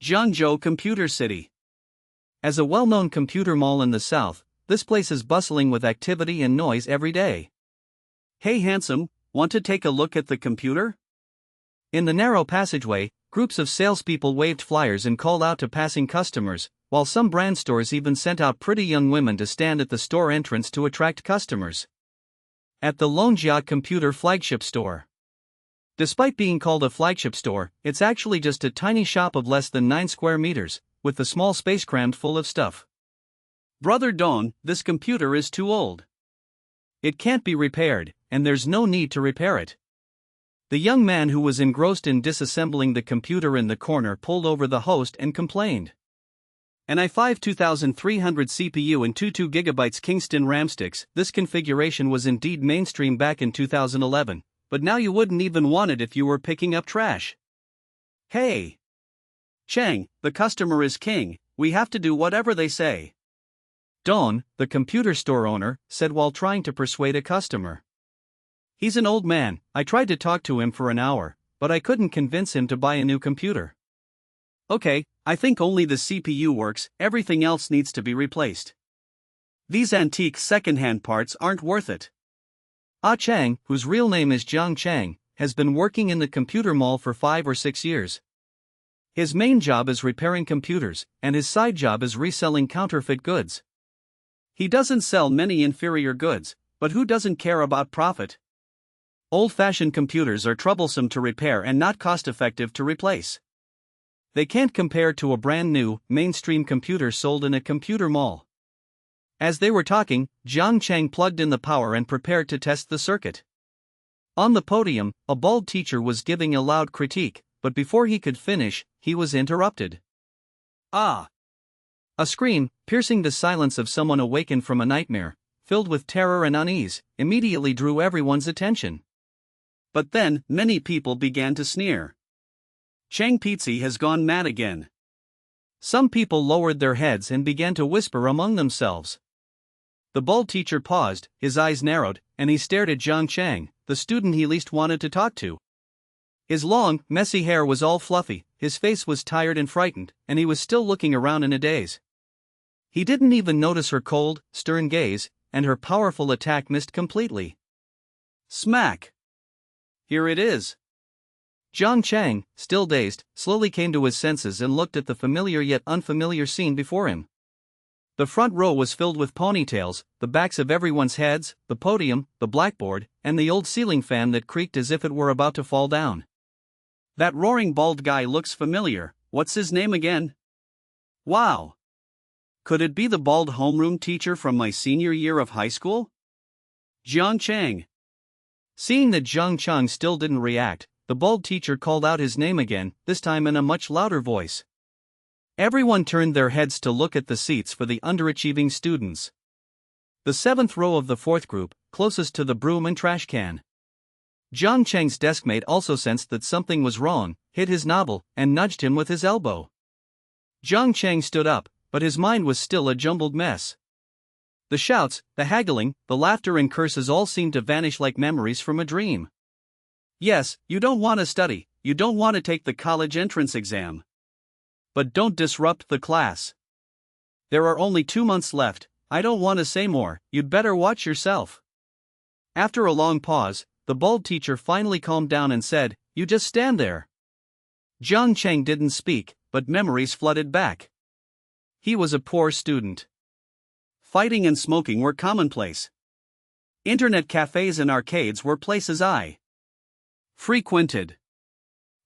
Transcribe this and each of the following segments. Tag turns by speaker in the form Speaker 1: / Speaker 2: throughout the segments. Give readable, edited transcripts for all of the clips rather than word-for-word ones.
Speaker 1: Jiangzhou Computer City. As a well-known computer mall in the south, this place is bustling with activity and noise every day. Hey handsome, want to take a look at the computer? In the narrow passageway, groups of salespeople waved flyers and called out to passing customers, while some brand stores even sent out pretty young women to stand at the store entrance to attract customers. At the Longjia Computer Flagship Store. Despite being called a flagship store, it's actually just a tiny shop of less than 9 square meters, with the small space crammed full of stuff. Brother Don, this computer is too old. It can't be repaired, and there's no need to repair it. The young man who was engrossed in disassembling the computer in the corner pulled over the host and complained. An i5 2300 CPU and 22GB Kingston RAM sticks. This configuration was indeed mainstream back in 2011, but now you wouldn't even want it if you were picking up trash. Hey! Chang, the customer is king, we have to do whatever they say. Don, the computer store owner, said while trying to persuade a customer. He's an old man, I tried to talk to him for an hour, but I couldn't convince him to buy a new computer. Okay, I think only the CPU works, everything else needs to be replaced. These antique second-hand parts aren't worth it. Ah Chang, whose real name is Jiang Chang, has been working in the computer mall for 5 or 6 years. His main job is repairing computers, and his side job is reselling counterfeit goods. He doesn't sell many inferior goods, but who doesn't care about profit? Old-fashioned computers are troublesome to repair and not cost-effective to replace. They can't compare to a brand-new, mainstream computer sold in a computer mall. As they were talking, Jiang Chang plugged in the power and prepared to test the circuit. On the podium, a bald teacher was giving a loud critique, but before he could finish, he was interrupted. Ah! A scream, piercing the silence of someone awakened from a nightmare, filled with terror and unease, immediately drew everyone's attention. But then, many people began to sneer. Chang Pizzi has gone mad again. Some people lowered their heads and began to whisper among themselves. The bald teacher paused, his eyes narrowed, and he stared at Jiang Chang, the student he least wanted to talk to. His long, messy hair was all fluffy, his face was tired and frightened, and he was still looking around in a daze. He didn't even notice her cold, stern gaze, and her powerful attack missed completely. Smack! Here it is. Jiang Chang, still dazed, slowly came to his senses and looked at the familiar yet unfamiliar scene before him. The front row was filled with ponytails, the backs of everyone's heads, the podium, the blackboard, and the old ceiling fan that creaked as if it were about to fall down. That roaring bald guy looks familiar, what's his name again? Wow! Could it be the bald homeroom teacher from my senior year of high school? Jiang Chang. Seeing that Jiang Chang still didn't react, the bald teacher called out his name again, this time in a much louder voice. Everyone turned their heads to look at the seats for the underachieving students. The 7th row of the 4th group, closest to the broom and trash can. Jiang Chang's deskmate also sensed that something was wrong, hit his novel, and nudged him with his elbow. Jiang Chang stood up, but his mind was still a jumbled mess. The shouts, the haggling, the laughter and curses all seemed to vanish like memories from a dream. Yes, you don't want to study, you don't want to take the college entrance exam. But don't disrupt the class. There are only 2 months left, I don't want to say more, you'd better watch yourself. After a long pause, the bald teacher finally calmed down and said, "You just stand there." Jiang Chang didn't speak, but memories flooded back. He was a poor student. Fighting and smoking were commonplace. Internet cafes and arcades were places I frequented.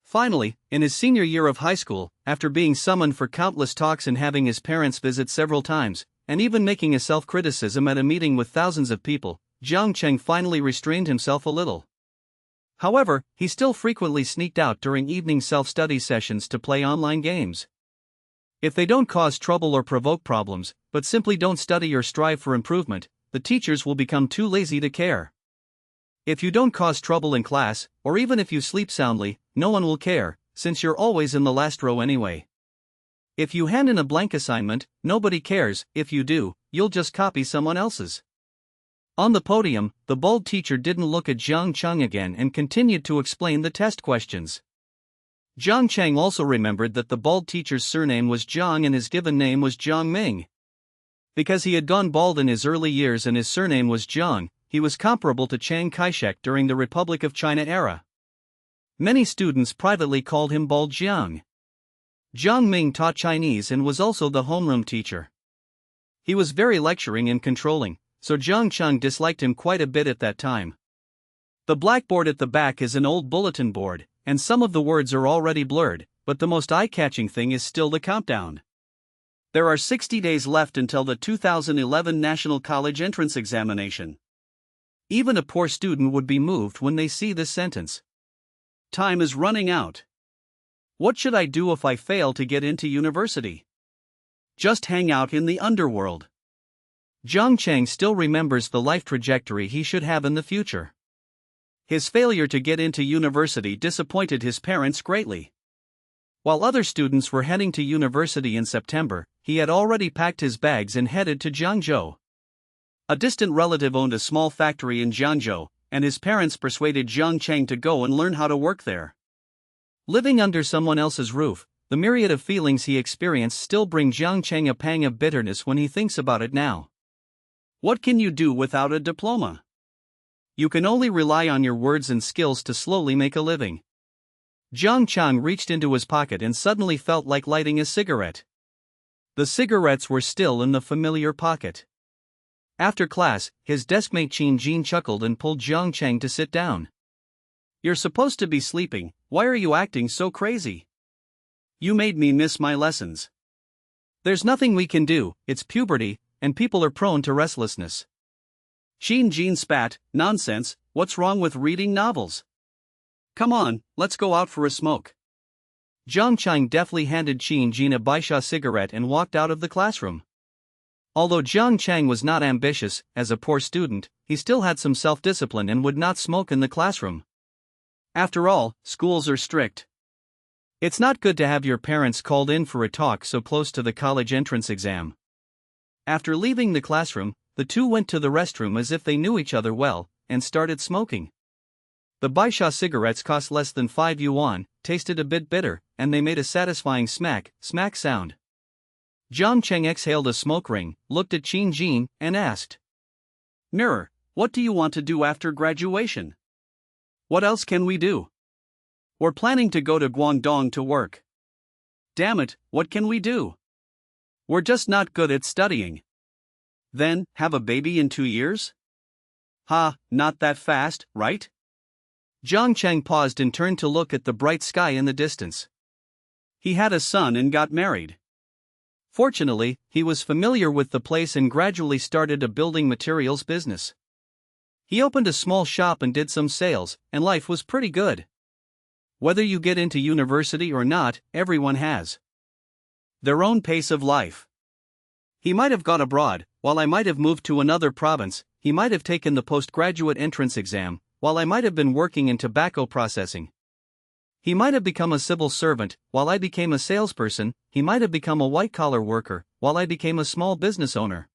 Speaker 1: Finally, in his senior year of high school, after being summoned for countless talks and having his parents visit several times, and even making a self-criticism at a meeting with thousands of people, Jiang Chang finally restrained himself a little. However, he still frequently sneaked out during evening self-study sessions to play online games. If they don't cause trouble or provoke problems, but simply don't study or strive for improvement, the teachers will become too lazy to care. If you don't cause trouble in class, or even if you sleep soundly, no one will care, since you're always in the last row anyway. If you hand in a blank assignment, nobody cares, if you do, you'll just copy someone else's. On the podium, the bald teacher didn't look at Jiang Chang again and continued to explain the test questions. Jiang Chang also remembered that the bald teacher's surname was Jiang and his given name was Jiang Ming. Because he had gone bald in his early years and his surname was Jiang, he was comparable to Chiang Kai-shek during the Republic of China era. Many students privately called him Bald Jiang. Jiang Ming taught Chinese and was also the homeroom teacher. He was very lecturing and controlling, so Jiang Chang disliked him quite a bit at that time. The blackboard at the back is an old bulletin board, and some of the words are already blurred, but the most eye-catching thing is still the countdown. There are 60 days left until the 2011 National College Entrance Examination. Even a poor student would be moved when they see this sentence. Time is running out. What should I do if I fail to get into university? Just hang out in the underworld. Jiang Chang still remembers the life trajectory he should have in the future. His failure to get into university disappointed his parents greatly. While other students were heading to university in September, he had already packed his bags and headed to Jiangzhou. A distant relative owned a small factory in Jiangzhou, and his parents persuaded Jiang Chang to go and learn how to work there. Living under someone else's roof, the myriad of feelings he experienced still bring Jiang Chang a pang of bitterness when he thinks about it now. What can you do without a diploma? You can only rely on your words and skills to slowly make a living. Jiang Chang reached into his pocket and suddenly felt like lighting a cigarette. The cigarettes were still in the familiar pocket. After class, his deskmate Qin Jin chuckled and pulled Jiang Chang to sit down. You're supposed to be sleeping, why are you acting so crazy? You made me miss my lessons. There's nothing we can do, it's puberty, and people are prone to restlessness. Qin Jin spat, nonsense, what's wrong with reading novels? Come on, let's go out for a smoke. Jiang Chang deftly handed Qin Jin a Baisha cigarette and walked out of the classroom. Although Jiang Chang was not ambitious, as a poor student, he still had some self-discipline and would not smoke in the classroom. After all, schools are strict. It's not good to have your parents called in for a talk so close to the college entrance exam. After leaving the classroom, the two went to the restroom as if they knew each other well, and started smoking. The Baisha cigarettes cost less than 5 yuan, tasted a bit bitter, and they made a satisfying smack sound. Jiang Chang exhaled a smoke ring, looked at Qin Jin, and asked, Mirror, what do you want to do after graduation? What else can we do? We're planning to go to Guangdong to work. Damn it, what can we do? We're just not good at studying. Then, have a baby in 2 years? Ha, not that fast, right? Jiang Chang paused and turned to look at the bright sky in the distance. He had a son and got married. Fortunately, he was familiar with the place and gradually started a building materials business. He opened a small shop and did some sales, and life was pretty good. Whether you get into university or not, everyone has their own pace of life. He might have gone abroad, while I might have moved to another province. He might have taken the postgraduate entrance exam, while I might have been working in tobacco processing. He might have become a civil servant, while I became a salesperson. He might have become a white-collar worker, while I became a small business owner.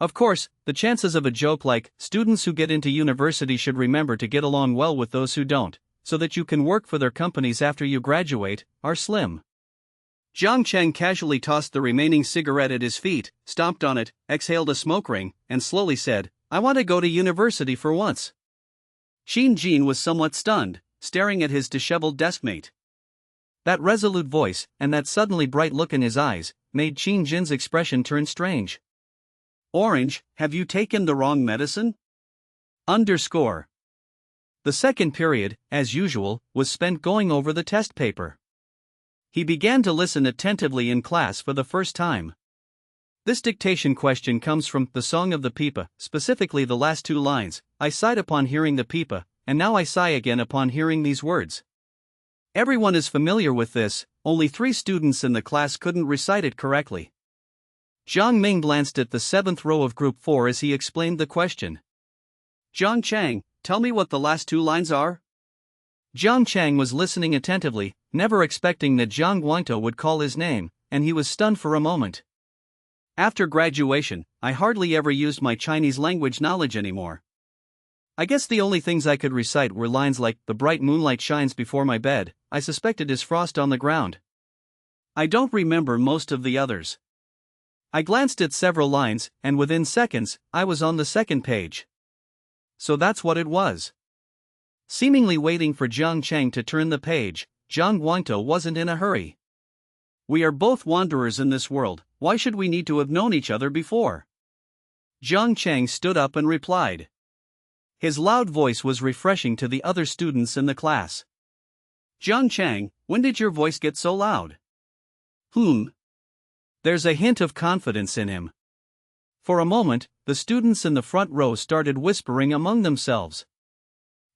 Speaker 1: Of course, the chances of a joke like, students who get into university should remember to get along well with those who don't, so that you can work for their companies after you graduate, are slim. Jiang Chang casually tossed the remaining cigarette at his feet, stomped on it, exhaled a smoke ring, and slowly said, I want to go to university for once. Qin Jin was somewhat stunned, staring at his disheveled deskmate. That resolute voice, and that suddenly bright look in his eyes, made Qin Jin's expression turn strange. Orange, have you taken the wrong medicine? The second period, as usual, was spent going over the test paper. He began to listen attentively in class for the first time. This dictation question comes from The Song of the Pipa, specifically the last 2 lines. I sighed upon hearing the pipa, and now I sigh again upon hearing these words. Everyone is familiar with this, only 3 students in the class couldn't recite it correctly. Jiang Ming glanced at the 7th row of Group 4 as he explained the question. Jiang Chang, tell me what the last 2 lines are? Jiang Chang was listening attentively, never expecting that Jiang Guangtou would call his name, and he was stunned for a moment. After graduation, I hardly ever used my Chinese language knowledge anymore. I guess the only things I could recite were lines like, the bright moonlight shines before my bed, I suspect it is frost on the ground. I don't remember most of the others. I glanced at several lines, and within seconds, I was on the second page. So that's what it was. Seemingly waiting for Jiang Cheng to turn the page, Zhang Guangtou wasn't in a hurry. We are both wanderers in this world, why should we need to have known each other before? Jiang Cheng stood up and replied. His loud voice was refreshing to the other students in the class. Jiang Cheng, when did your voice get so loud? There's a hint of confidence in him. For a moment, the students in the front row started whispering among themselves.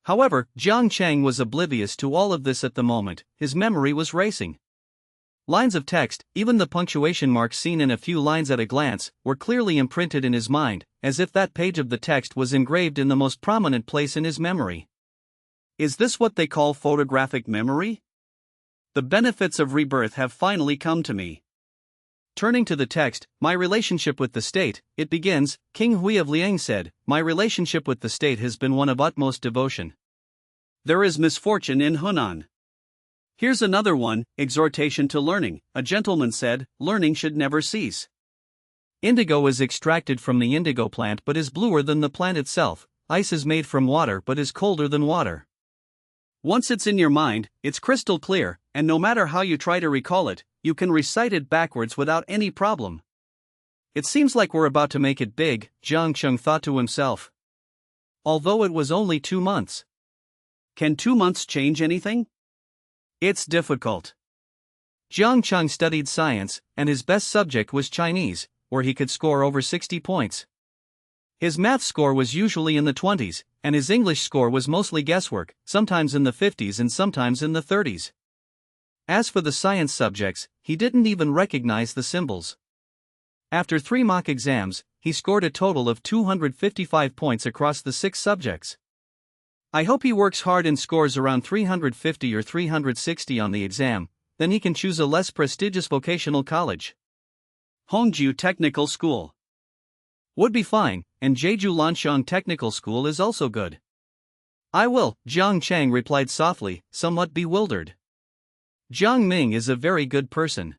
Speaker 1: However, Jiang Cheng was oblivious to all of this at the moment, his memory was racing. Lines of text, even the punctuation marks seen in a few lines at a glance, were clearly imprinted in his mind, as if that page of the text was engraved in the most prominent place in his memory. Is this what they call photographic memory? The benefits of rebirth have finally come to me. Turning to the text, my relationship with the state, it begins, King Hui of Liang said, my relationship with the state has been one of utmost devotion. There is misfortune in Hunan. Here's another one, exhortation to learning, a gentleman said, learning should never cease. Indigo is extracted from the indigo plant but is bluer than the plant itself, ice is made from water but is colder than water. Once it's in your mind, it's crystal clear, and no matter how you try to recall it, you can recite it backwards without any problem. It seems like we're about to make it big, Jiang Cheng thought to himself. Although it was only 2 months. Can 2 months change anything? It's difficult. Jiang Cheng studied science, and his best subject was Chinese, where he could score over 60 points. His math score was usually in the 20s, and his English score was mostly guesswork, sometimes in the 50s and sometimes in the 30s. As for the science subjects, he didn't even recognize the symbols. After 3 mock exams, he scored a total of 255 points across the 6 subjects. I hope he works hard and scores around 350 or 360 on the exam, then he can choose a less prestigious vocational college. Hongju Technical School would be fine, and Jeju Lanshang Technical School is also good. I will, Jiang Cheng replied softly, somewhat bewildered. Jiang Ming is a very good person.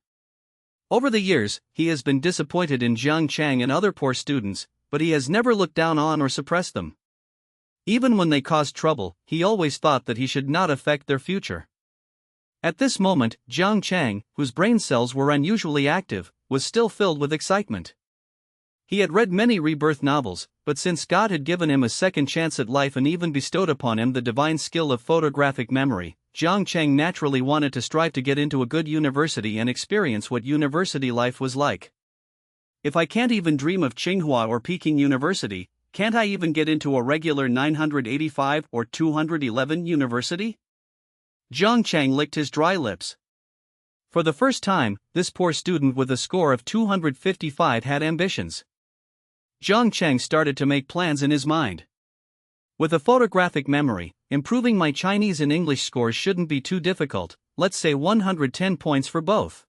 Speaker 1: Over the years, he has been disappointed in Jiang Cheng and other poor students, but he has never looked down on or suppressed them. Even when they caused trouble, he always thought that he should not affect their future. At this moment, Jiang Cheng, whose brain cells were unusually active, was still filled with excitement. He had read many rebirth novels, but since God had given him a second chance at life and even bestowed upon him the divine skill of photographic memory, Jiang Cheng naturally wanted to strive to get into a good university and experience what university life was like. If I can't even dream of Tsinghua or Peking University, can't I even get into a regular 985 or 211 university? Jiang Cheng licked his dry lips. For the first time, this poor student with a score of 255 had ambitions. Jiang Cheng started to make plans in his mind. With a photographic memory, improving my Chinese and English scores shouldn't be too difficult, let's say 110 points for both.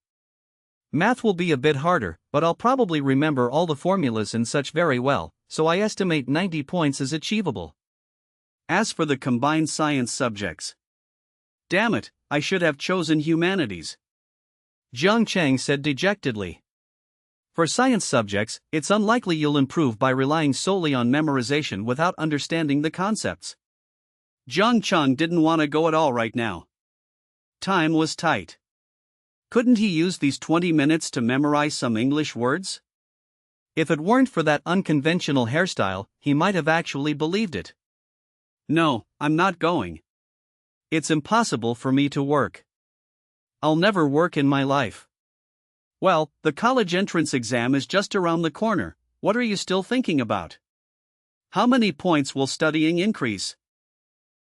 Speaker 1: Math will be a bit harder, but I'll probably remember all the formulas and such very well, so I estimate 90 points is achievable. As for the combined science subjects, damn it, I should have chosen humanities, Jiang Cheng said dejectedly. For science subjects, it's unlikely you'll improve by relying solely on memorization without understanding the concepts. Jiang Cheng didn't want to go at all right now. Time was tight. Couldn't he use these 20 minutes to memorize some English words? If it weren't for that unconventional hairstyle, he might have actually believed it. No, I'm not going. It's impossible for me to work. I'll never work in my life. Well, the college entrance exam is just around the corner, what are you still thinking about? How many points will studying increase?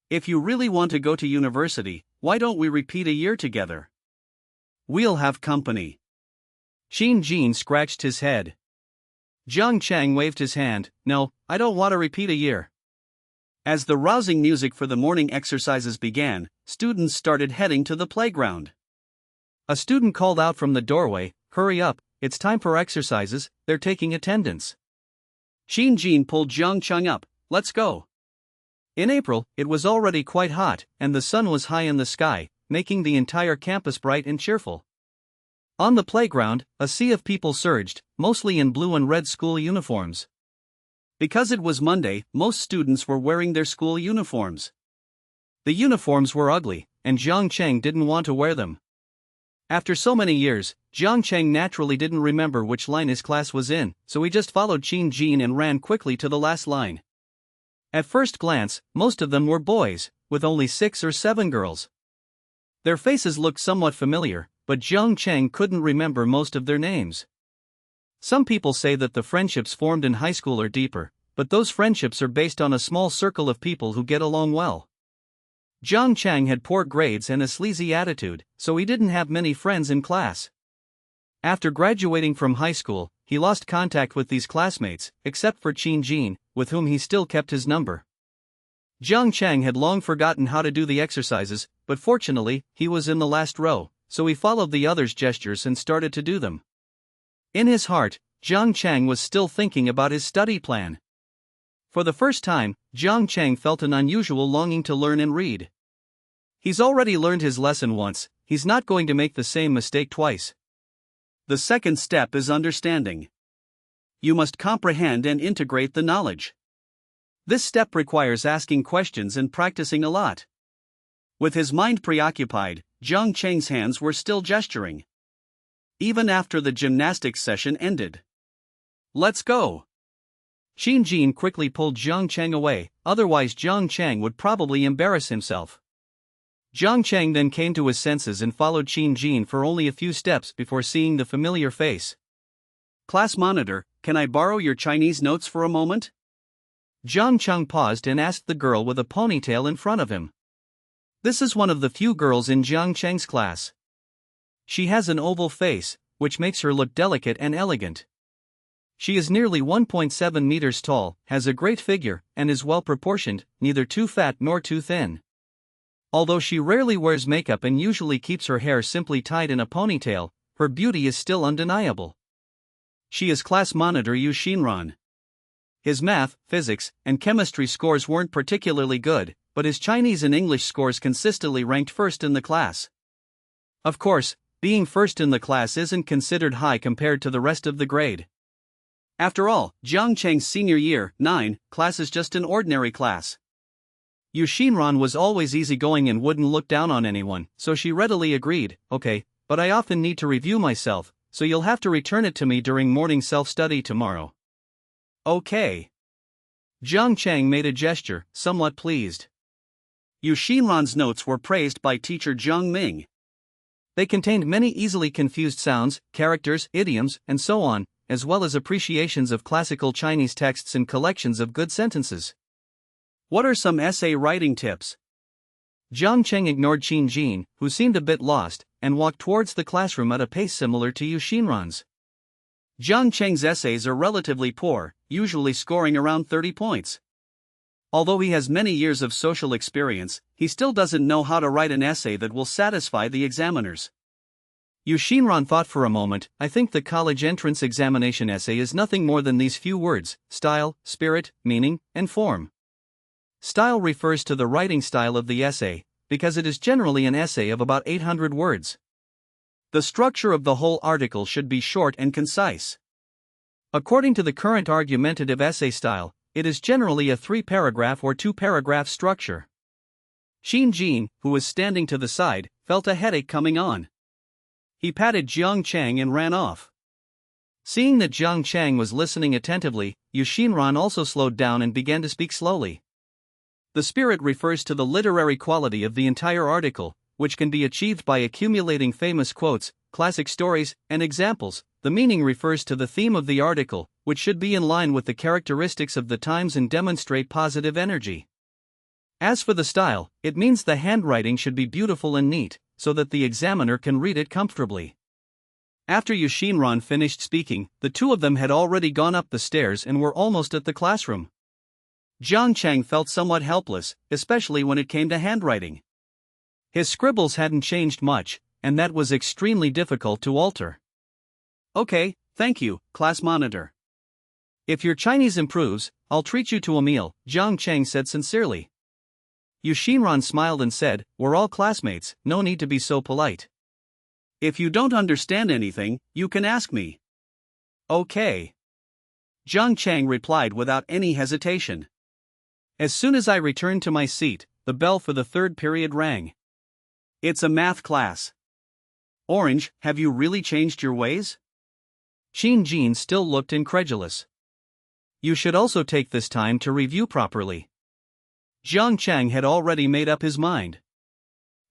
Speaker 1: If you really want to go to university, why don't we repeat a year together? We'll have company. Xin Jin scratched his head. Jiang Cheng waved his hand, no, I don't want to repeat a year. As the rousing music for the morning exercises began, students started heading to the playground. A student called out from the doorway, hurry up, it's time for exercises, they're taking attendance. Xin Jin pulled Jiang Cheng up, let's go. In April, it was already quite hot, and the sun was high in the sky, making the entire campus bright and cheerful. On the playground, a sea of people surged, mostly in blue and red school uniforms. Because it was Monday, most students were wearing their school uniforms. The uniforms were ugly, and Jiang Cheng didn't want to wear them. After so many years, Jiang Cheng naturally didn't remember which line his class was in, so he just followed Qin Jin and ran quickly to the last line. At first glance, most of them were boys, with only 6 or 7 girls. Their faces looked somewhat familiar, but Jiang Cheng couldn't remember most of their names. Some people say that the friendships formed in high school are deeper, but those friendships are based on a small circle of people who get along well. Jiang Cheng had poor grades and a sleazy attitude, so he didn't have many friends in class. After graduating from high school, he lost contact with these classmates, except for Qin Jin, with whom he still kept his number. Jiang Cheng had long forgotten how to do the exercises, but fortunately, he was in the last row, so he followed the others' gestures and started to do them. In his heart, Jiang Cheng was still thinking about his study plan. For the first time, Jiang Cheng felt an unusual longing to learn and read. He's already learned his lesson once, he's not going to make the same mistake twice. The second step is understanding. You must comprehend and integrate the knowledge. This step requires asking questions and practicing a lot. With his mind preoccupied, Jiang Cheng's hands were still gesturing. Even after the gymnastics session ended. Let's go! Qin Jin quickly pulled Jiang Cheng away, otherwise Jiang Cheng would probably embarrass himself. Jiang Cheng then came to his senses and followed Qin Jin for only a few steps before seeing the familiar face. Class monitor, can I borrow your Chinese notes for a moment? Jiang Cheng paused and asked the girl with a ponytail in front of him. This is one of the few girls in Jiang Cheng's class. She has an oval face, which makes her look delicate and elegant. She is nearly 1.7 meters tall, has a great figure, and is well proportioned, neither too fat nor too thin. Although she rarely wears makeup and usually keeps her hair simply tied in a ponytail, her beauty is still undeniable. She is class monitor Yu Xinran. His math, physics, and chemistry scores weren't particularly good, but his Chinese and English scores consistently ranked first in the class. Of course, being first in the class isn't considered high compared to the rest of the grade. After all, Jiang Cheng's senior year, 9, class is just an ordinary class. Yu Xinran was always easygoing and wouldn't look down on anyone, so she readily agreed, okay, but I often need to review myself, so you'll have to return it to me during morning self-study tomorrow. Okay. Jiang Cheng made a gesture, somewhat pleased. Yu Xinran's notes were praised by teacher Zhang Ming. They contained many easily confused sounds, characters, idioms, and so on, as well as appreciations of classical Chinese texts and collections of good sentences. What are some essay writing tips? Jiang Cheng ignored Qin Jin, who seemed a bit lost, and walked towards the classroom at a pace similar to Yu Xinran's. Jiang Cheng's essays are relatively poor, usually scoring around 30 points. Although he has many years of social experience, he still doesn't know how to write an essay that will satisfy the examiners. Yu Xinran thought for a moment. I think the college entrance examination essay is nothing more than these few words: style, spirit, meaning, and form. Style refers to the writing style of the essay, because it is generally an essay of about 800 words. The structure of the whole article should be short and concise. According to the current argumentative essay style, it is generally a 3-paragraph or 2-paragraph structure. Qin Jin, who was standing to the side, felt a headache coming on. He patted Jiang Cheng and ran off. Seeing that Jiang Cheng was listening attentively, Yu Xinran also slowed down and began to speak slowly. The spirit refers to the literary quality of the entire article, which can be achieved by accumulating famous quotes, classic stories, and examples. The meaning refers to the theme of the article, which should be in line with the characteristics of the times and demonstrate positive energy. As for the style, it means the handwriting should be beautiful and neat, so that the examiner can read it comfortably. After Yu Xinran finished speaking, the two of them had already gone up the stairs and were almost at the classroom. Jiang Cheng felt somewhat helpless, especially when it came to handwriting. His scribbles hadn't changed much, and that was extremely difficult to alter. Okay, thank you, class monitor. If your Chinese improves, I'll treat you to a meal, Jiang Cheng said sincerely. Yushinran smiled and said, "We're all classmates, no need to be so polite. If you don't understand anything, you can ask me." "Okay." Zhang Chang replied without any hesitation. As soon as I returned to my seat, the bell for the third period rang. "It's a math class. Orange, have you really changed your ways?" Xin Jin still looked incredulous. "You should also take this time to review properly." Zhang Chang had already made up his mind.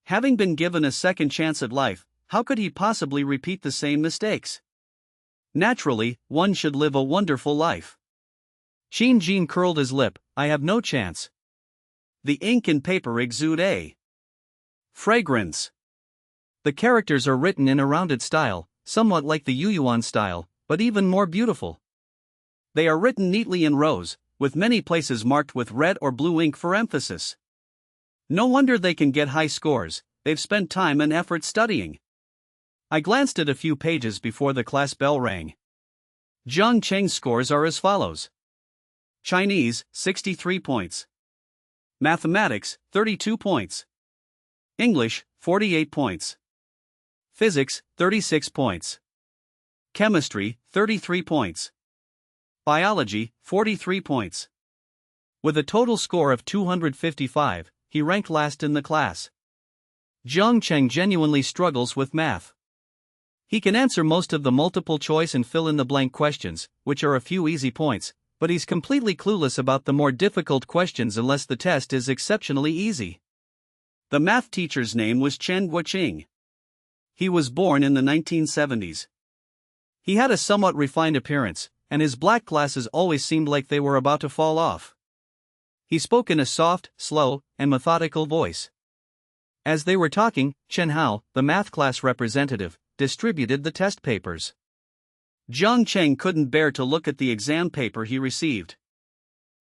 Speaker 1: Having been given a second chance at life, how could he possibly repeat the same mistakes? Naturally, one should live a wonderful life. Xin Jin curled his lip. "I have no chance. The ink and paper exude a fragrance. The characters are written in a rounded style, somewhat like the Yuyuan style, but even more beautiful. They are written neatly in rows, with many places marked with red or blue ink for emphasis. No wonder they can get high scores, they've spent time and effort studying." I glanced at a few pages before the class bell rang. Zhang Cheng's scores are as follows. Chinese, 63 points. Mathematics, 32 points. English, 48 points. Physics, 36 points. Chemistry, 33 points. Biology, 43 points. With a total score of 255, he ranked last in the class. Zhang Cheng genuinely struggles with math. He can answer most of the multiple choice and fill-in-the-blank questions, which are a few easy points, but he's completely clueless about the more difficult questions unless the test is exceptionally easy. The math teacher's name was Chen Guoqing. He was born in the 1970s. He had a somewhat refined appearance, and his black glasses always seemed like they were about to fall off. He spoke in a soft, slow, and methodical voice. As they were talking, Chen Hao, the math class representative, distributed the test papers. Zhang Cheng couldn't bear to look at the exam paper he received.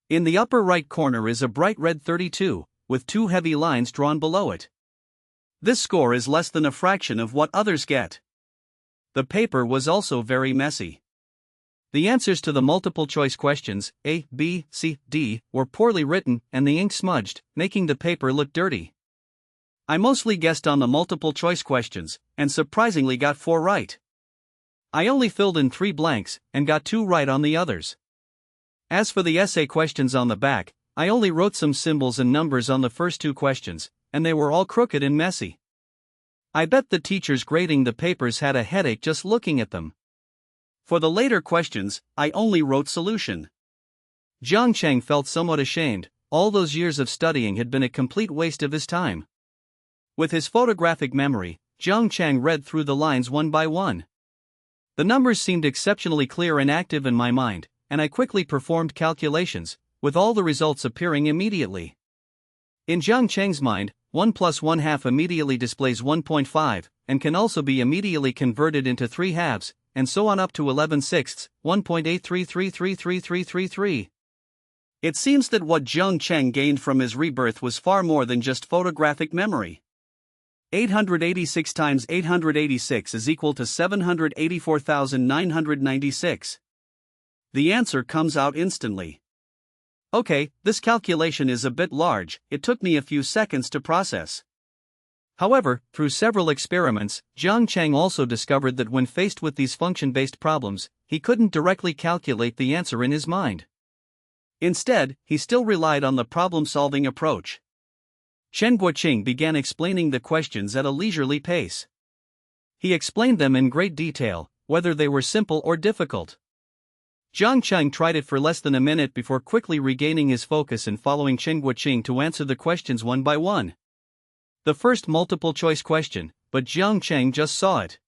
Speaker 1: In the upper right corner is a bright red 32, with two heavy lines drawn below it. This score is less than a fraction of what others get. The paper was also very messy. The answers to the multiple choice questions, A, B, C, D, were poorly written and the ink smudged, making the paper look dirty. I mostly guessed on the multiple choice questions, and surprisingly got 4 right. I only filled in 3 blanks, and got 2 right on the others. As for the essay questions on the back, I only wrote some symbols and numbers on the first 2 questions, and they were all crooked and messy. I bet the teachers grading the papers had a headache just looking at them. For the later questions, I only wrote solution. Zhang Cheng felt somewhat ashamed. All those years of studying had been a complete waste of his time. With his photographic memory, Zhang Cheng read through the lines one by one. The numbers seemed exceptionally clear and active in my mind, and I quickly performed calculations, with all the results appearing immediately. In Zhang Cheng's mind, 1 plus 1/2 immediately displays 1.5, and can also be immediately converted into 3 halves, and so on up to 11/6, 1.833333333. It seems that what Zhang Cheng gained from his rebirth was far more than just photographic memory. 886 times 886 is equal to 784,996. The answer comes out instantly. Okay, this calculation is a bit large, it took me a few seconds to process. However, through several experiments, Zhang Cheng also discovered that when faced with these function-based problems, he couldn't directly calculate the answer in his mind. Instead, he still relied on the problem-solving approach. Chen Guoqing began explaining the questions at a leisurely pace. He explained them in great detail, whether they were simple or difficult. Zhang Cheng tried it for less than a minute before quickly regaining his focus and following Chen Guoqing to answer the questions one by one. The first multiple-choice question, but Zhang Cheng just saw it.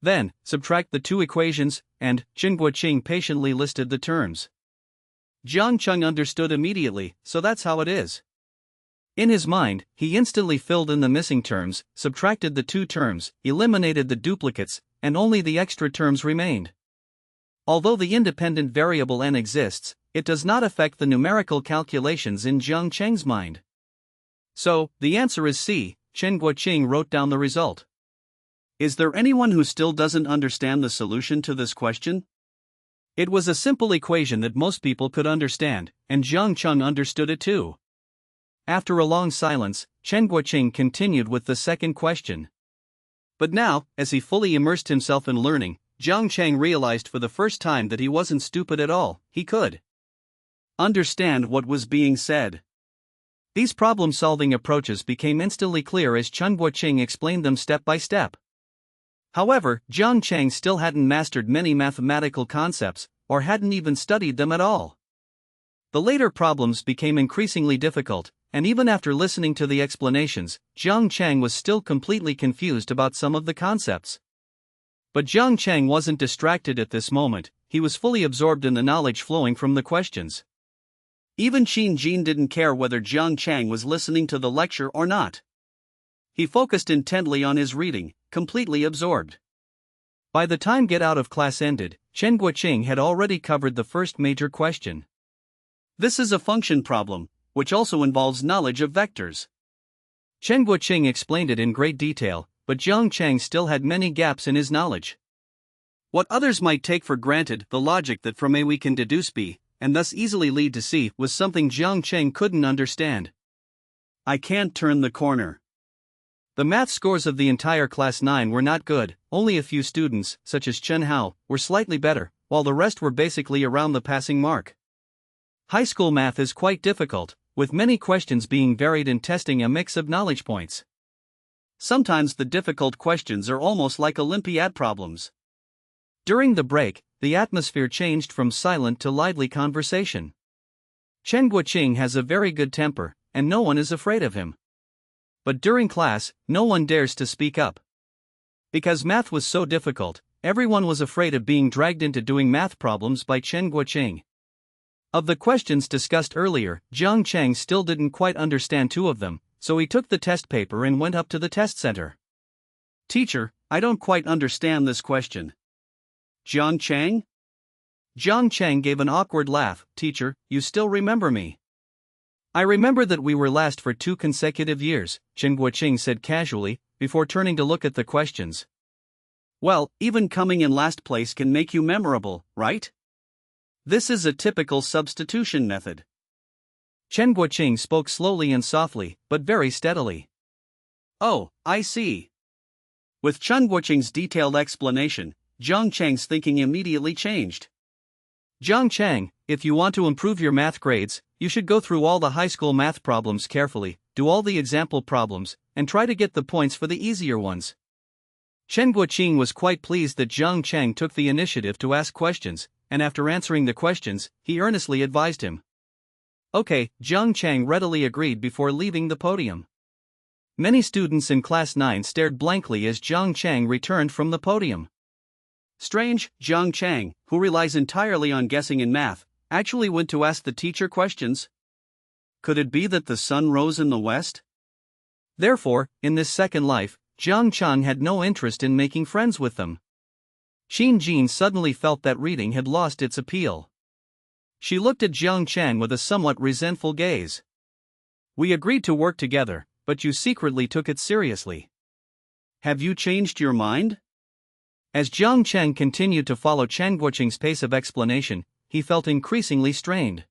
Speaker 1: Then, subtract the 2 equations, and Chen Guoqing patiently listed the terms. Zhang Cheng understood immediately, so that's how it is. In his mind, he instantly filled in the missing terms, subtracted the 2 terms, eliminated the duplicates, and only the extra terms remained. Although the independent variable n exists, it does not affect the numerical calculations in Zhang Cheng's mind. So, the answer is C. Chen Guoqing wrote down the result. Is there anyone who still doesn't understand the solution to this question? It was a simple equation that most people could understand, and Zhang Cheng understood it too. After a long silence, Chen Guoqing continued with the second question. But now, as he fully immersed himself in learning, Jiang Chang realized for the first time that he wasn't stupid at all. He could understand what was being said. These problem-solving approaches became instantly clear as Chen Guoqing explained them step by step. However, Jiang Chang still hadn't mastered many mathematical concepts, or hadn't even studied them at all. The later problems became increasingly difficult, and even after listening to the explanations, Jiang Chang was still completely confused about some of the concepts. But Jiang Chang wasn't distracted at this moment, he was fully absorbed in the knowledge flowing from the questions. Even Qin Jin didn't care whether Jiang Chang was listening to the lecture or not. He focused intently on his reading, completely absorbed. By the time get out of class ended, Chen Guoqing had already covered the first major question. This is a function problem, which also involves knowledge of vectors. Chen Guoqing explained it in great detail, but Jiang Chang still had many gaps in his knowledge. What others might take for granted, the logic that from A we can deduce B, and thus easily lead to C, was something Jiang Chang couldn't understand. I can't turn the corner. The math scores of the entire class 9 were not good, only a few students, such as Chen Hao, were slightly better, while the rest were basically around the passing mark. High school math is quite difficult, with many questions being varied and testing a mix of knowledge points. Sometimes the difficult questions are almost like Olympiad problems. During the break, the atmosphere changed from silent to lively conversation. Chen Guoqing has a very good temper, and no one is afraid of him. But during class, no one dares to speak up. Because math was so difficult, everyone was afraid of being dragged into doing math problems by Chen Guoqing. Of the questions discussed earlier, Jiang Chang still didn't quite understand two of them, so he took the test paper and went up to the test center. Teacher, I don't quite understand this question. Jiang Chang? Jiang Chang gave an awkward laugh. Teacher, you still remember me? I remember that we were last for 2 consecutive years, Chen Guoqing said casually, before turning to look at the questions. Well, even coming in last place can make you memorable, right? This is a typical substitution method. Chen Guoqing spoke slowly and softly, but very steadily. Oh, I see. With Chen Guoqing's detailed explanation, Jiang Chang's thinking immediately changed. Jiang Chang, if you want to improve your math grades, you should go through all the high school math problems carefully, do all the example problems, and try to get the points for the easier ones. Chen Guoqing was quite pleased that Jiang Chang took the initiative to ask questions, and after answering the questions, he earnestly advised him. Okay, Jiang Chang readily agreed before leaving the podium. Many students in Class 9 stared blankly as Jiang Chang returned from the podium. Strange, Jiang Chang, who relies entirely on guessing in math, actually went to ask the teacher questions? Could it be that the sun rose in the west? Therefore, in this second life, Jiang Chang had no interest in making friends with them. Qin Jin suddenly felt that reading had lost its appeal. She looked at Jiang Chang with a somewhat resentful gaze. We agreed to work together, but you secretly took it seriously. Have you changed your mind? As Jiang Chang continued to follow Chen Guoqing's pace of explanation, he felt increasingly strained.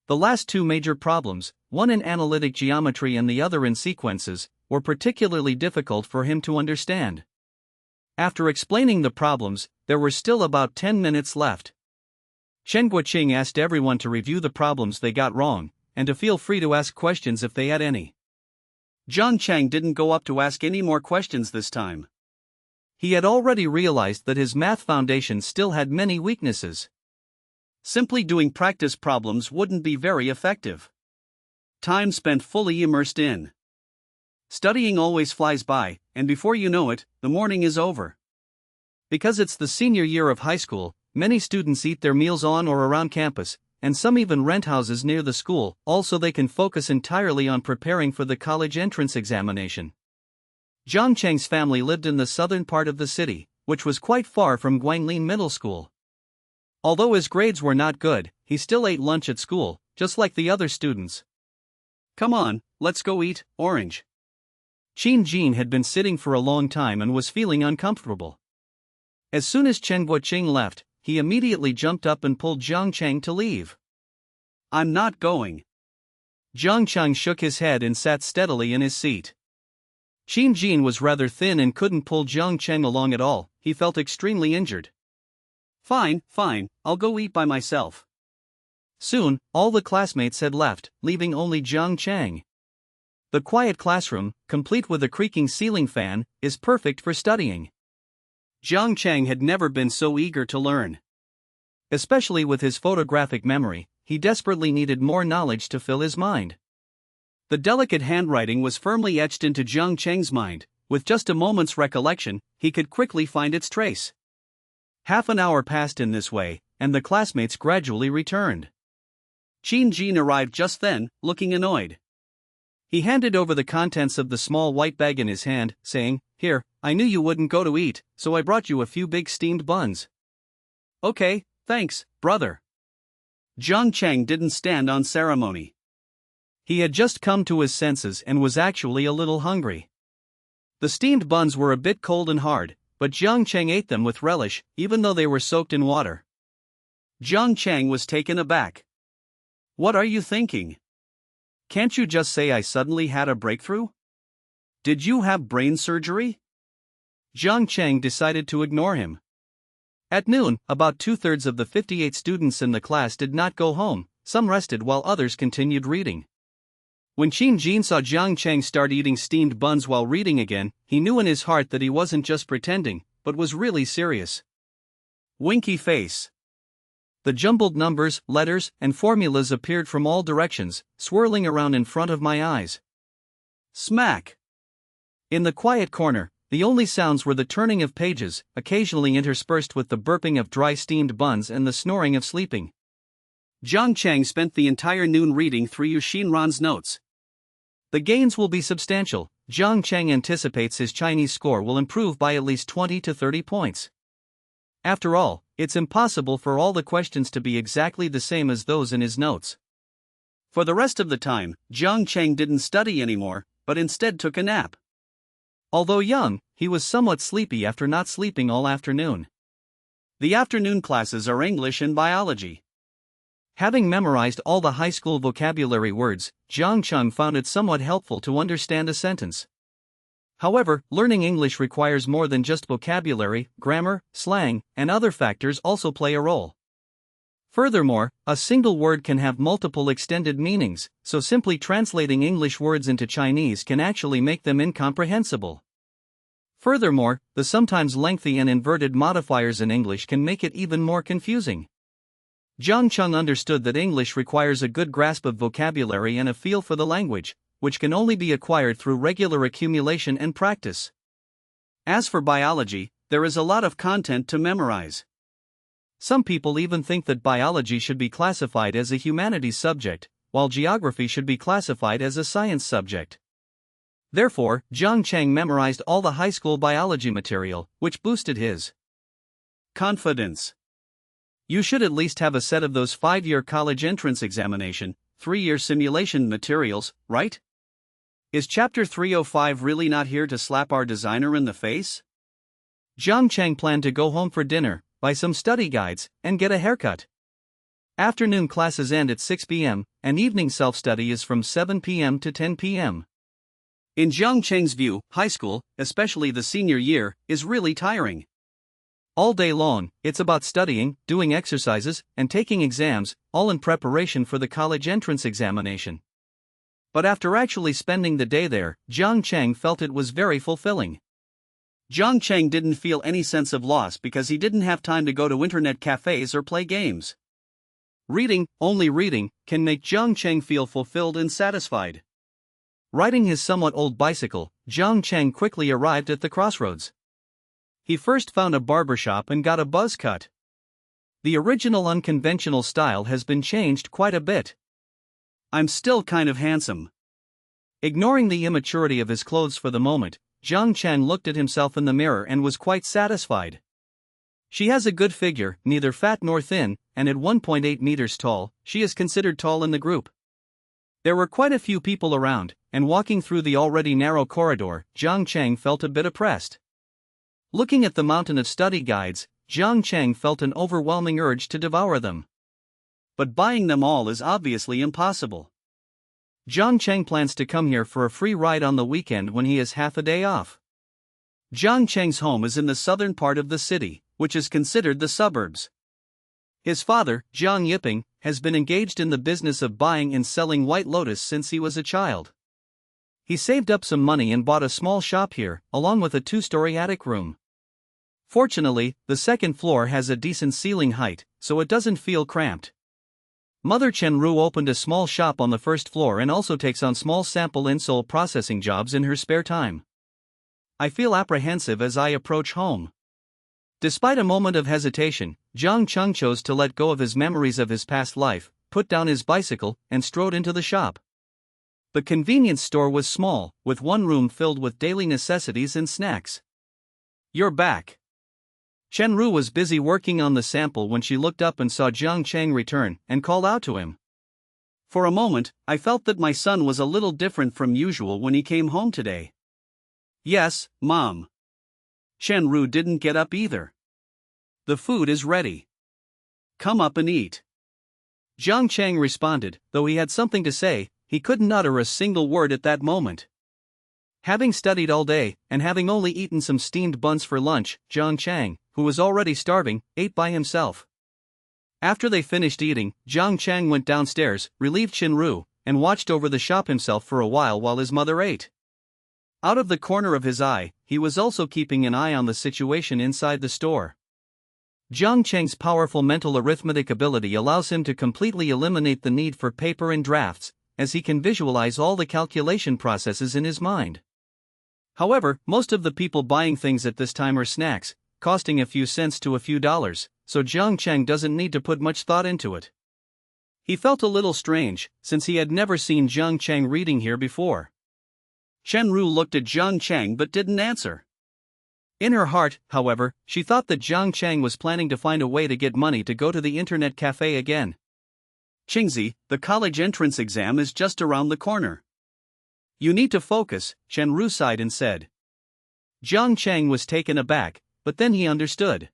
Speaker 1: The last 2 major problems, one in analytic geometry and the other in sequences, were particularly difficult for him to understand. After explaining the problems, there were still about 10 minutes left. Chen Guoqing asked everyone to review the problems they got wrong, and to feel free to ask questions if they had any. Jiang Chang didn't go up to ask any more questions this time. He had already realized that his math foundation still had many weaknesses. Simply doing practice problems wouldn't be very effective. Time spent fully immersed in studying always flies by, and before you know it, the morning is over. Because it's the senior year of high school, many students eat their meals on or around campus, and some even rent houses near the school, also they can focus entirely on preparing for the college entrance examination. Jiang Chang's family lived in the southern part of the city, which was quite far from Guanglin Middle School. Although his grades were not good, he still ate lunch at school, just like the other students. Come on, let's go eat orange. Qin Jin had been sitting for a long time and was feeling uncomfortable. As soon as Chen Guoqing left, he immediately jumped up and pulled Jiang Chang to leave. I'm not going. Jiang Cheng shook his head and sat steadily in his seat. Qin Jin was rather thin and couldn't pull Jiang Cheng along at all. He felt extremely injured. Fine, I'll go eat by myself. Soon, all the classmates had left, leaving only Jiang Cheng. The quiet classroom, complete with a creaking ceiling fan, is perfect for studying. Jiang Cheng had never been so eager to learn. Especially with his photographic memory, he desperately needed more knowledge to fill his mind. The delicate handwriting was firmly etched into Jiang Cheng's mind. With just a moment's recollection, he could quickly find its trace. Half an hour passed in this way, and the classmates gradually returned. Qin Jin arrived just then, looking annoyed. He handed over the contents of the small white bag in his hand, saying, "Here, I knew you wouldn't go to eat, so I brought you a few big steamed buns." "Okay, thanks, brother." Jiang Cheng didn't stand on ceremony. He had just come to his senses and was actually a little hungry. The steamed buns were a bit cold and hard, but Jiang Cheng ate them with relish, even though they were soaked in water. Jiang Cheng was taken aback. "What are you thinking? Can't you just say I suddenly had a breakthrough? Did you have brain surgery?" Jiang Cheng decided to ignore him. At noon, about 2/3 of the 58 students in the class did not go home. Some rested while others continued reading. When Qin Jin saw Jiang Cheng start eating steamed buns while reading again, he knew in his heart that he wasn't just pretending, but was really serious. Winky face. The jumbled numbers, letters, and formulas appeared from all directions, swirling around in front of my eyes. Smack! In the quiet corner, the only sounds were the turning of pages, occasionally interspersed with the burping of dry steamed buns and the snoring of sleeping. Jiang Cheng spent the entire noon reading through Yu Xinran's notes. The gains will be substantial. Jiang Cheng anticipates his Chinese score will improve by at least 20 to 30 points. After all, it's impossible for all the questions to be exactly the same as those in his notes. For the rest of the time, Jiang Cheng didn't study anymore, but instead took a nap. Although young, he was somewhat sleepy after not sleeping all afternoon. The afternoon classes are English and biology. Having memorized all the high school vocabulary words, Jiang Cheng found it somewhat helpful to understand a sentence. However, learning English requires more than just vocabulary. Grammar, slang, and other factors also play a role. Furthermore, a single word can have multiple extended meanings, so simply translating English words into Chinese can actually make them incomprehensible. Furthermore, the sometimes lengthy and inverted modifiers in English can make it even more confusing. Jiang Cheng understood that English requires a good grasp of vocabulary and a feel for the language, which can only be acquired through regular accumulation and practice. As for biology, there is a lot of content to memorize. Some people even think that biology should be classified as a humanities subject, while geography should be classified as a science subject. Therefore, Jiang Cheng memorized all the high school biology material, which boosted his confidence. You should at least have a set of those 5-year college entrance examination, 3-year simulation materials, right? Is Chapter 305 really not here to slap our designer in the face? Jiang Cheng planned to go home for dinner, buy some study guides, and get a haircut. Afternoon classes end at 6 p.m., and evening self-study is from 7 p.m. to 10 p.m. In Jiang Cheng's view, high school, especially the senior year, is really tiring. All day long, it's about studying, doing exercises, and taking exams, all in preparation for the college entrance examination. But after actually spending the day there, Jiang Cheng felt it was very fulfilling. Jiang Cheng didn't feel any sense of loss because he didn't have time to go to internet cafes or play games. Reading, only reading, can make Jiang Cheng feel fulfilled and satisfied. Riding his somewhat old bicycle, Jiang Cheng quickly arrived at the crossroads. He first found a barbershop and got a buzz cut. The original unconventional style has been changed quite a bit. I'm still kind of handsome. Ignoring the immaturity of his clothes for the moment, Jiang Cheng looked at himself in the mirror and was quite satisfied. She has a good figure, neither fat nor thin, and at 1.8 meters tall, she is considered tall in the group. There were quite a few people around, and walking through the already narrow corridor, Jiang Cheng felt a bit oppressed. Looking at the mountain of study guides, Jiang Cheng felt an overwhelming urge to devour them. But buying them all is obviously impossible. Zhang Cheng plans to come here for a free ride on the weekend when he has half a day off. Zhang Cheng's home is in the southern part of the city, which is considered the suburbs. His father, Zhang Yiping, has been engaged in the business of buying and selling White Lotus since he was a child. He saved up some money and bought a small shop here, along with a 2-story attic room. Fortunately, the second floor has a decent ceiling height, so it doesn't feel cramped. Mother Chenru opened a small shop on the first floor and also takes on small sample insole processing jobs in her spare time. I feel apprehensive as I approach home. Despite a moment of hesitation, Zhang Cheng chose to let go of his memories of his past life, put down his bicycle, and strode into the shop. The convenience store was small, with one room filled with daily necessities and snacks. "You're back." Chenru was busy working on the sample when she looked up and saw Zhang Cheng return, and called out to him. For a moment, I felt that my son was a little different from usual when he came home today. "Yes, Mom." Chenru didn't get up either. "The food is ready. Come up and eat." Zhang Cheng responded, though he had something to say, he couldn't utter a single word at that moment. Having studied all day, and having only eaten some steamed buns for lunch, Zhang Cheng, who was already starving, ate by himself. After they finished eating, Zhang Cheng went downstairs, relieved Chenru, and watched over the shop himself for a while his mother ate. Out of the corner of his eye, he was also keeping an eye on the situation inside the store. Zhang Cheng's powerful mental arithmetic ability allows him to completely eliminate the need for paper and drafts, as he can visualize all the calculation processes in his mind. However, most of the people buying things at this time are snacks, costing a few cents to a few dollars, so Zhang Cheng doesn't need to put much thought into it. He felt a little strange, since he had never seen Zhang Cheng reading here before. Chenru looked at Zhang Cheng but didn't answer. In her heart, however, she thought that Zhang Cheng was planning to find a way to get money to go to the internet cafe again. "Qingzi, the college entrance exam is just around the corner. You need to focus," Chenru sighed and said. Zhang Cheng was taken aback, but then he understood.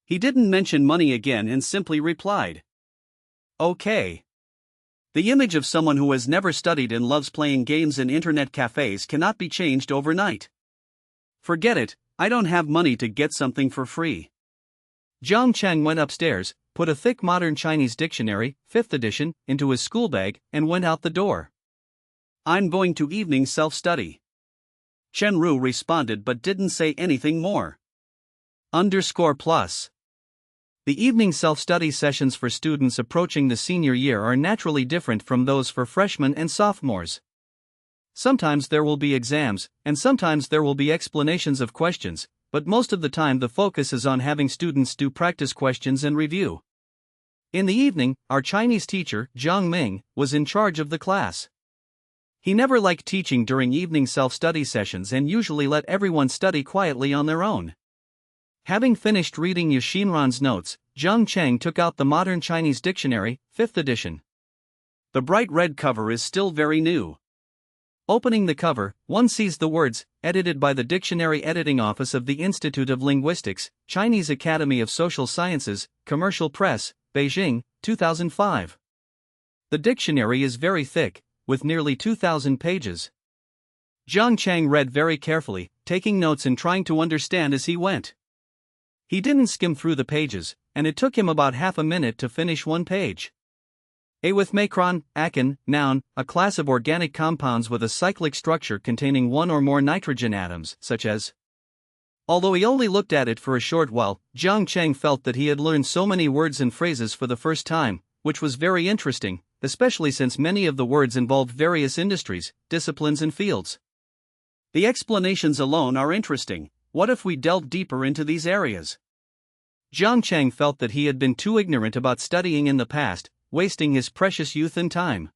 Speaker 1: He didn't mention money again and simply replied, "Okay." The image of someone who has never studied and loves playing games in internet cafes cannot be changed overnight. "Forget it, I don't have money to get something for free." Zhang Cheng went upstairs, put a thick modern Chinese dictionary, 5th edition, into his school bag, and went out the door. "I'm going to evening self-study." Chenru responded but didn't say anything more. _plus. The evening self-study sessions for students approaching the senior year are naturally different from those for freshmen and sophomores. Sometimes there will be exams, and sometimes there will be explanations of questions, but most of the time the focus is on having students do practice questions and review. In the evening, our Chinese teacher, Zhang Ming, was in charge of the class. He never liked teaching during evening self-study sessions and usually let everyone study quietly on their own. Having finished reading Yu Xinran's notes, Zhang Cheng took out the Modern Chinese Dictionary, 5th edition. The bright red cover is still very new. Opening the cover, one sees the words, edited by the Dictionary Editing Office of the Institute of Linguistics, Chinese Academy of Social Sciences, Commercial Press, Beijing, 2005. The dictionary is very thick, with nearly 2,000 pages. Zhang Cheng read very carefully, taking notes and trying to understand as he went. He didn't skim through the pages, and it took him about half a minute to finish one page. A with macron, akin, noun, a class of organic compounds with a cyclic structure containing one or more nitrogen atoms, such as. Although he only looked at it for a short while, Zhang Cheng felt that he had learned so many words and phrases for the first time, which was very interesting, especially since many of the words involved various industries, disciplines and fields. The explanations alone are interesting. What if we delved deeper into these areas? Zhang Cheng felt that he had been too ignorant about studying in the past, wasting his precious youth and time.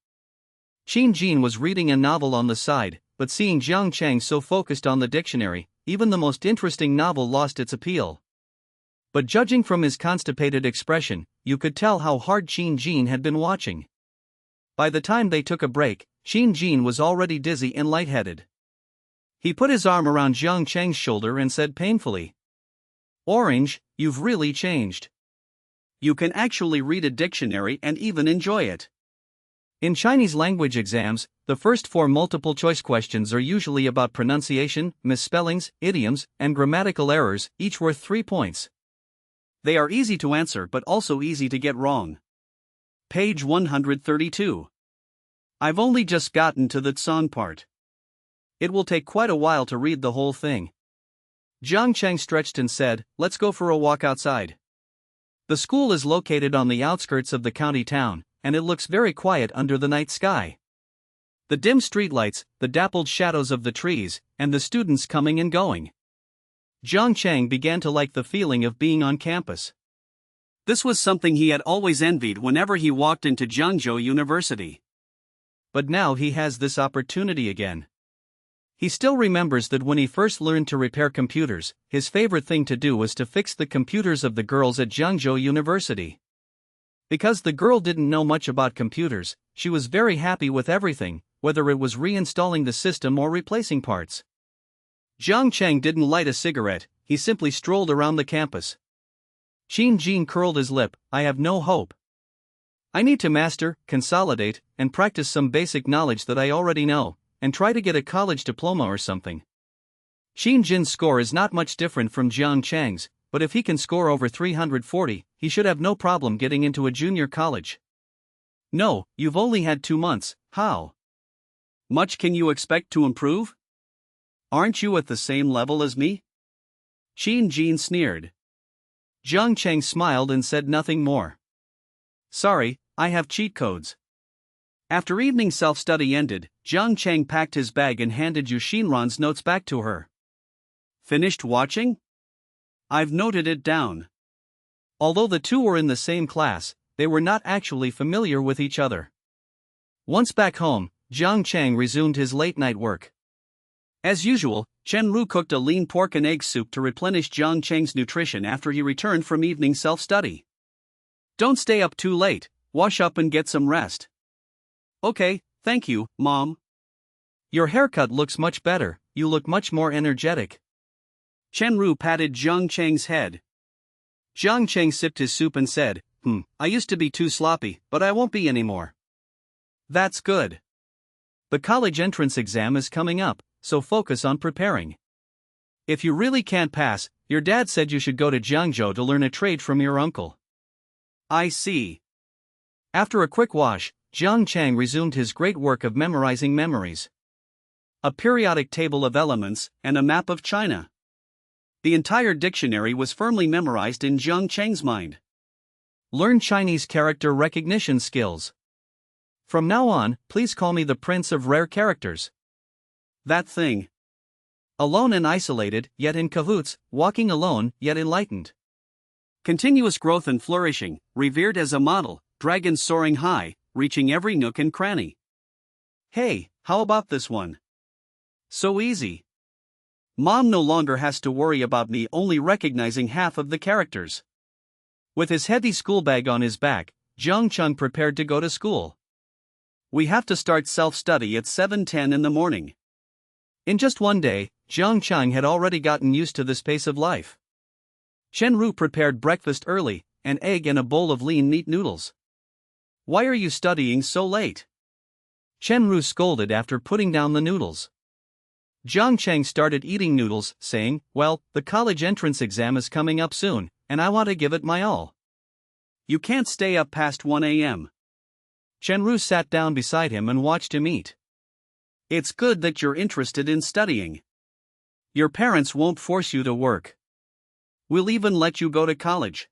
Speaker 1: Qin Jin was reading a novel on the side, but seeing Zhang Cheng so focused on the dictionary, even the most interesting novel lost its appeal. But judging from his constipated expression, you could tell how hard Qin Jin had been watching. By the time they took a break, Qin Jin was already dizzy and lightheaded. He put his arm around Zhang Cheng's shoulder and said painfully, "Orange, you've really changed. You can actually read a dictionary and even enjoy it." In Chinese language exams, the first 4 multiple-choice questions are usually about pronunciation, misspellings, idioms, and grammatical errors, each worth 3 points. They are easy to answer but also easy to get wrong. Page 132. I've only just gotten to the song part. It will take quite a while to read the whole thing. Jiang Cheng stretched and said, "Let's go for a walk outside." The school is located on the outskirts of the county town, and it looks very quiet under the night sky. The dim streetlights, the dappled shadows of the trees, and the students coming and going. Jiang Cheng began to like the feeling of being on campus. This was something he had always envied whenever he walked into Jiangzhou University. But now he has this opportunity again. He still remembers that when he first learned to repair computers, his favorite thing to do was to fix the computers of the girls at Jiangzhou University. Because the girl didn't know much about computers, she was very happy with everything, whether it was reinstalling the system or replacing parts. Jiang Cheng didn't light a cigarette, he simply strolled around the campus. Qin Jin curled his lip. "I have no hope. I need to master, consolidate, and practice some basic knowledge that I already know, and try to get a college diploma or something." Qin Jin's score is not much different from Jiang Cheng's, but if he can score over 340, he should have no problem getting into a junior college. "No, you've only had 2 months, how much can you expect to improve? Aren't you at the same level as me?" Qin Jin sneered. Jiang Cheng smiled and said nothing more. "Sorry, I have cheat codes." After evening self-study ended, Jiang Cheng packed his bag and handed Yu Xinran's notes back to her. "Finished watching? I've noted it down." Although the two were in the same class, they were not actually familiar with each other. Once back home, Jiang Cheng resumed his late-night work. As usual, Chen Ru cooked a lean pork and egg soup to replenish Jiang Cheng's nutrition after he returned from evening self-study. "Don't stay up too late, wash up and get some rest." "Okay, thank you, Mom." "Your haircut looks much better, you look much more energetic." Chen Ru patted Jiang Cheng's head. Jiang Cheng sipped his soup and said, I used to be too sloppy, but I won't be anymore." "That's good. The college entrance exam is coming up, so focus on preparing. If you really can't pass, your dad said you should go to Jiangzhou to learn a trade from your uncle." "I see." After a quick wash, Jiang Cheng resumed his great work of memorizing memories. A periodic table of elements, and a map of China. The entire dictionary was firmly memorized in Jiang Cheng's mind. Learn Chinese character recognition skills. From now on, please call me the Prince of Rare Characters. That thing. Alone and isolated, yet in cahoots, walking alone, yet enlightened. Continuous growth and flourishing, revered as a model, dragon soaring high, reaching every nook and cranny. Hey, how about this one? So easy. Mom no longer has to worry about me only recognizing half of the characters. With his heavy school bag on his back, Jiang Cheng prepared to go to school. We have to start self-study at 7:10 in the morning. In just one day, Jiang Cheng had already gotten used to this pace of life. Chen Ru prepared breakfast early, an egg and a bowl of lean meat noodles. "Why are you studying so late?" Chen Ru scolded after putting down the noodles. Jiang Cheng started eating noodles, saying, "Well, the college entrance exam is coming up soon, and I want to give it my all." "You can't stay up past 1 a.m. Chen Ru sat down beside him and watched him eat. "It's good that you're interested in studying. Your parents won't force you to work. We'll even let you go to college.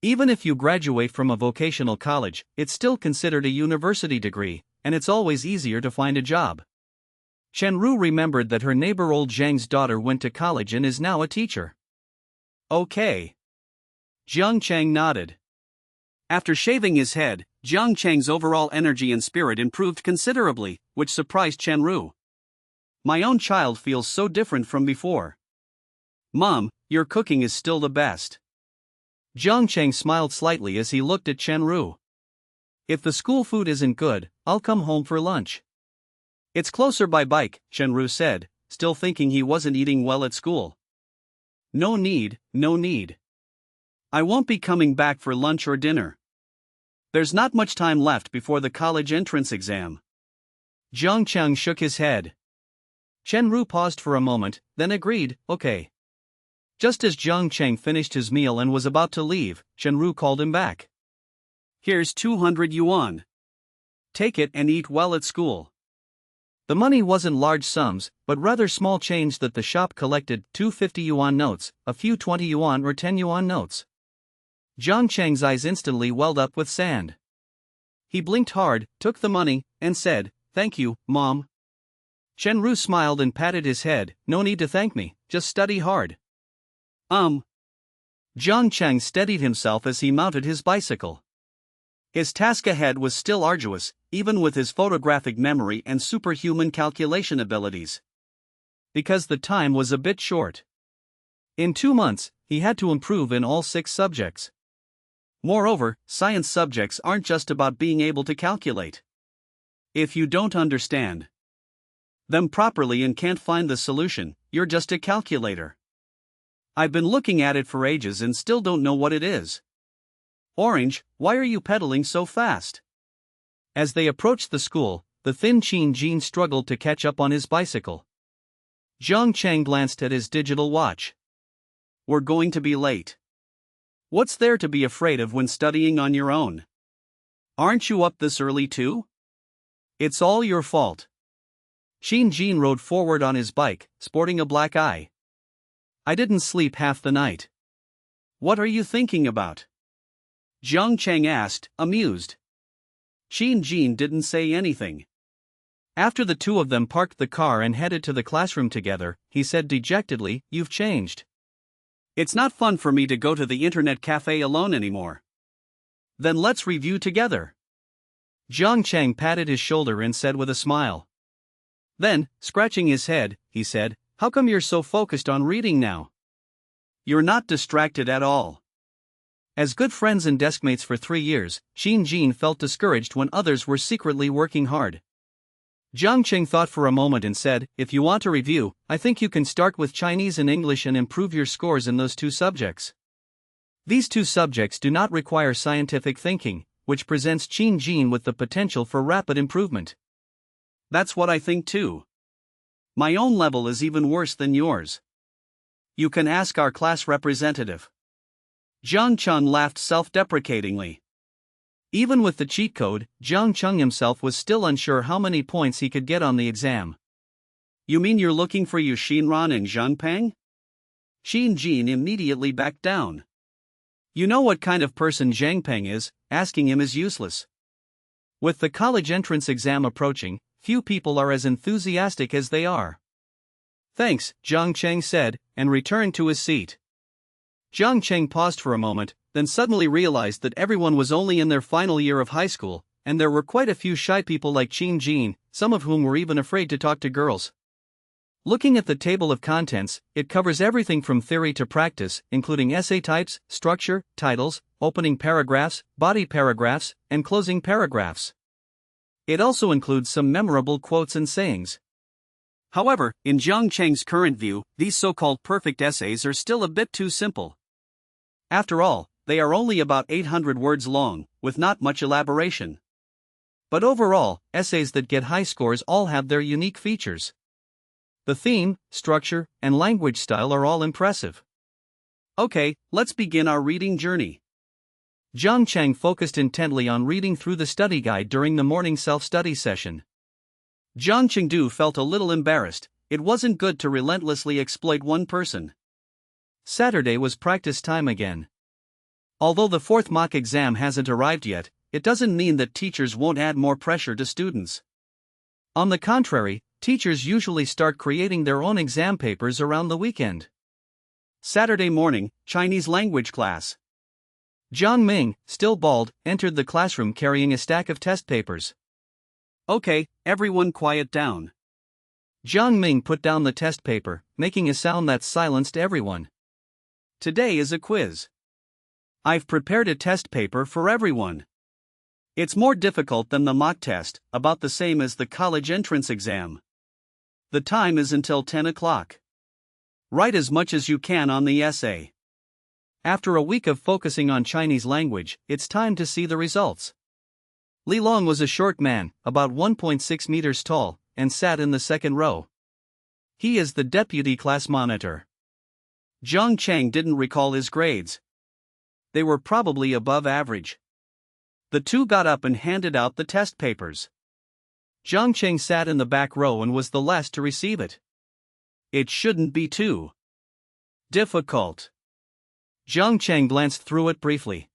Speaker 1: Even if you graduate from a vocational college, it's still considered a university degree, and it's always easier to find a job." Chen Ru remembered that her neighbor old Zhang's daughter went to college and is now a teacher. "Okay." Jiang Cheng nodded. After shaving his head, Jiang Cheng's overall energy and spirit improved considerably, which surprised Chen Ru. "My own child feels so different from before. Mom, your cooking is still the best." Jiang Cheng smiled slightly as he looked at Chen Ru. "If the school food isn't good, I'll come home for lunch." "It's closer by bike," Chen Ru said, still thinking he wasn't eating well at school. No need. I won't be coming back for lunch or dinner." There's not much time left before the college entrance exam. Jiang Cheng shook his head. Chen-Ru paused for a moment, then agreed, okay. Just as Jiang Cheng finished his meal and was about to leave, Chen-Ru called him back. Here's 200 yuan. Take it and eat well at school. The money wasn't large sums, but rather small change that the shop collected, 250 yuan notes, a few 20 yuan or 10 yuan notes. Jiang Cheng's eyes instantly welled up with sand. He blinked hard, took the money, and said, "Thank you, Mom." Chen-Ru smiled and patted his head, "No need to thank me, just study hard." Jiang Cheng steadied himself as he mounted his bicycle. His task ahead was still arduous, even with his photographic memory and superhuman calculation abilities. Because the time was a bit short. In 2 months, he had to improve in all 6 subjects. Moreover, science subjects aren't just about being able to calculate. If you don't understand them properly and can't find the solution, you're just a calculator. I've been looking at it for ages and still don't know what it is. Orange, why are you pedaling so fast? As they approached the school, the thin Qin Jin struggled to catch up on his bicycle. Jiang Cheng glanced at his digital watch. We're going to be late. What's there to be afraid of when studying on your own? Aren't you up this early too? It's all your fault. Qin Jin rode forward on his bike, sporting a black eye. I didn't sleep half the night. What are you thinking about? Jiang Cheng asked, amused. Qin Jin didn't say anything. After the two of them parked the car and headed to the classroom together, he said dejectedly, "You've changed. It's not fun for me to go to the internet cafe alone anymore." Then let's review together. Jiang Cheng patted his shoulder and said with a smile. Then, scratching his head, he said, "How come you're so focused on reading now? You're not distracted at all." As good friends and deskmates for 3 years, Qin Jin felt discouraged when others were secretly working hard. Jiang Cheng thought for a moment and said, "If you want to review, I think you can start with Chinese and English and improve your scores in those 2 subjects. These 2 subjects do not require scientific thinking, which presents Qin Jin with the potential for rapid improvement." That's what I think too. My own level is even worse than yours. You can ask our class representative. Jiang Cheng laughed self-deprecatingly. Even with the cheat code, Jiang Cheng himself was still unsure how many points he could get on the exam. You mean you're looking for Yu Xinran and Zhang Peng? Qin Jin immediately backed down. You know what kind of person Zhang Peng is, asking him is useless. With the college entrance exam approaching, few people are as enthusiastic as they are. Thanks, Jiang Cheng said, and returned to his seat. Jiang Cheng paused for a moment, then suddenly realized that everyone was only in their final year of high school, and there were quite a few shy people like Qin Jin, some of whom were even afraid to talk to girls. Looking at the table of contents, it covers everything from theory to practice, including essay types, structure, titles, opening paragraphs, body paragraphs, and closing paragraphs. It also includes some memorable quotes and sayings. However, in Jiang Cheng's current view, these so-called perfect essays are still a bit too simple. After all, they are only about 800 words long, with not much elaboration. But overall, essays that get high scores all have their unique features. The theme, structure, and language style are all impressive. Okay, let's begin our reading journey. Jiang Cheng focused intently on reading through the study guide during the morning self-study session. Jiang Chengdu felt a little embarrassed. It wasn't good to relentlessly exploit one person. Saturday was practice time again. Although the 4th mock exam hasn't arrived yet, it doesn't mean that teachers won't add more pressure to students. On the contrary, teachers usually start creating their own exam papers around the weekend. Saturday morning, Chinese language class. Jiang Ming, still bald, entered the classroom carrying a stack of test papers. Okay, everyone quiet down. Jiang Ming put down the test paper, making a sound that silenced everyone. Today is a quiz. I've prepared a test paper for everyone. It's more difficult than the mock test, about the same as the college entrance exam. The time is until 10 o'clock. Write as much as you can on the essay. After a week of focusing on Chinese language, it's time to see the results. Li Long was a short man, about 1.6 meters tall, and sat in the second row. He is the deputy class monitor. Zhang Cheng didn't recall his grades. They were probably above average. The two got up and handed out the test papers. Zhang Cheng sat in the back row and was the last to receive it. It shouldn't be too difficult. Zhang Cheng glanced through it briefly.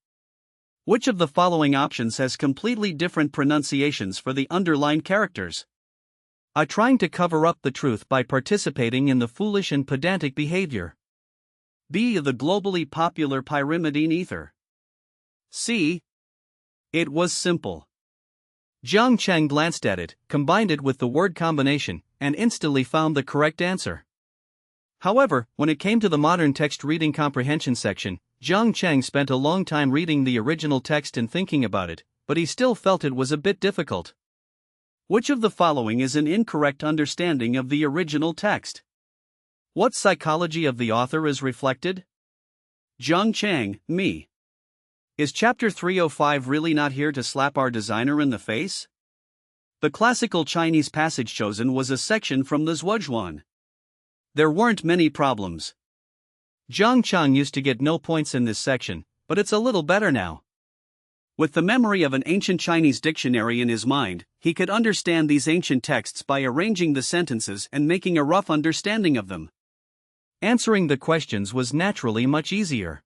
Speaker 1: Which of the following options has completely different pronunciations for the underlined characters? A. Trying to cover up the truth by participating in the foolish and pedantic behavior. B. The globally popular pyrimidine ether. C. It was simple. Zhang Cheng glanced at it, combined it with the word combination, and instantly found the correct answer. However, when it came to the modern text reading comprehension section, Zhang Cheng spent a long time reading the original text and thinking about it, but he still felt it was a bit difficult. Which of the following is an incorrect understanding of the original text? What psychology of the author is reflected? Zhang Cheng, me. Is Chapter 305 really not here to slap our designer in the face? The classical Chinese passage chosen was a section from the Zhuozhuan. There weren't many problems. Zhang Cheng used to get no points in this section, but it's a little better now. With the memory of an ancient Chinese dictionary in his mind, he could understand these ancient texts by arranging the sentences and making a rough understanding of them. Answering the questions was naturally much easier.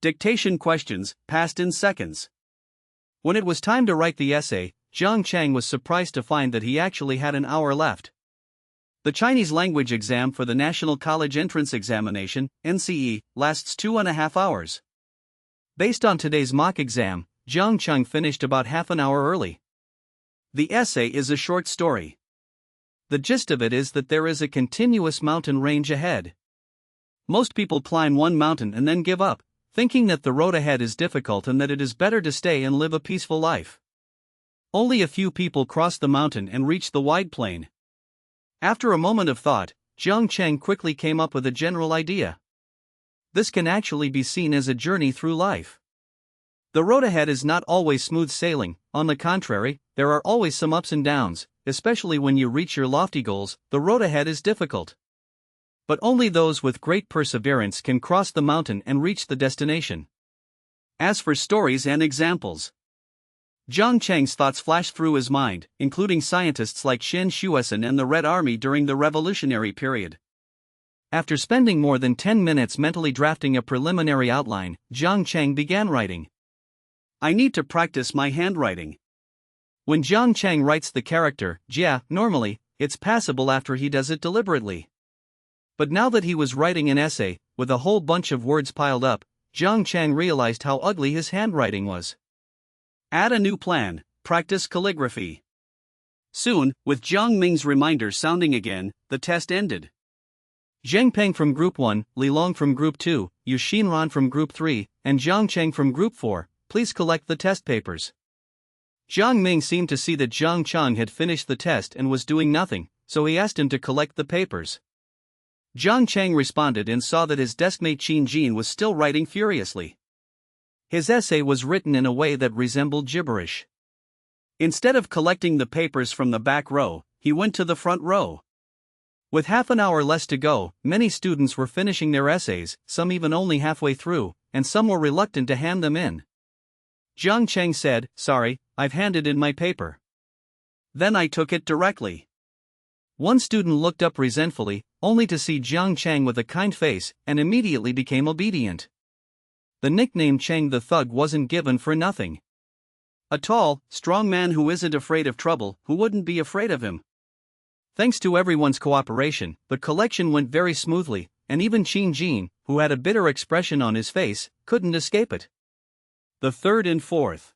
Speaker 1: Dictation questions passed in seconds. When it was time to write the essay, Zhang Cheng was surprised to find that he actually had an hour left. The Chinese language exam for the National College Entrance Examination, NCE, lasts 2.5 hours. Based on today's mock exam, Zhang Cheng finished about half an hour early. The essay is a short story. The gist of it is that there is a continuous mountain range ahead. Most people climb one mountain and then give up, thinking that the road ahead is difficult and that it is better to stay and live a peaceful life. Only a few people cross the mountain and reach the wide plain. After a moment of thought, Zhang Cheng quickly came up with a general idea. This can actually be seen as a journey through life. The road ahead is not always smooth sailing, on the contrary, there are always some ups and downs, especially when you reach your lofty goals. The road ahead is difficult. But only those with great perseverance can cross the mountain and reach the destination. As for stories and examples, Zhang Cheng's thoughts flashed through his mind, including scientists like Shen Xuesen and the Red Army during the Revolutionary period. After spending more than 10 minutes mentally drafting a preliminary outline, Zhang Cheng began writing. I need to practice my handwriting. When Zhang Cheng writes the character, Jia, normally, it's passable after he does it deliberately. But now that he was writing an essay, with a whole bunch of words piled up, Zhang Cheng realized how ugly his handwriting was. Add a new plan, practice calligraphy. Soon, with Jiang Ming's reminder sounding again, the test ended. Zheng Peng from Group 1, Li Long from Group 2, Yu Xinran from Group 3, and Zhang Cheng from Group 4, please collect the test papers. Jiang Ming seemed to see that Zhang Cheng had finished the test and was doing nothing, so he asked him to collect the papers. Zhang Cheng responded and saw that his deskmate Qin Jin was still writing furiously. His essay was written in a way that resembled gibberish. Instead of collecting the papers from the back row, he went to the front row. With half an hour less to go, many students were finishing their essays, some even only halfway through, and some were reluctant to hand them in. Zhang Cheng said, "Sorry, I've handed in my paper." Then I took it directly. One student looked up resentfully, only to see Zhang Cheng with a kind face, and immediately became obedient. The nickname Cheng the Thug wasn't given for nothing. A tall, strong man who isn't afraid of trouble, who wouldn't be afraid of him. Thanks to everyone's cooperation, the collection went very smoothly, and even Qin Jin, who had a bitter expression on his face, couldn't escape it. The third and fourth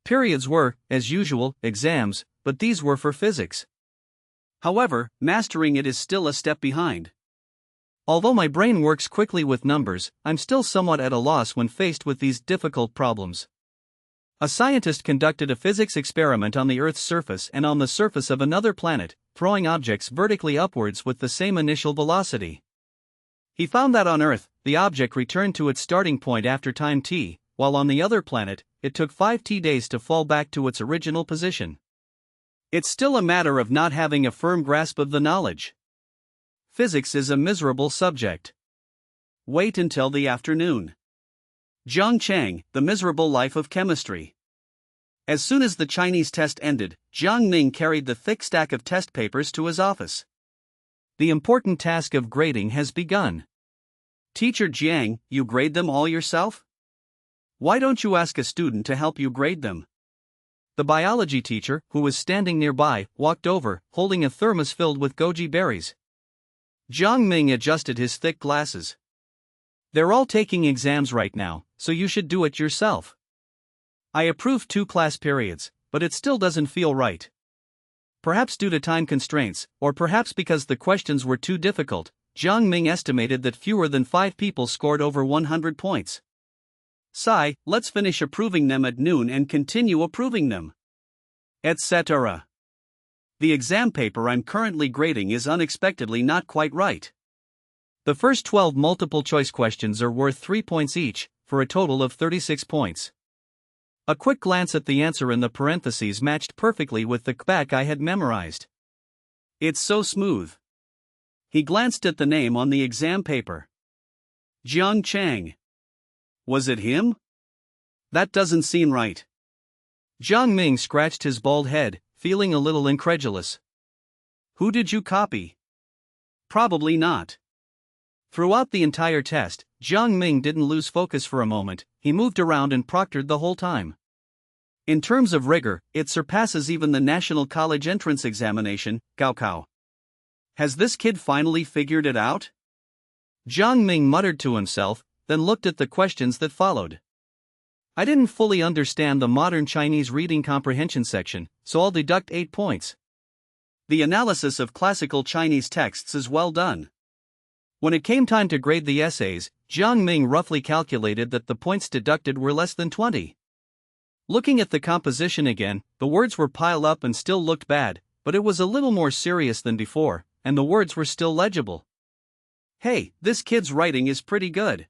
Speaker 1: periods were, as usual, exams, but these were for physics. However, mastering it is still a step behind. Although my brain works quickly with numbers, I'm still somewhat at a loss when faced with these difficult problems. A scientist conducted a physics experiment on the Earth's surface and on the surface of another planet, throwing objects vertically upwards with the same initial velocity. He found that on Earth, the object returned to its starting point after time t, while on the other planet, it took 5 days to fall back to its original position. It's still a matter of not having a firm grasp of the knowledge. Physics is a miserable subject. Wait until the afternoon. Zhang Chang, The Miserable Life of Chemistry. As soon as the Chinese test ended, Jiang Ming carried the thick stack of test papers to his office. The important task of grading has begun. Teacher Jiang, you grade them all yourself? Why don't you ask a student to help you grade them? The biology teacher, who was standing nearby, walked over, holding a thermos filled with goji berries. Jiang Ming adjusted his thick glasses. They're all taking exams right now, so you should do it yourself. I approved 2 class periods, but it still doesn't feel right. Perhaps due to time constraints, or perhaps because the questions were too difficult, Jiang Ming estimated that fewer than 5 people scored over 100 points. Sigh, let's finish approving them at noon and continue approving them. Etc. The exam paper I'm currently grading is unexpectedly not quite right. The first 12 multiple-choice questions are worth 3 points each, for a total of 36 points. A quick glance at the answer in the parentheses matched perfectly with the kbak I had memorized. It's so smooth. He glanced at the name on the exam paper. Jiang Chang. Was it him? That doesn't seem right. Jiang Ming scratched his bald head, feeling a little incredulous. Who did you copy? Probably not. Throughout the entire test, Jiang Ming didn't lose focus for a moment. He moved around and proctored the whole time. In terms of rigor, it surpasses even the National College Entrance Examination, Gaokao. Has this kid finally figured it out? Jiang Ming muttered to himself, then looked at the questions that followed. I didn't fully understand the modern Chinese reading comprehension section, so I'll deduct 8 points. The analysis of classical Chinese texts is well done. When it came time to grade the essays, Jiang Ming roughly calculated that the points deducted were less than 20. Looking at the composition again, the words were piled up and still looked bad, but it was a little more serious than before, and the words were still legible. Hey, this kid's writing is pretty good.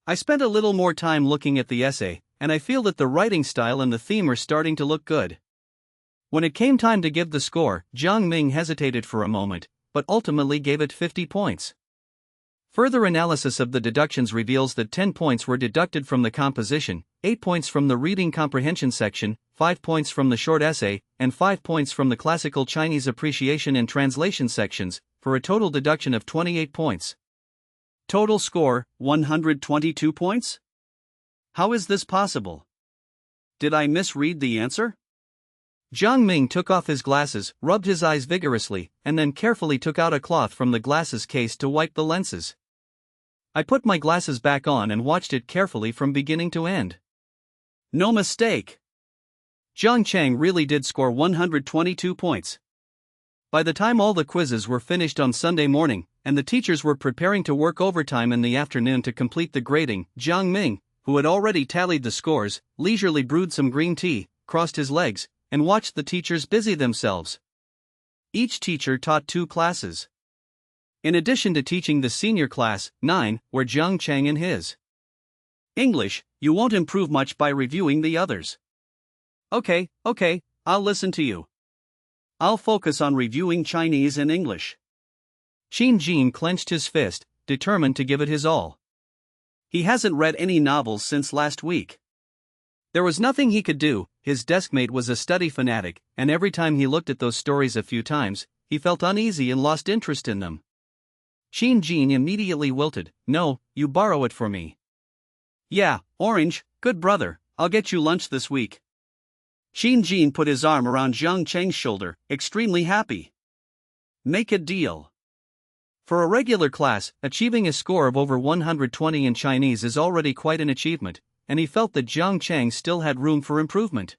Speaker 1: I spent a little more time looking at the essay, and I feel that the writing style and the theme are starting to look good. When it came time to give the score, Jiang Ming hesitated for a moment, but ultimately gave it 50 points. Further analysis of the deductions reveals that 10 points were deducted from the composition, 8 points from the reading comprehension section, 5 points from the short essay, and 5 points from the classical Chinese appreciation and translation sections, for a total deduction of 28 points. Total score, 122 points? How is this possible? Did I misread the answer? Jiang Ming took off his glasses, rubbed his eyes vigorously, and then carefully took out a cloth from the glasses case to wipe the lenses. I put my glasses back on and watched it carefully from beginning to end. No mistake. Jiang Chang really did score 122 points. By the time all the quizzes were finished on Sunday morning, and the teachers were preparing to work overtime in the afternoon to complete the grading, Jiang Ming, who had already tallied the scores, leisurely brewed some green tea, crossed his legs, and watched the teachers busy themselves. Each teacher taught 2 classes. In addition to teaching the senior class, 9, were Jiang Chang and his. English, you won't improve much by reviewing the others. Okay, I'll listen to you. I'll focus on reviewing Chinese and English. Qin Jin clenched his fist, determined to give it his all. He hasn't read any novels since last week. There was nothing he could do. His deskmate was a study fanatic, and every time he looked at those stories a few times, he felt uneasy and lost interest in them. Qin Jin immediately wilted. No, you borrow it for me. Yeah, Orange, good brother, I'll get you lunch this week. Qin Jin put his arm around Jiang Chang's shoulder, extremely happy. Make a deal. For a regular class, achieving a score of over 120 in Chinese is already quite an achievement, and he felt that Jiang Chang still had room for improvement.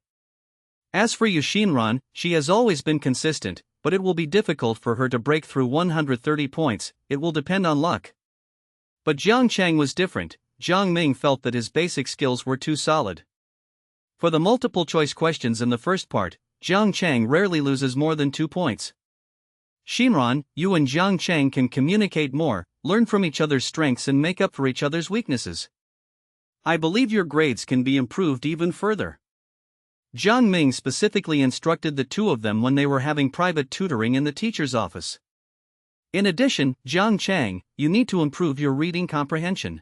Speaker 1: As for Yu Xinran, she has always been consistent, but it will be difficult for her to break through 130 points. It will depend on luck. But Jiang Chang was different. Jiang Ming felt that his basic skills were too solid. For the multiple-choice questions in the first part, Jiang Chang rarely loses more than 2 points. Xinran, you and Jiang Chang can communicate more, learn from each other's strengths and make up for each other's weaknesses. I believe your grades can be improved even further. Jiang Ming specifically instructed the two of them when they were having private tutoring in the teacher's office. In addition, Jiang Chang, you need to improve your reading comprehension.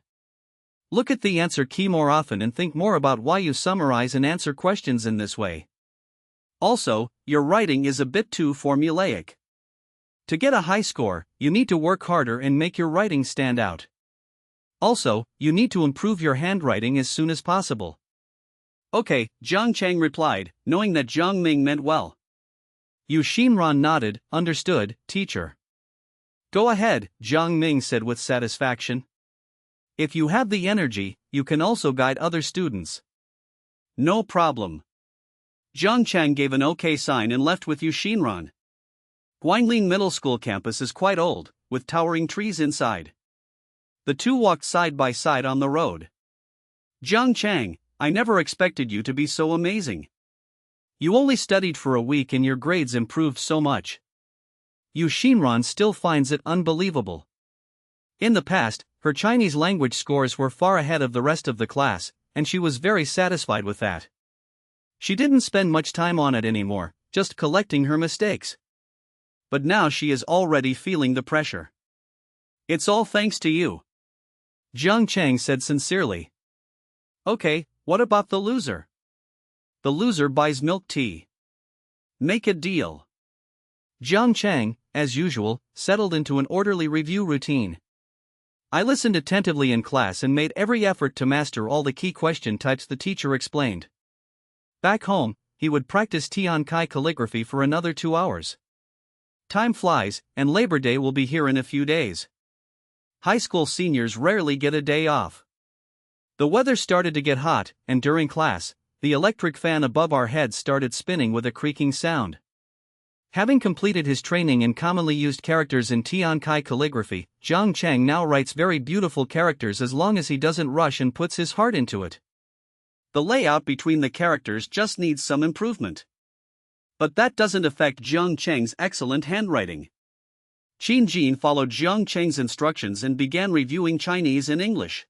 Speaker 1: Look at the answer key more often and think more about why you summarize and answer questions in this way. Also, your writing is a bit too formulaic. To get a high score, you need to work harder and make your writing stand out. Also, you need to improve your handwriting as soon as possible. Okay, Jiang Chang replied, knowing that Jiang Ming meant well. Yu Xinran nodded, understood, teacher. Go ahead, Jiang Ming said with satisfaction. If you have the energy, you can also guide other students. No problem. Jiang Chang gave an okay sign and left with Yu Xinran. Guanglin Middle School campus is quite old, with towering trees inside. The two walked side by side on the road. Jiang Chang, I never expected you to be so amazing. You only studied for a week and your grades improved so much. Yu Xinran still finds it unbelievable. In the past, her Chinese language scores were far ahead of the rest of the class, and she was very satisfied with that. She didn't spend much time on it anymore, just collecting her mistakes. But now she is already feeling the pressure. It's all thanks to you. Jiang Chang said sincerely. Okay, what about the loser? The loser buys milk tea. Make a deal. Jiang Chang, as usual, settled into an orderly review routine. I listened attentively in class and made every effort to master all the key question types the teacher explained. Back home, he would practice Tian Kai calligraphy for another 2 hours. Time flies, and Labor Day will be here in a few days. High school seniors rarely get a day off. The weather started to get hot, and during class, the electric fan above our heads started spinning with a creaking sound. Having completed his training in commonly used characters in Tian Kai calligraphy, Jiang Chang now writes very beautiful characters as long as he doesn't rush and puts his heart into it. The layout between the characters just needs some improvement. But that doesn't affect Jiang Chang's excellent handwriting. Qin Jin followed Jiang Chang's instructions and began reviewing Chinese and English.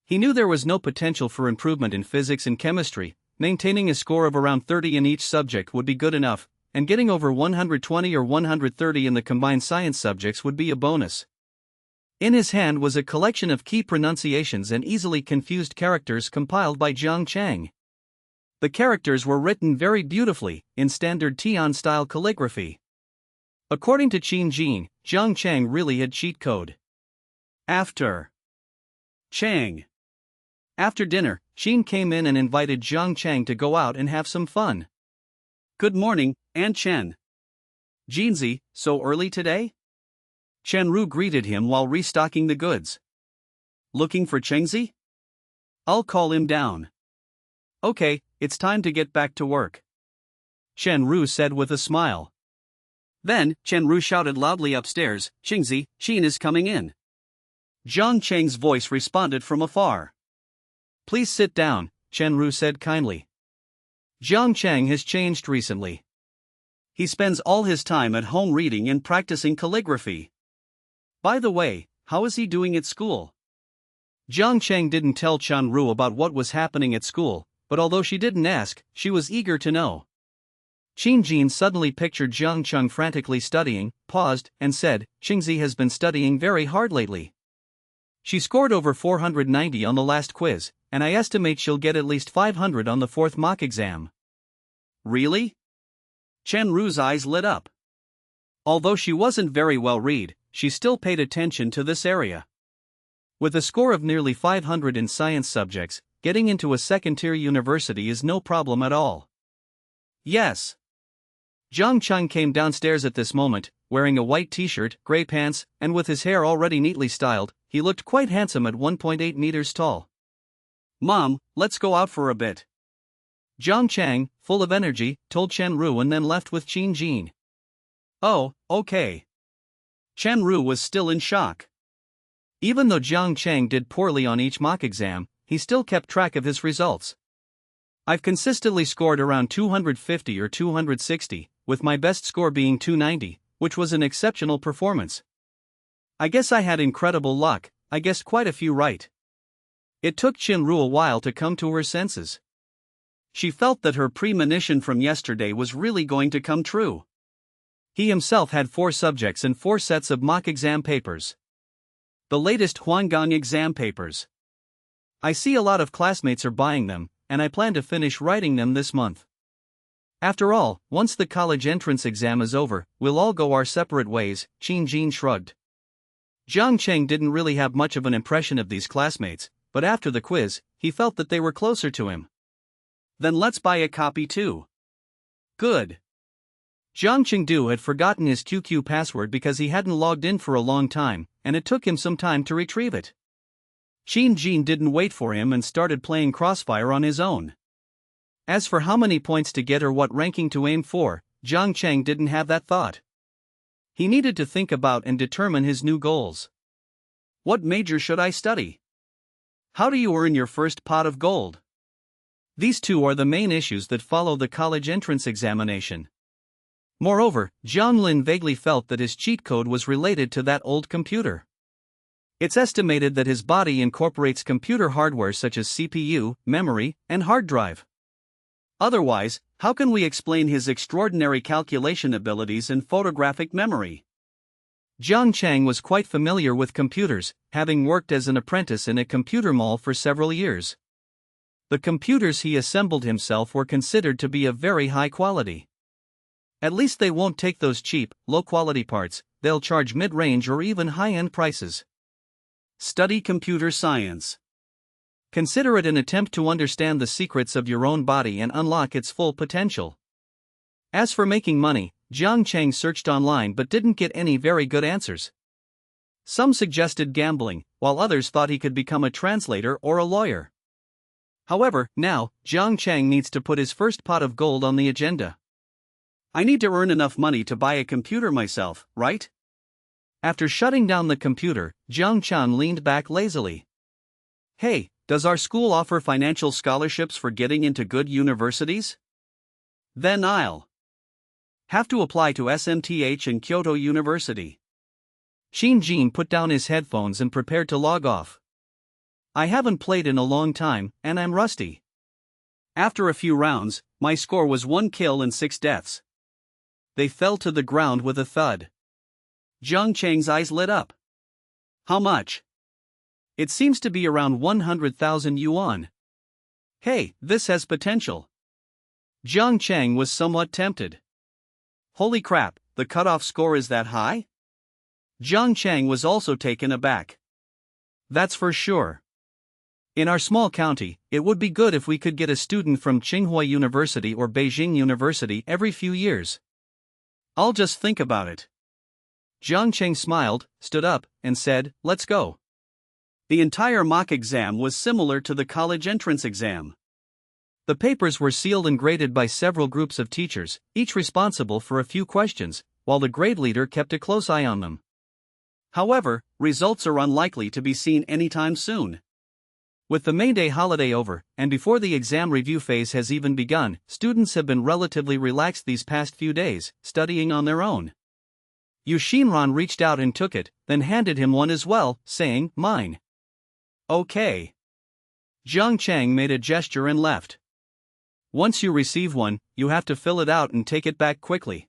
Speaker 1: He knew there was no potential for improvement in physics and chemistry. Maintaining a score of around 30 in each subject would be good enough, and getting over 120 or 130 in the combined science subjects would be a bonus. In his hand was a collection of key pronunciations and easily confused characters compiled by Jiang Chang. The characters were written very beautifully, in standard Tian-style calligraphy. According to Qin Jin, Jiang Chang really had cheat code. After dinner, Qin came in and invited Jiang Chang to go out and have some fun. Good morning, Aunt Chen. Jinzi, so early today? Chen Ru greeted him while restocking the goods. Looking for Chengzi? I'll call him down. Okay, it's time to get back to work. Chen Ru said with a smile. Then, Chen Ru shouted loudly upstairs, Chengzi, Qin is coming in. Jiang Chang's voice responded from afar. Please sit down, Chen Ru said kindly. Jiang Chang has changed recently. He spends all his time at home reading and practicing calligraphy. By the way, how is he doing at school? Jiang Chang didn't tell Chen Ru about what was happening at school, but although she didn't ask, she was eager to know. Qin Jin suddenly pictured Jiang Chang frantically studying, paused, and said, Qingzi has been studying very hard lately. She scored over 490 on the last quiz, and I estimate she'll get at least 500 on the 4th mock exam. Really? Chen Ru's eyes lit up. Although she wasn't very well read, she still paid attention to this area. With a score of nearly 500 in science subjects, getting into a second-tier university is no problem at all. Yes. Jiang Chang came downstairs at this moment, wearing a white t-shirt, gray pants, and with his hair already neatly styled. He looked quite handsome at 1.8 meters tall. Mom, let's go out for a bit. Jiang Chang, full of energy, told Chen Ru and then left with Qin Jin. Oh, okay. Chen Ru was still in shock. Even though Jiang Chang did poorly on each mock exam, he still kept track of his results. I've consistently scored around 250 or 260, with my best score being 290, which was an exceptional performance. I guess I had incredible luck, I guessed quite a few right. It took Chinru a while to come to her senses. She felt that her premonition from yesterday was really going to come true. He himself had 4 subjects and 4 sets of mock exam papers. The latest Huanggang exam papers. I see a lot of classmates are buying them, and I plan to finish writing them this month. After all, once the college entrance exam is over, we'll all go our separate ways, Qin Jin shrugged. Jiang Cheng didn't really have much of an impression of these classmates, but after the quiz, he felt that they were closer to him. Then let's buy a copy too. Good. Jiang Chengdu had forgotten his QQ password because he hadn't logged in for a long time, and it took him some time to retrieve it. Qin Jin didn't wait for him and started playing Crossfire on his own. As for how many points to get or what ranking to aim for, Jiang Cheng didn't have that thought. He needed to think about and determine his new goals. What major should I study? How do you earn your first pot of gold? These 2 are the main issues that follow the college entrance examination. Moreover, Jiang Lin vaguely felt that his cheat code was related to that old computer. It's estimated that his body incorporates computer hardware such as CPU, memory, and hard drive. Otherwise, how can we explain his extraordinary calculation abilities and photographic memory? Jiang Cheng was quite familiar with computers, having worked as an apprentice in a computer mall for several years. The computers he assembled himself were considered to be of very high quality. At least they won't take those cheap, low-quality parts, they'll charge mid-range or even high-end prices. Study computer science. Consider it an attempt to understand the secrets of your own body and unlock its full potential. As for making money, Jiang Cheng searched online but didn't get any very good answers. Some suggested gambling, while others thought he could become a translator or a lawyer. However, now, Jiang Cheng needs to put his first pot of gold on the agenda. I need to earn enough money to buy a computer myself, right? After shutting down the computer, Jiang Chan leaned back lazily. Hey, does our school offer financial scholarships for getting into good universities? Then I'll have to apply to SMTH and Kyoto University. Qin Jin put down his headphones and prepared to log off. I haven't played in a long time, and I'm rusty. After a few rounds, my score was 1 kill and 6 deaths. They fell to the ground with a thud. Jiang Cheng's eyes lit up. How much? It seems to be around 100,000 yuan. Hey, this has potential. Jiang Cheng was somewhat tempted. Holy crap, the cutoff score is that high? Jiang Cheng was also taken aback. That's for sure. In our small county, it would be good if we could get a student from Tsinghua University or Beijing University every few years. I'll just think about it. Jiang Cheng smiled, stood up, and said, let's go. The entire mock exam was similar to the college entrance exam. The papers were sealed and graded by several groups of teachers, each responsible for a few questions, while the grade leader kept a close eye on them. However, results are unlikely to be seen anytime soon. With the May Day holiday over, and before the exam review phase has even begun, students have been relatively relaxed these past few days, studying on their own. Yu Xinran reached out and took it, then handed him one as well, saying, mine. Okay. Jiang Cheng made a gesture and left. Once you receive one, you have to fill it out and take it back quickly.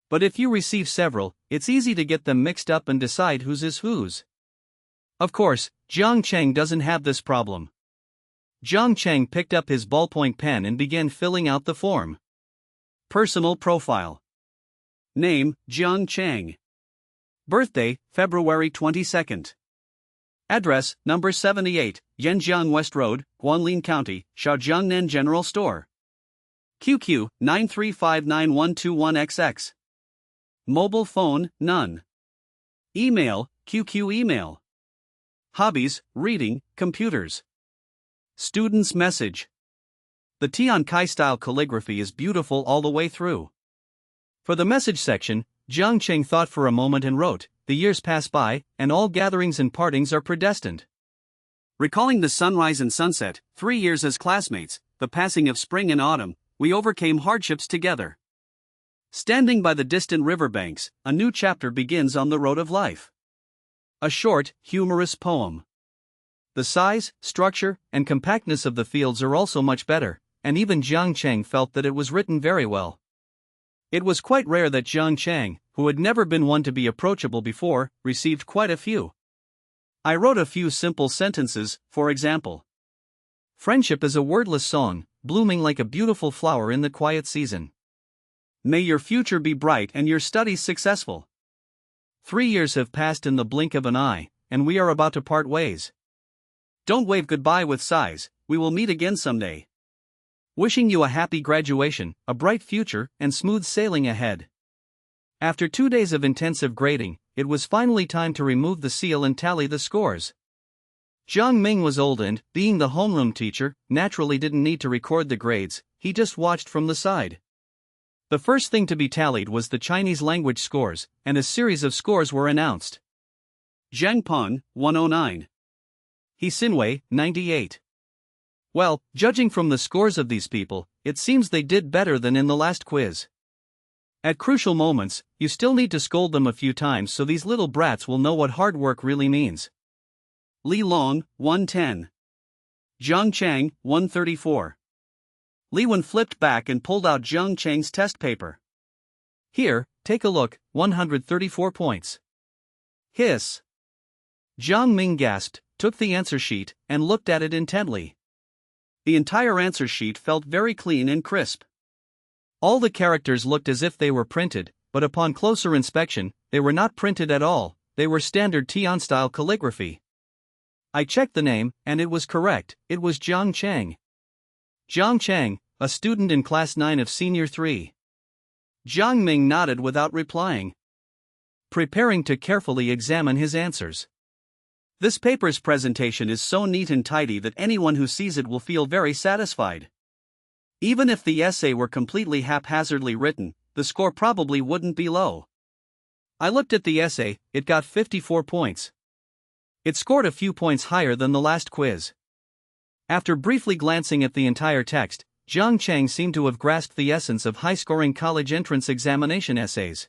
Speaker 1: But if you receive several, it's easy to get them mixed up and decide whose is whose. Of course, Jiang Cheng doesn't have this problem. Jiang Cheng picked up his ballpoint pen and began filling out the form. Personal profile. Name, Jiang Cheng. Birthday, February 22nd. Address, number 78, Yanjiang West Road, Guanlin County, Shaojiangnan General Store. QQ, 9359121XX. Mobile phone, none. Email, QQ email. Hobbies, reading, computers. Student's message. The Tian Kai style calligraphy is beautiful all the way through. For the message section, Jiang Cheng thought for a moment and wrote, the years pass by, and all gatherings and partings are predestined. Recalling the sunrise and sunset, 3 years as classmates, the passing of spring and autumn, we overcame hardships together. Standing by the distant riverbanks, a new chapter begins on the road of life. A short, humorous poem. The size, structure, and compactness of the fields are also much better, and even Jiang Cheng felt that it was written very well. It was quite rare that Jiang Cheng, who had never been one to be approachable before, received quite a few. I wrote a few simple sentences, for example. Friendship is a wordless song, blooming like a beautiful flower in the quiet season. May your future be bright and your studies successful. 3 years have passed in the blink of an eye, and we are about to part ways. Don't wave goodbye with sighs, we will meet again someday. Wishing you a happy graduation, a bright future, and smooth sailing ahead. After 2 days of intensive grading, it was finally time to remove the seal and tally the scores. Jiang Ming was old and, being the homeroom teacher, naturally didn't need to record the grades, he just watched from the side. The first thing to be tallied was the Chinese language scores, and a series of scores were announced. Zhang Peng, 109. He Xinwei, 98. Well, judging from the scores of these people, it seems they did better than in the last quiz. At crucial moments, you still need to scold them a few times so these little brats will know what hard work really means. Li Long, 110. Zhang Cheng, 134. Li Wen flipped back and pulled out Zhang Cheng's test paper. Here, take a look, 134 points. Hiss. Jiang Ming gasped, took the answer sheet, and looked at it intently. The entire answer sheet felt very clean and crisp. All the characters looked as if they were printed, but upon closer inspection, they were not printed at all, they were standard Tian-style calligraphy. I checked the name, and it was correct, it was Jiang Cheng. Jiang Cheng, a student in Class 9 of Senior 3. Jiang Ming nodded without replying, preparing to carefully examine his answers. This paper's presentation is so neat and tidy that anyone who sees it will feel very satisfied. Even if the essay were completely haphazardly written, the score probably wouldn't be low. I looked at the essay, it got 54 points. It scored a few points higher than the last quiz. After briefly glancing at the entire text, Jiang Cheng seemed to have grasped the essence of high-scoring college entrance examination essays.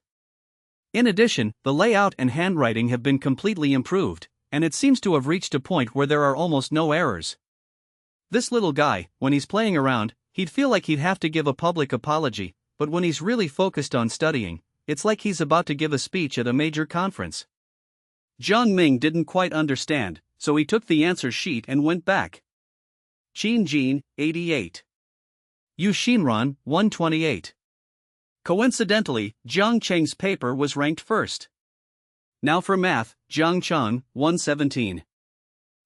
Speaker 1: In addition, the layout and handwriting have been completely improved, and it seems to have reached a point where there are almost no errors. This little guy, when he's playing around, he'd feel like he'd have to give a public apology, but when he's really focused on studying, it's like he's about to give a speech at a major conference. Jiang Ming didn't quite understand, so he took the answer sheet and went back. Qin Jin, 88. Yu Xinran, 128. Coincidentally, Jiang Cheng's paper was ranked first. Now for math, Jiang Cheng, 117.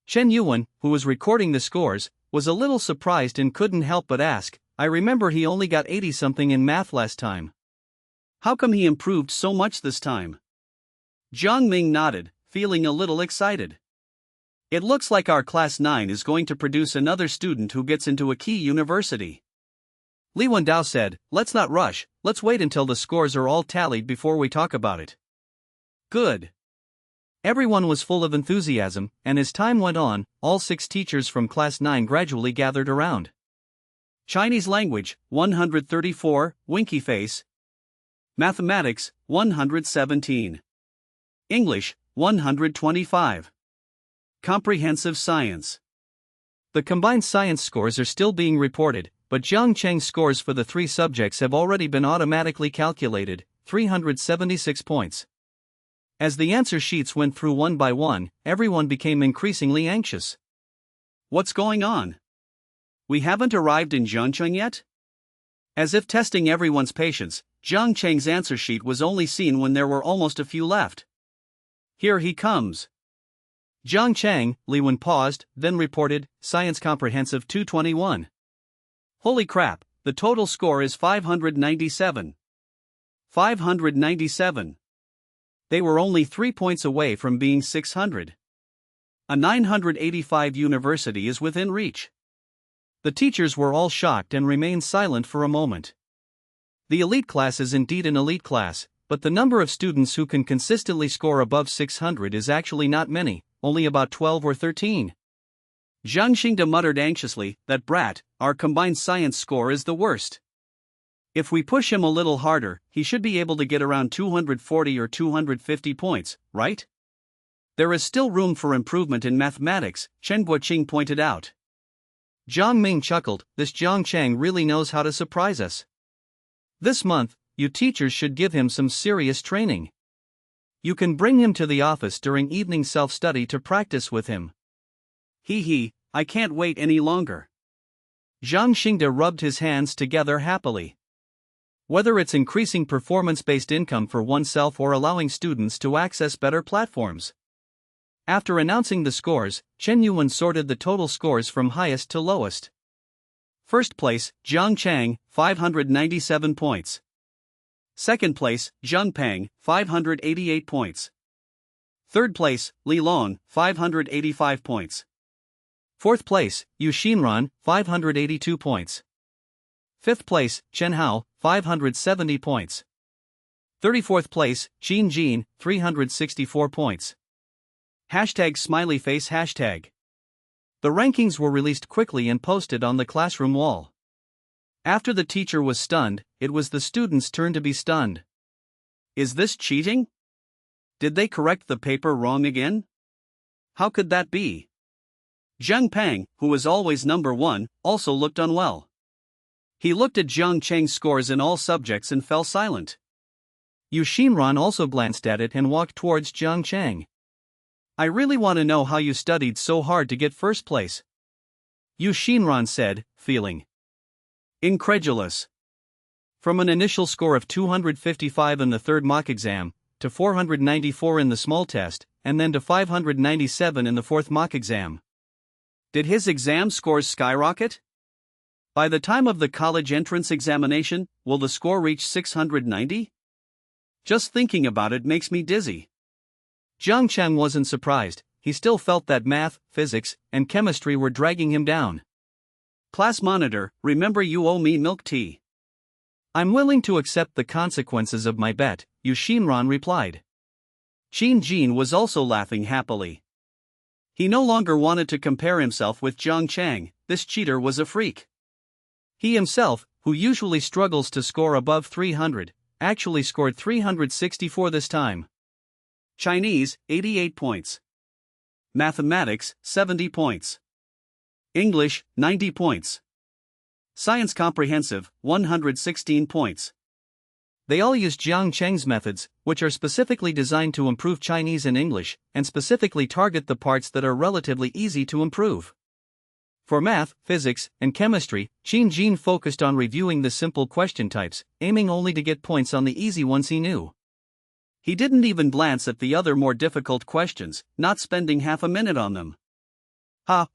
Speaker 1: Chen Yuan, who was recording the scores, was a little surprised and couldn't help but ask, I remember he only got 80-something in math last time. How come he improved so much this time? Jiang Ming nodded, feeling a little excited. It looks like our Class 9 is going to produce another student who gets into a key university. Li Wendao said, let's not rush, let's wait until the scores are all tallied before we talk about it. Good. Everyone was full of enthusiasm, and as time went on, all 6 teachers from Class 9 gradually gathered around. Chinese language, 134, winky face. Mathematics, 117. English, 125. Comprehensive science. The combined science scores are still being reported, but Jiang Cheng's scores for the 3 subjects have already been automatically calculated, 376 points. As the answer sheets went through one by one, everyone became increasingly anxious. What's going on? We haven't arrived in Zhangcheng yet? As if testing everyone's patience, Jiang Cheng's answer sheet was only seen when there were almost a few left. Here he comes. Jiang Cheng, Li Wen paused, then reported, Science Comprehensive 221. Holy crap, the total score is 597. 597. They were only 3 points away from being 600. A 985 university is within reach. The teachers were all shocked and remained silent for a moment. The elite class is indeed an elite class, but the number of students who can consistently score above 600 is actually not many, only about 12 or 13. Zhang Xingda muttered anxiously, that brat, our combined science score is the worst. If we push him a little harder, he should be able to get around 240 or 250 points, right? There is still room for improvement in mathematics, Chen Guoqing pointed out. Jiang Ming chuckled, this Jiang Chang really knows how to surprise us. This month, you teachers should give him some serious training. You can bring him to the office during evening self-study to practice with him. Hee, I can't wait any longer. Zhang Xingde rubbed his hands together happily. Whether it's increasing performance-based income for oneself or allowing students to access better platforms. After announcing the scores, Chen Yuan sorted the total scores from highest to lowest. First place, Jiang Chang, 597 points. Second place, Zheng Peng, 588 points. Third place, Li Long, 585 points. Fourth place, Yu Xinran, 582 points. Fifth place, Chen Hao, 570 points. 34th place, Jin Jin, 364 points. Hashtag smiley face hashtag. The rankings were released quickly and posted on the classroom wall. After the teacher was stunned, it was the students' turn to be stunned. Is this cheating? Did they correct the paper wrong again? How could that be? Zheng Peng, who was always number one, also looked unwell. He looked at Jiang Cheng's scores in all subjects and fell silent. Yu Xinran also glanced at it and walked towards Jiang Cheng. I really want to know how you studied so hard to get first place. Yu Xinran said, feeling incredulous. From an initial score of 255 in the third mock exam, to 494 in the small test, and then to 597 in the fourth mock exam. Did his exam scores skyrocket? By the time of the college entrance examination, will the score reach 690? Just thinking about it makes me dizzy. Jiang Chang wasn't surprised, he still felt that math, physics, and chemistry were dragging him down. Class monitor, remember you owe me milk tea. I'm willing to accept the consequences of my bet, Yu Xinran replied. Jin Jin was also laughing happily. He no longer wanted to compare himself with Jiang Chang, this cheater was a freak. He himself, who usually struggles to score above 300, actually scored 364 this time. Chinese, 88 points. Mathematics, 70 points. English, 90 points. Science Comprehensive, 116 points. They all use Jiang Cheng's methods, which are specifically designed to improve Chinese and English, and specifically target the parts that are relatively easy to improve. For math, physics, and chemistry, Jin Jin focused on reviewing the simple question types, aiming only to get points on the easy ones he knew. He didn't even glance at the other more difficult questions, not spending half a minute on them.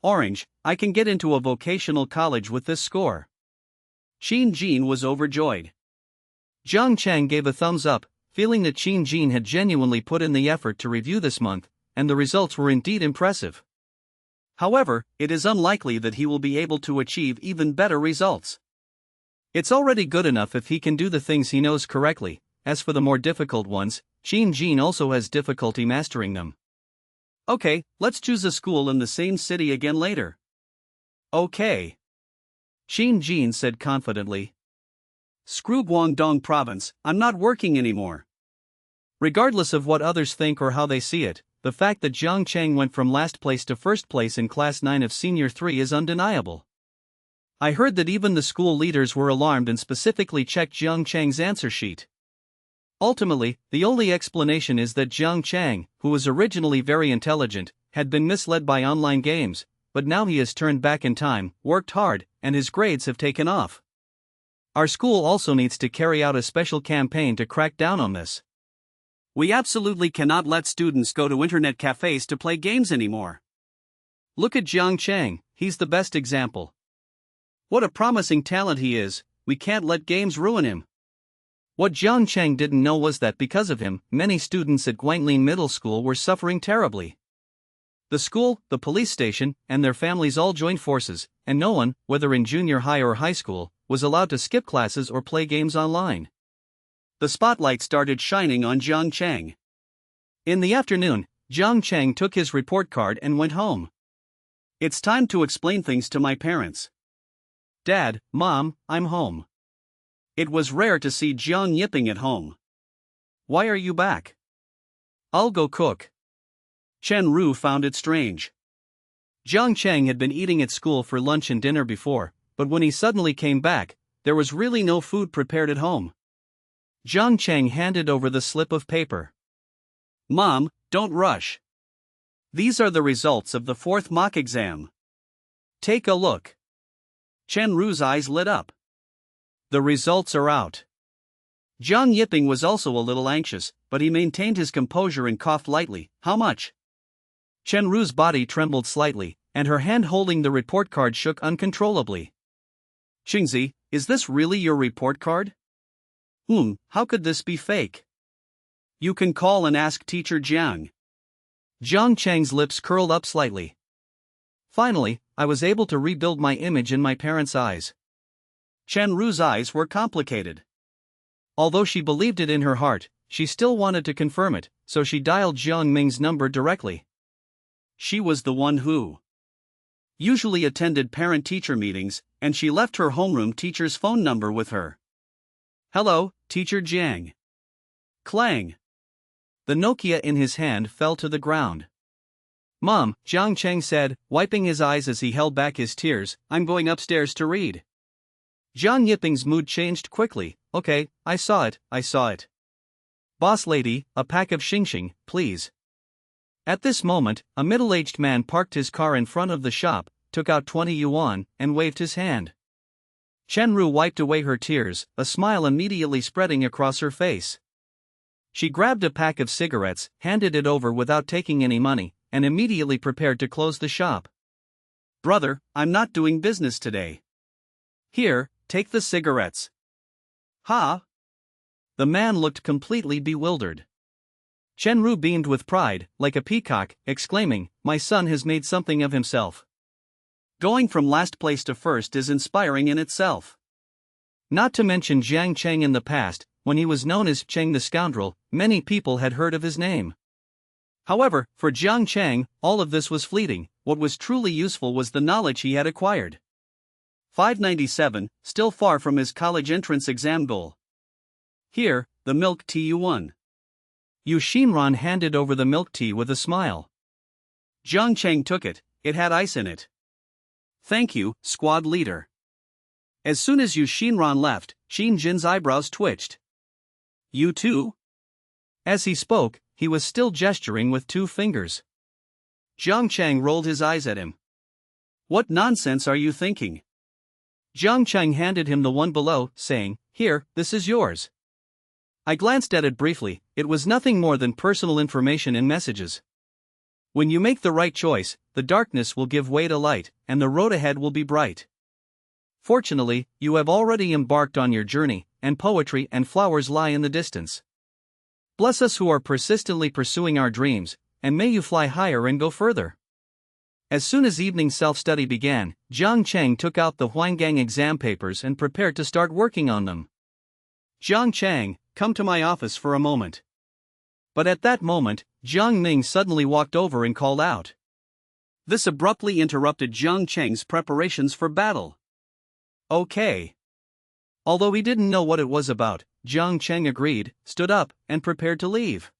Speaker 1: Orange, I can get into a vocational college with this score. Jin Jin was overjoyed. Jiang Chang gave a thumbs up, feeling that Jin Jin had genuinely put in the effort to review this month, and the results were indeed impressive. However, it is unlikely that he will be able to achieve even better results. It's already good enough if he can do the things he knows correctly. As for the more difficult ones, Jin Jin also has difficulty mastering them. Okay, let's choose a school in the same city again later. Okay. Jin Jin said confidently. Screw Guangdong province, I'm not working anymore. Regardless of what others think or how they see it, the fact that Jiang Chang went from last place to first place in Class 9 of Senior 3 is undeniable. I heard that even the school leaders were alarmed and specifically checked Jiang Chang's answer sheet. Ultimately, the only explanation is that Jiang Chang, who was originally very intelligent, had been misled by online games, but now he has turned back in time, worked hard, and his grades have taken off. Our school also needs to carry out a special campaign to crack down on this. We absolutely cannot let students go to internet cafes to play games anymore. Look at Jiang Chang, he's the best example. What a promising talent he is, we can't let games ruin him. What Jiang Chang didn't know was that because of him, many students at Guanglin Middle School were suffering terribly. The school, the police station, and their families all joined forces, and no one, whether in junior high or high school, was allowed to skip classes or play games online. The spotlight started shining on Jiang Chang. In the afternoon, Jiang Chang took his report card and went home. It's time to explain things to my parents. Dad, Mom, I'm home. It was rare to see Jiang yipping at home. Why are you back? I'll go cook. Chen Ru found it strange. Jiang Cheng had been eating at school for lunch and dinner before, but when he suddenly came back, there was really no food prepared at home. Jiang Cheng handed over the slip of paper. Mom, don't rush. These are the results of the 4th mock exam. Take a look. Chen Ru's eyes lit up. The results are out. Jiang Yiping was also a little anxious, but he maintained his composure and coughed lightly. How much? Chen Ru's body trembled slightly, and her hand holding the report card shook uncontrollably. Xingzi, is this really your report card? How could this be fake? You can call and ask Teacher Jiang. Jiang Cheng's lips curled up slightly. Finally, I was able to rebuild my image in my parents' eyes. Chen Ru's eyes were complicated. Although she believed it in her heart, she still wanted to confirm it, so she dialed Jiang Ming's number directly. She was the one who usually attended parent-teacher meetings, and she left her homeroom teacher's phone number with her. Hello, Teacher Jiang. Clang. The Nokia in his hand fell to the ground. Mom, Jiang Cheng said, wiping his eyes as he held back his tears, I'm going upstairs to read. Jiang Yiping's mood changed quickly. Okay, I saw it. Boss lady, a pack of Xingxing, please. At this moment, a middle-aged man parked his car in front of the shop, took out 20 yuan, and waved his hand. Chen Ru wiped away her tears, a smile immediately spreading across her face. She grabbed a pack of cigarettes, handed it over without taking any money, and immediately prepared to close the shop. Brother, I'm not doing business today. Here, take the cigarettes. Ha! The man looked completely bewildered. Chen Ru beamed with pride, like a peacock, exclaiming, my son has made something of himself. Going from last place to first is inspiring in itself. Not to mention Jiang Cheng in the past, when he was known as Cheng the Scoundrel, many people had heard of his name. However, for Jiang Cheng, all of this was fleeting. What was truly useful was the knowledge he had acquired. 597, still far from his college entrance exam goal. Here, the milk tea you won. Yu Xinran handed over the milk tea with a smile. Jiang Cheng took it, it had ice in it. Thank you, squad leader. As soon as Yu Xinran left, Xin Jin's eyebrows twitched. You too? As he spoke, he was still gesturing with 2 fingers. Jiang Cheng rolled his eyes at him. What nonsense are you thinking? Jiang Cheng handed him the one below, saying, Here, this is yours. I glanced at it briefly, it was nothing more than personal information and messages. When you make the right choice, the darkness will give way to light, and the road ahead will be bright. Fortunately, you have already embarked on your journey, and poetry and flowers lie in the distance. Bless us who are persistently pursuing our dreams, and may you fly higher and go further. As soon as evening self-study began, Jiang Cheng took out the Huanggang exam papers and prepared to start working on them. Jiang Cheng, come to my office for a moment. But at that moment, Jiang Ming suddenly walked over and called out. This abruptly interrupted Jiang Cheng's preparations for battle. Okay. Although he didn't know what it was about, Jiang Cheng agreed, stood up, and prepared to leave.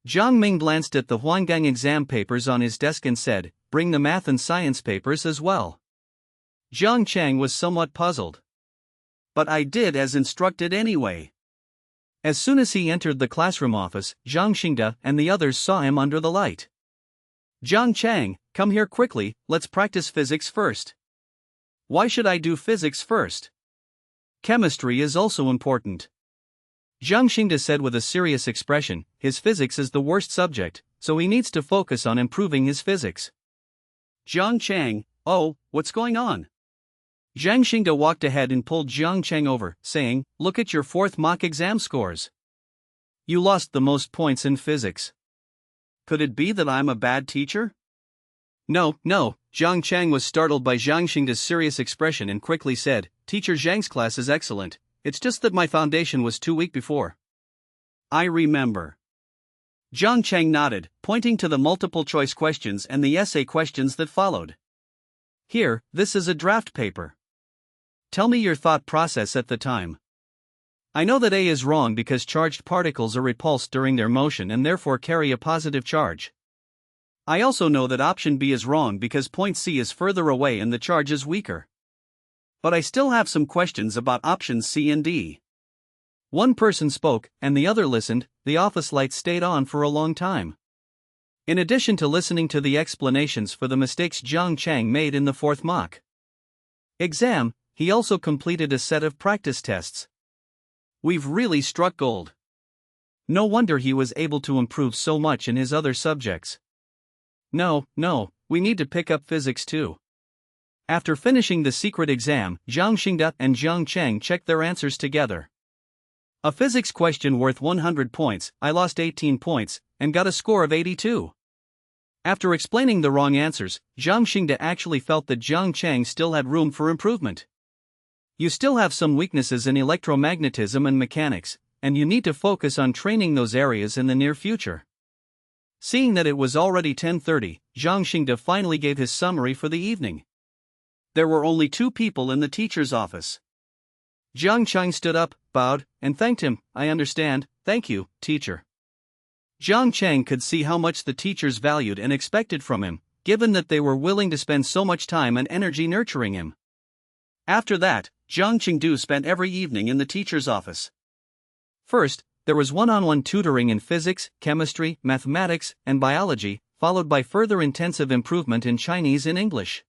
Speaker 1: Jiang Ming glanced at the Huanggang exam papers on his desk and said, Bring the math and science papers as well. Jiang Cheng was somewhat puzzled. But I did as instructed anyway. As soon as he entered the classroom office, Zhang Xingde and the others saw him under the light. Jiang Cheng, come here quickly, let's practice physics first. Why should I do physics first? Chemistry is also important. Zhang Xingde said with a serious expression, his physics is the worst subject, so he needs to focus on improving his physics. Jiang Cheng, oh, what's going on? Zhang Xingde walked ahead and pulled Jiang Cheng over, saying, Look at your 4th mock exam scores. You lost the most points in physics. Could it be that I'm a bad teacher? No, Jiang Cheng was startled by Zhang Xingde's serious expression and quickly said, Teacher Zhang's class is excellent, it's just that my foundation was too weak before. I remember. Jiang Cheng nodded, pointing to the multiple-choice questions and the essay questions that followed. Here, this is a draft paper. Tell me your thought process at the time. I know that A is wrong because charged particles are repulsed during their motion and therefore carry a positive charge. I also know that option B is wrong because point C is further away and the charge is weaker. But I still have some questions about options C and D. One person spoke, and the other listened. The office lights stayed on for a long time. In addition to listening to the explanations for the mistakes Jiang Chang made in the fourth mock exam, he also completed a set of practice tests. We've really struck gold. No wonder he was able to improve so much in his other subjects. No, we need to pick up physics too. After finishing the secret exam, Zhang Xingda and Jiang Chang checked their answers together. A physics question worth 100 points, I lost 18 points, and got a score of 82. After explaining the wrong answers, Zhang Xingda actually felt that Jiang Chang still had room for improvement. You still have some weaknesses in electromagnetism and mechanics, and you need to focus on training those areas in the near future. Seeing that it was already 10:30, Zhang Xingda finally gave his summary for the evening. There were only 2 people in the teacher's office. Jiang Chang stood up, bowed, and thanked him. I understand, thank you, teacher. Jiang Chang could see how much the teachers valued and expected from him, given that they were willing to spend so much time and energy nurturing him. After that, Zhang Qingdu spent every evening in the teacher's office. First, there was one-on-one tutoring in physics, chemistry, mathematics, and biology, followed by further intensive improvement in Chinese and English.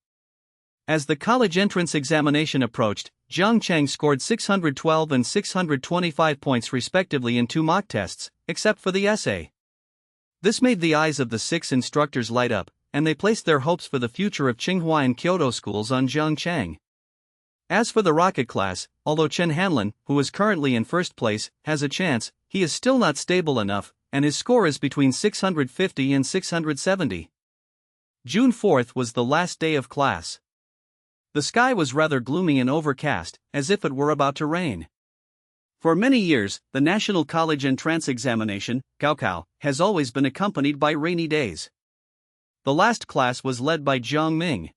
Speaker 1: As the college entrance examination approached, Jiang Chang scored 612 and 625 points respectively in 2 mock tests, except for the essay. This made the eyes of the 6 instructors light up, and they placed their hopes for the future of Tsinghua and Kyoto schools on Jiang Chang. As for the rocket class, although Chen Hanlin, who is currently in first place, has a chance, he is still not stable enough, and his score is between 650 and 670. June 4th was the last day of class. The sky was rather gloomy and overcast, as if it were about to rain. For many years, the National College Entrance Examination, Gaokao, has always been accompanied by rainy days. The last class was led by Jiang Ming.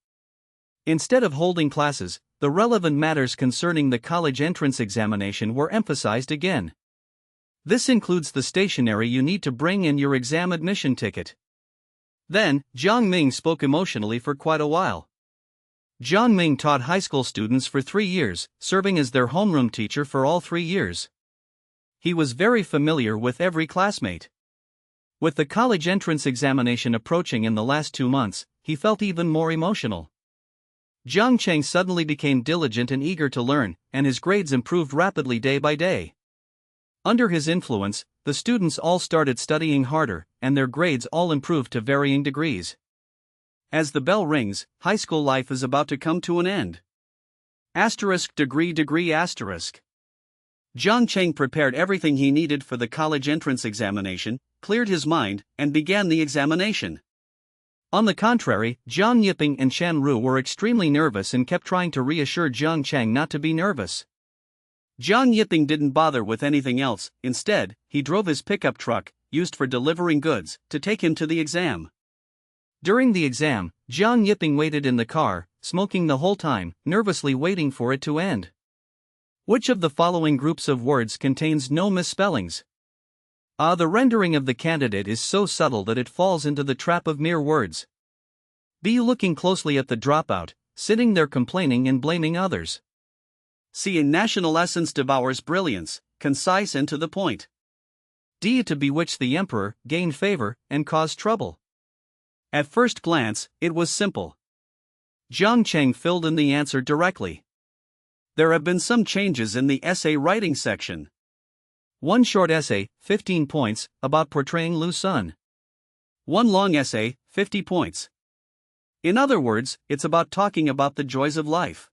Speaker 1: Instead of holding classes, the relevant matters concerning the college entrance examination were emphasized again. This includes the stationery you need to bring and your exam admission ticket. Then, Jiang Ming spoke emotionally for quite a while. Jiang Ming taught high school students for 3 years, serving as their homeroom teacher for all 3 years. He was very familiar with every classmate. With the college entrance examination approaching in the last 2 months, he felt even more emotional. Jiang Chang suddenly became diligent and eager to learn, and his grades improved rapidly day by day. Under his influence, the students all started studying harder, and their grades all improved to varying degrees. As the bell rings, high school life is about to come to an end. Degree. Jiang Chang prepared everything he needed for the college entrance examination, cleared his mind, and began the examination. On the contrary, Jiang Yiping and Chen Ru were extremely nervous and kept trying to reassure Jiang Chang not to be nervous. Jiang Yiping didn't bother with anything else. Instead, he drove his pickup truck, used for delivering goods, to take him to the exam. During the exam, Jiang Yiping waited in the car, smoking the whole time, nervously waiting for it to end. Which of the following groups of words contains no misspellings? The rendering of the candidate is so subtle that it falls into the trap of mere words. B. Looking closely at the dropout, sitting there complaining and blaming others. C. National essence devours brilliance, concise and to the point. D. To bewitch the emperor, gain favor, and cause trouble. At first glance, it was simple. Jiang Chang filled in the answer directly. There have been some changes in the essay writing section. One short essay, 15 points, about portraying Lu Sun. One long essay, 50 points. In other words, it's about talking about the joys of life.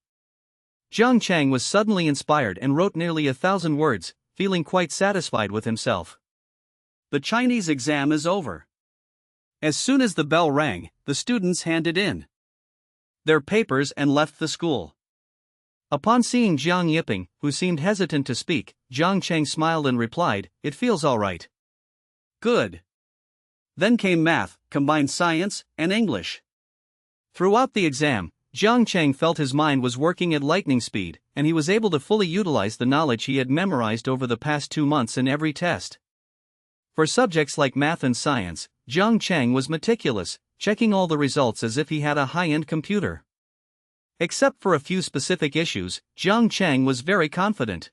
Speaker 1: Jiang Chang was suddenly inspired and wrote nearly 1,000 words, feeling quite satisfied with himself. The Chinese exam is over. As soon as the bell rang, the students handed in their papers and left the school. Upon seeing Jiang Yiping, who seemed hesitant to speak, Jiang Chang smiled and replied, "It feels all right." Good. Then came math, combined science, and English. Throughout the exam, Jiang Chang felt his mind was working at lightning speed, and he was able to fully utilize the knowledge he had memorized over the past 2 months in every test. For subjects like math and science, Jiang Chang was meticulous, checking all the results as if he had a high-end computer. Except for a few specific issues, Jiang Chang was very confident.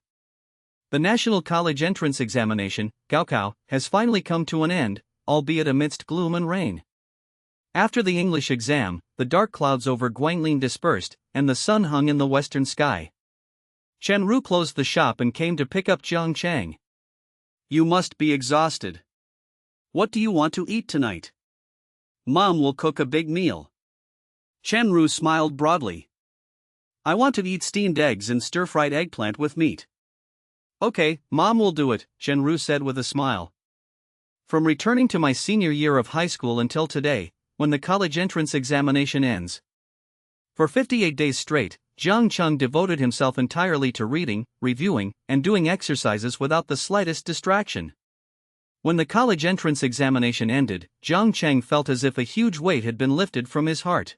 Speaker 1: The National College Entrance Examination, Gaokao, has finally come to an end, albeit amidst gloom and rain. After the English exam, the dark clouds over Guanglin dispersed, and the sun hung in the western sky. Chen Ru closed the shop and came to pick up Jiang Chang. "You must be exhausted. What do you want to eat tonight? Mom will cook a big meal." Chen Ru smiled broadly. "I want to eat steamed eggs and stir-fried eggplant with meat." "Okay, Mom will do it," Chen Ru said with a smile. "From returning to my senior year of high school until today, when the college entrance examination ends." For 58 days straight, Jiang Chang devoted himself entirely to reading, reviewing, and doing exercises without the slightest distraction. When the college entrance examination ended, Jiang Chang felt as if a huge weight had been lifted from his heart.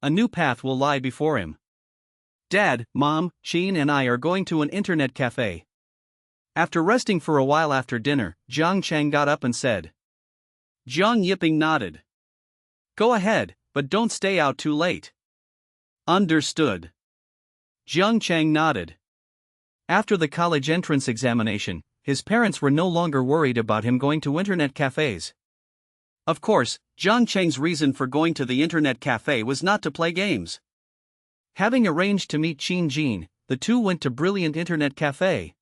Speaker 1: A new path will lie before him. "Dad, Mom, Qin and I are going to an internet cafe." After resting for a while after dinner, Jiang Chang got up and said. Jiang Yiping nodded. "Go ahead, but don't stay out too late." "Understood." Jiang Chang nodded. After the college entrance examination, his parents were no longer worried about him going to internet cafes. Of course, Jiang Chang's reason for going to the internet cafe was not to play games. Having arranged to meet Qin Jin, the two went to Brilliant Internet Cafe.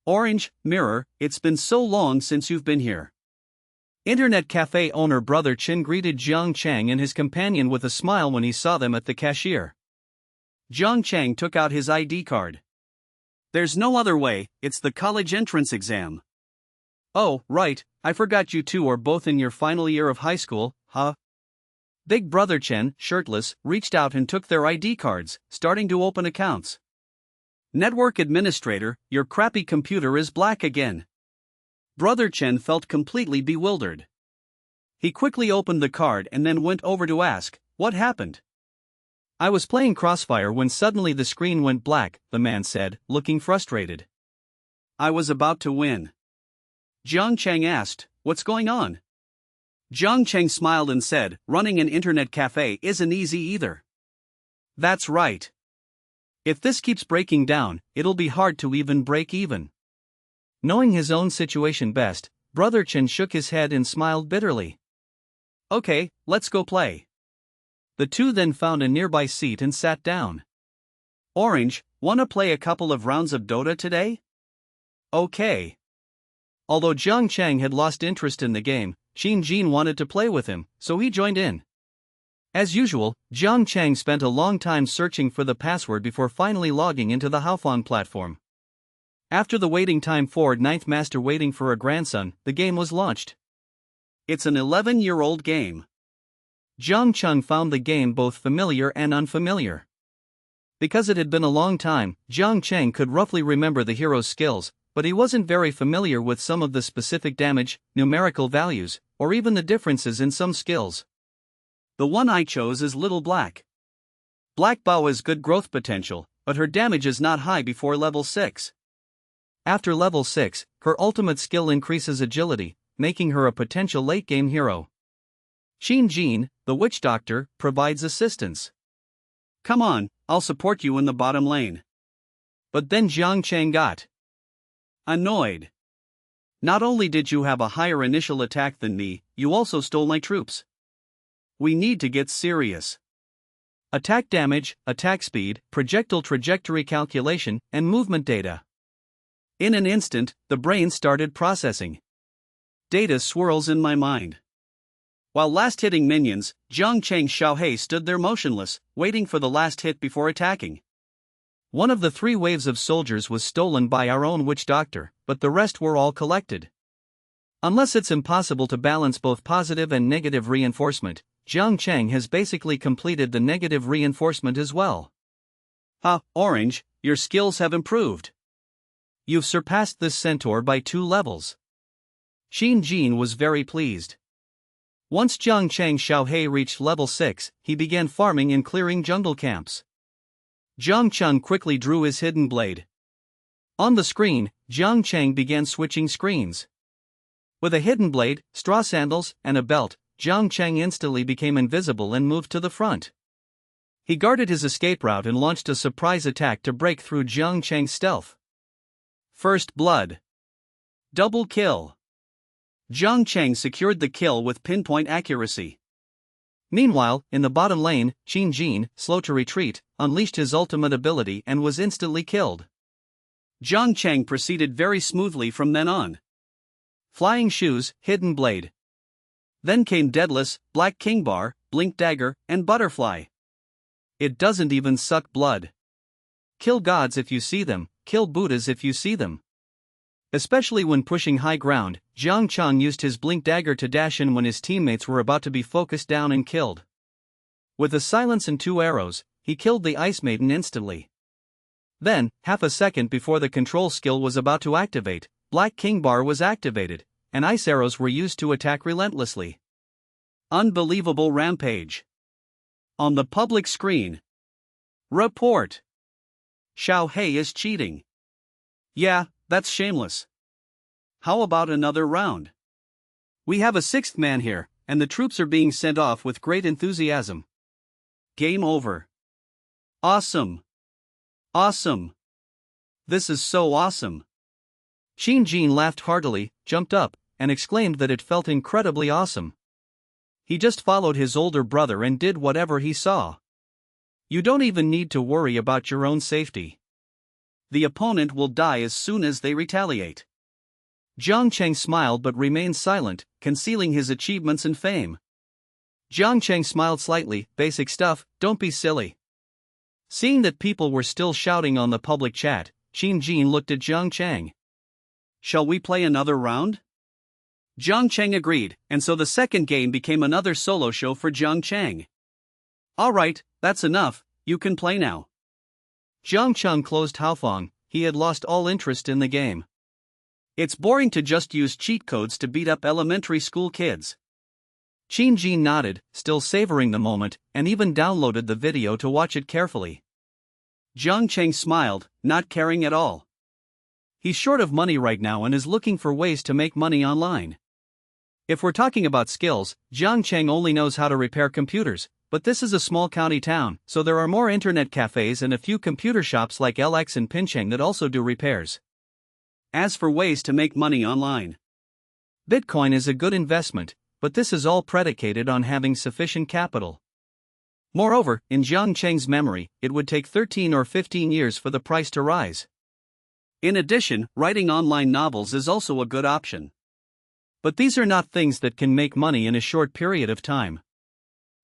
Speaker 1: "Orange, Mirror, it's been so long since you've been here." Internet cafe owner Brother Chin greeted Jiang Chang and his companion with a smile when he saw them at the cashier. Jiang Chang took out his ID card. "There's no other way, it's the college entrance exam." "Oh, right, I forgot you two are both in your final year of high school, huh?" Big Brother Chen, shirtless, reached out and took their ID cards, starting to open accounts. "Network administrator, your crappy computer is black again." Brother Chen felt completely bewildered. He quickly opened the card and then went over to ask, "What happened?" "I was playing Crossfire when suddenly the screen went black," the man said, looking frustrated. "I was about to win." Jiang Chang asked, "What's going on?" Jiang Chang smiled and said, "Running an internet cafe isn't easy either." "That's right. If this keeps breaking down, it'll be hard to even break even." Knowing his own situation best, Brother Chen shook his head and smiled bitterly. "Okay, let's go play." The two then found a nearby seat and sat down. "Orange, wanna play a couple of rounds of Dota today?" "Okay." Although Jiang Chang had lost interest in the game, Qin Jin wanted to play with him, so he joined in. As usual, Jiang Chang spent a long time searching for the password before finally logging into the Haofan platform. After the waiting time for ninth master waiting for a grandson, the game was launched. It's an 11-year-old game. Jiang Chang found the game both familiar and unfamiliar. Because it had been a long time, Jiang Chang could roughly remember the hero's skills, but he wasn't very familiar with some of the specific damage, numerical values, or even the differences in some skills. The one I chose is Little Black. Black Bao has good growth potential, but her damage is not high before level 6. After level 6, her ultimate skill increases agility, making her a potential late-game hero. Qin Jin, the witch doctor, provides assistance. "Come on, I'll support you in the bottom lane." But then Jiang Chang got annoyed. "Not only did you have a higher initial attack than me, you also stole my troops. We need to get serious. Attack damage, attack speed, projectile trajectory calculation, and movement data." In an instant, the brain started processing. Data swirls in my mind. While last-hitting minions, Jiang Chang Xiaohei stood there motionless, waiting for the last hit before attacking. One of the 3 waves of soldiers was stolen by our own witch doctor, but the rest were all collected. Unless it's impossible to balance both positive and negative reinforcement, Jiang Chang has basically completed the negative reinforcement as well. "Ha, Orange, your skills have improved. You've surpassed this centaur by 2 levels." Qin Jin was very pleased. Once Jiang Chang Xiaohei reached level 6, he began farming and clearing jungle camps. Jiang Chang quickly drew his hidden blade. On the screen, Jiang Chang began switching screens. With a hidden blade, straw sandals, and a belt, Jiang Cheng instantly became invisible and moved to the front. He guarded his escape route and launched a surprise attack to break through Jiang Cheng's stealth. First blood. Double kill. Jiang Cheng secured the kill with pinpoint accuracy. Meanwhile, in the bottom lane, Qin Jin, slow to retreat, unleashed his ultimate ability and was instantly killed. Jiang Cheng proceeded very smoothly from then on. Flying shoes, hidden blade. Then came Deadless, Black King Bar, Blink Dagger, and Butterfly. It doesn't even suck blood. Kill gods if you see them, kill Buddhas if you see them. Especially when pushing high ground, Jiang Cheng used his Blink Dagger to dash in when his teammates were about to be focused down and killed. With a silence and 2 arrows, he killed the Ice Maiden instantly. Then, half a second before the control skill was about to activate, Black King Bar was activated, and ice arrows were used to attack relentlessly. Unbelievable rampage. On the public screen. Report. Xiao Hei is cheating. Yeah, that's shameless. How about another round? We have a 6th man here, and the troops are being sent off with great enthusiasm. Game over. Awesome. Awesome. This is so awesome. Qin Jin laughed heartily, jumped up, and exclaimed that it felt incredibly awesome. He just followed his older brother and did whatever he saw. You don't even need to worry about your own safety. The opponent will die as soon as they retaliate. Jiang Cheng smiled but remained silent, concealing his achievements and fame. Jiang Cheng smiled slightly, basic stuff, don't be silly. Seeing that people were still shouting on the public chat, Qin Jin looked at Jiang Cheng. Shall we play another round? Jiang Cheng agreed, and so the second game became another solo show for Jiang Cheng. Alright, that's enough, you can play now. Jiang Cheng closed Haofeng, he had lost all interest in the game. It's boring to just use cheat codes to beat up elementary school kids. Qin Jin nodded, still savoring the moment, and even downloaded the video to watch it carefully. Jiang Cheng smiled, not caring at all. He's short of money right now and is looking for ways to make money online. If we're talking about skills, Jiang Cheng only knows how to repair computers, but this is a small county town, so there are more internet cafes and a few computer shops like LX and Pincheng that also do repairs. As for ways to make money online, Bitcoin is a good investment, but this is all predicated on having sufficient capital. Moreover, in Jiang Cheng's memory, it would take 13 or 15 years for the price to rise. In addition, writing online novels is also a good option. But these are not things that can make money in a short period of time.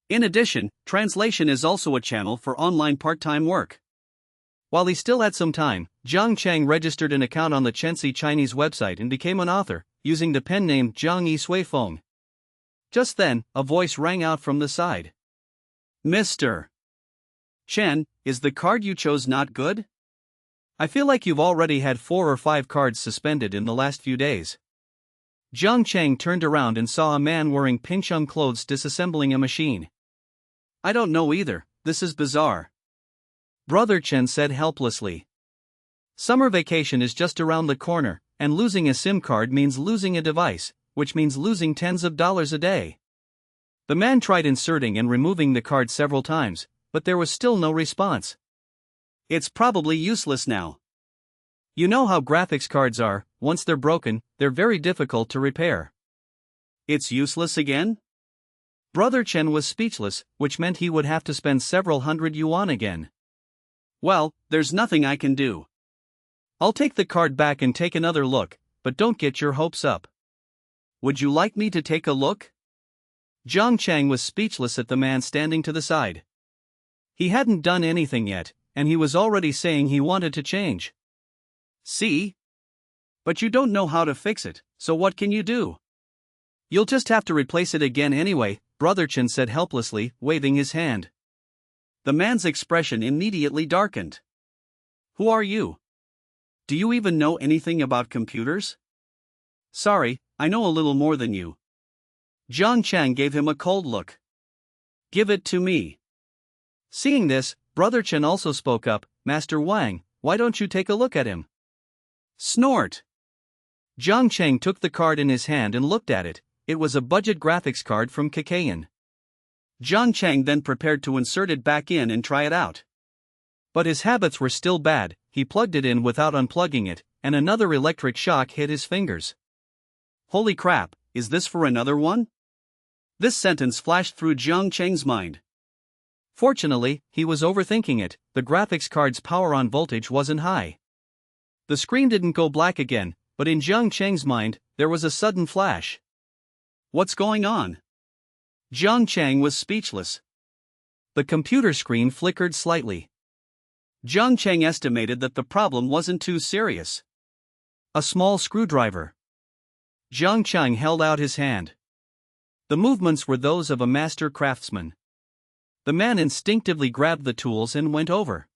Speaker 1: In addition, translation is also a channel for online part-time work. While he still had some time, Jiang Cheng registered an account on the Chenxi Chinese website and became an author, using the pen name Jiang Yi Sui Feng. Just then, a voice rang out from the side. Mr. Chen, is the card you chose not good? I feel like you've already had 4 or 5 cards suspended in the last few days. Jiang Cheng turned around and saw a man wearing Pincheng clothes disassembling a machine. I don't know either, this is bizarre. Brother Chen said helplessly. Summer vacation is just around the corner, and losing a SIM card means losing a device, which means losing tens of dollars a day. The man tried inserting and removing the card several times, but there was still no response. It's probably useless now. You know how graphics cards are, once they're broken, they're very difficult to repair. It's useless again? Brother Chen was speechless, which meant he would have to spend several hundred yuan again. Well, there's nothing I can do. I'll take the card back and take another look, but don't get your hopes up. Would you like me to take a look? Jiang Cheng was speechless at the man standing to the side. He hadn't done anything yet, and he was already saying he wanted to change. See? But you don't know how to fix it, so what can you do? You'll just have to replace it again anyway, Brother Chen said helplessly, waving his hand. The man's expression immediately darkened. Who are you? Do you even know anything about computers? Sorry, I know a little more than you. Jiang Cheng gave him a cold look. Give it to me. Seeing this, Brother Chen also spoke up, Master Wang, why don't you take a look at him? Snort. Jiang Cheng took the card in his hand and looked at it. it was a budget graphics card from Kakayan. Jiang Chang then prepared to insert it back in and try it out. But his habits were still bad. He plugged it in without unplugging it, and another electric shock hit his fingers. Holy crap, is this for another one? This sentence flashed through Jiang Chang's mind. Fortunately, he was overthinking it. The graphics card's power on voltage wasn't high. The screen didn't go black again, but in Jiang Chang's mind, there was a sudden flash. What's going on? Jiang Chang was speechless. The computer screen flickered slightly. Jiang Chang estimated that the problem wasn't too serious. A small screwdriver. Jiang Chang held out his hand. The movements were those of a master craftsman. The man instinctively grabbed the tools and went over.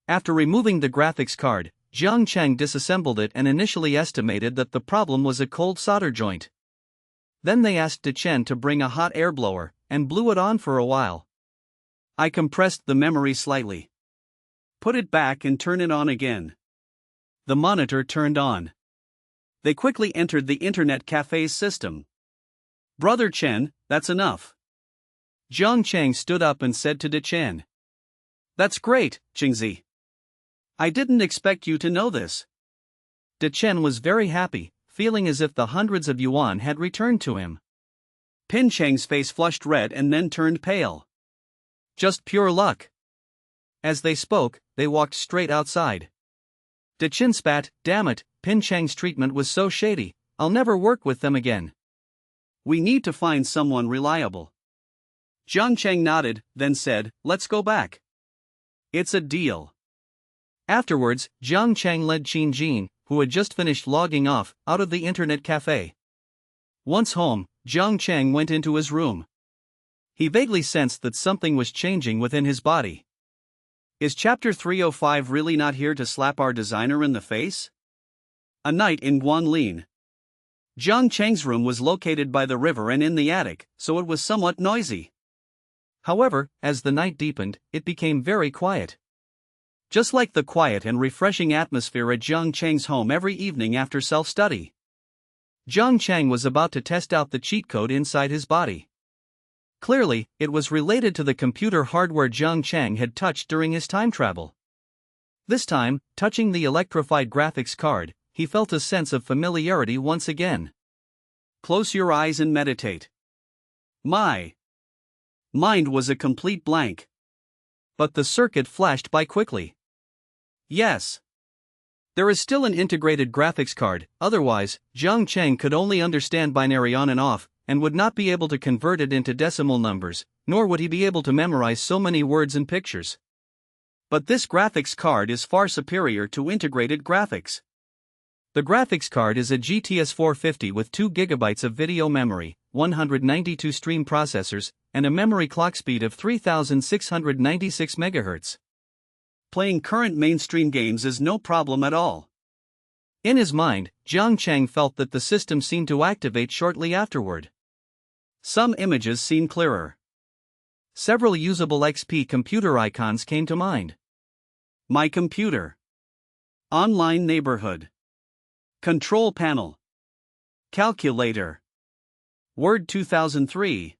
Speaker 1: After removing the graphics card, Jiang Chang disassembled it and initially estimated that the problem was a cold solder joint. Then they asked Dechen to bring a hot air blower, and blew it on for a while. I compressed the memory slightly. Put it back and turn it on again. The monitor turned on. They quickly entered the internet cafe's system. Brother Chen, that's enough. Jiang Chang stood up and said to Dechen. That's great, Qingzi. I didn't expect you to know this. Dechen was very happy, feeling as if the hundreds of yuan had returned to him. Pin Cheng's face flushed red and then turned pale. Just pure luck. As they spoke, they walked straight outside. Dechen spat, damn it, Pin Cheng's treatment was so shady, I'll never work with them again. We need to find someone reliable. Jiang Chang nodded, then said, let's go back. It's a deal. Afterwards, Jiang Chang led Qin Jin, who had just finished logging off, out of the internet cafe. Once home, Jiang Chang went into his room. He vaguely sensed that something was changing within his body. Is Chapter 305 really not here to slap our designer in the face? A night in Guanlin. Jiang Chang's room was located by the river and in the attic, so it was somewhat noisy. However, as the night deepened, it became very quiet. Just like the quiet and refreshing atmosphere at Jiang Chang's home every evening after self-study. Jiang Chang was about to test out the cheat code inside his body. Clearly, it was related to the computer hardware Jiang Chang had touched during his time travel. This time, touching the electrified graphics card, he felt a sense of familiarity once again. Close your eyes and meditate. My mind was a complete blank. But the circuit flashed by quickly. Yes. There is still an integrated graphics card, otherwise, Jiang Chang could only understand binary on and off, and would not be able to convert it into decimal numbers, nor would he be able to memorize so many words and pictures. But this graphics card is far superior to integrated graphics. The graphics card is a GTS 450 with 2 GB of video memory, 192 stream processors, and a memory clock speed of 3696 MHz. Playing current mainstream games is no problem at all. In his mind, Jiang Chang felt that the system seemed to activate shortly afterward. Some images seemed clearer. Several usable XP computer icons came to mind. My computer. Online neighborhood. Control panel. Calculator. Word 2003.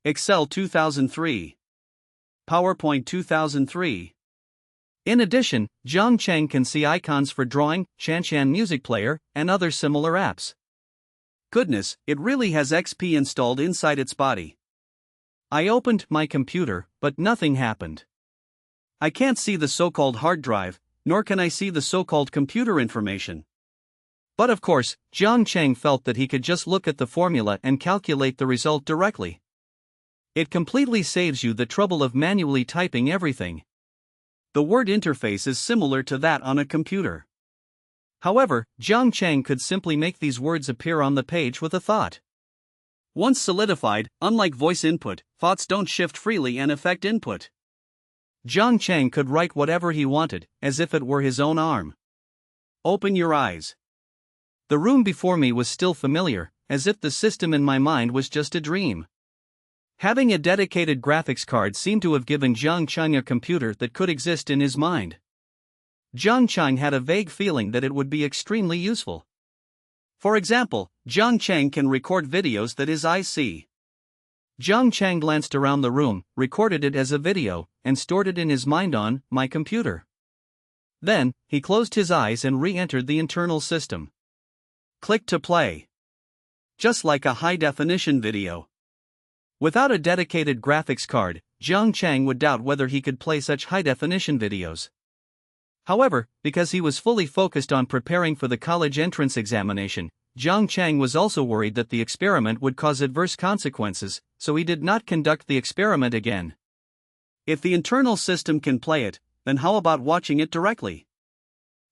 Speaker 1: Excel 2003. PowerPoint 2003. In addition, Jiang Chang can see icons for drawing, Shanshan music player, and other similar apps. Goodness, it really has XP installed inside its body. I opened my computer, but nothing happened. I can't see the so-called hard drive, nor can I see the so-called computer information. But of course, Jiang Chang felt that he could just look at the formula and calculate the result directly. It completely saves you the trouble of manually typing everything. The word interface is similar to that on a computer. However, Jiang Chang could simply make these words appear on the page with a thought. Once solidified, unlike voice input, thoughts don't shift freely and affect input. Jiang Chang could write whatever he wanted, as if it were his own arm. Open your eyes. The room before me was still familiar, as if the system in my mind was just a dream. Having a dedicated graphics card seemed to have given Jiang Chang a computer that could exist in his mind. Jiang Chang had a vague feeling that it would be extremely useful. For example, Jiang Chang can record videos that his eyes see. Jiang Chang glanced around the room, recorded it as a video, and stored it in his mind on my computer. Then, he closed his eyes and re-entered the internal system. Click to play. Just like a high-definition video. Without a dedicated graphics card, Jiang Chang would doubt whether he could play such high-definition videos. However, because he was fully focused on preparing for the college entrance examination, Jiang Chang was also worried that the experiment would cause adverse consequences, so he did not conduct the experiment again. If the internal system can play it, then how about watching it directly?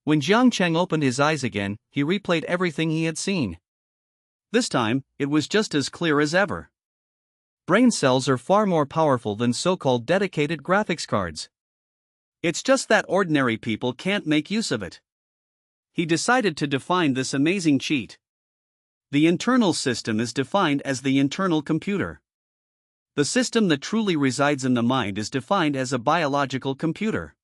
Speaker 1: When Jiang Chang opened his eyes again, he replayed everything he had seen. This time, it was just as clear as ever. Brain cells are far more powerful than so-called dedicated graphics cards. It's just that ordinary people can't make use of it. He decided to define this amazing cheat. The internal system is defined as the internal computer. The system that truly resides in the mind is defined as a biological computer.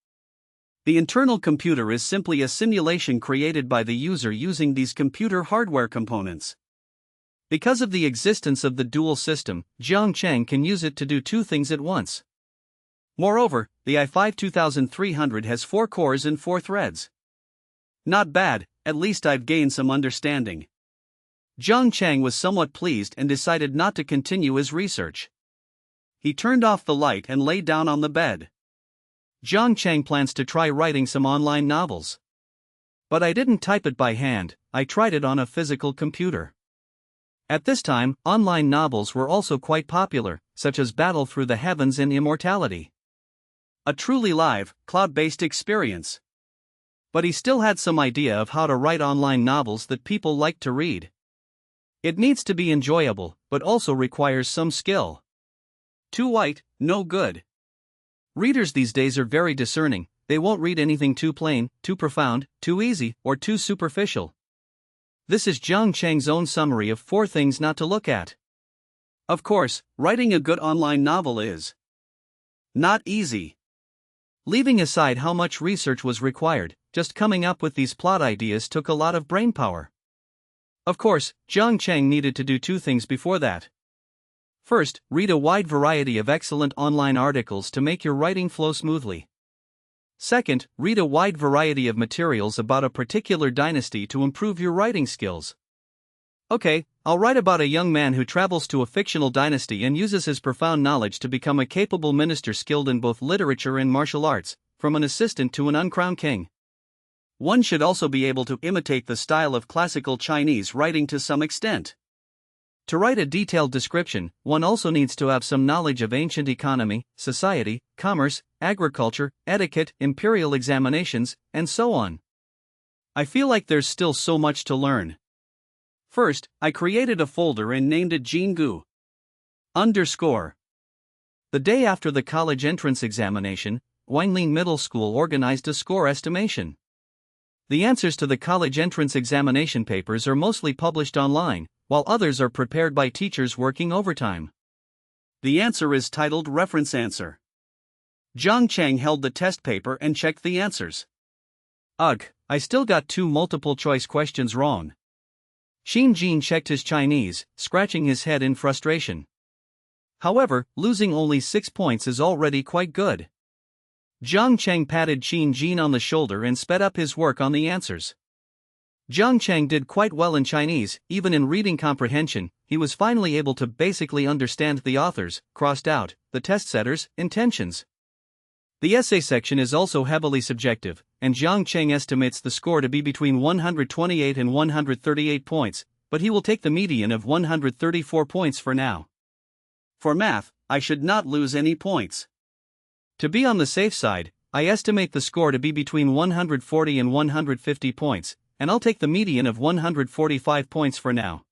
Speaker 1: The internal computer is simply a simulation created by the user using these computer hardware components. Because of the existence of the dual system, Jiang Chang can use it to do two things at once. Moreover, the i5 2300 has 4 cores and 4 threads. Not bad, at least I've gained some understanding. Jiang Chang was somewhat pleased and decided not to continue his research. He turned off the light and lay down on the bed. Jiang Chang plans to try writing some online novels. But I didn't type it by hand, I tried it on a physical computer. At this time, online novels were also quite popular, such as Battle Through the Heavens and Immortality. A truly live, cloud-based experience. But he still had some idea of how to write online novels that people like to read. It needs to be enjoyable, but also requires some skill. Too white, no good. Readers these days are very discerning, they won't read anything too plain, too profound, too easy, or too superficial. This is Jiang Chang's own summary of 4 things not to look at. Of course, writing a good online novel is not easy. Leaving aside how much research was required, just coming up with these plot ideas took a lot of brainpower. Of course, Jiang Chang needed to do 2 things before that. First, read a wide variety of excellent online articles to make your writing flow smoothly. Second, read a wide variety of materials about a particular dynasty to improve your writing skills. Okay, I'll write about a young man who travels to a fictional dynasty and uses his profound knowledge to become a capable minister skilled in both literature and martial arts, from an assistant to an uncrowned king. One should also be able to imitate the style of classical Chinese writing to some extent. To write a detailed description, one also needs to have some knowledge of ancient economy, society, commerce, agriculture, etiquette, imperial examinations, and so on. I feel like there's still so much to learn. First, I created a folder and named it Jingu. _ The day after the college entrance examination, Weinlin Middle School organized a score estimation. The answers to the college entrance examination papers are mostly published online, while others are prepared by teachers working overtime. The answer is titled Reference Answer. Jiang Chang held the test paper and checked the answers. Ugh, I still got 2 multiple-choice questions wrong. Xin Jin checked his Chinese, scratching his head in frustration. However, losing only 6 points is already quite good. Jiang Chang patted Xin Jin on the shoulder and sped up his work on the answers. Jiang Chang did quite well in Chinese, even in reading comprehension. He was finally able to basically understand the author's, crossed out, the test setter's, intentions. The essay section is also heavily subjective, and Jiang Chang estimates the score to be between 128 and 138 points, but he will take the median of 134 points for now. For math, I should not lose any points. To be on the safe side, I estimate the score to be between 140 and 150 points, and I'll take the median of 145 points for now.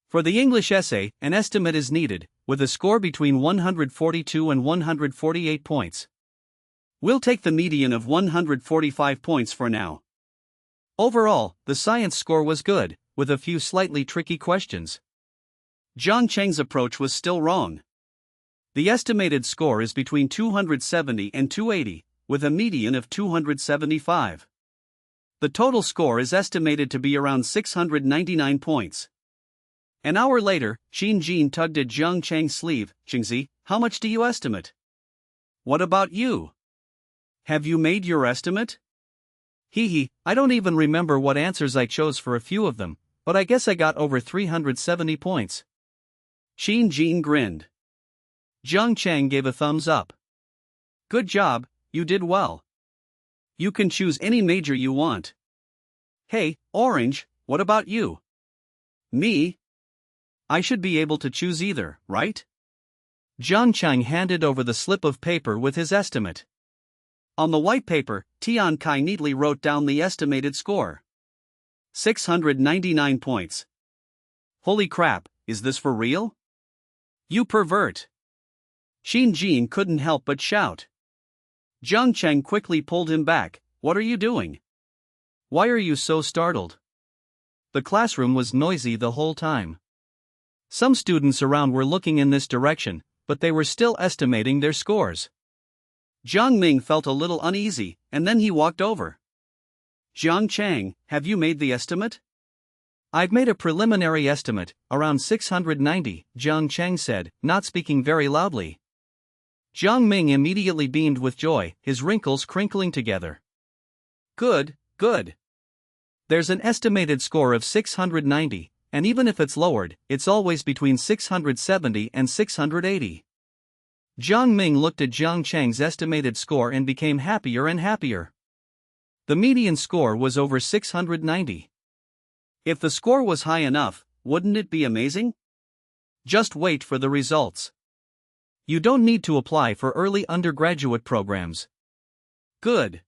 Speaker 1: For the English essay, an estimate is needed, with a score between 142 and 148 points. We'll take the median of 145 points for now. Overall, the science score was good, with a few slightly tricky questions. Jiang Chang's approach was still wrong. The estimated score is between 270 and 280, with a median of 275. The total score is estimated to be around 699 points. An hour later, Jin tugged at Jiang Chang's sleeve. Jingzi, how much do you estimate? What about you? Have you made your estimate? I don't even remember what answers I chose for a few of them, but I guess I got over 370 points. Jin grinned. Jiang Chang gave a thumbs up. Good job, you did well. You can choose any major you want. Hey, Orange, what about you? Me? I should be able to choose either, right? Jiang Chang handed over the slip of paper with his estimate. On the white paper, Tian Kai neatly wrote down the estimated score. 699 points. Holy crap, is this for real? You pervert! Jin couldn't help but shout. Jiang Chang quickly pulled him back. What are you doing? Why are you so startled? The classroom was noisy the whole time. Some students around were looking in this direction, but they were still estimating their scores. Jiang Ming felt a little uneasy, and then he walked over. Jiang Chang, have you made the estimate? I've made a preliminary estimate, around 690, Jiang Chang said, not speaking very loudly. Jiang Ming immediately beamed with joy, his wrinkles crinkling together. Good. There's an estimated score of 690, and even if it's lowered, it's always between 670 and 680. Jiang Ming looked at Jiang Chang's estimated score and became happier and happier. The median score was over 690. If the score was high enough, wouldn't it be amazing? Just wait for the results. You don't need to apply for early undergraduate programs. Good.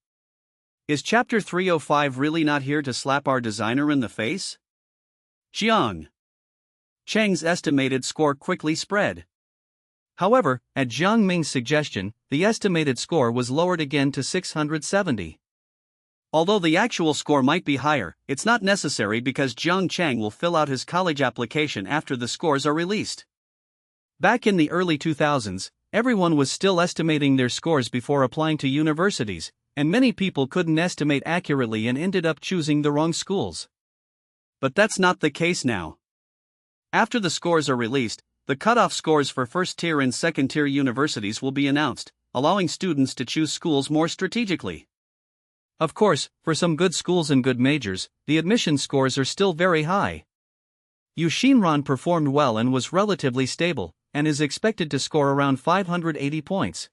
Speaker 1: Is Chapter 305 really not here to slap our designer in the face? Jiang Chang's estimated score quickly spread. However, at Jiang Ming's suggestion, the estimated score was lowered again to 670. Although the actual score might be higher, it's not necessary because Jiang Chang will fill out his college application after the scores are released. Back in the early 2000s, everyone was still estimating their scores before applying to universities, and many people couldn't estimate accurately and ended up choosing the wrong schools. But that's not the case now. After the scores are released, the cutoff scores for first-tier and second-tier universities will be announced, allowing students to choose schools more strategically. Of course, for some good schools and good majors, the admission scores are still very high. Shinran performed well and was relatively stable, and is expected to score around 580 points.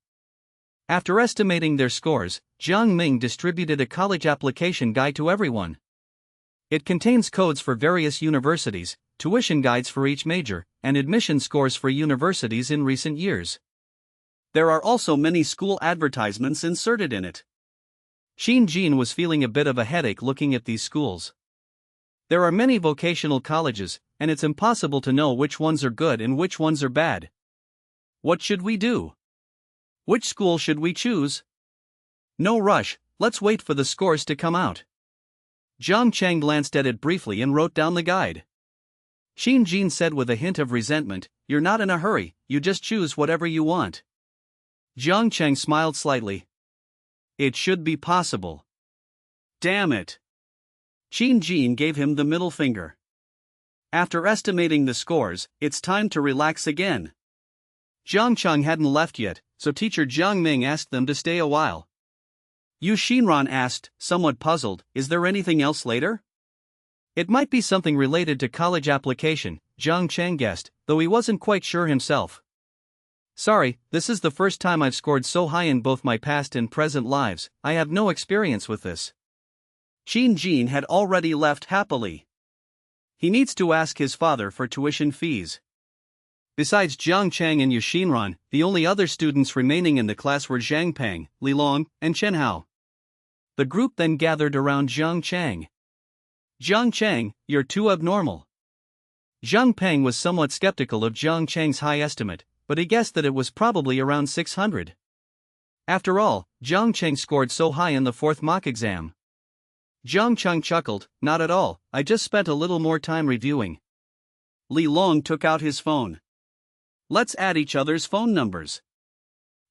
Speaker 1: After estimating their scores, Jiang Ming distributed a college application guide to everyone. It contains codes for various universities, tuition guides for each major, and admission scores for universities in recent years. There are also many school advertisements inserted in it. Jin was feeling a bit of a headache looking at these schools. There are many vocational colleges, and it's impossible to know which ones are good and which ones are bad. What should we do? Which school should we choose? No rush, let's wait for the scores to come out. Jiang Chang glanced at it briefly and wrote down the guide. Jin said with a hint of resentment, "You're not in a hurry, you just choose whatever you want." Jiang Chang smiled slightly. It should be possible. Damn it. Jin gave him the middle finger. After estimating the scores, it's time to relax again. Jiang Chang hadn't left yet, so teacher Jiang Ming asked them to stay a while. Shinran asked, somewhat puzzled, "Is there anything else later?" It might be something related to college application, Jiang Chang guessed, though he wasn't quite sure himself. Sorry, this is the first time I've scored so high in both my past and present lives, I have no experience with this. Jin had already left happily. He needs to ask his father for tuition fees. Besides Jiang Chang and Shinran, the only other students remaining in the class were Zhang Peng, Li Long, and Chen Hao. The group then gathered around Jiang Chang. "Jiang Chang, you're too abnormal." Zhang Peng was somewhat skeptical of Jiang Chang's high estimate, but he guessed that it was probably around 600. After all, Jiang Chang scored so high in the fourth mock exam. Jiang Chang chuckled, "Not at all, I just spent a little more time reviewing." Li Long took out his phone. "Let's add each other's phone numbers.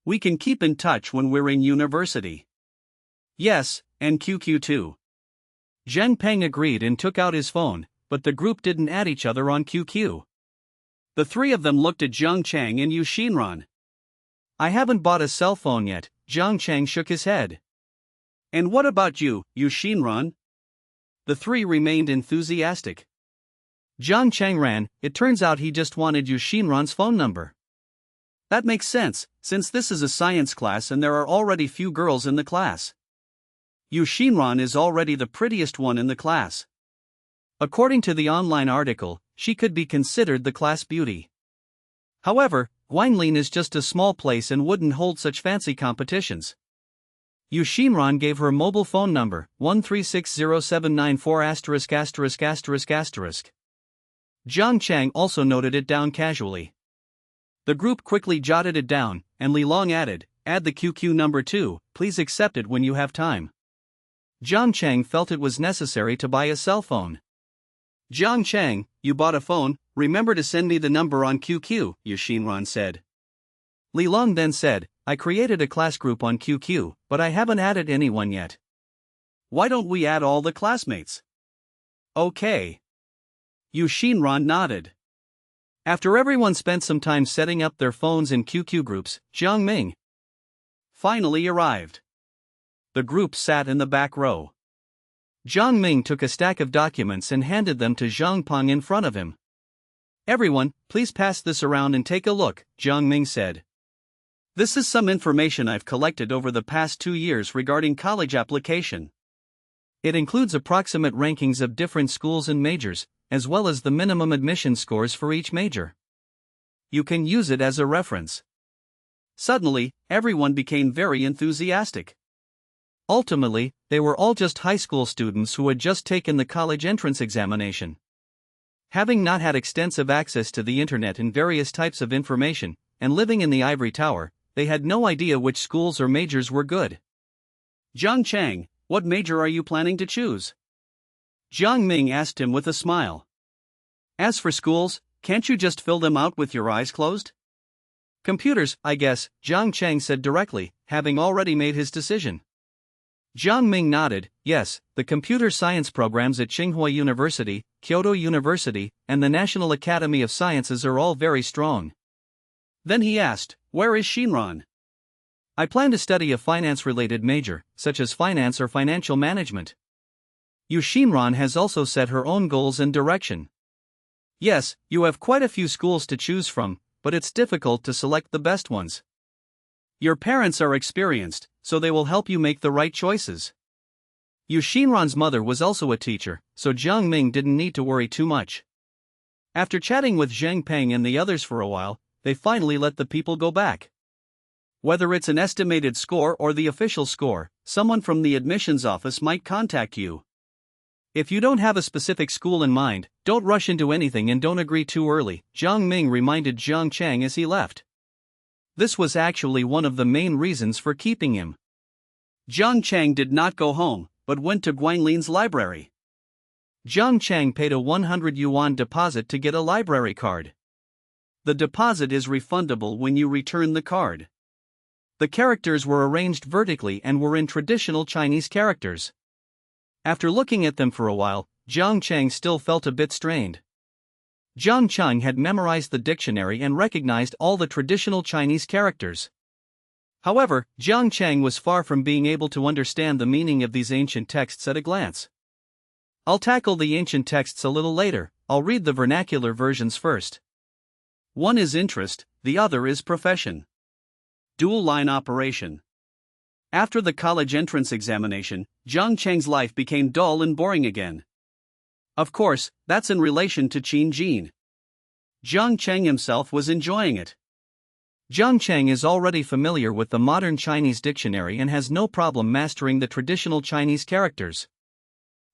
Speaker 1: We can keep in touch when we're in university." "Yes, and QQ too." Zhang Peng agreed and took out his phone, but the group didn't add each other on QQ. The three of them looked at Zhang Chang and Yu Xinran. I haven't bought a cell phone yet, Zhang Chang shook his head. And what about you, Yu Xinran? The three remained enthusiastic. Zhang Chang ran, it turns out he just wanted Yu Xinran's phone number. That makes sense, since this is a science class and there are already few girls in the class. Yu Xinran is already the prettiest one in the class. According to the online article, she could be considered the class beauty. However, Guanlin is just a small place and wouldn't hold such fancy competitions. Yu Xinran gave her mobile phone number, 1360794*****. Zhang Chang also noted it down casually. The group quickly jotted it down, and Li Long added, add the QQ number too, please accept it when you have time. Zhang Chang felt it was necessary to buy a cell phone. Zhang Chang, you bought a phone, remember to send me the number on QQ, Yu Xinran said. Li Long then said, I created a class group on QQ, but I haven't added anyone yet. Why don't we add all the classmates? Okay. Yu Xinran nodded. After everyone spent some time setting up their phones in QQ groups, Jiang Ming finally arrived. The group sat in the back row. Jiang Ming took a stack of documents and handed them to Zhang Peng in front of him. Everyone, please pass this around and take a look, Jiang Ming said. This is some information I've collected over the past 2 years regarding college application. It includes approximate rankings of different schools and majors, as well as the minimum admission scores for each major. You can use it as a reference. Suddenly, everyone became very enthusiastic. Ultimately, they were all just high school students who had just taken the college entrance examination. Having not had extensive access to the internet and various types of information, and living in the ivory tower, they had no idea which schools or majors were good. Zhang Chang, what major are you planning to choose? Jiang Ming asked him with a smile. As for schools, can't you just fill them out with your eyes closed? Computers, I guess, Zhang Chang said directly, having already made his decision. Jiang Ming nodded, yes, the computer science programs at Tsinghua University, Kyoto University, and the National Academy of Sciences are all very strong. Then he asked, where is Xinran? I plan to study a finance-related major, such as finance or financial management. Yu Xinran has also set her own goals and direction. Yes, you have quite a few schools to choose from, but it's difficult to select the best ones. Your parents are experienced, so they will help you make the right choices. Yu Xinran's mother was also a teacher, so Jiang Ming didn't need to worry too much. After chatting with Zhang Peng and the others for a while, they finally let the people go back. Whether it's an estimated score or the official score, someone from the admissions office might contact you. If you don't have a specific school in mind, don't rush into anything and don't agree too early, Jiang Ming reminded Zhang Chang as he left. This was actually one of the main reasons for keeping him. Zhang Chang did not go home, but went to Guanlin's library. Zhang Chang paid a 100 yuan deposit to get a library card. The deposit is refundable when you return the card. The characters were arranged vertically and were in traditional Chinese characters. After looking at them for a while, Zhang Chang still felt a bit strained. Zhang Chang had memorized the dictionary and recognized all the traditional Chinese characters. However, Zhang Chang was far from being able to understand the meaning of these ancient texts at a glance. I'll tackle the ancient texts a little later, I'll read the vernacular versions first. One is interest, the other is profession. Dual line operation. After the college entrance examination, Zhang Chang's life became dull and boring again. Of course, that's in relation to Qin Jin. Zhang Chang himself was enjoying it. Zhang Chang is already familiar with the modern Chinese dictionary and has no problem mastering the traditional Chinese characters.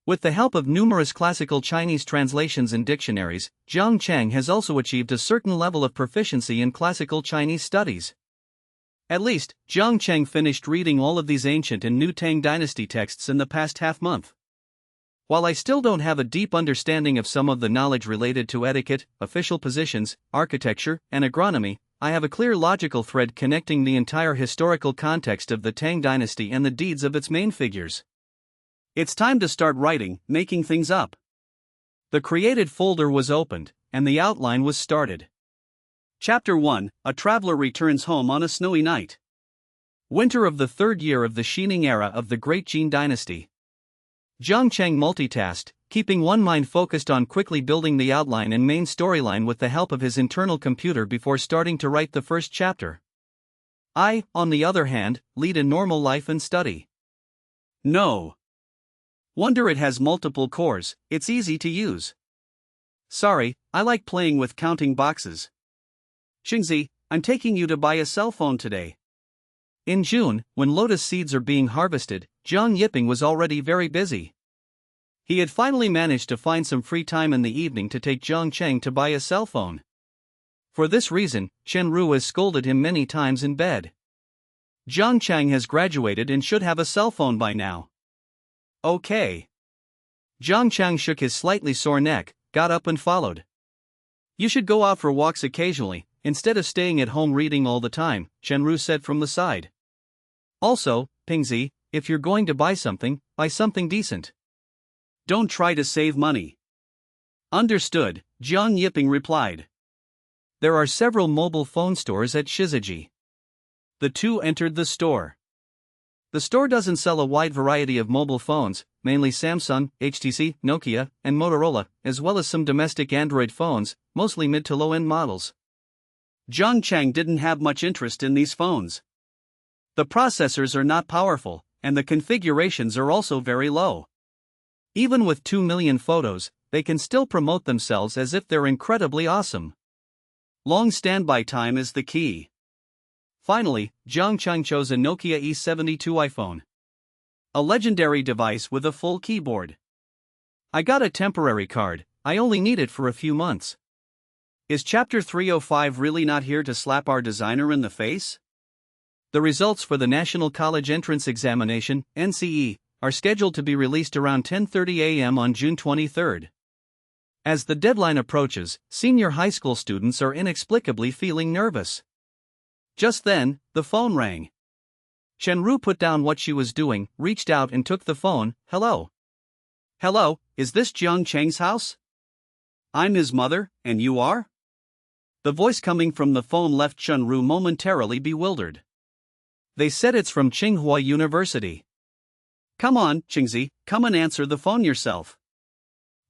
Speaker 1: With the help of numerous classical Chinese translations and dictionaries, Zhang Chang has also achieved a certain level of proficiency in classical Chinese studies. At least, Zhang Chang finished reading all of these ancient and new Tang dynasty texts in the past half-month. While I still don't have a deep understanding of some of the knowledge related to etiquette, official positions, architecture, and agronomy, I have a clear logical thread connecting the entire historical context of the Tang dynasty and the deeds of its main figures. It's time to start writing, making things up. The created folder was opened, and the outline was started. Chapter 1: A traveler returns home on a snowy night. Winter of the third year of the Shining era of the Great Jin Dynasty. Jiang Cheng multitasked, keeping one mind focused on quickly building the outline and main storyline with the help of his internal computer before starting to write the first chapter. I, on the other hand, lead a normal life and study. No wonder it has multiple cores, it's easy to use. Sorry, I like playing with counting boxes. Xingzi, I'm taking you to buy a cell phone today. In June, when lotus seeds are being harvested, Zhang Yiping was already very busy. He had finally managed to find some free time in the evening to take Jiang Cheng to buy a cell phone. For this reason, Chen Ru has scolded him many times in bed. Jiang Cheng has graduated and should have a cell phone by now. Okay. Jiang Cheng shook his slightly sore neck, got up and followed. You should go out for walks occasionally, instead of staying at home reading all the time, Chen Ru said from the side. Also, Pingzi, if you're going to buy something decent. Don't try to save money. Understood, Jiang Yiping replied. There are several mobile phone stores at Shiziji. The two entered the store. The store doesn't sell a wide variety of mobile phones, mainly Samsung, HTC, Nokia, and Motorola, as well as some domestic Android phones, mostly mid to low-end models. Jiang Cheng didn't have much interest in these phones. The processors are not powerful, and the configurations are also very low. Even with 2 million photos, they can still promote themselves as if they're incredibly awesome. Long standby time is the key. Finally, Jiang Cheng chose a Nokia E72 iPhone. A legendary device with a full keyboard. I got a temporary card, I only need it for a few months. Is Chapter 305 really not here to slap our designer in the face? The results for the National College Entrance Examination, NCE, are scheduled to be released around 10:30 a.m. on June 23. As the deadline approaches, senior high school students are inexplicably feeling nervous. Just then, the phone rang. Chen Ru put down what she was doing, reached out and took the phone. Hello. Hello, is this Jiang Cheng's house? I'm his mother, and you are? The voice coming from the phone left Chen Ru momentarily bewildered. They said it's from Tsinghua University. Come on, Qingzi, come and answer the phone yourself.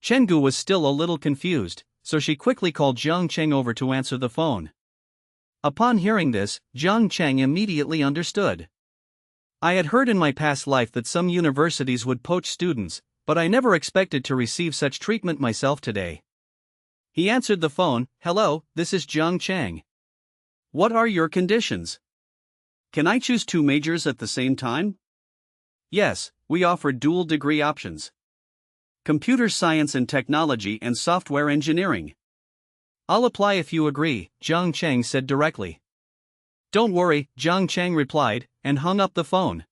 Speaker 1: Chenggu was still a little confused, so she quickly called Jiang Cheng over to answer the phone. Upon hearing this, Jiang Cheng immediately understood. I had heard in my past life that some universities would poach students, but I never expected to receive such treatment myself today. He answered the phone. Hello, this is Jiang Cheng. What are your conditions? Can I choose 2 majors at the same time? Yes, we offer dual degree options. Computer science and technology and software engineering. I'll apply if you agree, Jiang Cheng said directly. Don't worry, Jiang Cheng replied, and hung up the phone.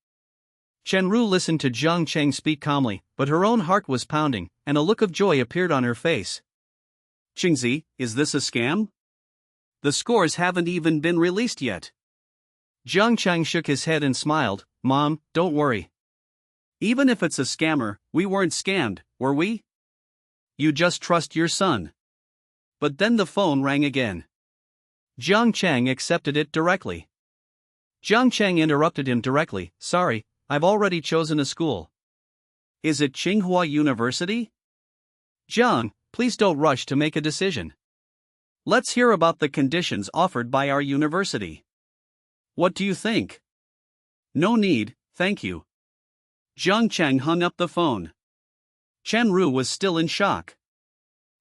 Speaker 1: Chen Ru listened to Jiang Cheng speak calmly, but her own heart was pounding, and a look of joy appeared on her face. Qingzi, is this a scam? The scores haven't even been released yet. Jiang Cheng shook his head and smiled. Mom, don't worry. Even if it's a scammer, we weren't scammed, were we? You just trust your son. But then the phone rang again. Jiang Cheng accepted it directly. Jiang Cheng interrupted him directly. Sorry, I've already chosen a school. Is it Tsinghua University? Jiang, please don't rush to make a decision. Let's hear about the conditions offered by our university. What do you think? No need, thank you. Jiang Cheng hung up the phone. Chen Ru was still in shock.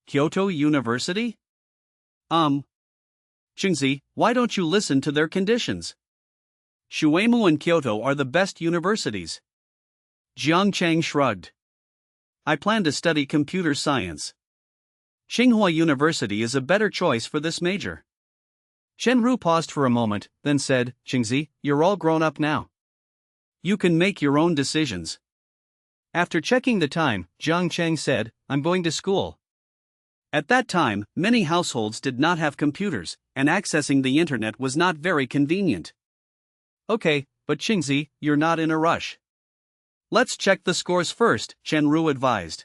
Speaker 1: Kyoto University? Qingzi, why don't you listen to their conditions? Shuemu and Kyoto are the best universities. Jiang Cheng shrugged. I plan to study computer science. Tsinghua University is a better choice for this major. Chen Ru paused for a moment, then said, Qingzi, you're all grown up now. You can make your own decisions. After checking the time, Jiang Cheng said, I'm going to school. At that time, many households did not have computers, and accessing the internet was not very convenient. Okay, but Qingzi, you're not in a rush. Let's check the scores first, Chenru advised.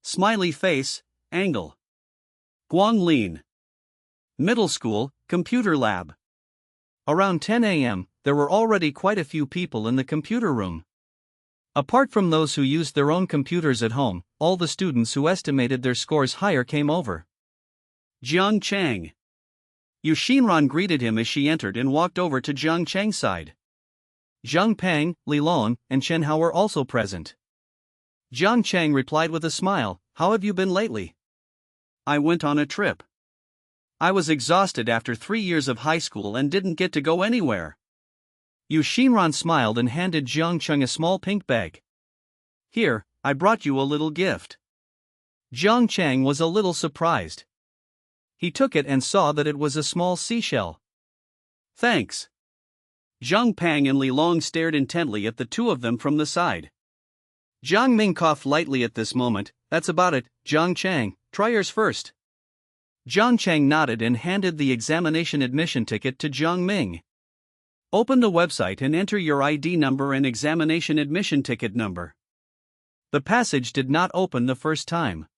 Speaker 1: Smiley face, angle. Guanglin. Middle School, Computer Lab. Around 10 a.m., there were already quite a few people in the computer room. Apart from those who used their own computers at home, all the students who estimated their scores higher came over. Jiang Chang. Yu Xinran greeted him as she entered and walked over to Jiang Chang's side. Zhang Peng, Li Lon, and Chen Hao were also present. Jiang Chang replied with a smile, "How have you been lately?" "I went on a trip. I was exhausted after 3 years of high school and didn't get to go anywhere." Yu Xinran smiled and handed Jiang Cheng a small pink bag. "Here, I brought you a little gift." Jiang Chang was a little surprised. He took it and saw that it was a small seashell. "Thanks." Zhang Pang and Li Long stared intently at the two of them from the side. Jiang Ming coughed lightly at this moment. "That's about it, Jiang Chang, try yours first." Jiang Chang nodded and handed the examination admission ticket to Jiang Ming. "Open the website and enter your ID number and examination admission ticket number." The passage did not open the first time.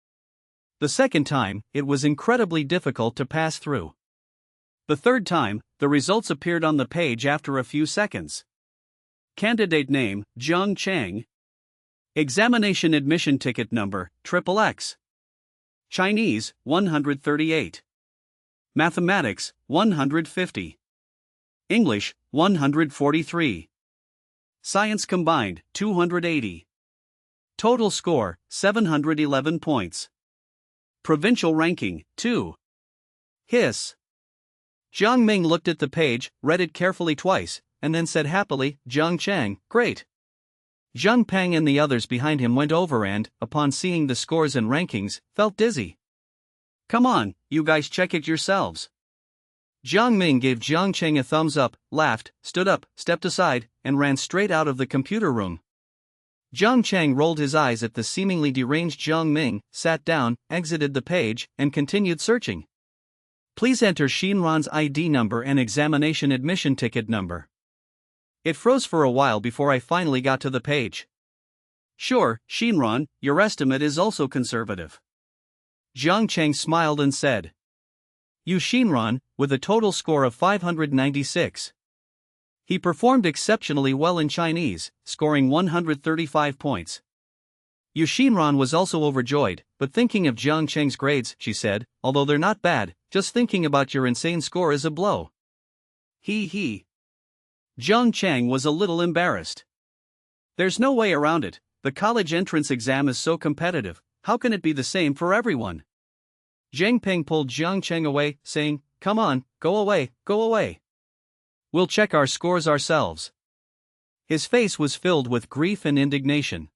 Speaker 1: The second time, it was incredibly difficult to pass through. The third time, the results appeared on the page after a few seconds. Candidate name, Jiang Chang. Examination admission ticket number, XXX. Chinese, 138. Mathematics, 150. English, 143. Science combined, 280. Total score, 711 points. Provincial ranking, 2. Hiss. Jiang Ming looked at the page, read it carefully twice, and then said happily, "Jiang Chang, great." Zhang Peng and the others behind him went over and, upon seeing the scores and rankings, felt dizzy. "Come on, you guys check it yourselves." Jiang Ming gave Jiang Cheng a thumbs up, laughed, stood up, stepped aside, and ran straight out of the computer room. Jiang Cheng rolled his eyes at the seemingly deranged Jiang Ming, sat down, exited the page, and continued searching. "Please enter Xinran's ID number and examination admission ticket number." It froze for a while before I finally got to the page. "Sure, Xinran, your estimate is also conservative." Jiang Cheng smiled and said. "Yu Xinran, with a total score of 596. He performed exceptionally well in Chinese, scoring 135 points." Yu Xinran was also overjoyed, but thinking of Jiang Cheng's grades, she said, "Although they're not bad, just thinking about your insane score is a blow." He. Jiang Cheng was a little embarrassed. "There's no way around it, the college entrance exam is so competitive, how can it be the same for everyone?" Zhang Peng pulled Jiang Cheng away, saying, "Come on, go away, go away. We'll check our scores ourselves." His face was filled with grief and indignation.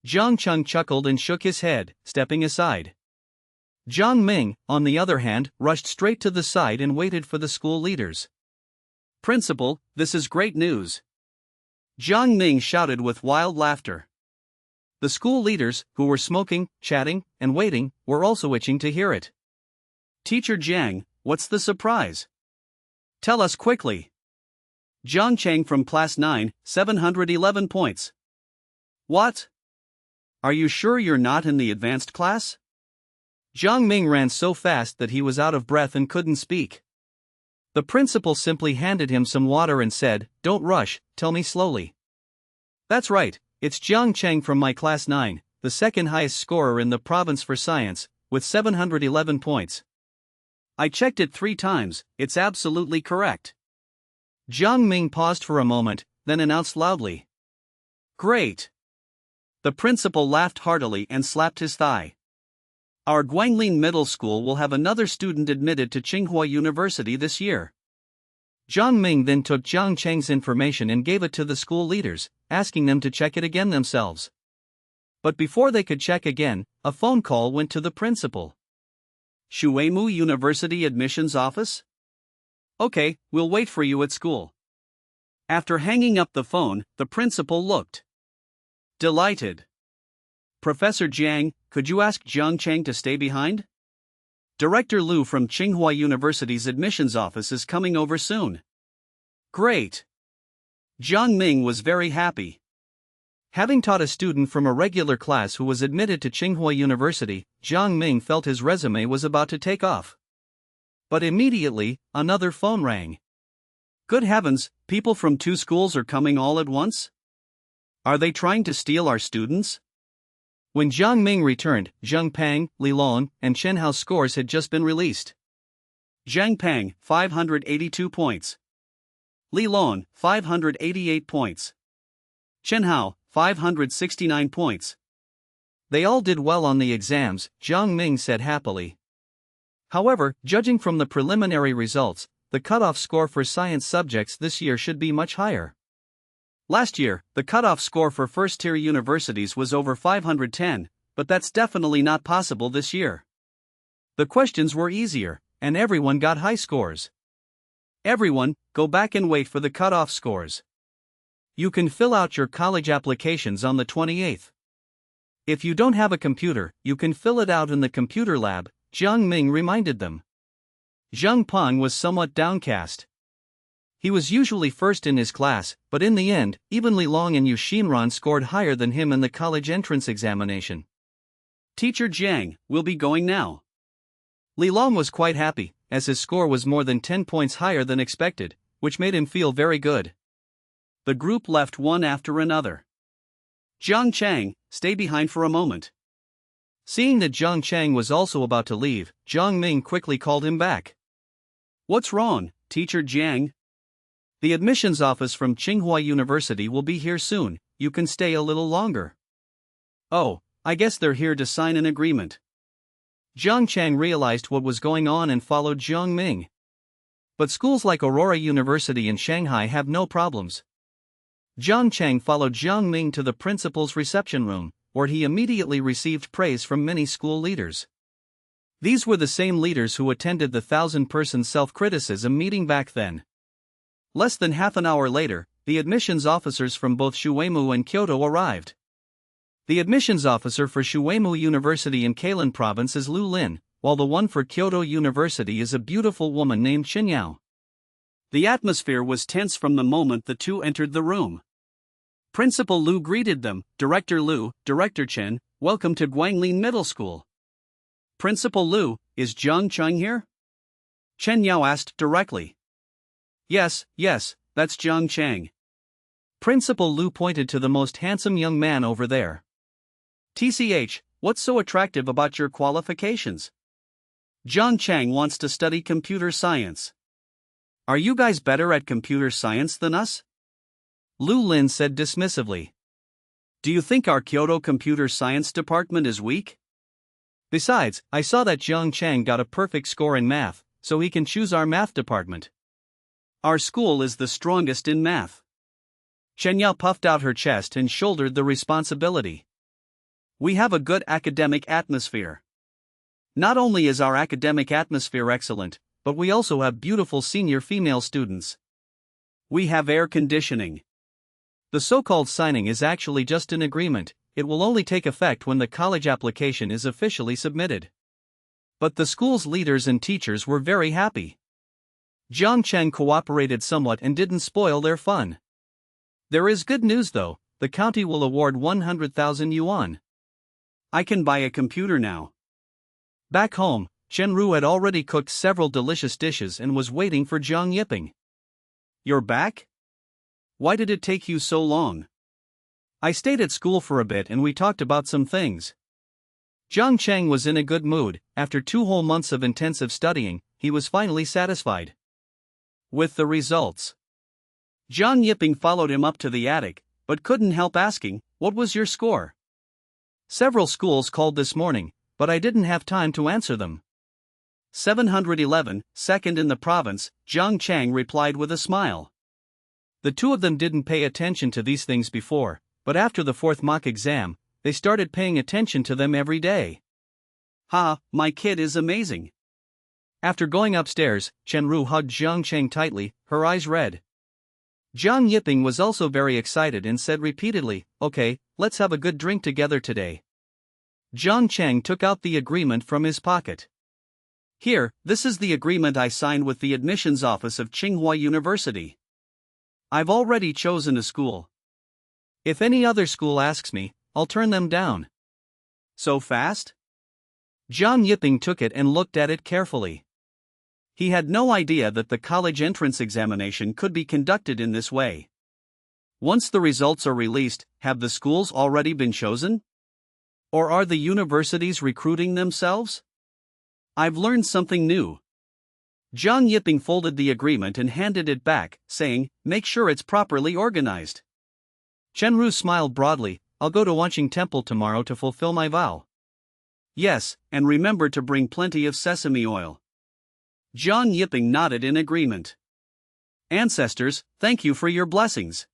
Speaker 1: Jiang Cheng chuckled and shook his head, stepping aside. Jiang Ming, on the other hand, rushed straight to the side and waited for the school leaders. "Principal, this is great news." Jiang Ming shouted with wild laughter. The school leaders, who were smoking, chatting, and waiting, were also itching to hear it. "Teacher Jiang, what's the surprise? Tell us quickly." "Jiang Cheng from Class 9, 711 points." "What? Are you sure you're not in the advanced class?" Jiang Ming ran so fast that he was out of breath and couldn't speak. The principal simply handed him some water and said, "Don't rush, tell me slowly." "That's right, it's Jiang Cheng from my Class 9, the second highest scorer in the province for science, with 711 points. I checked it 3 times, it's absolutely correct." Jiang Ming paused for a moment, then announced loudly. "Great." The principal laughed heartily and slapped his thigh. "Our Guanglin Middle School will have another student admitted to Tsinghua University this year." Jiang Ming then took Jiang Cheng's information and gave it to the school leaders, asking them to check it again themselves. But before they could check again, a phone call went to the principal. "Shuemu University Admissions Office? Okay, we'll wait for you at school." After hanging up the phone, the principal looked delighted. "Professor Jiang, could you ask Jiang Cheng to stay behind? Director Liu from Tsinghua University's admissions office is coming over soon." "Great." Jiang Ming was very happy. Having taught a student from a regular class who was admitted to Tsinghua University, Jiang Ming felt his resume was about to take off. But immediately, another phone rang. Good heavens, people from 2 schools are coming all at once? Are they trying to steal our students? When Jiang Ming returned, Zheng Pang, Li Long, and Chen Hao's scores had just been released. Zheng Pang, 582 points. Li Long, 588 points. Chen Hao, 569 points. They all did well on the exams, Jiang Ming said happily. However, judging from the preliminary results, the cutoff score for science subjects this year should be much higher. Last year, the cutoff score for first-tier universities was over 510, but that's definitely not possible this year. The questions were easier, and everyone got high scores. Everyone, go back and wait for the cutoff scores. You can fill out your college applications on the 28th. If you don't have a computer, you can fill it out in the computer lab, Jiang Ming reminded them. Zheng Peng was somewhat downcast. He was usually first in his class, but in the end, even Li Long and Yu Xinran scored higher than him in the college entrance examination. Teacher Jiang, we'll be going now. Li Long was quite happy, as his score was more than 10 points higher than expected, which made him feel very good. The group left one after another. Jiang Chang, stay behind for a moment. Seeing that Jiang Chang was also about to leave, Jiang Ming quickly called him back. What's wrong, Teacher Jiang? The admissions office from Tsinghua University will be here soon, you can stay a little longer. Oh, I guess they're here to sign an agreement. Jiang Chang realized what was going on and followed Jiang Ming. But schools like Aurora University in Shanghai have no problems. Jiang Chang followed Jiang Ming to the principal's reception room, where he immediately received praise from many school leaders. These were the same leaders who attended the 1,000-person self-criticism meeting back then. Less than half an hour later, the admissions officers from both Shuemu and Kyoto arrived. The admissions officer for Shuemu University in Kailan Province is Lu Lin, while the one for Kyoto University is a beautiful woman named Qin Yao. The atmosphere was tense from the moment the two entered the room. Principal Lu greeted them, Director Lu, Director Chen, welcome to Guanglin Middle School. Principal Lu, is Jiang Chang here? Chen Yao asked directly. Yes, that's Jiang Chang. Principal Lu pointed to the most handsome young man over there. TCH, what's so attractive about your qualifications? Jiang Chang wants to study computer science. Are you guys better at computer science than us? Lu Lin said dismissively. Do you think our Kyoto computer science department is weak? Besides, I saw that Jiang Chang got a perfect score in math, so he can choose our math department. Our school is the strongest in math. Chen Yao puffed out her chest and shouldered the responsibility. We have a good academic atmosphere. Not only is our academic atmosphere excellent, but we also have beautiful senior female students. We have air conditioning. The so-called signing is actually just an agreement, it will only take effect when the college application is officially submitted. But the school's leaders and teachers were very happy. Jiang Cheng cooperated somewhat and didn't spoil their fun. There is good news though, the county will award 100,000 yuan. I can buy a computer now. Back home, Chen Ru had already cooked several delicious dishes and was waiting for Jiang Yiping. You're back? Why did it take you so long? I stayed at school for a bit and we talked about some things. Jiang Cheng was in a good mood, after 2 whole months of intensive studying, he was finally satisfied with the results. Jiang Yiping followed him up to the attic, but couldn't help asking, what was your score? Several schools called this morning, but I didn't have time to answer them. 711, second in the province, Jiang Chang replied with a smile. The two of them didn't pay attention to these things before, but after the 4th mock exam, they started paying attention to them every day. Ha, my kid is amazing. After going upstairs, Chen Ru hugged Jiang Chang tightly, her eyes red. Jiang Yiping was also very excited and said repeatedly, okay, let's have a good drink together today. Jiang Chang took out the agreement from his pocket. Here, this is the agreement I signed with the admissions office of Tsinghua University. I've already chosen a school. If any other school asks me, I'll turn them down. So fast? Jiang Yiping took it and looked at it carefully. He had no idea that the college entrance examination could be conducted in this way. Once the results are released, have the schools already been chosen? Or are the universities recruiting themselves? I've learned something new. Jiang Yiping folded the agreement and handed it back, saying, "Make sure it's properly organized." Chenru smiled broadly, "I'll go to Wanqing Temple tomorrow to fulfill my vow." "Yes, and remember to bring plenty of sesame oil." Jiang Yiping nodded in agreement. "Ancestors, thank you for your blessings.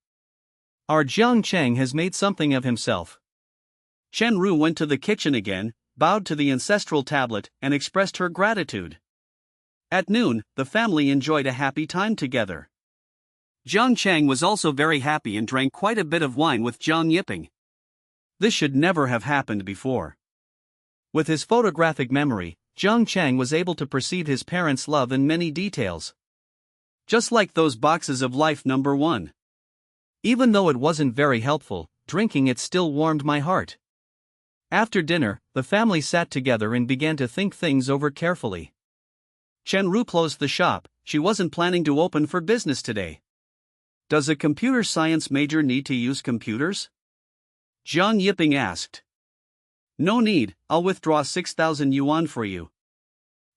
Speaker 1: Our Jiang Cheng has made something of himself." Chenru went to the kitchen again, bowed to the ancestral tablet, and expressed her gratitude. At noon, the family enjoyed a happy time together. Jiang Cheng was also very happy and drank quite a bit of wine with Jiang Yiping. This should never have happened before. With his photographic memory, Jiang Cheng was able to perceive his parents' love in many details. Just like those boxes of Life number 1. Even though it wasn't very helpful, drinking it still warmed my heart. After dinner, the family sat together and began to think things over carefully. Chenru closed the shop. She wasn't planning to open for business today. Does a computer science major need to use computers? Jiang Yiping asked. No need, I'll withdraw 6,000 yuan for you.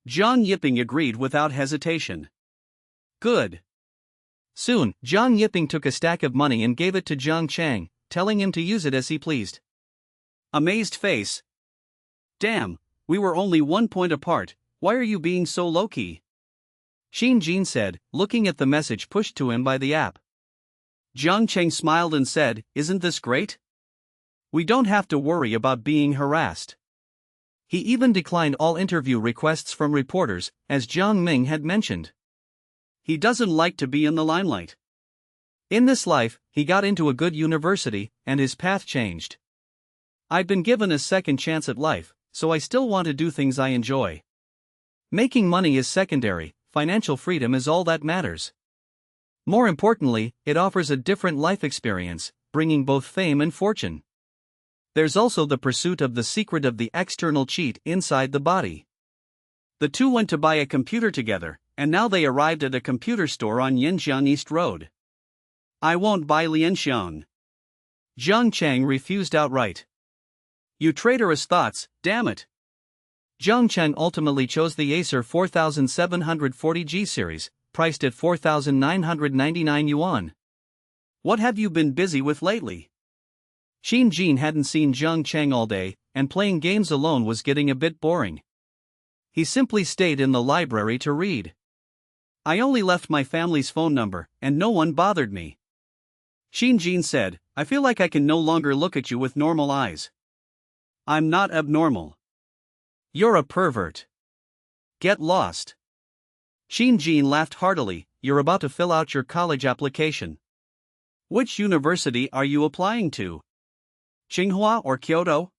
Speaker 1: Jiang Yiping agreed without hesitation. Good. Soon, Jiang Yiping took a stack of money and gave it to Jiang Cheng, telling him to use it as he pleased. Amazed face. Damn, we were only 1 point apart, why are you being so low-key? Xin Jin said, looking at the message pushed to him by the app. Jiang Cheng smiled and said, isn't this great? We don't have to worry about being harassed. He even declined all interview requests from reporters, as Jiang Ming had mentioned. He doesn't like to be in the limelight. In this life, he got into a good university, and his path changed. I've been given a second chance at life, so I still want to do things I enjoy. Making money is secondary, financial freedom is all that matters. More importantly, it offers a different life experience, bringing both fame and fortune. There's also the pursuit of the secret of the external cheat inside the body. The two went to buy a computer together, and now they arrived at a computer store on Yanjiang East Road. I won't buy Lianxiang. Jiang Cheng refused outright. You traitorous thoughts, damn it. Jiang Cheng ultimately chose the Acer 4740G series, priced at 4,999 yuan. What have you been busy with lately? Xin Jin hadn't seen Jiang Cheng all day, and playing games alone was getting a bit boring. He simply stayed in the library to read. I only left my family's phone number, and no one bothered me. Xin Jin said, I feel like I can no longer look at you with normal eyes. I'm not abnormal. You're a pervert. Get lost. Xin Jin laughed heartily, you're about to fill out your college application. Which university are you applying to? Tsinghua or Kyoto?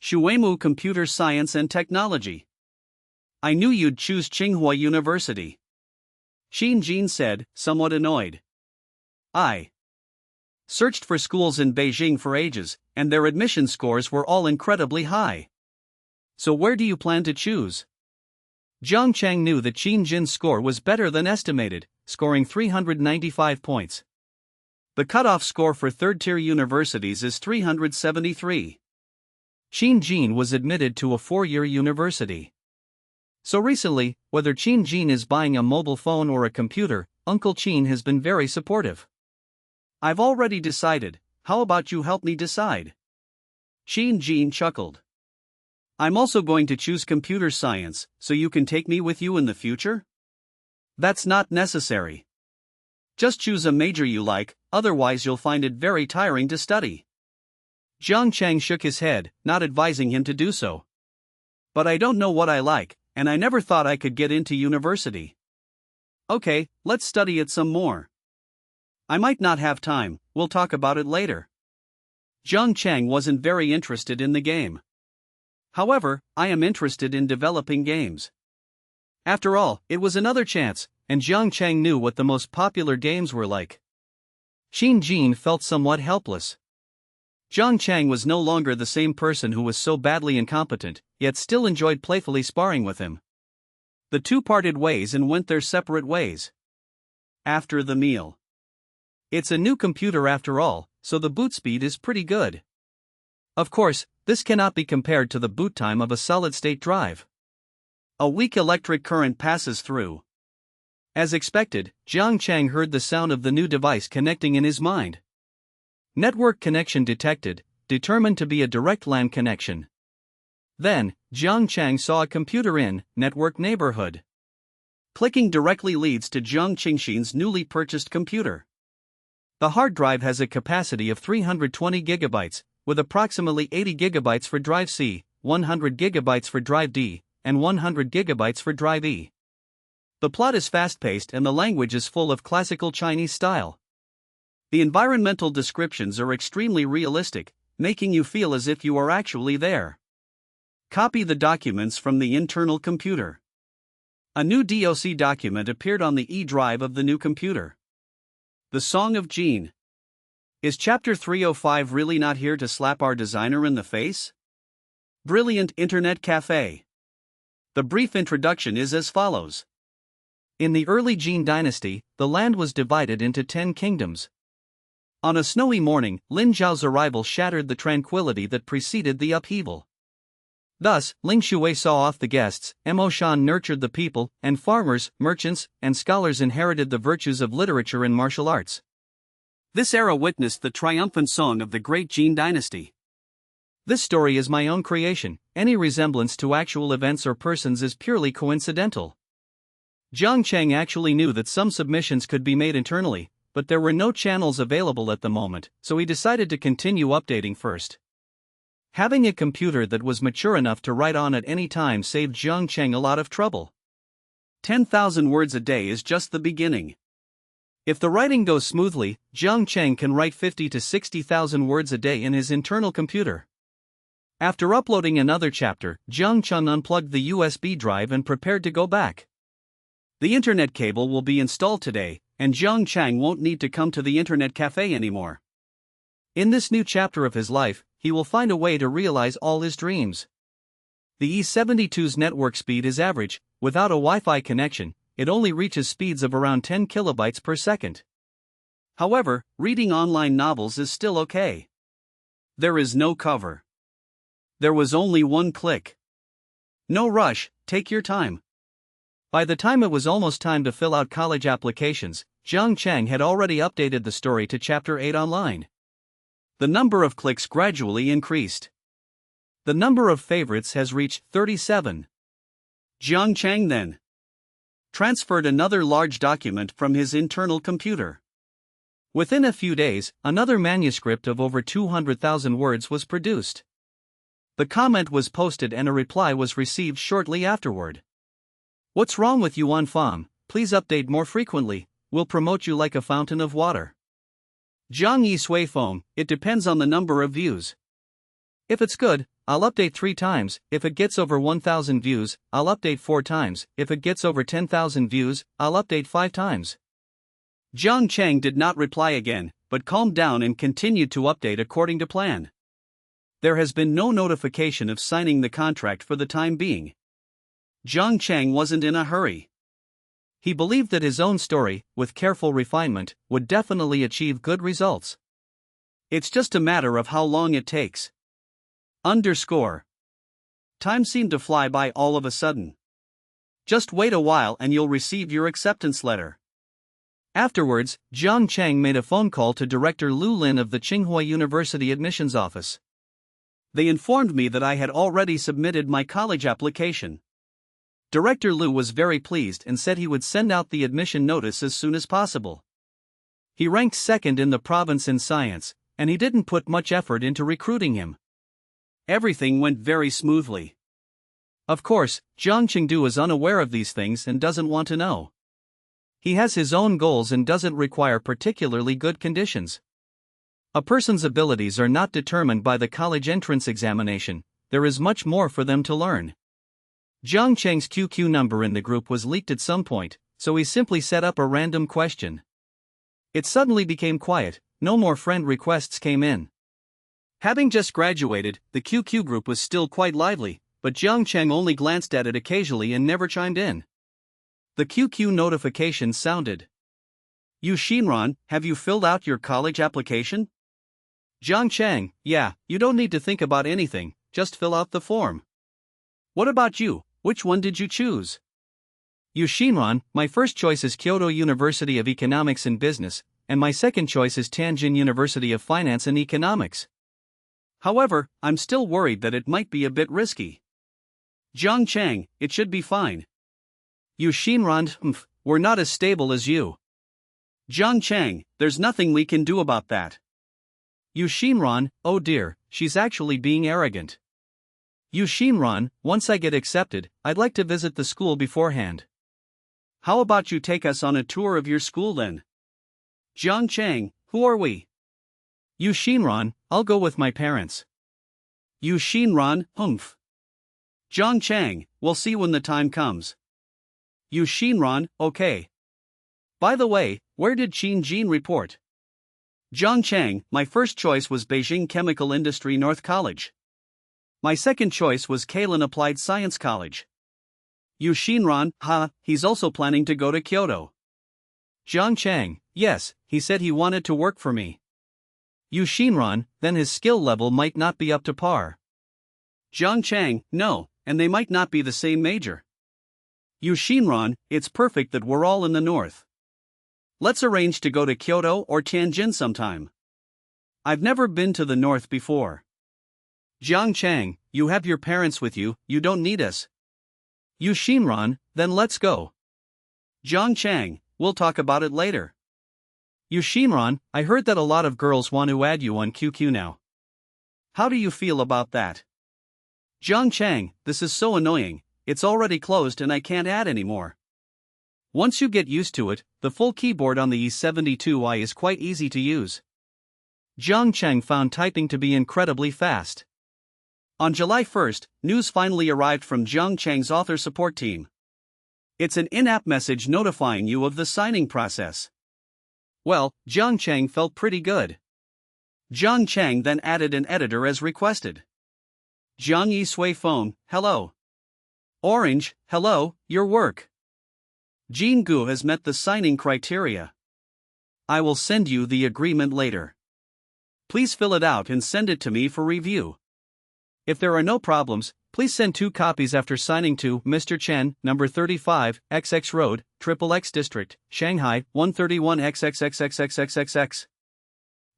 Speaker 1: Shuemu Computer Science and Technology. I knew you'd choose Tsinghua University. Xin Jin said, somewhat annoyed. I searched for schools in Beijing for ages, and their admission scores were all incredibly high. So where do you plan to choose? Jiang Cheng knew that Xin Jin's score was better than estimated, scoring 395 points. The cutoff score for third-tier universities is 373. Xin Jin was admitted to a 4-year university. So recently, whether Xin Jin is buying a mobile phone or a computer, Uncle Xin has been very supportive. I've already decided, how about you help me decide? Xin Jin chuckled. I'm also going to choose computer science, so you can take me with you in the future? That's not necessary. Just choose a major you like, otherwise you'll find it very tiring to study. Jiang Cheng shook his head, not advising him to do so. But I don't know what I like, and I never thought I could get into university. Okay, let's study it some more. I might not have time, we'll talk about it later. Jiang Cheng wasn't very interested in the game. However, I am interested in developing games. After all, it was another chance, and Jiang Cheng knew what the most popular games were like. Xin Jin felt somewhat helpless. Jiang Chang was no longer the same person who was so badly incompetent, yet still enjoyed playfully sparring with him. The two parted ways and went their separate ways. After the meal. It's a new computer after all, so the boot speed is pretty good. Of course, this cannot be compared to the boot time of a solid-state drive. A weak electric current passes through. As expected, Jiang Chang heard the sound of the new device connecting in his mind. Network connection detected, determined to be a direct LAN connection. Then, Jiang Chang saw a computer in network neighborhood. Clicking directly leads to Jiang Qingshin's newly purchased computer. The hard drive has a capacity of 320 GB, with approximately 80 GB for drive C, 100 GB for drive D, and 100 GB for drive E. The plot is fast-paced and the language is full of classical Chinese style. The environmental descriptions are extremely realistic, making you feel as if you are actually there. Copy the documents from the internal computer. A new DOC document appeared on the E-drive of the new computer. The Song of Jean. Is Chapter 305 really not here to slap our designer in the face? Brilliant Internet Cafe. The brief introduction is as follows. In the early Jin dynasty, the land was divided into 10 kingdoms. On a snowy morning, Lin Zhao's arrival shattered the tranquility that preceded the upheaval. Thus, Ling Shui saw off the guests, Mo Shan nurtured the people, and farmers, merchants, and scholars inherited the virtues of literature and martial arts. This era witnessed the triumphant song of the great Jin dynasty. This story is my own creation, any resemblance to actual events or persons is purely coincidental. Jiang Chang actually knew that some submissions could be made internally, but there were no channels available at the moment, so he decided to continue updating first. Having a computer that was mature enough to write on at any time saved Jiang Chang a lot of trouble. 10,000 words a day is just the beginning. If the writing goes smoothly, Jiang Chang can write 50 to 60,000 words a day in his internal computer. After uploading another chapter, Jiang Chang unplugged the USB drive and prepared to go back. The internet cable will be installed today, and Jiang Chang won't need to come to the internet cafe anymore. In this new chapter of his life, he will find a way to realize all his dreams. The E-72's network speed is average. Without a Wi-Fi connection, it only reaches speeds of around 10 kilobytes per second. However, reading online novels is still okay. There is no cover. There was only one click. No rush, take your time. By the time it was almost time to fill out college applications, Jiang Chang had already updated the story to Chapter 8 online. The number of clicks gradually increased. The number of favorites has reached 37. Jiang Chang then transferred another large document from his internal computer. Within a few days, another manuscript of over 200,000 words was produced. The comment was posted and a reply was received shortly afterward. What's wrong with you, Anfam? Please update more frequently, we'll promote you like a fountain of water. Zhang Yi Sui Foam, it depends on the number of views. If it's good, I'll update 3 times, if it gets over 1,000 views, I'll update 4 times, if it gets over 10,000 views, I'll update 5 times. Jiang Chang did not reply again, but calmed down and continued to update according to plan. There has been no notification of signing the contract for the time being. Jiang Chang wasn't in a hurry. He believed that his own story, with careful refinement, would definitely achieve good results. It's just a matter of how long it takes. Time seemed to fly by all of a sudden. Just wait a while and you'll receive your acceptance letter. Afterwards, Jiang Chang made a phone call to Director Lu Lin of the Tsinghua University admissions office. They informed me that I had already submitted my college application. Director Lu was very pleased and said he would send out the admission notice as soon as possible. He ranked second in the province in science, and he didn't put much effort into recruiting him. Everything went very smoothly. Of course, Jiang Chengdu is unaware of these things and doesn't want to know. He has his own goals and doesn't require particularly good conditions. A person's abilities are not determined by the college entrance examination, there is much more for them to learn. Jiang Cheng's QQ number in the group was leaked at some point, so he simply set up a random question. It suddenly became quiet, no more friend requests came in. Having just graduated, the QQ group was still quite lively, but Jiang Cheng only glanced at it occasionally and never chimed in. The QQ notification sounded. You Shinran, have you filled out your college application? Jiang Cheng, yeah, you don't need to think about anything, just fill out the form. What about you, which one did you choose? You Shinran, my first choice is Kyoto University of Economics and Business, and my second choice is Tianjin University of Finance and Economics. However, I'm still worried that it might be a bit risky. Jiang Cheng, it should be fine. You Shinran, we're not as stable as you. Jiang Cheng, there's nothing we can do about that. You Shinran, oh dear, she's actually being arrogant. You Shinran, once I get accepted, I'd like to visit the school beforehand. How about you take us on a tour of your school then? Jiang Cheng, who are we? You Shinran, I'll go with my parents. You Shinran, Jiang Cheng, we'll see when the time comes. You Shinran, okay. By the way, where did Qin Jin report? Jiang Cheng, my first choice was Beijing Chemical Industry North College. My second choice was Kailan Applied Science College. You Shinran, he's also planning to go to Kyoto. Jiang Cheng, yes, he said he wanted to work for me. You Shinran, then his skill level might not be up to par. Jiang Cheng, no, and they might not be the same major. You Shinran, it's perfect that we're all in the north. Let's arrange to go to Kyoto or Tianjin sometime. I've never been to the north before. Jiang Cheng, you have your parents with you, you don't need us. You Shinran, then let's go. Jiang Cheng, we'll talk about it later. You Shinran, I heard that a lot of girls want to add you on QQ now. How do you feel about that? Jiang Cheng, this is so annoying, it's already closed and I can't add anymore. Once you get used to it, the full keyboard on the E72i is quite easy to use. Jiang Cheng found typing to be incredibly fast. On July 1st, news finally arrived from Jiang Cheng's author support team. It's an in-app message notifying you of the signing process. Well, Jiang Cheng felt pretty good. Jiang Cheng then added an editor as requested. Jiang Yisui phone, hello. Orange, hello, your work. Jin Gu has met the signing criteria. I will send you the agreement later. Please fill it out and send it to me for review. If there are no problems, please send 2 copies after signing to Mr. Chen, number 35, XX Road, XXX District, Shanghai, 131XXXXXXX.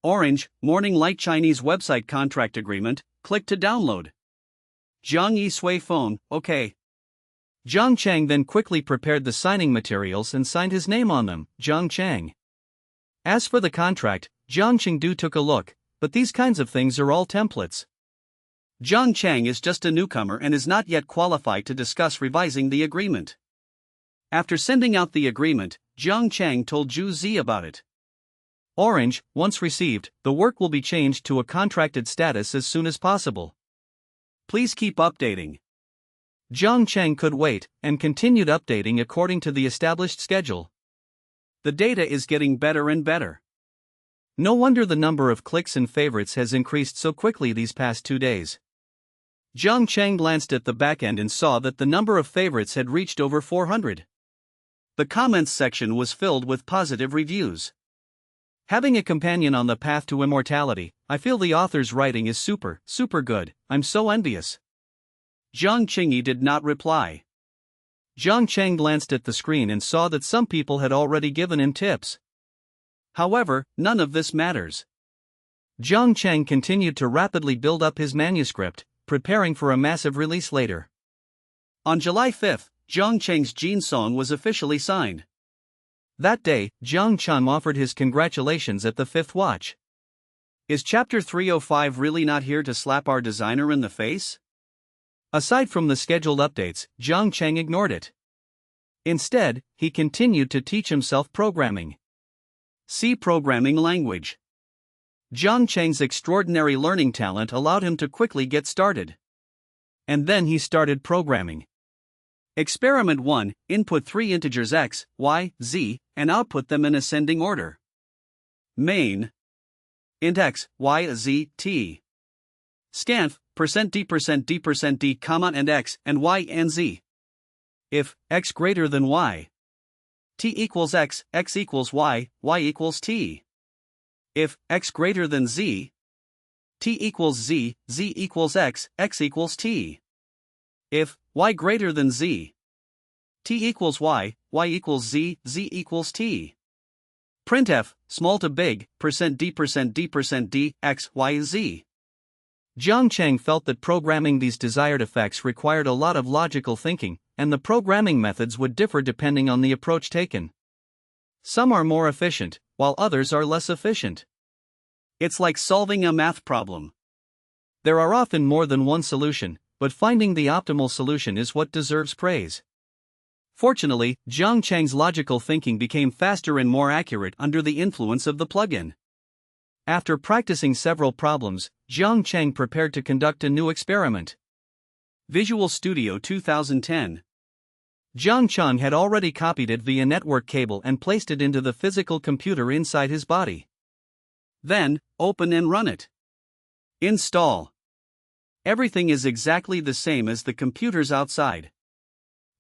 Speaker 1: Orange, Morning Light Chinese website contract agreement, click to download. Jiang Yisui phone, okay. Jiang Cheng then quickly prepared the signing materials and signed his name on them, Jiang Cheng. As for the contract, Jiang Chengdu took a look, but these kinds of things are all templates. Jiang Cheng is just a newcomer and is not yet qualified to discuss revising the agreement. After sending out the agreement, Jiang Cheng told Zhu Zi about it. Orange, once received, the work will be changed to a contracted status as soon as possible. Please keep updating. Jiang Cheng could wait, and continued updating according to the established schedule. The data is getting better and better. No wonder the number of clicks and favorites has increased so quickly these past 2 days. Jiang Cheng glanced at the backend and saw that the number of favorites had reached over 400. The comments section was filled with positive reviews. Having a companion on the path to immortality, I feel the author's writing is super good, I'm so envious. Jiang Qingyi did not reply. Jiang Cheng glanced at the screen and saw that some people had already given him tips. However, none of this matters. Jiang Cheng continued to rapidly build up his manuscript, preparing for a massive release later. On July 5th, Jiang Cheng's Jin song was officially signed. That day, Jiang Cheng offered his congratulations at the 5th watch. Is Chapter 305 really not here to slap our designer in the face? Aside from the scheduled updates, Jiang Cheng ignored it. Instead, he continued to teach himself programming. C programming language. Jiang Cheng's extraordinary learning talent allowed him to quickly get started. And then he started programming. Experiment 1, input 3 integers x, y, z, and output them in ascending order. Main. Int x, y, z, t. scanf, %d%d%d, comma and x and y and z. If x greater than y, t equals x, x equals y, y equals t. If x greater than z, t equals z, z equals x, x equals t. If y greater than z, t equals y, y equals z, z equals t. Printf, small to big, %d%d%d, x, y, z. Jiang Cheng felt that programming these desired effects required a lot of logical thinking, and the programming methods would differ depending on the approach taken. Some are more efficient, while others are less efficient. It's like solving a math problem. There are often more than one solution, but finding the optimal solution is what deserves praise. Fortunately, Jiang Cheng's logical thinking became faster and more accurate under the influence of the plugin. After practicing several problems, Jiang Cheng prepared to conduct a new experiment. Visual Studio 2010. Jiang Cheng had already copied it via network cable and placed it into the physical computer inside his body. Then, open and run it. Install. Everything is exactly the same as the computers outside.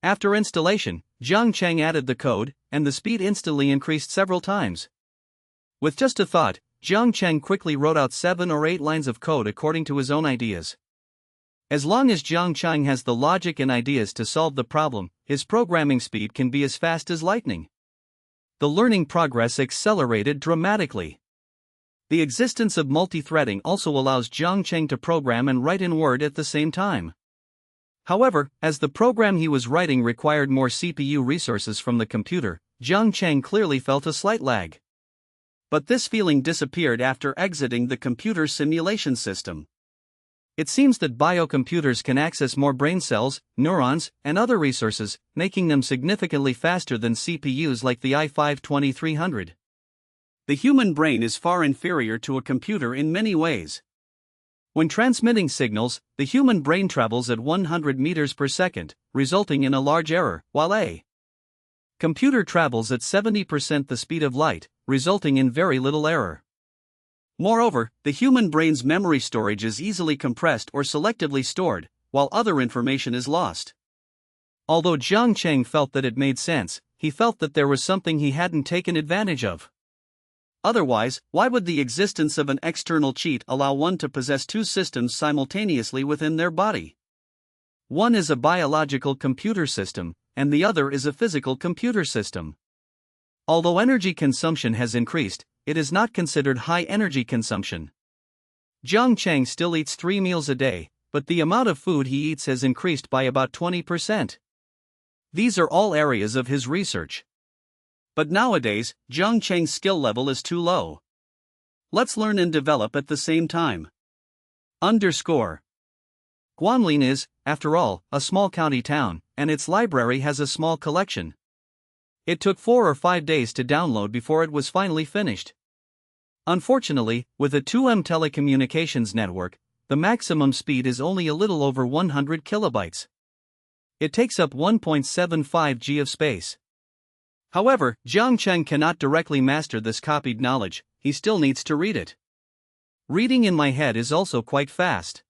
Speaker 1: After installation, Jiang Cheng added the code, and the speed instantly increased several times. With just a thought, Jiang Cheng quickly wrote out 7 or 8 lines of code according to his own ideas. As long as Jiang Cheng has the logic and ideas to solve the problem, his programming speed can be as fast as lightning. The learning progress accelerated dramatically. The existence of multi-threading also allows Jiang Cheng to program and write in Word at the same time. However, as the program he was writing required more CPU resources from the computer, Jiang Cheng clearly felt a slight lag. But this feeling disappeared after exiting the computer simulation system. It seems that biocomputers can access more brain cells, neurons, and other resources, making them significantly faster than CPUs like the i5-2300. The human brain is far inferior to a computer in many ways. When transmitting signals, the human brain travels at 100 meters per second, resulting in a large error, while a computer travels at 70% the speed of light, resulting in very little error. Moreover, the human brain's memory storage is easily compressed or selectively stored, while other information is lost. Although Jiang Cheng felt that it made sense, he felt that there was something he hadn't taken advantage of. Otherwise, why would the existence of an external cheat allow one to possess 2 systems simultaneously within their body? One is a biological computer system, and the other is a physical computer system. Although energy consumption has increased, it is not considered high energy consumption. Jiang Cheng still eats 3 meals a day, but the amount of food he eats has increased by about 20%. These are all areas of his research. But nowadays, Jiang Cheng's skill level is too low. Let's learn and develop at the same time. Guanlin is, after all, a small county town, and its library has a small collection. It took 4 or 5 days to download before it was finally finished. Unfortunately, with a 2M telecommunications network, the maximum speed is only a little over 100 kilobytes. It takes up 1.75 G of space. However, Jiang Cheng cannot directly master this copied knowledge, he still needs to read it. Reading in my head is also quite fast.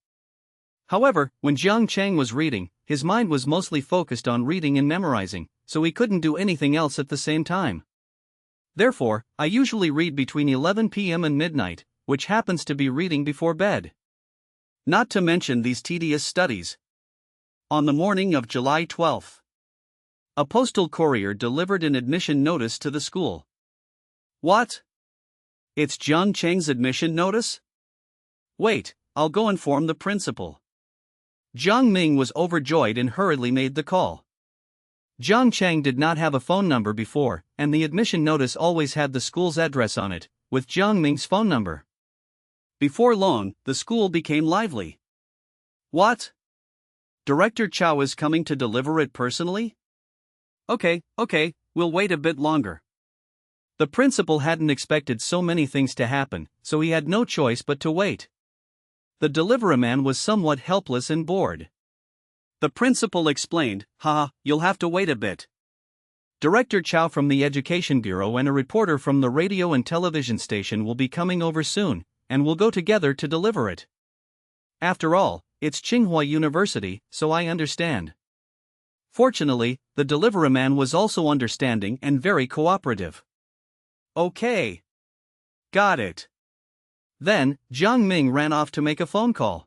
Speaker 1: However, when Jiang Cheng was reading, his mind was mostly focused on reading and memorizing, so he couldn't do anything else at the same time. Therefore, I usually read between 11 p.m. and midnight, which happens to be reading before bed. Not to mention these tedious studies. On the morning of July 12th, a postal courier delivered an admission notice to the school. What? It's Jiang Cheng's admission notice? Wait, I'll go inform the principal. Jiang Ming was overjoyed and hurriedly made the call. Jiang Cheng did not have a phone number before, and the admission notice always had the school's address on it, with Jiang Ming's phone number. Before long, the school became lively. What? Director Chow is coming to deliver it personally? Okay, we'll wait a bit longer. The principal hadn't expected so many things to happen, so he had no choice but to wait. The delivery man was somewhat helpless and bored. The principal explained, you'll have to wait a bit. Director Chow from the Education Bureau and a reporter from the radio and television station will be coming over soon, and we'll go together to deliver it. After all, it's Tsinghua University, so I understand. Fortunately, the delivery man was also understanding and very cooperative. Okay. Got it. Then, Jiang Ming ran off to make a phone call.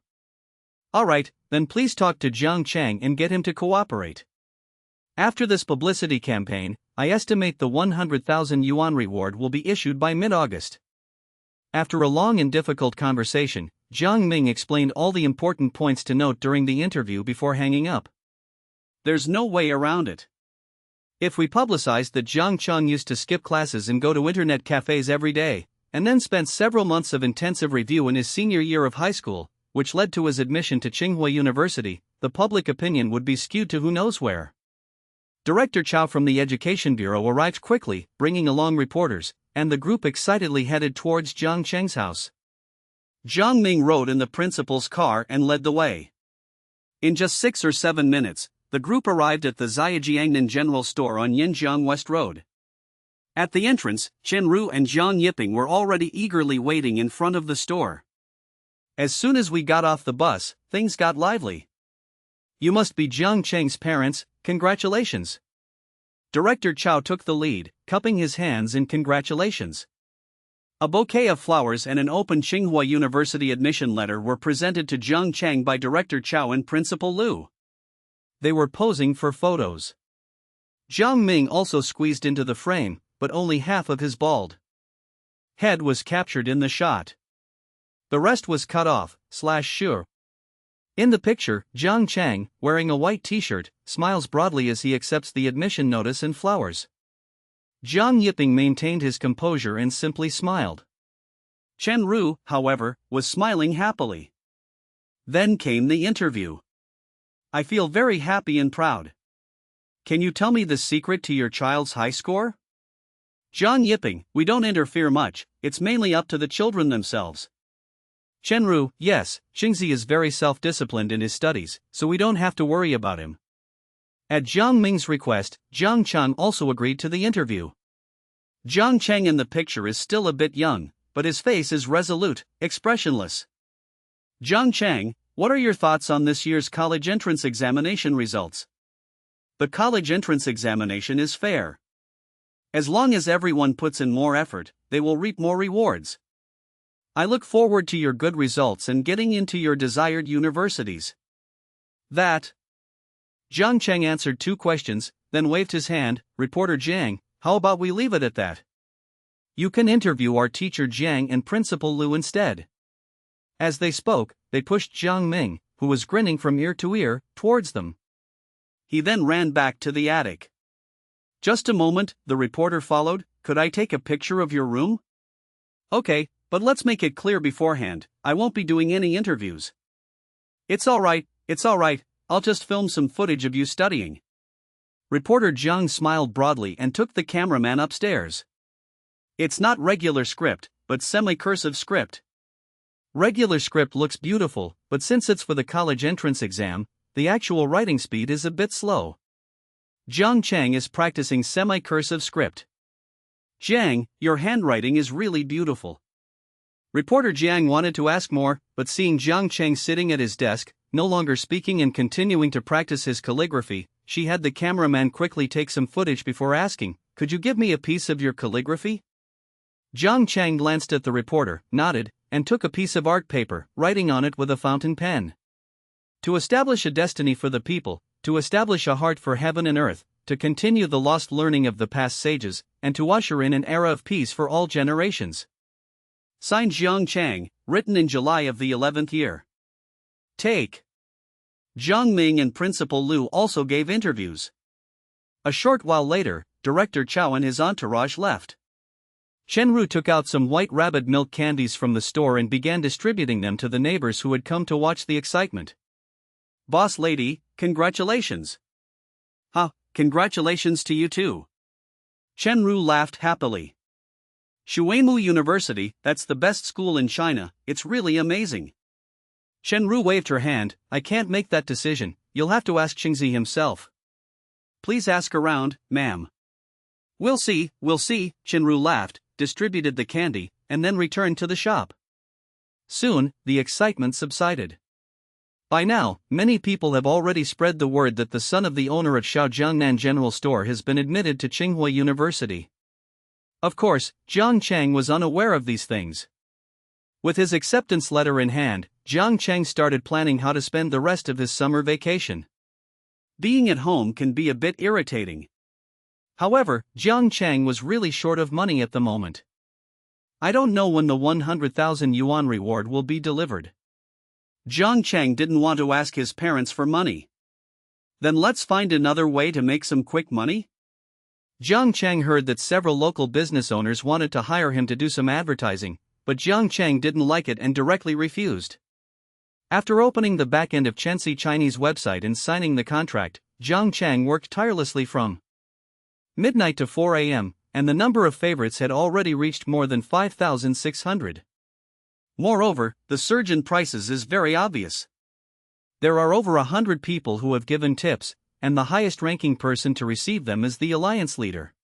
Speaker 1: Alright, then please talk to Jiang Chang and get him to cooperate. After this publicity campaign, I estimate the 100,000 yuan reward will be issued by mid-August. After a long and difficult conversation, Jiang Ming explained all the important points to note during the interview before hanging up. There's no way around it. If we publicized that Jiang Chang used to skip classes and go to internet cafes every day, and then spent several months of intensive review in his senior year of high school, which led to his admission to Tsinghua University, the public opinion would be skewed to who knows where. Director Chow from the Education Bureau arrived quickly, bringing along reporters, and the group excitedly headed towards Jiang Cheng's house. Jiang Ming rode in the principal's car and led the way. In just 6 or 7 minutes, the group arrived at the Zaijiangnan General Store on Yinjiang West Road. At the entrance, Chen Ru and Zhang Yiping were already eagerly waiting in front of the store. As soon as we got off the bus, things got lively. You must be Jiang Cheng's parents, congratulations. Director Chow took the lead, cupping his hands in congratulations. A bouquet of flowers and an open Tsinghua University admission letter were presented to Jiang Cheng by Director Chow and Principal Liu. They were posing for photos. Jiang Ming also squeezed into the frame, but only half of his bald head was captured in the shot. The rest was cut off, /sure. In the picture, Jiang Cheng, wearing a white t-shirt, smiles broadly as he accepts the admission notice and flowers. Zhang Yiping maintained his composure and simply smiled. Chen Ru, however, was smiling happily. Then came the interview. I feel very happy and proud. Can you tell me the secret to your child's high score? Zhang Yiping, we don't interfere much, it's mainly up to the children themselves. Chen Ru, yes, Xingzi is very self-disciplined in his studies, so we don't have to worry about him. At Jiang Ming's request, Jiang Chang also agreed to the interview. Jiang Cheng in the picture is still a bit young, but his face is resolute, expressionless. Jiang Cheng, what are your thoughts on this year's college entrance examination results? The college entrance examination is fair. As long as everyone puts in more effort, they will reap more rewards. I look forward to your good results and getting into your desired universities. That. Jiang Cheng answered 2 questions, then waved his hand. Reporter Jiang, how about we leave it at that? You can interview our teacher Jiang and Principal Liu instead. As they spoke, they pushed Jiang Ming, who was grinning from ear to ear, towards them. He then ran back to the attic. Just a moment, the reporter followed. Could I take a picture of your room? Okay, but let's make it clear beforehand, I won't be doing any interviews. It's alright, I'll just film some footage of you studying. Reporter Jiang smiled broadly and took the cameraman upstairs. It's not regular script, but semi-cursive script. Regular script looks beautiful, but since it's for the college entrance exam, the actual writing speed is a bit slow. Jiang Cheng is practicing semi-cursive script. Jiang, your handwriting is really beautiful. Reporter Jiang wanted to ask more, but seeing Jiang Cheng sitting at his desk, no longer speaking and continuing to practice his calligraphy, she had the cameraman quickly take some footage before asking, could you give me a piece of your calligraphy? Jiang Cheng glanced at the reporter, nodded, and took a piece of art paper, writing on it with a fountain pen. To establish a destiny for the people, to establish a heart for heaven and earth, to continue the lost learning of the past sages, and to usher in an era of peace for all generations. Signed Jiang Cheng, written in July of the 11th year. Take. Jiang Ming and Principal Liu also gave interviews. A short while later, Director Chow and his entourage left. Chen Ru took out some white rabbit milk candies from the store and began distributing them to the neighbors who had come to watch the excitement. Boss lady, congratulations. Congratulations to you too. Chen Ru laughed happily. Xuanmu University, that's the best school in China, it's really amazing. Chen Ru waved her hand, I can't make that decision, you'll have to ask Xingzi himself. Please ask around, ma'am. We'll see, Chen Ru laughed, distributed the candy, and then returned to the shop. Soon, the excitement subsided. By now, many people have already spread the word that the son of the owner at Shaojiangnan General Store has been admitted to Tsinghua University. Of course, Jiang Chang was unaware of these things. With his acceptance letter in hand, Jiang Chang started planning how to spend the rest of his summer vacation. Being at home can be a bit irritating. However, Jiang Chang was really short of money at the moment. I don't know when the 100,000 yuan reward will be delivered. Jiang Chang didn't want to ask his parents for money. Then let's find another way to make some quick money. Jiang Chang heard that several local business owners wanted to hire him to do some advertising, but Jiang Chang didn't like it and directly refused. After opening the back end of Chenxi Chinese website and signing the contract, Jiang Chang worked tirelessly from midnight to 4 a.m., and the number of favorites had already reached more than 5,600. Moreover, the surge in prices is very obvious. There are over 100 people who have given tips, and the highest ranking person to receive them is the alliance leader.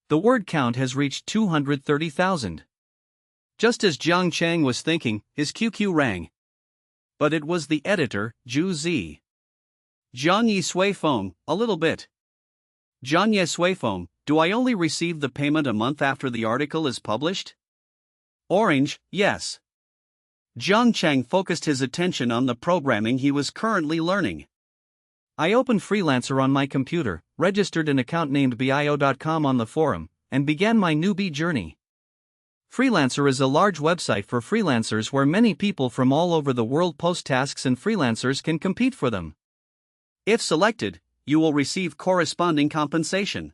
Speaker 1: The word count has reached 230,000. Just as Jiang Chang was thinking, his QQ rang. But it was the editor, Zhu Zi. Jiang Yi Sui Feng, a little bit. Jiang Ye Sui Feng, do I only receive the payment a month after the article is published? Orange, yes. Jiang Chang focused his attention on the programming he was currently learning. I opened Freelancer on my computer, registered an account named bio.com on the forum, and began my newbie journey. Freelancer is a large website for freelancers where many people from all over the world post tasks and freelancers can compete for them. If selected, you will receive corresponding compensation.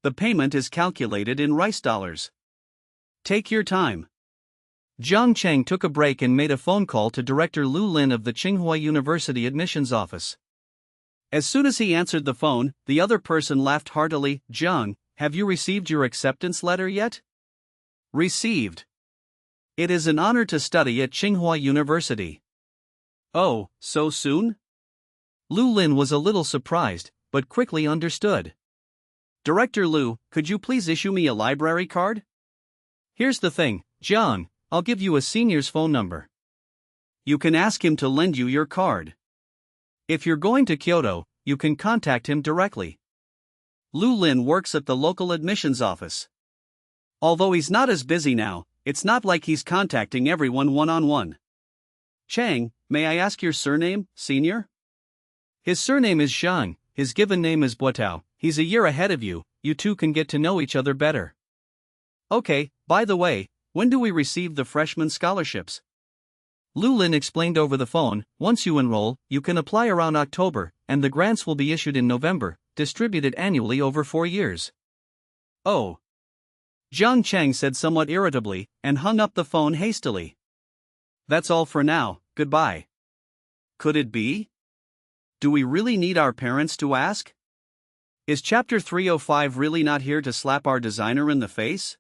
Speaker 1: The payment is calculated in rice dollars. Take your time. Jiang Chang took a break and made a phone call to Director Lu Lin of the Tsinghua University admissions office. As soon as he answered the phone, the other person laughed heartily. Jiang, have you received your acceptance letter yet? Received. It is an honor to study at Tsinghua University. Oh, so soon? Lu Lin was a little surprised, but quickly understood. Director Lu, could you please issue me a library card? Here's the thing, Jiang, I'll give you a senior's phone number. You can ask him to lend you your card. If you're going to Kyoto, you can contact him directly. Lu Lin works at the local admissions office. Although he's not as busy now, it's not like he's contacting everyone one-on-one. Chang, may I ask your surname, senior? His surname is Zhang, his given name is Buotao, he's a year ahead of you, you two can get to know each other better. Okay, by the way, when do we receive the freshman scholarships? Lu Lin explained over the phone, once you enroll, you can apply around October, and the grants will be issued in November, distributed annually over 4 years. Oh. Jiang Chang said somewhat irritably, and hung up the phone hastily. That's all for now, goodbye. Could it be? Do we really need our parents to ask? Is Chapter 305 really not here to slap our designer in the face?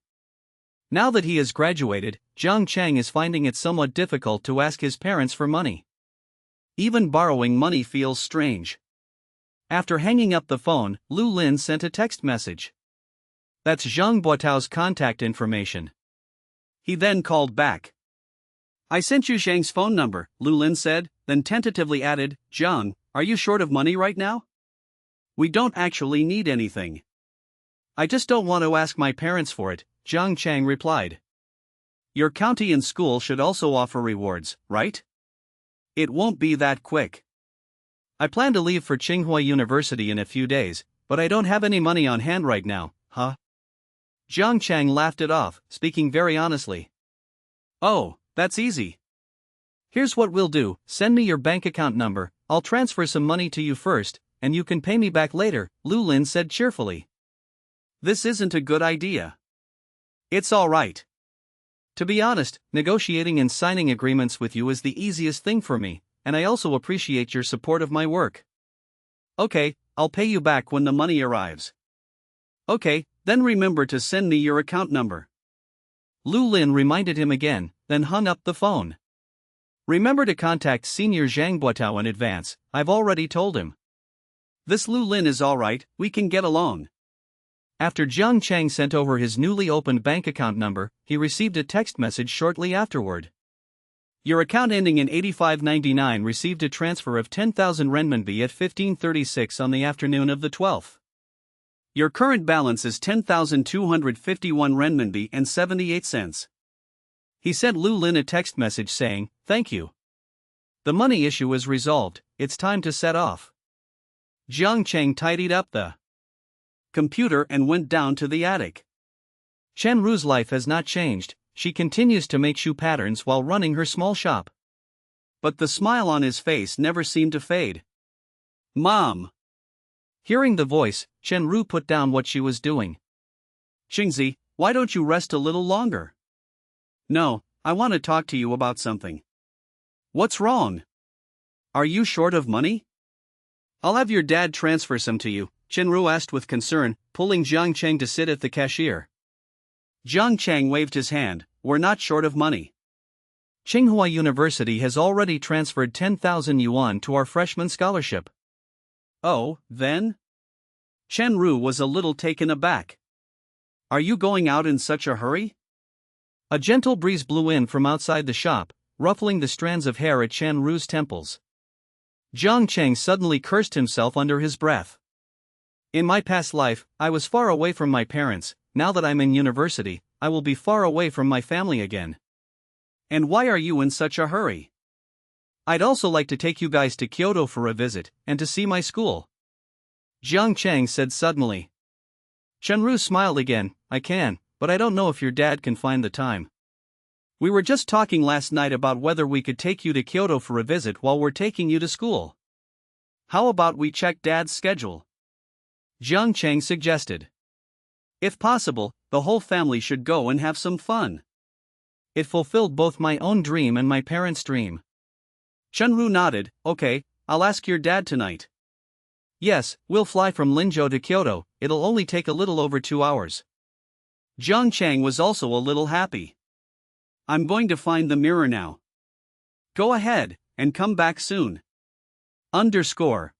Speaker 1: Now that he has graduated, Jiang Chang is finding it somewhat difficult to ask his parents for money. Even borrowing money feels strange. After hanging up the phone, Lu Lin sent a text message. That's Zhang Buotao's contact information. He then called back. I sent you Zhang's phone number, Lu Lin said, then tentatively added, Zhang, are you short of money right now? We don't actually need anything. I just don't want to ask my parents for it, Jiang Chang replied. Your county and school should also offer rewards, right? It won't be that quick. I plan to leave for Tsinghua University in a few days, but I don't have any money on hand right now, huh? Jiang Chang laughed it off, speaking very honestly. Oh, that's easy. Here's what we'll do, send me your bank account number, I'll transfer some money to you first, and you can pay me back later, Lu Lin said cheerfully. This isn't a good idea. It's all right. To be honest, negotiating and signing agreements with you is the easiest thing for me, and I also appreciate your support of my work. Okay, I'll pay you back when the money arrives. Okay, then remember to send me your account number. Lu Lin reminded him again, then hung up the phone. Remember to contact Senior Zhang Buotao in advance, I've already told him. This Lu Lin is alright, we can get along. After Jiang Chang sent over his newly opened bank account number, he received a text message shortly afterward. Your account ending in 8599 received a transfer of 10,000 renminbi at 15:36 on the afternoon of the 12th. Your current balance is 10,251 renminbi and 78 cents. He sent Lu Lin a text message saying, "Thank you. The money issue is resolved, it's time to set off." Jiang Cheng tidied up the computer and went down to the attic. Chen Ru's life has not changed, she continues to make shoe patterns while running her small shop. But the smile on his face never seemed to fade. "Mom!" Hearing the voice, Chen Ru put down what she was doing. "Xingzi, why don't you rest a little longer?" "No, I want to talk to you about something." "What's wrong? Are you short of money?" "I'll have your dad transfer some to you," Chen Ru asked with concern, pulling Jiang Cheng to sit at the cashier. Jiang Cheng waved his hand. "We're not short of money. Tsinghua University has already transferred 10,000 yuan to our freshman scholarship." "Oh, then?" Chen Ru was a little taken aback. "Are you going out in such a hurry?" A gentle breeze blew in from outside the shop, ruffling the strands of hair at Chen Ru's temples. Jiang Cheng suddenly cursed himself under his breath. "In my past life, I was far away from my parents. Now that I'm in university, I will be far away from my family again. And why are you in such a hurry?" "I'd also like to take you guys to Kyoto for a visit, and to see my school," Jiang Cheng said suddenly. Chen Ru smiled again. "I can, but I don't know if your dad can find the time. We were just talking last night about whether we could take you to Kyoto for a visit while we're taking you to school. How about we check Dad's schedule?" Jiang Cheng suggested. "If possible, the whole family should go and have some fun. It fulfilled both my own dream and my parents' dream." Chen Ru nodded. "Okay, I'll ask your dad tonight." "Yes, we'll fly from Linzhou to Kyoto, it'll only take a little over 2 hours. Jiang Cheng was also a little happy. "I'm going to find the mirror now. Go ahead, and come back soon. Underscore.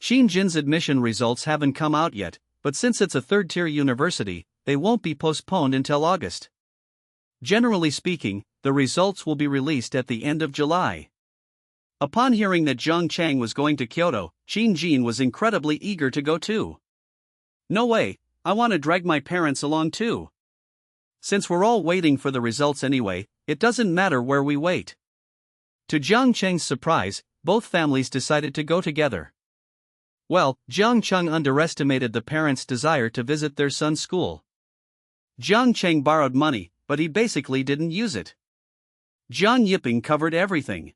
Speaker 1: Xinjin's admission results haven't come out yet, but since it's a third-tier university, they won't be postponed until August. Generally speaking, the results will be released at the end of July." Upon hearing that Jiang Cheng was going to Kyoto, Xinjin was incredibly eager to go too. "No way, I want to drag my parents along too. Since we're all waiting for the results anyway, it doesn't matter where we wait." To Jiang Cheng's surprise, both families decided to go together. Well, Jiang Cheng underestimated the parents' desire to visit their son's school. Jiang Cheng borrowed money, but he basically didn't use it. Jiang Yiping covered everything.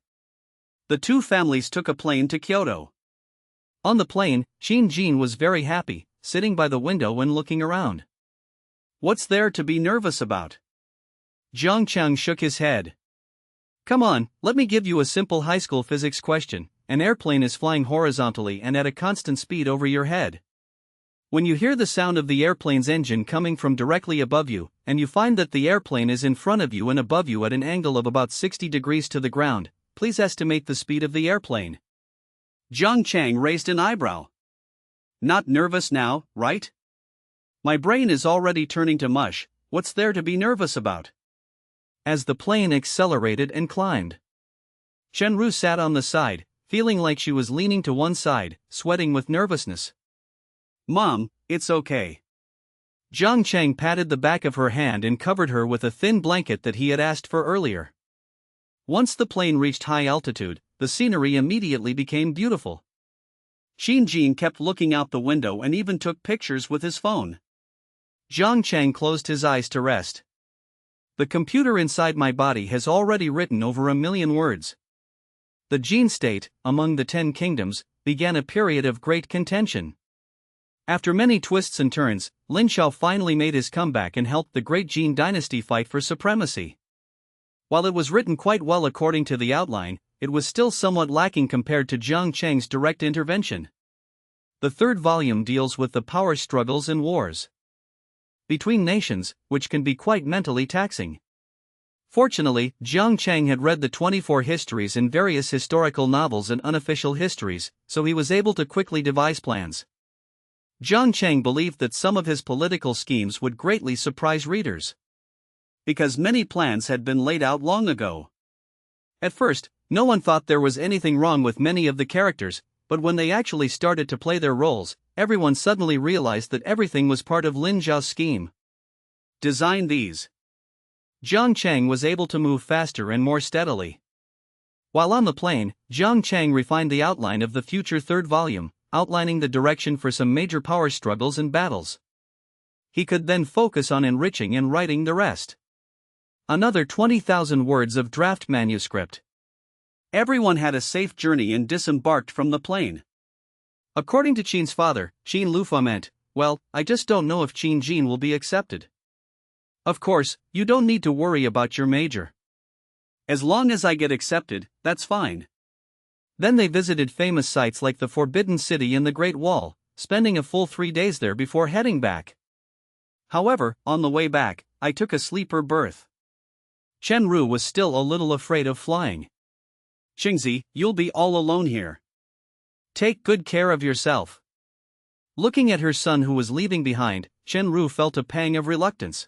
Speaker 1: The two families took a plane to Kyoto. On the plane, Xinjin was very happy, sitting by the window and looking around. "What's there to be nervous about?" Jiang Cheng shook his head. "Come on, let me give you a simple high school physics question. An airplane is flying horizontally and at a constant speed over your head. When you hear the sound of the airplane's engine coming from directly above you, and you find that the airplane is in front of you and above you at an angle of about 60 degrees to the ground, please estimate the speed of the airplane." Jiang Cheng raised an eyebrow. "Not nervous now, right? My brain is already turning to mush. What's there to be nervous about?" As the plane accelerated and climbed, Chen Ru sat on the side, feeling like she was leaning to one side, sweating with nervousness. "Mom, it's okay." Jiang Cheng patted the back of her hand and covered her with a thin blanket that he had asked for earlier. Once the plane reached high altitude, the scenery immediately became beautiful. Xinjin kept looking out the window and even took pictures with his phone. Jiang Cheng closed his eyes to rest. "The computer inside my body has already written over 1 million words." The Jin state, among the 10 kingdoms, began a period of great contention. After many twists and turns, Lin Xiao finally made his comeback and helped the great Jin dynasty fight for supremacy. While it was written quite well according to the outline, it was still somewhat lacking compared to Jiang Cheng's direct intervention. The third volume deals with the power struggles and wars between nations, which can be quite mentally taxing. Fortunately, Jiang Cheng had read the 24 histories in various historical novels and unofficial histories, so he was able to quickly devise plans. Jiang Cheng believed that some of his political schemes would greatly surprise readers, because many plans had been laid out long ago. At first, no one thought there was anything wrong with many of the characters, but when they actually started to play their roles, everyone suddenly realized that everything was part of Lin Zhao's scheme. Design these. Jiang Chang was able to move faster and more steadily. While on the plane, Jiang Chang refined the outline of the future third volume, outlining the direction for some major power struggles and battles. He could then focus on enriching and writing the rest. Another 20,000 words of draft manuscript. Everyone had a safe journey and disembarked from the plane. According to Qin's father, Qin Lufa meant, well, I just don't know if Qin Jin will be accepted. Of course, you don't need to worry about your major. As long as I get accepted, that's fine. Then they visited famous sites like the Forbidden City and the Great Wall, spending a full 3 days there before heading back. However, on the way back, I took a sleeper berth. Chen Ru was still a little afraid of flying. Qingzi, you'll be all alone here. Take good care of yourself. Looking at her son who was leaving behind, Chen Ru felt a pang of reluctance.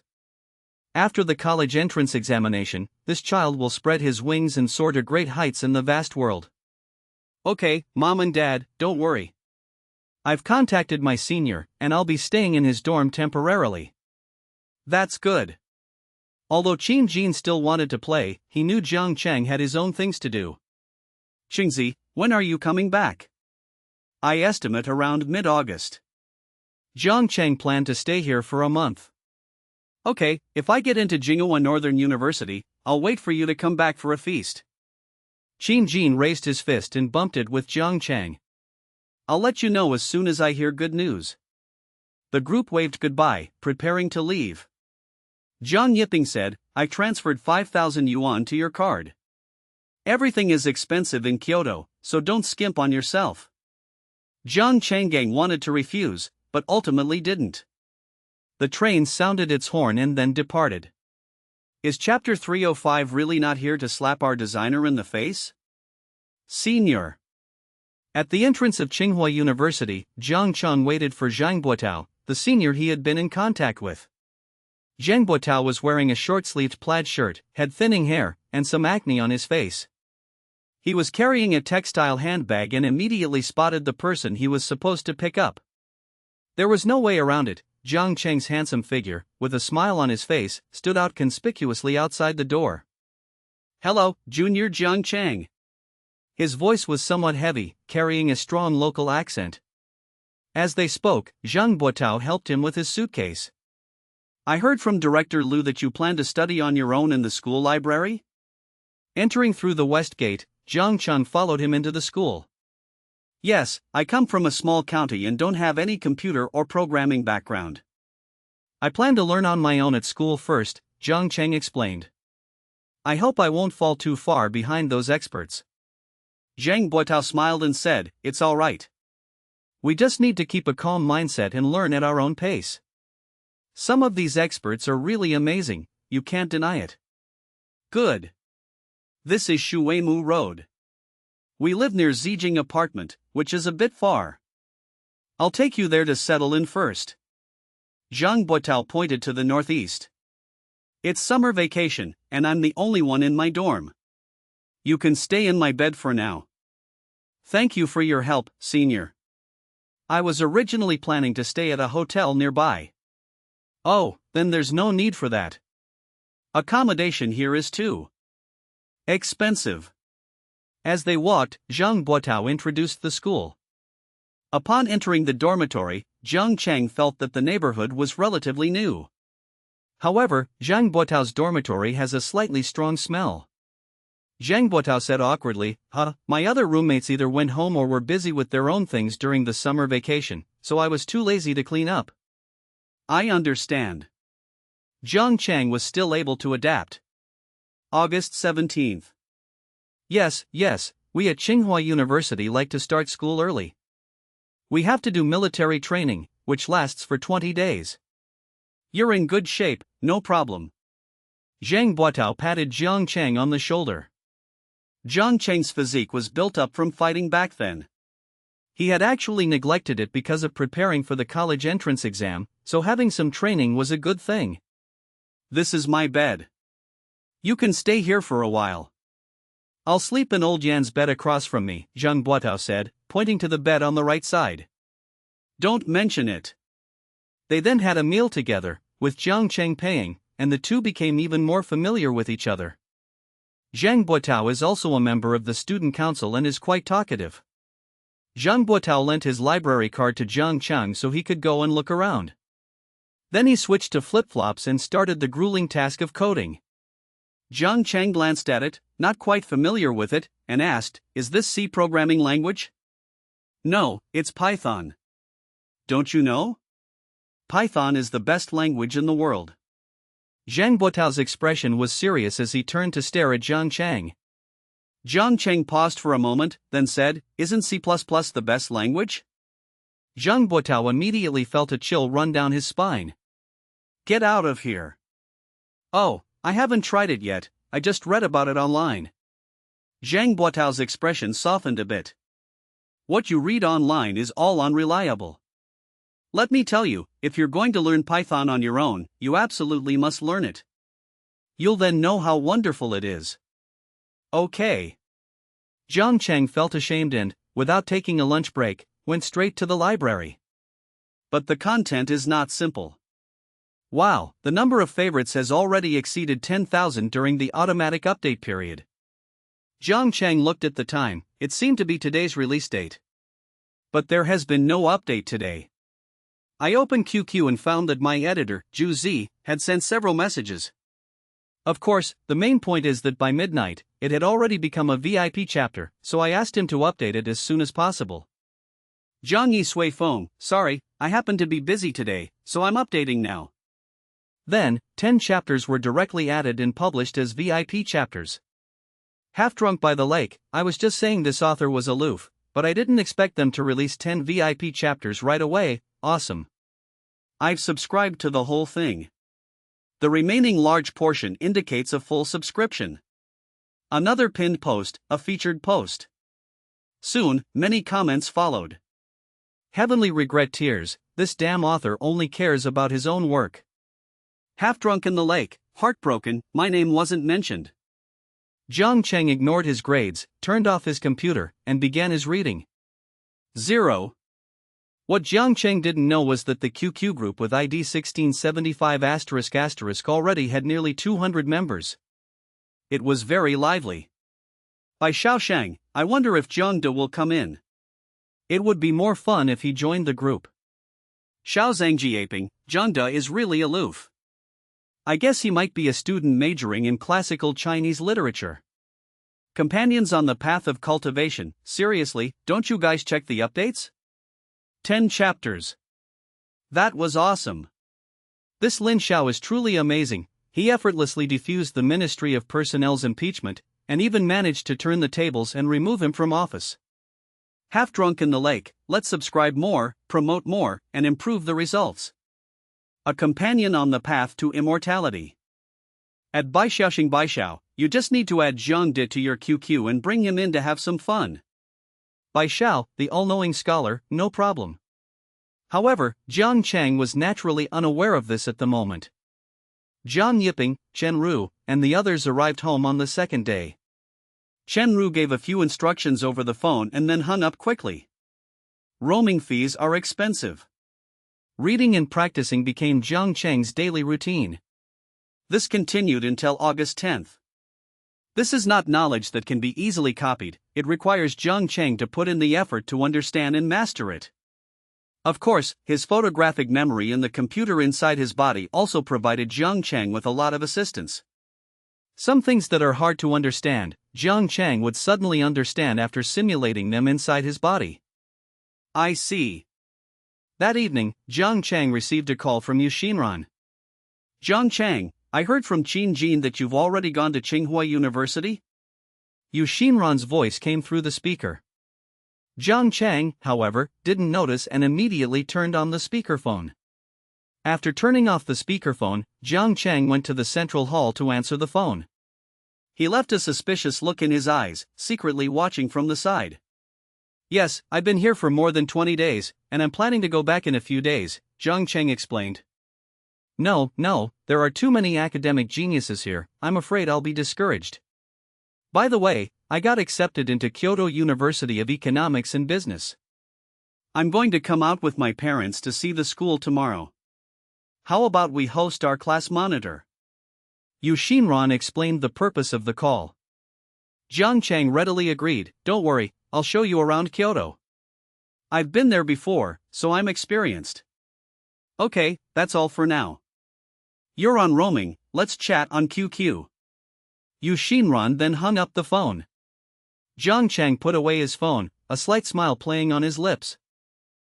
Speaker 1: After the college entrance examination, this child will spread his wings and soar to great heights in the vast world. Okay, Mom and Dad, don't worry. I've contacted my senior, and I'll be staying in his dorm temporarily. That's good. Although Qin Jin still wanted to play, he knew Jiang Chang had his own things to do. Qingzi, when are you coming back? I estimate around mid-August. Jiang Chang planned to stay here for a month. Okay, if I get into Jinghua Northern University, I'll wait for you to come back for a feast. Qin Jin raised his fist and bumped it with Jiang Chang. I'll let you know as soon as I hear good news. The group waved goodbye, preparing to leave. Zhang Yiping said, I transferred 5,000 yuan to your card. Everything is expensive in Kyoto, so don't skimp on yourself. Jiang Changgang wanted to refuse, but ultimately didn't. The train sounded its horn and then departed. Is Chapter 305 really not here to slap our designer in the face? Senior. At the entrance of Tsinghua University, Jiang Chang waited for Zhang Buotao, the senior he had been in contact with. Zhang Buotao was wearing a short-sleeved plaid shirt, had thinning hair, and some acne on his face. He was carrying a textile handbag and immediately spotted the person he was supposed to pick up. There was no way around it. Jiang Chang's handsome figure, with a smile on his face, stood out conspicuously outside the door. Hello, Junior Jiang Chang. His voice was somewhat heavy, carrying a strong local accent. As they spoke, Zhang Buotao helped him with his suitcase. I heard from Director Liu that you plan to study on your own in the school library? Entering through the west gate, Jiang Chang followed him into the school. Yes, I come from a small county and don't have any computer or programming background. I plan to learn on my own at school first, Jiang Chang explained. I hope I won't fall too far behind those experts. Zhang Buotao smiled and said, it's all right. We just need to keep a calm mindset and learn at our own pace. Some of these experts are really amazing, you can't deny it. Good. This is Shuimu Road. We live near Zijing apartment, which is a bit far. I'll take you there to settle in first. Zhang Buotao pointed to the northeast. It's summer vacation, and I'm the only one in my dorm. You can stay in my bed for now. Thank you for your help, senior. I was originally planning to stay at a hotel nearby. Oh, then there's no need for that. Accommodation here is too expensive. As they walked, Zhang Buotao introduced the school. Upon entering the dormitory, Jiang Chang felt that the neighborhood was relatively new. However, Zhang Buotao's dormitory has a slightly strong smell. Zhang Buotao said awkwardly, my other roommates either went home or were busy with their own things during the summer vacation, so I was too lazy to clean up. I understand. Jiang Chang was still able to adapt. August 17th. Yes, we at Tsinghua University like to start school early. We have to do military training, which lasts for 20 days. You're in good shape, no problem. Zhang Buotao patted Jiang Chang on the shoulder. Jiang Chang's physique was built up from fighting back then. He had actually neglected it because of preparing for the college entrance exam, so having some training was a good thing. This is my bed. You can stay here for a while. I'll sleep in old Yan's bed across from me, Zhang Buotao said, pointing to the bed on the right side. Don't mention it. They then had a meal together, with Jiang Cheng paying, and the two became even more familiar with each other. Zhang Buotao is also a member of the student council and is quite talkative. Zhang Buotao lent his library card to Jiang Cheng so he could go and look around. Then he switched to flip-flops and started the grueling task of coding. Jiang Cheng glanced at it, not quite familiar with it, and asked, "Is this C programming language?" "No, it's Python." "Don't you know? Python is the best language in the world." Zhang Buotao's expression was serious as he turned to stare at Jiang Cheng. Jiang Cheng paused for a moment, then said, "Isn't C++ the best language?" Zhang Buotao immediately felt a chill run down his spine. "Get out of here." "Oh, I haven't tried it yet, I just read about it online." Zhang Buotao's expression softened a bit. "What you read online is all unreliable. Let me tell you, if you're going to learn Python on your own, you absolutely must learn it. You'll then know how wonderful it is." "Okay." Jiang Cheng felt ashamed and, without taking a lunch break, went straight to the library. But the content is not simple. Wow, the number of favorites has already exceeded 10,000 during the automatic update period. Jiang Cheng looked at the time, it seemed to be today's release date. But there has been no update today. I opened QQ and found that my editor, Zhu Zi, had sent several messages. Of course, the main point is that by midnight, it had already become a VIP chapter, so I asked him to update it as soon as possible. Zhang Yi Sui Feng, sorry, I happen to be busy today, so I'm updating now. Then, 10 chapters were directly added and published as VIP chapters. Half drunk by the lake, I was just saying this author was aloof, but I didn't expect them to release 10 VIP chapters right away. Awesome. I've subscribed to the whole thing. The remaining large portion indicates a full subscription. Another pinned post, a featured post. Soon, many comments followed. Heavenly regret tears, this damn author only cares about his own work. Half drunk in the lake, heartbroken, my name wasn't mentioned. Jiang Cheng ignored his grades, turned off his computer, and began his reading. 0. What Jiang Cheng didn't know was that the QQ group with ID 1675** already had nearly 200 members. It was very lively. By Xiaoshang, I wonder if Zhangde will come in. It would be more fun if he joined the group. Xiao Zhangjiaping, Zhangde is really aloof. I guess he might be a student majoring in classical Chinese literature. Companions on the path of cultivation, seriously, don't you guys check the updates? 10 chapters. That was awesome. This Lin Xiao is truly amazing, he effortlessly defused the Ministry of Personnel's impeachment, and even managed to turn the tables and remove him from office. Half drunk in the lake, let's subscribe more, promote more, and improve the results. A companion on the path to immortality. At Baixiaoxing Baixiao, you just need to add Zhangde to your QQ and bring him in to have some fun. Baixiao, the all-knowing scholar, no problem. However, Jiang Cheng was naturally unaware of this at the moment. Zhang Yiping, Chen Ru, and the others arrived home on the second day. Chen Ru gave a few instructions over the phone and then hung up quickly. Roaming fees are expensive. Reading and practicing became Jiang Cheng's daily routine. This continued until August 10th. This is not knowledge that can be easily copied, it requires Jiang Cheng to put in the effort to understand and master it. Of course, his photographic memory in the computer inside his body also provided Jiang Cheng with a lot of assistance. Some things that are hard to understand, Jiang Cheng would suddenly understand after simulating them inside his body. I see. That evening, Jiang Cheng received a call from Yu Xinran. Jiang Cheng, I heard from Qin Jin that you've already gone to Tsinghua University? Yu Xinran's voice came through the speaker. Jiang Cheng, however, didn't notice and immediately turned on the speakerphone. After turning off the speakerphone, Jiang Cheng went to the central hall to answer the phone. He left a suspicious look in his eyes, secretly watching from the side. Yes, I've been here for more than 20 days, and I'm planning to go back in a few days, Jiang Cheng explained. No, there are too many academic geniuses here, I'm afraid I'll be discouraged. By the way, I got accepted into Kyoto University of Economics and Business. I'm going to come out with my parents to see the school tomorrow. How about we host our class monitor? Yushinran explained the purpose of the call. Jiang Chang readily agreed, don't worry, I'll show you around Kyoto. I've been there before, so I'm experienced. Okay, that's all for now. You're on roaming, let's chat on QQ. Yushinran then hung up the phone. Jiang Chang put away his phone, a slight smile playing on his lips.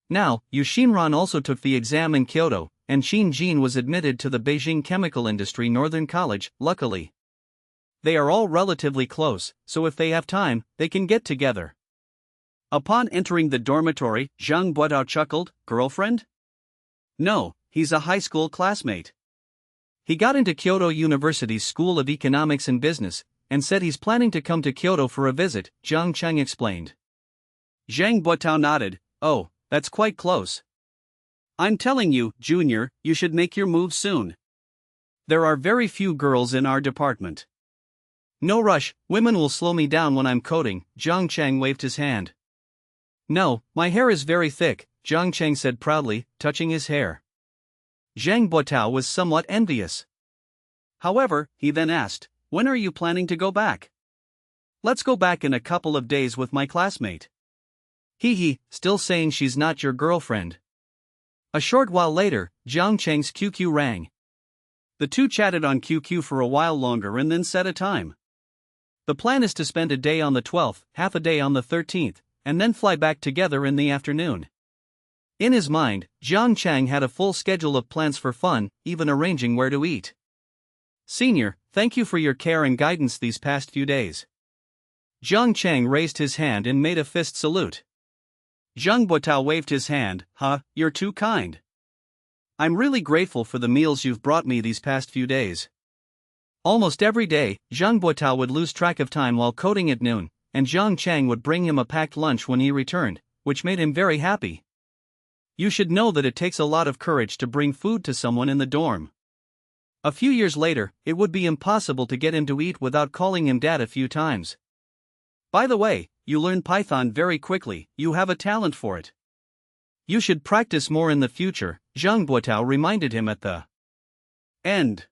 Speaker 1: Now, Yushinran also took the exam in Kyoto, and Shin Jin was admitted to the Beijing Chemical Industry Northern College, luckily. They are all relatively close, so if they have time, they can get together. Upon entering the dormitory, Zhang Buotao chuckled, girlfriend? No, he's a high school classmate. He got into Kyoto University's School of Economics and Business, and said he's planning to come to Kyoto for a visit, Jiang Chang explained. Zhang Buotao nodded, oh, that's quite close. I'm telling you, Junior, you should make your move soon. There are very few girls in our department. No rush, women will slow me down when I'm coding, Jiang Chang waved his hand. No, my hair is very thick, Jiang Chang said proudly, touching his hair. Zhang Buotao was somewhat envious. However, he then asked, when are you planning to go back? Let's go back in a couple of days with my classmate. Hee, still saying she's not your girlfriend. A short while later, Jiang Chang's QQ rang. The two chatted on QQ for a while longer and then set a time. The plan is to spend a day on the 12th, half a day on the 13th, and then fly back together in the afternoon. In his mind, Jiang Chang had a full schedule of plans for fun, even arranging where to eat. Senior, thank you for your care and guidance these past few days. Jiang Chang raised his hand and made a fist salute. Zhang Buotao waved his hand, you're too kind. I'm really grateful for the meals you've brought me these past few days. Almost every day, Zhang Buotao would lose track of time while coding at noon, and Jiang Chang would bring him a packed lunch when he returned, which made him very happy. You should know that it takes a lot of courage to bring food to someone in the dorm. A few years later, it would be impossible to get him to eat without calling him dad a few times. By the way, you learn Python very quickly, you have a talent for it. You should practice more in the future, Zhang Buotao reminded him at the end.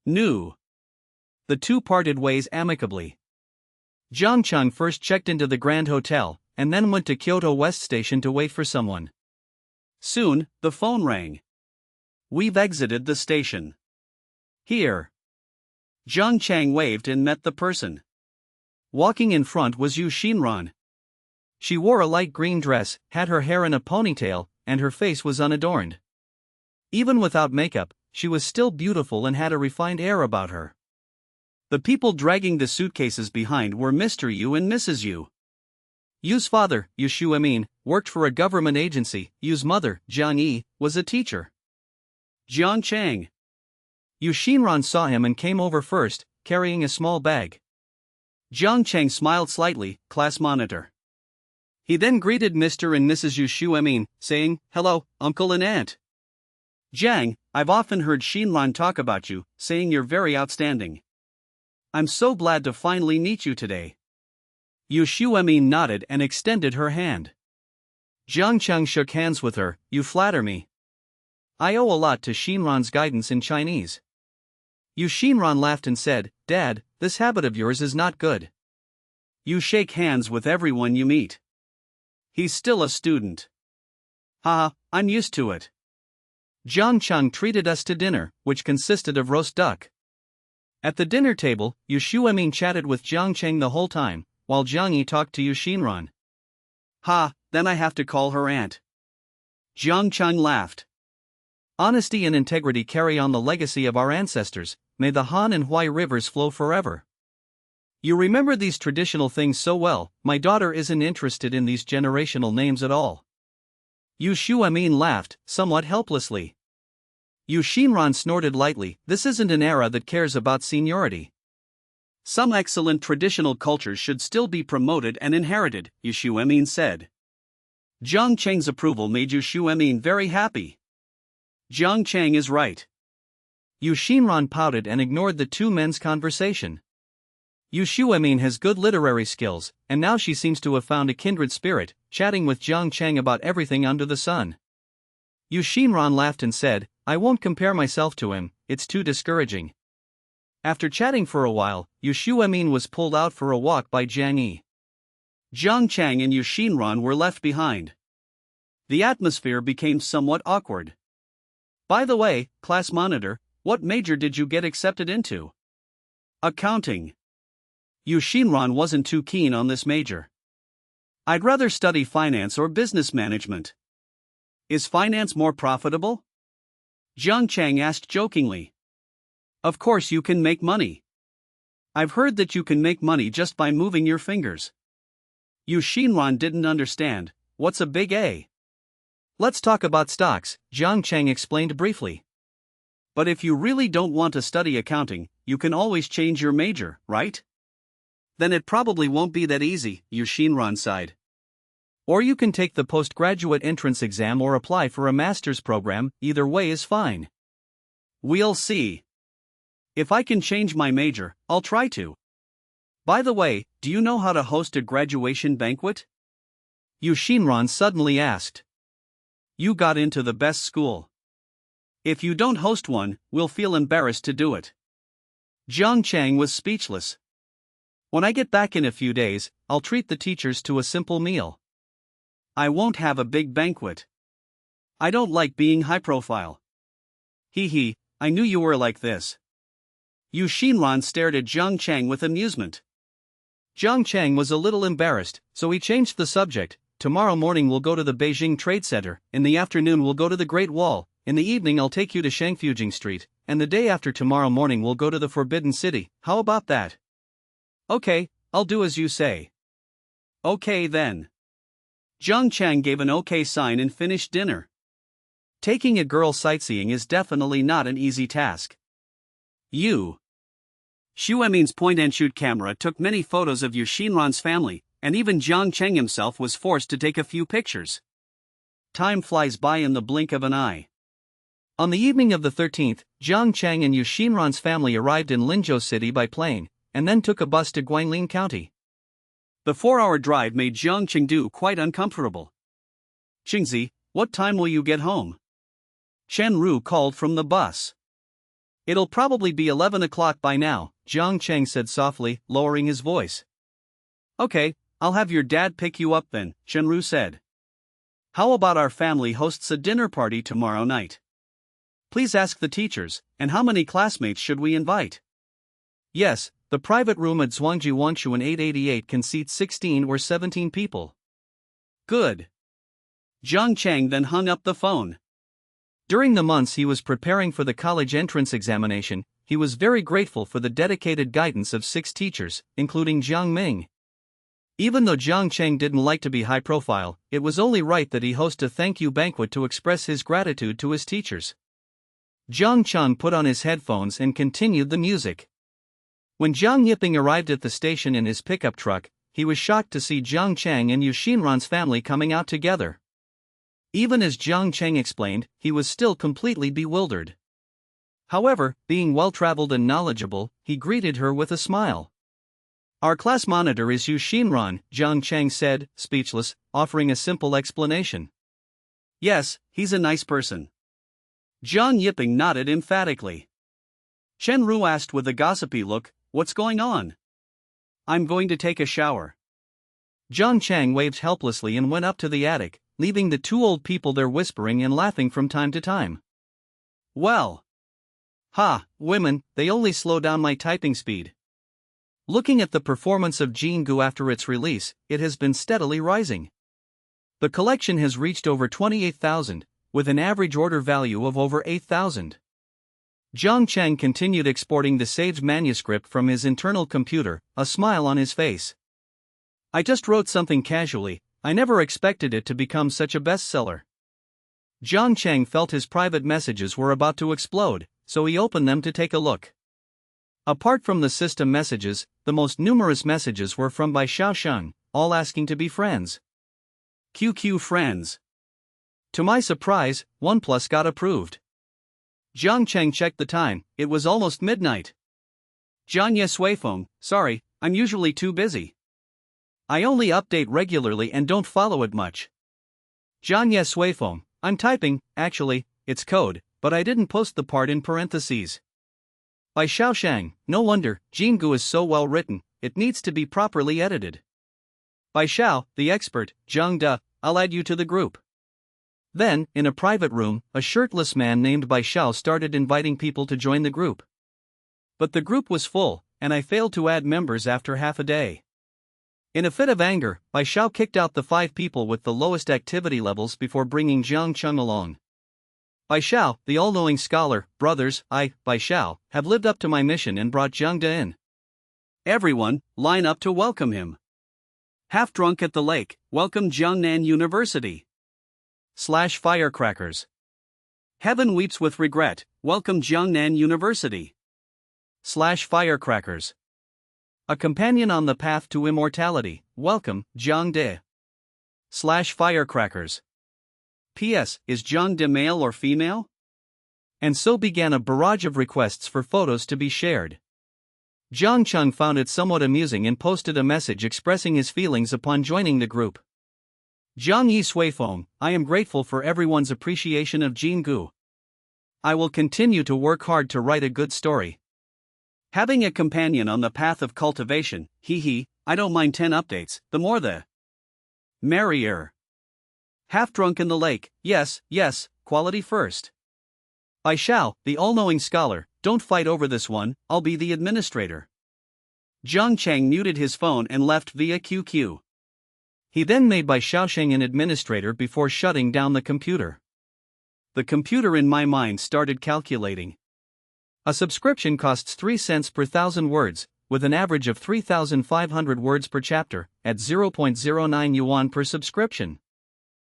Speaker 1: The two parted ways amicably. Jiang Chang first checked into the Grand Hotel, and then went to Kyoto West Station to wait for someone. Soon, the phone rang. We've exited the station. Here. Jiang Chang waved and met the person. Walking in front was Yushinran. She wore a light green dress, had her hair in a ponytail, and her face was unadorned. Even without makeup, she was still beautiful and had a refined air about her. The people dragging the suitcases behind were Mr. Yu and Mrs. Yu. Yu's father, Yu Shuemin, worked for a government agency. Yu's mother, Jiang Yi, was a teacher. Jiang Chang. Yushinran saw him and came over first, carrying a small bag. Jiang Chang smiled slightly, class monitor. He then greeted Mr. and Mrs. Yu Shuemin, saying, hello, uncle and aunt. Jiang, I've often heard Shinran talk about you, saying you're very outstanding. I'm so glad to finally meet you today. Yu Shuemin nodded and extended her hand. Jiang Chang shook hands with her, you flatter me. I owe a lot to Shinran's guidance in Chinese. Yu Shinran laughed and said, Dad, this habit of yours is not good. You shake hands with everyone you meet. He's still a student. I'm used to it. Jiang Chang treated us to dinner, which consisted of roast duck. At the dinner table, Yu Shuemin chatted with Jiang Chang the whole time, while Jiang Yi talked to Yu Shinran. Then I have to call her aunt. Jiang Chang laughed. Honesty and integrity carry on the legacy of our ancestors, may the Han and Huai rivers flow forever. You remember these traditional things so well, my daughter isn't interested in these generational names at all. Yu Shuemin laughed, somewhat helplessly. Yu Shinran snorted lightly, this isn't an era that cares about seniority. Some excellent traditional cultures should still be promoted and inherited, Yu Shuemin said. Jiang Chang's approval made Yu Shuemin very happy. Jiang Chang is right. Yu Shinran pouted and ignored the two men's conversation. Yu Shuemin has good literary skills, and now she seems to have found a kindred spirit, chatting with Jiang Cheng about everything under the sun. Yu Xinran laughed and said, I won't compare myself to him, it's too discouraging. After chatting for a while, Yu Shuemin was pulled out for a walk by Jiang Yi. Jiang Cheng and Yu Xinran were left behind. The atmosphere became somewhat awkward. By the way, class monitor, what major did you get accepted into? Accounting. Yu Xinran wasn't too keen on this major. I'd rather study finance or business management. Is finance more profitable? Jiang Cheng asked jokingly. Of course you can make money. I've heard that you can make money just by moving your fingers. Yu Xinran didn't understand. What's a big A? Let's talk about stocks, Jiang Cheng explained briefly. But if you really don't want to study accounting, you can always change your major, right? Then it probably won't be that easy, Yu Xinran sighed. Or you can take the postgraduate entrance exam or apply for a master's program, either way is fine. We'll see. If I can change my major, I'll try to. By the way, do you know how to host a graduation banquet? Yu Xinran suddenly asked. You got into the best school. If you don't host one, we'll feel embarrassed to do it. Jiang Cheng was speechless. When I get back in a few days, I'll treat the teachers to a simple meal. I won't have a big banquet. I don't like being high profile. Hee, I knew you were like this. Yu Xinran stared at Jiang Cheng with amusement. Jiang Cheng was a little embarrassed, so he changed the subject. Tomorrow morning we'll go to the Beijing Trade Center, in the afternoon we'll go to the Great Wall, in the evening I'll take you to Shangfujing Street, and the day after tomorrow morning we'll go to the Forbidden City. How about that? Okay, I'll do as you say. Okay then. Jiang Cheng gave an okay sign and finished dinner. Taking a girl sightseeing is definitely not an easy task. Yu Shuemin's point-and-shoot camera took many photos of Yu Xinran's family, and even Jiang Cheng himself was forced to take a few pictures. Time flies by in the blink of an eye. On the evening of the 13th, Jiang Cheng and Yu Xinran's family arrived in Linzhou City by plane, and then took a bus to Guanlin County. The 4-hour drive made Jiang Chengdu quite uncomfortable. Qingzi, what time will you get home? Chen Ru called from the bus. It'll probably be 11 o'clock by now, Jiang Cheng said softly, lowering his voice. Okay, I'll have your dad pick you up then, Chen Ru said. How about our family hosts a dinner party tomorrow night? Please ask the teachers, and how many classmates should we invite? Yes, the private room at Zhuangji Wanshuan 888 can seat 16 or 17 people. Good. Jiang Cheng then hung up the phone. During the months he was preparing for the college entrance examination, he was very grateful for the dedicated guidance of 6 teachers, including Jiang Ming. Even though Jiang Cheng didn't like to be high profile, it was only right that he host a thank you banquet to express his gratitude to his teachers. Jiang Chun put on his headphones and continued the music. When Jiang Yiping arrived at the station in his pickup truck, he was shocked to see Jiang Cheng and Yu Xinran's family coming out together. Even as Jiang Cheng explained, he was still completely bewildered. However, being well-traveled and knowledgeable, he greeted her with a smile. Our class monitor is Yu Xinran, Jiang Cheng said, speechless, offering a simple explanation. Yes, he's a nice person. Jiang Yiping nodded emphatically. Chen Ru asked with a gossipy look, what's going on? I'm going to take a shower. Jiang Cheng waved helplessly and went up to the attic, leaving the 2 old people there whispering and laughing from time to time. Well. Women, they only slow down my typing speed. Looking at the performance of Jingu after its release, it has been steadily rising. The collection has reached over 28,000, with an average order value of over 8,000. Jiang Cheng continued exporting the saved manuscript from his internal computer, a smile on his face. I just wrote something casually, I never expected it to become such a bestseller. Jiang Cheng felt his private messages were about to explode, so he opened them to take a look. Apart from the system messages, the most numerous messages were from Bai Xiaosheng, all asking to be friends. QQ friends. To my surprise, OnePlus got approved. Jiang Cheng checked the time, it was almost midnight. Jiang Ye Suifeng, sorry, I'm usually too busy. I only update regularly and don't follow it much. Jiang Ye Sui Feng, I'm typing, actually, it's code, but I didn't post the part in parentheses. By Xiao Shang, no wonder, Jingu is so well written, it needs to be properly edited. By Xiao, the expert, Zhang De, I'll add you to the group. Then, in a private room, a shirtless man named Bai Xiao started inviting people to join the group. But the group was full, and I failed to add members after half a day. In a fit of anger, Bai Xiao kicked out the 5 people with the lowest activity levels before bringing Jiang Cheng along. Bai Xiao, the all-knowing scholar, brothers, Bai Xiao, have lived up to my mission and brought Jiang De in. Everyone, line up to welcome him. Half drunk at the lake, welcome Jiangnan University. /firecrackers. Heaven weeps with regret, welcome Jiangnan University. /firecrackers. A companion on the path to immortality, welcome, Jiang De. /firecrackers. P.S. Is Jiang De male or female? And so began a barrage of requests for photos to be shared. Jiang Cheng found it somewhat amusing and posted a message expressing his feelings upon joining the group. Jiang Yi Sui Feng, I am grateful for everyone's appreciation of Jingu. I will continue to work hard to write a good story. Having a companion on the path of cultivation, I don't mind 10 updates, the more the merrier. Half drunk in the lake, yes, quality first. Bai Xiao, the all-knowing scholar, don't fight over this one, I'll be the administrator. Jiang Cheng muted his phone and left via QQ. He then made Bai Xiaosheng an administrator before shutting down the computer. The computer in my mind started calculating. A subscription costs 3 cents per 1,000 words, with an average of 3,500 words per chapter, at 0.09 yuan per subscription.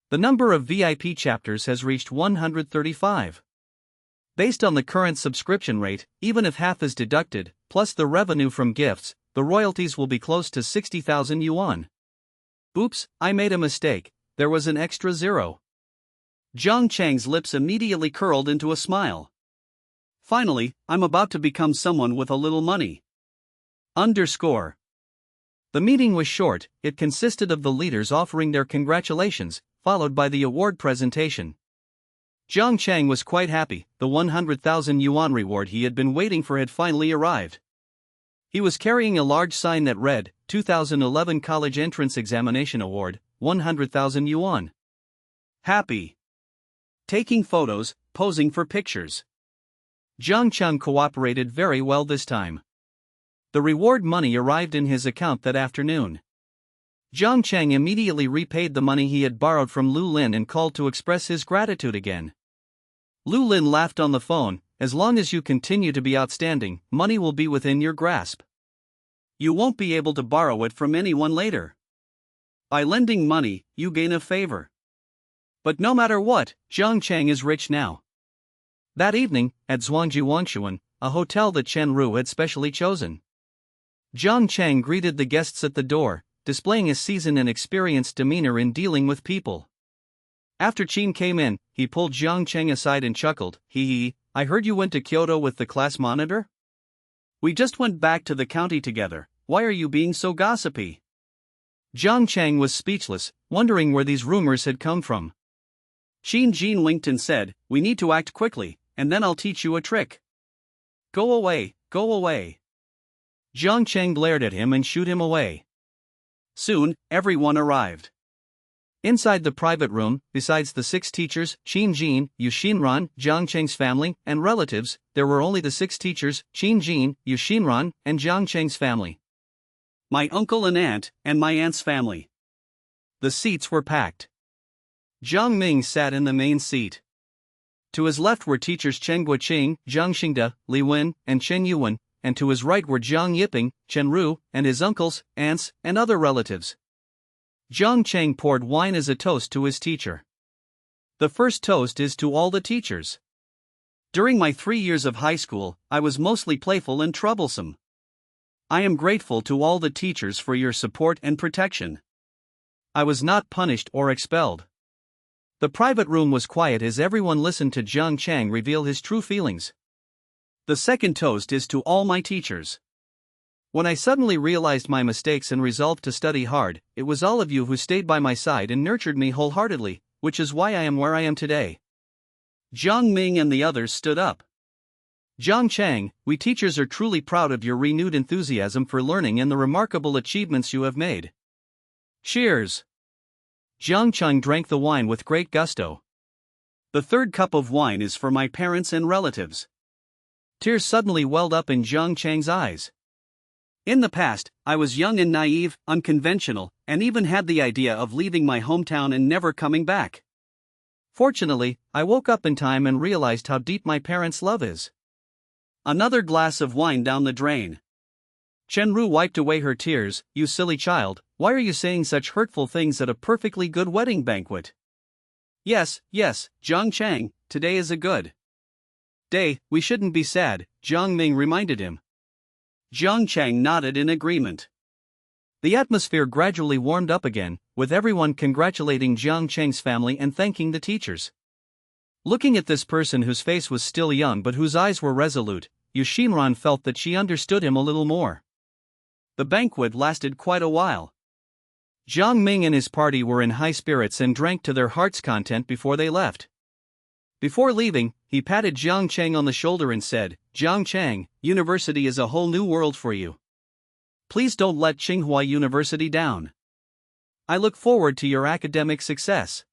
Speaker 1: The number of VIP chapters has reached 135. Based on the current subscription rate, even if half is deducted, plus the revenue from gifts, the royalties will be close to 60,000 yuan. Oops, I made a mistake, there was an extra zero. Jiang Cheng's lips immediately curled into a smile. Finally, I'm about to become someone with a little money. The meeting was short, it consisted of the leaders offering their congratulations, followed by the award presentation. Jiang Cheng was quite happy, the 100,000 yuan reward he had been waiting for had finally arrived. He was carrying a large sign that read, 2011 College Entrance Examination Award, 100,000 yuan. Happy. Taking photos, posing for pictures. Jiang Cheng cooperated very well this time. The reward money arrived in his account that afternoon. Jiang Cheng immediately repaid the money he had borrowed from Lu Lin and called to express his gratitude again. Lu Lin laughed on the phone, as long as you continue to be outstanding, money will be within your grasp. You won't be able to borrow it from anyone later. By lending money, you gain a favor. But no matter what, Jiang Cheng is rich now. That evening, at Zhuangji Wangshuan, a hotel that Chen Ru had specially chosen. Jiang Cheng greeted the guests at the door, displaying a seasoned and experienced demeanor in dealing with people. After Qin came in, he pulled Jiang Cheng aside and chuckled, I heard you went to Kyoto with the class monitor? We just went back to the county together, why are you being so gossipy? Jiang Cheng was speechless, wondering where these rumors had come from. Qin Jin winked and said, we need to act quickly, and then I'll teach you a trick. Go away, go away. Jiang Cheng glared at him and shooed him away. Soon, everyone arrived. Inside the private room, besides the 6 teachers, Qin Jin, Yu Xinran, Jiang Cheng's family, and relatives, there were only the 6 teachers, Qin Jin, Yu Xinran, and Jiang Cheng's family. My uncle and aunt, and my aunt's family. The seats were packed. Jiang Ming sat in the main seat. To his left were teachers Chen Guoqing, Zhang Xingde, Li Wen, and Chen Yuan, and to his right were Jiang Yiping, Chen Ru, and his uncles, aunts, and other relatives. Jiang Cheng poured wine as a toast to his teacher. The first toast is to all the teachers. During my 3 years of high school, I was mostly playful and troublesome. I am grateful to all the teachers for your support and protection. I was not punished or expelled. The private room was quiet as everyone listened to Jiang Cheng reveal his true feelings. The second toast is to all my teachers. When I suddenly realized my mistakes and resolved to study hard, it was all of you who stayed by my side and nurtured me wholeheartedly, which is why I am where I am today. Jiang Ming and the others stood up. Jiang Chang, we teachers are truly proud of your renewed enthusiasm for learning and the remarkable achievements you have made. Cheers! Jiang Chang drank the wine with great gusto. The third cup of wine is for my parents and relatives. Tears suddenly welled up in Jiang Chang's eyes. In the past, I was young and naive, unconventional, and even had the idea of leaving my hometown and never coming back. Fortunately, I woke up in time and realized how deep my parents' love is. Another glass of wine down the drain. Chenru wiped away her tears. You silly child, why are you saying such hurtful things at a perfectly good wedding banquet? Yes, Jiang Chang, today is a good day, we shouldn't be sad, Jiang Ming reminded him. Jiang Chang nodded in agreement. The atmosphere gradually warmed up again, with everyone congratulating Jiang Chang's family and thanking the teachers. Looking at this person whose face was still young but whose eyes were resolute, Yu Xinran felt that she understood him a little more. The banquet lasted quite a while. Jiang Ming and his party were in high spirits and drank to their heart's content before they left. Before leaving, he patted Jiang Chang on the shoulder and said, Jiang Chang, university is a whole new world for you. Please don't let Tsinghua University down. I look forward to your academic success.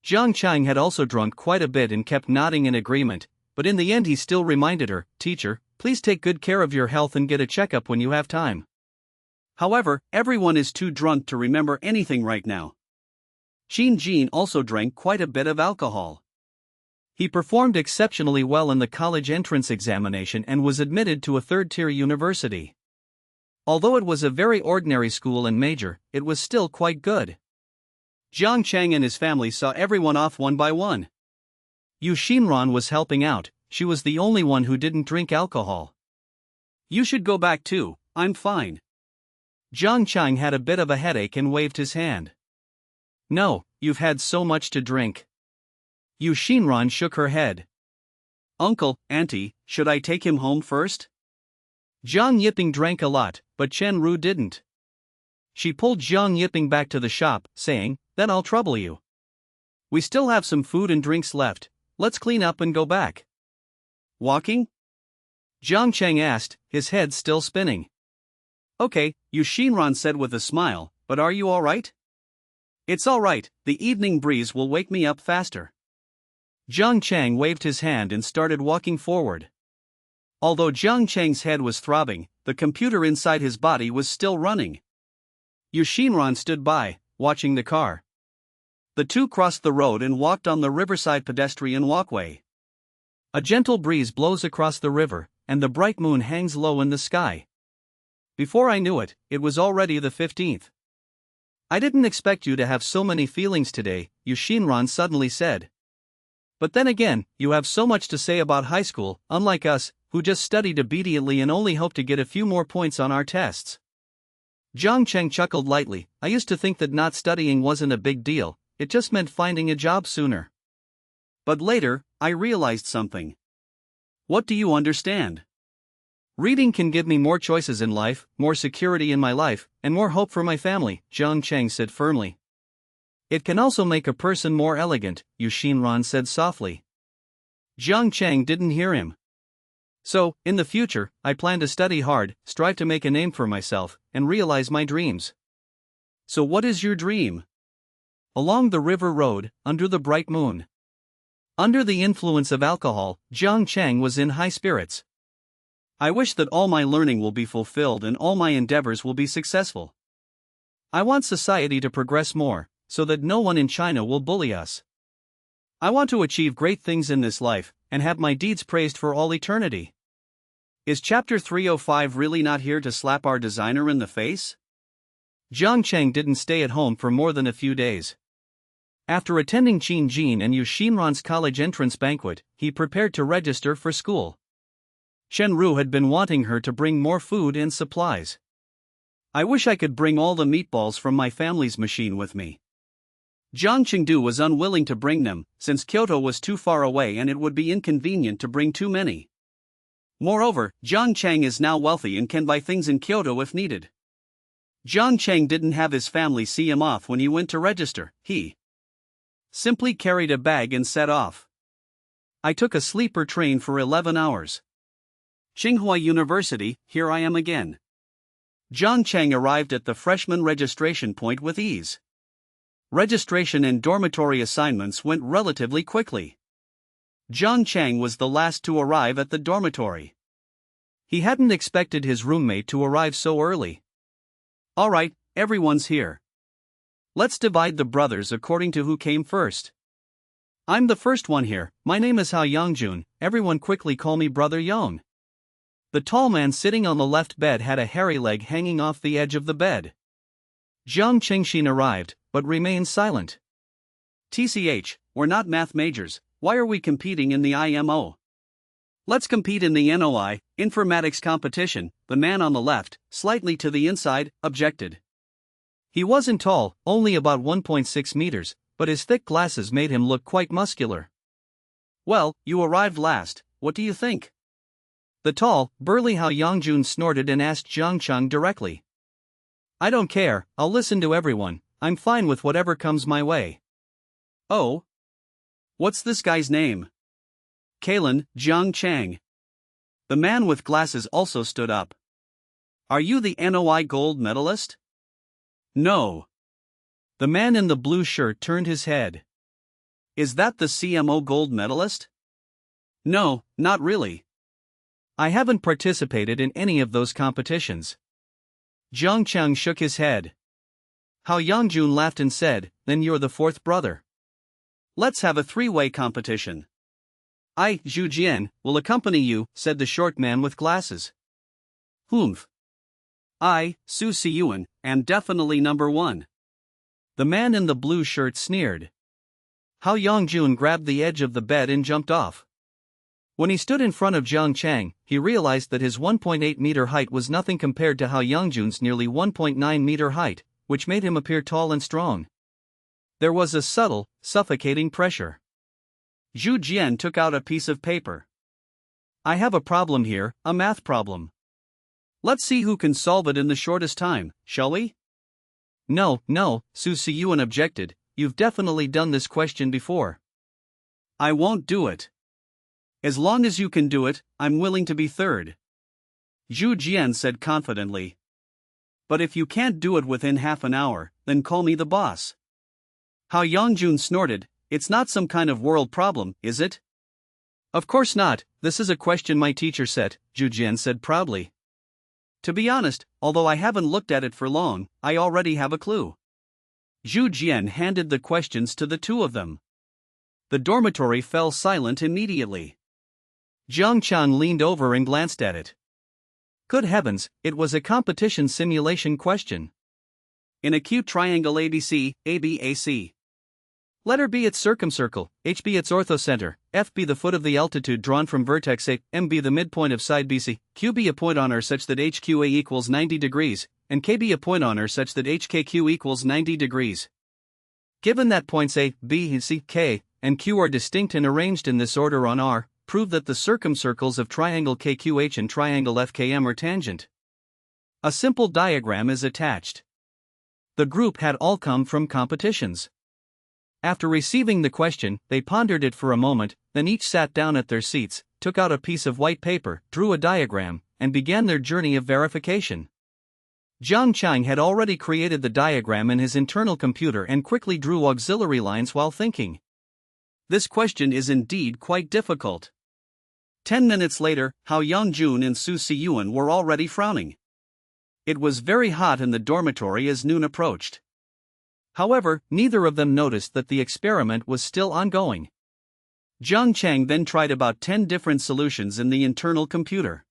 Speaker 1: Jiang Chang had also drunk quite a bit and kept nodding in agreement, but in the end he still reminded her, Teacher, please take good care of your health and get a checkup when you have time. However, everyone is too drunk to remember anything right now. Qin Jin also drank quite a bit of alcohol. He performed exceptionally well in the college entrance examination and was admitted to a third-tier university. Although it was a very ordinary school and major, it was still quite good. Jiang Chang and his family saw everyone off one by one. Yu Xinran was helping out, she was the only one who didn't drink alcohol. You should go back too, I'm fine. Jiang Chang had a bit of a headache and waved his hand. No, you've had so much to drink. Yu Xinran shook her head. Uncle, Auntie, should I take him home first? Jiang Yiping drank a lot, but Chen Ru didn't. She pulled Jiang Yiping back to the shop, saying, Then I'll trouble you. We still have some food and drinks left, let's clean up and go back. Walking? Jiang Chang asked, his head still spinning. Okay, Yu Xinran said with a smile, but are you alright? It's alright, the evening breeze will wake me up faster. Jiang Chang waved his hand and started walking forward. Although Jiang Chang's head was throbbing, the computer inside his body was still running. Yu Xinran stood by, watching the car. The two crossed the road and walked on the riverside pedestrian walkway. A gentle breeze blows across the river, and the bright moon hangs low in the sky. Before I knew it, it was already the 15th. I didn't expect you to have so many feelings today, Yu Xinran suddenly said. But then again, you have so much to say about high school, unlike us, who just studied obediently and only hope to get a few more points on our tests. Jiang Cheng chuckled lightly. I used to think that not studying wasn't a big deal, it just meant finding a job sooner. But later, I realized something. What do you understand? Reading can give me more choices in life, more security in my life, and more hope for my family, Jiang Cheng said firmly. It can also make a person more elegant, Yu Xinran said softly. Jiang Cheng didn't hear him. So, in the future, I plan to study hard, strive to make a name for myself, and realize my dreams. So what is your dream? Along the river road, under the bright moon. Under the influence of alcohol, Jiang Cheng was in high spirits. I wish that all my learning will be fulfilled and all my endeavors will be successful. I want society to progress more, so that no one in China will bully us. I want to achieve great things in this life, and have my deeds praised for all eternity. Is Chapter 305 really not here to slap our designer in the face? Jiang Cheng didn't stay at home for more than a few days. After attending Qin Jin and Yu Xinran's college entrance banquet, he prepared to register for school. Chen Ru had been wanting her to bring more food and supplies. I wish I could bring all the meatballs from my family's machine with me. Zhang Qingdu was unwilling to bring them, since Kyoto was too far away and it would be inconvenient to bring too many. Moreover, Jiang Chang is now wealthy and can buy things in Kyoto if needed. Jiang Chang didn't have his family see him off when he went to register, he simply carried a bag and set off. I took a sleeper train for 11 hours. Tsinghua University, here I am again. Jiang Chang arrived at the freshman registration point with ease. Registration and dormitory assignments went relatively quickly. Jiang Chang was the last to arrive at the dormitory. He hadn't expected his roommate to arrive so early. Alright, everyone's here. Let's divide the brothers according to who came first. I'm the first one here, my name is Hao Yongjun, everyone quickly call me Brother Yong. The tall man sitting on the left bed had a hairy leg hanging off the edge of the bed. Jiang Qingxin arrived, but remained silent. TCH, we're not math majors, why are we competing in the IMO? Let's compete in the NOI, informatics competition, the man on the left, slightly to the inside, objected. He wasn't tall, only about 1.6 meters, but his thick glasses made him look quite muscular. Well, you arrived last, what do you think? The tall, burly Hao Yongjun snorted and asked Jiang Chang directly. I don't care, I'll listen to everyone, I'm fine with whatever comes my way. Oh? What's this guy's name? Kalen, Jiang Chang. The man with glasses also stood up. Are you the NOI gold medalist? No. The man in the blue shirt turned his head. Is that the CMO gold medalist? No, not really. I haven't participated in any of those competitions. Jiang Chang shook his head. Hao Yongjun laughed and said, then you're the fourth brother. Let's have a three-way competition. I, Zhu Jian, will accompany you, said the short man with glasses. Humph. I, Su Siyuan, am definitely number one. The man in the blue shirt sneered. Hao Yongjun grabbed the edge of the bed and jumped off. When he stood in front of Jiang Chang, he realized that his 1.8 meter height was nothing compared to Hao Yongjun's nearly 1.9 meter height, which made him appear tall and strong. There was a subtle, suffocating pressure. Zhu Jian took out a piece of paper. I have a problem here, a math problem. Let's see who can solve it in the shortest time, shall we? No, Su Siyuan objected, you've definitely done this question before. I won't do it. As long as you can do it, I'm willing to be third. Zhu Jian said confidently. But if you can't do it within half an hour, then call me the boss. Hao Yongjun snorted, it's not some kind of world problem, is it? Of course not, this is a question my teacher set, Zhu Jian said proudly. To be honest, although I haven't looked at it for long, I already have a clue. Zhu Jian handed the questions to the two of them. The dormitory fell silent immediately. Jiang Chang leaned over and glanced at it. Good heavens, it was a competition simulation question. In acute triangle ABC, ABAC. Letter B its circumcircle, H be its orthocenter, F be the foot of the altitude drawn from vertex A, M be the midpoint of side BC, Q be a point on R such that HQA equals 90 degrees, and K be a point on R such that HKQ equals 90 degrees. Given that points A, B, C, K, and Q are distinct and arranged in this order on R, prove that the circumcircles of triangle KQH and triangle FKM are tangent. A simple diagram is attached. The group had all come from competitions. After receiving the question, they pondered it for a moment, then each sat down at their seats, took out a piece of white paper, drew a diagram, and began their journey of verification. Jiang Chang had already created the diagram in his internal computer and quickly drew auxiliary lines while thinking. This question is indeed quite difficult. 10 minutes later, Hao Yongjun and Su Siyuan were already frowning. It was very hot in the dormitory as noon approached. However, neither of them noticed that the experiment was still ongoing. Jiang Chang then tried about 10 different solutions in the internal computer.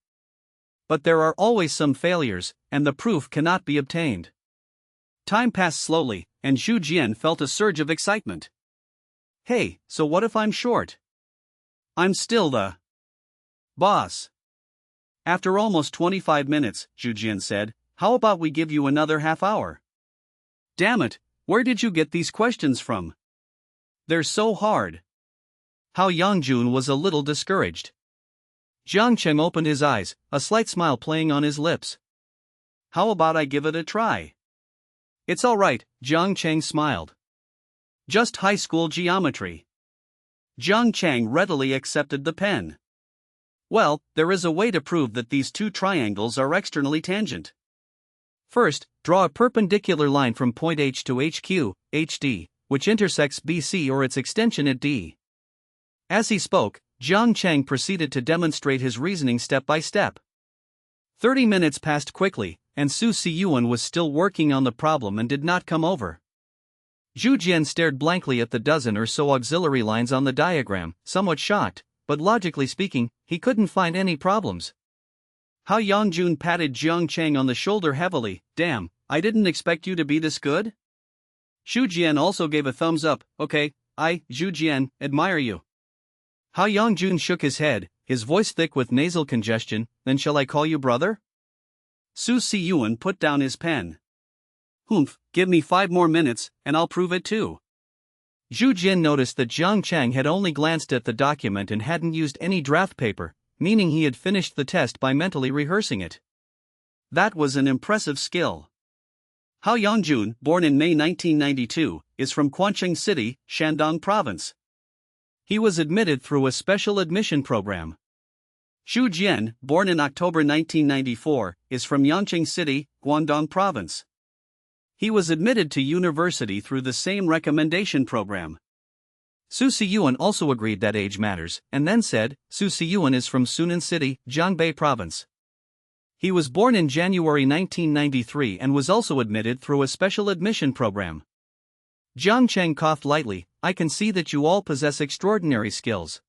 Speaker 1: But there are always some failures, and the proof cannot be obtained. Time passed slowly, and Zhu Jian felt a surge of excitement. Hey, so what if I'm short? I'm still the boss. After almost 25 minutes, Zhu Jian said, how about we give you another half hour? Damn it, where did you get these questions from? They're so hard. Hao Yongjun was a little discouraged. Jiang Cheng opened his eyes, a slight smile playing on his lips. How about I give it a try? It's alright, Jiang Cheng smiled. Just high school geometry. Jiang Cheng readily accepted the pen. Well, there is a way to prove that these two triangles are externally tangent. First, draw a perpendicular line from point H to HQ, HD, which intersects BC or its extension at D. As he spoke, Jiang Cheng proceeded to demonstrate his reasoning step by step. 30 minutes passed quickly, and Su Siyuan was still working on the problem and did not come over. Zhu Jian stared blankly at the dozen or so auxiliary lines on the diagram, somewhat shocked, but logically speaking, he couldn't find any problems. Hao Yangjun patted Jiang Cheng on the shoulder heavily. Damn, I didn't expect you to be this good? Xu Jian also gave a thumbs up. Okay, I, Zhu Jian, admire you. Hao Yangjun shook his head, his voice thick with nasal congestion. Then shall I call you brother? Su Siyuan put down his pen. Humph, give me 5 more minutes, and I'll prove it too. Zhu Jian noticed that Jiang Cheng had only glanced at the document and hadn't used any draft paper, meaning he had finished the test by mentally rehearsing it. That was an impressive skill. Hao Yangjun, born in May 1992, is from Quancheng City, Shandong Province. He was admitted through a special admission program. Xu Jian, born in October 1994, is from Yangcheng City, Guangdong Province. He was admitted to university through the same recommendation program. Su Siyuan also agreed that age matters, and then said, Su Siyuan is from Sunan City, Jiangbei Province. He was born in January 1993 and was also admitted through a special admission program. Jiang Cheng coughed lightly. I can see that you all possess extraordinary skills.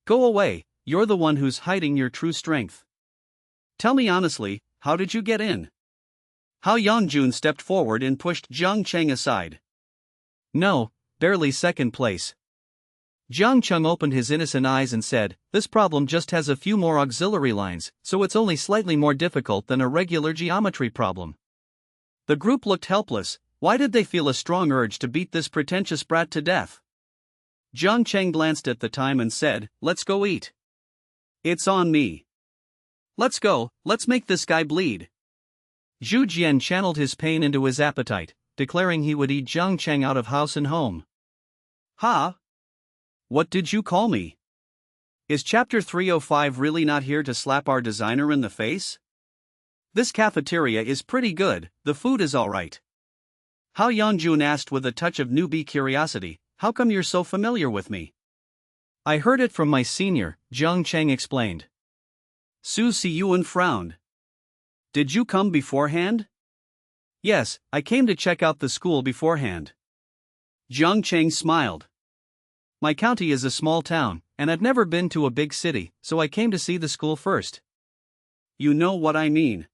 Speaker 1: Go away, you're the one who's hiding your true strength. Tell me honestly, how did you get in? Hao Yangjun stepped forward and pushed Jiang Cheng aside. No, barely second place. Jiang Cheng opened his innocent eyes and said, this problem just has a few more auxiliary lines, so it's only slightly more difficult than a regular geometry problem. The group looked helpless. Why did they feel a strong urge to beat this pretentious brat to death? Jiang Cheng glanced at the time and said, let's go eat. It's on me. Let's go, let's make this guy bleed. Zhu Jian channeled his pain into his appetite, declaring he would eat Jiang Cheng out of house and home. Ha? What did you call me? Is Chapter 305 really not here to slap our designer in the face? This cafeteria is pretty good, the food is alright. Hao Yangjun asked with a touch of newbie curiosity, how come you're so familiar with me? I heard it from my senior, Jiang Cheng explained. Su Siyuan frowned. Did you come beforehand? Yes, I came to check out the school beforehand. Jiang Cheng smiled. My county is a small town, and I've never been to a big city, so I came to see the school first. You know what I mean.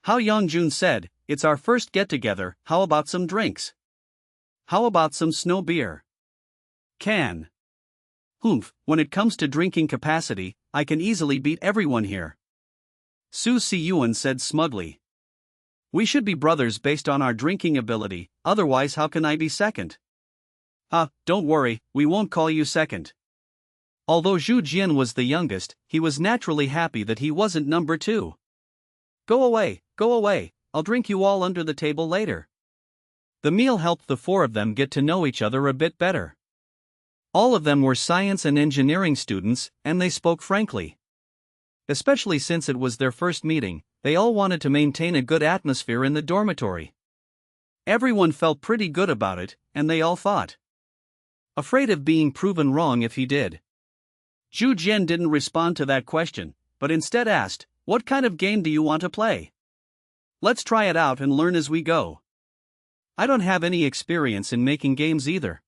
Speaker 1: Hao Yangjun said, it's our first get-together, how about some drinks? How about some snow beer? Can. Humph, when it comes to drinking capacity, I can easily beat everyone here. Su Siyuan said smugly. We should be brothers based on our drinking ability, otherwise how can I be second? Don't worry, we won't call you second. Although Zhu Jian was the youngest, he was naturally happy that he wasn't number 2. Go away, I'll drink you all under the table later. The meal helped the 4 of them get to know each other a bit better. All of them were science and engineering students, and they spoke frankly. Especially since it was their first meeting, they all wanted to maintain a good atmosphere in the dormitory. Everyone felt pretty good about it, and they all fought. Afraid of being proven wrong if he did. Zhu Jian didn't respond to that question, but instead asked, what kind of game do you want to play? Let's try it out and learn as we go. I don't have any experience in making games either.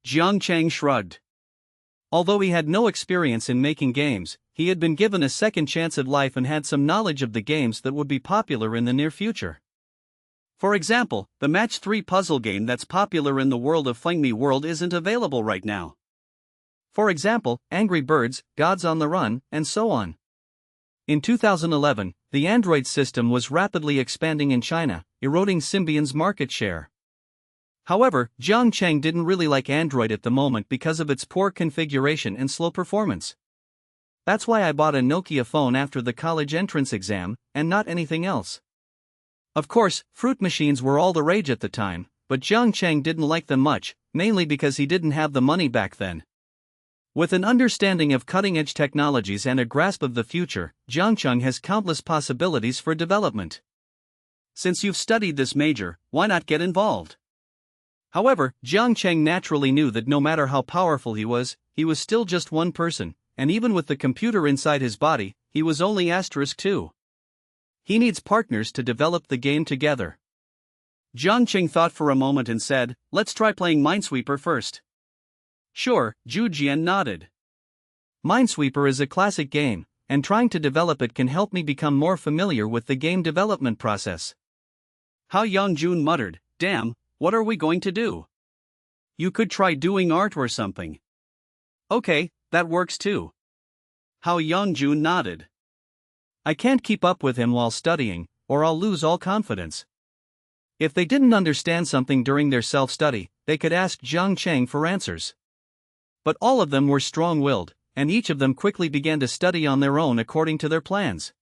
Speaker 1: Jiang Cheng shrugged. Although he had no experience in making games, he had been given a second chance at life and had some knowledge of the games that would be popular in the near future. For example, the Match 3 puzzle game that's popular in the world of Feng Mi World isn't available right now. For example, Angry Birds, Gods on the Run, and so on. In 2011, the Android system was rapidly expanding in China, eroding Symbion's market share. However, Jiang Cheng didn't really like Android at the moment because of its poor configuration and slow performance. That's why I bought a Nokia phone after the college entrance exam, and not anything else. Of course, fruit machines were all the rage at the time, but Jiang Cheng didn't like them much, mainly because he didn't have the money back then. With an understanding of cutting-edge technologies and a grasp of the future, Jiang Cheng has countless possibilities for development. Since you've studied this major, why not get involved? However, Jiang Cheng naturally knew that no matter how powerful he was still just one person, and even with the computer inside his body, he was only *2. He needs partners to develop the game together. Jiang Cheng thought for a moment and said, "Let's try playing Minesweeper first." "Sure," Zhu Jian nodded. Minesweeper is a classic game, and trying to develop it can help me become more familiar with the game development process. Hao Yangjun muttered, "Damn, what are we going to do? You could try doing art or something." "Okay, that works too." Hao Yangjun nodded. "I can't keep up with him while studying, or I'll lose all confidence." If they didn't understand something during their self-study, they could ask Jiang Cheng for answers. But all of them were strong-willed, and each of them quickly began to study on their own according to their plans.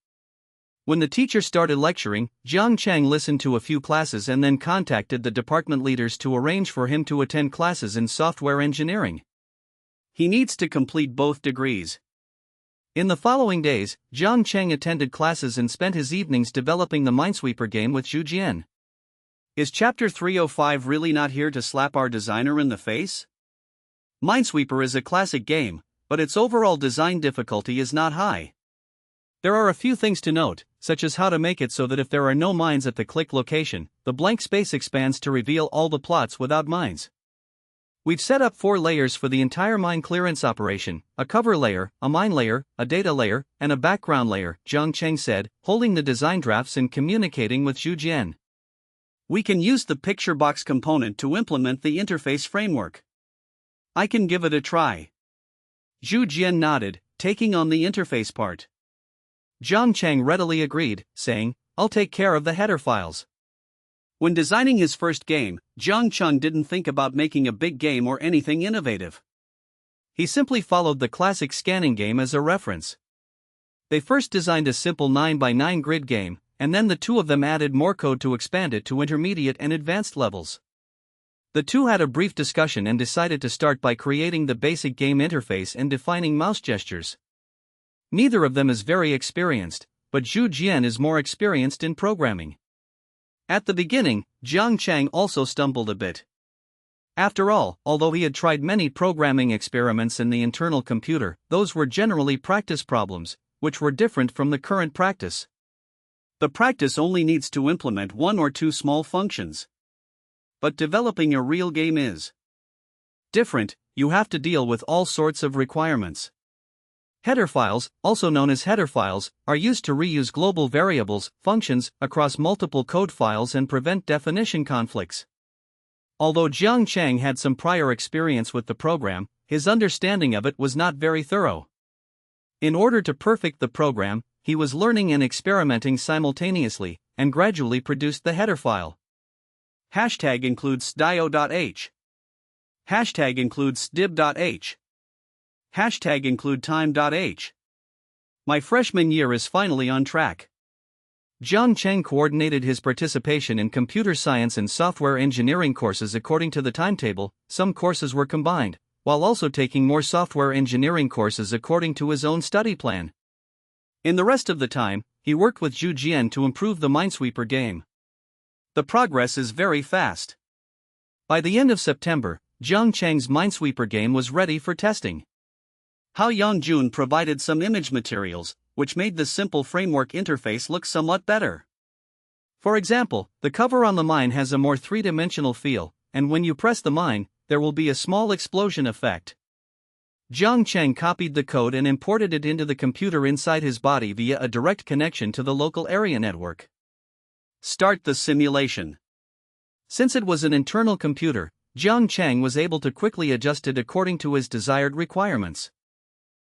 Speaker 1: When the teacher started lecturing, Jiang Cheng listened to a few classes and then contacted the department leaders to arrange for him to attend classes in software engineering. He needs to complete both degrees. In the following days, Jiang Cheng attended classes and spent his evenings developing the Minesweeper game with Zhu Jian. Is Chapter 305 really not here to slap our designer in the face? Minesweeper is a classic game, but its overall design difficulty is not high. There are a few things to note, such as how to make it so that if there are no mines at the click location, the blank space expands to reveal all the plots without mines. We've set up 4 layers for the entire mine clearance operation: a cover layer, a mine layer, a data layer, and a background layer, Jiang Cheng said, holding the design drafts and communicating with Zhu Jian. We can use the picture box component to implement the interface framework. I can give it a try. Zhu Jian nodded, taking on the interface part. Jiang Cheng readily agreed, saying, "I'll take care of the header files." When designing his first game, Jiang Cheng didn't think about making a big game or anything innovative. He simply followed the classic scanning game as a reference. They first designed a simple 9x9 grid game, and then the two of them added more code to expand it to intermediate and advanced levels. The two had a brief discussion and decided to start by creating the basic game interface and defining mouse gestures. Neither of them is very experienced, but Zhu Jian is more experienced in programming. At the beginning, Jiang Cheng also stumbled a bit. After all, although he had tried many programming experiments in the internal computer, those were generally practice problems, which were different from the current practice. The practice only needs to implement 1 or 2 small functions. But developing a real game is different. You have to deal with all sorts of requirements. Header files, also known as header files, are used to reuse global variables, functions, across multiple code files and prevent definition conflicts. Although Jiang Cheng had some prior experience with the program, his understanding of it was not very thorough. In order to perfect the program, he was learning and experimenting simultaneously, and gradually produced the header file. Hashtag includes dio.h. Hashtag includes dib.h. Hashtag include time.h. My freshman year is finally on track. Jiang Cheng coordinated his participation in computer science and software engineering courses according to the timetable. Some courses were combined, while also taking more software engineering courses according to his own study plan. In the rest of the time, he worked with Zhu Jian to improve the Minesweeper game. The progress is very fast. By the end of September, Jiang Cheng's Minesweeper game was ready for testing. Hao Yangjun provided some image materials, which made the simple framework interface look somewhat better. For example, the cover on the mine has a more three-dimensional feel, and when you press the mine, there will be a small explosion effect. Jiang Cheng copied the code and imported it into the computer inside his body via a direct connection to the local area network. Start the simulation. Since it was an internal computer, Jiang Cheng was able to quickly adjust it according to his desired requirements.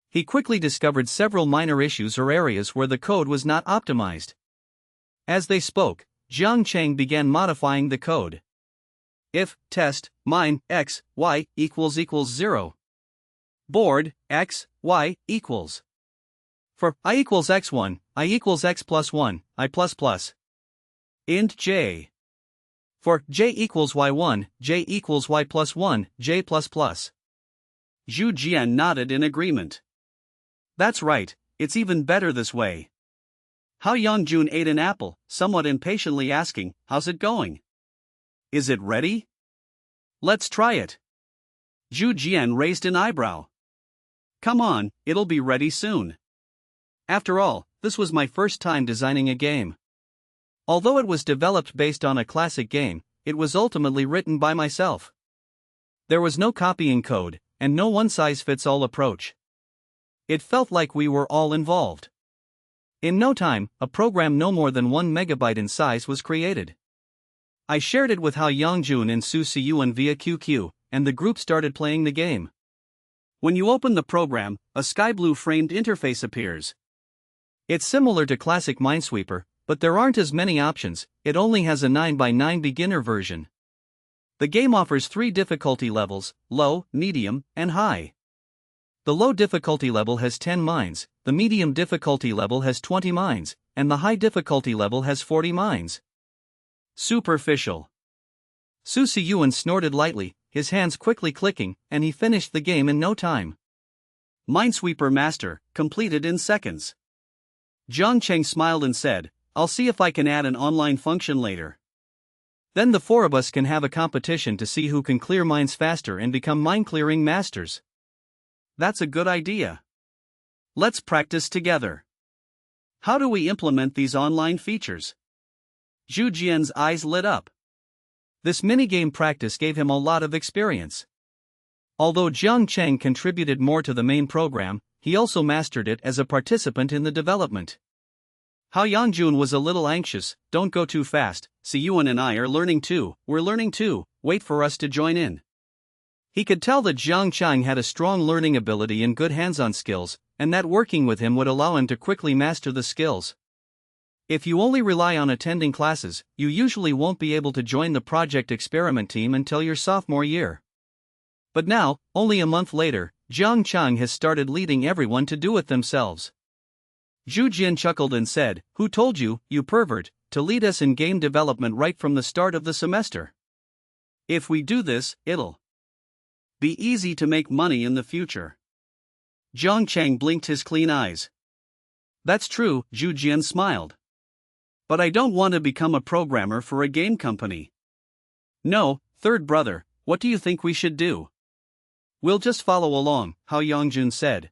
Speaker 1: He quickly discovered several minor issues or areas where the code was not optimized. As they spoke, Jiang Cheng began modifying the code. If test mine x y equals 0. Board x y equals For I equals x1, I equals x plus 1, I plus plus. Int j. For j equals y1, j equals y plus 1, j plus plus. Zhu Jian nodded in agreement. That's right, it's even better this way. Hao Yangjun ate an apple, somewhat impatiently asking, how's it going? Is it ready? Let's try it. Zhu Jian raised an eyebrow. Come on, it'll be ready soon. After all, this was my first time designing a game. Although it was developed based on a classic game, it was ultimately written by myself. There was no copying code, and no one-size-fits-all approach. It felt like we were all involved. In no time, a program no more than 1 megabyte in size was created. I shared it with Hao Yangjun and Su Siyuan via QQ, and the group started playing the game. When you open the program, a sky blue framed interface appears. It's similar to classic Minesweeper, but there aren't as many options. It only has a 9x9 beginner version. The game offers 3 difficulty levels: low, medium, and high. The low difficulty level has 10 mines, the medium difficulty level has 20 mines, and the high difficulty level has 40 mines. Superficial. Su Siyuan snorted lightly, his hands quickly clicking, and he finished the game in no time. Minesweeper Master, completed in seconds. Jiang Cheng smiled and said, I'll see if I can add an online function later. Then the 4 of us can have a competition to see who can clear mines faster and become mine-clearing masters. That's a good idea. Let's practice together. How do we implement these online features? Zhu Jian's eyes lit up. This minigame practice gave him a lot of experience. Although Jiang Cheng contributed more to the main program, he also mastered it as a participant in the development. Hao Yangjun was a little anxious. Don't go too fast, Siyuan and I are learning too, we're learning too, wait for us to join in. He could tell that Jiang Cheng had a strong learning ability and good hands-on skills, and that working with him would allow him to quickly master the skills. If you only rely on attending classes, you usually won't be able to join the project experiment team until your sophomore year. But now, only a month later, Jiang Cheng has started leading everyone to do it themselves. Zhu Jian chuckled and said, Who told you, you pervert, to lead us in game development right from the start of the semester? If we do this, it'll be easy to make money in the future. Jiang Cheng blinked his clean eyes. That's true, Zhu Jian smiled. But I don't want to become a programmer for a game company. No, third brother, what do you think we should do? We'll just follow along, Hao Yangjun said.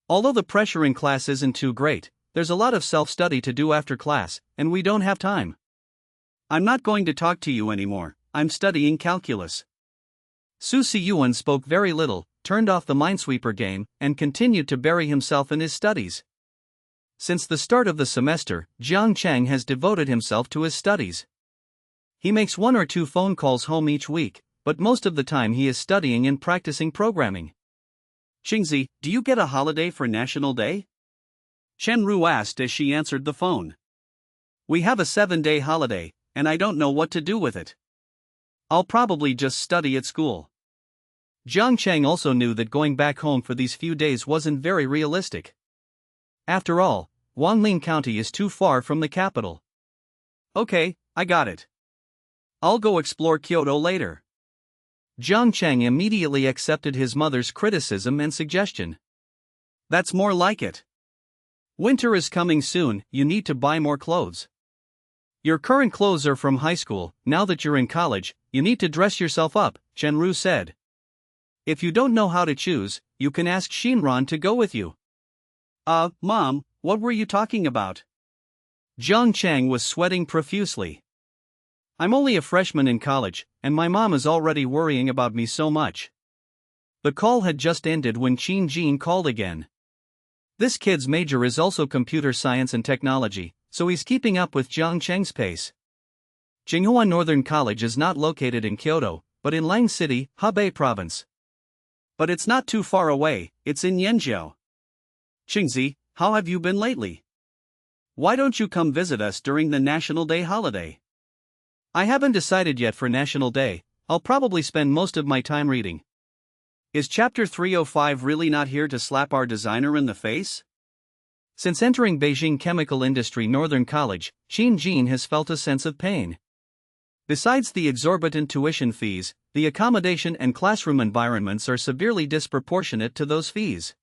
Speaker 1: Although the pressure in class isn't too great, there's a lot of self-study to do after class, and we don't have time. I'm not going to talk to you anymore, I'm studying calculus. Su Siyuan spoke very little, turned off the Minesweeper game, and continued to bury himself in his studies. Since the start of the semester, Jiang Cheng has devoted himself to his studies. He makes 1 or 2 phone calls home each week, but most of the time he is studying and practicing programming. Qingzi, do you get a holiday for National Day? Chen Ru asked as she answered the phone. We have a 7-day holiday, and I don't know what to do with it. I'll probably just study at school. Jiang Cheng also knew that going back home for these few days wasn't very realistic. After all, Wanling County is too far from the capital. Okay, I got it. I'll go explore Kyoto later. Jiang Cheng immediately accepted his mother's criticism and suggestion. That's more like it. Winter is coming soon, you need to buy more clothes. Your current clothes are from high school, now that you're in college, you need to dress yourself up, Chenru said. If you don't know how to choose, you can ask Shinran to go with you. Mom, what were you talking about? Jiang Cheng was sweating profusely. I'm only a freshman in college, and my mom is already worrying about me so much. The call had just ended when Qin Jin called again. This kid's major is also computer science and technology, so he's keeping up with Jiang Cheng's pace. Jinghua Northern College is not located in Kyoto, but in Lang City, Hebei Province. But it's not too far away, it's in Yanzhou. Qingzi, how have you been lately? Why don't you come visit us during the National Day holiday? I haven't decided yet for National Day, I'll probably spend most of my time reading. Is Chapter 305 really not here to slap our designer in the face? Since entering Beijing Chemical Industry Northern College, Qin Jin has felt a sense of pain. Besides the exorbitant tuition fees, the accommodation and classroom environments are severely disproportionate to those fees.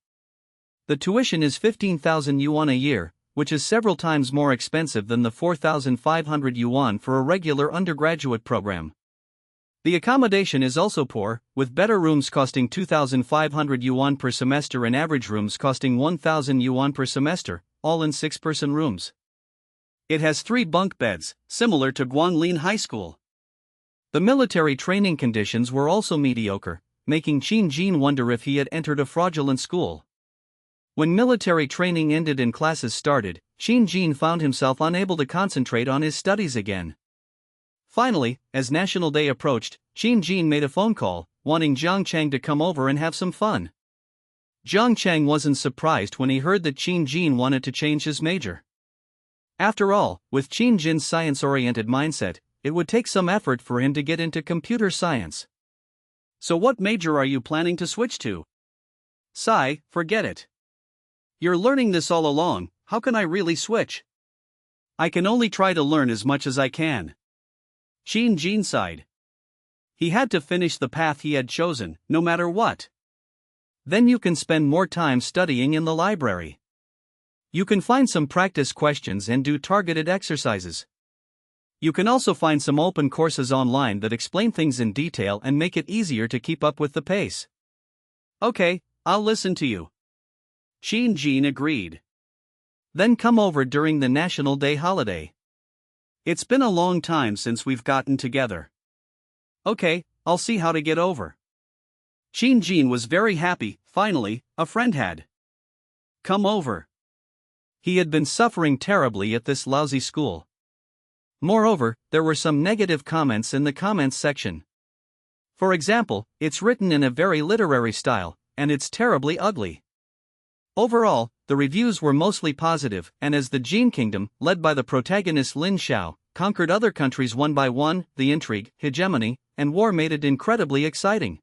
Speaker 1: The tuition is 15,000 yuan a year, which is several times more expensive than the 4,500 yuan for a regular undergraduate program. The accommodation is also poor, with better rooms costing 2,500 yuan per semester and average rooms costing 1,000 yuan per semester, all in 6-person rooms. It has 3 bunk beds, similar to Guanlin High School. The military training conditions were also mediocre, making Qin Jin wonder if he had entered a fraudulent school. When military training ended and classes started, Qin Jin found himself unable to concentrate on his studies again. Finally, as National Day approached, Qin Jin made a phone call, wanting Jiang Chang to come over and have some fun. Jiang Chang wasn't surprised when he heard that Qin Jin wanted to change his major. After all, with Qin Jin's science-oriented mindset, it would take some effort for him to get into computer science. So what major are you planning to switch to? Sai, forget it. You're learning this all along, how can I really switch? I can only try to learn as much as I can. Qin Jin sighed. He had to finish the path he had chosen, no matter what. Then you can spend more time studying in the library. You can find some practice questions and do targeted exercises. You can also find some open courses online that explain things in detail and make it easier to keep up with the pace. Okay, I'll listen to you. Qin Jin agreed. Then come over during the National Day holiday. It's been a long time since we've gotten together. Okay, I'll see how to get over. Qin Jin was very happy, finally, a friend had come over. He had been suffering terribly at this lousy school. Moreover, there were some negative comments in the comments section. For example, it's written in a very literary style, and it's terribly ugly. Overall, the reviews were mostly positive, and as the Jin Kingdom, led by the protagonist Lin Xiao, conquered other countries one by one, the intrigue, hegemony, and war made it incredibly exciting.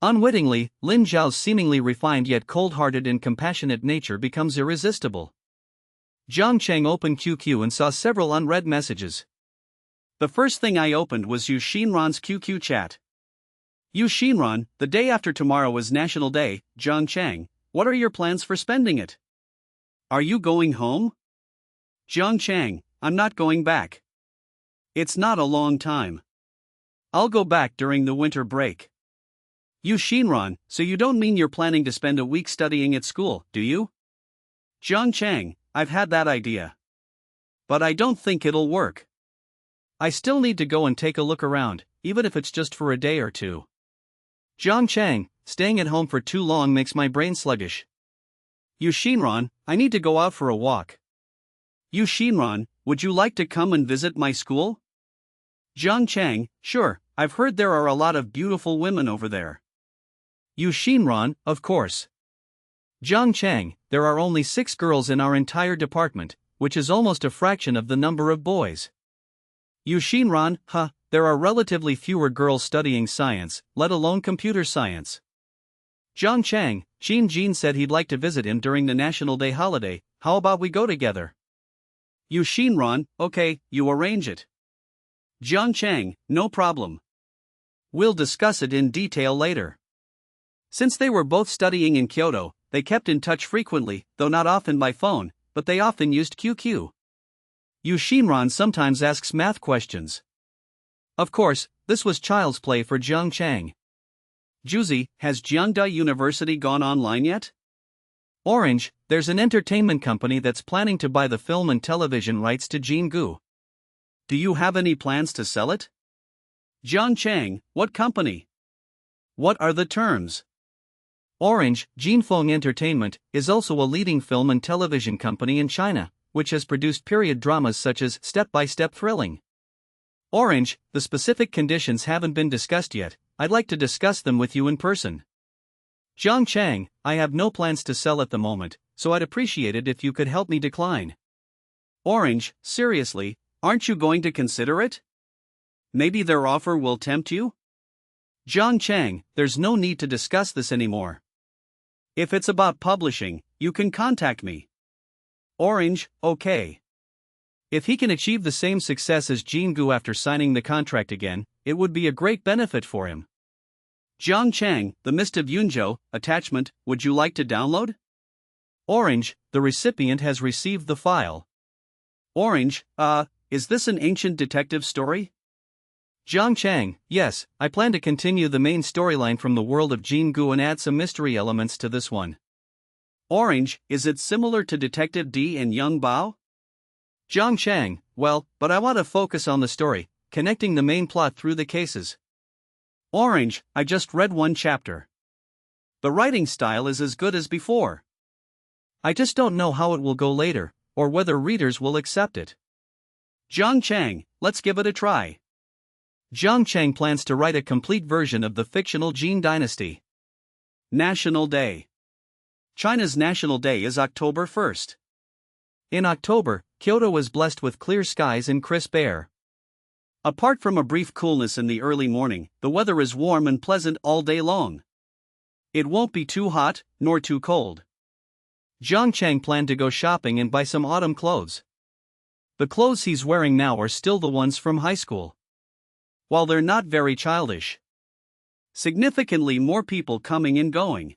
Speaker 1: Unwittingly, Lin Xiao's seemingly refined yet cold-hearted and compassionate nature becomes irresistible. Jiang Chang opened QQ and saw several unread messages. The first thing I opened was Yu Xinran's QQ chat. Yu Xinran, the day after tomorrow is National Day, Jiang Chang. What are your plans for spending it? Are you going home? Jiang Chang, I'm not going back. It's not a long time. I'll go back during the winter break. Yu Xinran, so you don't mean you're planning to spend a week studying at school, do you? Jiang Chang, I've had that idea. But I don't think it'll work. I still need to go and take a look around, even if it's just for a day or two. Jiang Chang, staying at home for too long makes my brain sluggish. Yu Xinran, I need to go out for a walk. Yu Xinran, would you like to come and visit my school? Jiang Chang, sure, I've heard there are a lot of beautiful women over there. Yu Xinran, of course. Jiang Chang, there are only 6 girls in our entire department, which is almost a fraction of the number of boys. Yu Xinran, there are relatively fewer girls studying science, let alone computer science. Jiang Chang, Qin Jin said he'd like to visit him during the National Day holiday, how about we go together? Yu Xinran, okay, you arrange it. Jiang Chang, no problem. We'll discuss it in detail later. Since they were both studying in Kyoto, they kept in touch frequently, though not often by phone, but they often used QQ. Yu Xinran sometimes asks math questions. Of course, this was child's play for Jiang Chang. Juzi, has Jiangda University gone online yet? Orange, there's an entertainment company that's planning to buy the film and television rights to Jingu. Do you have any plans to sell it? Jiang Chang, what company? What are the terms? Orange, Jinfeng Entertainment, is also a leading film and television company in China, which has produced period dramas such as Step-by-Step Thrilling. Orange, the specific conditions haven't been discussed yet, I'd like to discuss them with you in person. Jiang Chang, I have no plans to sell at the moment, so I'd appreciate it if you could help me decline. Orange, seriously, aren't you going to consider it? Maybe their offer will tempt you? Jiang Chang, there's no need to discuss this anymore. If it's about publishing, you can contact me. Orange, okay. If he can achieve the same success as Jingu after signing the contract again, it would be a great benefit for him. Jiang Chang, The Mist of Yunzhou, attachment, would you like to download? Orange, the recipient has received the file. Orange, is this an ancient detective story? Jiang Chang, yes, I plan to continue the main storyline from the world of Jingu and add some mystery elements to this one. Orange, is it similar to Detective D and Young Bao? Jiang Chang, well, but I want to focus on the story, connecting the main plot through the cases. Orange, I just read one chapter. The writing style is as good as before. I just don't know how it will go later, or whether readers will accept it. Jiang Chang, let's give it a try. Jiang Chang plans to write a complete version of the fictional Jin Dynasty. National Day. China's National Day is October 1st. In October, Kyoto is blessed with clear skies and crisp air. Apart from a brief coolness in the early morning, the weather is warm and pleasant all day long. It won't be too hot, nor too cold. Jiang Chang planned to go shopping and buy some autumn clothes. The clothes he's wearing now are still the ones from high school. While they're not very childish. Significantly more people coming and going.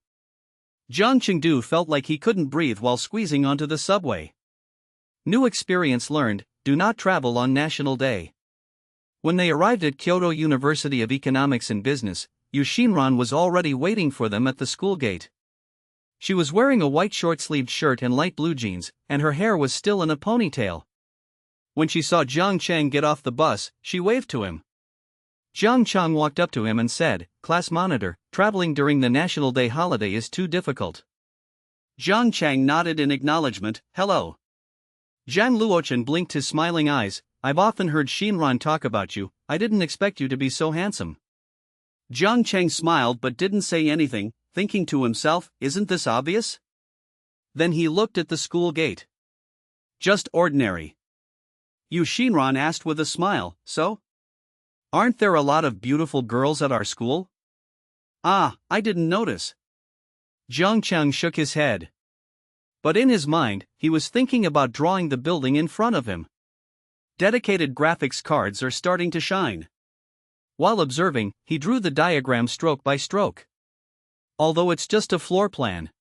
Speaker 1: Jiang Chengdu felt like he couldn't breathe while squeezing onto the subway. New experience learned, do not travel on National Day. When they arrived at Kyoto University of Economics and Business, Yu Xinran was already waiting for them at the school gate. She was wearing a white short-sleeved shirt and light blue jeans, and her hair was still in a ponytail. When she saw Jiang Chang get off the bus, she waved to him. Jiang Chang walked up to him and said, "Class monitor, traveling during the National Day holiday is too difficult." Jiang Chang nodded in acknowledgement, "Hello." Zhang Luochen blinked his smiling eyes, "I've often heard Xinran talk about you, I didn't expect you to be so handsome." Jiang Chang smiled but didn't say anything, thinking to himself, isn't this obvious? Then he looked at the school gate. Just ordinary. Yu Xinran asked with a smile, "So? Aren't there a lot of beautiful girls at our school?" "Ah, I didn't notice." Jiang Chang shook his head. But in his mind, he was thinking about drawing the building in front of him. Dedicated graphics cards are starting to shine. While observing, he drew the diagram stroke by stroke. Although it's just a floor plan.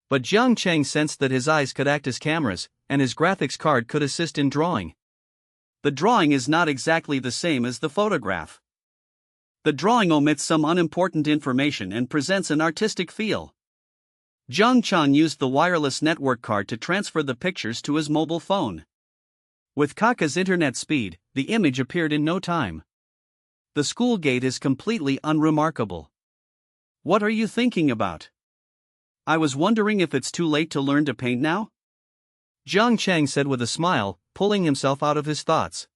Speaker 1: But Jiang Chang sensed that his eyes could act as cameras, and his graphics card could assist in drawing. The drawing is not exactly the same as the photograph. The drawing omits some unimportant information and presents an artistic feel. Jiang Chang used the wireless network card to transfer the pictures to his mobile phone. With Kaka's internet speed, the image appeared in no time. The school gate is completely unremarkable. What are you thinking about? I was wondering if it's too late to learn to paint now? Jiang Chang said with a smile, pulling himself out of his thoughts.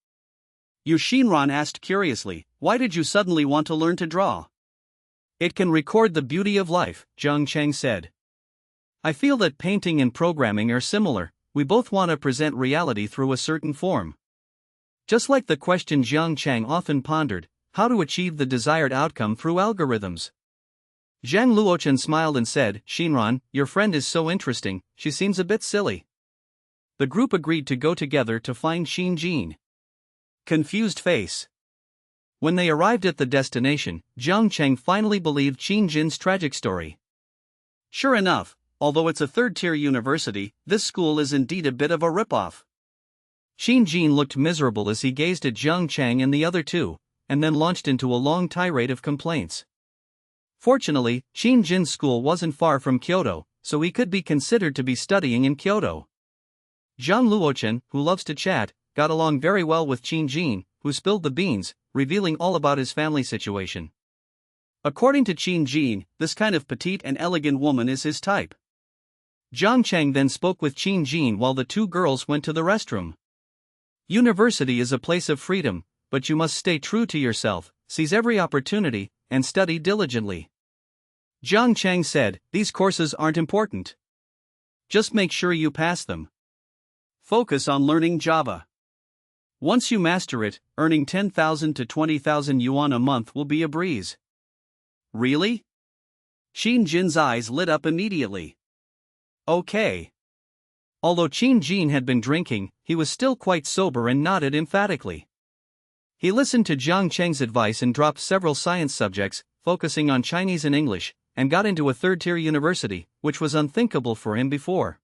Speaker 1: Yu Xinran asked curiously, why did you suddenly want to learn to draw? It can record the beauty of life, Jiang Chang said. I feel that painting and programming are similar, we both want to present reality through a certain form. Just like the question Jiang Chang often pondered, how to achieve the desired outcome through algorithms. Zhang Luochen smiled and said, Xinran, your friend is so interesting, she seems a bit silly. The group agreed to go together to find Xin Jin. Confused face. When they arrived at the destination, Jiang Chang finally believed Xin Jin's tragic story. Sure enough, although it's a third-tier university, this school is indeed a bit of a ripoff. Xin Jin looked miserable as he gazed at Jiang Chang and the other two, and then launched into a long tirade of complaints. Fortunately, Xin Jin's school wasn't far from Kyoto, so he could be considered to be studying in Kyoto. Zhang Luochen, who loves to chat, got along very well with Xin Jin, who spilled the beans, revealing all about his family situation. According to Xin Jin, this kind of petite and elegant woman is his type. Jiang Chang then spoke with Xin Jin while the two girls went to the restroom. University is a place of freedom, but you must stay true to yourself, seize every opportunity, and study diligently. Jiang Chang said, these courses aren't important. Just make sure you pass them. Focus on learning Java. Once you master it, earning 10,000 to 20,000 yuan a month will be a breeze. Really? Xin Jin's eyes lit up immediately. Okay. Although Qin Jin had been drinking, he was still quite sober and nodded emphatically. He listened to Jiang Cheng's advice and dropped several science subjects, focusing on Chinese and English, and got into a third-tier university, which was unthinkable for him before.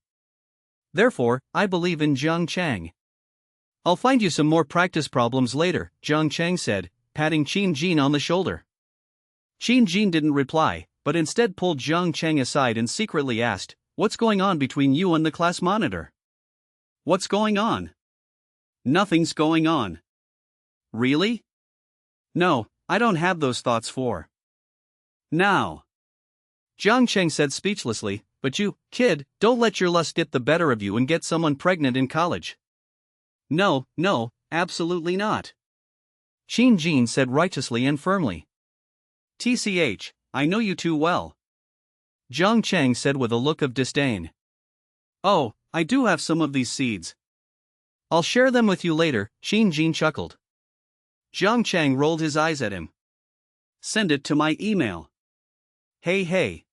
Speaker 1: Therefore, I believe in Jiang Cheng. I'll find you some more practice problems later, Jiang Cheng said, patting Qin Jin on the shoulder. Qin Jin didn't reply, but instead pulled Jiang Cheng aside and secretly asked, "What's going on between you and the class monitor?" "What's going on?" "Nothing's going on." "Really?" "No, I don't have those thoughts for now," Jiang Cheng said speechlessly, "but you, kid, don't let your lust get the better of you and get someone pregnant in college." "No, absolutely not," Qin Jin said righteously and firmly. "TCH, I know you too well," Jiang Cheng said with a look of disdain. "Oh, I do have some of these seeds. I'll share them with you later," Qin Jin chuckled. Jiang Cheng rolled his eyes at him. "Send it to my email." Hey.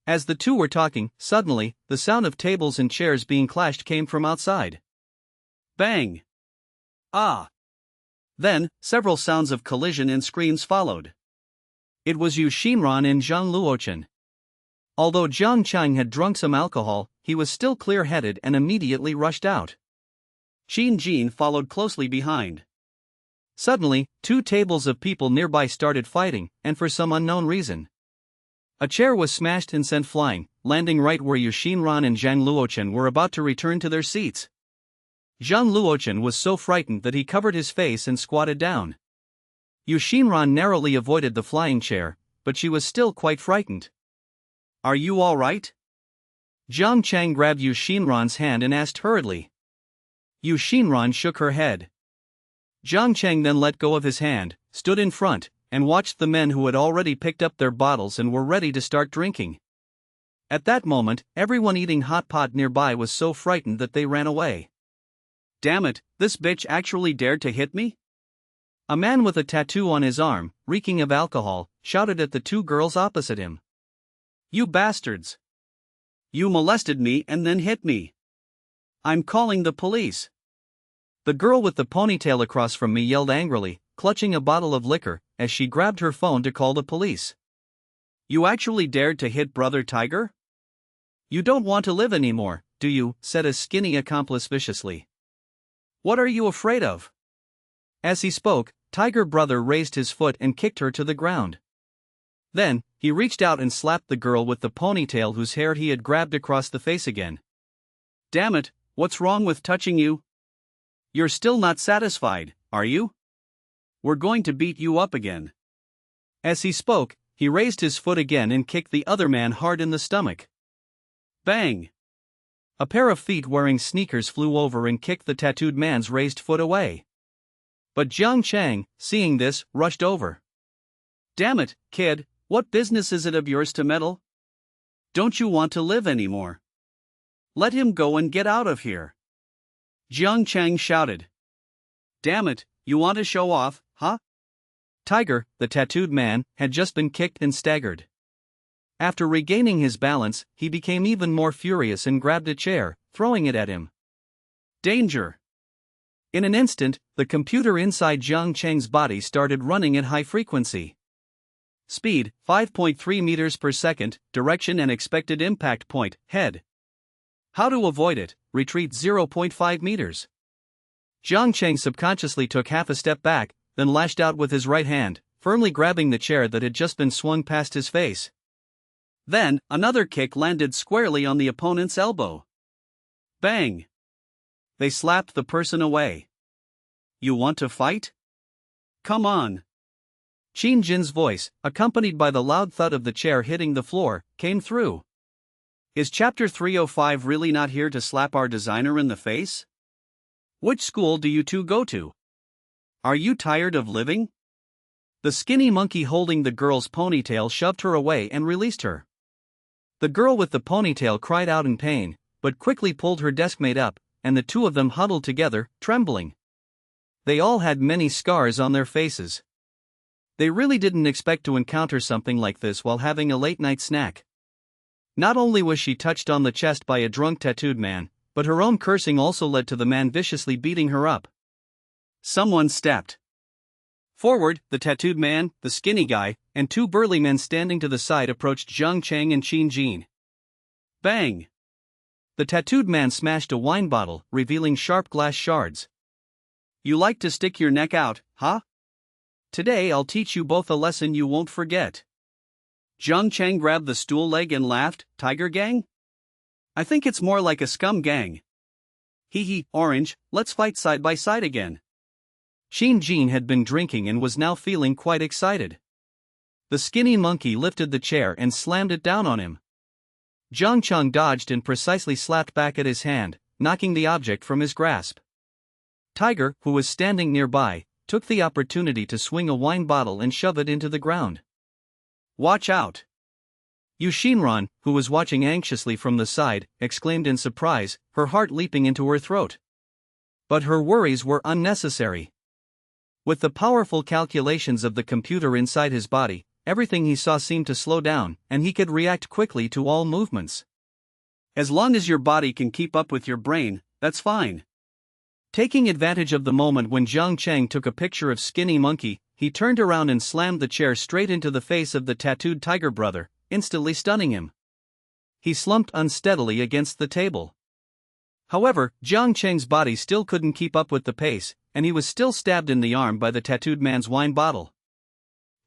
Speaker 1: As the two were talking, suddenly, the sound of tables and chairs being clashed came from outside. Bang! Ah! Then, several sounds of collision and screams followed. It was Yu Xinran and Zhang Luochen. Although Jiang Cheng had drunk some alcohol, he was still clear-headed and immediately rushed out. Qin Jin followed closely behind. Suddenly, two tables of people nearby started fighting, and for some unknown reason, a chair was smashed and sent flying, landing right where Yu Xinran and Zhang Luochen were about to return to their seats. Zhang Luochen was so frightened that he covered his face and squatted down. Yu Xinran narrowly avoided the flying chair, but she was still quite frightened. "Are you all right?" Jiang Cheng grabbed Yu Xinran's hand and asked hurriedly. Yu Xinran shook her head. Jiang Cheng then let go of his hand, stood in front, and watched the men who had already picked up their bottles and were ready to start drinking. At that moment, everyone eating hot pot nearby was so frightened that they ran away. "Damn it, this bitch actually dared to hit me?" A man with a tattoo on his arm, reeking of alcohol, shouted at the two girls opposite him. "You bastards! You molested me and then hit me. I'm calling the police." The girl with the ponytail across from me yelled angrily, clutching a bottle of liquor, as she grabbed her phone to call the police. "You actually dared to hit Brother Tiger? You don't want to live anymore, do you?" said a skinny accomplice viciously. "What are you afraid of?" As he spoke, Tiger Brother raised his foot and kicked her to the ground. Then, he reached out and slapped the girl with the ponytail whose hair he had grabbed across the face again. "Damn it, what's wrong with touching you? You're still not satisfied, are you? We're going to beat you up again." As he spoke, he raised his foot again and kicked the other man hard in the stomach. Bang! A pair of feet wearing sneakers flew over and kicked the tattooed man's raised foot away. But Jiang Cheng, seeing this, rushed over. "Damn it, kid, what business is it of yours to meddle? Don't you want to live anymore? Let him go and get out of here." Jiang Cheng shouted. "Damn it, you want to show off, huh?" Tiger, the tattooed man, had just been kicked and staggered. After regaining his balance, he became even more furious and grabbed a chair, throwing it at him. Danger! In an instant, the computer inside Jiang Cheng's body started running at high frequency. Speed, 5.3 meters per second, direction and expected impact point, head. How to avoid it, retreat 0.5 meters. Jiang Cheng subconsciously took half a step back, then lashed out with his right hand, firmly grabbing the chair that had just been swung past his face. Then, another kick landed squarely on the opponent's elbow. Bang! They slapped the person away. "You want to fight? Come on." Qin Jin's voice, accompanied by the loud thud of the chair hitting the floor, came through. "Is Chapter 305 really not here to slap our designer in the face? Which school do you two go to? Are you tired of living?" The skinny monkey holding the girl's ponytail shoved her away and released her. The girl with the ponytail cried out in pain, but quickly pulled her deskmate up, and the two of them huddled together, trembling. They all had many scars on their faces. They really didn't expect to encounter something like this while having a late-night snack. Not only was she touched on the chest by a drunk tattooed man, but her own cursing also led to the man viciously beating her up. Someone stepped forward. The tattooed man, the skinny guy, and two burly men standing to the side approached Jiang Chang and Qin Jin. Bang! The tattooed man smashed a wine bottle, revealing sharp glass shards. You like to stick your neck out, huh? Today I'll teach you both a lesson you won't forget. Jiang Chang grabbed the stool leg and laughed. Tiger gang? I think it's more like a scum gang. Hee hee, Orange, let's fight side by side again. Qin Jin had been drinking and was now feeling quite excited. The skinny monkey lifted the chair and slammed it down on him. Jiang Chang dodged and precisely slapped back at his hand, knocking the object from his grasp. Tiger, who was standing nearby, took the opportunity to swing a wine bottle and shove it into the ground. Watch out! Yu Shinran, who was watching anxiously from the side, exclaimed in surprise, her heart leaping into her throat. But her worries were unnecessary. With the powerful calculations of the computer inside his body, everything he saw seemed to slow down, and he could react quickly to all movements. As long as your body can keep up with your brain, that's fine. Taking advantage of the moment when Jiang Chang took a picture of Skinny Monkey, he turned around and slammed the chair straight into the face of the tattooed tiger brother, instantly stunning him. He slumped unsteadily against the table. However, Jiang Chang's body still couldn't keep up with the pace, and he was still stabbed in the arm by the tattooed man's wine bottle.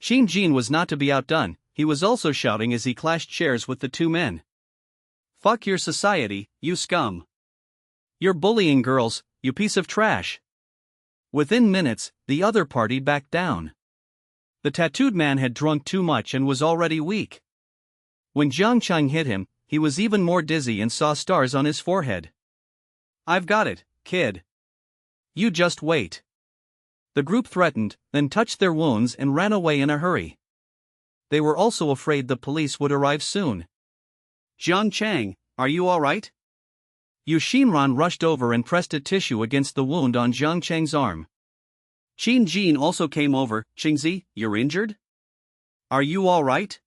Speaker 1: Qin Jin was not to be outdone. He was also shouting as he clashed chairs with the two men. Fuck your society, you scum. You're bullying girls, you piece of trash. Within minutes, the other party backed down. The tattooed man had drunk too much and was already weak. When Jiang Chang hit him, he was even more dizzy and saw stars on his forehead. I've got it, kid. You just wait. The group threatened, then touched their wounds and ran away in a hurry. They were also afraid the police would arrive soon. Jiang Chang, are you all right? Yu Shinran rushed over and pressed a tissue against the wound on Jiang Chang's arm. Qin Jin also came over. Qingzi, you're injured? Are you all right?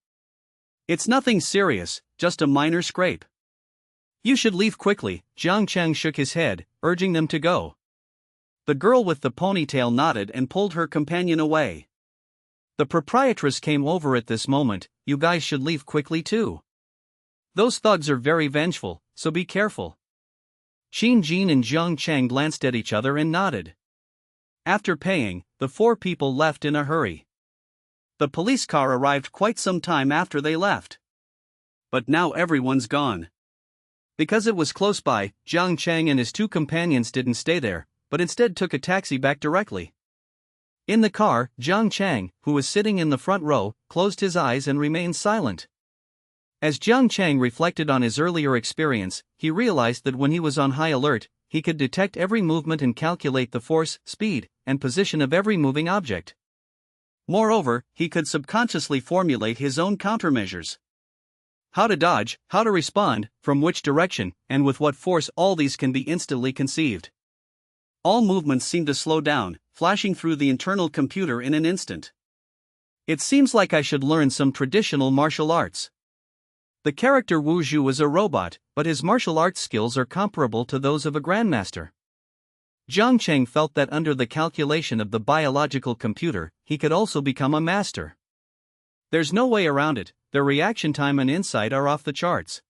Speaker 1: It's nothing serious, just a minor scrape. You should leave quickly. Jiang Chang shook his head, urging them to go. The girl with the ponytail nodded and pulled her companion away. The proprietress came over at this moment. You guys should leave quickly too. Those thugs are very vengeful, so be careful. Qin Jin and Jiang Chang glanced at each other and nodded. After paying, the four people left in a hurry. The police car arrived quite some time after they left. But now everyone's gone. Because it was close by, Jiang Chang and his two companions didn't stay there, but instead took a taxi back directly. In the car, Jiang Chang, who was sitting in the front row, closed his eyes and remained silent. As Jiang Chang reflected on his earlier experience, he realized that when he was on high alert, he could detect every movement and calculate the force, speed, and position of every moving object. Moreover, he could subconsciously formulate his own countermeasures. How to dodge, how to respond, from which direction, and with what force, all these can be instantly conceived. All movements seem to slow down, flashing through the internal computer in an instant. It seems like I should learn some traditional martial arts. The character Wu Zhu is a robot, but his martial arts skills are comparable to those of a grandmaster. Jiang Chang felt that under the calculation of the biological computer, he could also become a master. There's no way around it, their reaction time and insight are off the charts.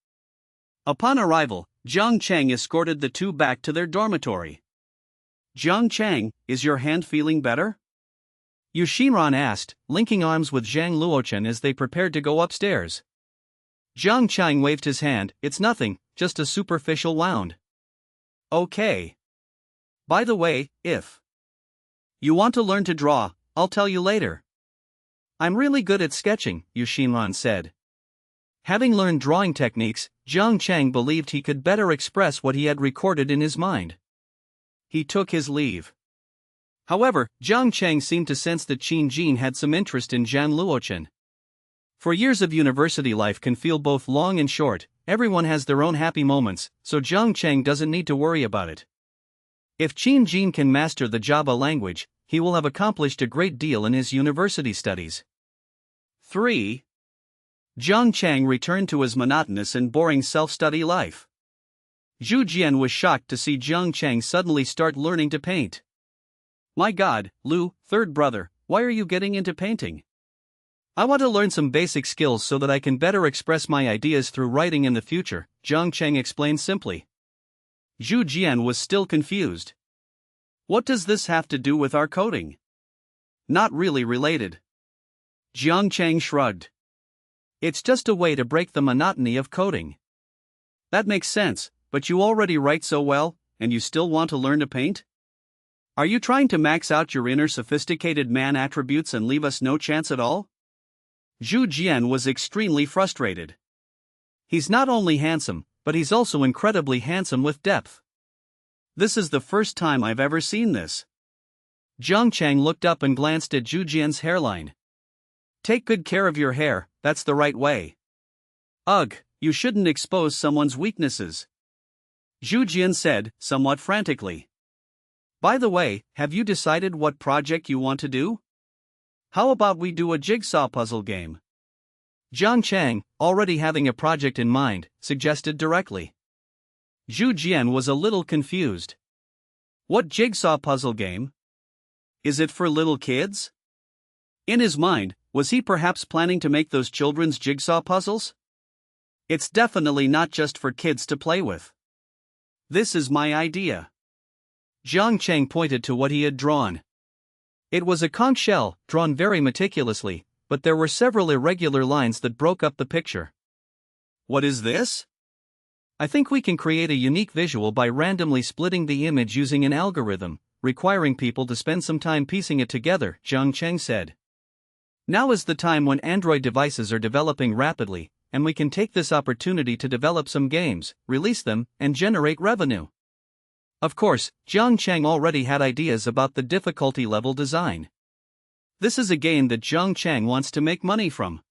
Speaker 1: Upon arrival, Jiang Chang escorted the two back to their dormitory. Jiang Chang, is your hand feeling better? Yu Shinran asked, linking arms with Zhang Luochen as they prepared to go upstairs. Jiang Chang waved his hand. It's nothing, just a superficial wound. Okay. By the way, if you want to learn to draw, I'll tell you later. I'm really good at sketching, Yu Shinran said. Having learned drawing techniques, Jiang Chang believed he could better express what he had recorded in his mind. He took his leave. However, Jiang Chang seemed to sense that Qin Jin had some interest in Zhang Luochen. For years of university life can feel both long and short, everyone has their own happy moments, so Jiang Chang doesn't need to worry about it. If Qin Jin can master the Java language, he will have accomplished a great deal in his university studies. 3. Jiang Chang returned to his monotonous and boring self-study life. Zhu Jian was shocked to see Jiang Cheng suddenly start learning to paint. My god, Lu, third brother, why are you getting into painting? I want to learn some basic skills so that I can better express my ideas through writing in the future, Jiang Cheng explained simply. Zhu Jian was still confused. What does this have to do with our coding? Not really related. Jiang Cheng shrugged. It's just a way to break the monotony of coding. That makes sense, but you already write so well, and you still want to learn to paint? Are you trying to max out your inner sophisticated man attributes and leave us no chance at all? Zhu Jian was extremely frustrated. He's not only handsome, but he's also incredibly handsome with depth. This is the first time I've ever seen this. Jiang Cheng looked up and glanced at Zhu Jian's hairline. Take good care of your hair, that's the right way. Ugh, you shouldn't expose someone's weaknesses. Zhu Jian said, somewhat frantically. By the way, have you decided what project you want to do? How about we do a jigsaw puzzle game? Jiang Cheng, already having a project in mind, suggested directly. Zhu Jian was a little confused. What jigsaw puzzle game? Is it for little kids? In his mind, was he perhaps planning to make those children's jigsaw puzzles? It's definitely not just for kids to play with. This is my idea. Jiang Cheng pointed to what he had drawn. It was a conch shell, drawn very meticulously, but there were several irregular lines that broke up the picture. What is this? I think we can create a unique visual by randomly splitting the image using an algorithm, requiring people to spend some time piecing it together, Jiang Cheng said. Now is the time when Android devices are developing rapidly, and we can take this opportunity to develop some games, release them, and generate revenue. Of course, Jiang Cheng already had ideas about the difficulty level design. This is a game that Jiang Cheng wants to make money from.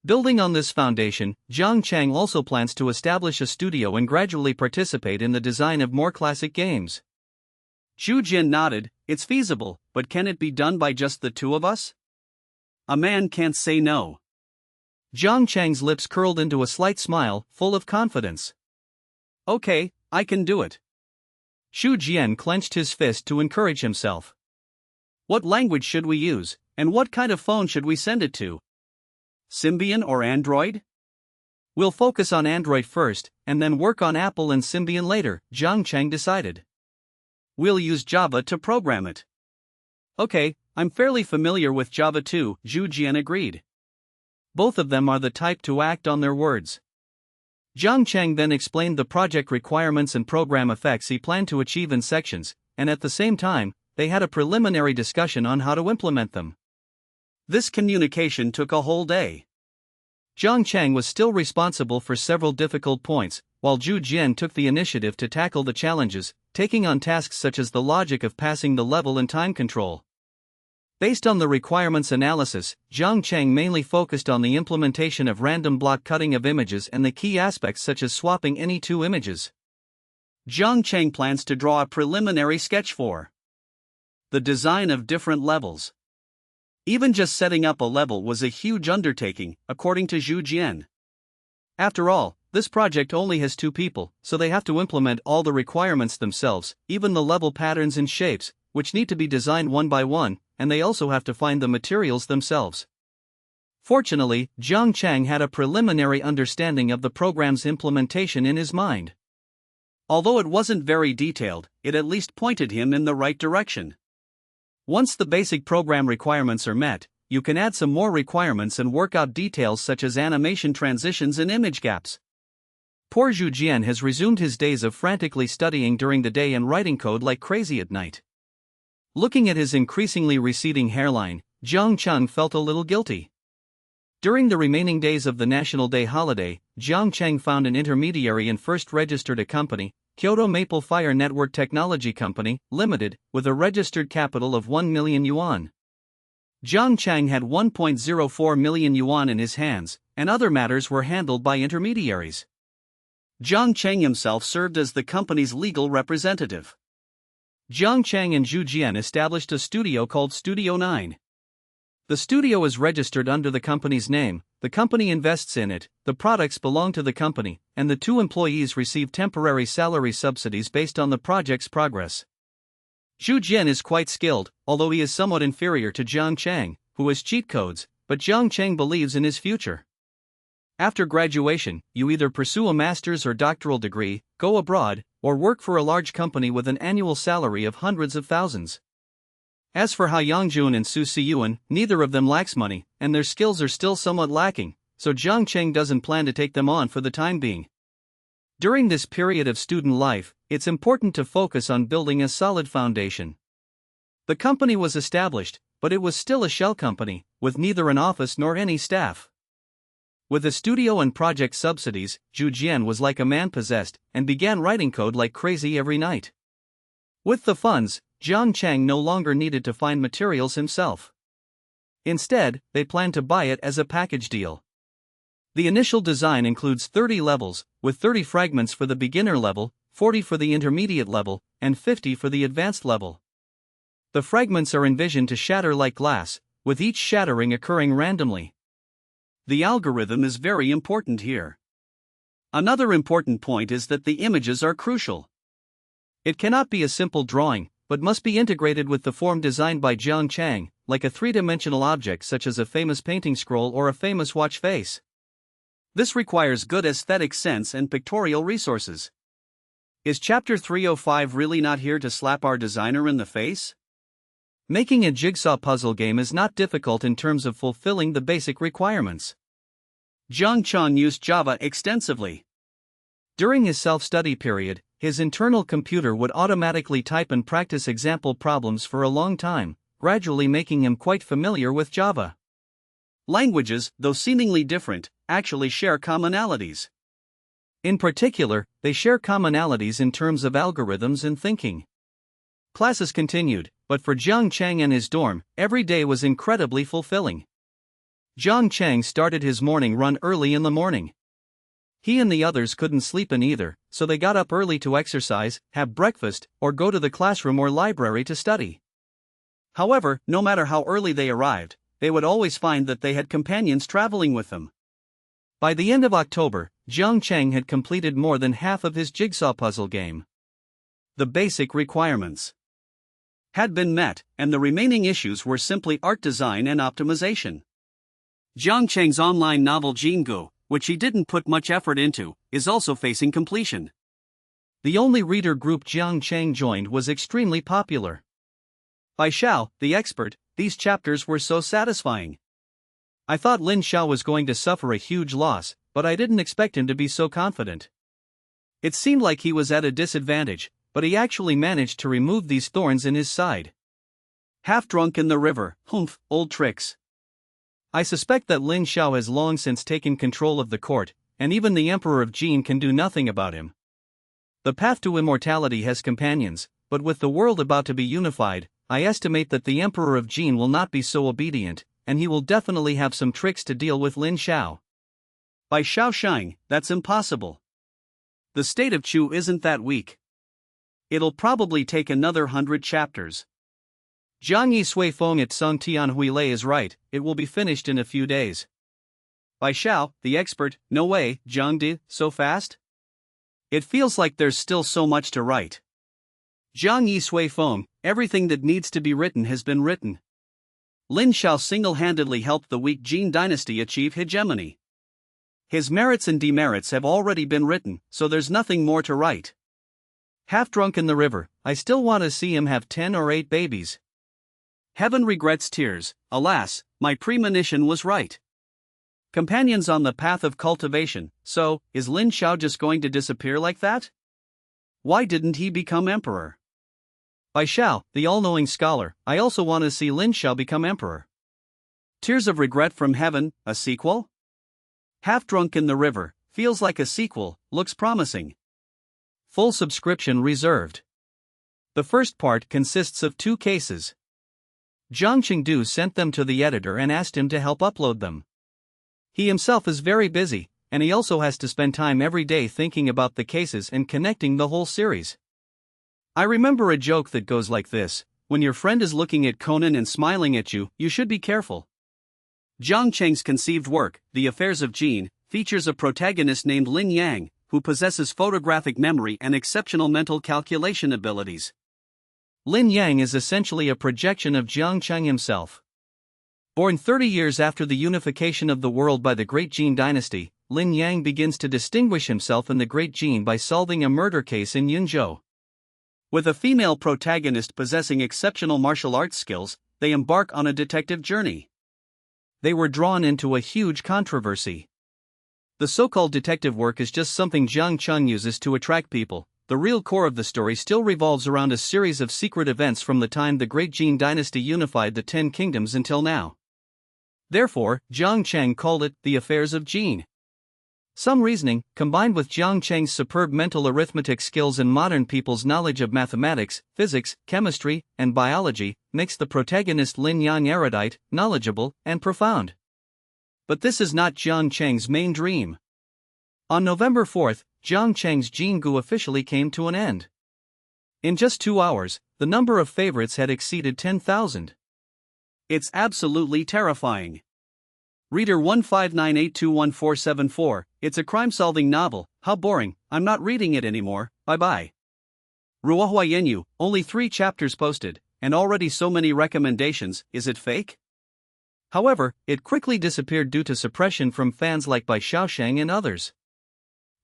Speaker 1: Building on this foundation, Jiang Cheng also plans to establish a studio and gradually participate in the design of more classic games. Zhu Jian nodded, it's feasible, but can it be done by just the two of us? A man can't say no. Jiang Cheng's lips curled into a slight smile, full of confidence. Okay, I can do it. Zhu Jian clenched his fist to encourage himself. What language should we use, and what kind of phone should we send it to? Symbian or Android? We'll focus on Android first, and then work on Apple and Symbian later, Jiang Cheng decided. We'll use Java to program it. Okay, I'm fairly familiar with Java too, Zhu Jian agreed. Both of them are the type to act on their words. Jiang Cheng then explained the project requirements and program effects he planned to achieve in sections, and at the same time, they had a preliminary discussion on how to implement them. This communication took a whole day. Jiang Cheng was still responsible for several difficult points, while Zhu Jian took the initiative to tackle the challenges, taking on tasks such as the logic of passing the level and time control. Based on the requirements analysis, Jiang Cheng mainly focused on the implementation of random block cutting of images and the key aspects such as swapping any two images. Jiang Cheng plans to draw a preliminary sketch for the design of different levels. Even just setting up a level was a huge undertaking, according to Zhu Jian. After all, this project only has 2 people, so they have to implement all the requirements themselves, even the level patterns and shapes, which need to be designed one by one, and they also have to find the materials themselves. Fortunately, Jiang Cheng had a preliminary understanding of the program's implementation in his mind. Although it wasn't very detailed, it at least pointed him in the right direction. Once the basic program requirements are met, you can add some more requirements and work out details such as animation transitions and image gaps. Poor Zhu Jian has resumed his days of frantically studying during the day and writing code like crazy at night. Looking at his increasingly receding hairline, Jiang Cheng felt a little guilty. During the remaining days of the National Day holiday, Jiang Cheng found an intermediary and first registered a company, Kyoto Maple Fire Network Technology Company, Limited, with a registered capital of 1 million yuan. Jiang Cheng had 1.04 million yuan in his hands, and other matters were handled by intermediaries. Jiang Cheng himself served as the company's legal representative. Jiang Cheng and Zhu Jian established a studio called Studio 9. The studio is registered under the company's name, the company invests in it, the products belong to the company, and the two employees receive temporary salary subsidies based on the project's progress. Zhu Jian is quite skilled, although he is somewhat inferior to Jiang Chang, who has cheat codes, but Jiang Chang believes in his future. After graduation, you either pursue a master's or doctoral degree, go abroad, or work for a large company with an annual salary of hundreds of thousands. As for Ha Yangjun and Su Siyuan, neither of them lacks money, and their skills are still somewhat lacking, so Jiang Cheng doesn't plan to take them on for the time being. During this period of student life, it's important to focus on building a solid foundation. The company was established, but it was still a shell company, with neither an office nor any staff. With a studio and project subsidies, Zhu Jian was like a man possessed, and began writing code like crazy every night. With the funds, Jiang Chang no longer needed to find materials himself. Instead, they planned to buy it as a package deal. The initial design includes 30 levels, with 30 fragments for the beginner level, 40 for the intermediate level, and 50 for the advanced level. The fragments are envisioned to shatter like glass, with each shattering occurring randomly. The algorithm is very important here. Another important point is that the images are crucial. It cannot be a simple drawing, but must be integrated with the form designed by Jiang Chang, like a three-dimensional object such as a famous painting scroll or a famous watch face. This requires good aesthetic sense and pictorial resources. Is Chapter 305 really not here to slap our designer in the face? Making a jigsaw puzzle game is not difficult in terms of fulfilling the basic requirements. Jiang Chang used Java extensively. During his self-study period, his internal computer would automatically type and practice example problems for a long time, gradually making him quite familiar with Java. Languages, though seemingly different, actually share commonalities. In particular, they share commonalities in terms of algorithms and thinking. Classes continued, but for Jiang Chang and his dorm, every day was incredibly fulfilling. Jiang Chang started his morning run early in the morning. He and the others couldn't sleep in either, so they got up early to exercise, have breakfast, or go to the classroom or library to study. However, no matter how early they arrived, they would always find that they had companions traveling with them. By the end of October, Jiang Chang had completed more than half of his jigsaw puzzle game. The basic requirements had been met, and the remaining issues were simply art design and optimization. Jiang Chang's online novel Jingu, which he didn't put much effort into, is also facing completion. The only reader group Jiang Chang joined was extremely popular. By Xiao, the expert, these chapters were so satisfying. I thought Lin Xiao was going to suffer a huge loss, but I didn't expect him to be so confident. It seemed like he was at a disadvantage, but he actually managed to remove these thorns in his side. Half drunk in the river, humph, old tricks. I suspect that Lin Xiao has long since taken control of the court, and even the Emperor of Jin can do nothing about him. The path to immortality has companions, but with the world about to be unified, I estimate that the Emperor of Jin will not be so obedient, and he will definitely have some tricks to deal with Lin Xiao. By Xiao Shang, that's impossible. The state of Chu isn't that weak. It'll probably take another 100 chapters. Zhang Yi Sui Feng at Song Tianhui is right, it will be finished in a few days. By Xiao, the expert, no way, Zhang Di, so fast? It feels like there's still so much to write. Zhang Yi Sui Feng, everything that needs to be written has been written. Lin Xiao single-handedly helped the weak Jin dynasty achieve hegemony. His merits and demerits have already been written, so there's nothing more to write. Half drunk in the river, I still want to see him have 10 or 8 babies. Heaven regrets tears, alas, my premonition was right. Companions on the path of cultivation, so, is Lin Xiao just going to disappear like that? Why didn't he become emperor? By Xiao, the all-knowing scholar, I also want to see Lin Xiao become emperor. Tears of Regret from Heaven, a sequel? Half Drunk in the River, feels like a sequel, looks promising. Full subscription reserved. The first part consists of 2 cases. Zhang Qingdu sent them to the editor and asked him to help upload them. He himself is very busy, and he also has to spend time every day thinking about the cases and connecting the whole series. I remember a joke that goes like this: when your friend is looking at Conan and smiling at you, you should be careful, Jiang Cheng's conceived work, The Affairs of Jean, features a protagonist named Lin Yang, who possesses photographic memory and exceptional mental calculation abilities. Lin Yang is essentially a projection of Jiang Cheng himself. Born 30 years after the unification of the world by the Great Jin dynasty, Lin Yang begins to distinguish himself in the Great Jin by solving a murder case in Yunzhou. With a female protagonist possessing exceptional martial arts skills, they embark on a detective journey. They were drawn into a huge controversy. The so-called detective work is just something Jiang Cheng uses to attract people. The real core of the story still revolves around a series of secret events from the time the Great Jin dynasty unified the 10 kingdoms until now. Therefore, Jiang Cheng called it The Affairs of Jean. Some reasoning, combined with Jiang Cheng's superb mental arithmetic skills and modern people's knowledge of mathematics, physics, chemistry, and biology, makes the protagonist Lin Yang erudite, knowledgeable, and profound. But this is not Jiang Cheng's main dream. On November 4th, Jiang Cheng's Jingu officially came to an end. In just 2 hours, the number of favorites had exceeded 10,000. It's absolutely terrifying. Reader 159821474, it's a crime-solving novel, how boring, I'm not reading it anymore, bye-bye. Ruohuayenyu, only 3 chapters posted, and already so many recommendations, is it fake? However, it quickly disappeared due to suppression from fans like Bai Xiaosheng and others.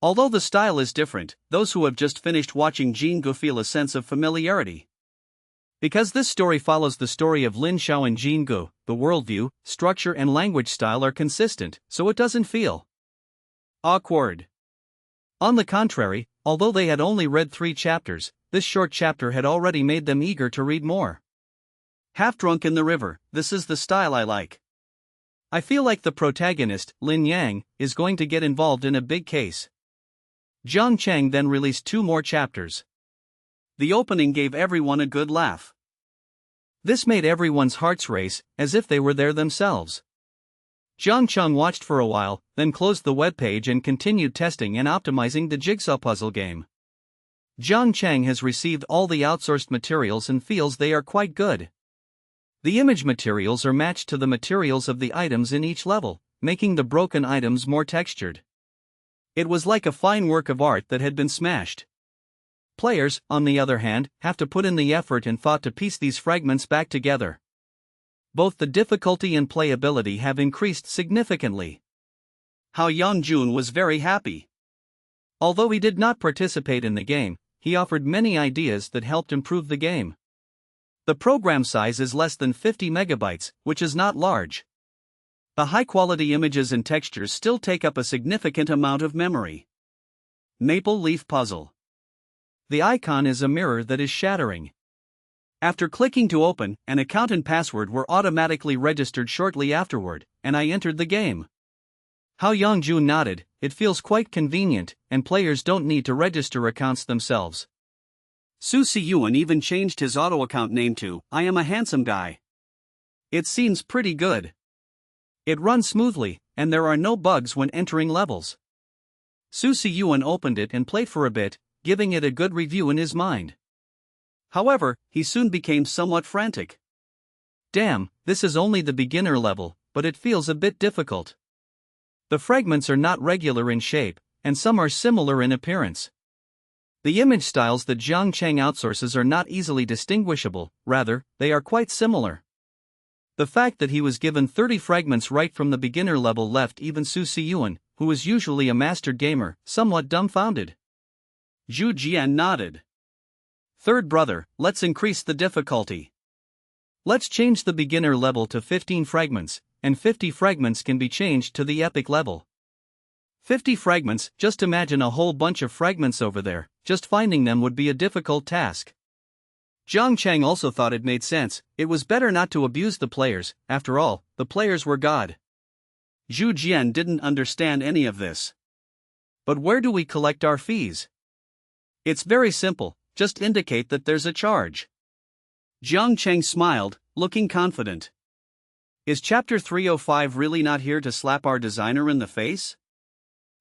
Speaker 1: Although the style is different, those who have just finished watching Jingu feel a sense of familiarity. Because this story follows the story of Lin Xiao and Jingu, the worldview, structure and language style are consistent, so it doesn't feel awkward. On the contrary, although they had only read 3 chapters, this short chapter had already made them eager to read more. Half drunk in the river, this is the style I like. I feel like the protagonist, Lin Yang, is going to get involved in a big case. Jiang Cheng then released 2 more chapters. The opening gave everyone a good laugh. This made everyone's hearts race, as if they were there themselves. Jiang Cheng watched for a while, then closed the webpage and continued testing and optimizing the jigsaw puzzle game. Jiang Cheng has received all the outsourced materials and feels they are quite good. The image materials are matched to the materials of the items in each level, making the broken items more textured. It was like a fine work of art that had been smashed. Players, on the other hand, have to put in the effort and thought to piece these fragments back together. Both the difficulty and playability have increased significantly. Hao Yangjun was very happy. Although he did not participate in the game, he offered many ideas that helped improve the game. The program size is less than 50 megabytes, which is not large. The high-quality images and textures still take up a significant amount of memory. Maple Leaf Puzzle. The icon is a mirror that is shattering. After clicking to open, an account and password were automatically registered shortly afterward, and I entered the game. Hao Yangjun nodded, it feels quite convenient, and players don't need to register accounts themselves. Su Siyuan even changed his auto-account name to, I am a handsome guy. It seems pretty good. It runs smoothly, and there are no bugs when entering levels. Su Siyuan opened it and played for a bit, giving it a good review in his mind. However, he soon became somewhat frantic. Damn, this is only the beginner level, but it feels a bit difficult. The fragments are not regular in shape, and some are similar in appearance. The image styles that Jiang Cheng outsources are not easily distinguishable, rather, they are quite similar. The fact that he was given 30 fragments right from the beginner level left even Su Siyuan, who is usually a master gamer, somewhat dumbfounded. Zhu Jian nodded. Third brother, let's increase the difficulty. Let's change the beginner level to 15 fragments, and 50 fragments can be changed to the epic level. 50 fragments, just imagine a whole bunch of fragments over there, just finding them would be a difficult task. Jiang Cheng also thought it made sense, it was better not to abuse the players, after all, the players were God. Zhu Jian didn't understand any of this. But where do we collect our fees? It's very simple, just indicate that there's a charge. Jiang Cheng smiled, looking confident. Is Chapter 305 really not here to slap our designer in the face?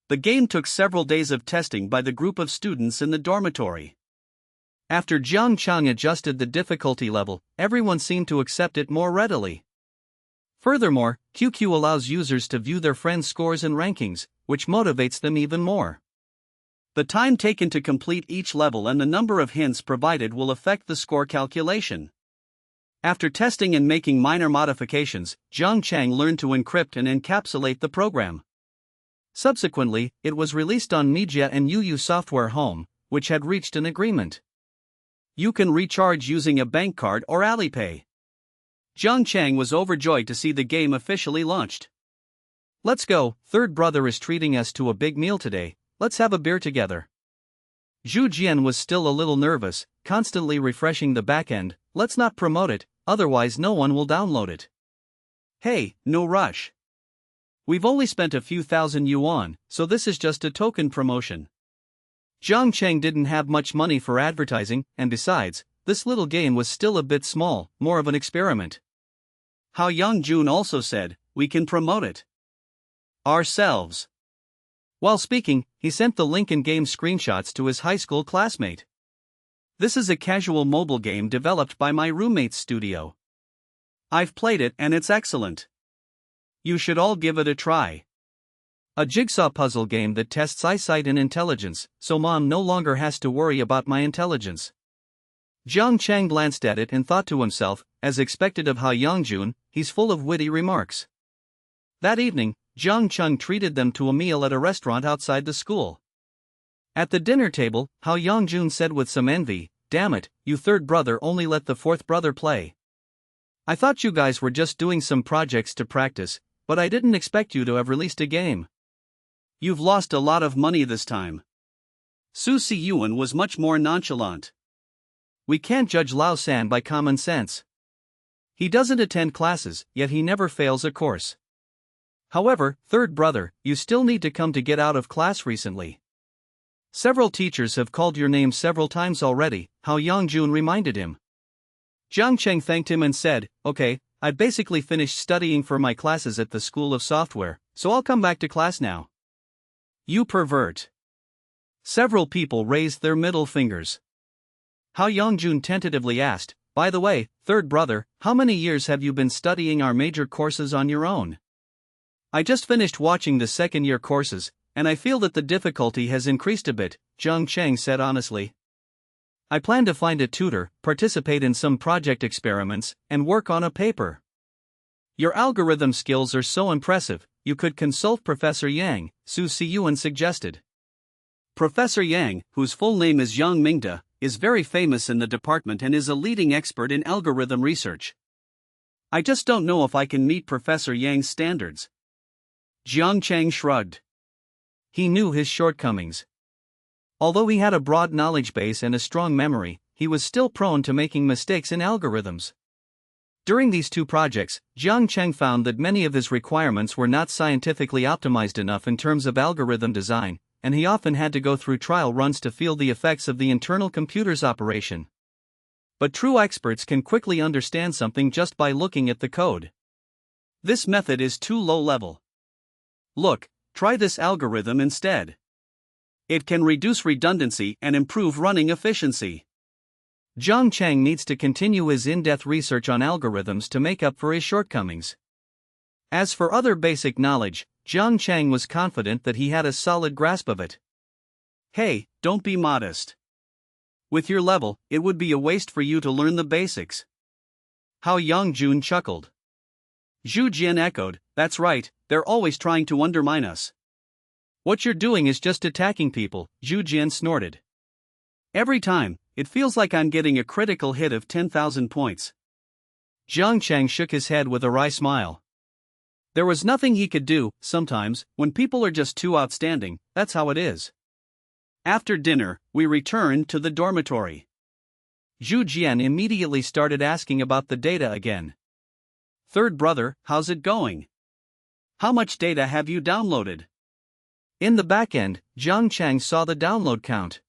Speaker 1: The game took several days of testing by the group of students in the dormitory. After Jiang Cheng adjusted the difficulty level, everyone seemed to accept it more readily. Furthermore, QQ allows users to view their friends' scores and rankings, which motivates them even more. The time taken to complete each level and the number of hints provided will affect the score calculation. After testing and making minor modifications, Zhang Chang learned to encrypt and encapsulate the program. Subsequently, it was released on Media and UU Software Home, which had reached an agreement. You can recharge using a bank card or Alipay. Zhang Chang was overjoyed to see the game officially launched. Let's go, third brother is treating us to a big meal today, let's have a beer together. Zhu Jian was still a little nervous, constantly refreshing the backend. Let's not promote it, otherwise no one will download it. Hey, no rush. We've only spent a few thousand yuan, so this is just a token promotion. Zhang Cheng didn't have much money for advertising, and besides, this little game was still a bit small, more of an experiment. Hao Yangjun also said, we can promote it ourselves. While speaking, he sent the link and game screenshots to his high school classmate. This is a casual mobile game developed by my roommate's studio. I've played it and it's excellent. You should all give it a try. A jigsaw puzzle game that tests eyesight and intelligence, so mom no longer has to worry about my intelligence. Zhang Chang glanced at it and thought to himself, as expected of Hao Yangjun, he's full of witty remarks. That evening, Zhang Chung treated them to a meal at a restaurant outside the school. At the dinner table, Hao Yangjun said with some envy, damn it, you third brother only let the fourth brother play. I thought you guys were just doing some projects to practice, but I didn't expect you to have released a game. You've lost a lot of money this time. Su Siyuan was much more nonchalant. We can't judge Lao San by common sense. He doesn't attend classes, yet he never fails a course. However, third brother, you still need to come to get out of class recently. Several teachers have called your name several times already, Hao Yangjun reminded him. Zhang Cheng thanked him and said, okay, I basically finished studying for my classes at the School of Software, so I'll come back to class now. You pervert. Several people raised their middle fingers. Hao Yangjun tentatively asked, by the way, third brother, how many years have you been studying our major courses on your own? I just finished watching the second-year courses, and I feel that the difficulty has increased a bit, Zhang Cheng said honestly. I plan to find a tutor, participate in some project experiments, and work on a paper. Your algorithm skills are so impressive, you could consult Professor Yang, Su Siyuan suggested. Professor Yang, whose full name is Yang Mingda, is very famous in the department and is a leading expert in algorithm research. I just don't know if I can meet Professor Yang's standards. Jiang Cheng shrugged. He knew his shortcomings. Although he had a broad knowledge base and a strong memory, he was still prone to making mistakes in algorithms. During these two projects, Jiang Cheng found that many of his requirements were not scientifically optimized enough in terms of algorithm design, and he often had to go through trial runs to feel the effects of the internal computer's operation. But true experts can quickly understand something just by looking at the code. This method is too low level. Look, try this algorithm instead. It can reduce redundancy and improve running efficiency. Zhang Cheng needs to continue his in-depth research on algorithms to make up for his shortcomings. As for other basic knowledge, Zhang Cheng was confident that he had a solid grasp of it. Hey, don't be modest. With your level, it would be a waste for you to learn the basics. Hao Yangjun chuckled. Zhu Jian echoed, that's right, they're always trying to undermine us. What you're doing is just attacking people, Zhu Jian snorted. Every time, it feels like I'm getting a critical hit of 10,000 points. Zhang Cheng shook his head with a wry smile. There was nothing he could do. Sometimes, when people are just too outstanding, that's how it is. After dinner, we returned to the dormitory. Zhu Jian immediately started asking about the data again. Third brother, how's it going? How much data have you downloaded? In the backend, Zhang Cheng saw the download count.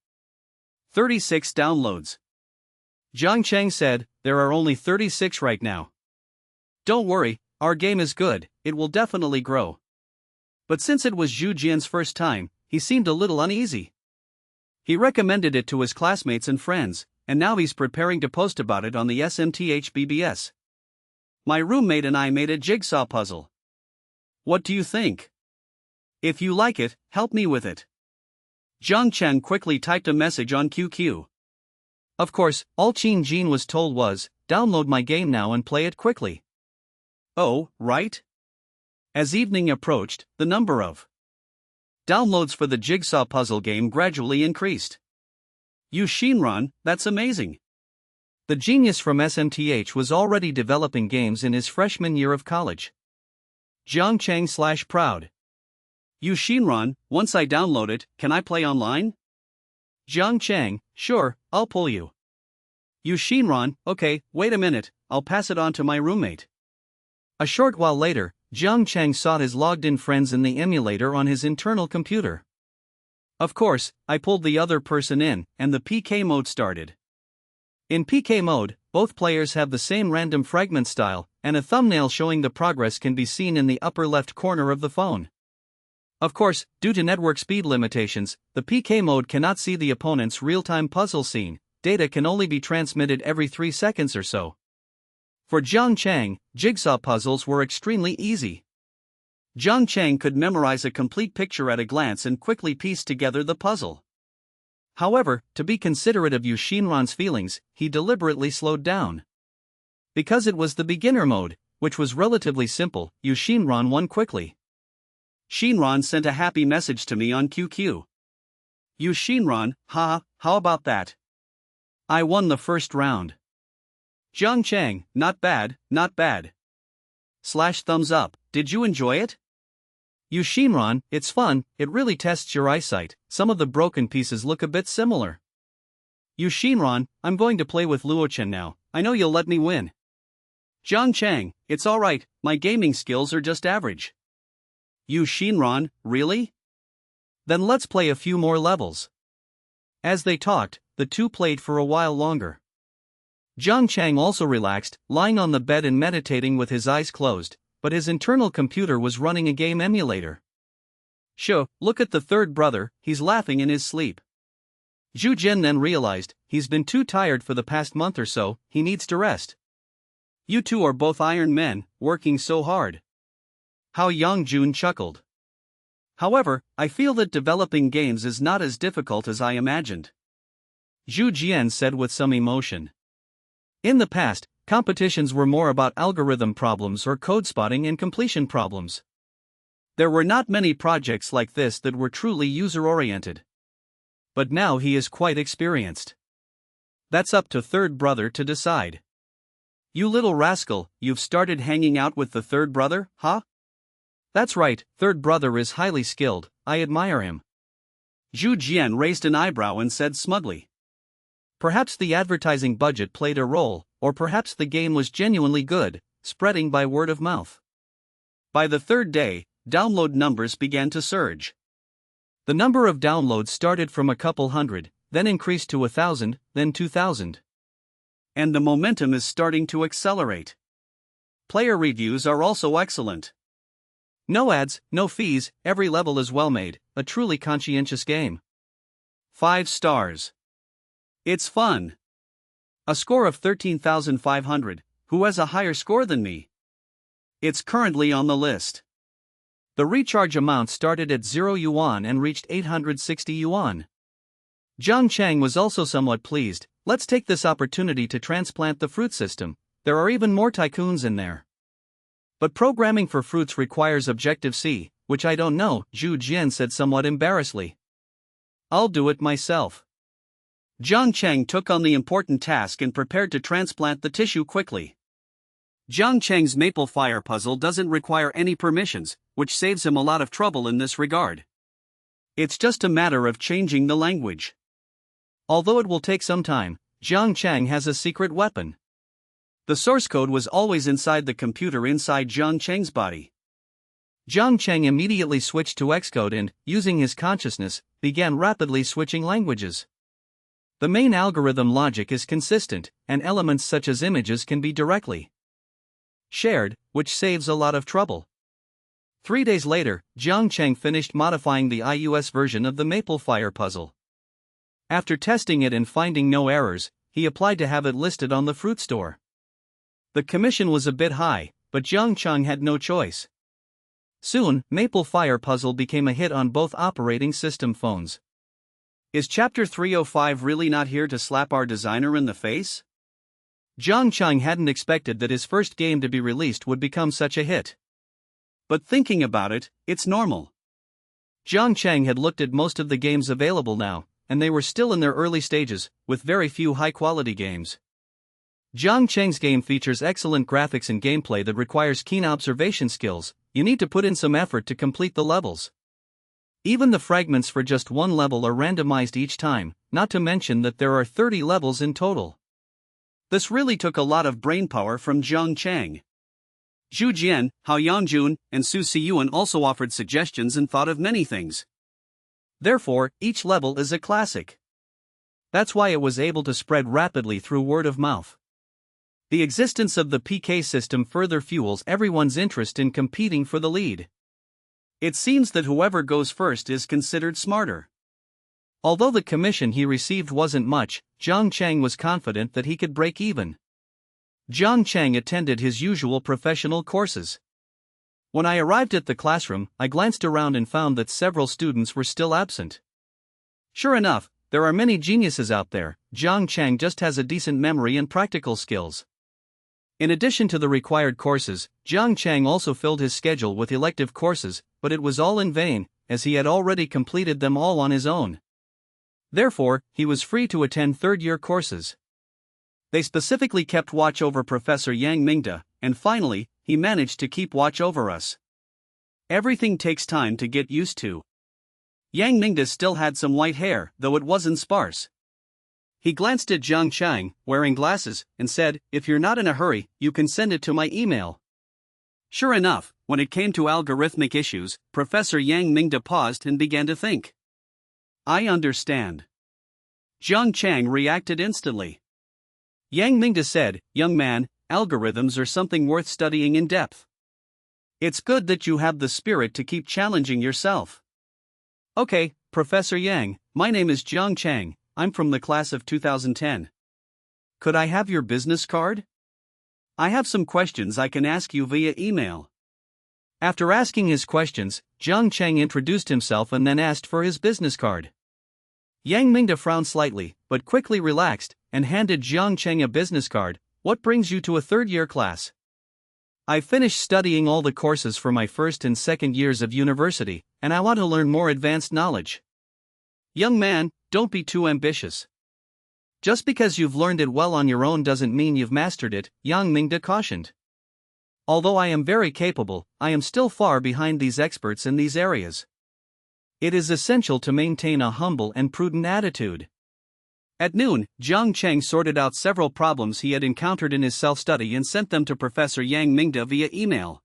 Speaker 1: 36 downloads. Zhang Cheng said, there are only 36 right now. Don't worry, our game is good, it will definitely grow. But since it was Zhu Jian's first time, he seemed a little uneasy. He recommended it to his classmates and friends, and now he's preparing to post about it on the SMTH BBS. My roommate and I made a jigsaw puzzle. What do you think? If you like it, help me with it. Jiang Chen quickly typed a message on QQ. Of course, all Qin Jin was told was, download my game now and play it quickly. Oh, right? As evening approached, the number of downloads for the jigsaw puzzle game gradually increased. Yu Shinran, that's amazing. The genius from SMTH was already developing games in his freshman year of college. Jiang Chang/proud. Yu Shinran, once I download it, can I play online? Jiang Chang, sure, I'll pull you. Yu Shinran, okay, wait a minute, I'll pass it on to my roommate. A short while later, Jiang Chang sought his logged-in friends in the emulator on his internal computer. Of course, I pulled the other person in, and the PK mode started. In PK mode, both players have the same random fragment style, and a thumbnail showing the progress can be seen in the upper left corner of the phone. Of course, due to network speed limitations, the PK mode cannot see the opponent's real-time puzzle scene. Data can only be transmitted every 3 seconds or so. For Jiang Chang, jigsaw puzzles were extremely easy. Jiang Chang could memorize a complete picture at a glance and quickly piece together the puzzle. However, to be considerate of Yu Shinran's feelings, he deliberately slowed down. Because it was the beginner mode, which was relatively simple, Yu Shinran won quickly. Shinran sent a happy message to me on QQ. Yu Shinran, haha, how about that? I won the first round. Jiang Chang, not bad, not bad. /thumbs up, did you enjoy it? Yu Shinran, it's fun, it really tests your eyesight, some of the broken pieces look a bit similar. Yu Shinran, I'm going to play with Luochen now, I know you'll let me win. Jiang Chang, it's alright, my gaming skills are just average. Yu Shinran, really? Then let's play a few more levels. As they talked, the two played for a while longer. Jiang Chang also relaxed, lying on the bed and meditating with his eyes closed, but his internal computer was running a game emulator. Sure, look at the third brother, he's laughing in his sleep. Zhu Jian then realized, he's been too tired for the past month or so, he needs to rest. You two are both iron men, working so hard. How Yang Jun chuckled. However, I feel that developing games is not as difficult as I imagined. Zhu Jian said with some emotion. In the past, competitions were more about algorithm problems or code spotting and completion problems. There were not many projects like this that were truly user-oriented. But now he is quite experienced. That's up to third brother to decide. You little rascal, you've started hanging out with the third brother, huh? That's right, third brother is highly skilled, I admire him. Zhu Jian raised an eyebrow and said smugly. Perhaps the advertising budget played a role, or perhaps the game was genuinely good, spreading by word of mouth. By the third day, download numbers began to surge. The number of downloads started from a couple hundred, then increased to 1,000, then 2,000. And the momentum is starting to accelerate. Player reviews are also excellent. No ads, no fees, every level is well made, a truly conscientious game. 5 stars. It's fun. A score of 13,500, who has a higher score than me? It's currently on the list. The recharge amount started at 0 yuan and reached 860 yuan. Jiang Chang was also somewhat pleased. Let's take this opportunity to transplant the fruit system, there are even more tycoons in there. But programming for fruits requires Objective-C, which I don't know, Zhu Jian said somewhat embarrassedly. I'll do it myself. Jiang Chang took on the important task and prepared to transplant the tissue quickly. Jiang Chang's maple fire puzzle doesn't require any permissions, which saves him a lot of trouble in this regard. It's just a matter of changing the language. Although it will take some time, Jiang Chang has a secret weapon. The source code was always inside the computer inside Jiang Chang's body. Jiang Chang immediately switched to Xcode and, using his consciousness, began rapidly switching languages. The main algorithm logic is consistent, and elements such as images can be directly shared, which saves a lot of trouble. 3 days later, Jiang Chang finished modifying the iOS version of the Maple Fire puzzle. After testing it and finding no errors, he applied to have it listed on the fruit store. The commission was a bit high, but Jiang Cheng had no choice. Soon, Maple Fire Puzzle became a hit on both operating system phones. Is Chapter 305 really not here to slap our designer in the face? Jiang Cheng hadn't expected that his first game to be released would become such a hit. But thinking about it, it's normal. Jiang Cheng had looked at most of the games available now, and they were still in their early stages, with very few high-quality games. Jiang Cheng's game features excellent graphics and gameplay that requires keen observation skills. You need to put in some effort to complete the levels. Even the fragments for just one level are randomized each time, not to mention that there are 30 levels in total. This really took a lot of brainpower from Jiang Cheng. Zhu Jian, Hao Yangjun, and Su Siyuan also offered suggestions and thought of many things. Therefore, each level is a classic. That's why it was able to spread rapidly through word of mouth. The existence of the PK system further fuels everyone's interest in competing for the lead. It seems that whoever goes first is considered smarter. Although the commission he received wasn't much, Jiang Cheng was confident that he could break even. Jiang Cheng attended his usual professional courses. When I arrived at the classroom, I glanced around and found that several students were still absent. Sure enough, there are many geniuses out there. Jiang Cheng just has a decent memory and practical skills. In addition to the required courses, Jiang Cheng also filled his schedule with elective courses, but it was all in vain, as he had already completed them all on his own. Therefore, he was free to attend third-year courses. They specifically kept watch over Professor Yang Mingda, and finally, he managed to keep watch over us. Everything takes time to get used to. Yang Mingda still had some white hair, though it wasn't sparse. He glanced at Jiang Cheng, wearing glasses, and said, "If you're not in a hurry, you can send it to my email." Sure enough, when it came to algorithmic issues, Professor Yang Mingda paused and began to think. "I understand." Jiang Cheng reacted instantly. Yang Mingda said, "Young man, algorithms are something worth studying in depth. It's good that you have the spirit to keep challenging yourself." "Okay, Professor Yang, my name is Jiang Cheng. I'm from the class of 2010. Could I have your business card? I have some questions I can ask you via email." After asking his questions, Jiang Cheng introduced himself and then asked for his business card. Yang Mingda frowned slightly, but quickly relaxed, and handed Jiang Cheng a business card. "What brings you to a third-year class?" "I finished studying all the courses for my first and second years of university, and I want to learn more advanced knowledge." "Young man, don't be too ambitious. Just because you've learned it well on your own doesn't mean you've mastered it," Yang Mingda cautioned. "Although I am very capable, I am still far behind these experts in these areas. It is essential to maintain a humble and prudent attitude." At noon, Jiang Cheng sorted out several problems he had encountered in his self-study and sent them to Professor Yang Mingda via email.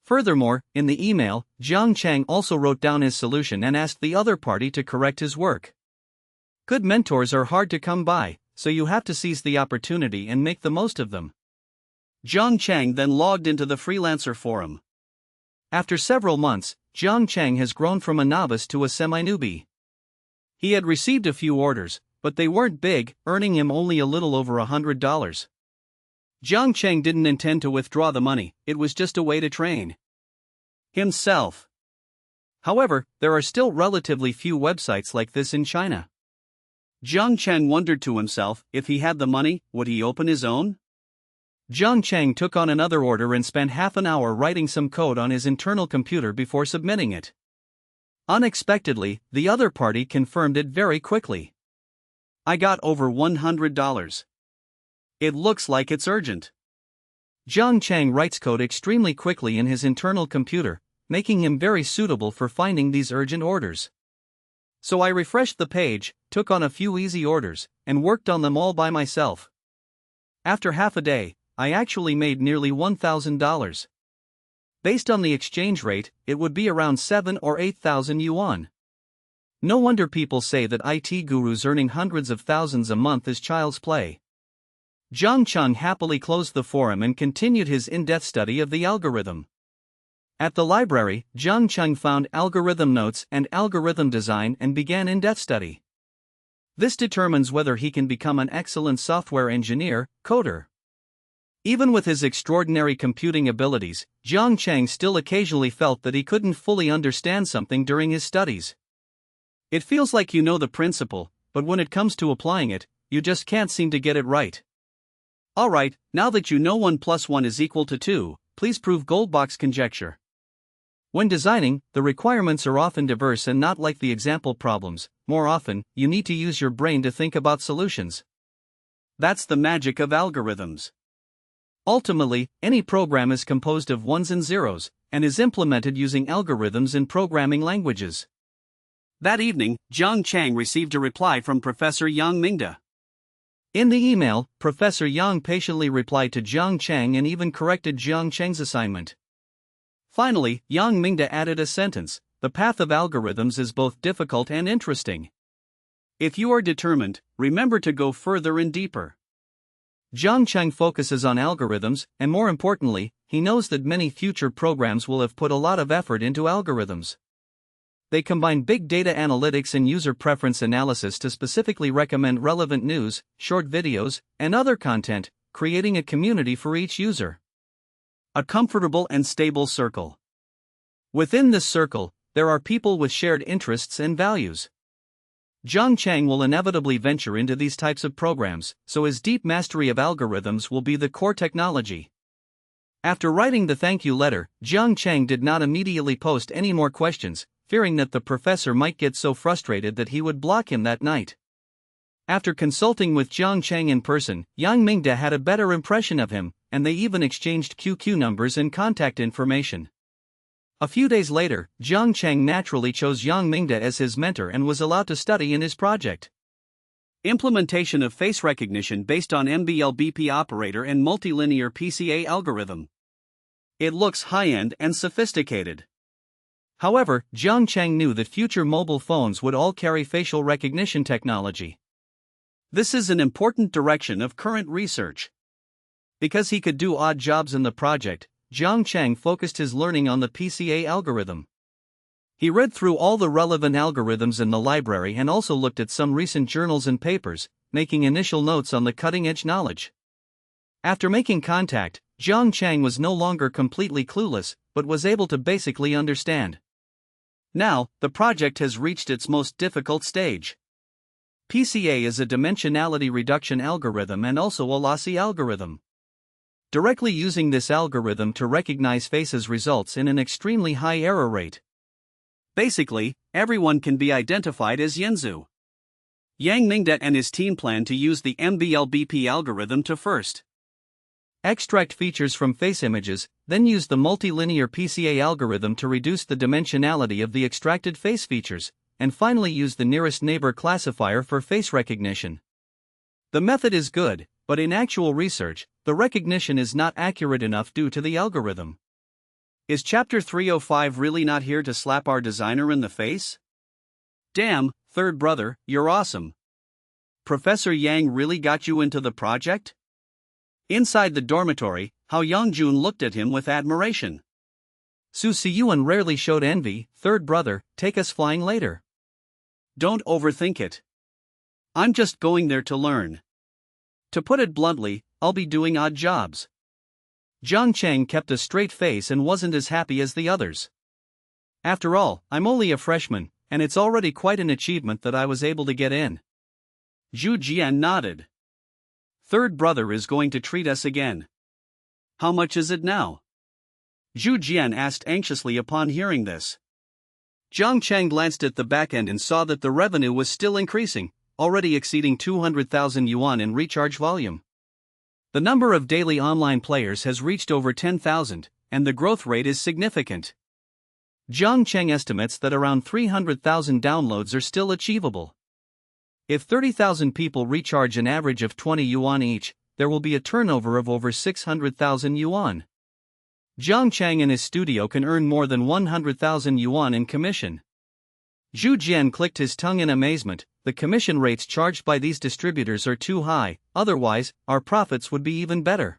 Speaker 1: Furthermore, in the email, Jiang Cheng also wrote down his solution and asked the other party to correct his work. Good mentors are hard to come by, so you have to seize the opportunity and make the most of them. Jiang Cheng then logged into the freelancer forum. After several months, Jiang Cheng has grown from a novice to a semi-newbie. He had received a few orders, but they weren't big, earning him only a little over $100. Jiang Cheng didn't intend to withdraw the money, it was just a way to train himself. However, there are still relatively few websites like this in China. Jiang Cheng wondered to himself, if he had the money, would he open his own? Jiang Cheng took on another order and spent half an hour writing some code on his internal computer before submitting it. Unexpectedly, the other party confirmed it very quickly. "I got over $100. It looks like it's urgent." Jiang Cheng writes code extremely quickly in his internal computer, making him very suitable for finding these urgent orders. "So I refreshed the page, took on a few easy orders, and worked on them all by myself. After half a day, I actually made nearly $1,000. Based on the exchange rate, it would be around 7 or 8,000 yuan. No wonder people say that IT gurus earning hundreds of thousands a month is child's play." Jiang Cheng happily closed the forum and continued his in-depth study of the algorithm. At the library, Jiang Cheng found algorithm notes and algorithm design and began in-depth study. This determines whether he can become an excellent software engineer, coder. Even with his extraordinary computing abilities, Jiang Cheng still occasionally felt that he couldn't fully understand something during his studies. It feels like you know the principle, but when it comes to applying it, you just can't seem to get it right. Alright, now that you know 1 plus 1 is equal to 2, please prove Goldbach's conjecture. When designing, the requirements are often diverse and not like the example problems. More often, you need to use your brain to think about solutions. That's the magic of algorithms. Ultimately, any program is composed of ones and zeros, and is implemented using algorithms in programming languages. That evening, Jiang Cheng received a reply from Professor Yang Mingda. In the email, Professor Yang patiently replied to Jiang Cheng and even corrected Jiang Cheng's assignment. Finally, Yang Mingda added a sentence: "The path of algorithms is both difficult and interesting. If you are determined, remember to go further and deeper." Jiang Cheng focuses on algorithms, and more importantly, he knows that many future programs will have put a lot of effort into algorithms. They combine big data analytics and user preference analysis to specifically recommend relevant news, short videos, and other content, creating a community for each user. A comfortable and stable circle. Within this circle, there are people with shared interests and values. Jiang Cheng will inevitably venture into these types of programs, so his deep mastery of algorithms will be the core technology. After writing the thank you letter, Jiang Cheng did not immediately post any more questions, fearing that the professor might get so frustrated that he would block him that night. After consulting with Jiang Cheng in person, Yang Mingda had a better impression of him, and they even exchanged QQ numbers and contact information. A few days later, Jiang Cheng naturally chose Yang Mingda as his mentor and was allowed to study in his project. Implementation of face recognition based on MBLBP operator and multilinear PCA algorithm. It looks high-end and sophisticated. However, Jiang Cheng knew that future mobile phones would all carry facial recognition technology. This is an important direction of current research. Because he could do odd jobs in the project, Jiang Cheng focused his learning on the PCA algorithm. He read through all the relevant algorithms in the library and also looked at some recent journals and papers, making initial notes on the cutting-edge knowledge. After making contact, Jiang Cheng was no longer completely clueless, but was able to basically understand. Now, the project has reached its most difficult stage. PCA is a dimensionality reduction algorithm and also a lossy algorithm. Directly using this algorithm to recognize faces results in an extremely high error rate. Basically, everyone can be identified as Yanzu. Yang Mingda and his team plan to use the MBLBP algorithm to first extract features from face images, then use the multilinear PCA algorithm to reduce the dimensionality of the extracted face features, and finally use the nearest neighbor classifier for face recognition. The method is good, but in actual research, the recognition is not accurate enough due to the algorithm. Is Chapter 305 really not here to slap our designer in the face? Damn, third brother, you're awesome. Professor Yang really got you into the project? Inside the dormitory, Hao Yongjun looked at him with admiration. Su Siyuan rarely showed envy. Third brother, take us flying later. Don't overthink it. I'm just going there to learn. To put it bluntly, I'll be doing odd jobs. Jiang Cheng kept a straight face and wasn't as happy as the others. After all, I'm only a freshman, and it's already quite an achievement that I was able to get in. Zhu Jian nodded. Third brother is going to treat us again. How much is it now? Zhu Jian asked anxiously upon hearing this. Jiang Cheng glanced at the back end and saw that the revenue was still increasing, already exceeding 200,000 yuan in recharge volume. The number of daily online players has reached over 10,000, and the growth rate is significant. Jiang Cheng estimates that around 300,000 downloads are still achievable. If 30,000 people recharge an average of 20 yuan each, there will be a turnover of over 600,000 yuan. Jiang Cheng and his studio can earn more than 100,000 yuan in commission. Zhu Jian clicked his tongue in amazement. The commission rates charged by these distributors are too high, otherwise, our profits would be even better.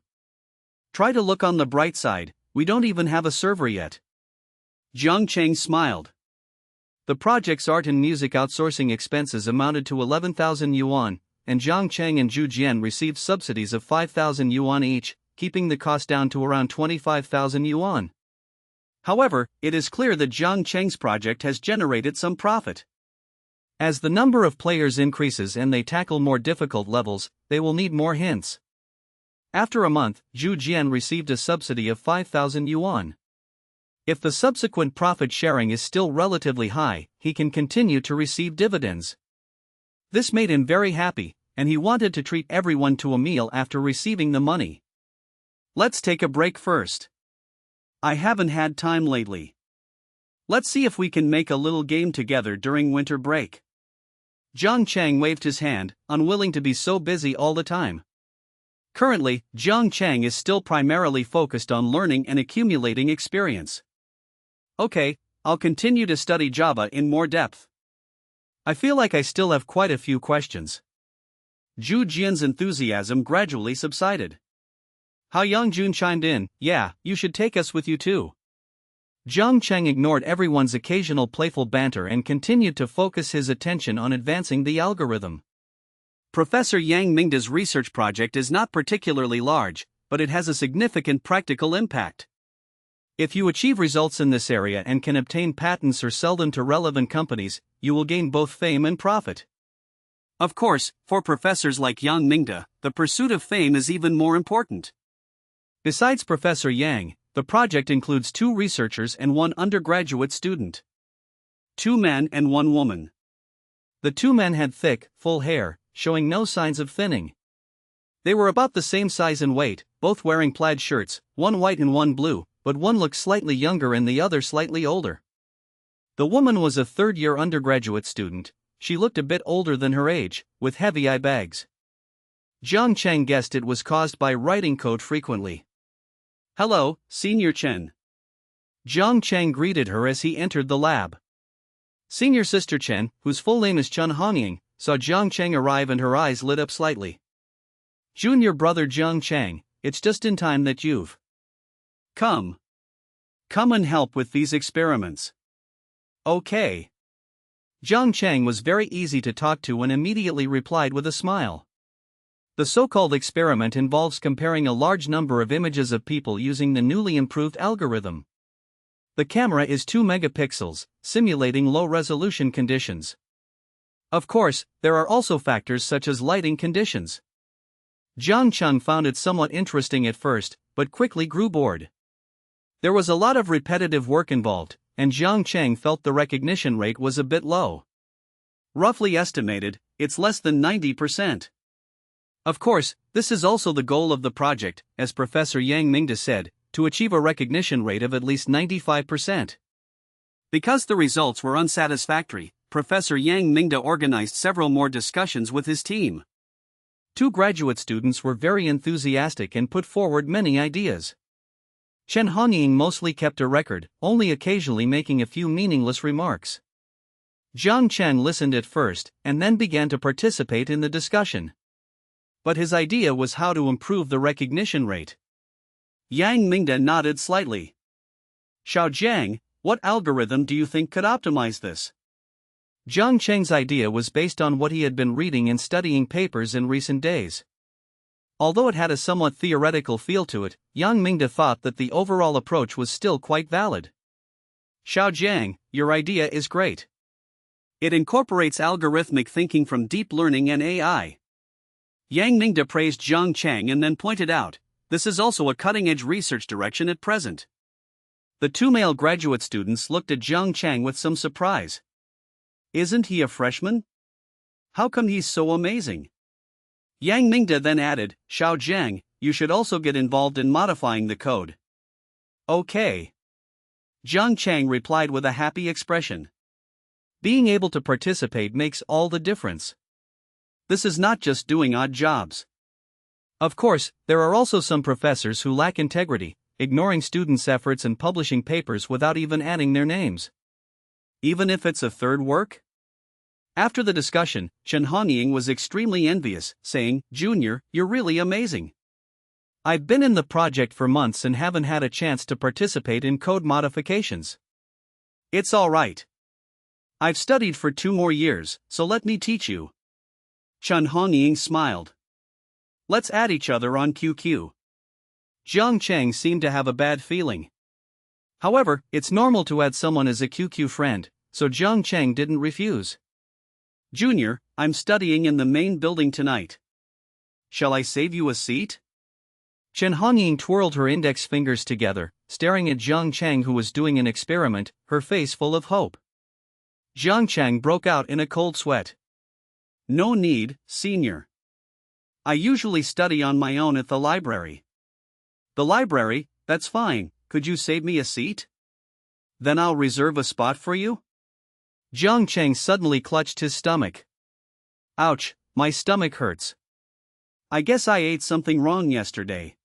Speaker 1: Try to look on the bright side, we don't even have a server yet. Jiang Cheng smiled. The project's art and music outsourcing expenses amounted to 11,000 yuan, and Jiang Cheng and Zhu Jian received subsidies of 5,000 yuan each, keeping the cost down to around 25,000 yuan. However, it is clear that Jiang Cheng's project has generated some profit. As the number of players increases and they tackle more difficult levels, they will need more hints. After a month, Zhu Jian received a subsidy of 5,000 yuan. If the subsequent profit sharing is still relatively high, he can continue to receive dividends. This made him very happy, and he wanted to treat everyone to a meal after receiving the money. Let's take a break first. I haven't had time lately. Let's see if we can make a little game together during winter break. Jiang Cheng waved his hand, unwilling to be so busy all the time. Currently, Jiang Cheng is still primarily focused on learning and accumulating experience. Okay, I'll continue to study Java in more depth. I feel like I still have quite a few questions. Zhu Jian's enthusiasm gradually subsided. Hao Yangjun chimed in, yeah, you should take us with you too. Jiang Cheng ignored everyone's occasional playful banter and continued to focus his attention on advancing the algorithm. Professor Yang Mingda's research project is not particularly large, but it has a significant practical impact. If you achieve results in this area and can obtain patents or sell them to relevant companies, you will gain both fame and profit. Of course, for professors like Yang Mingda, the pursuit of fame is even more important. Besides Professor Yang, the project includes 2 researchers and 1 undergraduate student. 2 men and 1 woman. The 2 men had thick, full hair, showing no signs of thinning. They were about the same size and weight, both wearing plaid shirts, one white and one blue, but one looked slightly younger and the other slightly older. The woman was a third-year undergraduate student. She looked a bit older than her age, with heavy eye bags. Jiang Cheng guessed it was caused by writing code frequently. Hello, Senior Chen. Jiang Cheng greeted her as he entered the lab. Senior Sister Chen, whose full name is Chen Hanying, saw Jiang Cheng arrive and her eyes lit up slightly. Junior brother Jiang Cheng, it's just in time that you've come and help with these experiments. Okay. Jiang Cheng was very easy to talk to and immediately replied with a smile. The so-called experiment involves comparing a large number of images of people using the newly improved algorithm. The camera is 2 megapixels, simulating low-resolution conditions. Of course, there are also factors such as lighting conditions. Jiang Cheng found it somewhat interesting at first, but quickly grew bored. There was a lot of repetitive work involved, and Jiang Cheng felt the recognition rate was a bit low. Roughly estimated, it's less than 90%. Of course, this is also the goal of the project, as Professor Yang Mingda said, to achieve a recognition rate of at least 95%. Because the results were unsatisfactory, Professor Yang Mingda organized several more discussions with his team. 2 graduate students were very enthusiastic and put forward many ideas. Chen Hanying mostly kept a record, only occasionally making a few meaningless remarks. Jiang Cheng listened at first, and then began to participate in the discussion. But his idea was how to improve the recognition rate. Yang Mingda nodded slightly. Xiao Jiang, what algorithm do you think could optimize this? Jiang Cheng's idea was based on what he had been reading and studying papers in recent days. Although it had a somewhat theoretical feel to it, Yang Mingda thought that the overall approach was still quite valid. Xiao Jiang, your idea is great. It incorporates algorithmic thinking from deep learning and AI. Yang Mingda praised Jiang Cheng and then pointed out, this is also a cutting-edge research direction at present. The 2 male graduate students looked at Jiang Cheng with some surprise. Isn't he a freshman? How come he's so amazing? Yang Mingda then added, Xiao Jiang, you should also get involved in modifying the code. Okay. Jiang Cheng replied with a happy expression. Being able to participate makes all the difference. This is not just doing odd jobs. Of course, there are also some professors who lack integrity, ignoring students' efforts and publishing papers without even adding their names. Even if it's a third work? After the discussion, Chen Hanying was extremely envious, saying, Junior, you're really amazing. I've been in the project for months and haven't had a chance to participate in code modifications. It's alright. I've studied for 2 more years, so let me teach you. Chen Hanying smiled. Let's add each other on QQ. Jiang Cheng seemed to have a bad feeling. However, it's normal to add someone as a QQ friend, so Jiang Cheng didn't refuse. Junior, I'm studying in the main building tonight. Shall I save you a seat? Chen Hanying twirled her index fingers together, staring at Jiang Cheng, who was doing an experiment, her face full of hope. Jiang Cheng broke out in a cold sweat. No need, senior. I usually study on my own at the library. The library? That's fine, could you save me a seat? Then I'll reserve a spot for you? Jiang Cheng suddenly clutched his stomach. Ouch, my stomach hurts. I guess I ate something wrong yesterday.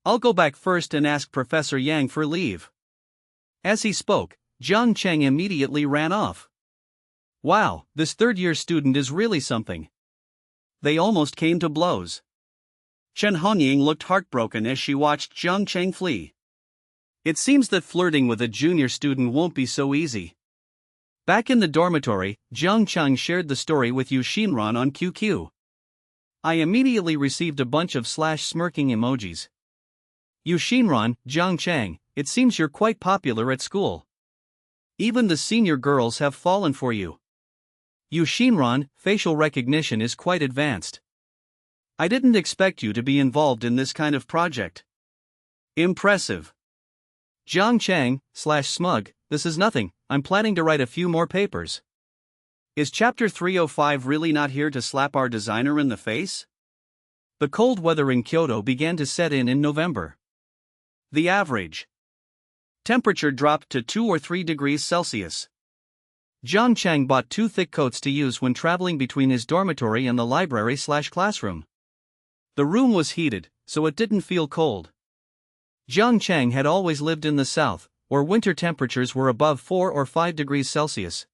Speaker 1: I'll go back first and ask Professor Yang for leave. As he spoke, Jiang Cheng immediately ran off. Wow, this third-year student is really something. They almost came to blows. Chen Honying looked heartbroken as she watched Jiang Cheng flee. It seems that flirting with a junior student won't be so easy. Back in the dormitory, Jiang Cheng shared the story with Yu Xinran on QQ. I immediately received a bunch of smirking emojis. Yu Xinran, Jiang Cheng, it seems you're quite popular at school. Even the senior girls have fallen for you. Yu Xinran, facial recognition is quite advanced. I didn't expect you to be involved in this kind of project. Impressive. Jiang Cheng, smug, this is nothing, I'm planning to write a few more papers. Is Chapter 305 really not here to slap our designer in the face? The cold weather in Kyoto began to set in November. The average temperature dropped to 2 or 3 degrees Celsius. Jiang Cheng bought 2 thick coats to use when traveling between his dormitory and the library/classroom. The room was heated, so it didn't feel cold. Jiang Cheng had always lived in the south, where winter temperatures were above 4 or 5 degrees Celsius.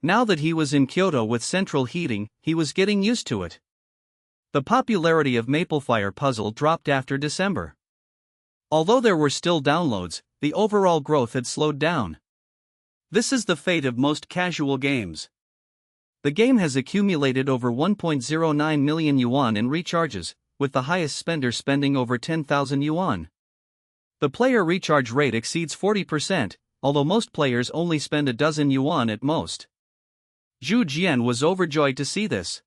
Speaker 1: Now that he was in Kyoto with central heating, he was getting used to it. The popularity of Maple Fire Puzzle dropped after December. Although there were still downloads, the overall growth had slowed down. This is the fate of most casual games. The game has accumulated over 1.09 million yuan in recharges, with the highest spender spending over 10,000 yuan. The player recharge rate exceeds 40%, although most players only spend a dozen yuan at most. Zhu Jian was overjoyed to see this.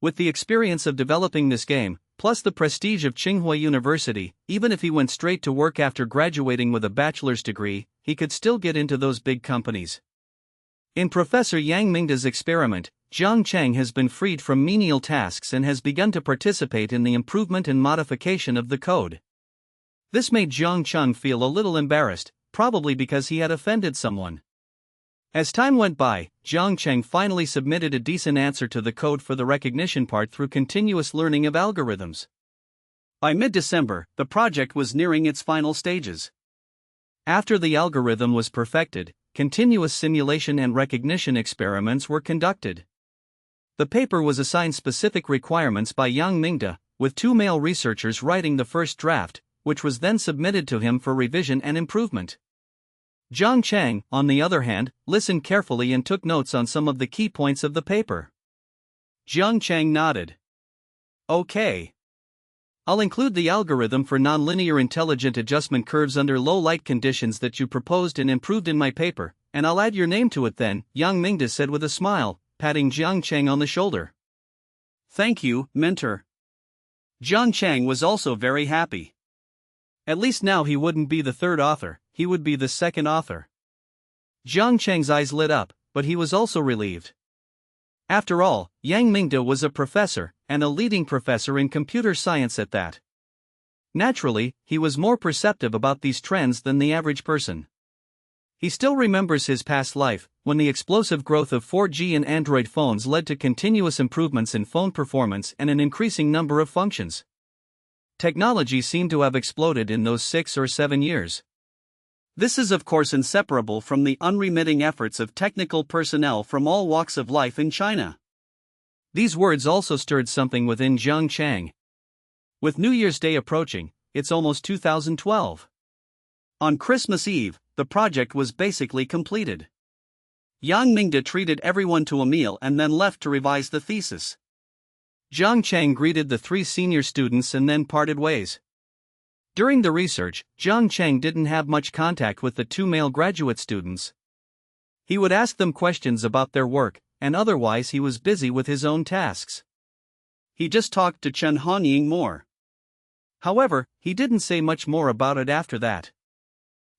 Speaker 1: With the experience of developing this game, plus the prestige of Tsinghua University, even if he went straight to work after graduating with a bachelor's degree, he could still get into those big companies. In Professor Yang Mingda's experiment, Jiang Cheng has been freed from menial tasks and has begun to participate in the improvement and modification of the code. This made Jiang Cheng feel a little embarrassed, probably because he had offended someone. As time went by, Jiang Cheng finally submitted a decent answer to the code for the recognition part through continuous learning of algorithms. By mid-December, the project was nearing its final stages. After the algorithm was perfected, continuous simulation and recognition experiments were conducted. The paper was assigned specific requirements by Yang Mingda, with 2 male researchers writing the first draft, which was then submitted to him for revision and improvement. Jiang Cheng, on the other hand, listened carefully and took notes on some of the key points of the paper. Jiang Cheng nodded. Okay. I'll include the algorithm for nonlinear intelligent adjustment curves under low light conditions that you proposed and improved in my paper, and I'll add your name to it then, Yang Mingda said with a smile, patting Jiang Cheng on the shoulder. Thank you, mentor. Jiang Cheng was also very happy. At least now he wouldn't be the third author, he would be the second author. Jiang Cheng's eyes lit up, but he was also relieved. After all, Yang Mingda was a professor, and a leading professor in computer science at that. Naturally, he was more perceptive about these trends than the average person. He still remembers his past life, when the explosive growth of 4G and Android phones led to continuous improvements in phone performance and an increasing number of functions. Technology seemed to have exploded in those 6 or 7 years. This is of course inseparable from the unremitting efforts of technical personnel from all walks of life in China. These words also stirred something within Jiang Cheng. With New Year's Day approaching, it's almost 2012. On Christmas Eve, the project was basically completed. Yang Mingda treated everyone to a meal and then left to revise the thesis. Jiang Cheng greeted the 3 senior students and then parted ways. During the research, Jiang Cheng didn't have much contact with the two male graduate students. He would ask them questions about their work, and otherwise he was busy with his own tasks. He just talked to Chen Hanying more. However, he didn't say much more about it after that.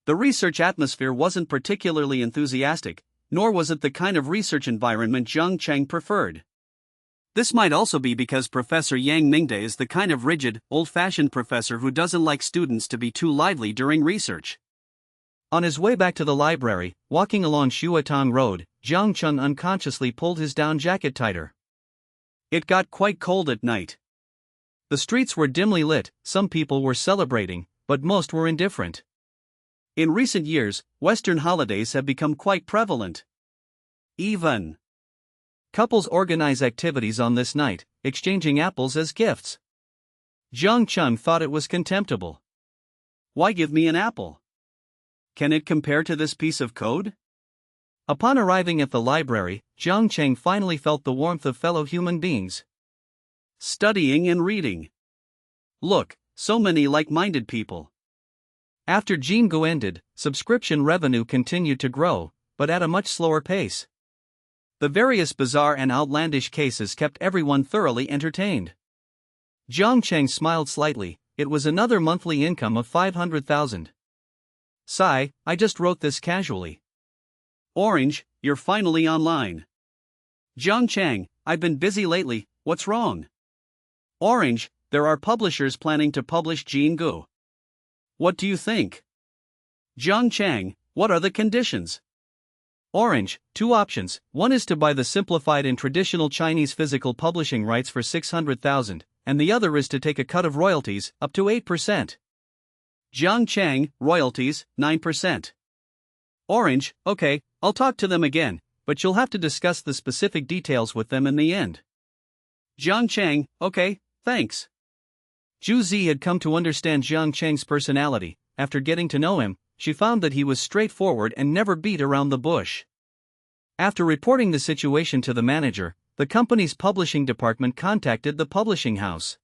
Speaker 1: The research atmosphere wasn't particularly enthusiastic, nor was it the kind of research environment Jiang Cheng preferred. This might also be because Professor Yang Mingde is the kind of rigid, old-fashioned professor who doesn't like students to be too lively during research. On his way back to the library, walking along Shuatang Road, Jiang Cheng unconsciously pulled his down jacket tighter. It got quite cold at night. The streets were dimly lit, some people were celebrating, but most were indifferent. In recent years, Western holidays have become quite prevalent. Even couples organize activities on this night, exchanging apples as gifts. Jiang Cheng thought it was contemptible. Why give me an apple? Can it compare to this piece of code? Upon arriving at the library, Jiang Cheng finally felt the warmth of fellow human beings. Studying and reading. Look, so many like-minded people. After Jingu ended, subscription revenue continued to grow, but at a much slower pace. The various bizarre and outlandish cases kept everyone thoroughly entertained. Jiang Cheng smiled slightly. It was another monthly income of 500,000. Sigh, I just wrote this casually. Orange, you're finally online. Jiang Cheng, I've been busy lately, what's wrong? Orange, there are publishers planning to publish Jingu. What do you think? Jiang Cheng, what are the conditions? Orange, two options. One is to buy the simplified and traditional Chinese physical publishing rights for 600,000, and the other is to take a cut of royalties, up to 8%. Jiang Cheng, royalties, 9%. Orange, okay, I'll talk to them again, but you'll have to discuss the specific details with them in the end. Jiang Cheng, okay, thanks. Zhu Zi had come to understand Jiang Cheng's personality. After getting to know him, she found that he was straightforward and never beat around the bush. After reporting the situation to the manager, the company's publishing department contacted the publishing house.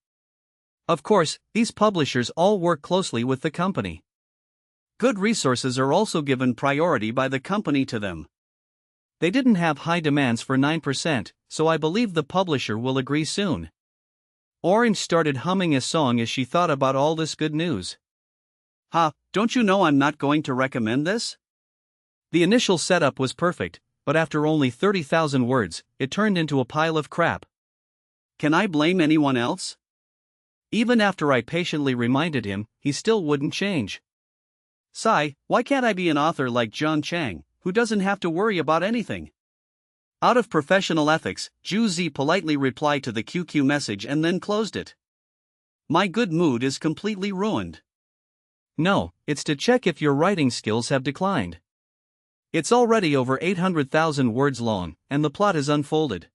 Speaker 1: Of course, these publishers all work closely with the company. Good resources are also given priority by the company to them. They didn't have high demands for 9%, so I believe the publisher will agree soon. Orange started humming a song as she thought about all this good news. Ha, don't you know I'm not going to recommend this? The initial setup was perfect, but after only 30,000 words, it turned into a pile of crap. Can I blame anyone else? Even after I patiently reminded him, he still wouldn't change. Sigh, why can't I be an author like Jiang Cheng, who doesn't have to worry about anything? Out of professional ethics, Zhu Zi politely replied to the QQ message and then closed it. My good mood is completely ruined. No, it's to check if your writing skills have declined. It's already over 800,000 words long, and the plot is unfolded.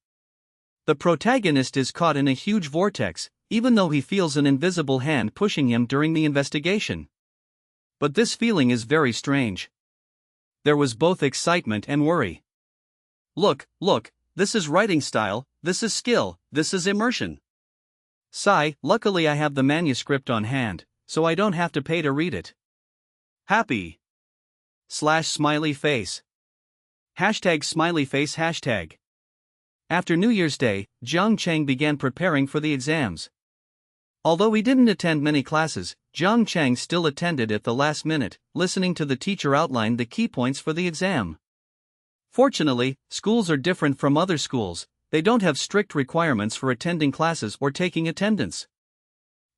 Speaker 1: The protagonist is caught in a huge vortex, even though he feels an invisible hand pushing him during the investigation. But this feeling is very strange. There was both excitement and worry. Look, this is writing style, this is skill, this is immersion. Sigh, luckily I have the manuscript on hand, so I don't have to pay to read it. Happy. /smiley face. #smiley face #. After New Year's Day, Jiang Cheng began preparing for the exams. Although he didn't attend many classes, Jiang Cheng still attended at the last minute, listening to the teacher outline the key points for the exam. Fortunately, schools are different from other schools. They don't have strict requirements for attending classes or taking attendance.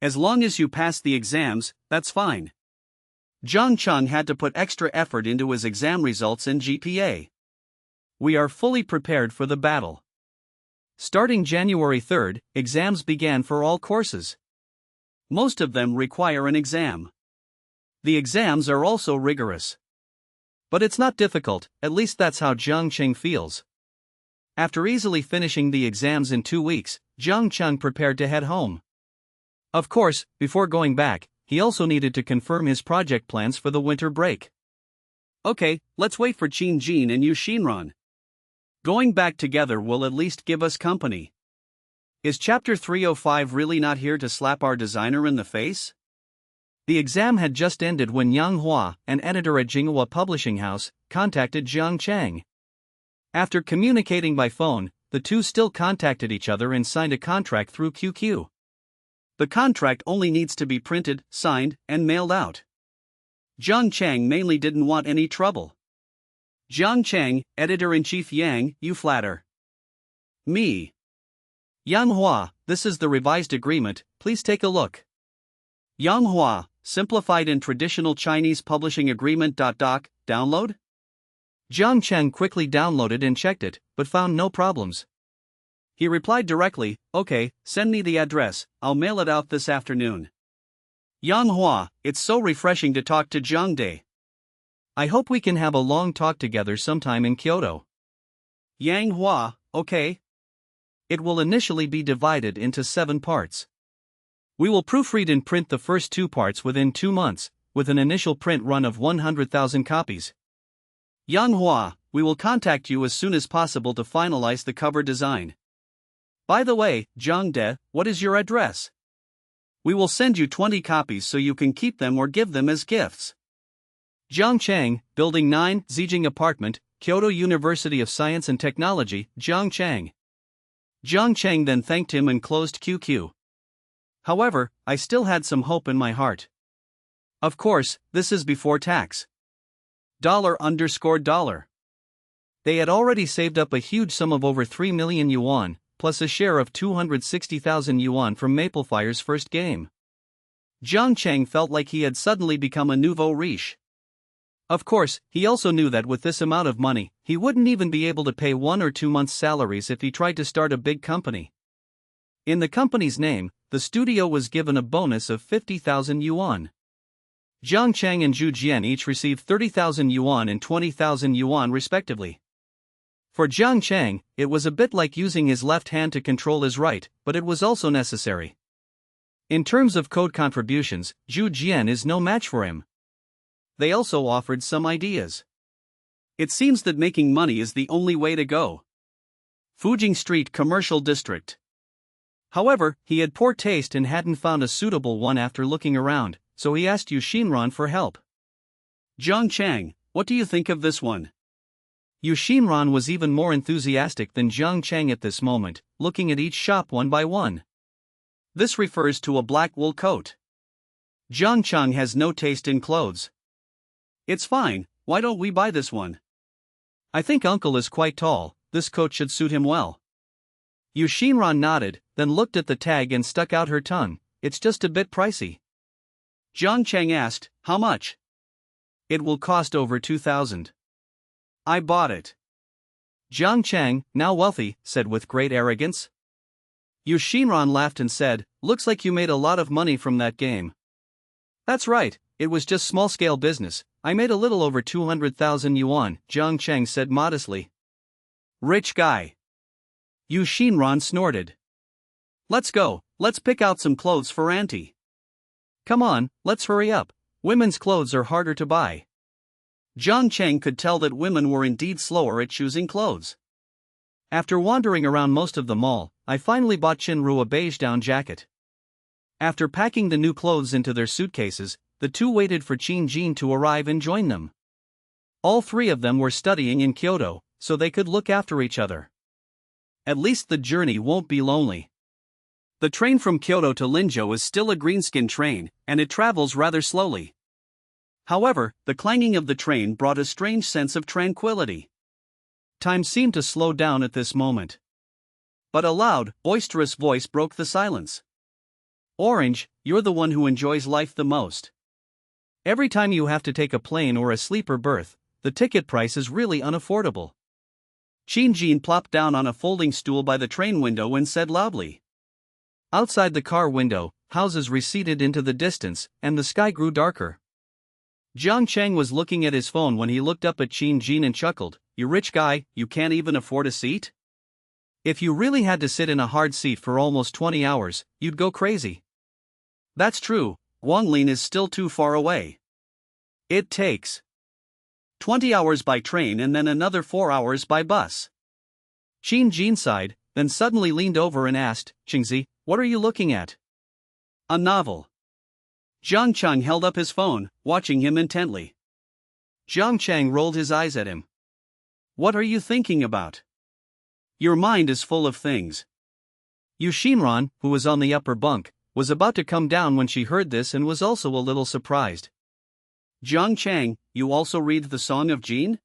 Speaker 1: As long as you pass the exams, that's fine. Jiang Cheng had to put extra effort into his exam results and GPA. We are fully prepared for the battle. Starting January 3rd, exams began for all courses. Most of them require an exam. The exams are also rigorous. But it's not difficult, at least that's how Jiang Cheng feels. After easily finishing the exams in 2 weeks, Jiang Cheng prepared to head home. Of course, before going back, he also needed to confirm his project plans for the winter break. Okay, let's wait for Qin Jin and Yu Xinran. Going back together will at least give us company. Is Chapter 305 really not here to slap our designer in the face? The exam had just ended when Yang Hua, an editor at Jinghua Publishing House, contacted Jiang Chang. After communicating by phone, the two still contacted each other and signed a contract through QQ. The contract only needs to be printed, signed, and mailed out. Jiang Chang mainly didn't want any trouble. Jiang Chang, editor-in-chief Yang, you flatter me. Yang Hua, this is the revised agreement, please take a look. Yang Hua, simplified in traditional Chinese publishing agreement. Download? Jiang Chang quickly downloaded and checked it, but found no problems. He replied directly, okay, send me the address, I'll mail it out this afternoon. Yang Hua, it's so refreshing to talk to Jiang De. I hope we can have a long talk together sometime in Kyoto. Yang Hua, okay. It will initially be divided into 7 parts. We will proofread and print the first 2 parts within 2 months, with an initial print run of 100,000 copies. Yang Hua, we will contact you as soon as possible to finalize the cover design. By the way, Jiang De, what is your address? We will send you 20 copies so you can keep them or give them as gifts. Jiang Chang, Building 9, Zijing Apartment, Kyoto University of Science and Technology, Jiang Chang. Jiang Chang then thanked him and closed QQ. However, I still had some hope in my heart. Of course, this is before tax. $_. They had already saved up a huge sum of over 3 million yuan, plus a share of 260,000 yuan from Maplefire's first game. Jiang Chang felt like he had suddenly become a nouveau riche. Of course, he also knew that with this amount of money, he wouldn't even be able to pay 1 or 2 months' salaries if he tried to start a big company. In the company's name, the studio was given a bonus of 50,000 yuan. Jiang Chang and Zhu Jian each received 30,000 yuan and 20,000 yuan respectively. For Jiang Chang, it was a bit like using his left hand to control his right, but it was also necessary. In terms of code contributions, Zhu Jian is no match for him. They also offered some ideas. It seems that making money is the only way to go. Fujing Street Commercial District. However, he had poor taste and hadn't found a suitable one after looking around, so he asked Yu Xinran for help. Jiang Chang, what do you think of this one? Yu Xinran was even more enthusiastic than Jiang Chang at this moment, looking at each shop one by one. This refers to a black wool coat. Jiang Chang has no taste in clothes. It's fine, why don't we buy this one? I think uncle is quite tall, this coat should suit him well. Yu Xinran nodded, then looked at the tag and stuck out her tongue, it's just a bit pricey. Jiang Chang asked, how much? It will cost over 2,000. I bought it. Jiang Chang, now wealthy, said with great arrogance. Yu Xinran laughed and said, looks like you made a lot of money from that game. That's right, it was just small-scale business, I made a little over 200,000 yuan, Jiang Chang said modestly. Rich guy. Yu Xinran snorted. Let's go, let's pick out some clothes for Auntie. Come on, let's hurry up, women's clothes are harder to buy. Jiang Chang could tell that women were indeed slower at choosing clothes. After wandering around most of the mall, I finally bought Chinru a beige down jacket. After packing the new clothes into their suitcases, the two waited for Qin Jin to arrive and join them. All 3 of them were studying in Kyoto, so they could look after each other. At least the journey won't be lonely. The train from Kyoto to Linzhou is still a greenskin train, and it travels rather slowly. However, the clanging of the train brought a strange sense of tranquility. Time seemed to slow down at this moment. But a loud, boisterous voice broke the silence. Orange, you're the one who enjoys life the most. Every time you have to take a plane or a sleeper berth, the ticket price is really unaffordable. Qin Jin plopped down on a folding stool by the train window and said loudly. Outside the car window, houses receded into the distance, and the sky grew darker. Jiang Chang was looking at his phone when he looked up at Qin Jin and chuckled, you rich guy, you can't even afford a seat? If you really had to sit in a hard seat for almost 20 hours, you'd go crazy. That's true, Wanglin is still too far away. It takes 20 hours by train and then another 4 hours by bus. Qin Jin sighed, then suddenly leaned over and asked, Qingzi, what are you looking at? A novel. Jiang Chang held up his phone, watching him intently. Jiang Chang rolled his eyes at him. What are you thinking about? Your mind is full of things. Yu Shinran, who was on the upper bunk, was about to come down when she heard this and was also a little surprised. Jiang Chang, you also read the Song of Jin?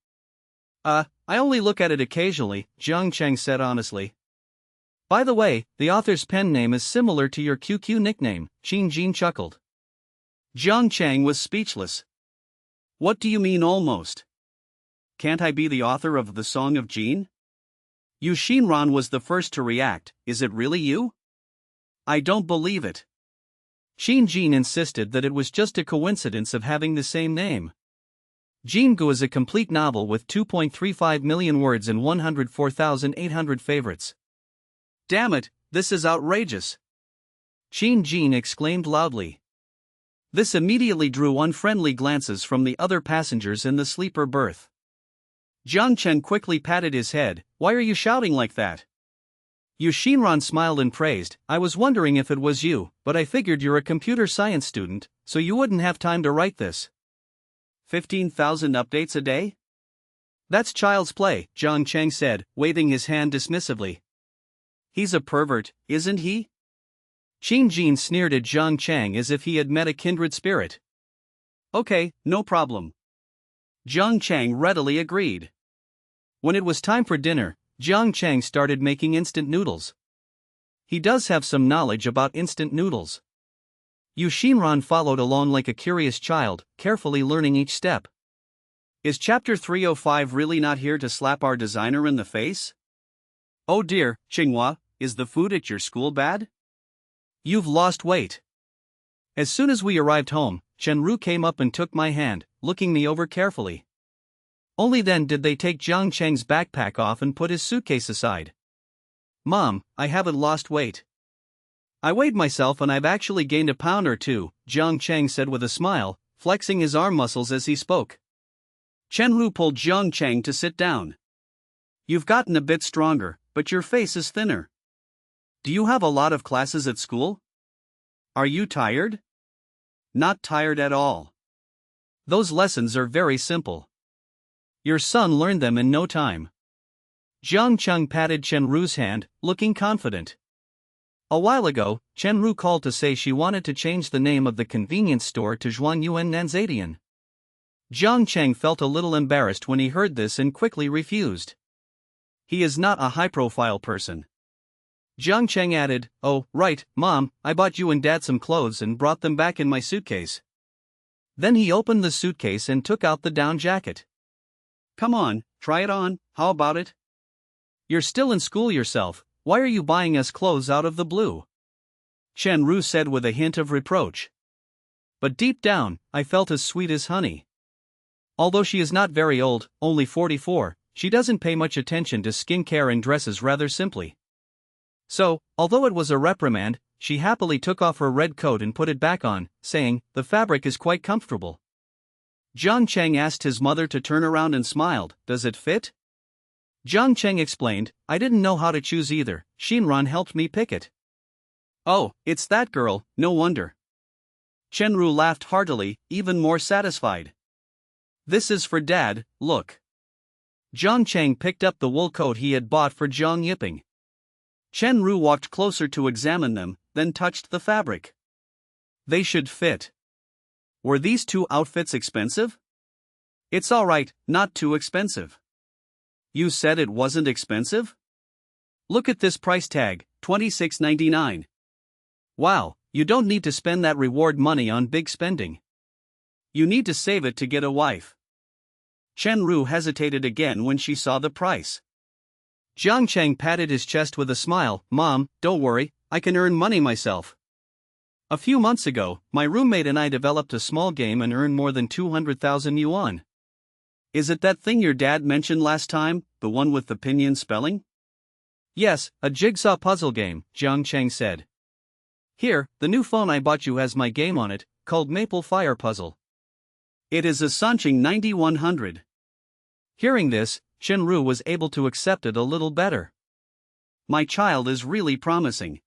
Speaker 1: I only look at it occasionally, Jiang Chang said honestly. By the way, the author's pen name is similar to your QQ nickname, Qin Jin chuckled. Jiang Chang was speechless. What do you mean almost? Can't I be the author of the Song of Jin? Yu Shinran was the first to react. Is it really you? I don't believe it. Qin Jin insisted that it was just a coincidence of having the same name. Jingu is a complete novel with 2.35 million words and 104,800 favorites. Damn it, this is outrageous! Qin Jin exclaimed loudly. This immediately drew unfriendly glances from the other passengers in the sleeper berth. Jiang Chen quickly patted his head. Why are you shouting like that? Yu Shinran smiled and praised. I was wondering if it was you, but I figured you're a computer science student, so you wouldn't have time to write this. 15,000 updates a day? That's child's play, Jiang Cheng said, waving his hand dismissively. He's a pervert, isn't he? Qin Jin sneered at Jiang Cheng as if he had met a kindred spirit. Okay, no problem. Jiang Cheng readily agreed. When it was time for dinner, Jiang Cheng started making instant noodles. He does have some knowledge about instant noodles. Yu Shinran followed along like a curious child, carefully learning each step. Is Chapter 305 really not here to slap our designer in the face? Oh dear, Qinghua, is the food at your school bad? You've lost weight. As soon as we arrived home, Chenru came up and took my hand, looking me over carefully. Only then did they take Jiang Cheng's backpack off and put his suitcase aside. Mom, I haven't lost weight. I weighed myself and I've actually gained a pound or two, Jiang Cheng said with a smile, flexing his arm muscles as he spoke. Chenru pulled Jiang Cheng to sit down. You've gotten a bit stronger, but your face is thinner. Do you have a lot of classes at school? Are you tired? Not tired at all. Those lessons are very simple. Your son learned them in no time. Jiang Cheng patted Chenru's hand, looking confident. A while ago, Chenru called to say she wanted to change the name of the convenience store to Zhuanyuan Nanzadian. Jiang Cheng felt a little embarrassed when he heard this and quickly refused. He is not a high-profile person. Jiang Cheng added, Oh, right, Mom, I bought you and Dad some clothes and brought them back in my suitcase. Then he opened the suitcase and took out the down jacket. Come on, try it on, how about it? You're still in school yourself, why are you buying us clothes out of the blue? Chenru said with a hint of reproach. But deep down, I felt as sweet as honey. Although she is not very old, only 44, she doesn't pay much attention to skincare and dresses rather simply. So, although it was a reprimand, she happily took off her red coat and put it back on, saying, the fabric is quite comfortable. Jiang Cheng asked his mother to turn around and smiled, does it fit? Jiang Cheng explained, I didn't know how to choose either, Shinran helped me pick it. Oh, it's that girl, no wonder. Chenru laughed heartily, even more satisfied. This is for Dad, look. Jiang Cheng picked up the wool coat he had bought for Jiang Yiping. Chenru walked closer to examine them, then touched the fabric. They should fit. Were these two outfits expensive? It's alright, not too expensive. You said it wasn't expensive? Look at this price tag, $26.99. Wow, you don't need to spend that reward money on big spending. You need to save it to get a wife. Chenru hesitated again when she saw the price. Jiang Cheng patted his chest with a smile, Mom, don't worry, I can earn money myself. A few months ago, my roommate and I developed a small game and earned more than 200,000 yuan. Is it that thing your dad mentioned last time, the one with the pinyin spelling? Yes, a jigsaw puzzle game, Jiang Cheng said. Here, the new phone I bought you has my game on it, called Maple Fire Puzzle. It is a Sanching 9100. Hearing this, Chenru was able to accept it a little better. My child is really promising.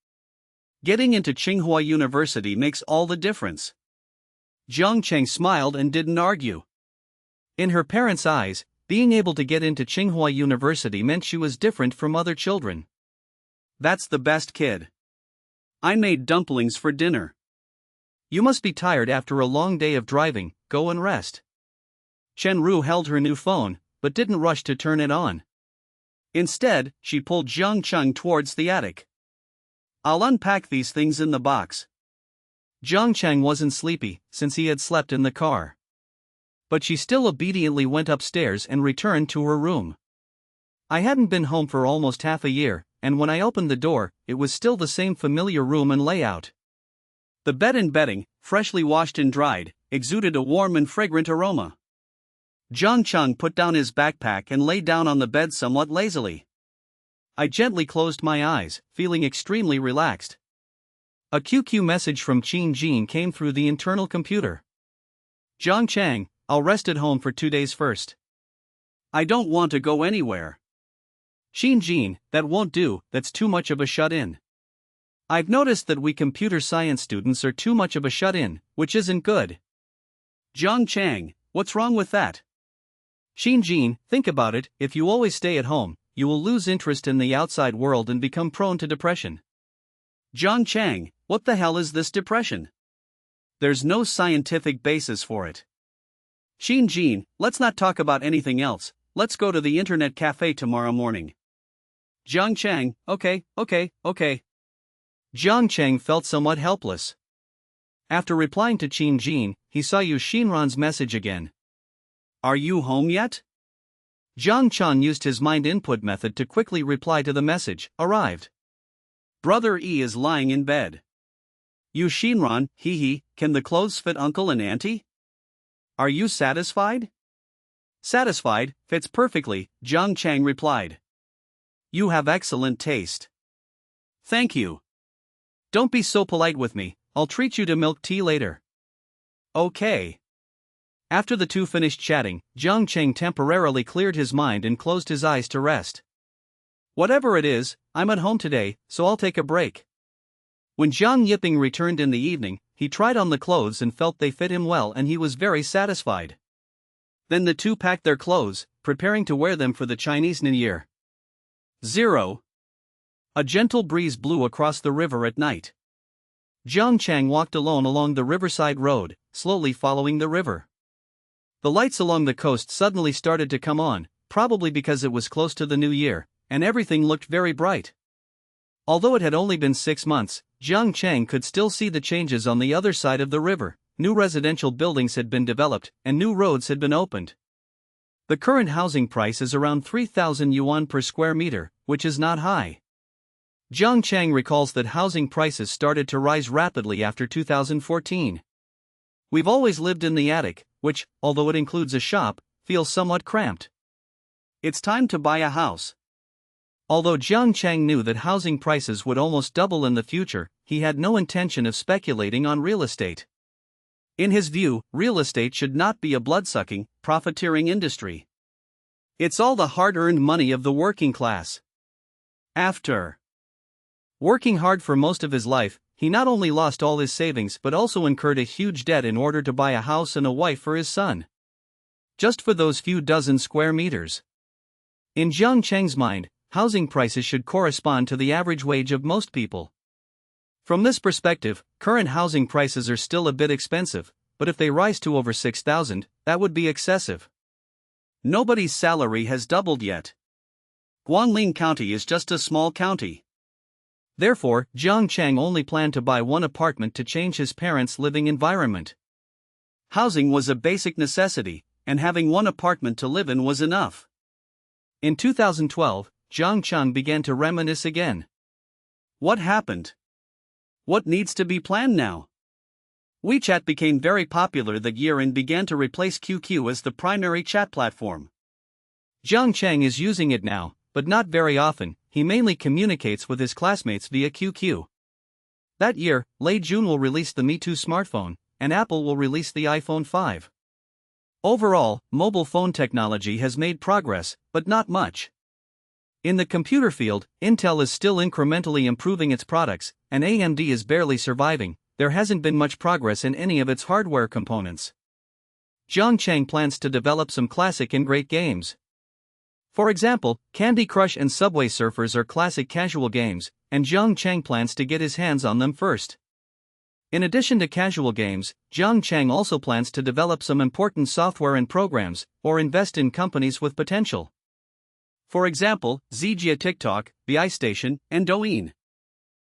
Speaker 1: Getting into Tsinghua University makes all the difference. Jiang Cheng smiled and didn't argue. In her parents' eyes, being able to get into Tsinghua University meant she was different from other children. That's the best, kid. I made dumplings for dinner. You must be tired after a long day of driving, go and rest. Chen Ru held her new phone, but didn't rush to turn it on. Instead, she pulled Jiang Cheng towards the attic. I'll unpack these things in the box. Jiang Cheng wasn't sleepy, since he had slept in the car. But she still obediently went upstairs and returned to her room. I hadn't been home for almost half a year, and when I opened the door, it was still the same familiar room and layout. The bed and bedding, freshly washed and dried, exuded a warm and fragrant aroma. Jiang Cheng put down his backpack and lay down on the bed somewhat lazily. I gently closed my eyes, feeling extremely relaxed. A QQ message from Qin Jin came through the internal computer. Jiang Cheng, I'll rest at home for 2 days first. I don't want to go anywhere. Qin Jin, that won't do, that's too much of a shut-in. I've noticed that we computer science students are too much of a shut-in, which isn't good. Jiang Cheng, what's wrong with that? Qin Jin, think about it, if you always stay at home, you will lose interest in the outside world and become prone to depression. Jiang Cheng, what the hell is this depression? There's no scientific basis for it. Qin Jin, let's not talk about anything else, let's go to the internet cafe tomorrow morning. Jiang Cheng, okay. Jiang Cheng felt somewhat helpless. After replying to Qin Jin, he saw Yu Xinran's message again. Are you home yet? Jiang Cheng used his mind input method to quickly reply to the message, arrived. Brother E is lying in bed. Yu Xinran, hee, can the clothes fit uncle and auntie? Are you satisfied? Satisfied, fits perfectly, Jiang Cheng replied. You have excellent taste. Thank you. Don't be so polite with me, I'll treat you to milk tea later. Okay. After the two finished chatting, Jiang Cheng temporarily cleared his mind and closed his eyes to rest. Whatever it is, I'm at home today, so I'll take a break. When Jiang Yiping returned in the evening, he tried on the clothes and felt they fit him well and he was very satisfied. Then the two packed their clothes, preparing to wear them for the Chinese New Year. 0. A gentle breeze blew across the river at night. Jiang Cheng walked alone along the riverside road, slowly following the river. The lights along the coast suddenly started to come on, probably because it was close to the new year, and everything looked very bright. Although it had only been 6 months, Jiang Cheng could still see the changes on the other side of the river. New residential buildings had been developed, and new roads had been opened. The current housing price is around 3,000 yuan per square meter, which is not high. Jiang Cheng recalls that housing prices started to rise rapidly after 2014. We've always lived in the attic, which, although it includes a shop, feels somewhat cramped. It's time to buy a house. Although Jiang Cheng knew that housing prices would almost double in the future, he had no intention of speculating on real estate. In his view, real estate should not be a blood-sucking, profiteering industry. It's all the hard-earned money of the working class. After working hard for most of his life, he not only lost all his savings but also incurred a huge debt in order to buy a house and a wife for his son. Just for those few dozen square meters. In Jiang Cheng's mind, housing prices should correspond to the average wage of most people. From this perspective, current housing prices are still a bit expensive, but if they rise to over 6,000, that would be excessive. Nobody's salary has doubled yet. Guanling County is just a small county. Therefore, Jiang Cheng only planned to buy one apartment to change his parents' living environment. Housing was a basic necessity, and having one apartment to live in was enough. In 2012, Jiang Cheng began to reminisce again. What happened? What needs to be planned now? WeChat became very popular that year and began to replace QQ as the primary chat platform. Jiang Cheng is using it now, but not very often. He mainly communicates with his classmates via QQ. That year, Lei Jun will release the Me Too smartphone, and Apple will release the iPhone 5. Overall, mobile phone technology has made progress, but not much. In the computer field, Intel is still incrementally improving its products, and AMD is barely surviving, there hasn't been much progress in any of its hardware components. Zhang Cheng plans to develop some classic and great games. For example, Candy Crush and Subway Surfers are classic casual games, and Zhang Cheng plans to get his hands on them first. In addition to casual games, Zhang Cheng also plans to develop some important software and programs, or invest in companies with potential. For example, Zjia TikTok, the iStation, and Douyin.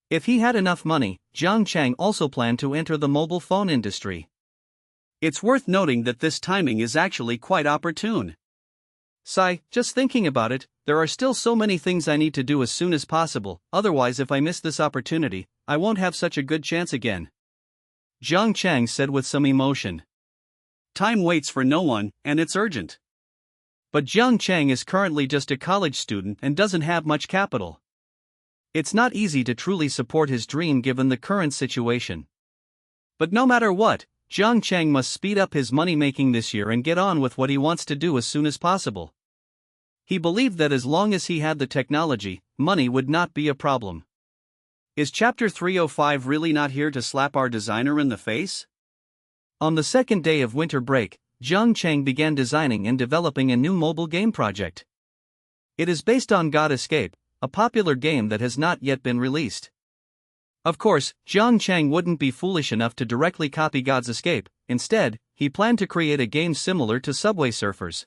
Speaker 1: If he had enough money, Zhang Cheng also planned to enter the mobile phone industry. It's worth noting that this timing is actually quite opportune. Sigh, just thinking about it, there are still so many things I need to do as soon as possible, otherwise if I miss this opportunity, I won't have such a good chance again. Zhang Cheng said with some emotion. Time waits for no one, and it's urgent. But Zhang Cheng is currently just a college student and doesn't have much capital. It's not easy to truly support his dream given the current situation. But no matter what, Zhang Cheng must speed up his money-making this year and get on with what he wants to do as soon as possible. He believed that as long as he had the technology, money would not be a problem. Is Chapter 305 really not here to slap our designer in the face? On the second day of winter break, Zhang Cheng began designing and developing a new mobile game project. It is based on God Escape, a popular game that has not yet been released. Of course, Zhang Cheng wouldn't be foolish enough to directly copy God's Escape. Instead, he planned to create a game similar to Subway Surfers.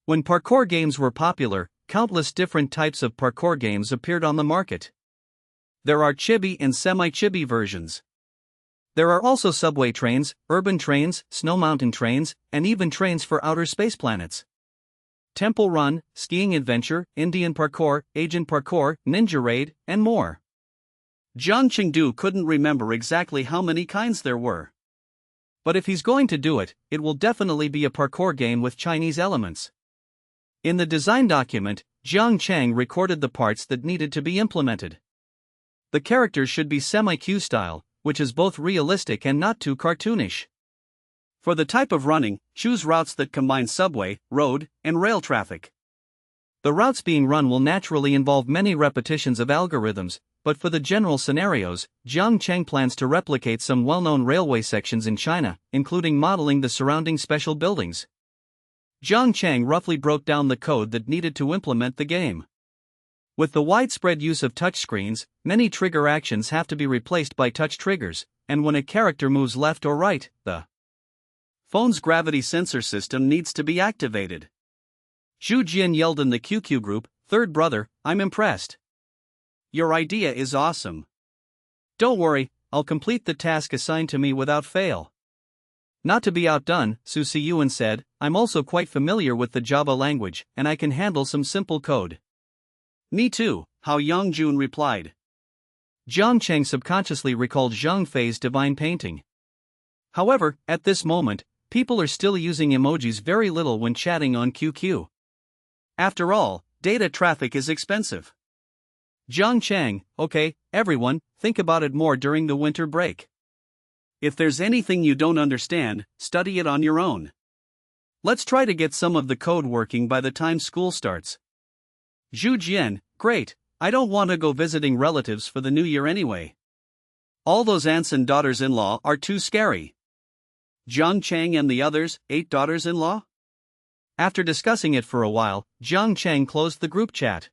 Speaker 1: When parkour games were popular, countless different types of parkour games appeared on the market. There are chibi and semi-chibi versions. There are also subway trains, urban trains, snow mountain trains, and even trains for outer space planets. Temple Run, Skiing Adventure, Indian Parkour, Agent Parkour, Ninja Raid, and more. Zhang Chengdu couldn't remember exactly how many kinds there were. But if he's going to do it, it will definitely be a parkour game with Chinese elements. In the design document, Zhang Cheng recorded the parts that needed to be implemented. The characters should be semi-Q style, which is both realistic and not too cartoonish. For the type of running, choose routes that combine subway, road, and rail traffic. The routes being run will naturally involve many repetitions of algorithms, but for the general scenarios, Zhang Cheng plans to replicate some well-known railway sections in China, including modeling the surrounding special buildings. Zhang Cheng roughly broke down the code that needed to implement the game. With the widespread use of touchscreens, many trigger actions have to be replaced by touch triggers, and when a character moves left or right, the phone's gravity sensor system needs to be activated. Zhu Jian yelled in the QQ group, "Third brother, I'm impressed. Your idea is awesome. Don't worry, I'll complete the task assigned to me without fail." Not to be outdone, Su Siyuan said, "I'm also quite familiar with the Java language, and I can handle some simple code." "Me too," Hao Yongjun replied. Zhang Cheng subconsciously recalled Zhang Fei's divine painting. However, at this moment, people are still using emojis very little when chatting on QQ. After all, data traffic is expensive. Zhang Cheng, okay, everyone, think about it more during the winter break. If there's anything you don't understand, study it on your own. Let's try to get some of the code working by the time school starts. Zhu Jian, great, I don't want to go visiting relatives for the new year anyway. All those aunts and daughters-in-law are too scary. Zhang Cheng and the others, 8 daughters-in-law? After discussing it for a while, Zhang Cheng closed the group chat.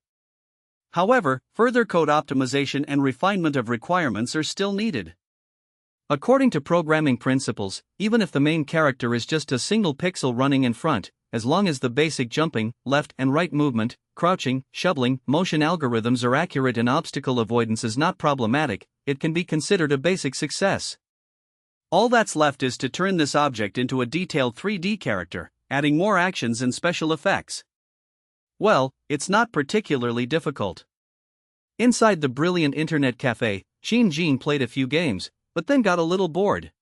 Speaker 1: However, further code optimization and refinement of requirements are still needed. According to programming principles, even if the main character is just a single pixel running in front, as long as the basic jumping, left and right movement, crouching, shoveling, motion algorithms are accurate and obstacle avoidance is not problematic, it can be considered a basic success. All that's left is to turn this object into a detailed 3D character, adding more actions and special effects. Well, it's not particularly difficult. Inside the brilliant internet cafe, Qin Jin played a few games, but then got a little bored.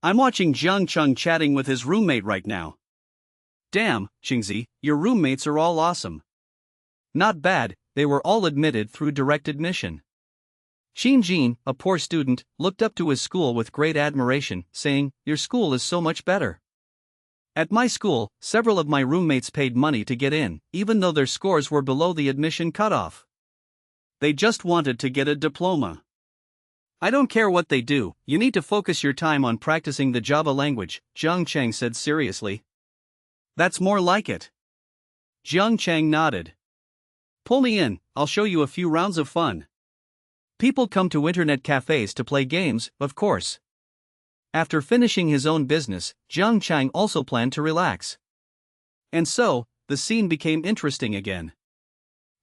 Speaker 1: I'm watching Jiang Cheng chatting with his roommate right now. Damn, Qingzi, your roommates are all awesome. Not bad, they were all admitted through direct admission. Qin Jin, a poor student, looked up to his school with great admiration, saying, "Your school is so much better. At my school, several of my roommates paid money to get in, even though their scores were below the admission cutoff. They just wanted to get a diploma. I don't care what they do, you need to focus your time on practicing the Java language, Jiang Chang said seriously. That's more like it. Jiang Chang nodded. Pull me in, I'll show you a few rounds of fun. People come to internet cafes to play games, of course. After finishing his own business, Jiang Chang also planned to relax. And so, the scene became interesting again.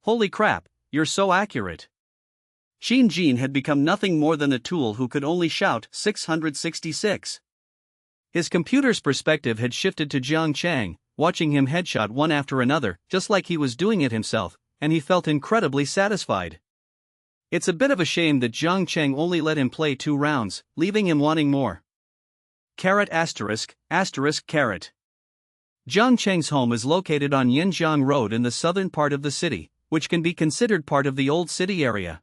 Speaker 1: Holy crap, you're so accurate. Xin Jin had become nothing more than a tool who could only shout 666. His computer's perspective had shifted to Jiang Chang, watching him headshot one after another, just like he was doing it himself, and he felt incredibly satisfied. It's a bit of a shame that Jiang Chang only let him play 2 rounds, leaving him wanting more. Caret asterisk, asterisk caret. Jiang Chang's home is located on Yinjiang Road in the southern part of the city, which can be considered part of the old city area.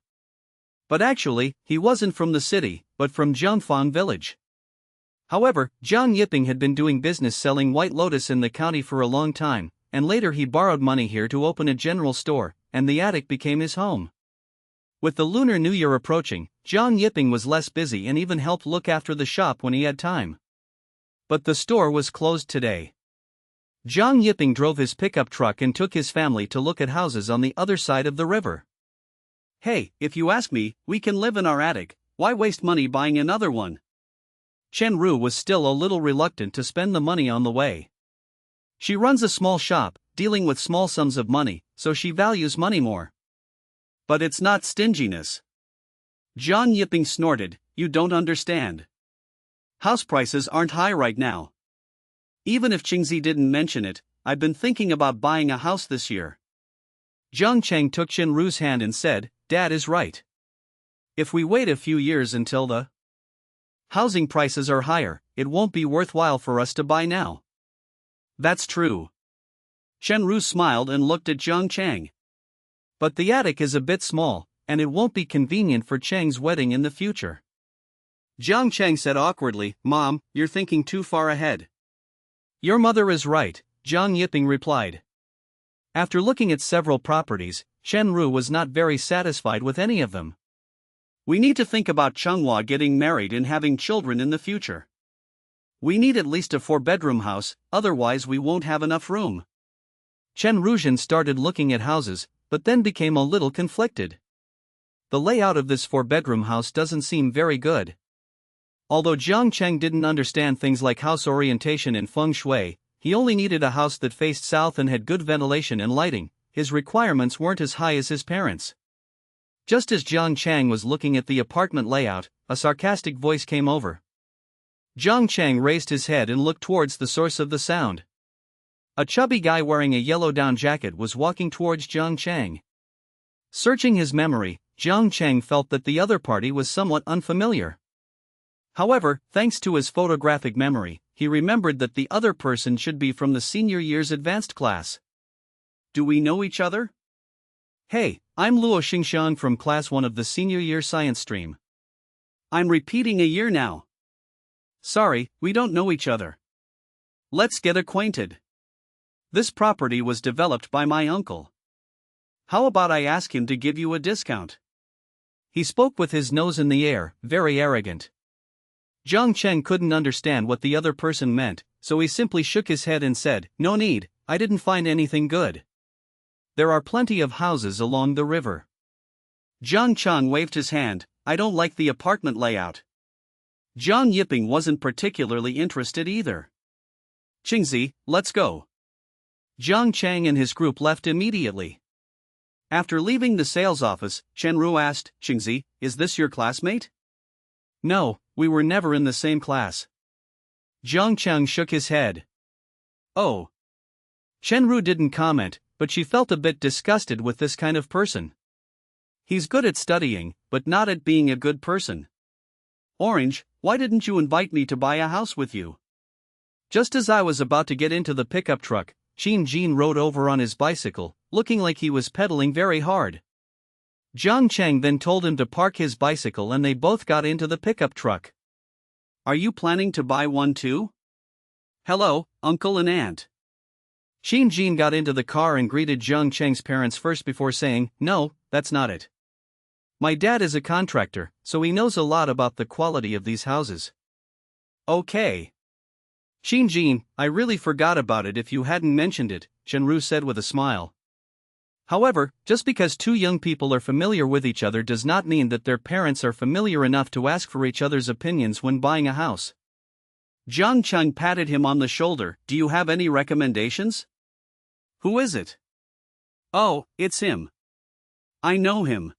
Speaker 1: But actually, he wasn't from the city, but from Jiangfang village. However, Jiang Yiping had been doing business selling White Lotus in the county for a long time, and later he borrowed money here to open a general store, and the attic became his home. With the Lunar New Year approaching, Jiang Yiping was less busy and even helped look after the shop when he had time. But the store was closed today. Jiang Yiping drove his pickup truck and took his family to look at houses on the other side of the river. Hey, if you ask me, we can live in our attic, why waste money buying another one? Chen Ru was still a little reluctant to spend the money on the way. She runs a small shop, dealing with small sums of money, so she values money more. But it's not stinginess. Jiang Yiping snorted, you don't understand. House prices aren't high right now. Even if Qingzi didn't mention it, I've been thinking about buying a house this year. Jiang Chang took Chen Ru's hand and said, Dad is right. If we wait a few years until the housing prices are higher, it won't be worthwhile for us to buy now. That's true. Chen Ru smiled and looked at Jiang Chang. But the attic is a bit small, and it won't be convenient for Chang's wedding in the future. Jiang Chang said awkwardly, Mom, you're thinking too far ahead. Your mother is right, Jiang Yiping replied. After looking at several properties, Chen Ru was not very satisfied with any of them. We need to think about Changhua getting married and having children in the future. We need at least a 4-bedroom house, otherwise we won't have enough room. Chen Ruzhen started looking at houses, but then became a little conflicted. The layout of this 4-bedroom house doesn't seem very good. Although Jiang Chang didn't understand things like house orientation and feng shui, he only needed a house that faced south and had good ventilation and lighting. His requirements weren't as high as his parents'. Just as Jiang Chang was looking at the apartment layout, a sarcastic voice came over. Jiang Chang raised his head and looked towards the source of the sound. A chubby guy wearing a yellow down jacket was walking towards Jiang Chang. Searching his memory, Jiang Chang felt that the other party was somewhat unfamiliar. However, thanks to his photographic memory, he remembered that the other person should be from the senior year's advanced class. Do we know each other? Hey, I'm Luo Xingxiang from class 1 of the senior year science stream. I'm repeating a year now. Sorry, we don't know each other. Let's get acquainted. This property was developed by my uncle. How about I ask him to give you a discount? He spoke with his nose in the air, very arrogant. Jiang Cheng couldn't understand what the other person meant, so he simply shook his head and said, No need, I didn't find anything good. There are plenty of houses along the river. Jiang Chang waved his hand, I don't like the apartment layout. Jiang Yiping wasn't particularly interested either. Qingzi, let's go. Jiang Chang and his group left immediately. After leaving the sales office, Chen Ru asked, Qingzi, is this your classmate? No, we were never in the same class. Jiang Chang shook his head. Oh. Chen Ru didn't comment, but she felt a bit disgusted with this kind of person. He's good at studying, but not at being a good person. Orange, why didn't you invite me to buy a house with you? Just as I was about to get into the pickup truck, Qin Jin rode over on his bicycle, looking like he was pedaling very hard. Jiang Cheng then told him to park his bicycle and they both got into the pickup truck. Are you planning to buy one too? Hello, uncle and aunt. Qin Jin got into the car and greeted Jiang Cheng's parents first before saying, No, that's not it. My dad is a contractor, so he knows a lot about the quality of these houses. Okay. Shinjin, I really forgot about it if you hadn't mentioned it, Shenru said with a smile. However, just because two young people are familiar with each other does not mean that their parents are familiar enough to ask for each other's opinions when buying a house. Jiang Cheng patted him on the shoulder. Do you have any recommendations? Who is it? Oh, it's him. I know him.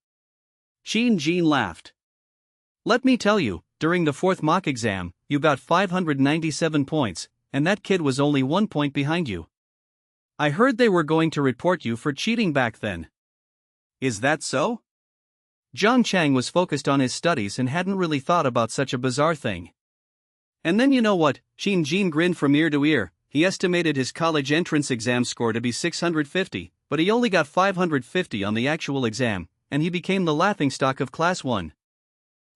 Speaker 1: Shinjin laughed. Let me tell you, during the 4th mock exam, you got 597 points, and that kid was only 1 point behind you. I heard they were going to report you for cheating back then. Is that so? Jiang Cheng was focused on his studies and hadn't really thought about such a bizarre thing. And then you know what? Shinjin grinned from ear to ear. He estimated his college entrance exam score to be 650, but he only got 550 on the actual exam, and he became the laughingstock of Class 1.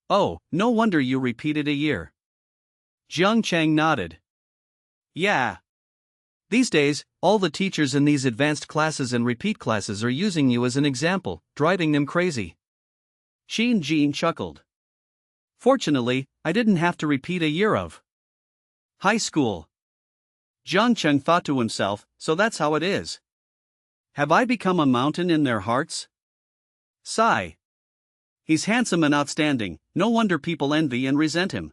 Speaker 1: Oh, no wonder you repeated a year. Jiang Cheng nodded. Yeah. These days, all the teachers in these advanced classes and repeat classes are using you as an example, driving them crazy. Shinjin chuckled. Fortunately, I didn't have to repeat a year of high school. Jiang Cheng thought to himself, so that's how it is. Have I become a mountain in their hearts? Sigh. He's handsome and outstanding, no wonder people envy and resent him.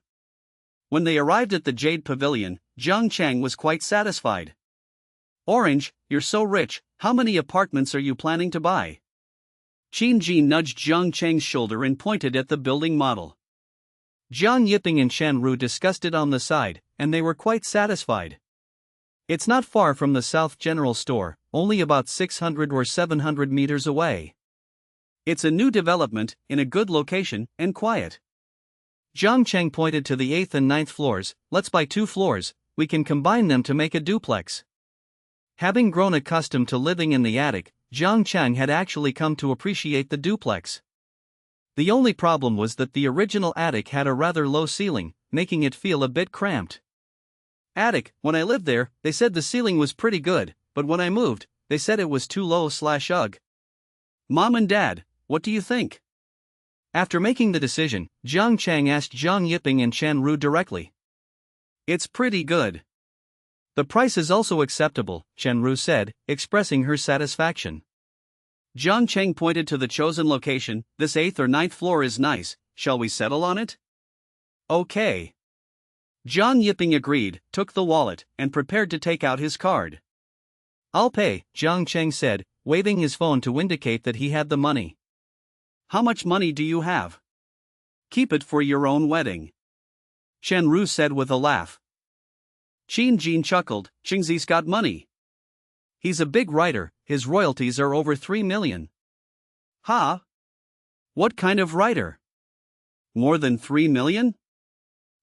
Speaker 1: When they arrived at the Jade Pavilion, Jiang Cheng was quite satisfied. Orange, you're so rich, how many apartments are you planning to buy? Shinjin nudged Jiang Cheng's shoulder and pointed at the building model. Jiang Yiping and Shenru discussed it on the side, and they were quite satisfied. It's not far from the South General Store, only about 600 or 700 meters away. It's a new development, in a good location, and quiet. Jiang Cheng pointed to the 8th and 9th floors. Let's buy 2 floors, we can combine them to make a duplex. Having grown accustomed to living in the attic, Jiang Cheng had actually come to appreciate the duplex. The only problem was that the original attic had a rather low ceiling, making it feel a bit cramped. Attic, when I lived there, they said the ceiling was pretty good, but when I moved, they said it was too low/ugh. Mom and Dad, what do you think? After making the decision, Jiang Cheng asked Jiang Yiping and Shenru directly. It's pretty good. The price is also acceptable, Shenru said, expressing her satisfaction. Jiang Cheng pointed to the chosen location. This 8th or 9th floor is nice, shall we settle on it? Okay. Jiang Yiping agreed, took the wallet, and prepared to take out his card. I'll pay, Jiang Cheng said, waving his phone to indicate that he had the money. How much money do you have? Keep it for your own wedding. Shenru said with a laugh. Shinjin chuckled. Xingzi's got money. He's a big writer, his royalties are over 3 million. Huh? What kind of writer? More than 3 million?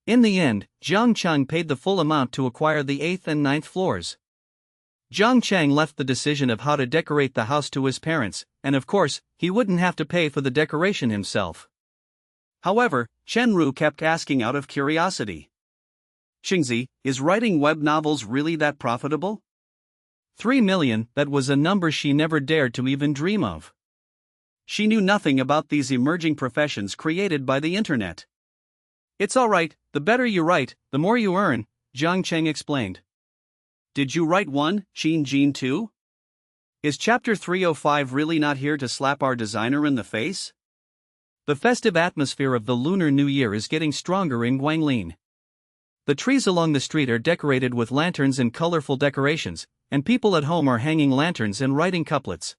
Speaker 1: In the end, Jiang Cheng paid the full amount to acquire the 8th and 9th floors. Jiang Cheng left the decision of how to decorate the house to his parents, and of course, he wouldn't have to pay for the decoration himself. However, Shenru kept asking out of curiosity. Xingzi, is writing web novels really that profitable? 3 million, that was a number she never dared to even dream of. She knew nothing about these emerging professions created by the internet. It's alright, the better you write, the more you earn, Jiang Cheng explained. Did you write one, Shinjin too? Is chapter 305 really not here to slap our designer in the face? The festive atmosphere of the Lunar New Year is getting stronger in Guanglin. The trees along the street are decorated with lanterns and colorful decorations, and people at home are hanging lanterns and writing couplets.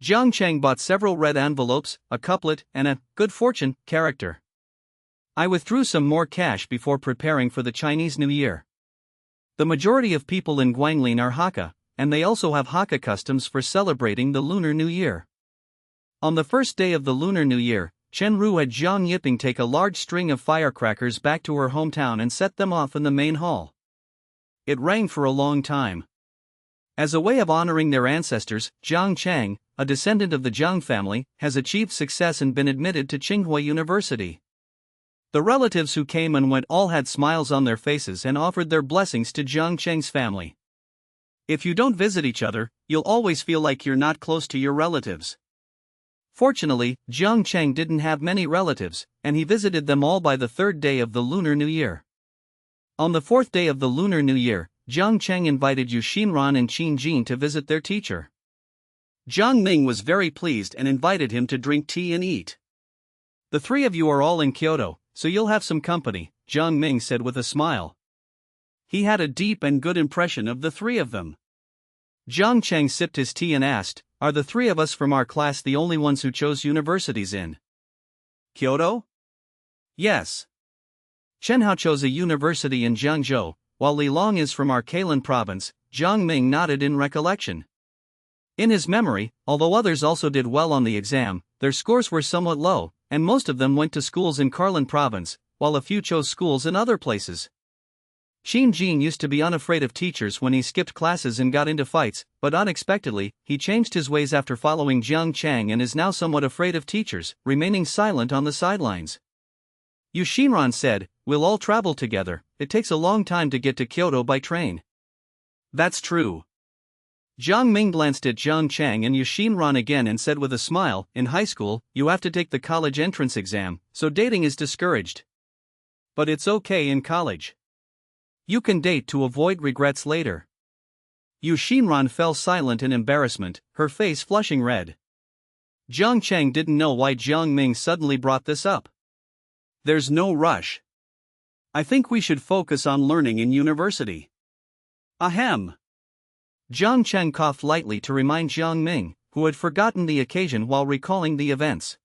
Speaker 1: Jiang Cheng bought several red envelopes, a couplet, and a good fortune character. I withdrew some more cash before preparing for the Chinese New Year. The majority of people in Guanglin are Hakka, and they also have Hakka customs for celebrating the Lunar New Year. On the first day of the Lunar New Year, Shenru had Jiang Yiping take a large string of firecrackers back to her hometown and set them off in the main hall. It rang for a long time. As a way of honoring their ancestors, Jiang Cheng, a descendant of the Jiang family, has achieved success and been admitted to Tsinghua University. The relatives who came and went all had smiles on their faces and offered their blessings to Jiang Cheng's family. If you don't visit each other, you'll always feel like you're not close to your relatives. Fortunately, Jiang Cheng didn't have many relatives, and he visited them all by the third day of the Lunar New Year. On the fourth day of the Lunar New Year, Jiang Cheng invited Yu Xinran and Qin Jin to visit their teacher. Jiang Ming was very pleased and invited him to drink tea and eat. "The three of you are all in Kyoto, so you'll have some company," Jiang Ming said with a smile. He had a deep and good impression of the three of them. Jiang Cheng sipped his tea and asked, "Are the three of us from our class the only ones who chose universities in Kyoto?" "Yes. Chen Hao chose a university in Jiangzhou, while Li Long is from our Kailan province." Jiang Ming nodded in recollection. In his memory, although others also did well on the exam, their scores were somewhat low, and most of them went to schools in Kailan province, while a few chose schools in other places. Qin Jin used to be unafraid of teachers when he skipped classes and got into fights, but unexpectedly, he changed his ways after following Jiang Cheng and is now somewhat afraid of teachers, remaining silent on the sidelines. Yu Xinran said, "We'll all travel together, it takes a long time to get to Kyoto by train." "That's true." Jiang Ming glanced at Jiang Cheng and Yu Xinran again and said with a smile, "In high school, you have to take the college entrance exam, so dating is discouraged. But it's okay in college. You can date to avoid regrets later." Yu Xinran fell silent in embarrassment, her face flushing red. Jiang Cheng didn't know why Jiang Ming suddenly brought this up. "There's no rush. I think we should focus on learning in university." "Ahem." Jiang Cheng coughed lightly to remind Jiang Ming, who had forgotten the occasion while recalling the events.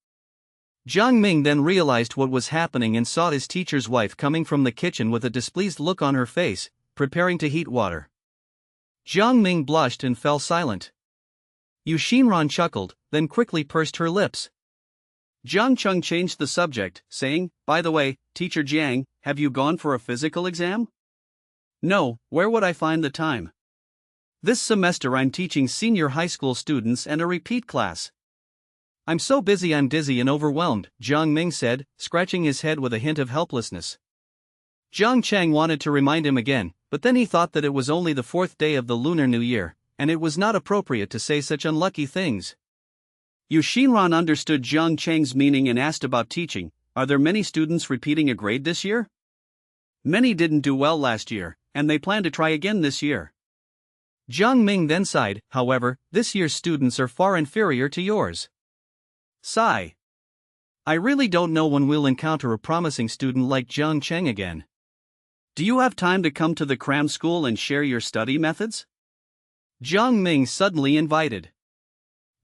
Speaker 1: Jiang Ming then realized what was happening and saw his teacher's wife coming from the kitchen with a displeased look on her face, preparing to heat water. Jiang Ming blushed and fell silent. Yu Xinran chuckled, then quickly pursed her lips. Jiang Cheng changed the subject, saying, "By the way, Teacher Jiang, have you gone for a physical exam?" "No, where would I find the time? This semester I'm teaching senior high school students and a repeat class. I'm so busy I'm dizzy and overwhelmed," Jiang Ming said, scratching his head with a hint of helplessness. Jiang Cheng wanted to remind him again, but then he thought that it was only the fourth day of the Lunar New Year, and it was not appropriate to say such unlucky things. Yu Xinran understood Jiang Cheng's meaning and asked about teaching. "Are there many students repeating a grade this year?" "Many didn't do well last year, and they plan to try again this year." Jiang Ming then sighed, "However, this year's students are far inferior to yours." Sigh. "I really don't know when we'll encounter a promising student like Jiang Cheng again. Do you have time to come to the cram school and share your study methods?" Jiang Ming suddenly invited.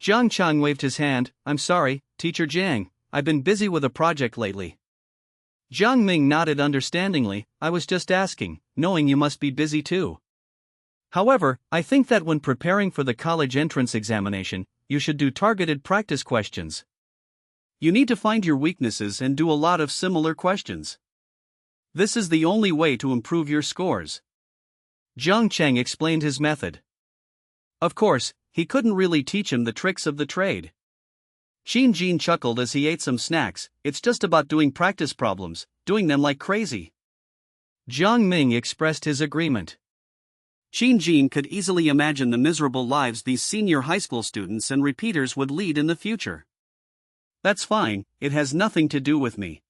Speaker 1: Jiang Cheng waved his hand. "I'm sorry, Teacher Jiang, I've been busy with a project lately." Jiang Ming nodded understandingly. "I was just asking, knowing you must be busy too. However, I think that when preparing for the college entrance examination, you should do targeted practice questions. You need to find your weaknesses and do a lot of similar questions. This is the only way to improve your scores." Jiang Cheng explained his method. Of course, he couldn't really teach him the tricks of the trade. Qin Jin chuckled as he ate some snacks. "It's just about doing practice problems, doing them like crazy." Jiang Ming expressed his agreement. Qin Jin could easily imagine the miserable lives these senior high school students and repeaters would lead in the future. "That's fine, it has nothing to do with me."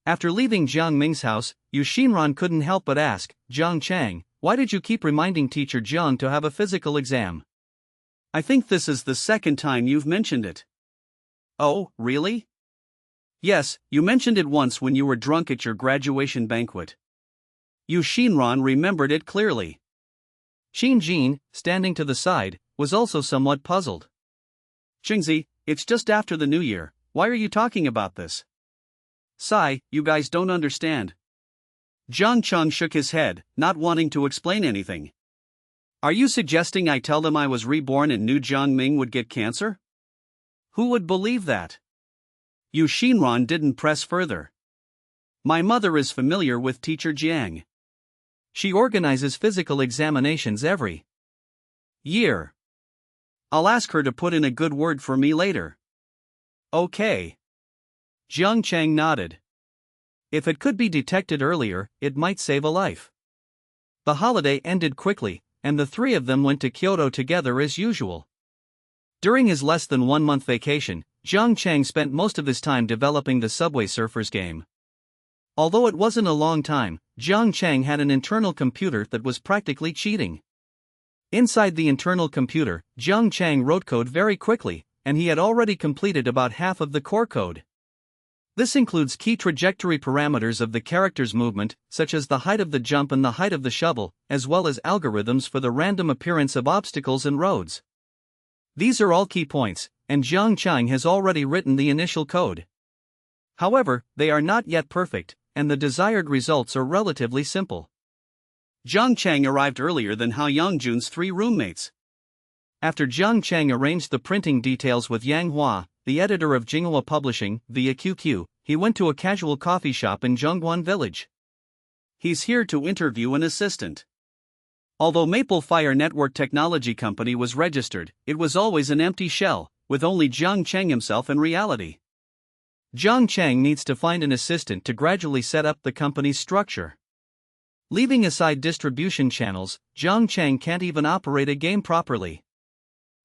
Speaker 1: After leaving Jiang Ming's house, Yu Xinran couldn't help but ask, "Jiang Cheng, why did you keep reminding Teacher Jiang to have a physical exam? I think this is the second time you've mentioned it." "Oh, really?" "Yes, you mentioned it once when you were drunk at your graduation banquet." Yu Xinran remembered it clearly. Qin Jin, standing to the side, was also somewhat puzzled. "Qingzi, it's just after the New Year, why are you talking about this?" "Sigh, you guys don't understand." Jiang Cheng shook his head, not wanting to explain anything. "Are you suggesting I tell them I was reborn and knew Jiang Ming would get cancer? Who would believe that?" Yu Xinran didn't press further. "My mother is familiar with Teacher Jiang. She organizes physical examinations every year. I'll ask her to put in a good word for me later." "Okay." Jiang Cheng nodded. If it could be detected earlier, it might save a life. The holiday ended quickly, and the three of them went to Kyoto together as usual. During his less than 1 month vacation, Jiang Chang spent most of his time developing the Subway Surfers game. Although it wasn't a long time, Jiang Chang had an internal computer that was practically cheating. Inside the internal computer, Jiang Chang wrote code very quickly, and he had already completed about half of the core code. This includes key trajectory parameters of the character's movement, such as the height of the jump and the height of the shovel, as well as algorithms for the random appearance of obstacles and roads. These are all key points, and Jiang Chang has already written the initial code. However, they are not yet perfect, and the desired results are relatively simple. Jiang Chang arrived earlier than Han Yangjun's 3 roommates. After Jiang Chang arranged the printing details with Yang Hua, the editor of Jinghua Publishing, via QQ, he went to a casual coffee shop in Zhongguan Village. He's here to interview an assistant. Although Maple Fire Network Technology Company was registered, it was always an empty shell, with only Jiang Chang himself in reality. Jiang Chang needs to find an assistant to gradually set up the company's structure. Leaving aside distribution channels, Jiang Chang can't even operate a game properly.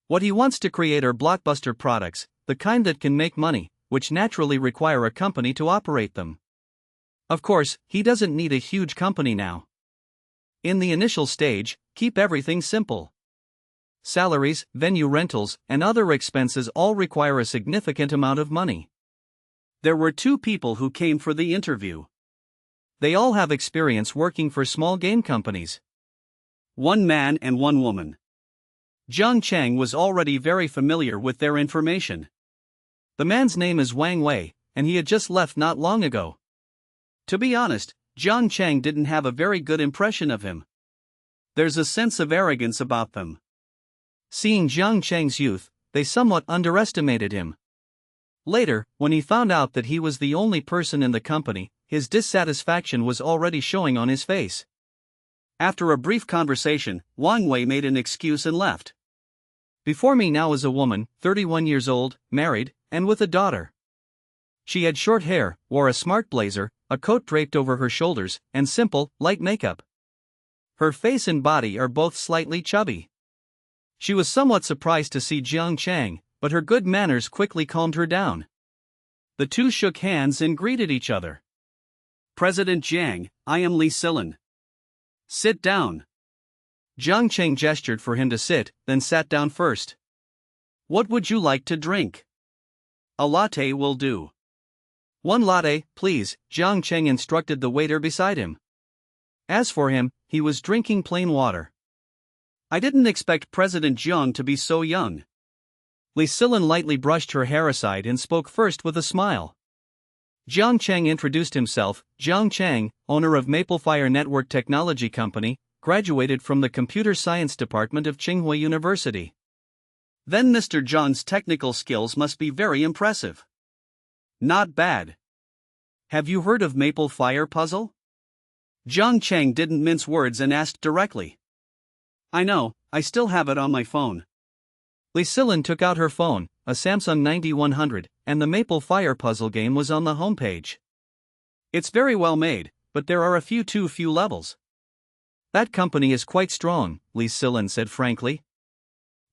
Speaker 1: What he wants to create are blockbuster products, the kind that can make money, which naturally require a company to operate them. Of course, he doesn't need a huge company now. In the initial stage, keep everything simple. Salaries, venue rentals, and other expenses all require a significant amount of money. There were 2 people who came for the interview. They all have experience working for small game companies. 1 man and 1 woman. Jiang Chang was already very familiar with their information. The man's name is Wang Wei, and he had just left not long ago. To be honest, Jiang Chang didn't have a very good impression of him. There's a sense of arrogance about them. Seeing Jiang Chang's youth, they somewhat underestimated him. Later, when he found out that he was the only person in the company, his dissatisfaction was already showing on his face. After a brief conversation, Wang Wei made an excuse and left. Before me now is a woman, 31 years old, married, and with a daughter. She had short hair, wore a smart blazer, a coat draped over her shoulders, and simple, light makeup. Her face and body are both slightly chubby. She was somewhat surprised to see Jiang Chang, but her good manners quickly calmed her down. The 2 shook hands and greeted each other. President Jiang, I am Li Silin. Sit down. Jiang Chang gestured for him to sit, then sat down first. What would you like to drink? A latte will do. 1 latte, please, Jiang Chang instructed the waiter beside him. As for him, he was drinking plain water. I didn't expect President Jiang to be so young. Li Silin lightly brushed her hair aside and spoke first with a smile. Jiang Chang introduced himself. Jiang Chang, owner of Maple Fire Network Technology Company, graduated from the Computer Science Department of Tsinghua University. Then Mr. Jiang's technical skills must be very impressive. Not bad. Have you heard of Maple Fire Puzzle? Jiang Chang didn't mince words and asked directly. I know, I still have it on my phone. Li Silin took out her phone, a Samsung 9100, and the Maple Fire puzzle game was on the homepage. It's very well made, but there are too few levels. That company is quite strong, Li Silin said frankly.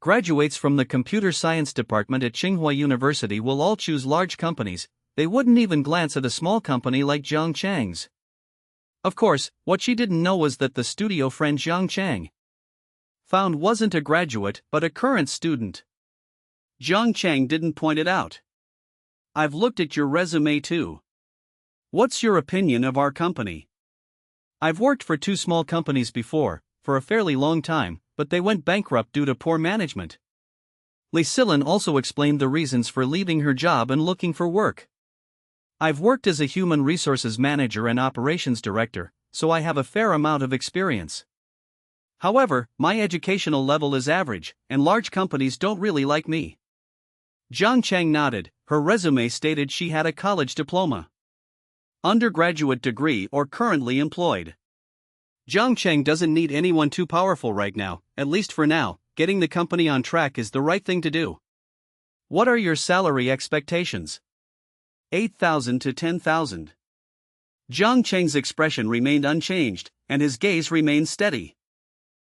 Speaker 1: Graduates from the Computer Science Department at Tsinghua University will all choose large companies, they wouldn't even glance at a small company like Jiang Chang's. Of course, what she didn't know was that the studio friend Jiang Chang found wasn't a graduate but a current student. Jiang Chang didn't point it out. I've looked at your resume too. What's your opinion of our company? I've worked for 2 small companies before, for a fairly long time, but they went bankrupt due to poor management. Li Silin also explained the reasons for leaving her job and looking for work. I've worked as a human resources manager and operations director, so I have a fair amount of experience. However, my educational level is average, and large companies don't really like me. Jiang Chang nodded. Her resume stated she had a college diploma, undergraduate degree, or currently employed. Jiang Chang doesn't need anyone too powerful right now, at least for now. Getting the company on track is the right thing to do. What are your salary expectations? 8,000 to 10,000. Jiang Chang's expression remained unchanged, and his gaze remained steady.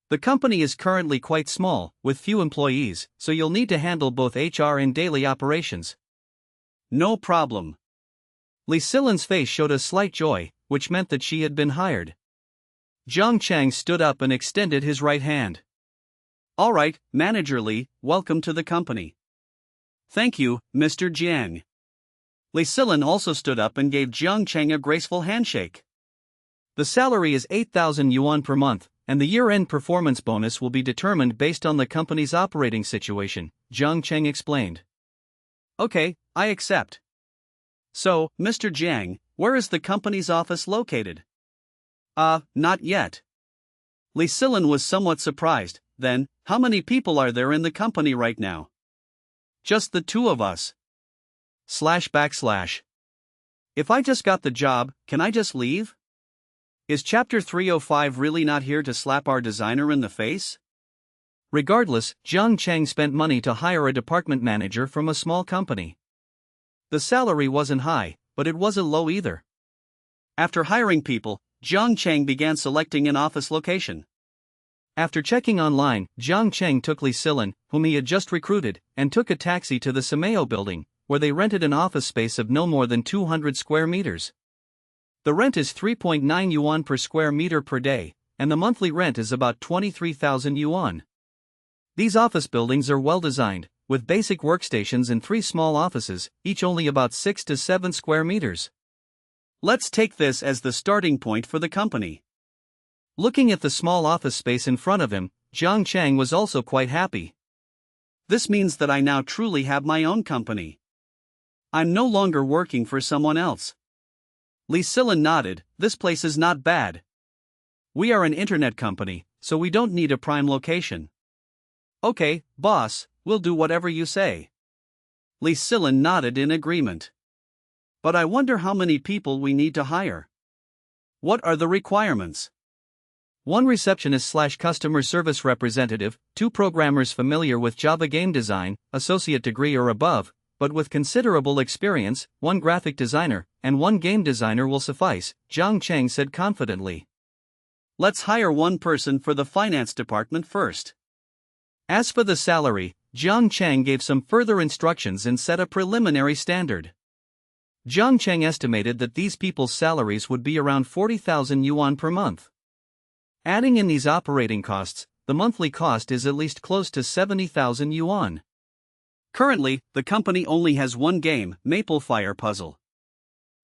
Speaker 1: The company is currently quite small, with few employees, so you'll need to handle both HR and daily operations. No problem. Li Silin's face showed a slight joy, which meant that she had been hired. Jiang Chang stood up and extended his right hand. All right, Manager Li, welcome to the company. Thank you, Mr. Jiang. Li Silin also stood up and gave Jiang Chang a graceful handshake. The salary is 8,000 yuan per month, and the year-end performance bonus will be determined based on the company's operating situation, Jiang Chang explained. Okay, I accept. So, Mr. Jiang, where is the company's office located? Not yet. Li Silin was somewhat surprised. Then, how many people are there in the company right now? Just the two of us. //. If I just got the job, can I just leave? Is Chapter 305 really not here to slap our designer in the face? Regardless, Jiang Chang spent money to hire a department manager from a small company. The salary wasn't high, but it wasn't low either. After hiring people, Jiang Chang began selecting an office location. After checking online, Jiang Chang took Li Silin, whom he had just recruited, and took a taxi to the Sameo building, where they rented an office space of no more than 200 square meters. The rent is 3.9 yuan per square meter per day, and the monthly rent is about 23,000 yuan. These office buildings are well designed, with basic workstations and 3 small offices, each only about 6 to 7 square meters. Let's take this as the starting point for the company. Looking at the small office space in front of him, Jiang Chang was also quite happy. This means that I now truly have my own company. I'm no longer working for someone else. Li Silin nodded. This place is not bad. We are an internet company, so we don't need a prime location. Okay, boss, we'll do whatever you say. Li Silin nodded in agreement. But I wonder how many people we need to hire. What are the requirements? 1 receptionist/customer service representative, 2 programmers familiar with Java game design, associate degree or above, but with considerable experience, 1 graphic designer, and 1 game designer will suffice, Jiang Chang said confidently. Let's hire 1 person for the finance department first. As for the salary, Jiang Chang gave some further instructions and set a preliminary standard. Jiang Chang estimated that these people's salaries would be around 40,000 yuan per month. Adding in these operating costs, the monthly cost is at least close to 70,000 yuan. Currently, the company only has 1 game, Maple Fire Puzzle.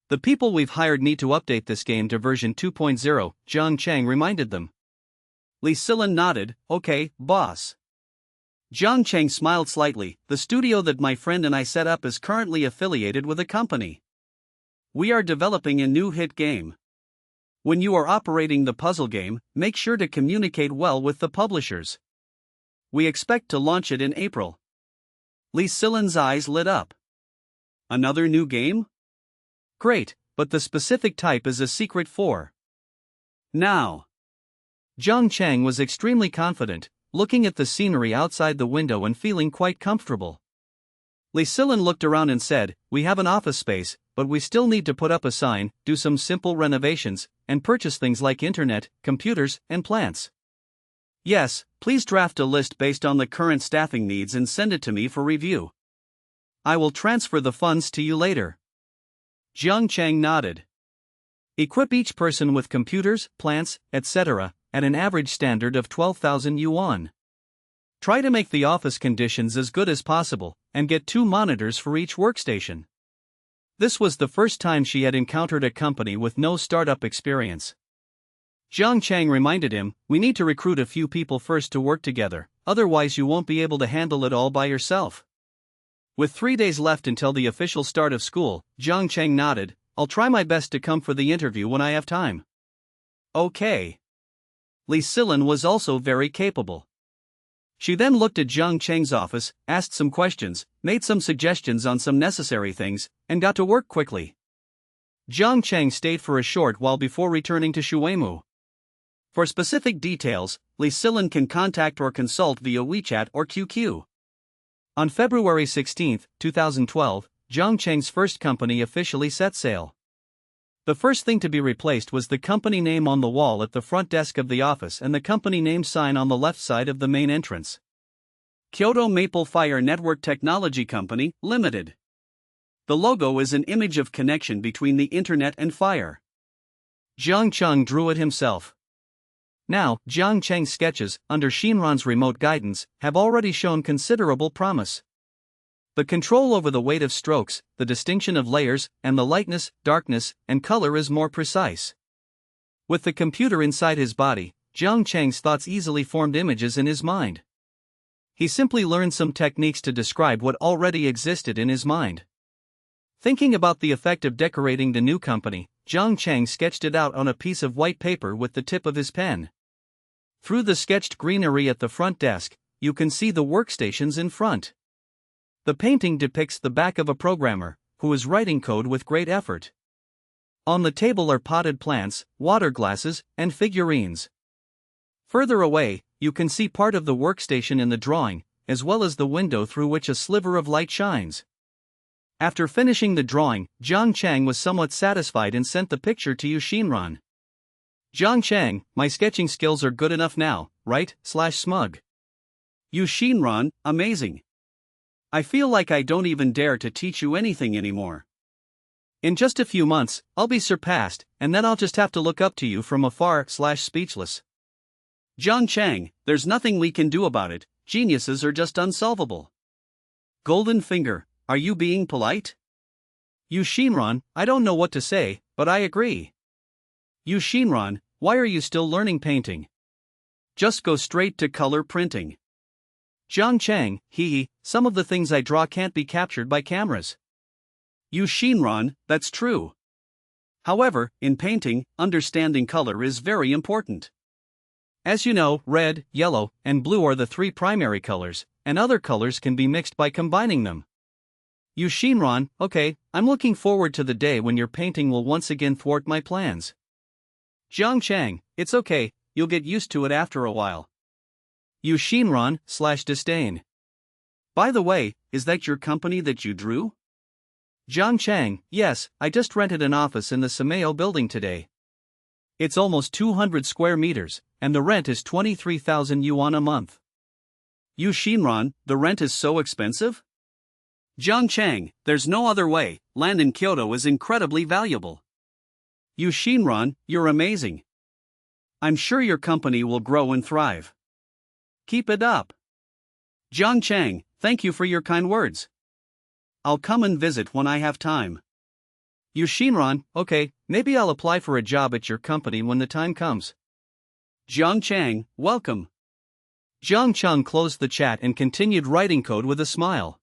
Speaker 1: The people we've hired need to update this game to version 2.0, Jiang Chang reminded them. Li Silin nodded. Okay, boss. Jiang Chang smiled slightly. The studio that my friend and I set up is currently affiliated with a company. We are developing a new hit game. When you are operating the puzzle game, make sure to communicate well with the publishers. We expect to launch it in April. Li Silin's eyes lit up. Another new game? Great, but the specific type is a secret for now. Jiang Chang was extremely confident, looking at the scenery outside the window and feeling quite comfortable. Li Silin looked around and said, we have an office space, but we still need to put up a sign, do some simple renovations, and purchase things like internet, computers, and plants. Yes, please draft a list based on the current staffing needs and send it to me for review. I will transfer the funds to you later. Jiang Chang nodded. Equip each person with computers, plants, etc., at an average standard of 12,000 yuan. Try to make the office conditions as good as possible, and get 2 monitors for each workstation. This was the first time she had encountered a company with no startup experience. Jiang Chang reminded him, we need to recruit a few people first to work together, otherwise you won't be able to handle it all by yourself. With 3 days left until the official start of school, Jiang Chang nodded, I'll try my best to come for the interview when I have time. Okay. Li Silin was also very capable. She then looked at Jiang Chang's office, asked some questions, made some suggestions on some necessary things, and got to work quickly. Jiang Chang stayed for a short while before returning to Shuemu. For specific details, Li Silin can contact or consult via WeChat or QQ. On February 16, 2012, Jiang Chang's first company officially set sail. The first thing to be replaced was the company name on the wall at the front desk of the office and the company name sign on the left side of the main entrance. Kyoto Maple Fire Network Technology Company, Limited. The logo is an image of connection between the internet and fire. Jiang Cheng drew it himself. Now, Jiang Cheng's sketches, under Shinran's remote guidance, have already shown considerable promise. The control over the weight of strokes, the distinction of layers, and the lightness, darkness, and color is more precise. With the computer inside his body, Jiang Cheng's thoughts easily formed images in his mind. He simply learned some techniques to describe what already existed in his mind. Thinking about the effect of decorating the new company, Jiang Cheng sketched it out on a piece of white paper with the tip of his pen. Through the sketched greenery at the front desk, you can see the workstations in front. The painting depicts the back of a programmer, who is writing code with great effort. On the table are potted plants, water glasses, and figurines. Further away, you can see part of the workstation in the drawing, as well as the window through which a sliver of light shines. After finishing the drawing, Jiang Cheng was somewhat satisfied and sent the picture to Yu Xinran. Jiang Cheng, my sketching skills are good enough now, right? Smug. Yu Xinran, amazing. I feel like I don't even dare to teach you anything anymore. In just a few months, I'll be surpassed, and then I'll just have to look up to you from afar. Speechless. Jiang Cheng, there's nothing we can do about it, geniuses are just unsolvable. Golden Finger, are you being polite? Yu Xinran, I don't know what to say, but I agree. Yu Xinran, why are you still learning painting? Just go straight to color printing. Jiang Cheng, some of the things I draw can't be captured by cameras. Yu Xinran, that's true. However, in painting, understanding color is very important. As you know, red, yellow, and blue are the three primary colors, and other colors can be mixed by combining them. Yu Xinran, okay, I'm looking forward to the day when your painting will once again thwart my plans. Jiang Cheng, it's okay, you'll get used to it after a while. Yu Xinran, disdain. By the way, is that your company that you drew? Jiang Cheng, yes, I just rented an office in the Sameo building today. It's almost 200 square meters, and the rent is 23,000 yuan a month. Yu Xinran, the rent is so expensive? Jiang Cheng, there's no other way, land in Kyoto is incredibly valuable. Yu Xinran, you're amazing. I'm sure your company will grow and thrive. Keep it up. Jiang Cheng, thank you for your kind words. I'll come and visit when I have time. Yu Xinran, okay, maybe I'll apply for a job at your company when the time comes. Jiang Cheng, welcome. Jiang Cheng closed the chat and continued writing code with a smile.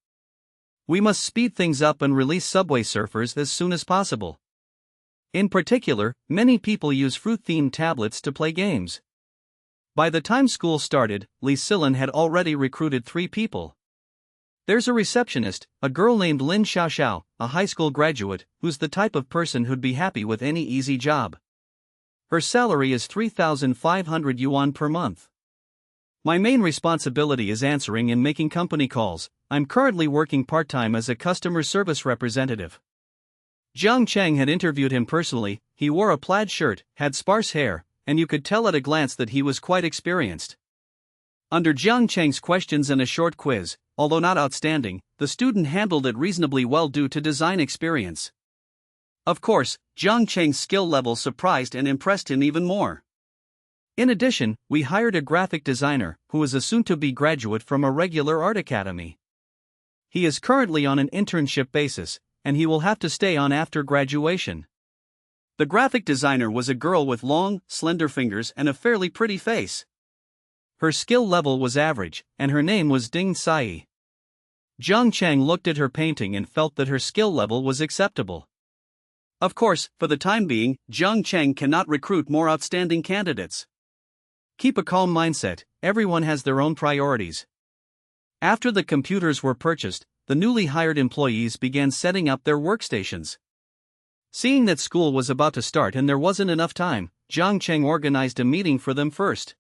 Speaker 1: We must speed things up and release Subway Surfers as soon as possible. In particular, many people use fruit-themed tablets to play games. By the time school started, Li Silin had already recruited 3 people. There's a receptionist, a girl named Lin Xiaoxiao, a high school graduate, who's the type of person who'd be happy with any easy job. Her salary is 3,500 yuan per month. My main responsibility is answering and making company calls. I'm currently working part-time as a customer service representative. Jiang Cheng had interviewed him personally. He wore a plaid shirt, had sparse hair, and you could tell at a glance that he was quite experienced. Under Jiang Cheng's questions and a short quiz, although not outstanding, the student handled it reasonably well due to design experience. Of course, Jiang Cheng's skill level surprised and impressed him even more. In addition, we hired a graphic designer, who is a soon-to-be graduate from a regular art academy. He is currently on an internship basis, and he will have to stay on after graduation. The graphic designer was a girl with long, slender fingers and a fairly pretty face. Her skill level was average, and her name was Ding Sai. Jiang Cheng looked at her painting and felt that her skill level was acceptable. Of course, for the time being, Jiang Cheng cannot recruit more outstanding candidates. Keep a calm mindset, everyone has their own priorities. After the computers were purchased, the newly hired employees began setting up their workstations. Seeing that school was about to start and there wasn't enough time, Jiang Cheng organized a meeting for them first.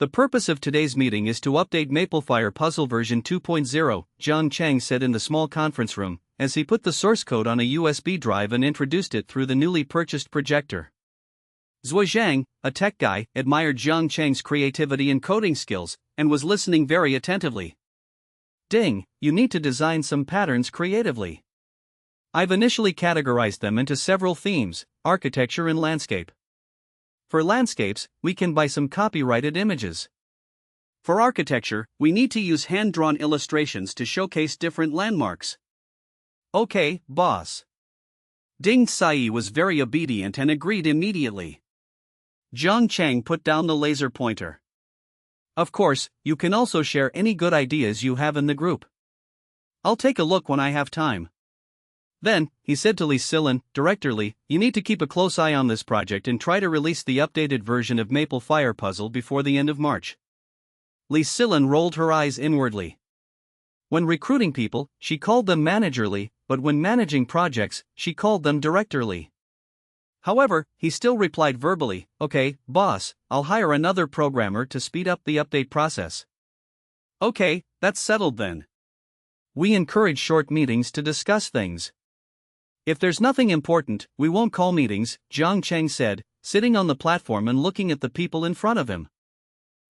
Speaker 1: The purpose of today's meeting is to update MapleFire Puzzle version 2.0, Jiang Cheng said in the small conference room, as he put the source code on a USB drive and introduced it through the newly purchased projector. Zui Zhang, a tech guy, admired Jiang Cheng's creativity and coding skills, and was listening very attentively. Ding, you need to design some patterns creatively. I've initially categorized them into several themes: architecture and landscape. For landscapes, we can buy some copyrighted images. For architecture, we need to use hand-drawn illustrations to showcase different landmarks. Okay, boss. Ding Sai was very obedient and agreed immediately. Jiang Cheng put down the laser pointer. Of course, you can also share any good ideas you have in the group. I'll take a look when I have time. Then, he said to Li Silin, Director Li, you need to keep a close eye on this project and try to release the updated version of Maple Fire Puzzle before the end of March. Li Silin rolled her eyes inwardly. When recruiting people, she called them managerly, but when managing projects, she called them directorly. However, he still replied verbally, Okay, boss, I'll hire another programmer to speed up the update process. Okay, that's settled then. We encourage short meetings to discuss things. If there's nothing important, we won't call meetings, Jiang Cheng said, sitting on the platform and looking at the people in front of him.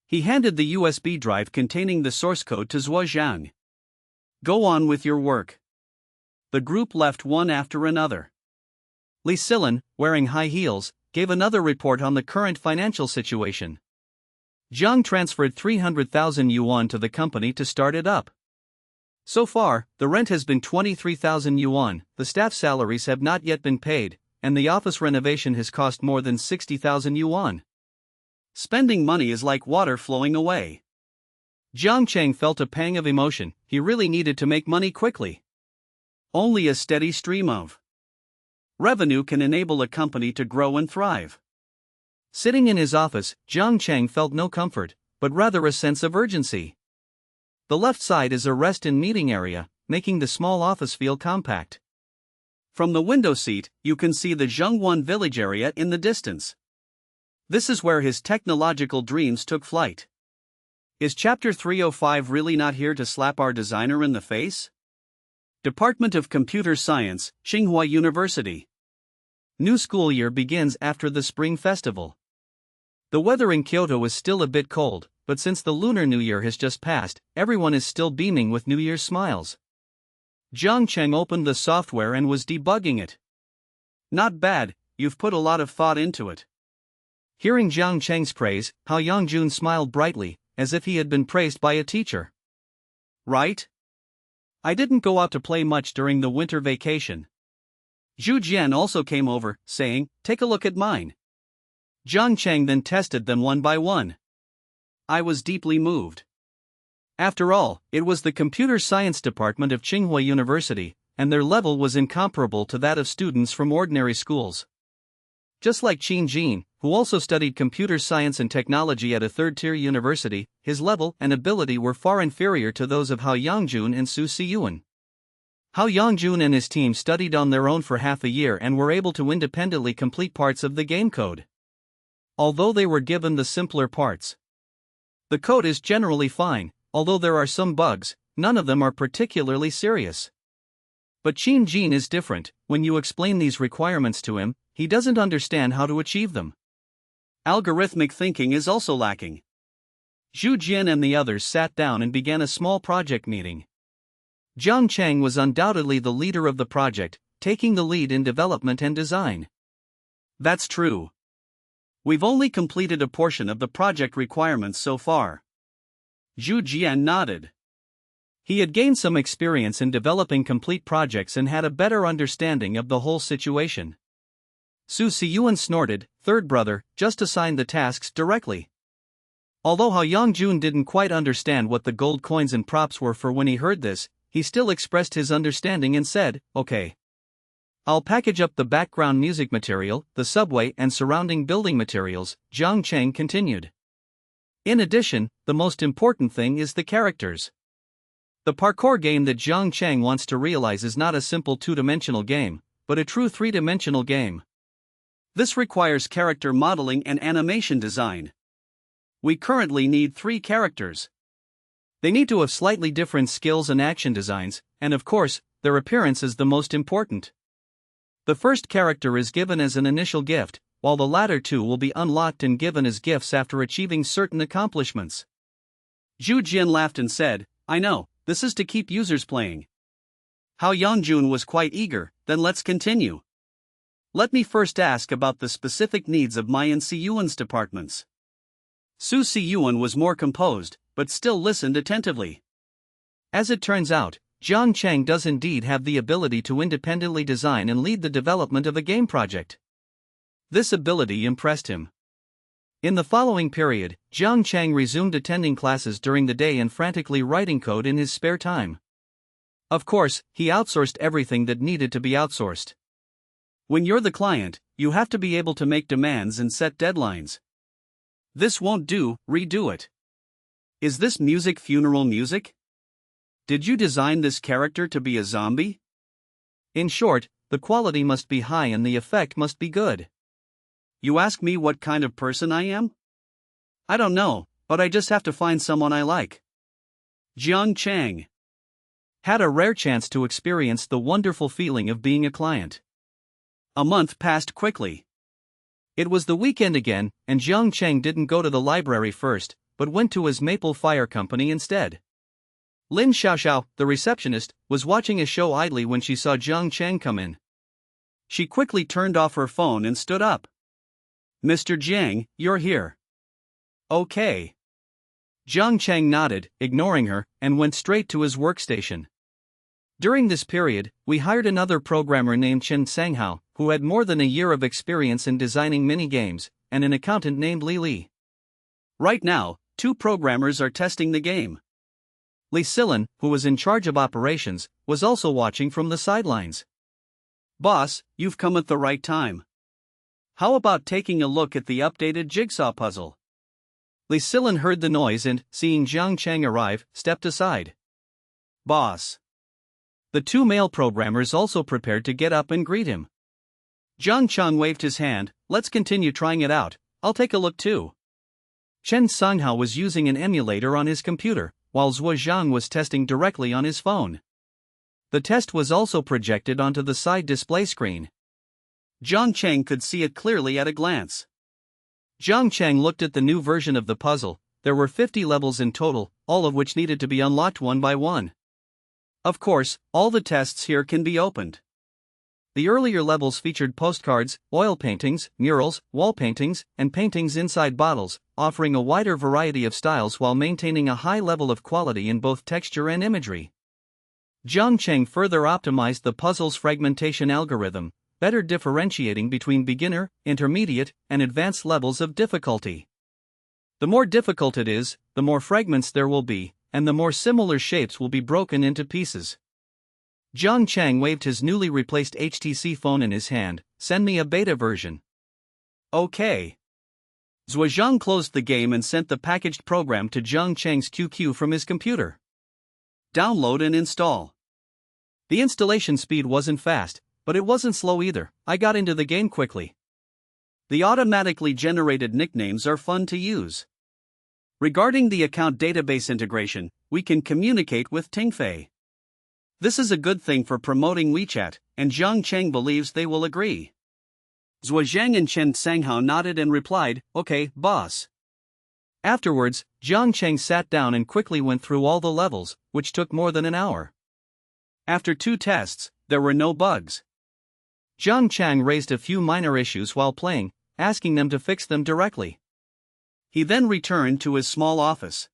Speaker 1: He handed the USB drive containing the source code to Zhuo Zhang. Go on with your work. The group left one after another. Li Silin, wearing high heels, gave another report on the current financial situation. Zhang transferred 300,000 yuan to the company to start it up. So far, the rent has been 23,000 yuan, the staff salaries have not yet been paid, and the office renovation has cost more than 60,000 yuan. Spending money is like water flowing away. Jiang Cheng felt a pang of emotion. He really needed to make money quickly. Only a steady stream of revenue can enable a company to grow and thrive. Sitting in his office, Jiang Cheng felt no comfort, but rather a sense of urgency. The left side is a rest and meeting area, making the small office feel compact. From the window seat, you can see the Zhongwan village area in the distance. This is where his technological dreams took flight. Is Chapter 305 really not here to slap our designer in the face? Department of Computer Science, Tsinghua University. New school year begins after the Spring Festival. The weather in Kyoto is still a bit cold, but since the Lunar New Year has just passed, everyone is still beaming with New Year's smiles. Jiang Cheng opened the software and was debugging it. Not bad, you've put a lot of thought into it. Hearing Jiang Cheng's praise, Hao Yangjun smiled brightly, as if he had been praised by a teacher. Right? I didn't go out to play much during the winter vacation. Zhu Jian also came over, saying, Take a look at mine. Jiang Cheng then tested them one by one. I was deeply moved. After all, it was the Computer Science Department of Tsinghua University, and their level was incomparable to that of students from ordinary schools. Just like Qin Jin, who also studied computer science and technology at a third-tier university, his level and ability were far inferior to those of Hao Yangjun and Su Siyuan. Hao Yangjun and his team studied on their own for half a year and were able to independently complete parts of the game code. Although they were given the simpler parts, the code is generally fine, although there are some bugs, none of them are particularly serious. But Qin Jin is different. When you explain these requirements to him, he doesn't understand how to achieve them. Algorithmic thinking is also lacking. Zhu Jian and the others sat down and began a small project meeting. Jiang Cheng was undoubtedly the leader of the project, taking the lead in development and design. That's true. We've only completed a portion of the project requirements so far. Zhu Jian nodded. He had gained some experience in developing complete projects and had a better understanding of the whole situation. Su Siyuan snorted, Third brother, just assign the tasks directly. Although Hao Yangjun didn't quite understand what the gold coins and props were for when he heard this, he still expressed his understanding and said, Okay. I'll package up the background music material, the subway and surrounding building materials, Jiang Cheng continued. In addition, the most important thing is the characters. The parkour game that Jiang Cheng wants to realize is not a simple two-dimensional game, but a true three-dimensional game. This requires character modeling and animation design. We currently need 3 characters. They need to have slightly different skills and action designs, and of course, their appearance is the most important. The first character is given as an initial gift, while the latter 2 will be unlocked and given as gifts after achieving certain accomplishments. Zhu Jian laughed and said, I know, this is to keep users playing. How Yeonjun was quite eager. Then let's continue. Let me first ask about the specific needs of my and Siyuan's departments. Su Siyuan was more composed, but still listened attentively. As it turns out, Jiang Cheng does indeed have the ability to independently design and lead the development of a game project. This ability impressed him. In the following period, Jiang Cheng resumed attending classes during the day and frantically writing code in his spare time. Of course, he outsourced everything that needed to be outsourced. When you're the client, you have to be able to make demands and set deadlines. This won't do, redo it. Is this music funeral music? Did you design this character to be a zombie? In short, the quality must be high and the effect must be good. You ask me what kind of person I am? I don't know, but I just have to find someone I like. Jiang Cheng had a rare chance to experience the wonderful feeling of being a client. A month passed quickly. It was the weekend again, and Jiang Cheng didn't go to the library first, but went to his Maple Fire Company instead. Lin Xiaoxiao, the receptionist, was watching a show idly when she saw Jiang Cheng come in. She quickly turned off her phone and stood up. Mr. Jiang, you're here. Okay. Jiang Cheng nodded, ignoring her, and went straight to his workstation. During this period, we hired another programmer named Chen Sanghao, who had more than a year of experience in designing mini-games, and an accountant named Li Li. Right now, 2 programmers are testing the game. Li Silin, who was in charge of operations, was also watching from the sidelines. Boss, you've come at the right time. How about taking a look at the updated jigsaw puzzle? Li Silin heard the noise and, seeing Jiang Cheng arrive, stepped aside. Boss. The 2 male programmers also prepared to get up and greet him. Jiang Cheng waved his hand. Let's continue trying it out, I'll take a look too. Chen Sanghao was using an emulator on his computer, while Zhuo Zhang was testing directly on his phone. The test was also projected onto the side display screen. Jiang Cheng could see it clearly at a glance. Jiang Cheng looked at the new version of the puzzle. There were 50 levels in total, all of which needed to be unlocked one by one. Of course, all the tests here can be opened. The earlier levels featured postcards, oil paintings, murals, wall paintings, and paintings inside bottles, offering a wider variety of styles while maintaining a high level of quality in both texture and imagery. Jiang Cheng further optimized the puzzle's fragmentation algorithm, better differentiating between beginner, intermediate, and advanced levels of difficulty. The more difficult it is, the more fragments there will be, and the more similar shapes will be broken into pieces. Jiang Cheng waved his newly replaced HTC phone in his hand. Send me a beta version. Okay. Zhuo Zhang closed the game and sent the packaged program to Jiang Cheng's QQ from his computer. Download and install. The installation speed wasn't fast, but it wasn't slow either. I got into the game quickly. The automatically generated nicknames are fun to use. Regarding the account database integration, we can communicate with Tingfei. This is a good thing for promoting WeChat, and Jiang Cheng believes they will agree. Zhuo Zhang and Chen Sanghao nodded and replied, okay, boss. Afterwards, Jiang Cheng sat down and quickly went through all the levels, which took more than an hour. After 2 tests, there were no bugs. Jiang Cheng raised a few minor issues while playing, asking them to fix them directly. He then returned to his small office.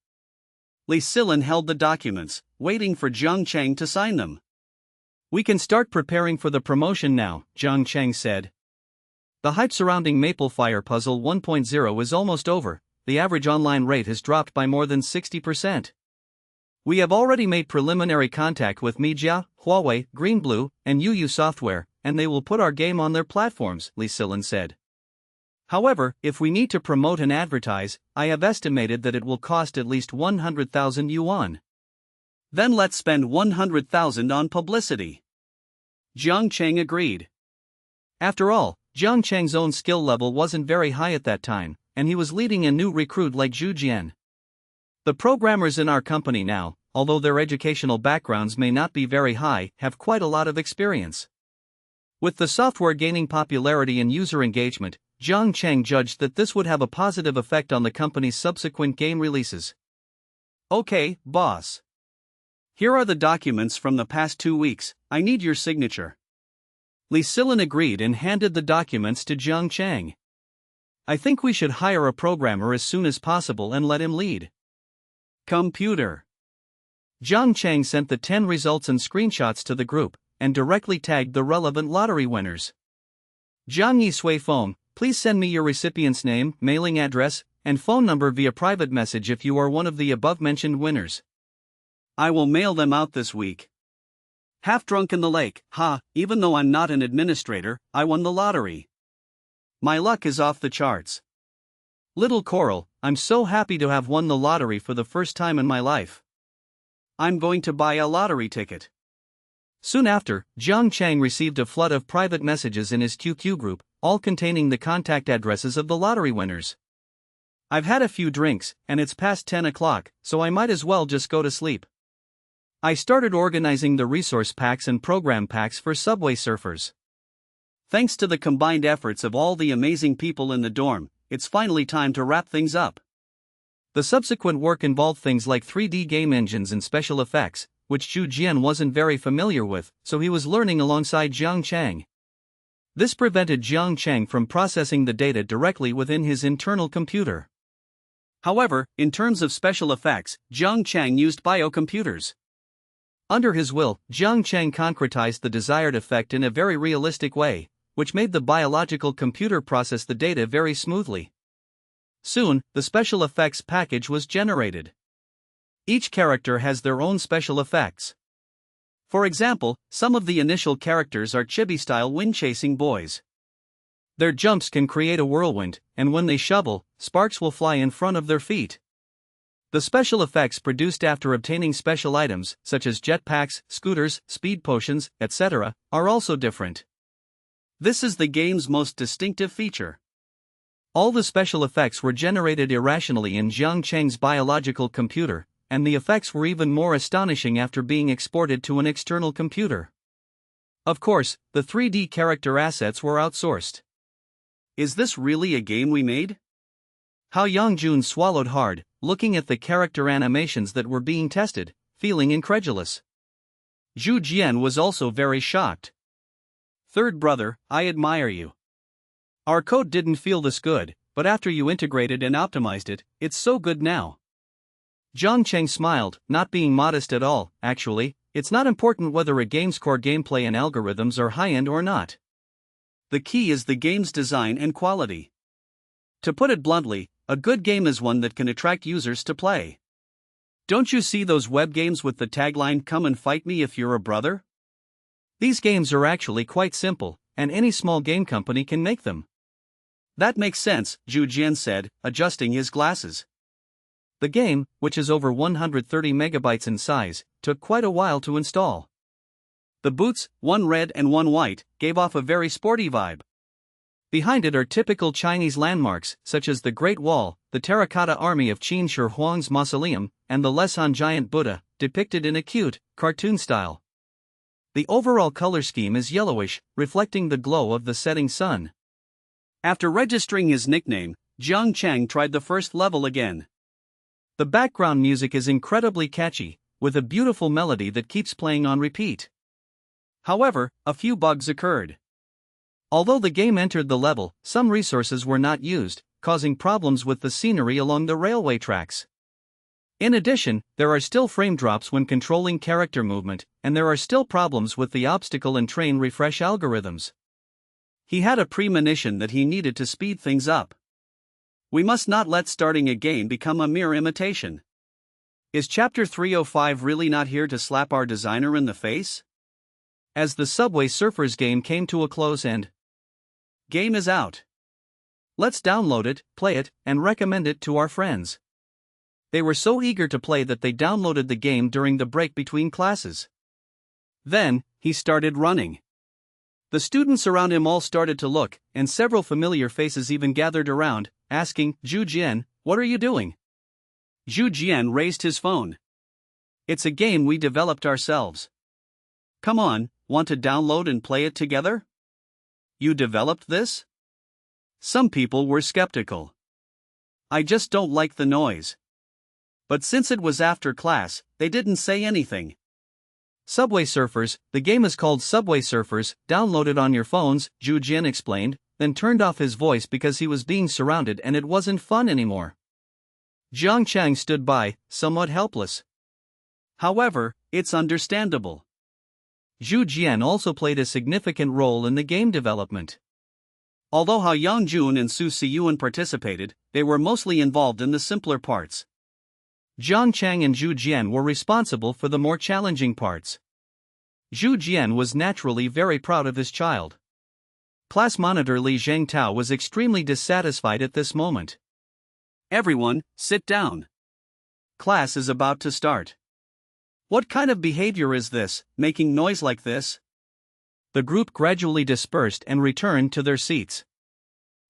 Speaker 1: Li Silin held the documents, waiting for Jiang Cheng to sign them. We can start preparing for the promotion now, Jiang Cheng said. The hype surrounding Maple Fire Puzzle 1.0 is almost over. The average online rate has dropped by more than 60%. We have already made preliminary contact with Mijia, Huawei, Greenblue, and UU Software, and they will put our game on their platforms, Li Silin said. However, if we need to promote and advertise, I have estimated that it will cost at least 100,000 yuan. Then let's spend 100,000 on publicity. Jiang Cheng agreed. After all, Jiang Cheng's own skill level wasn't very high at that time, and he was leading a new recruit like Zhu Jian. The programmers in our company now, although their educational backgrounds may not be very high, have quite a lot of experience. With the software gaining popularity and user engagement, Jiang Cheng judged that this would have a positive effect on the company's subsequent game releases. Okay, boss. Here are the documents from the past 2 weeks, I need your signature. Li Silin agreed and handed the documents to Jiang Chang. I think we should hire a programmer as soon as possible and let him lead. Computer. Jiang Chang sent the 10 results and screenshots to the group, and directly tagged the relevant lottery winners. Jiang Yi Sui Feng, please send me your recipient's name, mailing address, and phone number via private message if you are one of the above-mentioned winners. I will mail them out this week. Half drunk in the lake, even though I'm not an administrator, I won the lottery. My luck is off the charts. Little Coral, I'm so happy to have won the lottery for the first time in my life. I'm going to buy a lottery ticket. Soon after, Jiang Chang received a flood of private messages in his QQ group, all containing the contact addresses of the lottery winners. I've had a few drinks, and it's past 10 o'clock, so I might as well just go to sleep. I started organizing the resource packs and program packs for Subway Surfers. Thanks to the combined efforts of all the amazing people in the dorm, it's finally time to wrap things up. The subsequent work involved things like 3D game engines and special effects, which Zhu Jian wasn't very familiar with, so he was learning alongside Jiang Chang. This prevented Jiang Chang from processing the data directly within his internal computer. However, in terms of special effects, Jiang Chang used biocomputers. Under his will, Jiang Chang concretized the desired effect in a very realistic way, which made the biological computer process the data very smoothly. Soon, the special effects package was generated. Each character has their own special effects. For example, some of the initial characters are chibi-style wind-chasing boys. Their jumps can create a whirlwind, and when they shovel, sparks will fly in front of their feet. The special effects produced after obtaining special items, such as jetpacks, scooters, speed potions, etc., are also different. This is the game's most distinctive feature. All the special effects were generated irrationally in Jiang Chang's biological computer, and the effects were even more astonishing after being exported to an external computer. Of course, the 3D character assets were outsourced. Is this really a game we made? Hao Yongjun swallowed hard, looking at the character animations that were being tested, feeling incredulous. Zhu Jian was also very shocked. Third brother, I admire you. Our code didn't feel this good, but after you integrated and optimized it, it's so good now. Jiang Cheng smiled, not being modest at all. Actually, it's not important whether a game's core gameplay and algorithms are high-end or not. The key is the game's design and quality. To put it bluntly, a good game is one that can attract users to play. Don't you see those web games with the tagline, "Come and fight me if you're a brother"? These games are actually quite simple, and any small game company can make them. That makes sense, Zhu Jian said, adjusting his glasses. The game, which is over 130 megabytes in size, took quite a while to install. The boots, one red and one white, gave off a very sporty vibe. Behind it are typical Chinese landmarks, such as the Great Wall, the terracotta army of Qin Shi Huang's mausoleum, and the Lesan giant Buddha, depicted in a cute, cartoon style. The overall color scheme is yellowish, reflecting the glow of the setting sun. After registering his nickname, Jiang Chang tried the first level again. The background music is incredibly catchy, with a beautiful melody that keeps playing on repeat. However, a few bugs occurred. Although the game entered the level, some resources were not used, causing problems with the scenery along the railway tracks. In addition, there are still frame drops when controlling character movement, and there are still problems with the obstacle and train refresh algorithms. He had a premonition that he needed to speed things up. We must not let starting a game become a mere imitation. Is Chapter 305 really not here to slap our designer in the face? As the Subway Surfers game came to a close and game is out. Let's download it, play it, and recommend it to our friends. They were so eager to play that they downloaded the game during the break between classes. Then, he started running. The students around him all started to look, and several familiar faces even gathered around, asking, "Zhu Jian, what are you doing?" Zhu Jian raised his phone. "It's a game we developed ourselves. Come on, want to download and play it together?" "You developed this?" Some people were skeptical. "I just don't like the noise." But since it was after class, they didn't say anything. Subway Surfers, the game is called Subway Surfers, download it on your phones, Zhu Jian explained, then turned off his voice because he was being surrounded and it wasn't fun anymore. Jiang Chang stood by, somewhat helpless. However, it's understandable. Zhu Jian also played a significant role in the game development. Although Hao Yangjun and Su Siyuan participated, they were mostly involved in the simpler parts. Jiang Chang and Zhu Jian were responsible for the more challenging parts. Zhu Jian was naturally very proud of his child. Class monitor Li Zhengtao was extremely dissatisfied at this moment. Everyone, sit down. Class is about to start. What kind of behavior is this, making noise like this? The group gradually dispersed and returned to their seats.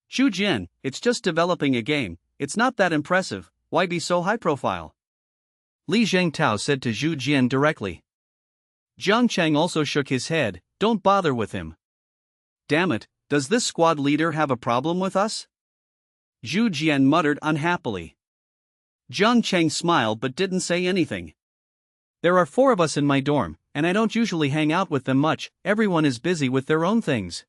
Speaker 1: Zhu Jian, it's just developing a game, it's not that impressive, why be so high profile? Li Zhengtao said to Zhu Jian directly. Jiang Chang also shook his head, don't bother with him. Damn it, does this squad leader have a problem with us? Zhu Jian muttered unhappily. Jiang Chang smiled but didn't say anything. There are 4 of us in my dorm, and I don't usually hang out with them much, everyone is busy with their own things.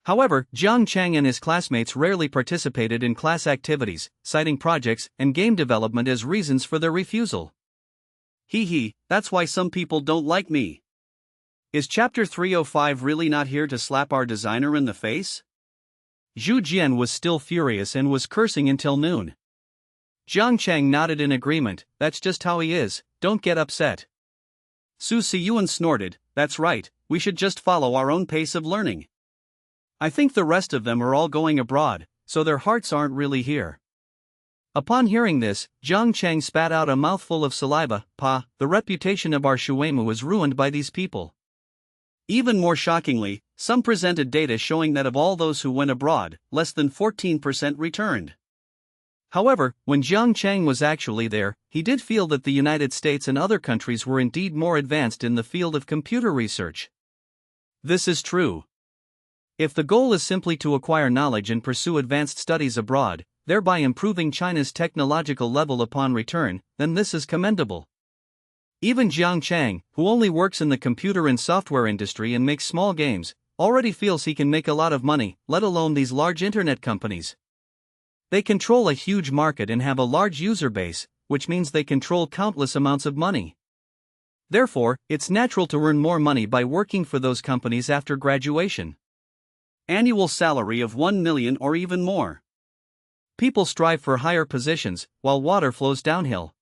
Speaker 1: However, Jiang Chang and his classmates rarely participated in class activities, citing projects and game development as reasons for their refusal. Hee, that's why some people don't like me. Is Chapter 305 really not here to slap our designer in the face? Zhu Jian was still furious and was cursing until noon. Jiang Chang nodded in agreement, that's just how he is, don't get upset. Su Siyuan snorted, that's right, we should just follow our own pace of learning. I think the rest of them are all going abroad, so their hearts aren't really here. Upon hearing this, Jiang Chang spat out a mouthful of saliva. The reputation of our Shuemu is ruined by these people. Even more shockingly, some presented data showing that of all those who went abroad, less than 14% returned. However, when Jiang Chang was actually there, he did feel that the United States and other countries were indeed more advanced in the field of computer research. This is true. If the goal is simply to acquire knowledge and pursue advanced studies abroad, thereby improving China's technological level upon return, then this is commendable. Even Jiang Chang, who only works in the computer and software industry and makes small games, already feels he can make a lot of money, let alone these large internet companies. They control a huge market and have a large user base, which means they control countless amounts of money. Therefore, it's natural to earn more money by working for those companies after graduation. Annual salary of 1 million or even more. People strive for higher positions, while water flows downhill.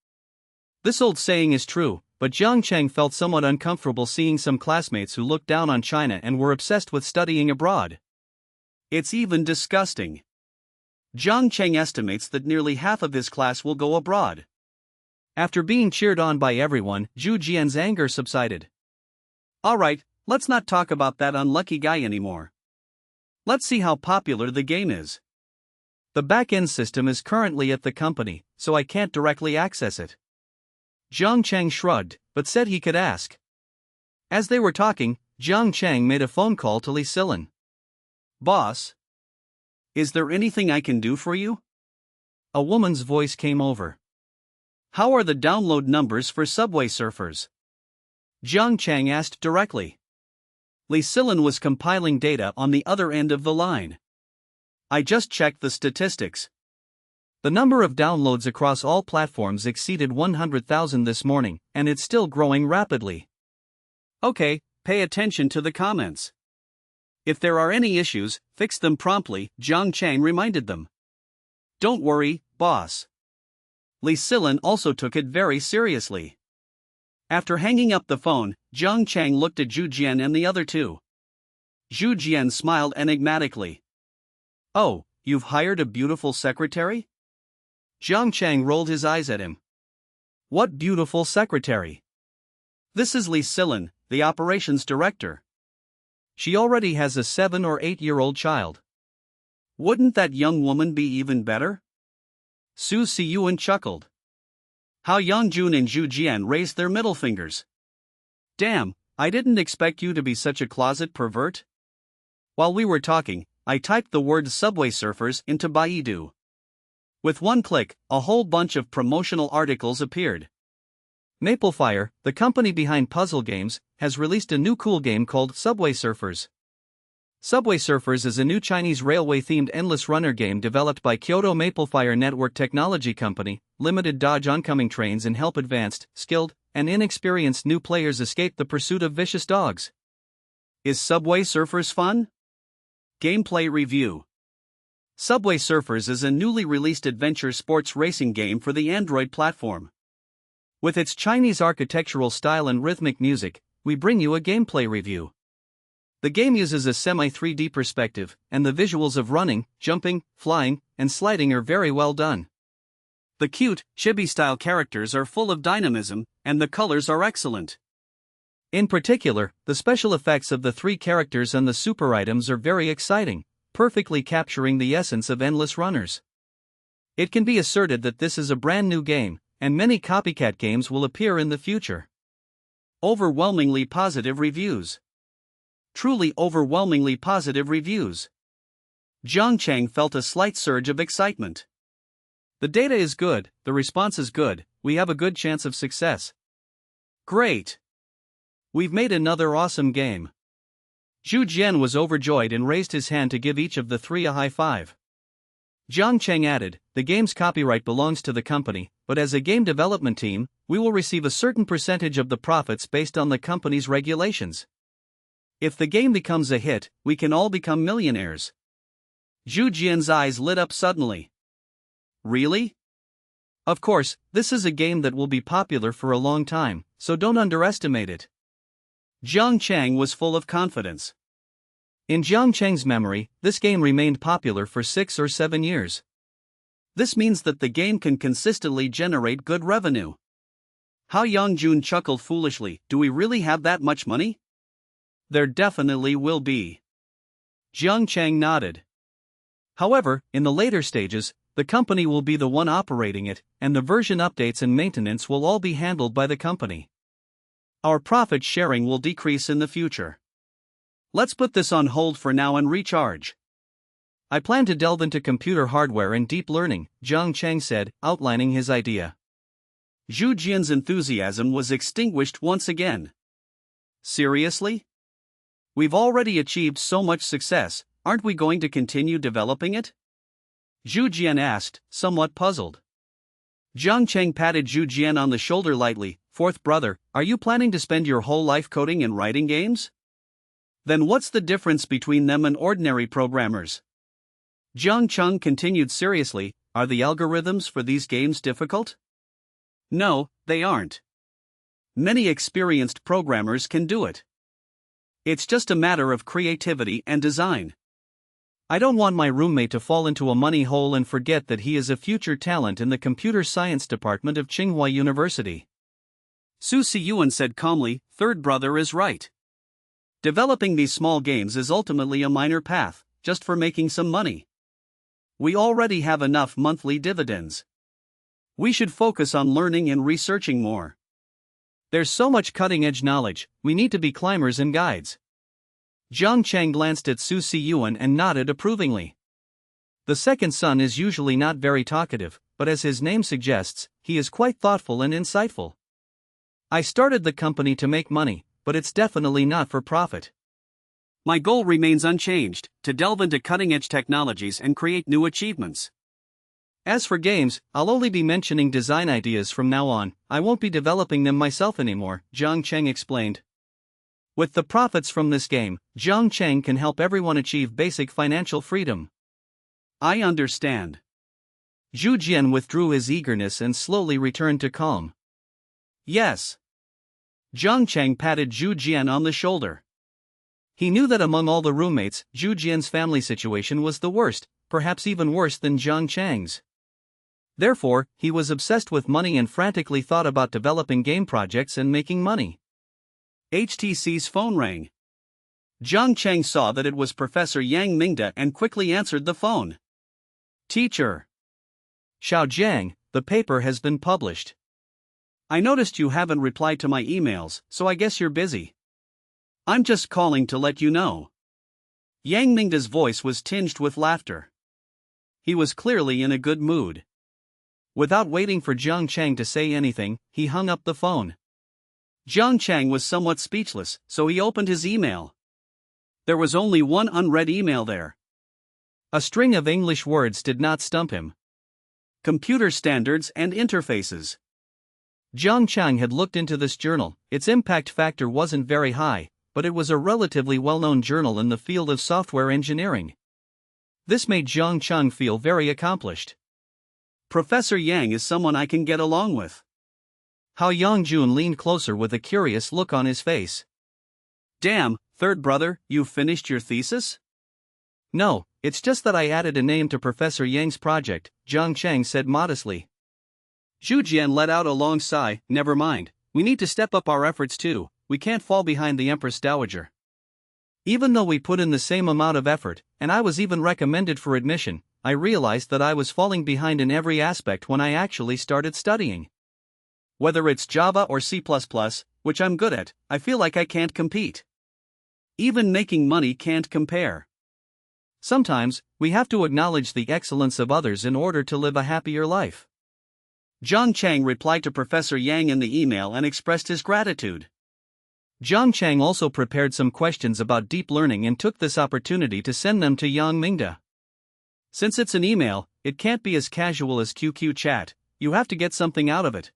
Speaker 1: This old saying is true, but Jiang Chang felt somewhat uncomfortable seeing some classmates who looked down on China and were obsessed with studying abroad. It's even disgusting. Jiang Chang estimates that nearly half of his class will go abroad. After being cheered on by everyone, Zhu Jian's anger subsided. Alright, let's not talk about that unlucky guy anymore. Let's see how popular the game is. The back-end system is currently at the company, so I can't directly access it. Jiang Chang shrugged, but said he could ask. As they were talking, Jiang Chang made a phone call to Li Silin. Boss? Is there anything I can do for you? A woman's voice came over. How are the download numbers for Subway Surfers? Jiang Chang asked directly. Li Silin was compiling data on the other end of the line. I just checked the statistics. The number of downloads across all platforms exceeded 100,000 this morning, and it's still growing rapidly. Okay, pay attention to the comments. If there are any issues, fix them promptly, Jiang Chang reminded them. Don't worry, boss. Li Silin also took it very seriously. After hanging up the phone, Jiang Chang looked at Zhu Jian and the other two. Zhu Jian smiled enigmatically. Oh, you've hired a beautiful secretary? Jiang Chang rolled his eyes at him. What beautiful secretary? This is Li Silin, the operations director. She already has a 7 or 8-year-old child. Wouldn't that young woman be even better? Su Siyuan chuckled. Hao Yangjun and Zhu Jian raised their middle fingers. Damn, I didn't expect you to be such a closet pervert. While we were talking, I typed the word Subway Surfers into Baidu. With one click, a whole bunch of promotional articles appeared. Maplefire, the company behind puzzle games, has released a new cool game called Subway Surfers. Subway Surfers is a new Chinese railway-themed endless runner game developed by Kyoto Maplefire Network Technology Company, Limited. Dodge oncoming trains and help advanced, skilled, and inexperienced new players escape the pursuit of vicious dogs. Is Subway Surfers fun? Gameplay review. Subway Surfers is a newly released adventure sports racing game for the Android platform. With its Chinese architectural style and rhythmic music, we bring you a gameplay review. The game uses a semi-3D perspective, and the visuals of running, jumping, flying, and sliding are very well done. The cute, chibi-style characters are full of dynamism, and the colors are excellent. In particular, the special effects of the 3 characters and the super items are very exciting, perfectly capturing the essence of endless runners. It can be asserted that this is a brand new game, and many copycat games will appear in the future. Overwhelmingly positive reviews. Truly overwhelmingly positive reviews. Jiang Cheng felt a slight surge of excitement. The data is good, the response is good, we have a good chance of success. Great! We've made another awesome game. Zhu Jian was overjoyed and raised his hand to give each of the 3 a high five. Jiang Cheng added, the game's copyright belongs to the company, but as a game development team, we will receive a certain percentage of the profits based on the company's regulations. If the game becomes a hit, we can all become millionaires. Zhu Jian's eyes lit up suddenly. Really? Of course, this is a game that will be popular for a long time, so don't underestimate it. Jiang Cheng was full of confidence. In Jiang Cheng's memory, this game remained popular for 6 or 7 years. This means that the game can consistently generate good revenue. How Yang Jun chuckled foolishly, do we really have that much money? There definitely will be. Jiang Cheng nodded. However, in the later stages, the company will be the one operating it, and the version updates and maintenance will all be handled by the company. Our profit sharing will decrease in the future. Let's put this on hold for now and recharge. I plan to delve into computer hardware and deep learning, Jiang Cheng said, outlining his idea. Zhu Jian's enthusiasm was extinguished once again. Seriously? We've already achieved so much success, aren't we going to continue developing it? Zhu Jian asked, somewhat puzzled. Jiang Cheng patted Zhu Jian on the shoulder lightly. Fourth brother, are you planning to spend your whole life coding and writing games? Then what's the difference between them and ordinary programmers? Jiang Cheng continued seriously, are the algorithms for these games difficult? No, they aren't. Many experienced programmers can do it. It's just a matter of creativity and design. I don't want my roommate to fall into a money hole and forget that he is a future talent in the computer science department of Tsinghua University. Su Siyuan said calmly, third brother is right. Developing these small games is ultimately a minor path, just for making some money. We already have enough monthly dividends. We should focus on learning and researching more. There's so much cutting-edge knowledge, we need to be climbers and guides. Jiang Cheng glanced at Su Siyuan and nodded approvingly. The second son is usually not very talkative, but as his name suggests, he is quite thoughtful and insightful. I started the company to make money, but it's definitely not for profit. My goal remains unchanged, to delve into cutting-edge technologies and create new achievements. As for games, I'll only be mentioning design ideas from now on, I won't be developing them myself anymore, Jiang Cheng explained. With the profits from this game, Jiang Cheng can help everyone achieve basic financial freedom. I understand. Zhu Jian withdrew his eagerness and slowly returned to calm. Yes. Jiang Cheng patted Zhu Jian on the shoulder. He knew that among all the roommates, Zhu Jian's family situation was the worst, perhaps even worse than Jiang Cheng's. Therefore, he was obsessed with money and frantically thought about developing game projects and making money. HTC's phone rang. Jiang Cheng saw that it was Professor Yang Mingda and quickly answered the phone. Teacher. Xiao Jiang, the paper has been published. I noticed you haven't replied to my emails, so I guess you're busy. I'm just calling to let you know. Yang Mingda's voice was tinged with laughter. He was clearly in a good mood. Without waiting for Jiang Chang to say anything, he hung up the phone. Jiang Chang was somewhat speechless, so he opened his email. There was only one unread email there. A string of English words did not stump him. Computer standards and interfaces. Jiang Chang had looked into this journal. Its impact factor wasn't very high, but it was a relatively well-known journal in the field of software engineering. This made Jiang Chang feel very accomplished. Professor Yang is someone I can get along with. Hao Yongjun leaned closer with a curious look on his face. Damn, third brother, you finished your thesis? No, it's just that I added a name to Professor Yang's project, Jiang Chang said modestly. Zhu Jian let out a long sigh. Never mind, we need to step up our efforts too, we can't fall behind the Empress Dowager. Even though we put in the same amount of effort, and I was even recommended for admission, I realized that I was falling behind in every aspect when I actually started studying. Whether it's Java or C++, which I'm good at, I feel like I can't compete. Even making money can't compare. Sometimes, we have to acknowledge the excellence of others in order to live a happier life. Jiang Chang replied to Professor Yang in the email and expressed his gratitude. Jiang Chang also prepared some questions about deep learning and took this opportunity to send them to Yang Mingda. Since it's an email, it can't be as casual as QQ chat, you have to get something out of it.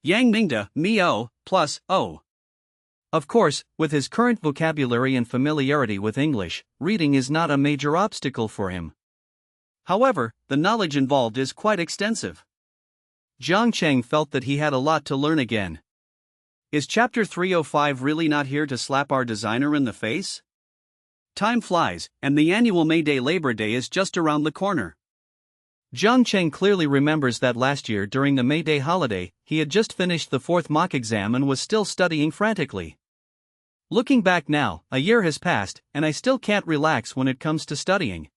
Speaker 1: Yang Mingda, me-o, plus, o. Of course, with his current vocabulary and familiarity with English, reading is not a major obstacle for him. However, the knowledge involved is quite extensive. Jiang Chang felt that he had a lot to learn again. Is Chapter 305 really not here to slap our designer in the face? Time flies, and the annual May Day Labor Day is just around the corner. Jiang Chang clearly remembers that last year during the May Day holiday, he had just finished the 4th mock exam and was still studying frantically. Looking back now, a year has passed, and I still can't relax when it comes to studying.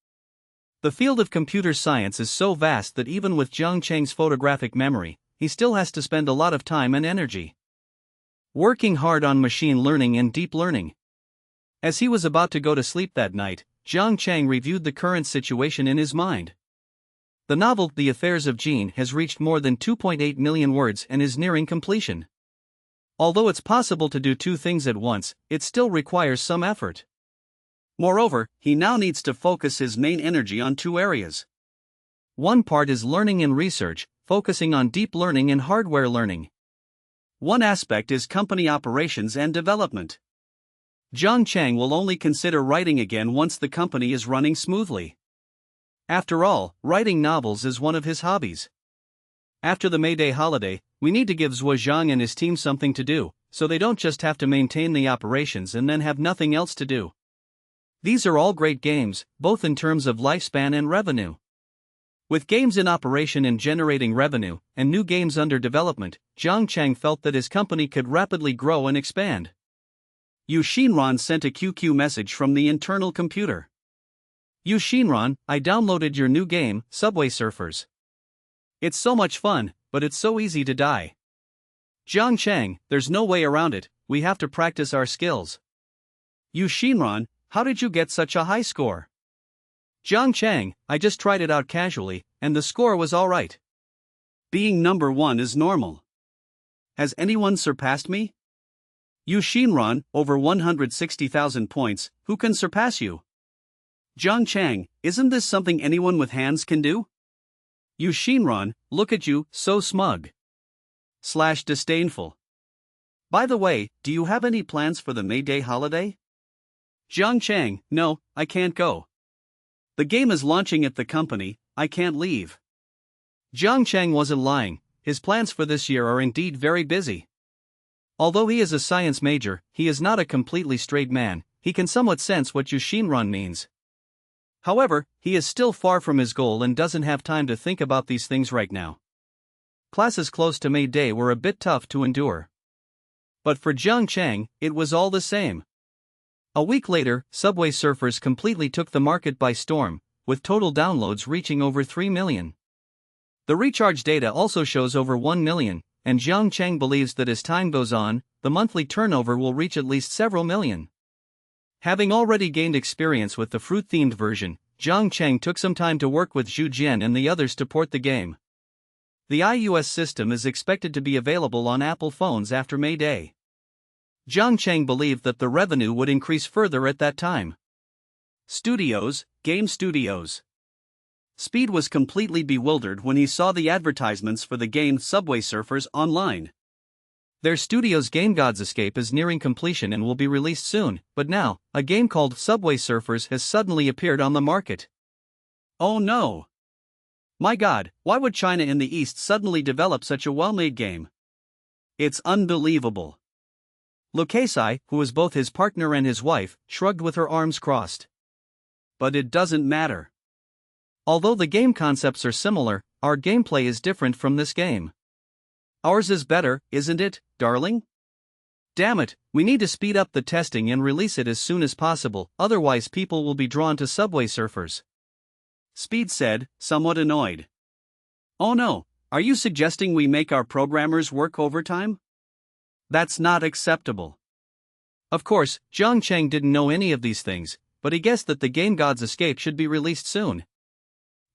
Speaker 1: The field of computer science is so vast that even with Jiang Chang's photographic memory, he still has to spend a lot of time and energy working hard on machine learning and deep learning. As he was about to go to sleep that night, Jiang Chang reviewed the current situation in his mind. The novel, The Affairs of Jean, has reached more than 2.8 million words and is nearing completion. Although it's possible to do two things at once, it still requires some effort. Moreover, he now needs to focus his main energy on two areas. One part is learning and research, focusing on deep learning and hardware learning. One aspect is company operations and development. Jiang Chang will only consider writing again once the company is running smoothly. After all, writing novels is one of his hobbies. After the May Day holiday, we need to give Zhujiang and his team something to do, so they don't just have to maintain the operations and then have nothing else to do. These are all great games, both in terms of lifespan and revenue. With games in operation and generating revenue, and new games under development, Jiang Chang felt that his company could rapidly grow and expand. Yu Xinran sent a QQ message from the internal computer. Yu Xinran, I downloaded your new game, Subway Surfers. It's so much fun, but it's so easy to die. Jiang Chang, there's no way around it, we have to practice our skills. Yu Xinran, how did you get such a high score? Jiang Chang, I just tried it out casually, and the score was alright. Being number one is normal. Has anyone surpassed me? Yu Xinran, over 160,000 points, who can surpass you? Jiang Chang, isn't this something anyone with hands can do? Yu Xinran, look at you, so smug. / disdainful. By the way, do you have any plans for the May Day holiday? Jiang Chang, no, I can't go. The game is launching at the company, I can't leave. Jiang Chang wasn't lying, his plans for this year are indeed very busy. Although he is a science major, he is not a completely straight man, he can somewhat sense what Yu Xinran means. However, he is still far from his goal and doesn't have time to think about these things right now. Classes close to May Day were a bit tough to endure. But for Jiang Chang, it was all the same. A week later, Subway Surfers completely took the market by storm, with total downloads reaching over 3 million. The recharge data also shows over 1 million, and Jiang Chang believes that as time goes on, the monthly turnover will reach at least several million. Having already gained experience with the fruit-themed version, Jiang Chang took some time to work with Zhu Jian and the others to port the game. The iOS system is expected to be available on Apple phones after May Day. Jiang Cheng believed that the revenue would increase further at that time. Studios, game studios. Speed was completely bewildered when he saw the advertisements for the game Subway Surfers online. Their studio's game God's Escape is nearing completion and will be released soon, but now, a game called Subway Surfers has suddenly appeared on the market. Oh no! My God, why would China in the East suddenly develop such a well-made game? It's unbelievable. Lucchesi, who was both his partner and his wife, shrugged with her arms crossed. But it doesn't matter. Although the game concepts are similar, our gameplay is different from this game. Ours is better, isn't it, darling? Damn it, we need to speed up the testing and release it as soon as possible, otherwise people will be drawn to Subway Surfers. Speed said, somewhat annoyed. Oh no, are you suggesting we make our programmers work overtime? That's not acceptable. Of course, Jiang Cheng didn't know any of these things, but he guessed that the game God's Escape should be released soon.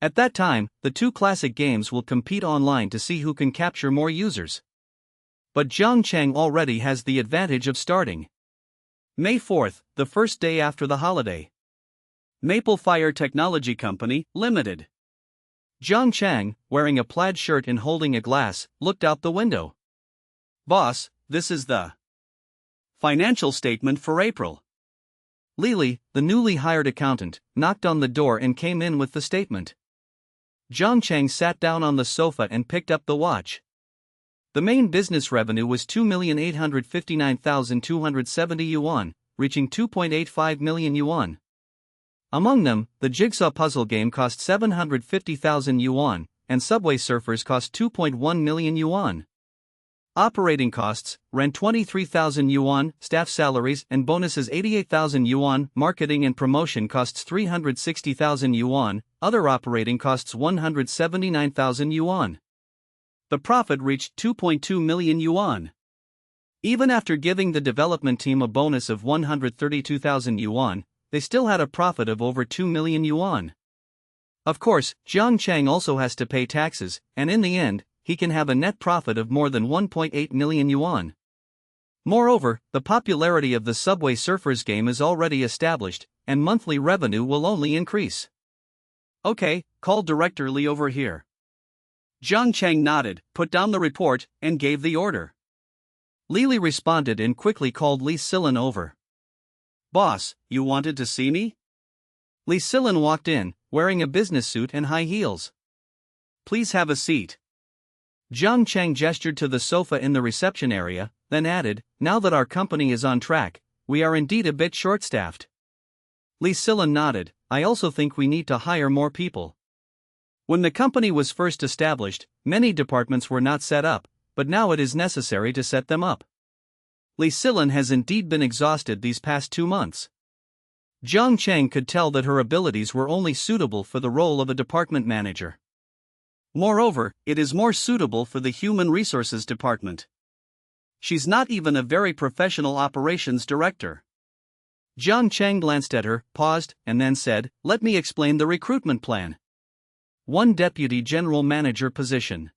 Speaker 1: At that time, the two classic games will compete online to see who can capture more users. But Jiang Cheng already has the advantage of starting. May 4th, the first day after the holiday. Maple Fire Technology Company, Limited. Jiang Cheng, wearing a plaid shirt and holding a glass, looked out the window. Boss, this is the financial statement for April. Lily, the newly hired accountant, knocked on the door and came in with the statement. Jiang Cheng sat down on the sofa and picked up the watch. The main business revenue was 2,859,270 yuan, reaching 2.85 million yuan. Among them, the jigsaw puzzle game cost 750,000 yuan, and Subway Surfers cost 2.1 million yuan. Operating costs, rent 23,000 yuan, staff salaries and bonuses 88,000 yuan, marketing and promotion costs 360,000 yuan, other operating costs 179,000 yuan. The profit reached 2.2 million yuan. Even after giving the development team a bonus of 132,000 yuan, they still had a profit of over 2 million yuan. Of course, Jiang Cheng also has to pay taxes, and in the end, he can have a net profit of more than 1.8 million yuan. Moreover, the popularity of the Subway Surfers game is already established, and monthly revenue will only increase. Okay, call Director Li over here. Jiang Cheng nodded, put down the report, and gave the order. Li responded and quickly called Li Silin over. Boss, you wanted to see me? Li Silin walked in, wearing a business suit and high heels. Please have a seat. Jiang Cheng gestured to the sofa in the reception area, then added, now that our company is on track, we are indeed a bit short-staffed. Li Silin nodded, I also think we need to hire more people. When the company was first established, many departments were not set up, but now it is necessary to set them up. Li Silin has indeed been exhausted these past 2 months. Jiang Cheng could tell that her abilities were only suitable for the role of a department manager. Moreover, it is more suitable for the Human Resources Department. She's not even a very professional operations director. Jiang Cheng glanced at her, paused, and then said, let me explain the recruitment plan. 1 Deputy General Manager position.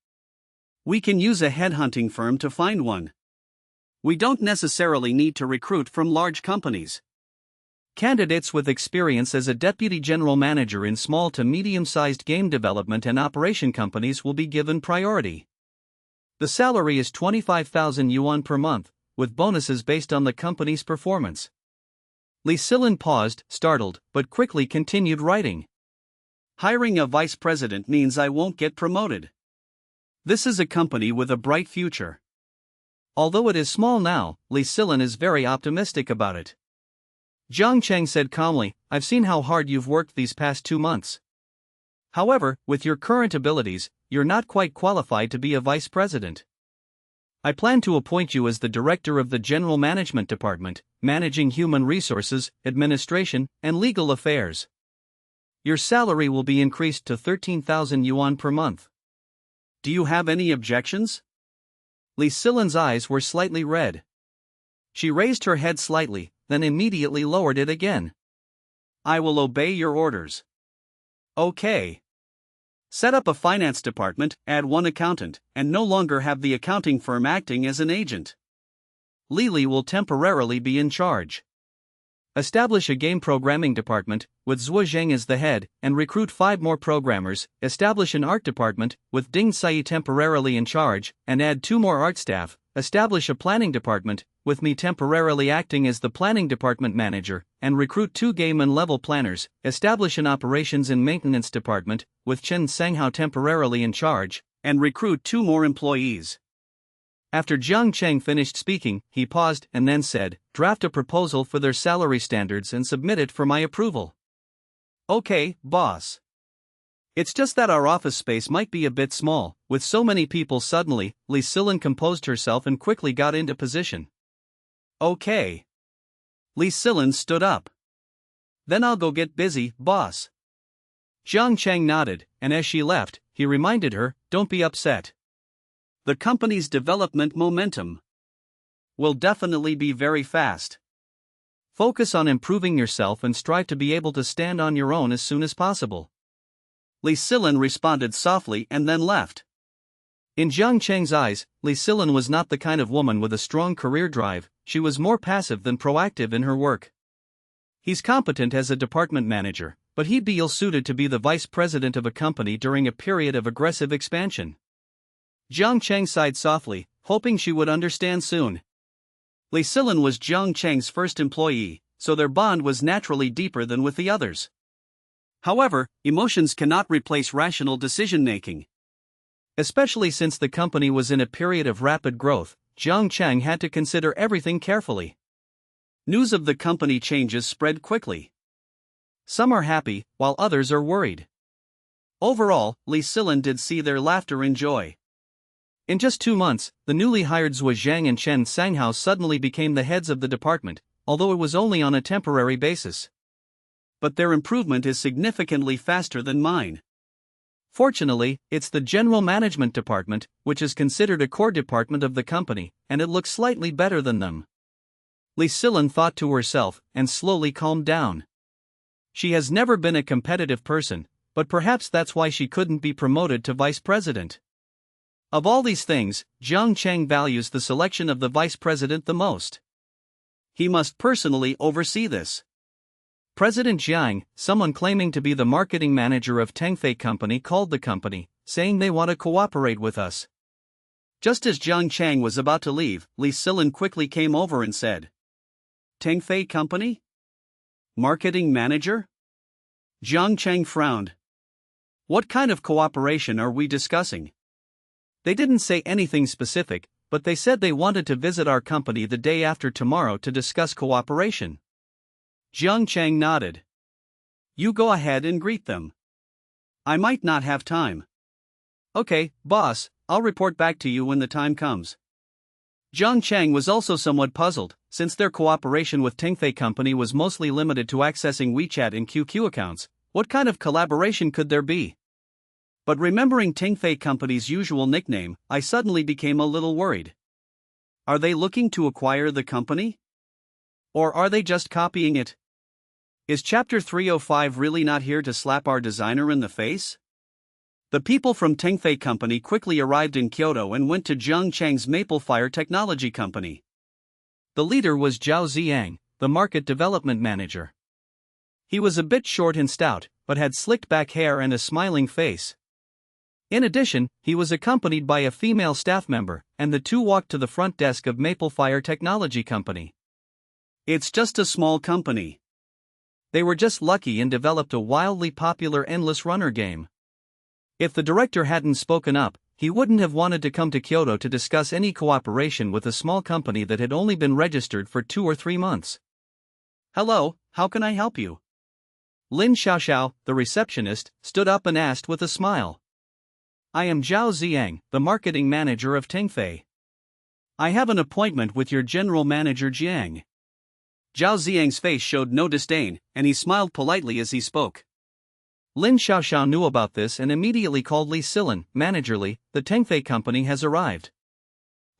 Speaker 1: We can use a headhunting firm to find one. We don't necessarily need to recruit from large companies. Candidates with experience as a deputy general manager in small to medium-sized game development and operation companies will be given priority. The salary is 25,000 yuan per month, with bonuses based on the company's performance. Li Silin paused, startled, but quickly continued writing. Hiring a vice president means I won't get promoted. This is a company with a bright future. Although it is small now, Li Silin is very optimistic about it. Jiang Cheng said calmly, I've seen how hard you've worked these past 2 months. However, with your current abilities, you're not quite qualified to be a vice president. I plan to appoint you as the director of the General Management Department, managing human resources, administration, and legal affairs. Your salary will be increased to 13,000 yuan per month. Do you have any objections? Li Silin's eyes were slightly red. She raised her head slightly, then immediately lowered it again. I will obey your orders. Okay. Set up a finance department, add one accountant, and no longer have the accounting firm acting as an agent. Lily will temporarily be in charge. Establish a game programming department, with Zhuo Zheng as the head, and recruit 5 more programmers. Establish an art department, with Ding Sai temporarily in charge, and add 2 more art staff. Establish a planning department, with me temporarily acting as the planning department manager, and recruit 2 game and level planners. Establish an operations and maintenance department, with Chen Sanghao temporarily in charge, and recruit 2 more employees. After Jiang Cheng finished speaking, he paused and then said, "Draft a proposal for their salary standards and submit it for my approval." "Okay, boss. It's just that our office space might be a bit small, with so many people." Suddenly, Li Silin composed herself and quickly got into position. "Okay." Li Silin stood up. "Then I'll go get busy, boss." Jiang Cheng nodded, and as she left, he reminded her, "Don't be upset. The company's development momentum will definitely be very fast. Focus on improving yourself and strive to be able to stand on your own as soon as possible." Li Silin responded softly and then left. In Jiang Cheng's eyes, Li Silin was not the kind of woman with a strong career drive. She was more passive than proactive in her work. He's competent as a department manager, but he'd be ill-suited to be the vice president of a company during a period of aggressive expansion. Jiang Cheng sighed softly, hoping she would understand soon. Li Silin was Jiang Cheng's first employee, so their bond was naturally deeper than with the others. However, emotions cannot replace rational decision-making. Especially since the company was in a period of rapid growth, Jiang Cheng had to consider everything carefully. News of the company changes spread quickly. Some are happy, while others are worried. Overall, Li Silin did see their laughter and joy. In just 2 months, the newly hired Zhuo Zhang and Chen Sanghao suddenly became the heads of the department, although it was only on a temporary basis. But their improvement is significantly faster than mine. Fortunately, it's the general management department, which is considered a core department of the company, and it looks slightly better than them. Li Silin thought to herself, and slowly calmed down. She has never been a competitive person, but perhaps that's why she couldn't be promoted to vice president. Of all these things, Jiang Cheng values the selection of the vice president the most. He must personally oversee this. President Jiang, someone claiming to be the marketing manager of Tengfei Company, called the company, saying they want to cooperate with us. Just as Jiang Cheng was about to leave, Li Silin quickly came over and said, "Tengfei Company? Marketing manager?" Jiang Cheng frowned. "What kind of cooperation are we discussing?" They didn't say anything specific, but they said they wanted to visit our company the day after tomorrow to discuss cooperation. Jiang Cheng nodded. "You go ahead and greet them. I might not have time." "Okay, boss, I'll report back to you when the time comes." Jiang Cheng was also somewhat puzzled, since their cooperation with Tengfei Company was mostly limited to accessing WeChat and QQ accounts. What kind of collaboration could there be? But remembering Tengfei Company's usual nickname, I suddenly became a little worried. Are they looking to acquire the company? Or are they just copying it? Is Chapter 305 really not here to slap our designer in the face? The people from Tengfei Company quickly arrived in Kyoto and went to Jiang Cheng's Maplefire Technology Company. The leader was Zhao Ziyang, the market development manager. He was a bit short and stout, but had slicked back hair and a smiling face. In addition, he was accompanied by a female staff member, and the two walked to the front desk of Maplefire Technology Company. "It's just a small company. They were just lucky and developed a wildly popular endless runner game." If the director hadn't spoken up, he wouldn't have wanted to come to Kyoto to discuss any cooperation with a small company that had only been registered for 2 or 3 months. "Hello, how can I help you?" Lin Xiaoxiao, the receptionist, stood up and asked with a smile. "I am Zhao Ziyang, the marketing manager of Tengfei. I have an appointment with your general manager Jiang." Zhao Ziyang's face showed no disdain, and he smiled politely as he spoke. Lin Xiaoxiao knew about this and immediately called Li Silin. "Manager, the Tengfei Company has arrived."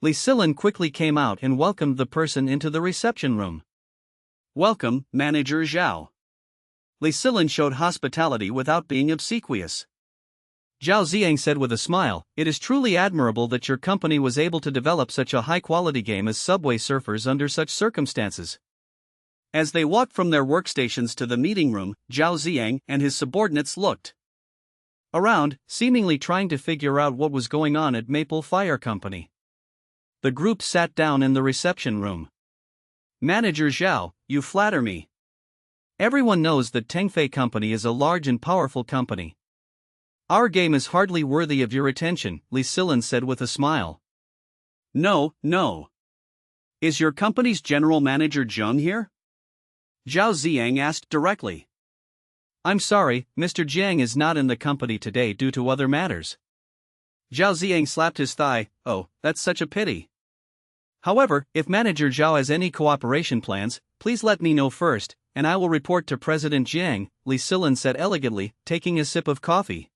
Speaker 1: Li Silin quickly came out and welcomed the person into the reception room. "Welcome, Manager Zhao." Li Silin showed hospitality without being obsequious. Zhao Ziang said with a smile, "It is truly admirable that your company was able to develop such a high-quality game as Subway Surfers under such circumstances." As they walked from their workstations to the meeting room, Zhao Ziang and his subordinates looked around, seemingly trying to figure out what was going on at Maple Fire Company. The group sat down in the reception room. "Manager Zhao, you flatter me. Everyone knows that Tengfei Company is a large and powerful company. Our game is hardly worthy of your attention," Li Silan said with a smile. No. Is your company's general manager Zheng here?" Zhao Ziang asked directly. "I'm sorry, Mr. Jiang is not in the company today due to other matters." Zhao Ziang slapped his thigh. "Oh, that's such a pity. However, if Manager Zhao has any cooperation plans, please let me know first, and I will report to President Jiang," Li Silan said elegantly, taking a sip of coffee.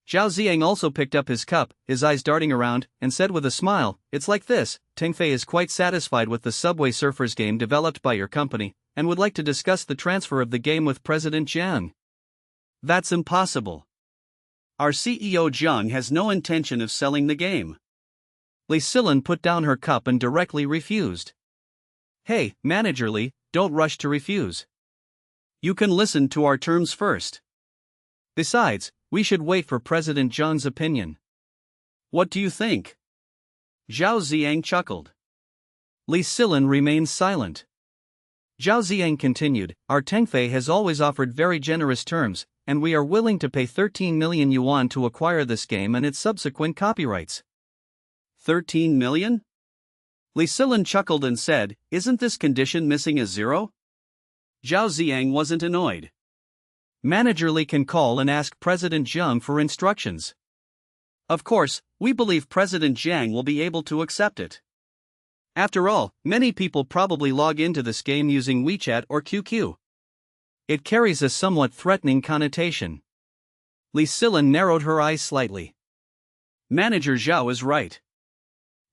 Speaker 1: Zhao Ziang also picked up his cup, his eyes darting around, and said with a smile, "It's like this, Tengfei is quite satisfied with the Subway Surfers game developed by your company, and would like to discuss the transfer of the game with President Jiang." "That's impossible. Our CEO Jiang has no intention of selling the game." Li Silan put down her cup and directly refused. "Hey, Manager Li, don't rush to refuse. You can listen to our terms first. Besides, we should wait for President Jiang's opinion. What do you think?" Zhao Ziang chuckled. Li Silan remained silent. Zhao Ziang continued, "Our Tengfei has always offered very generous terms, and we are willing to pay 13 million yuan to acquire this game and its subsequent copyrights." 13 million? Li Silan chuckled and said, "Isn't this condition missing a zero?" Zhao Ziang wasn't annoyed. "Manager Li can call and ask President Jiang for instructions. Of course, we believe President Jiang will be able to accept it. After all, many people probably log into this game using WeChat or QQ. It carries a somewhat threatening connotation." Li Silan narrowed her eyes slightly. "Manager Zhao is right.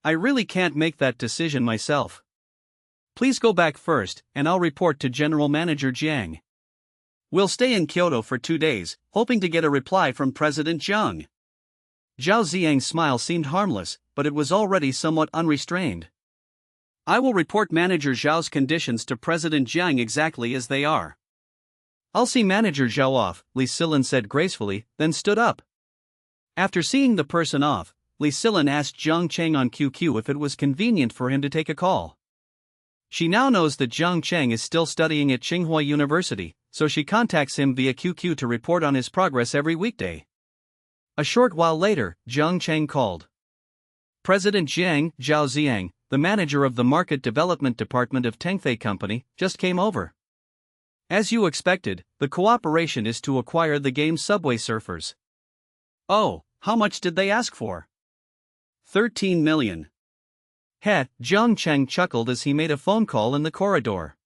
Speaker 1: I really can't make that decision myself. Please go back first, and I'll report to General Manager Jiang. We'll stay in Kyoto for 2 days, hoping to get a reply from President Jiang." Zhao Ziang's smile seemed harmless, but it was already somewhat unrestrained. "I will report Manager Zhao's conditions to President Jiang exactly as they are." "I'll see Manager Zhao off," Li Silan said gracefully, then stood up. After seeing the person off, Li Silan asked Zhang Cheng on QQ if it was convenient for him to take a call. She now knows that Zhang Cheng is still studying at Tsinghua University, so she contacts him via QQ to report on his progress every weekday. A short while later, Zhang Cheng called. "President Jiang, Zhao Ziang, the manager of the Market Development Department of Tengfei Company, just came over. As you expected, the cooperation is to acquire the game Subway Surfers." "Oh, how much did they ask for?" 13 million. Heh, Zhang Cheng chuckled as he made a phone call in the corridor.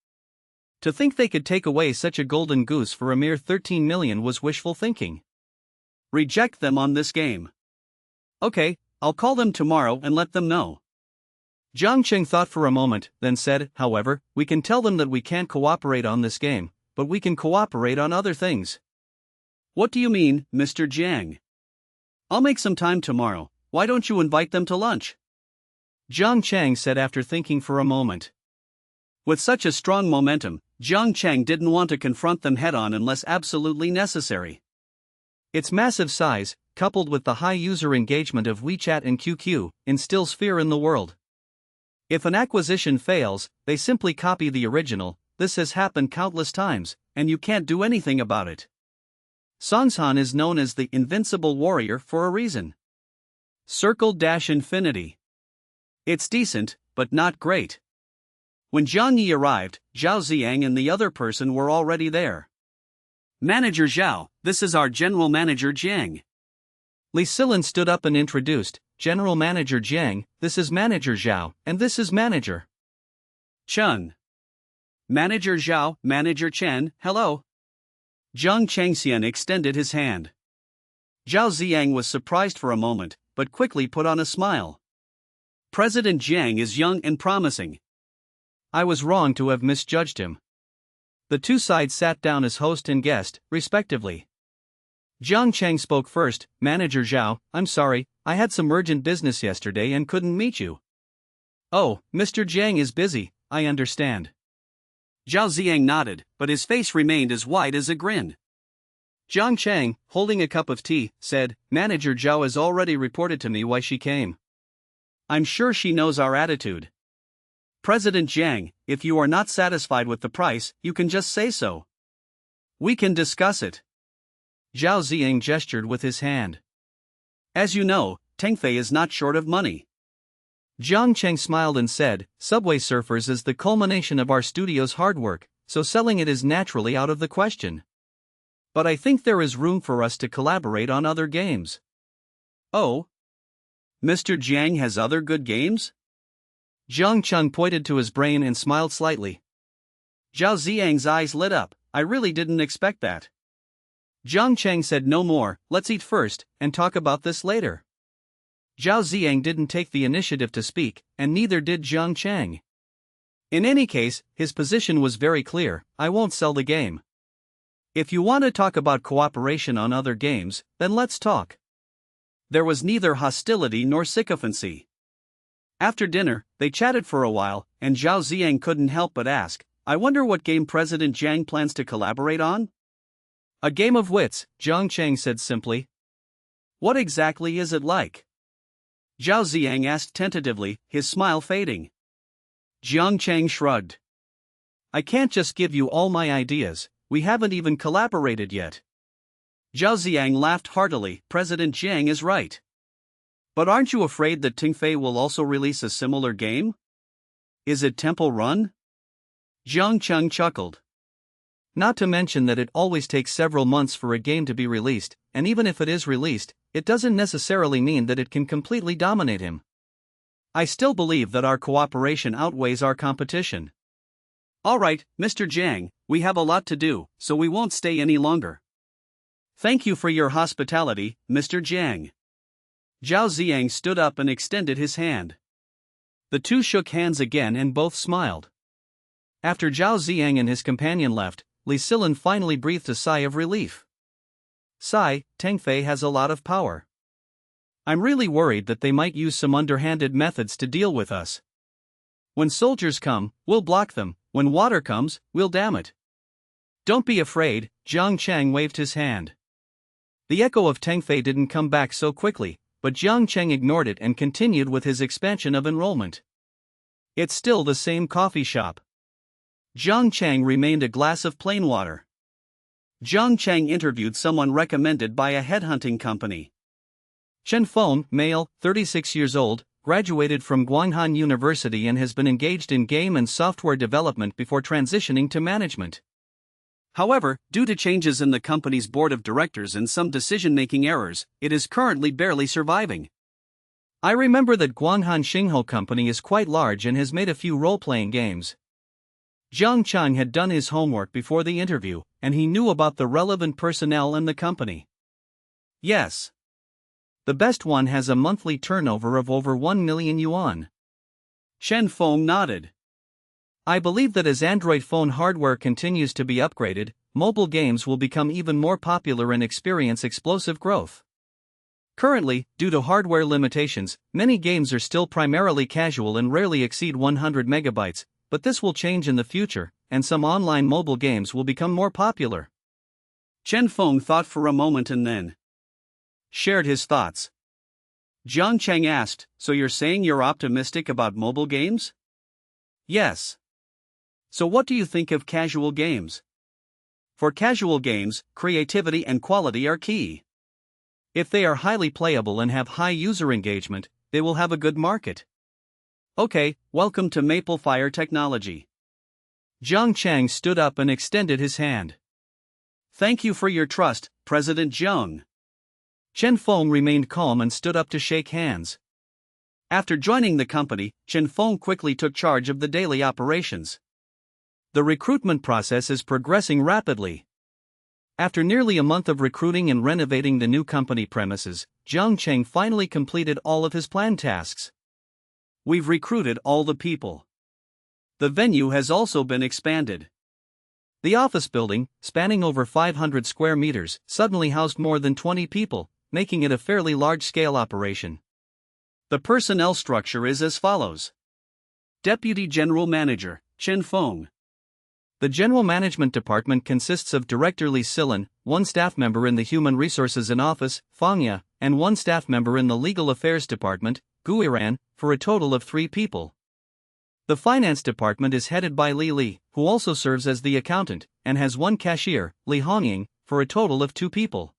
Speaker 1: To think they could take away such a golden goose for a mere 13 million was wishful thinking. "Reject them on this game." "Okay, I'll call them tomorrow and let them know." Zhang Cheng thought for a moment, then said, "However, we can tell them that we can't cooperate on this game, but we can cooperate on other things." "What do you mean, Mr. Jiang?" "I'll make some time tomorrow. Why don't you invite them to lunch?" Zhang Cheng said after thinking for a moment. With such a strong momentum, Zhang Cheng didn't want to confront them head-on unless absolutely necessary. Its massive size, coupled with the high user engagement of WeChat and QQ, instills fear in the world. If an acquisition fails, they simply copy the original. This has happened countless times, and you can't do anything about it. Songshan is known as the invincible warrior for a reason. Circle-infinity. It's decent, but not great. When Zhang Yi arrived, Zhao Ziang and the other person were already there. "Manager Zhao, this is our General Manager Jiang." Li Silan stood up and introduced, "General Manager Jiang, this is Manager Zhao, and this is Manager Chen." "Manager Zhao, Manager Chen, hello." Zhang Chengxian extended his hand. Zhao Ziang was surprised for a moment, but quickly put on a smile. "President Jiang is young and promising. I was wrong to have misjudged him." The two sides sat down as host and guest, respectively. Jiang Cheng spoke first. Manager Zhao, I'm sorry, I had some urgent business yesterday and couldn't meet you. Oh, Mr. Jiang is busy, I understand. Zhao Ziang nodded, but his face remained as wide as a grin. Jiang Cheng, holding a cup of tea, said, Manager Zhao has already reported to me why she came. I'm sure she knows our attitude. President Jiang, if you are not satisfied with the price, you can just say so. We can discuss it. Zhao Ziang gestured with his hand. As you know, Tengfei is not short of money. Jiang Cheng smiled and said, Subway Surfers is the culmination of our studio's hard work, so selling it is naturally out of the question. But I think there is room for us to collaborate on other games. Oh? Mr. Jiang has other good games? Jiang Cheng pointed to his brain and smiled slightly. Zhao Ziang's eyes lit up. I really didn't expect that. Jiang Cheng said no more, let's eat first, and talk about this later. Zhao Ziang didn't take the initiative to speak, and neither did Jiang Cheng. In any case, his position was very clear, I won't sell the game. If you want to talk about cooperation on other games, then let's talk. There was neither hostility nor sycophancy. After dinner, they chatted for a while, and Zhao Ziang couldn't help but ask, I wonder what game President Jiang plans to collaborate on? A game of wits, Jiang Cheng said simply. What exactly is it like? Zhao Ziang asked tentatively, his smile fading. Jiang Cheng shrugged. I can't just give you all my ideas, we haven't even collaborated yet. Zhao Ziang laughed heartily, President Jiang is right. But aren't you afraid that Tengfei will also release a similar game? Is it Temple Run? Jiang Cheng chuckled. Not to mention that it always takes several months for a game to be released, and even if it is released, it doesn't necessarily mean that it can completely dominate him. I still believe that our cooperation outweighs our competition. Alright, Mr. Jiang, we have a lot to do, so we won't stay any longer. Thank you for your hospitality, Mr. Jiang. Zhao Ziang stood up and extended his hand. The two shook hands again and both smiled. After Zhao Ziang and his companion left, Li Silin finally breathed a sigh of relief. Sigh, Tengfei has a lot of power. I'm really worried that they might use some underhanded methods to deal with us. When soldiers come, we'll block them, when water comes, we'll dam it. Don't be afraid, Jiang Cheng waved his hand. The echo of Tengfei didn't come back so quickly, but Jiang Cheng ignored it and continued with his expansion of enrollment. It's still the same coffee shop. Jiang Cheng remained a glass of plain water. Jiang Cheng interviewed someone recommended by a headhunting company. Chen Feng, male, 36 years old, graduated from Guanghan University and has been engaged in game and software development before transitioning to management. However, due to changes in the company's board of directors and some decision-making errors, it is currently barely surviving. I remember that Guanghan Xingho Company is quite large and has made a few role-playing games. Jiang Cheng had done his homework before the interview, and he knew about the relevant personnel in the company. Yes. The best one has a monthly turnover of over 1 million yuan. Chen Feng nodded. I believe that as Android phone hardware continues to be upgraded, mobile games will become even more popular and experience explosive growth. Currently, due to hardware limitations, many games are still primarily casual and rarely exceed 100 megabytes, but this will change in the future, and some online mobile games will become more popular. Chen Feng thought for a moment and then shared his thoughts. Jiang Cheng asked, so you're saying you're optimistic about mobile games? Yes. So what do you think of casual games? For casual games, creativity and quality are key. If they are highly playable and have high user engagement, they will have a good market. Okay, welcome to Maple Fire Technology. Jiang Cheng stood up and extended his hand. Thank you for your trust, President Jiang. Chen Feng remained calm and stood up to shake hands. After joining the company, Chen Feng quickly took charge of the daily operations. The recruitment process is progressing rapidly. After nearly a month of recruiting and renovating the new company premises, Jiang Cheng finally completed all of his planned tasks. We've recruited all the people. The venue has also been expanded. The office building, spanning over 500 square meters, suddenly housed more than 20 people, making it a fairly large-scale operation. The personnel structure is as follows. Deputy General Manager, Chen Feng. The General Management Department consists of Director Li Silan, one staff member in the Human Resources and Office, Fangya, and one staff member in the Legal Affairs Department, Guiran, for a total of 3 people. The Finance Department is headed by Li Li, who also serves as the accountant, and has one cashier, Li Hongying, for a total of 2 people.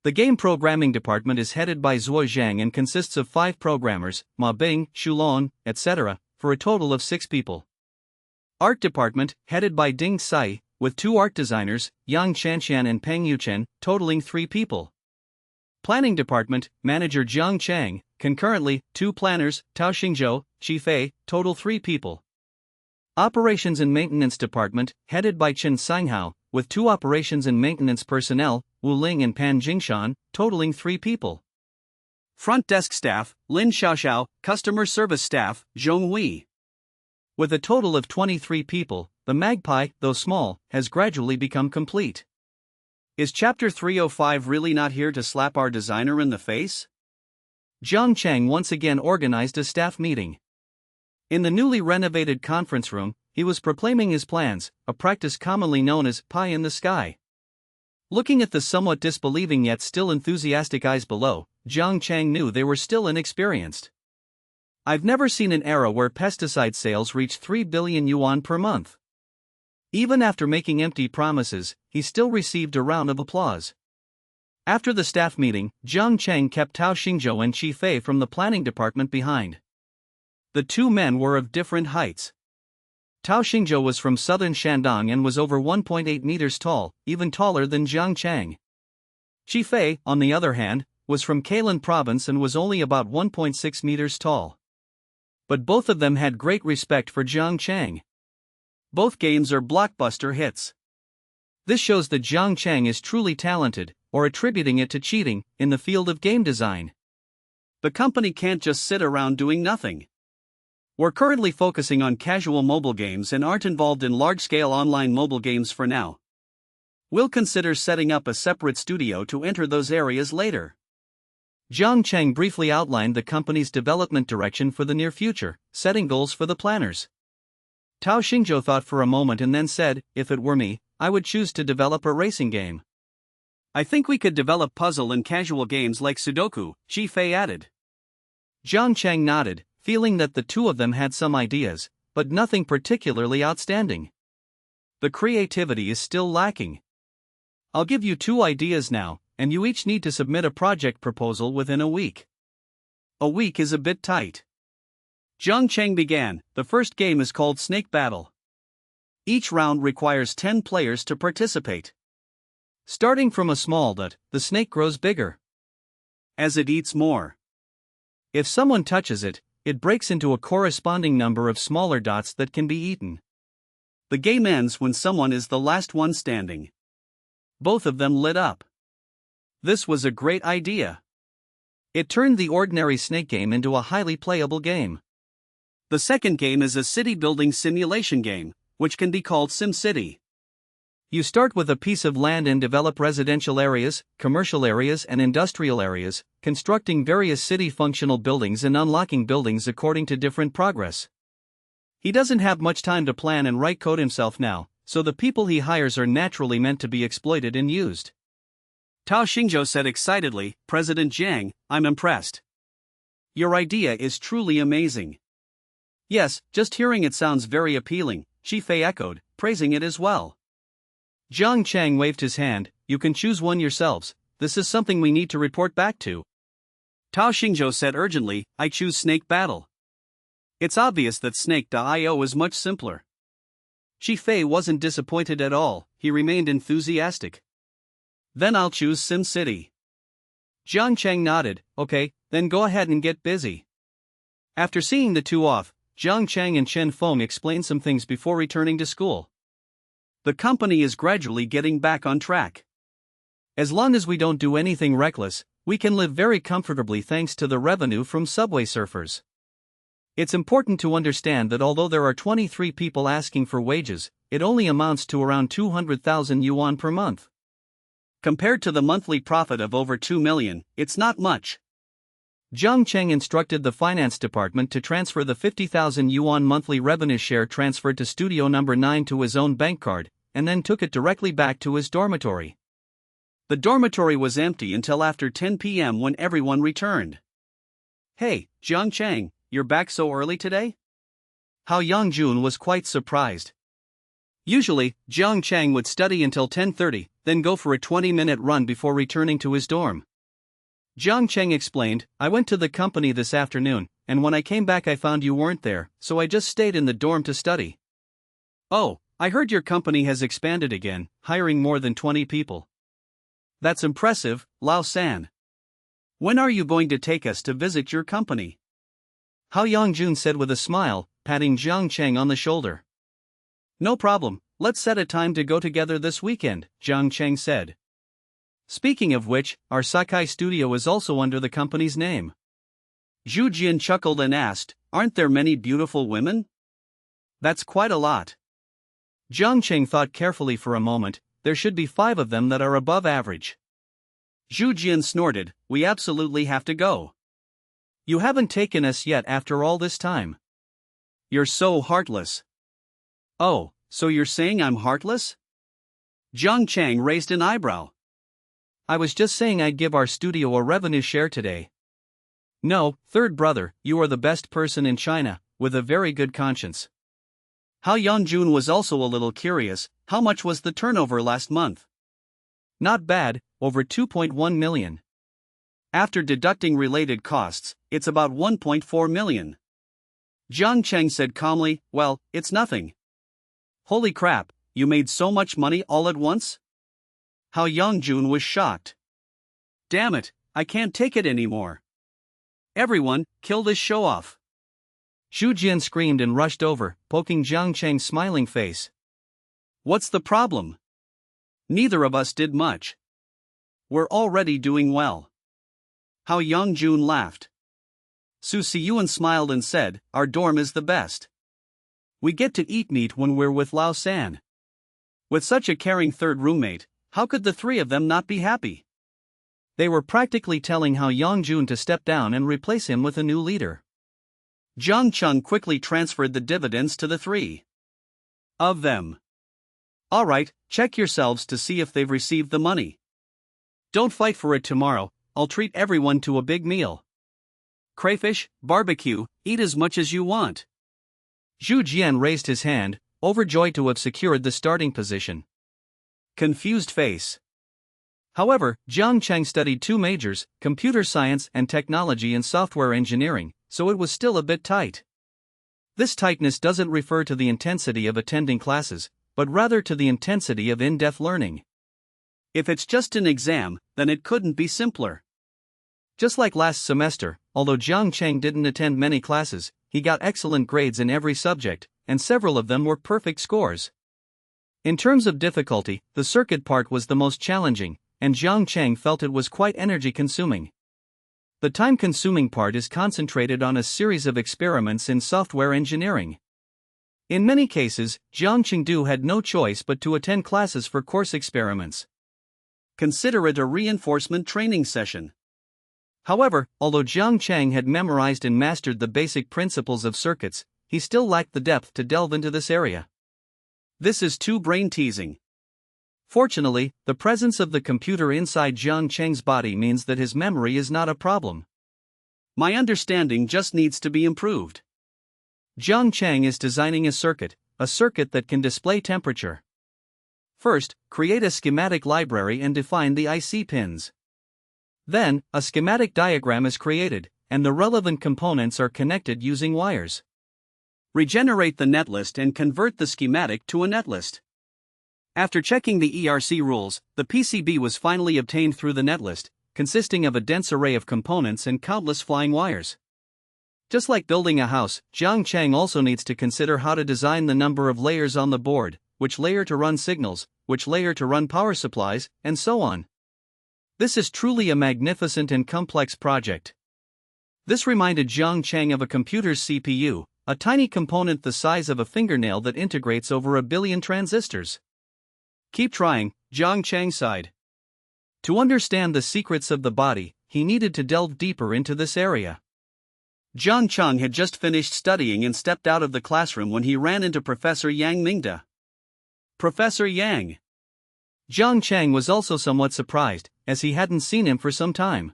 Speaker 1: The Game Programming Department is headed by Zuo Zhang and consists of 5 programmers, Ma Bing, Shulon, etc., for a total of 6 people. Art Department, headed by Ding Sai, with 2 art designers, Yang Chanshan and Peng Yuchen, totaling 3 people. Planning Department, Manager Jiang Chang, concurrently, 2 planners, Tao Xingzhou, Qi Fei, total 3 people. Operations and Maintenance Department, headed by Chen Xinghao, with 2 operations and maintenance personnel, Wu Ling and Pan Jingshan, totaling 3 people. Front Desk Staff, Lin Xiaoxiao, Customer Service Staff, Zhong Wei. With a total of 23 people, the Magpie, though small, has gradually become complete. Is Chapter 305 really not here to slap our designer in the face? Jiang Chang once again organized a staff meeting. In the newly renovated conference room, he was proclaiming his plans, a practice commonly known as pie in the sky. Looking at the somewhat disbelieving yet still enthusiastic eyes below, Jiang Chang knew they were still inexperienced. I've never seen an era where pesticide sales reach 3 billion yuan per month. Even after making empty promises, he still received a round of applause. After the staff meeting, Jiang Chang kept Tao Xingzhou and Qi Fei from the planning department behind. The 2 men were of different heights. Tao Xingzhou was from southern Shandong and was over 1.8 meters tall, even taller than Jiang Chang. Qi Fei, on the other hand, was from Kailan province and was only about 1.6 meters tall. But both of them had great respect for Jiang Chang. Both games are blockbuster hits. This shows that Jiang Chang is truly talented, or attributing it to cheating, in the field of game design. The company can't just sit around doing nothing. We're currently focusing on casual mobile games and aren't involved in large-scale online mobile games for now. We'll consider setting up a separate studio to enter those areas later. Jiang Chang briefly outlined the company's development direction for the near future, setting goals for the planners. Tao Xingzhou thought for a moment and then said, if it were me, I would choose to develop a racing game. I think we could develop puzzle and casual games like Sudoku, Qi Fei added. Jiang Chang nodded, feeling that the 2 of them had some ideas, but nothing particularly outstanding. The creativity is still lacking. I'll give you 2 ideas now, and you each need to submit a project proposal within a week. A week is a bit tight. Jiang Chang began. The first game is called Snake Battle. Each round requires 10 players to participate. Starting from a small dot, the snake grows bigger as it eats more. If someone touches it, it breaks into a corresponding number of smaller dots that can be eaten. The game ends when someone is the last one standing. Both of them lit up. This was a great idea. It turned the ordinary snake game into a highly playable game. The second game is a city-building simulation game, which can be called SimCity. You start with a piece of land and develop residential areas, commercial areas and industrial areas, constructing various city-functional buildings and unlocking buildings according to different progress. He doesn't have much time to plan and write code himself now, so the people he hires are naturally meant to be exploited and used. Tao Xingzhou said excitedly, President Jiang, I'm impressed. Your idea is truly amazing. Yes, just hearing it sounds very appealing, Qi Fei echoed, praising it as well. Jiang Chang waved his hand, you can choose one yourselves, this is something we need to report back to. Tao Xingzhou said urgently, I choose Snake Battle. It's obvious that Snake.io is much simpler. Qi Fei wasn't disappointed at all, he remained enthusiastic. Then I'll choose SimCity. Jiang Chang nodded, okay, then go ahead and get busy. After seeing the 2 off, Jiang Chang and Chen Feng explained some things before returning to school. The company is gradually getting back on track. As long as we don't do anything reckless, we can live very comfortably thanks to the revenue from subway surfers. It's important to understand that although there are 23 people asking for wages, it only amounts to around 200,000 yuan per month. Compared to the monthly profit of over 2 million, it's not much. Jiang Cheng instructed the finance department to transfer the 50,000 yuan monthly revenue share transferred to Studio Number 9 to his own bank card, and then took it directly back to his dormitory. The dormitory was empty until after 10 p.m. when everyone returned. "Hey, Jiang Cheng, you're back so early today?" Hao Yangjun was quite surprised. Usually, Jiang Cheng would study until 10:30, then go for a 20-minute run before returning to his dorm. Jiang Cheng explained, "I went to the company this afternoon, and when I came back I found you weren't there, so I just stayed in the dorm to study." "Oh, I heard your company has expanded again, hiring more than 20 people. That's impressive, Lao San. When are you going to take us to visit your company?" Hao Yangjun said with a smile, patting Jiang Cheng on the shoulder. "No problem, let's set a time to go together this weekend," Jiang Cheng said. "Speaking of which, our Sakai studio is also under the company's name." Zhu Jian chuckled and asked, "Aren't there many beautiful women?" "That's quite a lot." Jiang Cheng thought carefully for a moment. "There should be 5 of them that are above average." Zhu Jian snorted, "We absolutely have to go. You haven't taken us yet after all this time. You're so heartless." "Oh, so you're saying I'm heartless?" Jiang Cheng raised an eyebrow. "I was just saying I'd give our studio a revenue share today." "No, third brother, you are the best person in China, with a very good conscience." Hao Yangjun was also a little curious. How much was the turnover last month? "Not bad, over 2.1 million. After deducting related costs, it's about 1.4 million. Jiang Cheng said calmly, "Well, it's nothing." "Holy crap, you made so much money all at once?" Hao Yangjun was shocked. "Damn it, I can't take it anymore. Everyone, kill this show-off." Zhu Jian screamed and rushed over, poking Jiang Cheng's smiling face. "What's the problem? Neither of us did much. We're already doing well." Hao Yangjun laughed. Su Siyuan smiled and said, "Our dorm is the best. We get to eat meat when we're with Lao San. With such a caring third roommate, how could the 3 of them not be happy?" They were practically telling Hao Yangjun to step down and replace him with a new leader. Jiang Cheng quickly transferred the dividends to the 3 of them. "All right, check yourselves to see if they've received the money. Don't fight for it tomorrow, I'll treat everyone to a big meal. Crayfish, barbecue, eat as much as you want." Zhu Jian raised his hand, overjoyed to have secured the starting position. Confused face. However, Jiang Cheng studied 2 majors, computer science and technology and software engineering, so it was still a bit tight. This tightness doesn't refer to the intensity of attending classes, but rather to the intensity of in-depth learning. If it's just an exam, then it couldn't be simpler. Just like last semester, although Jiang Cheng didn't attend many classes, he got excellent grades in every subject, and several of them were perfect scores. In terms of difficulty, the circuit part was the most challenging, and Jiang Cheng felt it was quite energy-consuming. The time-consuming part is concentrated on a series of experiments in software engineering. In many cases, Jiang Chengdu had no choice but to attend classes for course experiments. Consider it a reinforcement training session. However, although Jiang Cheng had memorized and mastered the basic principles of circuits, he still lacked the depth to delve into this area. This is too brain-teasing. Fortunately, the presence of the computer inside Jiang Cheng's body means that his memory is not a problem. My understanding just needs to be improved. Jiang Cheng is designing a circuit that can display temperature. First, create a schematic library and define the IC pins. Then, a schematic diagram is created, and the relevant components are connected using wires. Regenerate the netlist and convert the schematic to a netlist. After checking the ERC rules, the PCB was finally obtained through the netlist, consisting of a dense array of components and countless flying wires. Just like building a house, Jiang Cheng also needs to consider how to design the number of layers on the board, which layer to run signals, which layer to run power supplies, and so on. This is truly a magnificent and complex project. This reminded Jiang Cheng of a computer's CPU, a tiny component the size of a fingernail that integrates over 1 billion transistors. Keep trying, Jiang Chang sighed. To understand the secrets of the body, he needed to delve deeper into this area. Jiang Chang had just finished studying and stepped out of the classroom when he ran into Professor Yang Mingda. Professor Yang. Jiang Chang was also somewhat surprised, as he hadn't seen him for some time.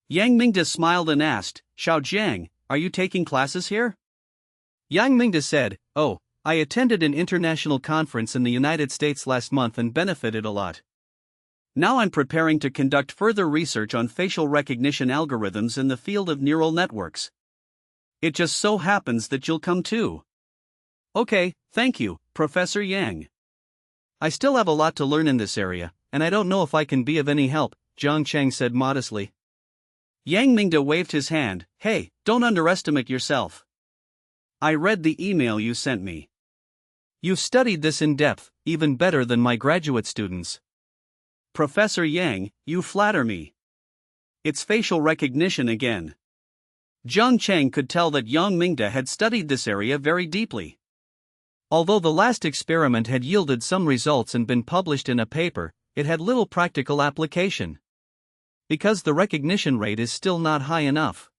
Speaker 1: Yang Mingda smiled and asked, Xiao Jiang, are you taking classes here? Yang Mingda said, Oh, I attended an international conference in the United States last month and benefited a lot. Now I'm preparing to conduct further research on facial recognition algorithms in the field of neural networks. It just so happens that you'll come too. Okay, thank you, Professor Yang. I still have a lot to learn in this area, and I don't know if I can be of any help, Jiang Chang said modestly. Yang Mingda waved his hand. Hey, don't underestimate yourself. I read the email you sent me. You've studied this in depth, even better than my graduate students. Professor Yang, you flatter me. It's facial recognition again. Jiang Chang could tell that Yang Mingda had studied this area very deeply. Although the last experiment had yielded some results and been published in a paper, it had little practical application. Because the recognition rate is still not high enough.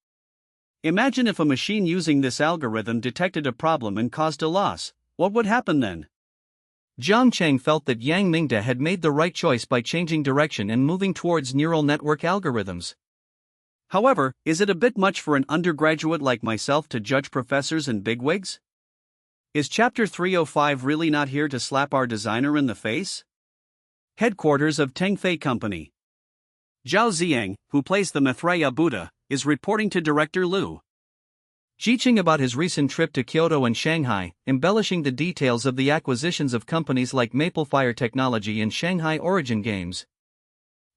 Speaker 1: Imagine if a machine using this algorithm detected a problem and caused a loss, what would happen then? Jiang Chang felt that Yang Mingda had made the right choice by changing direction and moving towards neural network algorithms. However, is it a bit much for an undergraduate like myself to judge professors and bigwigs? Is Chapter 305 really not here to slap our designer in the face? Headquarters of Tengfei Company. Zhao Ziang, who plays the Maitreya Buddha, is reporting to Director Liu. Jiqing about his recent trip to Kyoto and Shanghai, embellishing the details of the acquisitions of companies like Maplefire Technology and Shanghai Origin Games.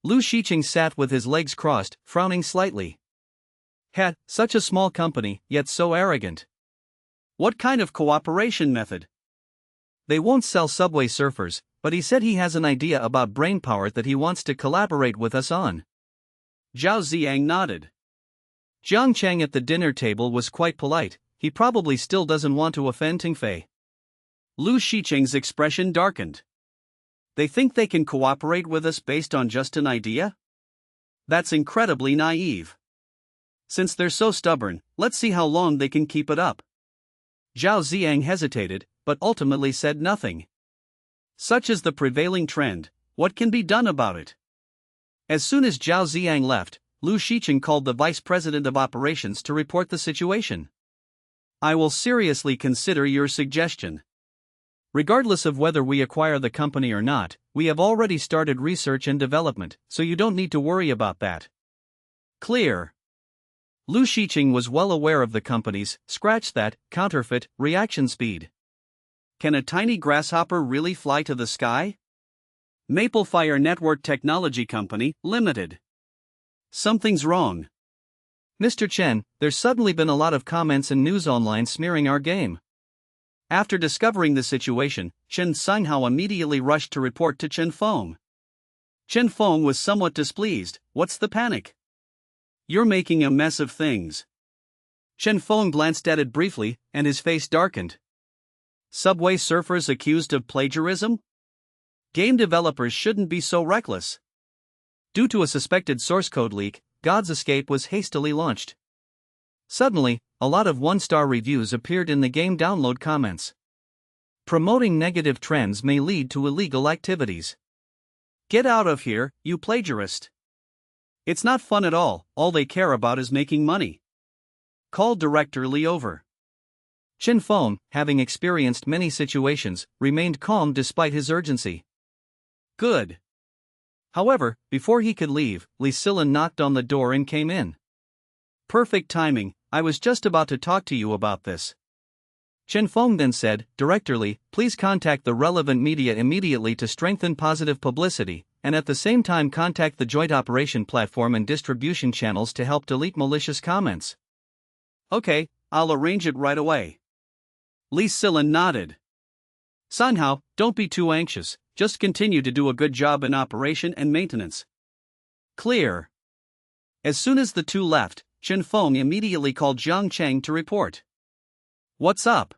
Speaker 1: Liu Shiqing sat with his legs crossed, frowning slightly. Such a small company, yet so arrogant. What kind of cooperation method? They won't sell Subway Surfers, but he said he has an idea about brainpower that he wants to collaborate with us on. Zhao Ziang nodded. Jiang Chang at the dinner table was quite polite. He probably still doesn't want to offend Tengfei. Liu Shiqing's expression darkened. They think they can cooperate with us based on just an idea? That's incredibly naive. Since they're so stubborn, let's see how long they can keep it up. Zhao Ziang hesitated, but ultimately said nothing. Such is the prevailing trend, what can be done about it? As soon as Zhao Ziang left, Liu Shiqing called the vice president of operations to report the situation. I will seriously consider your suggestion. Regardless of whether we acquire the company or not, we have already started research and development, so you don't need to worry about that. Clear. Liu Shiqing was well aware of the company's, scratch that, counterfeit, reaction speed. Can a tiny grasshopper really fly to the sky? Maplefire Network Technology Company, Limited. Something's wrong. Mr. Chen, there's suddenly been a lot of comments and news online smearing our game. After discovering the situation, Chen Xinhao immediately rushed to report to Chen Feng. Chen Feng was somewhat displeased. What's the panic? You're making a mess of things. Chen Feng glanced at it briefly, and his face darkened. Subway Surfers accused of plagiarism? Game developers shouldn't be so reckless. Due to a suspected source code leak, God's Escape was hastily launched. Suddenly, a lot of one-star reviews appeared in the game download comments. Promoting negative trends may lead to illegal activities. Get out of here, you plagiarist. It's not fun at all they care about is making money. Call Director Li over. Chen Feng, having experienced many situations, remained calm despite his urgency. Good. However, before he could leave, Li Silin knocked on the door and came in. Perfect timing, I was just about to talk to you about this. Chen Feng then said, Director Li, please contact the relevant media immediately to strengthen positive publicity, and at the same time contact the joint operation platform and distribution channels to help delete malicious comments. Okay, I'll arrange it right away. Li Silin nodded. Sanhao, don't be too anxious, just continue to do a good job in operation and maintenance. Clear. As soon as the two left, Chen Feng immediately called Jiang Chang to report. What's up?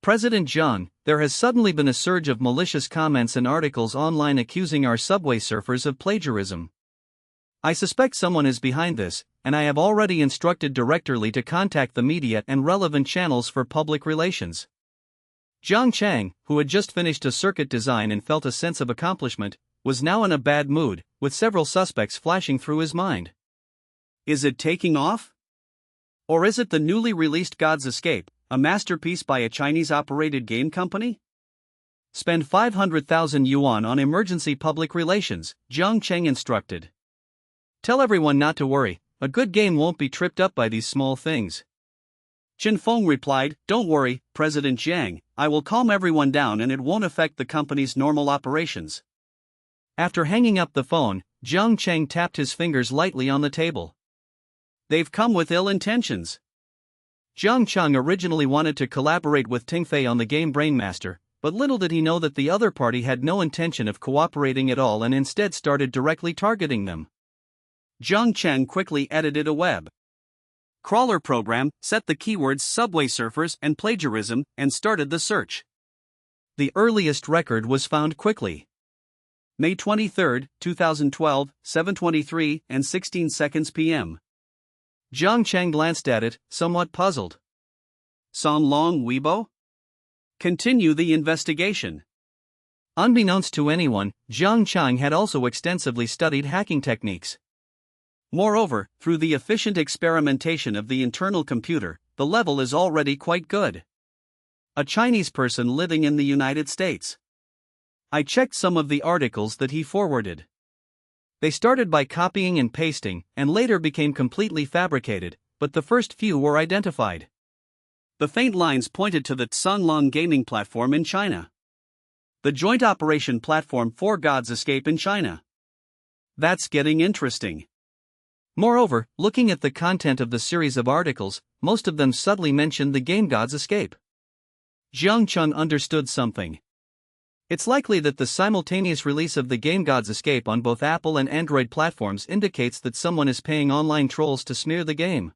Speaker 1: President Zhang, there has suddenly been a surge of malicious comments and articles online accusing our subway surfers of plagiarism. I suspect someone is behind this, and I have already instructed directly to contact the media and relevant channels for public relations. Zhang Chang, who had just finished a circuit design and felt a sense of accomplishment, was now in a bad mood, with several suspects flashing through his mind. Is it taking off? Or is it the newly released God's Escape, a masterpiece by a Chinese-operated game company? Spend 500,000 yuan on emergency public relations, Zhang Cheng instructed. Tell everyone not to worry, a good game won't be tripped up by these small things. Chen Feng replied, "Don't worry, President Jiang, I will calm everyone down and it won't affect the company's normal operations." After hanging up the phone, Zhang Cheng tapped his fingers lightly on the table. They've come with ill intentions. Zhang Cheng originally wanted to collaborate with Tingfei on the game Brainmaster, but little did he know that the other party had no intention of cooperating at all and instead started directly targeting them. Zhang Cheng quickly edited a web crawler program, set the keywords subway surfers and plagiarism, and started the search. The earliest record was found quickly. May 23, 2012, 7:23 and 16 seconds p.m. Zhang Cheng glanced at it, somewhat puzzled. Song Long Weibo? Continue the investigation. Unbeknownst to anyone, Zhang Cheng had also extensively studied hacking techniques. Moreover, through the efficient experimentation of the internal computer, the level is already quite good. A Chinese person living in the United States. I checked some of the articles that he forwarded. They started by copying and pasting, and later became completely fabricated, but the first few were identified. The faint lines pointed to the Sunlong gaming platform in China. The joint operation platform for God's Escape in China. That's getting interesting. Moreover, looking at the content of the series of articles, most of them subtly mentioned the game God's Escape. Zhang Cheng understood something. It's likely that the simultaneous release of the game God's Escape on both Apple and Android platforms indicates that someone is paying online trolls to smear the game.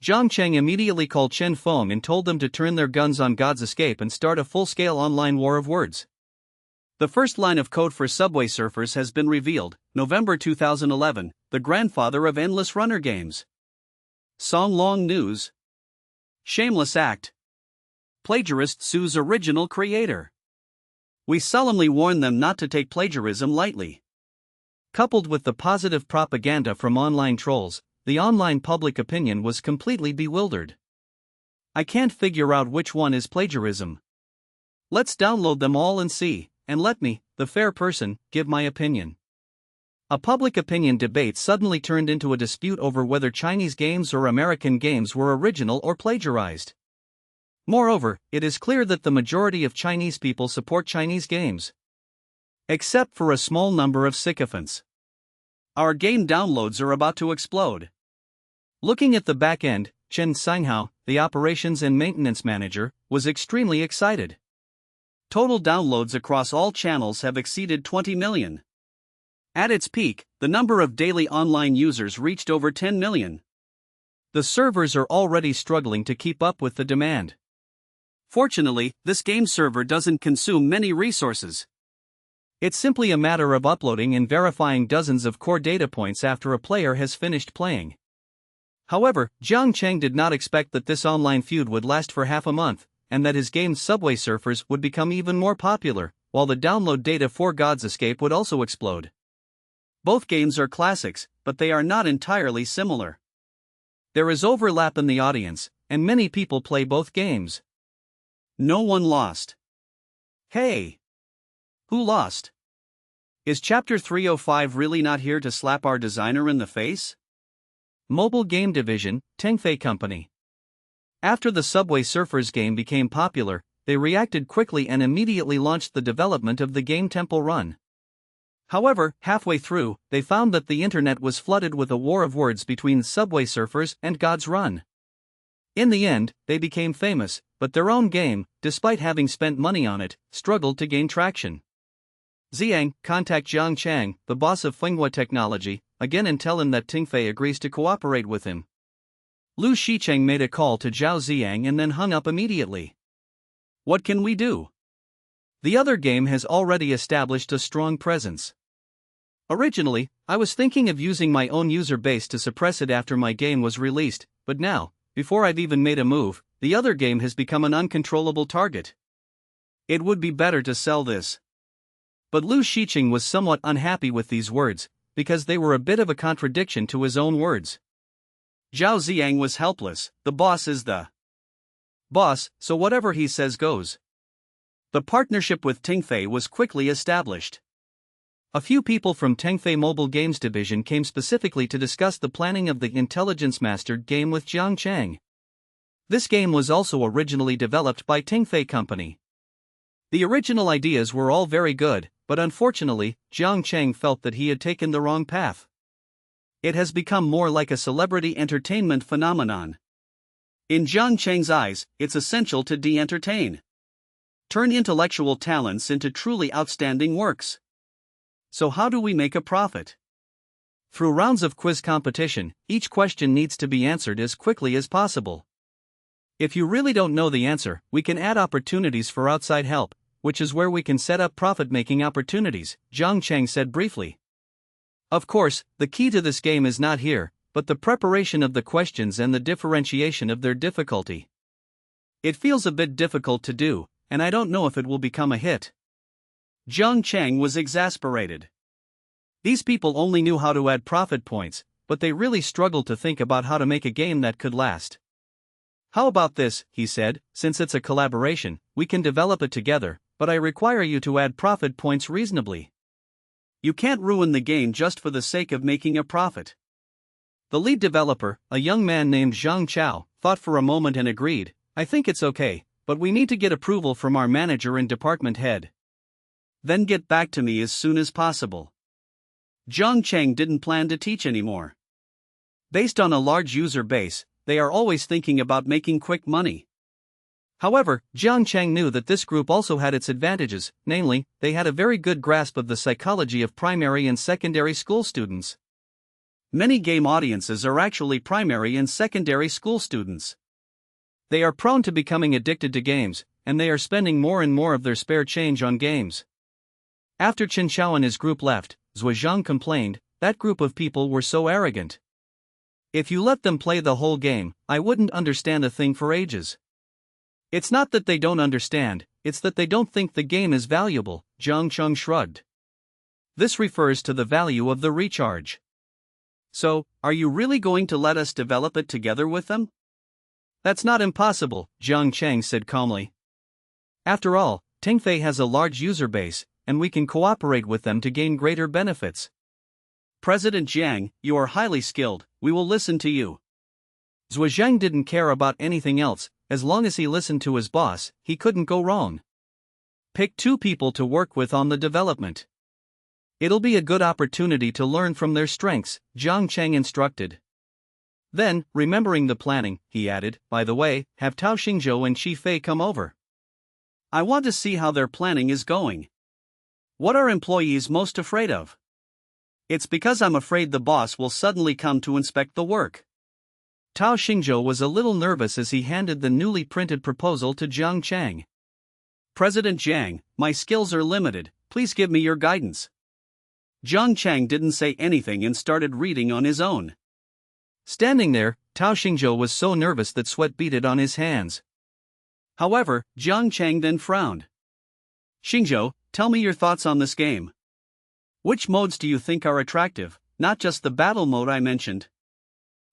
Speaker 1: Zhang Cheng immediately called Chen Feng and told them to turn their guns on God's Escape and start a full-scale online war of words. The first line of code for Subway Surfers has been revealed, November 2011, the grandfather of endless runner games. Song Long News. Shameless act. Plagiarist sues original creator. We solemnly warn them not to take plagiarism lightly. Coupled with the positive propaganda from online trolls, the online public opinion was completely bewildered. I can't figure out which one is plagiarism. Let's download them all and see, and let me, the fair person, give my opinion. A public opinion debate suddenly turned into a dispute over whether Chinese games or American games were original or plagiarized. Moreover, it is clear that the majority of Chinese people support Chinese games. Except for a small number of sycophants. Our game downloads are about to explode. Looking at the back end, Chen Xinghao, the operations and maintenance manager, was extremely excited. Total downloads across all channels have exceeded 20 million. At its peak, the number of daily online users reached over 10 million. The servers are already struggling to keep up with the demand. Fortunately, this game server doesn't consume many resources. It's simply a matter of uploading and verifying dozens of core data points after a player has finished playing. However, Zhang Cheng did not expect that this online feud would last for half a month, and that his game Subway Surfers would become even more popular, while the download data for God's Escape would also explode. Both games are classics, but they are not entirely similar. There is overlap in the audience, and many people play both games. No one lost. Hey! Who lost? Is Chapter 305 really not here to slap our designer in the face? Mobile Game Division, Tingfei Company. After the Subway Surfers game became popular, they reacted quickly and immediately launched the development of the game Temple Run. However, halfway through, they found that the internet was flooded with a war of words between Subway Surfers and God's Run. In the end, they became famous, but their own game, despite having spent money on it, struggled to gain traction. Zhang, contact Zhang Chang, the boss of Fenghua Technology, again and tell him that Tingfei agrees to cooperate with him. Lu Shicheng made a call to Zhao Ziang and then hung up immediately. What can we do? The other game has already established a strong presence. Originally, I was thinking of using my own user base to suppress it after my game was released, but now, before I've even made a move, the other game has become an uncontrollable target. It would be better to sell this. But Lu Shicheng was somewhat unhappy with these words, because they were a bit of a contradiction to his own words. Zhao Ziang was helpless. The boss is the boss, so whatever he says goes. The partnership with Tingfei was quickly established. A few people from Tingfei Mobile Games Division came specifically to discuss the planning of the intelligence-mastered game with Jiang Chang. This game was also originally developed by Tingfei Company. The original ideas were all very good, but unfortunately, Jiang Chang felt that he had taken the wrong path. It has become more like a celebrity entertainment phenomenon. In Jiang Chang's eyes, it's essential to de-entertain. Turn intellectual talents into truly outstanding works. So how do we make a profit? Through rounds of quiz competition, each question needs to be answered as quickly as possible. If you really don't know the answer, we can add opportunities for outside help, which is where we can set up profit-making opportunities, Jiang Chang said briefly. Of course, the key to this game is not here, but the preparation of the questions and the differentiation of their difficulty. It feels a bit difficult to do, and I don't know if it will become a hit. Jiang Chang was exasperated. These people only knew how to add profit points, but they really struggled to think about how to make a game that could last. How about this, he said, since it's a collaboration, we can develop it together, but I require you to add profit points reasonably. You can't ruin the game just for the sake of making a profit. The lead developer, a young man named Zhang Chao, thought for a moment and agreed, I think it's okay, but we need to get approval from our manager and department head. Then get back to me as soon as possible. Jiang Chang didn't plan to teach anymore. Based on a large user base, they are always thinking about making quick money. However, Jiang Chang knew that this group also had its advantages, namely, they had a very good grasp of the psychology of primary and secondary school students. Many game audiences are actually primary and secondary school students. They are prone to becoming addicted to games, and they are spending more and more of their spare change on games. After Chen Xiao and his group left, Zhuozhang complained, that group of people were so arrogant. If you let them play the whole game, I wouldn't understand a thing for ages. It's not that they don't understand, it's that they don't think the game is valuable, Jiang Cheng shrugged. This refers to the value of the recharge. So, are you really going to let us develop it together with them? That's not impossible, Jiang Chang said calmly. After all, Tingfei has a large user base, and we can cooperate with them to gain greater benefits. President Jiang, you are highly skilled, we will listen to you. Zhuozhang didn't care about anything else, as long as he listened to his boss, he couldn't go wrong. Pick 2 people to work with on the development. It'll be a good opportunity to learn from their strengths, Jiang Chang instructed. Then, remembering the planning, he added, by the way, have Tao Xingzhou and Qi Fei come over. I want to see how their planning is going. What are employees most afraid of? It's because I'm afraid the boss will suddenly come to inspect the work. Tao Xingzhou was a little nervous as he handed the newly printed proposal to Jiang Chang. President Jiang, my skills are limited, please give me your guidance. Jiang Chang didn't say anything and started reading on his own. Standing there, Tao Xingzhou was so nervous that sweat beaded on his hands. However, Jiang Chang then frowned. Xingzhou, tell me your thoughts on this game. Which modes do you think are attractive, not just the battle mode I mentioned?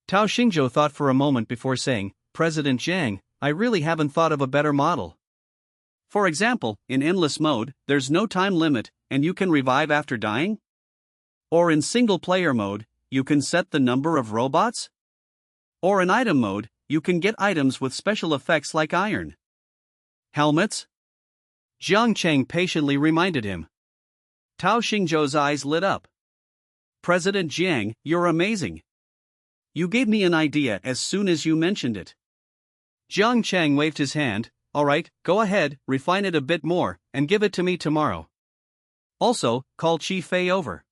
Speaker 1: Tao Xingzhou thought for a moment before saying, President Jiang, I really haven't thought of a better model. For example, in endless mode, there's no time limit, and you can revive after dying? Or in single-player mode, you can set the number of robots? Or in item mode, you can get items with special effects like iron. Helmets? Jiang Chang patiently reminded him. Tao Xingzhou's eyes lit up. President Jiang, you're amazing. You gave me an idea as soon as you mentioned it. Jiang Chang waved his hand, alright, go ahead, refine it a bit more, and give it to me tomorrow. Also, call Qi Fei over.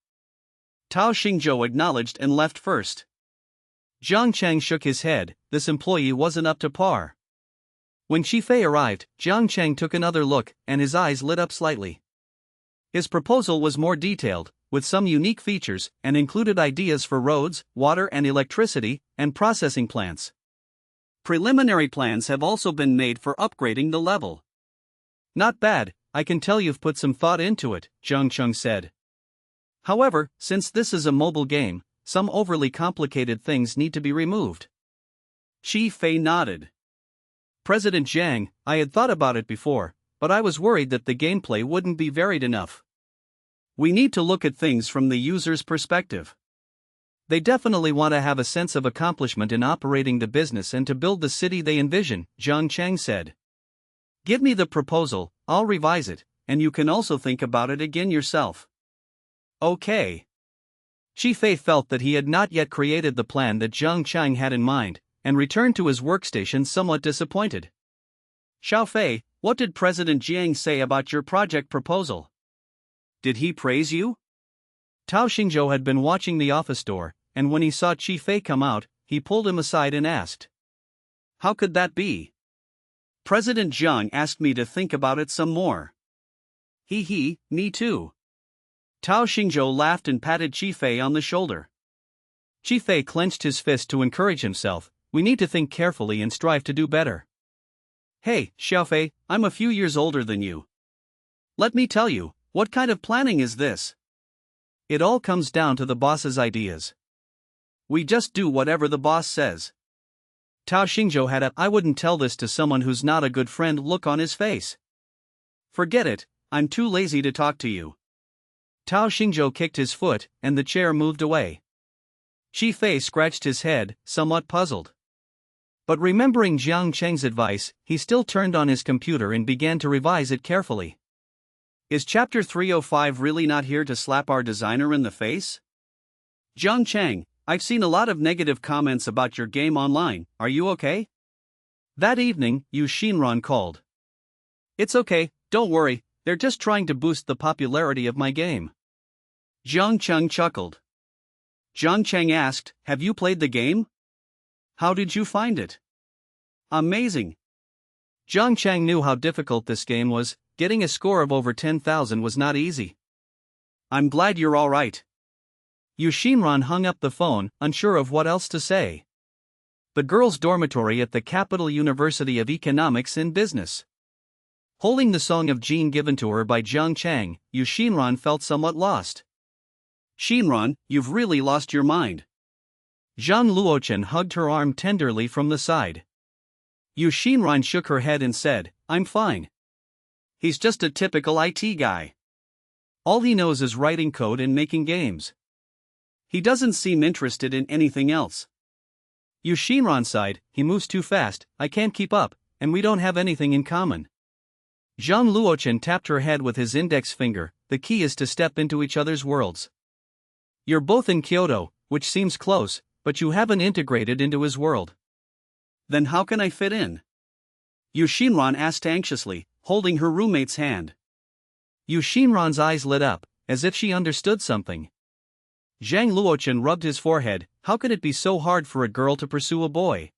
Speaker 1: Tao Xingzhou acknowledged and left first. Jiang Chang shook his head. This employee wasn't up to par. When Chi Fei arrived, Jiang Chang took another look, and his eyes lit up slightly. His proposal was more detailed, with some unique features, and included ideas for roads, water and electricity, and processing plants. Preliminary plans have also been made for upgrading the level. Not bad, I can tell you've put some thought into it, Jiang Chang said. However, since this is a mobile game, some overly complicated things need to be removed. Chi Fei nodded. President Jiang, I had thought about it before, but I was worried that the gameplay wouldn't be varied enough. We need to look at things from the user's perspective. They definitely want to have a sense of accomplishment in operating the business and to build the city they envision, Jiang Chang said. Give me the proposal, I'll revise it, and you can also think about it again yourself. Okay. Chi Fei felt that he had not yet created the plan that Jiang Chang had in mind, and returned to his workstation somewhat disappointed. Xiao Fei, what did President Jiang say about your project proposal? Did he praise you? Tao Xingzhou had been watching the office door, and when he saw Chi Fei come out, he pulled him aside and asked. How could that be? President Jiang asked me to think about it some more. Me too. Tao Xingzhou laughed and patted Chi Fei on the shoulder. Chi Fei clenched his fist to encourage himself. We need to think carefully and strive to do better. Hey, Xiaofei, I'm a few years older than you. Let me tell you, what kind of planning is this? It all comes down to the boss's ideas. We just do whatever the boss says. Tao Xingzhou had a I wouldn't tell this to someone who's not a good friend look on his face. Forget it, I'm too lazy to talk to you. Tao Xingzhou kicked his foot, and the chair moved away. Chi Fei scratched his head, somewhat puzzled. But remembering Jiang Cheng's advice, he still turned on his computer and began to revise it carefully. Is Chapter 305 really not here to slap our designer in the face? Jiang Cheng, I've seen a lot of negative comments about your game online, are you okay? That evening, Yu Xinran called. It's okay, don't worry, they're just trying to boost the popularity of my game. Jiang Cheng chuckled. Jiang Cheng asked, have you played the game? How did you find it? Amazing. Jiang Cheng knew how difficult this game was, getting a score of over 10,000 was not easy. I'm glad you're all right. Yu Xinran hung up the phone, unsure of what else to say. The girls' dormitory at the Capital University of Economics and Business. Holding the Song of Jin given to her by Jiang Cheng, Yu Xinran felt somewhat lost. Xinran, you've really lost your mind. Zhang Luochen hugged her arm tenderly from the side. Yu Xinran shook her head and said, I'm fine. He's just a typical IT guy. All he knows is writing code and making games. He doesn't seem interested in anything else. Yu Xinran sighed, he moves too fast, I can't keep up, and we don't have anything in common. Zhang Luochen tapped her head with his index finger, the key is to step into each other's worlds. You're both in Kyoto, which seems close, but you haven't integrated into his world. Then how can I fit in? Yu Xinran asked anxiously, holding her roommate's hand. Yu Xinran's eyes lit up, as if she understood something. Zhang Luochen rubbed his forehead, how could it be so hard for a girl to pursue a boy?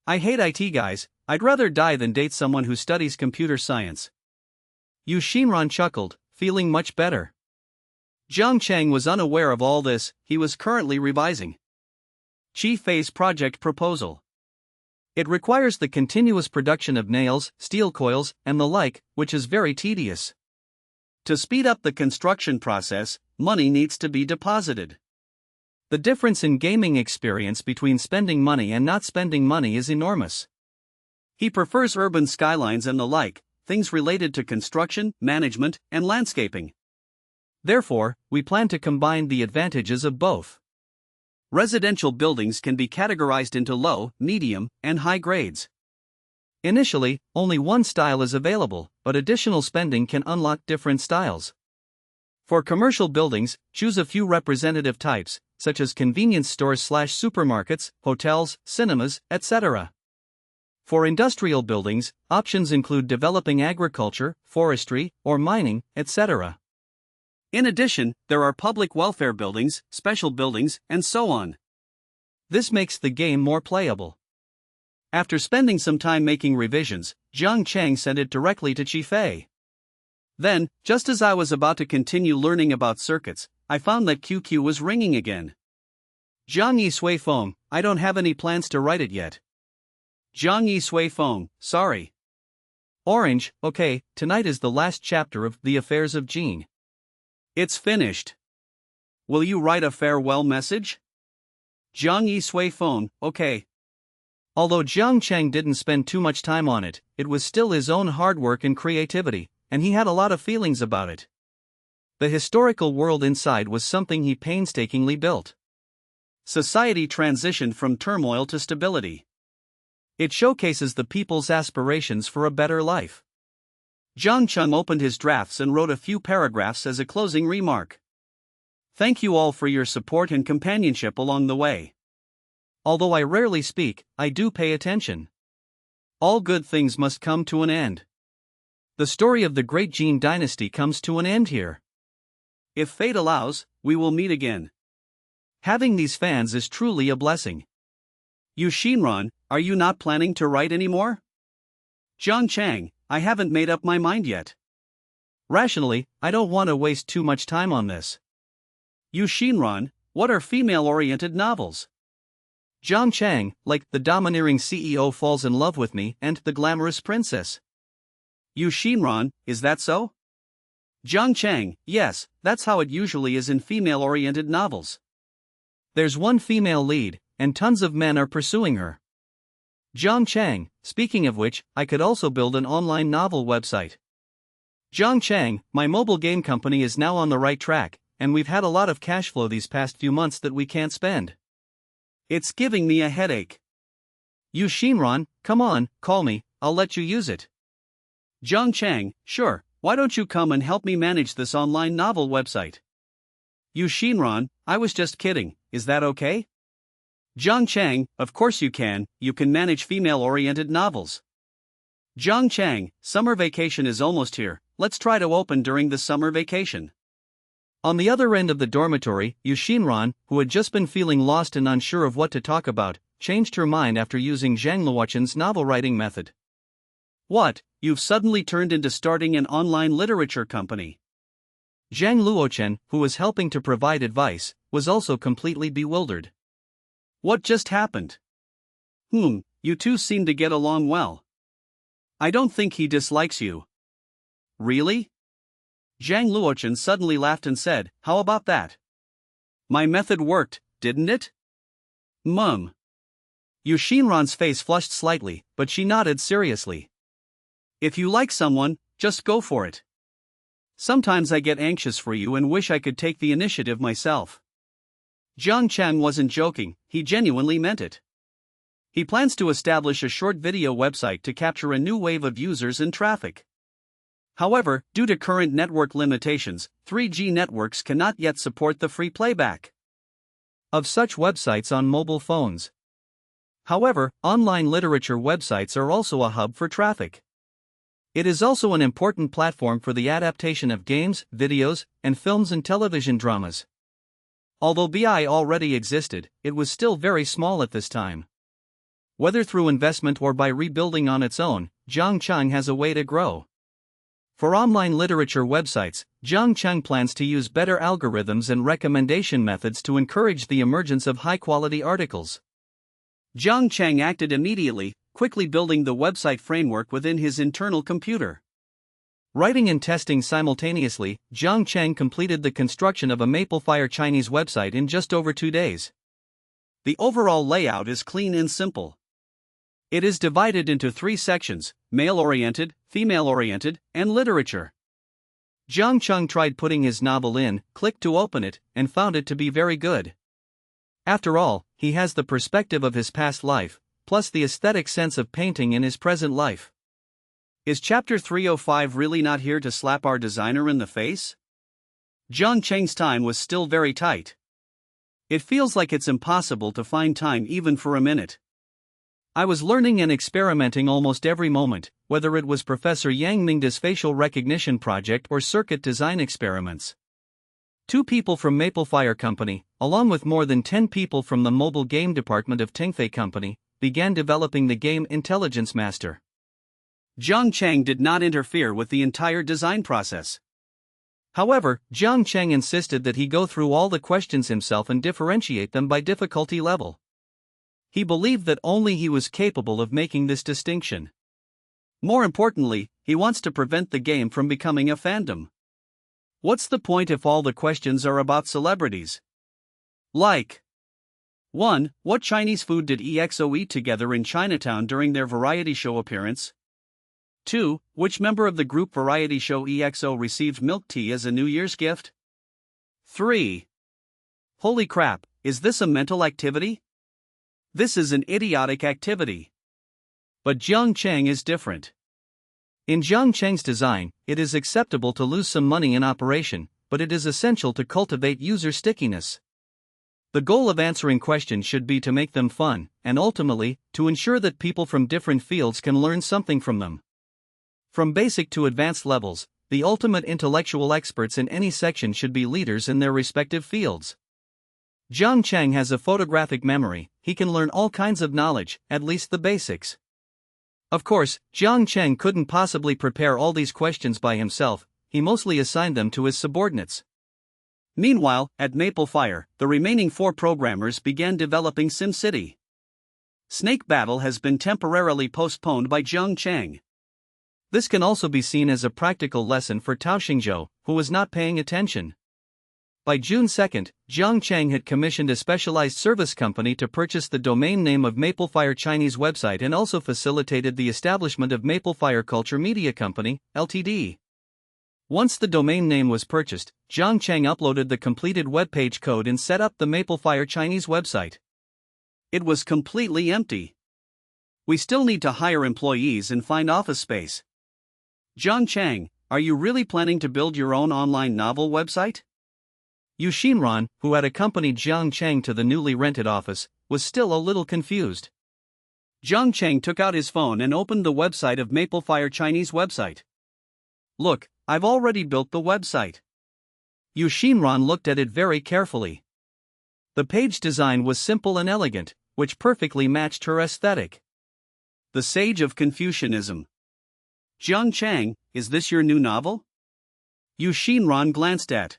Speaker 1: I hate IT guys, I'd rather die than date someone who studies computer science. Yu Xinran chuckled, feeling much better. Jiang Cheng was unaware of all this, he was currently revising Chi Fei's project proposal. It requires the continuous production of nails, steel coils, and the like, which is very tedious. To speed up the construction process, money needs to be deposited. The difference in gaming experience between spending money and not spending money is enormous. He prefers urban skylines and the like, things related to construction, management, and landscaping. Therefore, we plan to combine the advantages of both. Residential buildings can be categorized into low, medium, and high grades. Initially, only one style is available, but additional spending can unlock different styles. For commercial buildings, choose a few representative types, such as convenience stores/supermarkets, hotels, cinemas, etc. For industrial buildings, options include developing agriculture, forestry, or mining, etc. In addition, there are public welfare buildings, special buildings, and so on. This makes the game more playable. After spending some time making revisions, Jiang Chang sent it directly to Qifei. Then, just as I was about to continue learning about circuits, I found that QQ was ringing again. Jiang Yi Sui Feng, I don't have any plans to write it yet. Jiang Yi Sui Feng, sorry. Orange, okay, tonight is the last chapter of The Affairs of Jean. It's finished. Will you write a farewell message? Jiang Yi Sui Feng, okay. Although Jiang Chang didn't spend too much time on it, it was still his own hard work and creativity, and he had a lot of feelings about it. The historical world inside was something he painstakingly built. Society transitioned from turmoil to stability. It showcases the people's aspirations for a better life. Jiang Chang opened his drafts and wrote a few paragraphs as a closing remark. Thank you all for your support and companionship along the way. Although I rarely speak, I do pay attention. All good things must come to an end. The story of the great Jin dynasty comes to an end here. If fate allows, we will meet again. Having these fans is truly a blessing. You Shinran, are you not planning to write anymore? Jiang Chang, I haven't made up my mind yet. Rationally, I don't want to waste too much time on this. You Shinran, what are female-oriented novels? Jiang Chang, like The Domineering CEO Falls in Love with Me and The Glamorous Princess. You Shinran, is that so? Jiang Chang, yes, that's how it usually is in female-oriented novels. There's one female lead, and tons of men are pursuing her. Jiang Chang, speaking of which, I could also build an online novel website. Jiang Chang, my mobile game company is now on the right track, and we've had a lot of cash flow these past few months that we can't spend. It's giving me a headache. You Shinran, come on, call me, I'll let you use it. Jiang Chang, sure, why don't you come and help me manage this online novel website? You Shinran, I was just kidding, is that okay? Jiang Chang, of course you can manage female-oriented novels. Jiang Chang, summer vacation is almost here, let's try to open during the summer vacation. On the other end of the dormitory, Yu Shinran, who had just been feeling lost and unsure of what to talk about, changed her mind after using Zhang Luochen's novel-writing method. What, you've suddenly turned into starting an online literature company? Zhang Luochen, who was helping to provide advice, was also completely bewildered. What just happened? You two seem to get along well. I don't think he dislikes you. Really? Zhang Luochen suddenly laughed and said, how about that? My method worked, didn't it? Yu Shinran's face flushed slightly, but she nodded seriously. If you like someone, just go for it. Sometimes I get anxious for you and wish I could take the initiative myself. Jiang Chang wasn't joking, he genuinely meant it. He plans to establish a short video website to capture a new wave of users and traffic. However, due to current network limitations, 3G networks cannot yet support the free playback of such websites on mobile phones. However, online literature websites are also a hub for traffic. It is also an important platform for the adaptation of games, videos, and films and television dramas. Although BI already existed, it was still very small at this time. Whether through investment or by rebuilding on its own, Jiang Chang has a way to grow. For online literature websites, Jiang Chang plans to use better algorithms and recommendation methods to encourage the emergence of high-quality articles. Jiang Chang acted immediately, quickly building the website framework within his internal computer. Writing and testing simultaneously, Jiang Chang completed the construction of a Maplefire Chinese website in just over 2 days. The overall layout is clean and simple. It is divided into 3 sections: male-oriented, female-oriented, and literature. Jiang Chang tried putting his novel in, clicked to open it, and found it to be very good. After all, he has the perspective of his past life, plus the aesthetic sense of painting in his present life. Is Chapter 305 really not here to slap our designer in the face? Jiang Chang's time was still very tight. It feels like it's impossible to find time even for a minute. I was learning and experimenting almost every moment, whether it was Professor Yang Mingda's facial recognition project or circuit design experiments. 2 people from Maple Fire Company, along with more than 10 people from the mobile game department of Tingfei Company, began developing the game Intelligence Master. Jiang Cheng did not interfere with the entire design process. However, Jiang Cheng insisted that he go through all the questions himself and differentiate them by difficulty level. He believed that only he was capable of making this distinction. More importantly, he wants to prevent the game from becoming a fandom. What's the point if all the questions are about celebrities? Like 1. What Chinese food did EXO eat together in Chinatown during their variety show appearance? 2. Which member of the group variety show EXO received milk tea as a New Year's gift? 3. Holy crap, is this a mental activity? This is an idiotic activity. But Jiang Cheng is different. In Jiang Cheng's design, it is acceptable to lose some money in operation, but it is essential to cultivate user stickiness. The goal of answering questions should be to make them fun, and ultimately, to ensure that people from different fields can learn something from them. From basic to advanced levels, the ultimate intellectual experts in any section should be leaders in their respective fields. Jiang Cheng has a photographic memory, he can learn all kinds of knowledge, at least the basics. Of course, Jiang Cheng couldn't possibly prepare all these questions by himself, he mostly assigned them to his subordinates. Meanwhile, at Maple Fire, the remaining 4 programmers began developing SimCity. Snake Battle has been temporarily postponed by Jiang Cheng. This can also be seen as a practical lesson for Tao Xingzhou, who was not paying attention. By June 2, Jiang Cheng had commissioned a specialized service company to purchase the domain name of Maple Fire Chinese website and also facilitated the establishment of Maple Fire Culture Media Company, Ltd. Once the domain name was purchased, Jiang Cheng uploaded the completed webpage code and set up the Maple Fire Chinese website. It was completely empty. We still need to hire employees and find office space. Jiang Cheng, are you really planning to build your own online novel website? Yu Xinran, who had accompanied Jiang Cheng to the newly rented office, was still a little confused. Jiang Cheng took out his phone and opened the website of Maple Fire Chinese website. Look, I've already built the website. Yu Xinran looked at it very carefully. The page design was simple and elegant, which perfectly matched her aesthetic. The Sage of Confucianism. Jiang Cheng, is this your new novel? Yu Xinran glanced at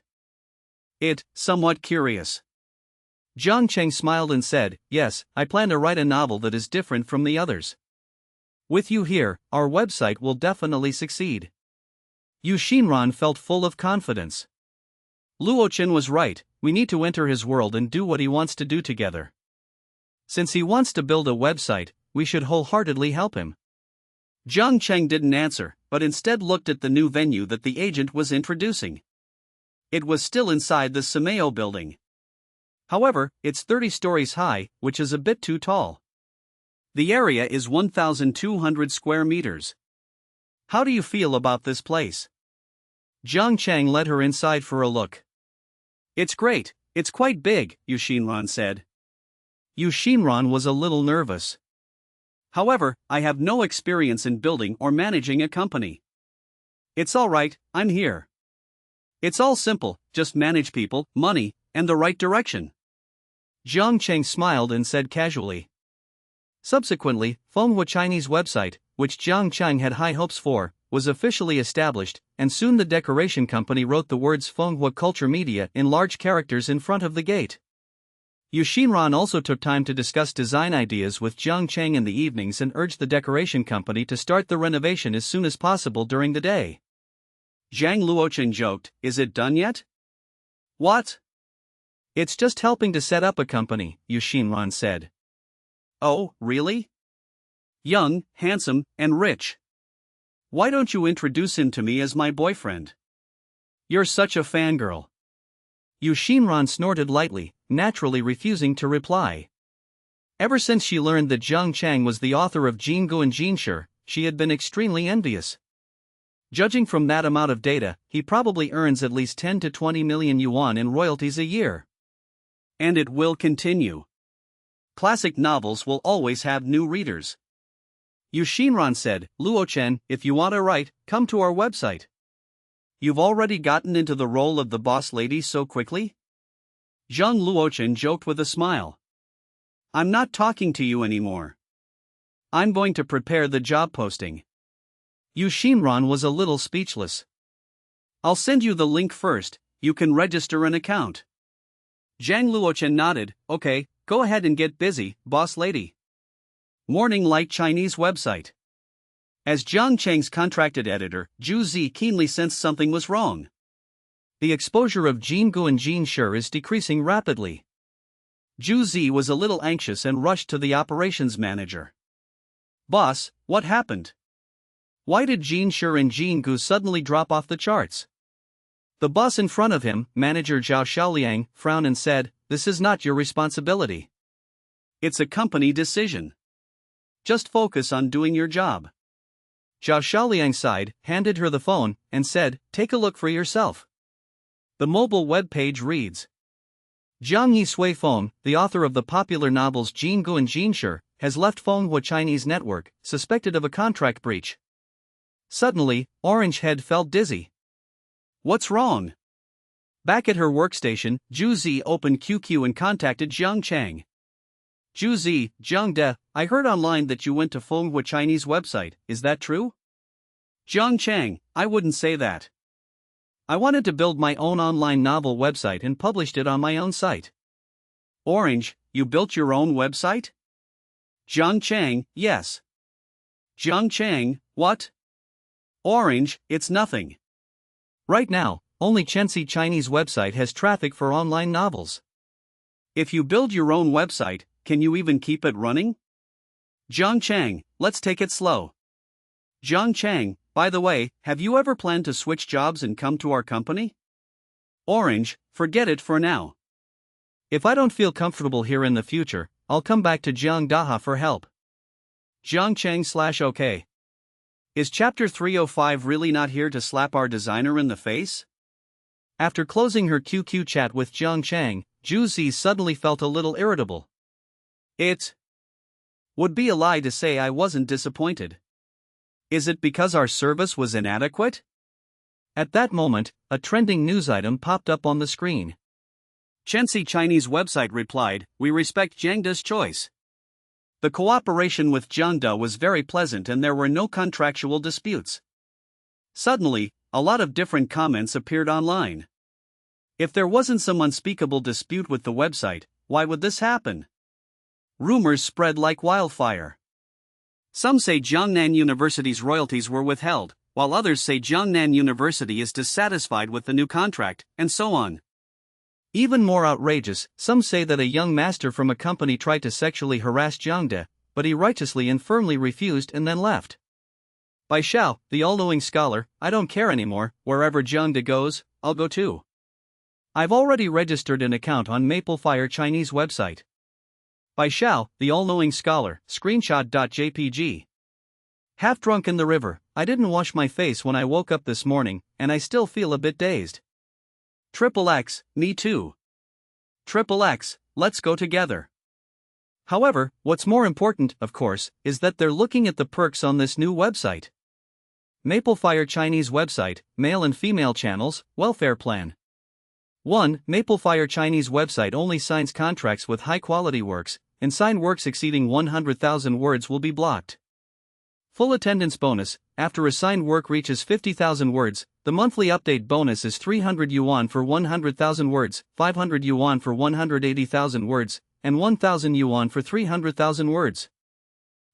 Speaker 1: it, somewhat curious. Jiang Cheng smiled and said, yes, I plan to write a novel that is different from the others. With you here, our website will definitely succeed. Yu Xinran felt full of confidence. Luochen was right, we need to enter his world and do what he wants to do together. Since he wants to build a website, we should wholeheartedly help him. Jiang Cheng didn't answer, but instead looked at the new venue that the agent was introducing. It was still inside the Simeo building. However, it's 30 stories high, which is a bit too tall. The area is 1,200 square meters. How do you feel about this place? Jiang Cheng led her inside for a look. It's great, it's quite big, Yu Xinran said. Yu Xinran was a little nervous. However, I have no experience in building or managing a company. It's all right, I'm here. It's all simple, just manage people, money, and the right direction. Jiang Cheng smiled and said casually. Subsequently, Fenghua Chinese website, which Jiang Cheng had high hopes for, was officially established, and soon the decoration company wrote the words Fenghua Culture Media in large characters in front of the gate. Yu Xinran also took time to discuss design ideas with Jiang Cheng in the evenings and urged the decoration company to start the renovation as soon as possible during the day. Zhang Luochen joked, is it done yet? What? It's just helping to set up a company, Yu Xinran said. Oh, really? Young, handsome, and rich. Why don't you introduce him to me as my boyfriend? You're such a fangirl. Yu Xinran snorted lightly, naturally refusing to reply. Ever since she learned that Jiang Cheng was the author of Jingu and Jinshi, she had been extremely envious. Judging from that amount of data, he probably earns at least 10 to 20 million yuan in royalties a year. And it will continue. Classic novels will always have new readers. Yu Xinran said, Luochen, if you want to write, come to our website. You've already gotten into the role of the boss lady so quickly? Zhang Luochen joked with a smile. I'm not talking to you anymore. I'm going to prepare the job posting. Yu Xinran was a little speechless. I'll send you the link first, you can register an account. Zhang Luochen nodded, okay, go ahead and get busy, boss lady. Morning Light Chinese website. As Jiang Cheng's contracted editor, Zhu Zi keenly sensed something was wrong. The exposure of Jin Gu and Jin Shi is decreasing rapidly. Zhu Zi was a little anxious and rushed to the operations manager. Boss, what happened? Why did Jin Shi and Jin Gu suddenly drop off the charts? The boss in front of him, manager Zhao Xiaoliang, frowned and said, this is not your responsibility. It's a company decision. Just focus on doing your job. Zhao Xiaoliang sighed, handed her the phone, and said, take a look for yourself. The mobile web page reads, Jiang Yisui Feng, the author of the popular novels Jin Gu and Jin Shi, has left Fenghua Chinese network, suspected of a contract breach. Suddenly, Orange Head felt dizzy. What's wrong? Back at her workstation, Zhu Zi opened QQ and contacted Jiang Chang. Zhu Zi, Jiang De, I heard online that you went to Fenghua Chinese website, is that true? Jiang Chang, I wouldn't say that. I wanted to build my own online novel website and published it on my own site. Orange, you built your own website? Jiang Chang, yes. Jiang Chang, what? Orange, it's nothing. Right now, only Chenxi Chinese website has traffic for online novels. If you build your own website, can you even keep it running? Jiang Chang, let's take it slow. Jiang Chang, by the way, have you ever planned to switch jobs and come to our company? Orange, forget it for now. If I don't feel comfortable here in the future, I'll come back to Jiang Daha for help. Jiang Chang/OK. Is Chapter 305 really not here to slap our designer in the face? After closing her QQ chat with Jiang Chang, Zhu Zi suddenly felt a little irritable. It would be a lie to say I wasn't disappointed. Is it because our service was inadequate? At that moment, a trending news item popped up on the screen. Chenxi Chinese website replied, we respect Jiang De's choice. The cooperation with Jiang De was very pleasant and there were no contractual disputes. Suddenly, a lot of different comments appeared online. If there wasn't some unspeakable dispute with the website, why would this happen? Rumors spread like wildfire. Some say Jiangnan University's royalties were withheld, while others say Jiangnan University is dissatisfied with the new contract, and so on. Even more outrageous, some say that a young master from a company tried to sexually harass Jiang De, but he righteously and firmly refused and then left. By Xiao, the all-knowing scholar, I don't care anymore, wherever Jiang De goes, I'll go too. I've already registered an account on Maplefire Chinese website. By Xiao, the all-knowing scholar, screenshot.jpg. Half drunk in the river, I didn't wash my face when I woke up this morning, and I still feel a bit dazed. XXX, me too. XXX, let's go together. However, what's more important, of course, is that they're looking at the perks on this new website. Maplefire Chinese website, male and female channels, welfare plan. 1. Maplefire Chinese website only signs contracts with high-quality works, and signed works exceeding 100,000 words will be blocked. Full attendance bonus, after a signed work reaches 50,000 words, the monthly update bonus is 300 yuan for 100,000 words, 500 yuan for 180,000 words, and 1,000 yuan for 300,000 words.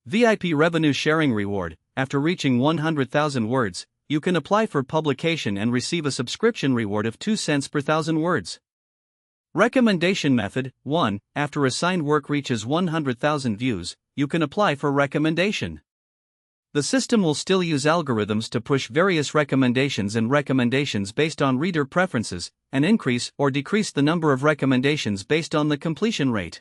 Speaker 1: VIP revenue sharing reward, after reaching 100,000 words, you can apply for publication and receive a subscription reward of 2 cents per thousand words. Recommendation method, 1. After a signed work reaches 100,000 views, you can apply for recommendation. The system will still use algorithms to push various recommendations and recommendations based on reader preferences, and increase or decrease the number of recommendations based on the completion rate.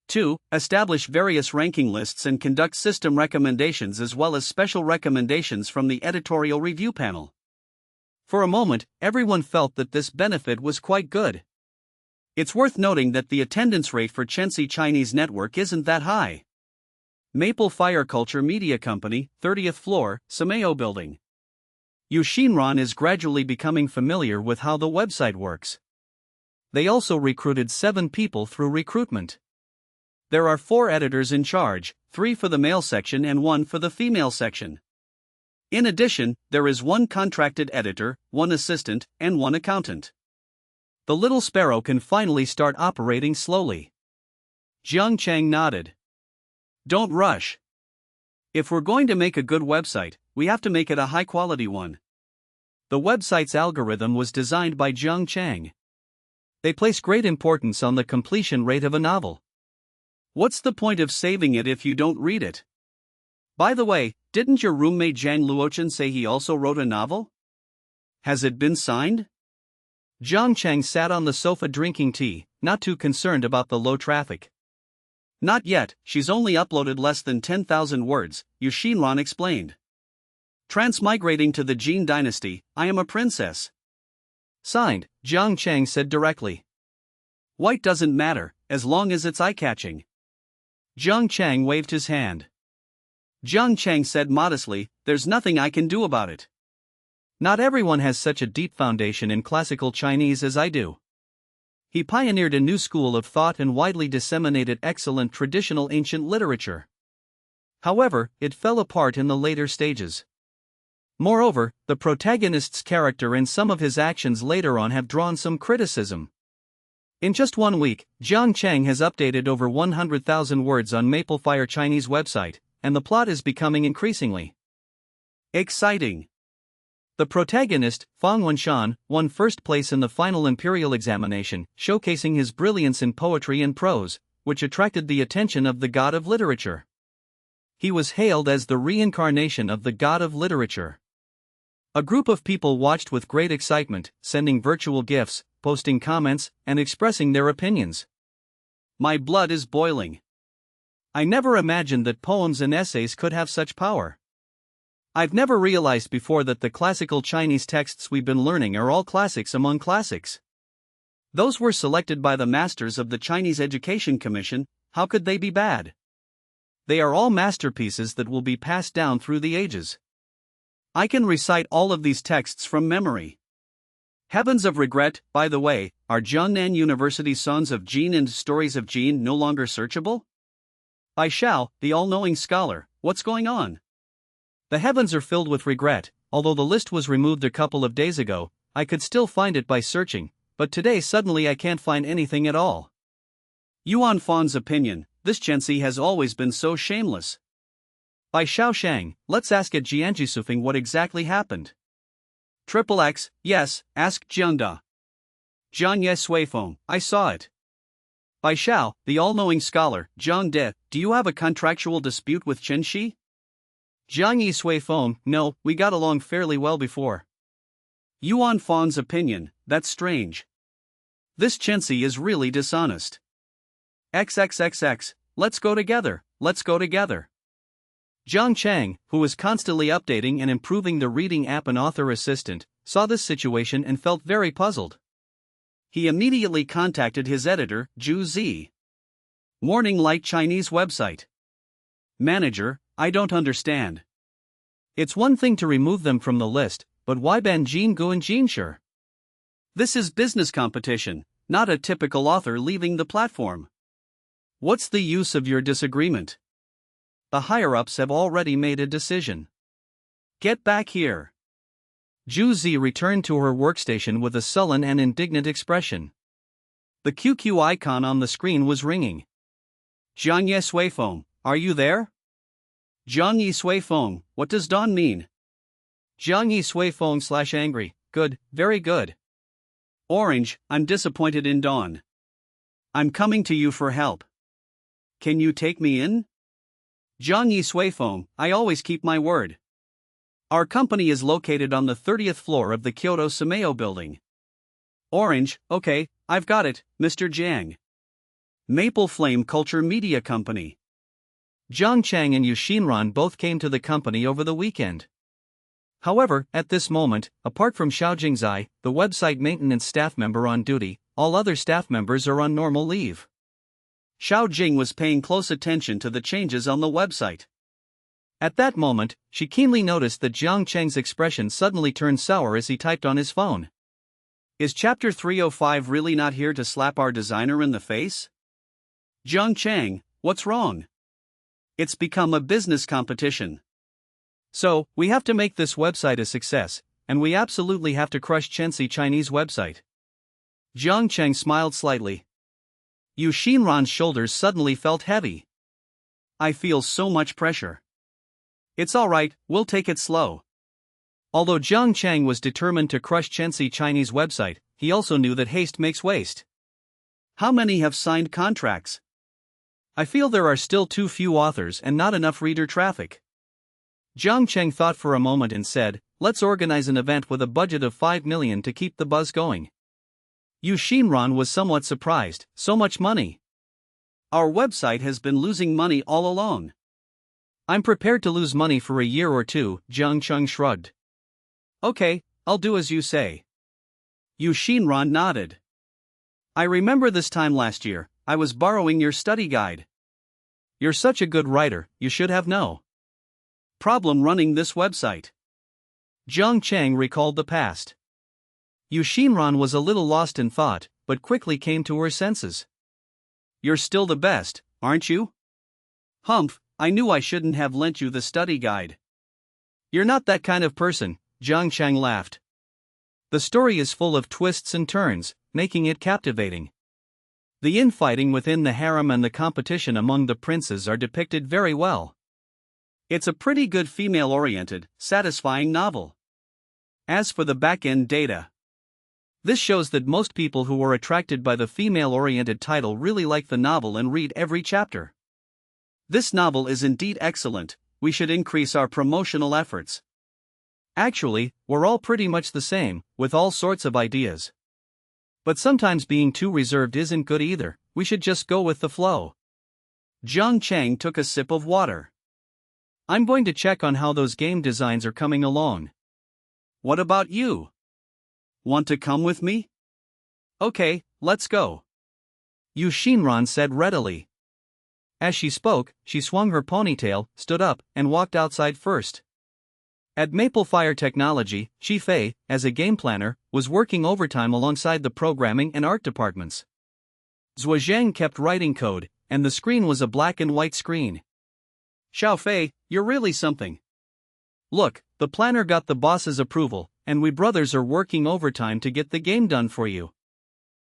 Speaker 1: 2. Establish various ranking lists and conduct system recommendations as well as special recommendations from the editorial review panel. For a moment, everyone felt that this benefit was quite good. It's worth noting that the attendance rate for Chenxi Chinese Network isn't that high. Maple Fire Culture Media Company, 30th floor, Sameo Building. Shinran is gradually becoming familiar with how the website works. They also recruited 7 people through recruitment. There are 4 editors in charge, 3 for the male section and 1 for the female section. In addition, there is 1 contracted editor, 1 assistant, and 1 accountant. The little sparrow can finally start operating slowly. Jiang Chang nodded. Don't rush. If we're going to make a good website, we have to make it a high-quality one. The website's algorithm was designed by Jiang Chang. They place great importance on the completion rate of a novel. What's the point of saving it if you don't read it? By the way, didn't your roommate Zhang Luochen say he also wrote a novel? Has it been signed? Jiang Chang sat on the sofa drinking tea, not too concerned about the low traffic. Not yet, she's only uploaded less than 10,000 words, Shinran explained. Transmigrating to the Jin dynasty, I am a princess. Signed, Jiang Chang said directly. White doesn't matter, as long as it's eye-catching. Jiang Chang waved his hand. Jiang Chang said modestly, there's nothing I can do about it. Not everyone has such a deep foundation in classical Chinese as I do. He pioneered a new school of thought and widely disseminated excellent traditional ancient literature. However, it fell apart in the later stages. Moreover, the protagonist's character and some of his actions later on have drawn some criticism. In just 1 week, Jiang Chang has updated over 100,000 words on Maplefire Chinese website, and the plot is becoming increasingly exciting. The protagonist, Fang Wenshan, won first place in the final imperial examination, showcasing his brilliance in poetry and prose, which attracted the attention of the god of literature. He was hailed as the reincarnation of the god of literature. A group of people watched with great excitement, sending virtual gifts, posting comments, and expressing their opinions. My blood is boiling. I never imagined that poems and essays could have such power. I've never realized before that the classical Chinese texts we've been learning are all classics among classics. Those were selected by the masters of the Chinese Education Commission, how could they be bad? They are all masterpieces that will be passed down through the ages. I can recite all of these texts from memory. Heavens of Regret, by the way, are Jiangnan University's Songs of Jin and Stories of Jin no longer searchable? By Xiao, the all-knowing scholar, what's going on? The heavens are filled with regret. Although the list was removed a couple of days ago, I could still find it by searching, but today suddenly I can't find anything at all. Yuan Fan's opinion, this Chenxi has always been so shameless. By Xiao Shang, let's ask at Jianjisufeng what exactly happened. XXX, yes, ask Jiangda. Jiang Ye Suifeng, I saw it. By Xiao, the all-knowing scholar, Jiang De, do you have a contractual dispute with Chenxi? Jiang Yi Suifeng, no, we got along fairly well before. Yuan Fan's opinion, that's strange. This Chenxi is really dishonest. XXXX, let's go together, let's go together. Jiang Chang, who is constantly updating and improving the reading app and author assistant, saw this situation and felt very puzzled. He immediately contacted his editor, Zhu Zi. Morning Light Chinese website. Manager, I don't understand. It's one thing to remove them from the list, but why ban Jin Gu and Jin Shi? This is business competition, not a typical author leaving the platform. What's the use of your disagreement? The higher-ups have already made a decision. Get back here. Zhu Zi returned to her workstation with a sullen and indignant expression. The QQ icon on the screen was ringing. Jiang Ye Suifeng, are you there? Jiang Yi Suifeng, what does dawn mean? Jiang Yi Suifeng / angry, good, very good. Orange, I'm disappointed in dawn. I'm coming to you for help. Can you take me in? Jiang Yi Suifeng, I always keep my word. Our company is located on the 30th floor of the Kyoto Sumeo building. Orange, okay, I've got it, Mr. Jiang. Maple Flame Culture Media Company. Jiang Chang and Shinran both came to the company over the weekend. However, at this moment, apart from Xiao Jingzai, the website maintenance staff member on duty, all other staff members are on normal leave. Xiao Jing was paying close attention to the changes on the website. At that moment, she keenly noticed that Jiang Cheng's expression suddenly turned sour as he typed on his phone. Is Chapter 305 really not here to slap our designer in the face? Jiang Cheng, what's wrong? It's become a business competition. So, we have to make this website a success, and we absolutely have to crush Chenxi Chinese website. Jiang Cheng smiled slightly. Yu Xinran's shoulders suddenly felt heavy. I feel so much pressure. It's alright, we'll take it slow. Although Jiang Cheng was determined to crush Chenxi Chinese website, he also knew that haste makes waste. How many have signed contracts? I feel there are still too few authors and not enough reader traffic. Jiang Cheng thought for a moment and said, let's organize an event with a budget of 5 million to keep the buzz going. Yu Xinran was somewhat surprised, so much money. Our website has been losing money all along. I'm prepared to lose money for a year or two, Jiang Cheng shrugged. Okay, I'll do as you say. Yu Xinran nodded. I remember this time last year, I was borrowing your study guide. You're such a good writer, you should have no problem running this website. Jiang Cheng recalled the past. Yu Xinran was a little lost in thought, but quickly came to her senses. You're still the best, aren't you? Humph, I knew I shouldn't have lent you the study guide. You're not that kind of person, Jiang Cheng laughed. The story is full of twists and turns, making it captivating. The infighting within the harem and the competition among the princes are depicted very well. It's a pretty good female-oriented, satisfying novel. As for the back-end data, this shows that most people who are attracted by the female-oriented title really like the novel and read every chapter. This novel is indeed excellent, we should increase our promotional efforts. Actually, we're all pretty much the same, with all sorts of ideas. But sometimes being too reserved isn't good either, we should just go with the flow. Jiang Cheng took a sip of water. I'm going to check on how those game designs are coming along. What about you? Want to come with me? Okay, let's go. Yu Xinran said readily. As she spoke, she swung her ponytail, stood up, and walked outside first. At Maple Fire Technology, Shi Fei, as a game planner, was working overtime alongside the programming and art departments. Zhuozhang kept writing code, and the screen was a black and white screen. Xiao Fei, you're really something. Look, the planner got the boss's approval, and we brothers are working overtime to get the game done for you.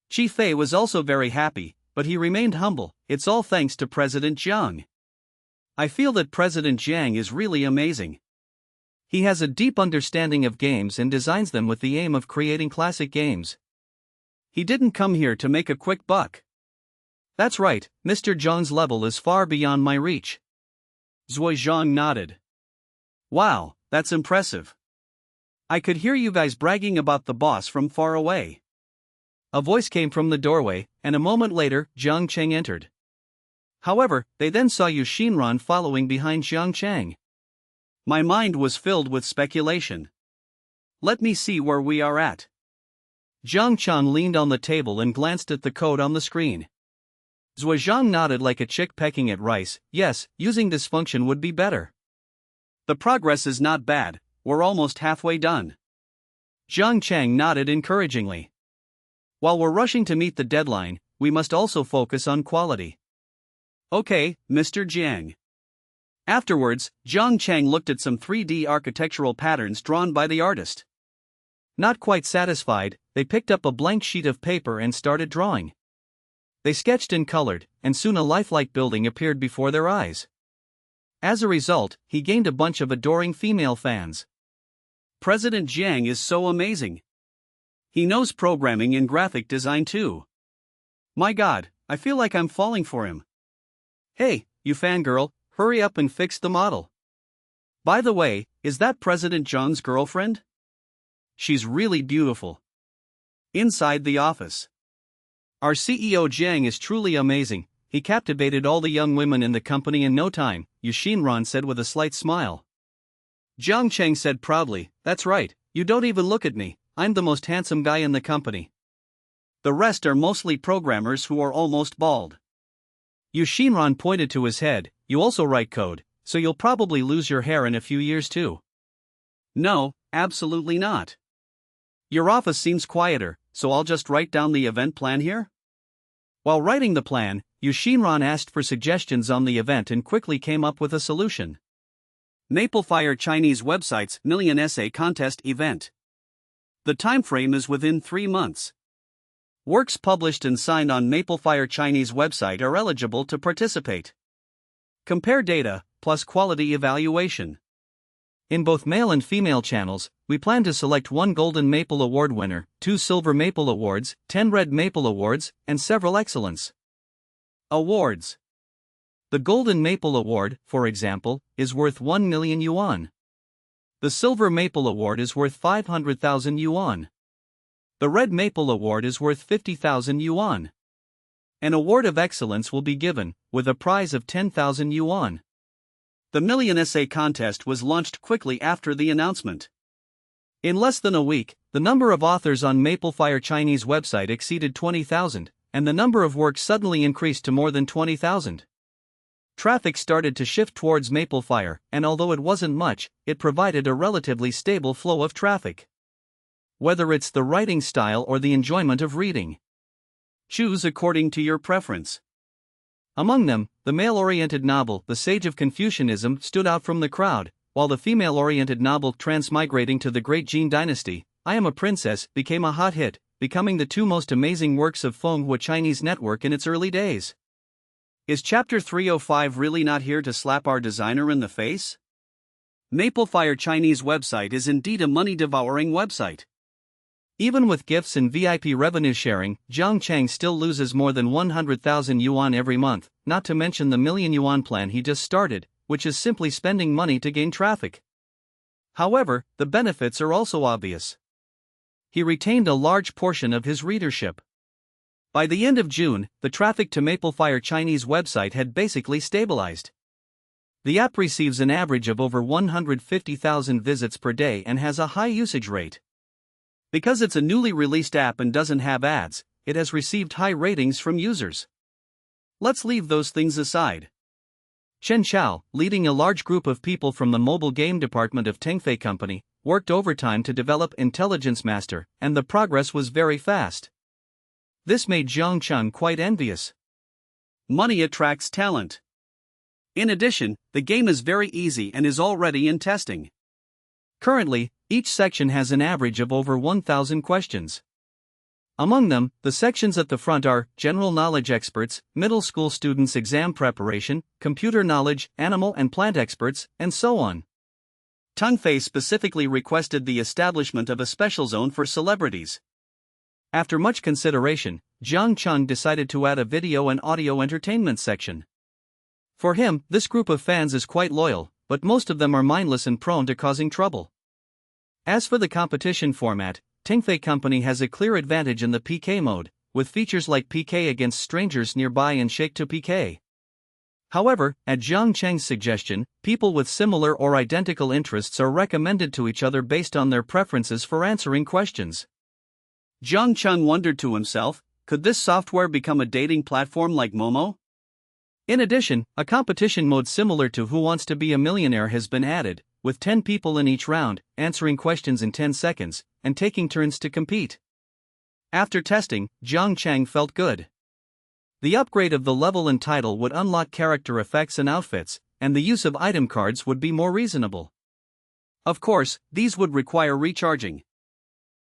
Speaker 1: Shi Fei was also very happy, but he remained humble. It's all thanks to President Jiang. I feel that President Jiang is really amazing. He has a deep understanding of games and designs them with the aim of creating classic games. He didn't come here to make a quick buck. That's right, Mr. Jiang's level is far beyond my reach. Zhuozhang nodded. Wow, that's impressive. I could hear you guys bragging about the boss from far away. A voice came from the doorway, and a moment later, Jiang Cheng entered. However, they then saw Yu Xinran following behind Jiang Cheng. My mind was filled with speculation. Let me see where we are at. Jiang Cheng leaned on the table and glanced at the code on the screen. Zhuozhang nodded like a chick pecking at rice. Yes, using this function would be better. The progress is not bad, we're almost halfway done. Jiang Cheng nodded encouragingly. While we're rushing to meet the deadline, we must also focus on quality. Okay, Mr. Jiang. Afterwards, Jiang Cheng looked at some 3D architectural patterns drawn by the artist. Not quite satisfied, they picked up a blank sheet of paper and started drawing. They sketched and colored, and soon a lifelike building appeared before their eyes. As a result, he gained a bunch of adoring female fans. President Jiang is so amazing. He knows programming and graphic design too. My God, I feel like I'm falling for him. Hey, you fangirl, hurry up and fix the model. By the way, is that President Jiang's girlfriend? She's really beautiful. Inside the office. Our CEO Jiang is truly amazing, he captivated all the young women in the company in no time, Yu Xinran said with a slight smile. Jiang Cheng said proudly, that's right, you don't even look at me, I'm the most handsome guy in the company. The rest are mostly programmers who are almost bald. Yu Xinran pointed to his head, you also write code, So you'll probably lose your hair in a few years too. No, absolutely not. Your office seems quieter, so I'll just write down the event plan here? While writing the plan, Yushinran asked for suggestions on the event and quickly came up with a solution. Maplefire Chinese website's Million Essay Contest event. The time frame is within 3 months. Works published and signed on Maplefire Chinese website are eligible to participate. Compare data, plus quality evaluation. In both male and female channels, we plan to select 1 Golden Maple Award winner, 2 Silver Maple Awards, 10 Red Maple Awards, and several Excellence Awards. The Golden Maple Award, for example, is worth 1 million yuan. The Silver Maple Award is worth 500,000 yuan. The Red Maple Award is worth 50,000 yuan. An award of excellence will be given, with a prize of 10,000 yuan. The Million Essay Contest was launched quickly after the announcement. In less than a week, the number of authors on Maplefire Chinese website exceeded 20,000, and the number of works suddenly increased to more than 20,000. Traffic started to shift towards Maplefire, and although it wasn't much, it provided a relatively stable flow of traffic. Whether it's the writing style or the enjoyment of reading, choose according to your preference. Among them, the male-oriented novel The Sage of Confucianism stood out from the crowd, while the female-oriented novel Transmigrating to the Great Jin Dynasty, I Am a Princess, became a hot hit, becoming the 2 most amazing works of Fenghua Chinese network in its early days. Is Chapter 305 really not here to slap our designer in the face? Maplefire Chinese website is indeed a money-devouring website. Even with gifts and VIP revenue sharing, Zhang Cheng still loses more than 100,000 yuan every month, not to mention the million yuan plan he just started, which is simply spending money to gain traffic. However, the benefits are also obvious. He retained a large portion of his readership. By the end of June, the traffic to Maplefire Chinese website had basically stabilized. The app receives an average of over 150,000 visits per day and has a high usage rate. Because it's a newly released app and doesn't have ads, it has received high ratings from users. Let's leave those things aside. Chen Chao, leading a large group of people from the mobile game department of Tengfei Company, worked overtime to develop Intelligence Master, and the progress was very fast. This made Zhang Cheng quite envious. Money attracts talent. In addition, the game is very easy and is already in testing. Currently, each section has an average of over 1,000 questions. Among them, the sections at the front are General Knowledge Experts, Middle School Students Exam Preparation, Computer Knowledge, Animal and Plant Experts, and so on. Tengfei specifically requested the establishment of a special zone for celebrities. After much consideration, Zhang Cheng decided to add a video and audio entertainment section. For him, this group of fans is quite loyal, but most of them are mindless and prone to causing trouble. As for the competition format, Tengfei Company has a clear advantage in the PK mode, with features like PK against strangers nearby and Shake to PK. However, at Zhang Cheng's suggestion, people with similar or identical interests are recommended to each other based on their preferences for answering questions. Zhang Cheng wondered to himself, could this software become a dating platform like Momo? In addition, a competition mode similar to Who Wants to Be a Millionaire has been added, with 10 people in each round, answering questions in 10 seconds, and taking turns to compete. After testing, Zhang Cheng felt good. The upgrade of the level and title would unlock character effects and outfits, and the use of item cards would be more reasonable. Of course, these would require recharging.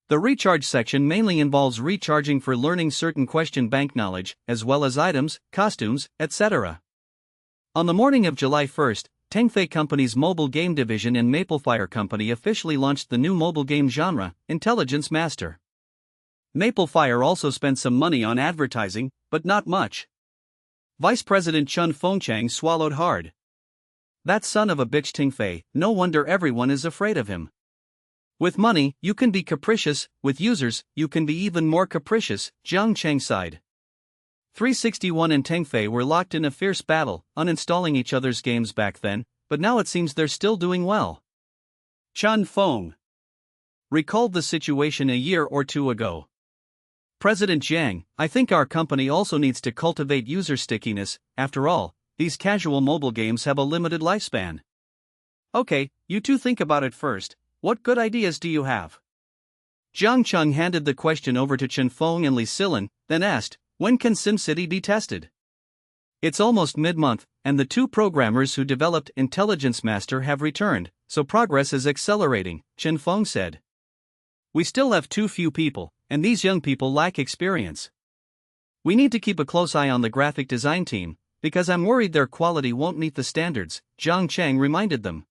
Speaker 1: The recharge section mainly involves recharging for learning certain question bank knowledge, as well as items, costumes, etc. On the morning of July 1st, Tengfei Company's mobile game division and Maplefire Company officially launched the new mobile game genre, Intelligence Master. Maplefire also spent some money on advertising, but not much. Vice President Chun Fengchang swallowed hard. That son of a bitch Tengfei, no wonder everyone is afraid of him. With money, you can be capricious, with users, you can be even more capricious, Zhang Cheng sighed. 361 and Tengfei were locked in a fierce battle, uninstalling each other's games back then, but now it seems they're still doing well. Chun Feng recalled the situation a year or two ago. President Jiang, I think our company also needs to cultivate user stickiness. After all, these casual mobile games have a limited lifespan. Okay, you two think about it first. What good ideas do you have? Jiang Chung handed the question over to Chen Feng and Li Silan, then asked, when can SimCity be tested? It's almost mid-month, and the two programmers who developed Intelligence Master have returned, so progress is accelerating, Chen Feng said. We still have too few people, and these young people lack experience. We need to keep a close eye on the graphic design team, because I'm worried their quality won't meet the standards, Jiang Chang reminded them.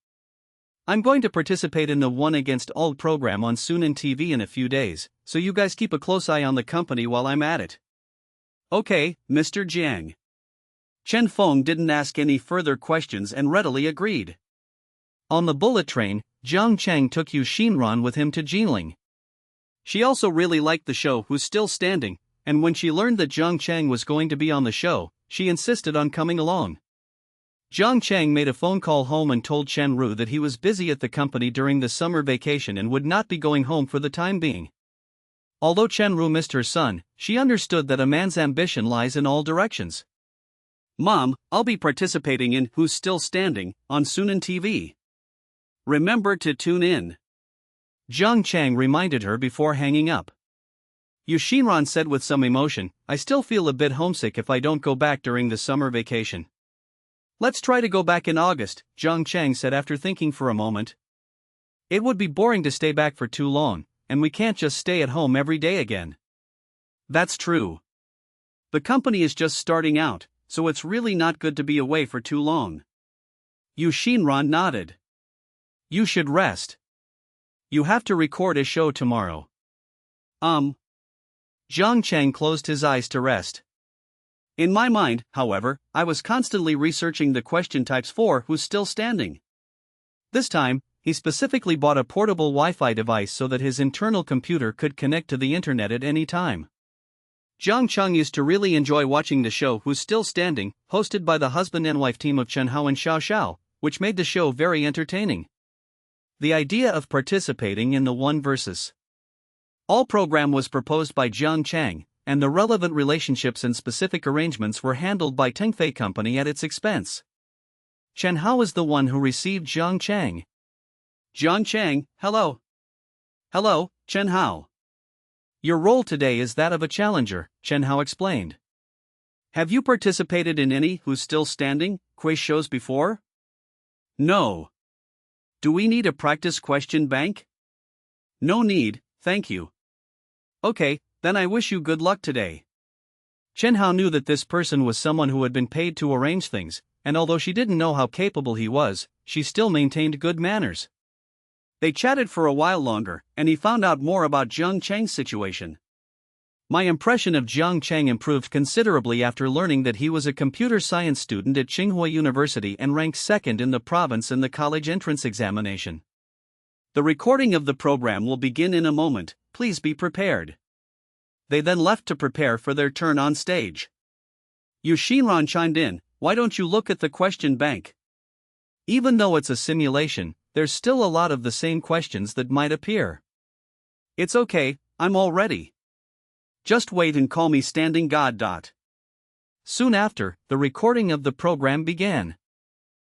Speaker 1: I'm going to participate in the One Against All program on Sunan TV in a few days, so you guys keep a close eye on the company while I'm at it. Okay, Mr. Jiang. Chen Feng didn't ask any further questions and readily agreed. On the bullet train, Jiang Chang took Yu Xinran with him to Jinling. She also really liked the show Who's Still Standing, and when she learned that Jiang Chang was going to be on the show, she insisted on coming along. Jiang Chang made a phone call home and told Chen Ru that he was busy at the company during the summer vacation and would not be going home for the time being. Although Chen Ru missed her son, she understood that a man's ambition lies in all directions. Mom, I'll be participating in Who's Still Standing on Sunan TV. Remember to tune in. Jiang Chang reminded her before hanging up. Yu Xinran said with some emotion, I still feel a bit homesick if I don't go back during the summer vacation. Let's try to go back in August, Jiang Chang said after thinking for a moment. It would be boring to stay back for too long, and we can't just stay at home every day again. That's true. The company is just starting out, so it's really not good to be away for too long. Yu Xinran nodded. You should rest. You have to record a show tomorrow. Jiang Chang closed his eyes to rest. In my mind, however, I was constantly researching the question types for Who's Still Standing. This time, he specifically bought a portable Wi-Fi device so that his internal computer could connect to the internet at any time. Jiang Chang used to really enjoy watching the show Who's Still Standing, hosted by the husband and wife team of Chen Hao and Xiao Xiao, which made the show very entertaining. The idea of participating in the One vs. All program was proposed by Jiang Chang, and the relevant relationships and specific arrangements were handled by Tengfei Company at its expense. Chen Hao is the one who received Jiang Chang. Jiang Chang, hello. Hello, Chen Hao. Your role today is that of a challenger, Chen Hao explained. Have you participated in any Who's Still Standing quiz shows before? No. Do we need a practice question bank? No need, thank you. Okay, then I wish you good luck today. Chen Hao knew that this person was someone who had been paid to arrange things, and although she didn't know how capable he was, she still maintained good manners. They chatted for a while longer, and he found out more about Jiang Chang's situation. My impression of Jiang Chang improved considerably after learning that he was a computer science student at Tsinghua University and ranked second in the province in the college entrance examination. The recording of the program will begin in a moment, please be prepared. They then left to prepare for their turn on stage. Yu Xinran chimed in, why don't you look at the question bank? Even though it's a simulation, there's still a lot of the same questions that might appear. It's okay, I'm all ready. Just wait and call me Standing God. Soon after, the recording of the program began.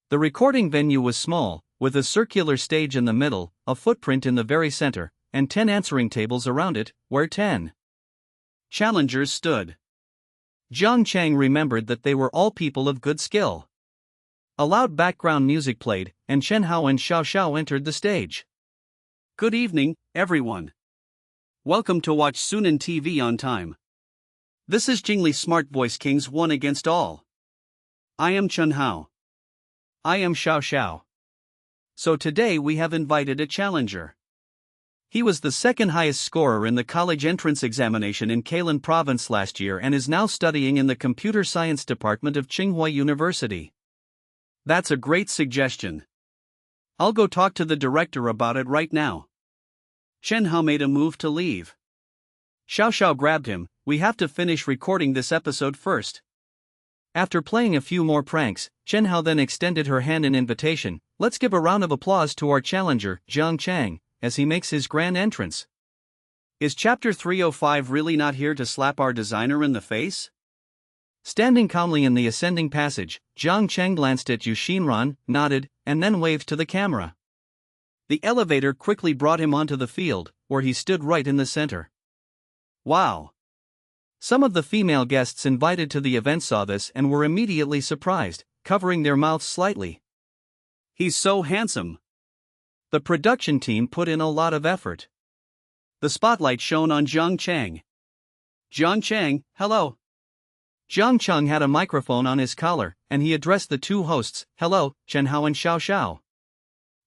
Speaker 1: The recording venue was small, with a circular stage in the middle, a footprint in the very center, and 10 answering tables around it, where 10 challengers stood. Jiang Chang remembered that they were all people of good skill. A loud background music played, and Chen Hao and Xiao Xiao entered the stage. Good evening, everyone. Welcome to watch Sunan TV on time. This is Jingli Smart Voice King's One Against All. I am Chen Hao. I am Xiao Xiao. So today we have invited a challenger. He was the second highest scorer in the college entrance examination in Kailan province last year and is now studying in the computer science department of Tsinghua University. That's a great suggestion. I'll go talk to the director about it right now. Chen Hao made a move to leave. Xiao Xiao grabbed him, we have to finish recording this episode first. After playing a few more pranks, Chen Hao then extended her hand in invitation. Let's give a round of applause to our challenger, Jiang Chang, as he makes his grand entrance. Is Chapter 305 really not here to slap our designer in the face? Standing calmly in the ascending passage, Jiang Cheng glanced at Yu Xinran, nodded, and then waved to the camera. The elevator quickly brought him onto the field, where he stood right in the center. Wow! Some of the female guests invited to the event saw this and were immediately surprised, covering their mouths slightly. He's so handsome! The production team put in a lot of effort. The spotlight shone on Jiang Cheng. Jiang Cheng, hello. Jiang Cheng had a microphone on his collar, and he addressed the two hosts, hello, Chen Hao and Xiao Xiao.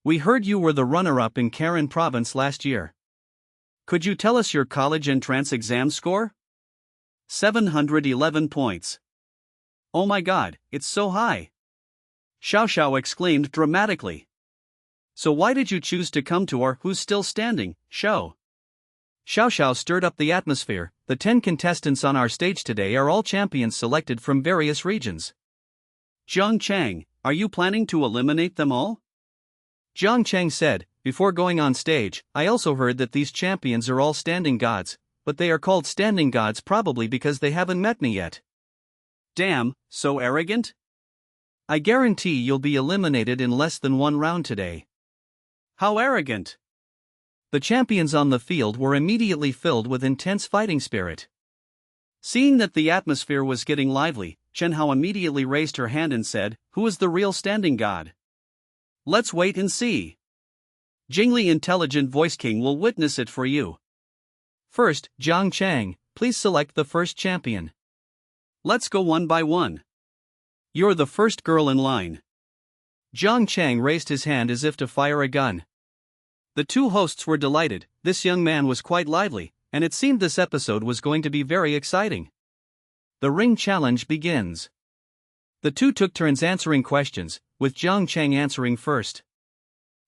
Speaker 1: We heard you were the runner-up in Karen Province last year. Could you tell us your college entrance exam score? 711 points. Oh my god, it's so high! Xiao Xiao exclaimed dramatically. So why did you choose to come to our Who's Still Standing show? Xiao Xiao stirred up the atmosphere. The 10 contestants on our stage today are all champions selected from various regions. Jiang Cheng, are you planning to eliminate them all? Jiang Cheng said, before going on stage, I also heard that these champions are all standing gods, but they are called standing gods probably because they haven't met me yet. Damn, so arrogant? I guarantee you'll be eliminated in less than one round today. How arrogant! The champions on the field were immediately filled with intense fighting spirit. Seeing that the atmosphere was getting lively, Chen Hao immediately raised her hand and said, Who is the real standing god? Let's wait and see. Jingli Intelligent Voice King will witness it for you. First, Jiang Cheng, please select the first champion. Let's go one by one. You're the first girl in line. Jiang Cheng raised his hand as if to fire a gun. The two hosts were delighted. This young man was quite lively, and it seemed this episode was going to be very exciting. The ring challenge begins. The two took turns answering questions, with Jiang Cheng answering first.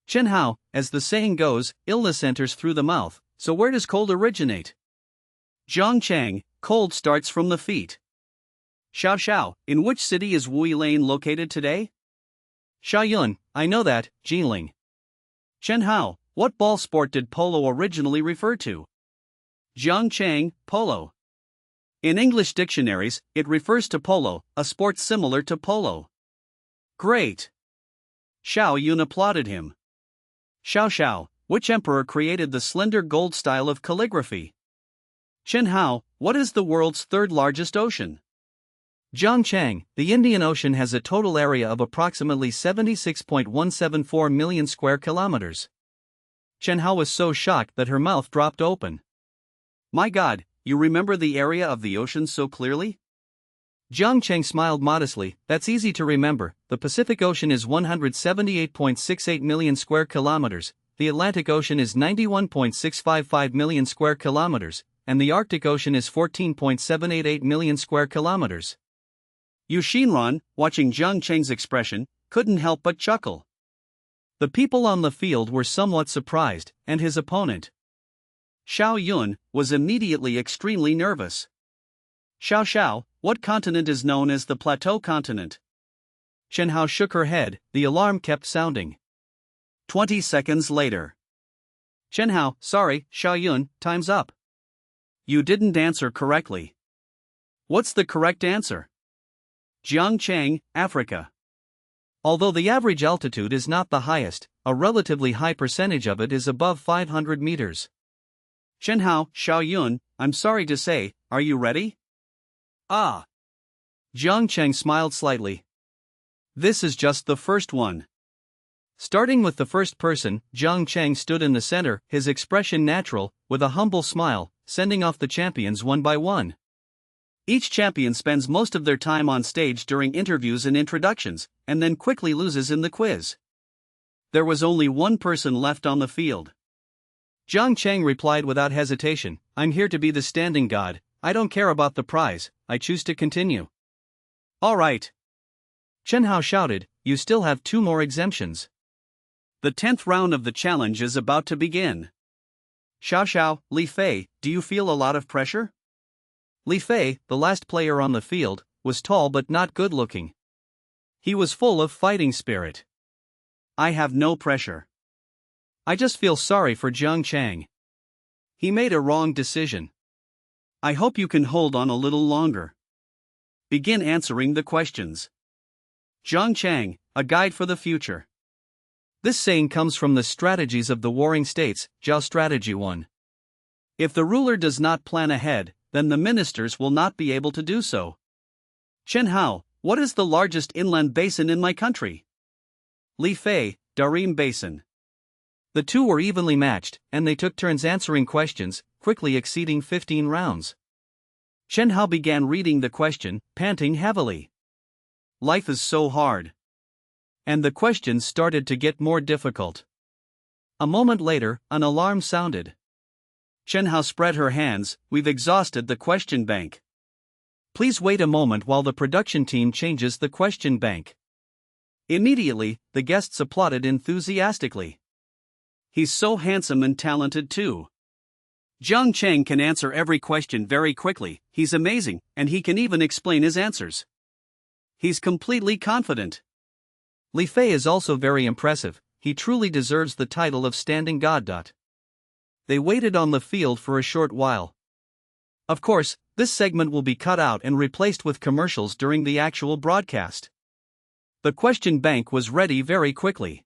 Speaker 1: Chen Hao, as the saying goes, illness enters through the mouth, so where does cold originate? Jiang Cheng, cold starts from the feet. Xiao Xiao, in which city is Wui Lane located today? Xia Yun, I know that, Jinling. Chen Hao, what ball sport did polo originally refer to? Jiang Cheng, polo. In English dictionaries, it refers to polo, a sport similar to polo. Great! Xiao Yun applauded him. Xiao Xiao, which emperor created the slender gold style of calligraphy? Chen Hao, what is the world's third largest ocean? Jiang Cheng, the Indian Ocean has a total area of approximately 76.174 million square kilometers. Chen Hao was so shocked that her mouth dropped open. My god, you remember the area of the ocean so clearly? Jiang Cheng smiled modestly, that's easy to remember. The Pacific Ocean is 178.68 million square kilometers, the Atlantic Ocean is 91.655 million square kilometers, and the Arctic Ocean is 14.788 million square kilometers. Yu Xinran, watching Jiang Cheng's expression, couldn't help but chuckle. The people on the field were somewhat surprised, and his opponent, Xiao Yun, was immediately extremely nervous. Xiao Xiao, what continent is known as the Plateau Continent? Chen Hao shook her head, the alarm kept sounding. 20 seconds later. Chen Hao, sorry, Xiao Yun, time's up. You didn't answer correctly. What's the correct answer? Jiang Cheng, Africa. Although the average altitude is not the highest, a relatively high percentage of it is above 500 meters. Chen Hao, Xiao Yun, I'm sorry to say, are you ready? Ah. Jiang Cheng smiled slightly. This is just the first one. Starting with the first person, Jiang Cheng stood in the center, his expression natural, with a humble smile, sending off the champions one by one. Each champion spends most of their time on stage during interviews and introductions, and then quickly loses in the quiz. There was only one person left on the field. Jiang Cheng replied without hesitation, I'm here to be the standing god, I don't care about the prize, I choose to continue. All right. Chen Hao shouted, you still have 2 more exemptions. The 10th round of the challenge is about to begin. Xiao Xiao, Li Fei, do you feel a lot of pressure? Li Fei, the last player on the field, was tall but not good-looking. He was full of fighting spirit. I have no pressure. I just feel sorry for Jiang Cheng. He made a wrong decision. I hope you can hold on a little longer. begin answering the questions. Zhang Chang, a guide for the future. This saying comes from the Strategies of the Warring States, Zhao Strategy 1. If the ruler does not plan ahead, then the ministers will not be able to do so. Chen Hao, what is the largest inland basin in my country? Li Fei, Darim Basin. The two were evenly matched, and they took turns answering questions, quickly exceeding 15 rounds. Chen Hao began reading the question, panting heavily. Life is so hard. And the questions started to get more difficult. A moment later, an alarm sounded. Chen Hao spread her hands. We've exhausted the question bank. Please wait a moment while the production team changes the question bank. Immediately, the guests applauded enthusiastically. He's so handsome and talented too. Zhang Chang can answer every question very quickly, he's amazing, and he can even explain his answers. He's completely confident. Li Fei is also very impressive, he truly deserves the title of standing god. They waited on the field for a short while. Of course, this segment will be cut out and replaced with commercials during the actual broadcast. The question bank was ready very quickly.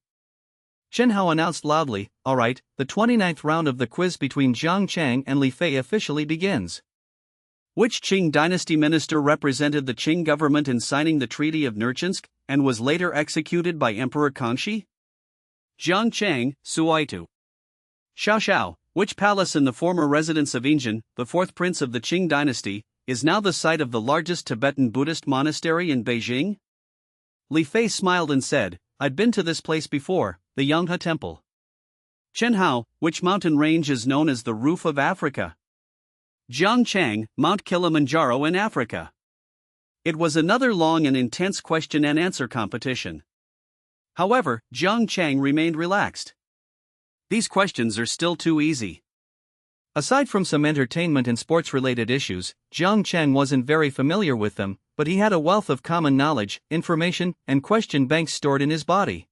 Speaker 1: Chen Hao announced loudly, "Alright, the 29th round of the quiz between Zhang Chang and Li Fei officially begins. Which Qing dynasty minister represented the Qing government in signing the Treaty of Nerchinsk, and was later executed by Emperor Kangxi? Zhang Chang, Suaitu. Xiao Xiao, which palace in the former residence of Injin, the fourth prince of the Qing dynasty, is now the site of the largest Tibetan Buddhist monastery in Beijing? Li Fei smiled and said, I'd been to this place before, the Yanghe Temple. Chen Hao, which mountain range is known as the Roof of Africa? Zhang Chang, Mount Kilimanjaro in Africa. It was another long and intense question and answer competition. However, Zhang Chang remained relaxed. These questions are still too easy. Aside from some entertainment and sports-related issues, Zhang Chang wasn't very familiar with them, but he had a wealth of common knowledge, information, and question banks stored in his body.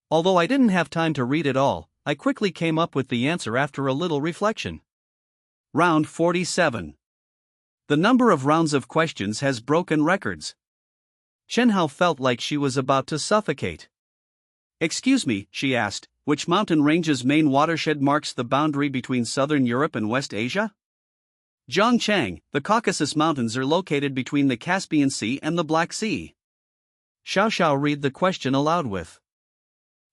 Speaker 1: Although I didn't have time to read it all, I quickly came up with the answer after a little reflection. Round 47. The number of rounds of questions has broken records. Chen Hao felt like she was about to suffocate. Excuse me, she asked, which mountain range's main watershed marks the boundary between southern Europe and West Asia? Zhang Chang, the Caucasus Mountains are located between the Caspian Sea and the Black Sea. Xiao Xiao read the question aloud with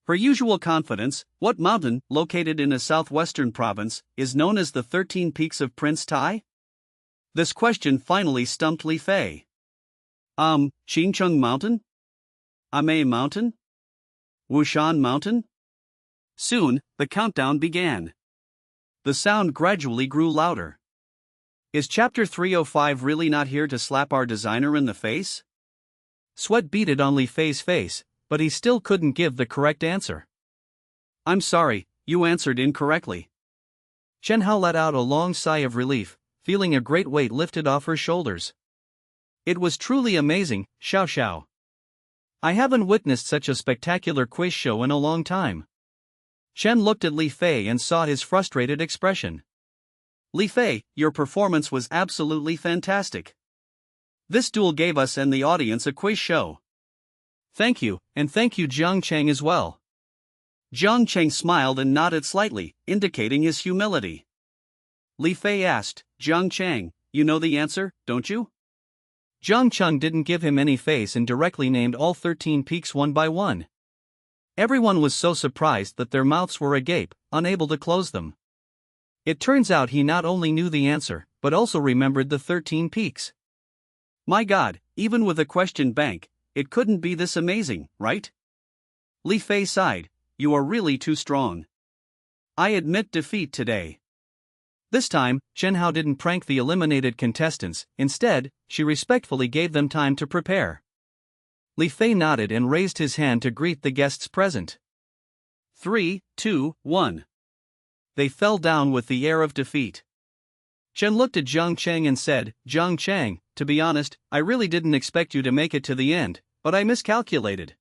Speaker 1: her usual confidence. What mountain, located in a southwestern province, is known as the 13 Peaks of Prince Tai? This question finally stumped Li Fei. Qingcheng Mountain? Amei Mountain? Wushan Mountain? Soon, the countdown began. The sound gradually grew louder. Is Chapter 305 really not here to slap our designer in the face? Sweat beaded on Li Fei's face, but he still couldn't give the correct answer. I'm sorry, you answered incorrectly. Chen Hao let out a long sigh of relief, feeling a great weight lifted off her shoulders. It was truly amazing, Xiao Xiao. I haven't witnessed such a spectacular quiz show in a long time. Chen looked at Li Fei and saw his frustrated expression. Li Fei, your performance was absolutely fantastic. This duel gave us and the audience a quiz show. Thank you, and thank you Zhang Chang as well. Zhang Chang smiled and nodded slightly, indicating his humility. Li Fei asked, Zhang Chang, you know the answer, don't you? Zhang Chang didn't give him any face and directly named all 13 peaks one by one. Everyone was so surprised that their mouths were agape, unable to close them. It turns out he not only knew the answer, but also remembered the 13 peaks. My God, even with a question bank, it couldn't be this amazing, right? Li Fei sighed, you are really too strong. I admit defeat today. This time, Chen Hao didn't prank the eliminated contestants, instead, she respectfully gave them time to prepare. Li Fei nodded and raised his hand to greet the guests present. 3, 2, 1. They fell down with the air of defeat. Chen looked at Zhang Chang and said, Zhang Chang, to be honest, I really didn't expect you to make it to the end, but I miscalculated.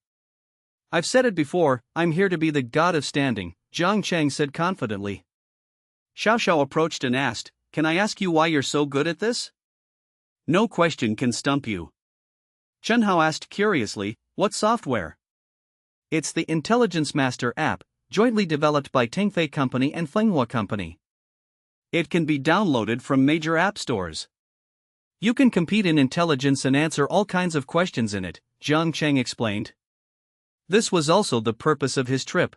Speaker 1: I've said it before, I'm here to be the god of standing, Zhang Chang said confidently. Xiao Xiao approached and asked, can I ask you why you're so good at this? No question can stump you. Chen Hao asked curiously, what software? It's the Intelligence Master app, jointly developed by Tingfei Company and Fenghua Company. It can be downloaded from major app stores. You can compete in intelligence and answer all kinds of questions in it, Jiang Cheng explained. This was also the purpose of his trip.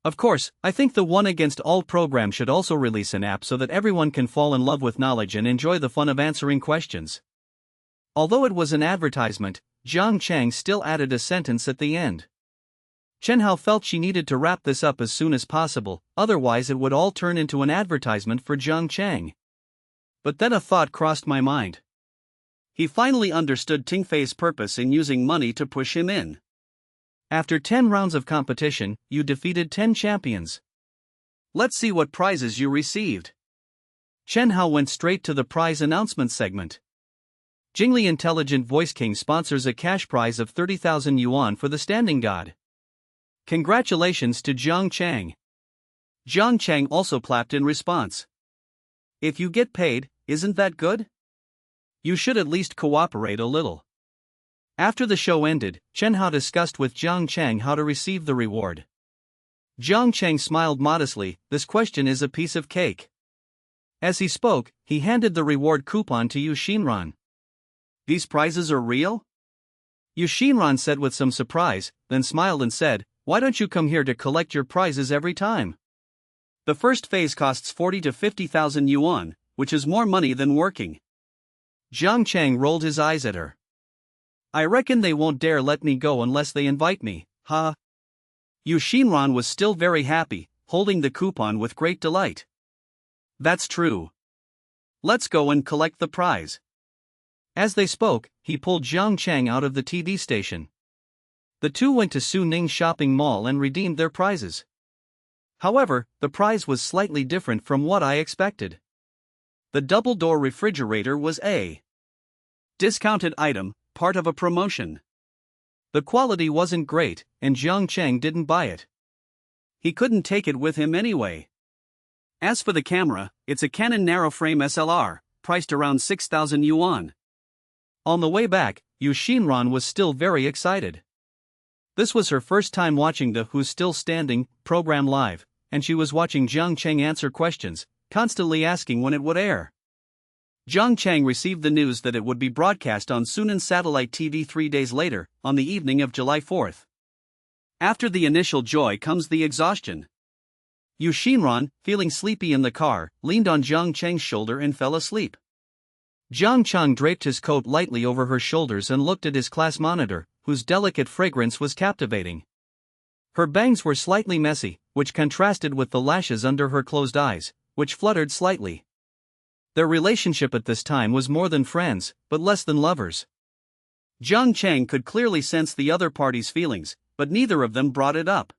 Speaker 1: Of course, I think the One Against All program should also release an app so that everyone can fall in love with knowledge and enjoy the fun of answering questions. Although it was an advertisement, Jiang Cheng still added a sentence at the end. Chen Hao felt she needed to wrap this up as soon as possible, otherwise it would all turn into an advertisement for Jiang Cheng. But then a thought crossed my mind. He finally understood Tingfei's purpose in using money to push him in. After 10 rounds of competition, you defeated 10 champions. Let's see what prizes you received. Chen Hao went straight to the prize announcement segment. Jingli Intelligent Voice King sponsors a cash prize of 30,000 yuan for the Standing God. Congratulations to Jiang Cheng. Jiang Cheng also clapped in response. If you get paid, isn't that good? You should at least cooperate a little. After the show ended, Chen Hao discussed with Jiang Cheng how to receive the reward. Jiang Cheng smiled modestly, this question is a piece of cake. As he spoke, he handed the reward coupon to Yu Xinran. These prizes are real? Yu Xinran said with some surprise, then smiled and said, why don't you come here to collect your prizes every time? The first phase costs 40 to 50,000 yuan, which is more money than working. Jiang Cheng rolled his eyes at her. I reckon they won't dare let me go unless they invite me, huh? Yu Xinran was still very happy, holding the coupon with great delight. That's true. Let's go and collect the prize. As they spoke, he pulled Jiang Cheng out of the TV station. The two went to Su Ning shopping mall and redeemed their prizes. However, the prize was slightly different from what I expected. The double-door refrigerator was a discounted item, part of a promotion. The quality wasn't great, and Jiang Cheng didn't buy it. He couldn't take it with him anyway. As for the camera, it's a Canon narrow-frame SLR, priced around 6,000 yuan. On the way back, Yu Xinran was still very excited. This was her first time watching the Who's Still Standing program live, and she was watching Jiang Cheng answer questions, constantly asking when it would air. Jiang Cheng received the news that it would be broadcast on Sunan Satellite TV 3 days later, on the evening of July 4th. After the initial joy comes the exhaustion. Yu Xinran, feeling sleepy in the car, leaned on Jiang Cheng's shoulder and fell asleep. Jiang Cheng draped his coat lightly over her shoulders and looked at his class monitor, whose delicate fragrance was captivating. Her bangs were slightly messy, which contrasted with the lashes under her closed eyes, which fluttered slightly. Their relationship at this time was more than friends, but less than lovers. Jiang Cheng could clearly sense the other party's feelings, but neither of them brought it up.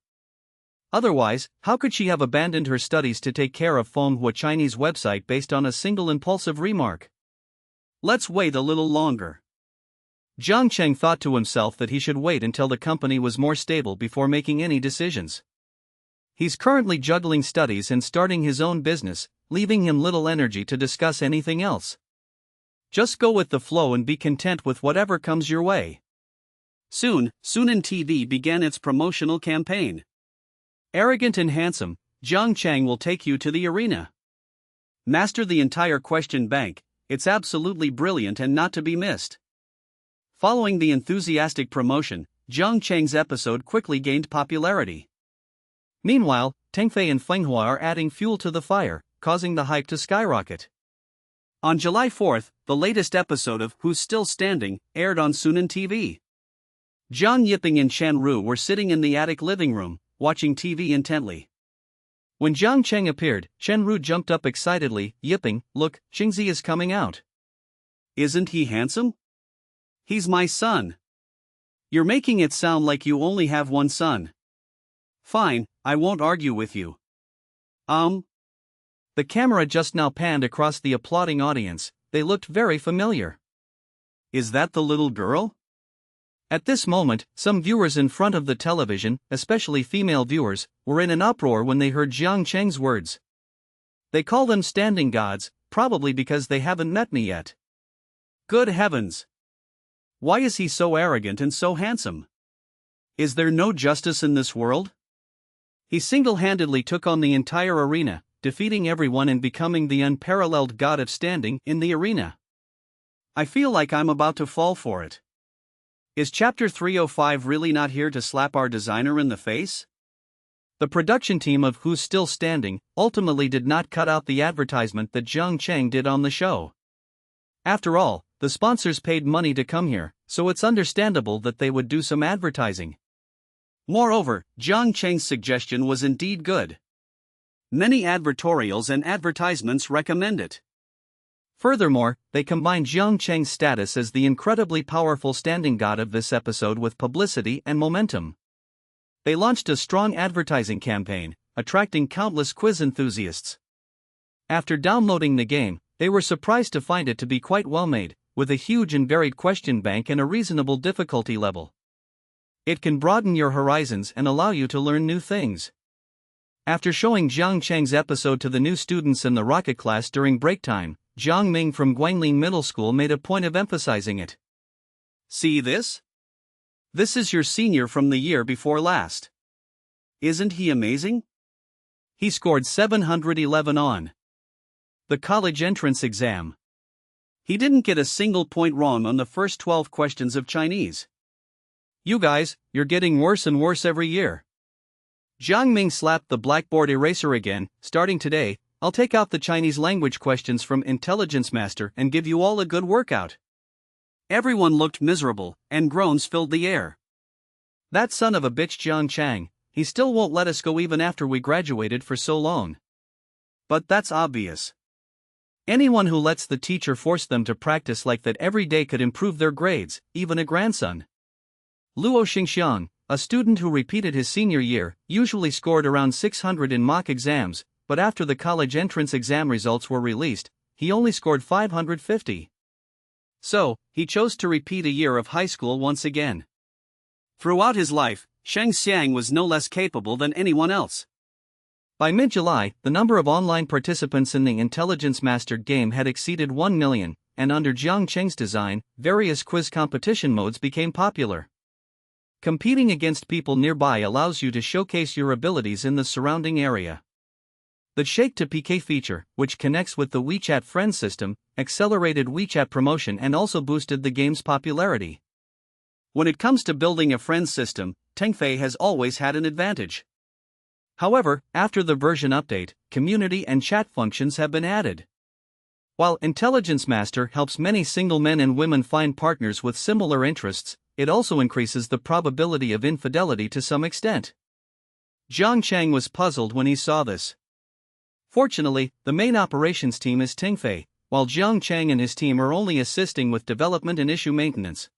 Speaker 1: Otherwise, how could she have abandoned her studies to take care of Fenghua Chinese website based on a single impulsive remark? Let's wait a little longer. Jiang Cheng thought to himself that he should wait until the company was more stable before making any decisions. He's currently juggling studies and starting his own business, leaving him little energy to discuss anything else. Just go with the flow and be content with whatever comes your way. Soon, Sunan TV began its promotional campaign. Arrogant and handsome, Jiang Cheng will take you to the arena. Master the entire question bank, it's absolutely brilliant and not to be missed. Following the enthusiastic promotion, Jiang Cheng's episode quickly gained popularity. Meanwhile, Tingfei and Fenghua are adding fuel to the fire, causing the hype to skyrocket. On July 4th, the latest episode of Who's Still Standing aired on Sunan TV. Zhang Yiping and Chen Ru were sitting in the attic living room, watching TV intently. When Jiang Cheng appeared, Chen Ru jumped up excitedly, Yiping, look, Xingzi is coming out. Isn't he handsome? He's my son. You're making it sound like you only have one son. Fine, I won't argue with you. The camera just now panned across the applauding audience, they looked very familiar. Is that the little girl? At this moment, some viewers in front of the television, especially female viewers, were in an uproar when they heard Jiang Cheng's words. They call them standing gods, probably because they haven't met me yet. Good heavens! Why is he so arrogant and so handsome? Is there no justice in this world? He single-handedly took on the entire arena, defeating everyone and becoming the unparalleled god of standing in the arena. I feel like I'm about to fall for it. Is Chapter 305 really not here to slap our designer in the face? The production team of Who's Still Standing ultimately did not cut out the advertisement that Jiang Cheng did on the show. After all, the sponsors paid money to come here, so it's understandable that they would do some advertising. Moreover, Jiang Cheng's suggestion was indeed good. Many advertorials and advertisements recommend it. Furthermore, they combined Jiang Cheng's status as the incredibly powerful standing god of this episode with publicity and momentum. They launched a strong advertising campaign, attracting countless quiz enthusiasts. After downloading the game, they were surprised to find it to be quite well made, with a huge and varied question bank and a reasonable difficulty level. It can broaden your horizons and allow you to learn new things. After showing Jiang Cheng's episode to the new students in the rocket class during break time, Jiang Ming from Guanglin Middle School made a point of emphasizing it. See this? This is your senior from the year before last. Isn't he amazing? He scored 711 on the college entrance exam. He didn't get a single point wrong on the first 12 questions of Chinese. You guys, you're getting worse and worse every year. Jiang Ming slapped the blackboard eraser again. Starting today, I'll take out the Chinese language questions from Intelligence Master and give you all a good workout. Everyone looked miserable, and groans filled the air. That son of a bitch Jiang Cheng, he still won't let us go even after we graduated for so long. But that's obvious. Anyone who lets the teacher force them to practice like that every day could improve their grades, even a grandson. Luo Xingxiang, a student who repeated his senior year, usually scored around 600 in mock exams, but after the college entrance exam results were released, he only scored 550. So, he chose to repeat a year of high school once again. Throughout his life, Sheng Xiang was no less capable than anyone else. By mid-July, the number of online participants in the Intelligence Master game had exceeded 1 million, and under Jiang Cheng's design, various quiz competition modes became popular. Competing against people nearby allows you to showcase your abilities in the surrounding area. The Shake to PK feature, which connects with the WeChat friend system, accelerated WeChat promotion and also boosted the game's popularity. When it comes to building a friend system, Tengfei has always had an advantage. However, after the version update, community and chat functions have been added. While Intelligence Master helps many single men and women find partners with similar interests, it also increases the probability of infidelity to some extent. Jiang Cheng was puzzled when he saw this. Fortunately, the main operations team is Tengfei, while Jiang Cheng and his team are only assisting with development and issue maintenance.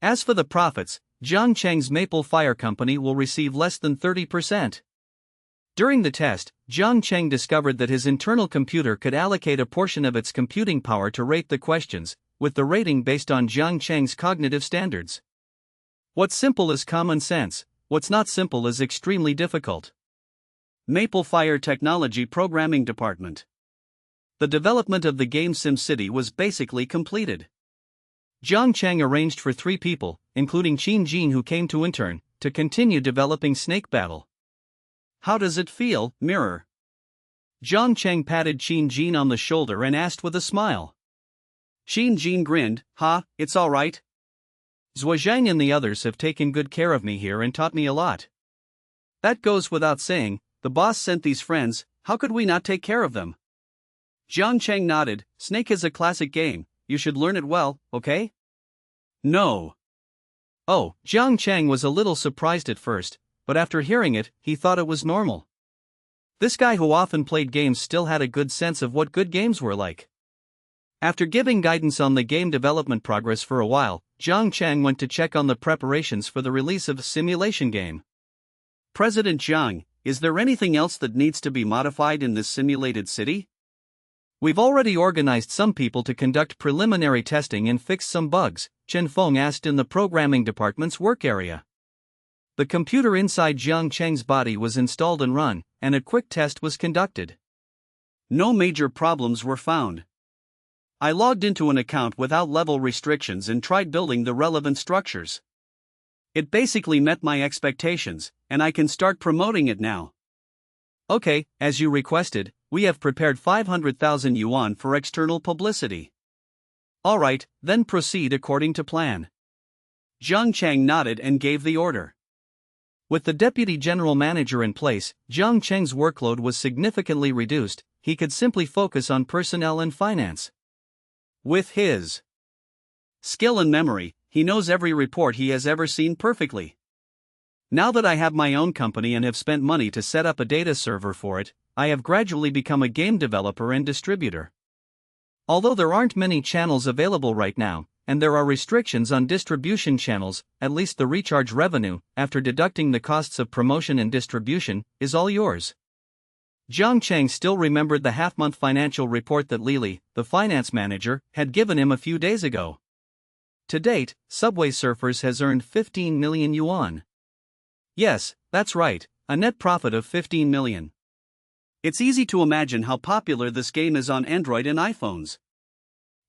Speaker 1: As for the profits, Jiang Cheng's Maple Fire Company will receive less than 30%. During the test, Jiang Cheng discovered that his internal computer could allocate a portion of its computing power to rate the questions, with the rating based on Jiang Cheng's cognitive standards. What's simple is common sense, what's not simple is extremely difficult. Maple Fire Technology Programming Department. The development of the game SimCity was basically completed. Jiang Cheng arranged for 3 people, including Qin Jin who came to intern, to continue developing Snake Battle. How does it feel, Mirror? Jiang Cheng patted Qin Jin on the shoulder and asked with a smile. Qin Jin grinned, it's alright. Zhuozhang and the others have taken good care of me here and taught me a lot. That goes without saying, the boss sent these friends, how could we not take care of them? Jiang Cheng nodded, Snake is a classic game, you should learn it well, okay? No. Oh, Jiang Cheng was a little surprised at first, but after hearing it, he thought it was normal. This guy who often played games still had a good sense of what good games were like. After giving guidance on the game development progress for a while, Jiang Cheng went to check on the preparations for the release of a simulation game. President Jiang, is there anything else that needs to be modified in this simulated city? We've already organized some people to conduct preliminary testing and fix some bugs, Chen Feng asked in the programming department's work area. The computer inside Jiang Cheng's body was installed and run, and a quick test was conducted. No major problems were found. I logged into an account without level restrictions and tried building the relevant structures. It basically met my expectations, and I can start promoting it now. Okay, as you requested, we have prepared 500,000 yuan for external publicity. Alright, then proceed according to plan. Zhang Cheng nodded and gave the order. With the deputy general manager in place, Zhang Cheng's workload was significantly reduced. He could simply focus on personnel and finance. With his skill and memory, he knows every report he has ever seen perfectly. Now that I have my own company and have spent money to set up a data server for it, I have gradually become a game developer and distributor. Although there aren't many channels available right now, and there are restrictions on distribution channels, at least the recharge revenue, after deducting the costs of promotion and distribution, is all yours. Zhang Cheng still remembered the half-month financial report that Lili, the finance manager, had given him a few days ago. To date, Subway Surfers has earned 15 million yuan. Yes, that's right, a net profit of 15 million. It's easy to imagine how popular this game is on Android and iPhones.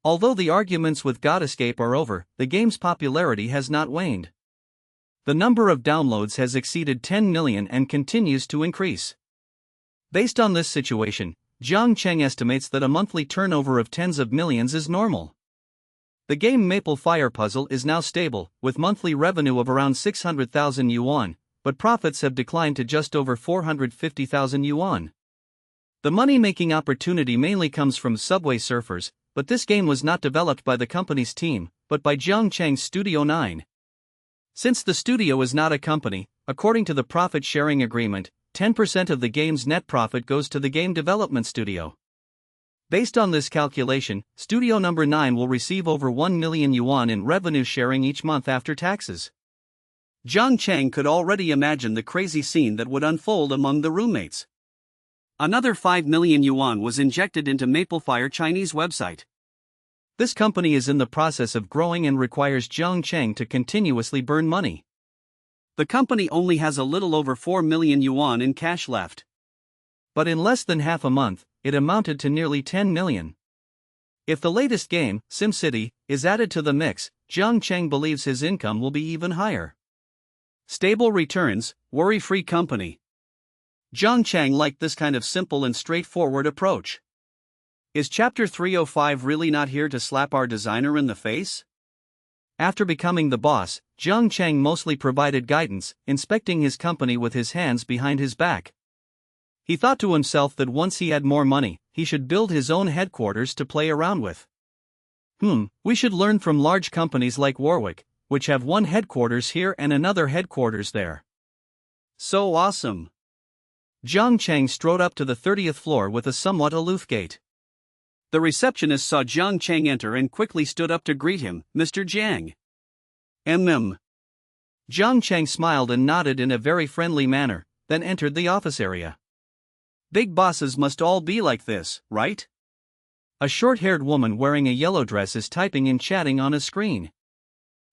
Speaker 1: Although the arguments with God Escape are over, the game's popularity has not waned. The number of downloads has exceeded 10 million and continues to increase. Based on this situation, Zhang Cheng estimates that a monthly turnover of tens of millions is normal. The game Maple Fire Puzzle is now stable, with monthly revenue of around 600,000 yuan, but profits have declined to just over 450,000 yuan. The money-making opportunity mainly comes from Subway Surfers, but this game was not developed by the company's team, but by Zhang Cheng's Studio 9. Since the studio is not a company, according to the profit-sharing agreement, 10% of the game's net profit goes to the game development studio. Based on this calculation, Studio Number 9 will receive over 1 million yuan in revenue sharing each month after taxes. Zhang Cheng could already imagine the crazy scene that would unfold among the roommates. Another 5 million yuan was injected into Maplefire Chinese website. This company is in the process of growing and requires Zhang Cheng to continuously burn money. The company only has a little over 4 million yuan in cash left. But in less than half a month, it amounted to nearly 10 million. If the latest game, SimCity, is added to the mix, Zhang Cheng believes his income will be even higher. Stable returns, worry-free company. Zhang Cheng liked this kind of simple and straightforward approach. Is Chapter 305 really not here to slap our designer in the face? After becoming the boss, Zhang Cheng mostly provided guidance, inspecting his company with his hands behind his back. He thought to himself that once he had more money, he should build his own headquarters to play around with. We should learn from large companies like Warwick, which have one headquarters here and another headquarters there. So awesome! Zhang Cheng strode up to the 30th floor with a somewhat aloof gait. The receptionist saw Zhang Cheng enter and quickly stood up to greet him. Mr. Jiang. Zhang Cheng smiled and nodded in a very friendly manner, then entered the office area. Big bosses must all be like this, right? A short-haired woman wearing a yellow dress is typing and chatting on a screen.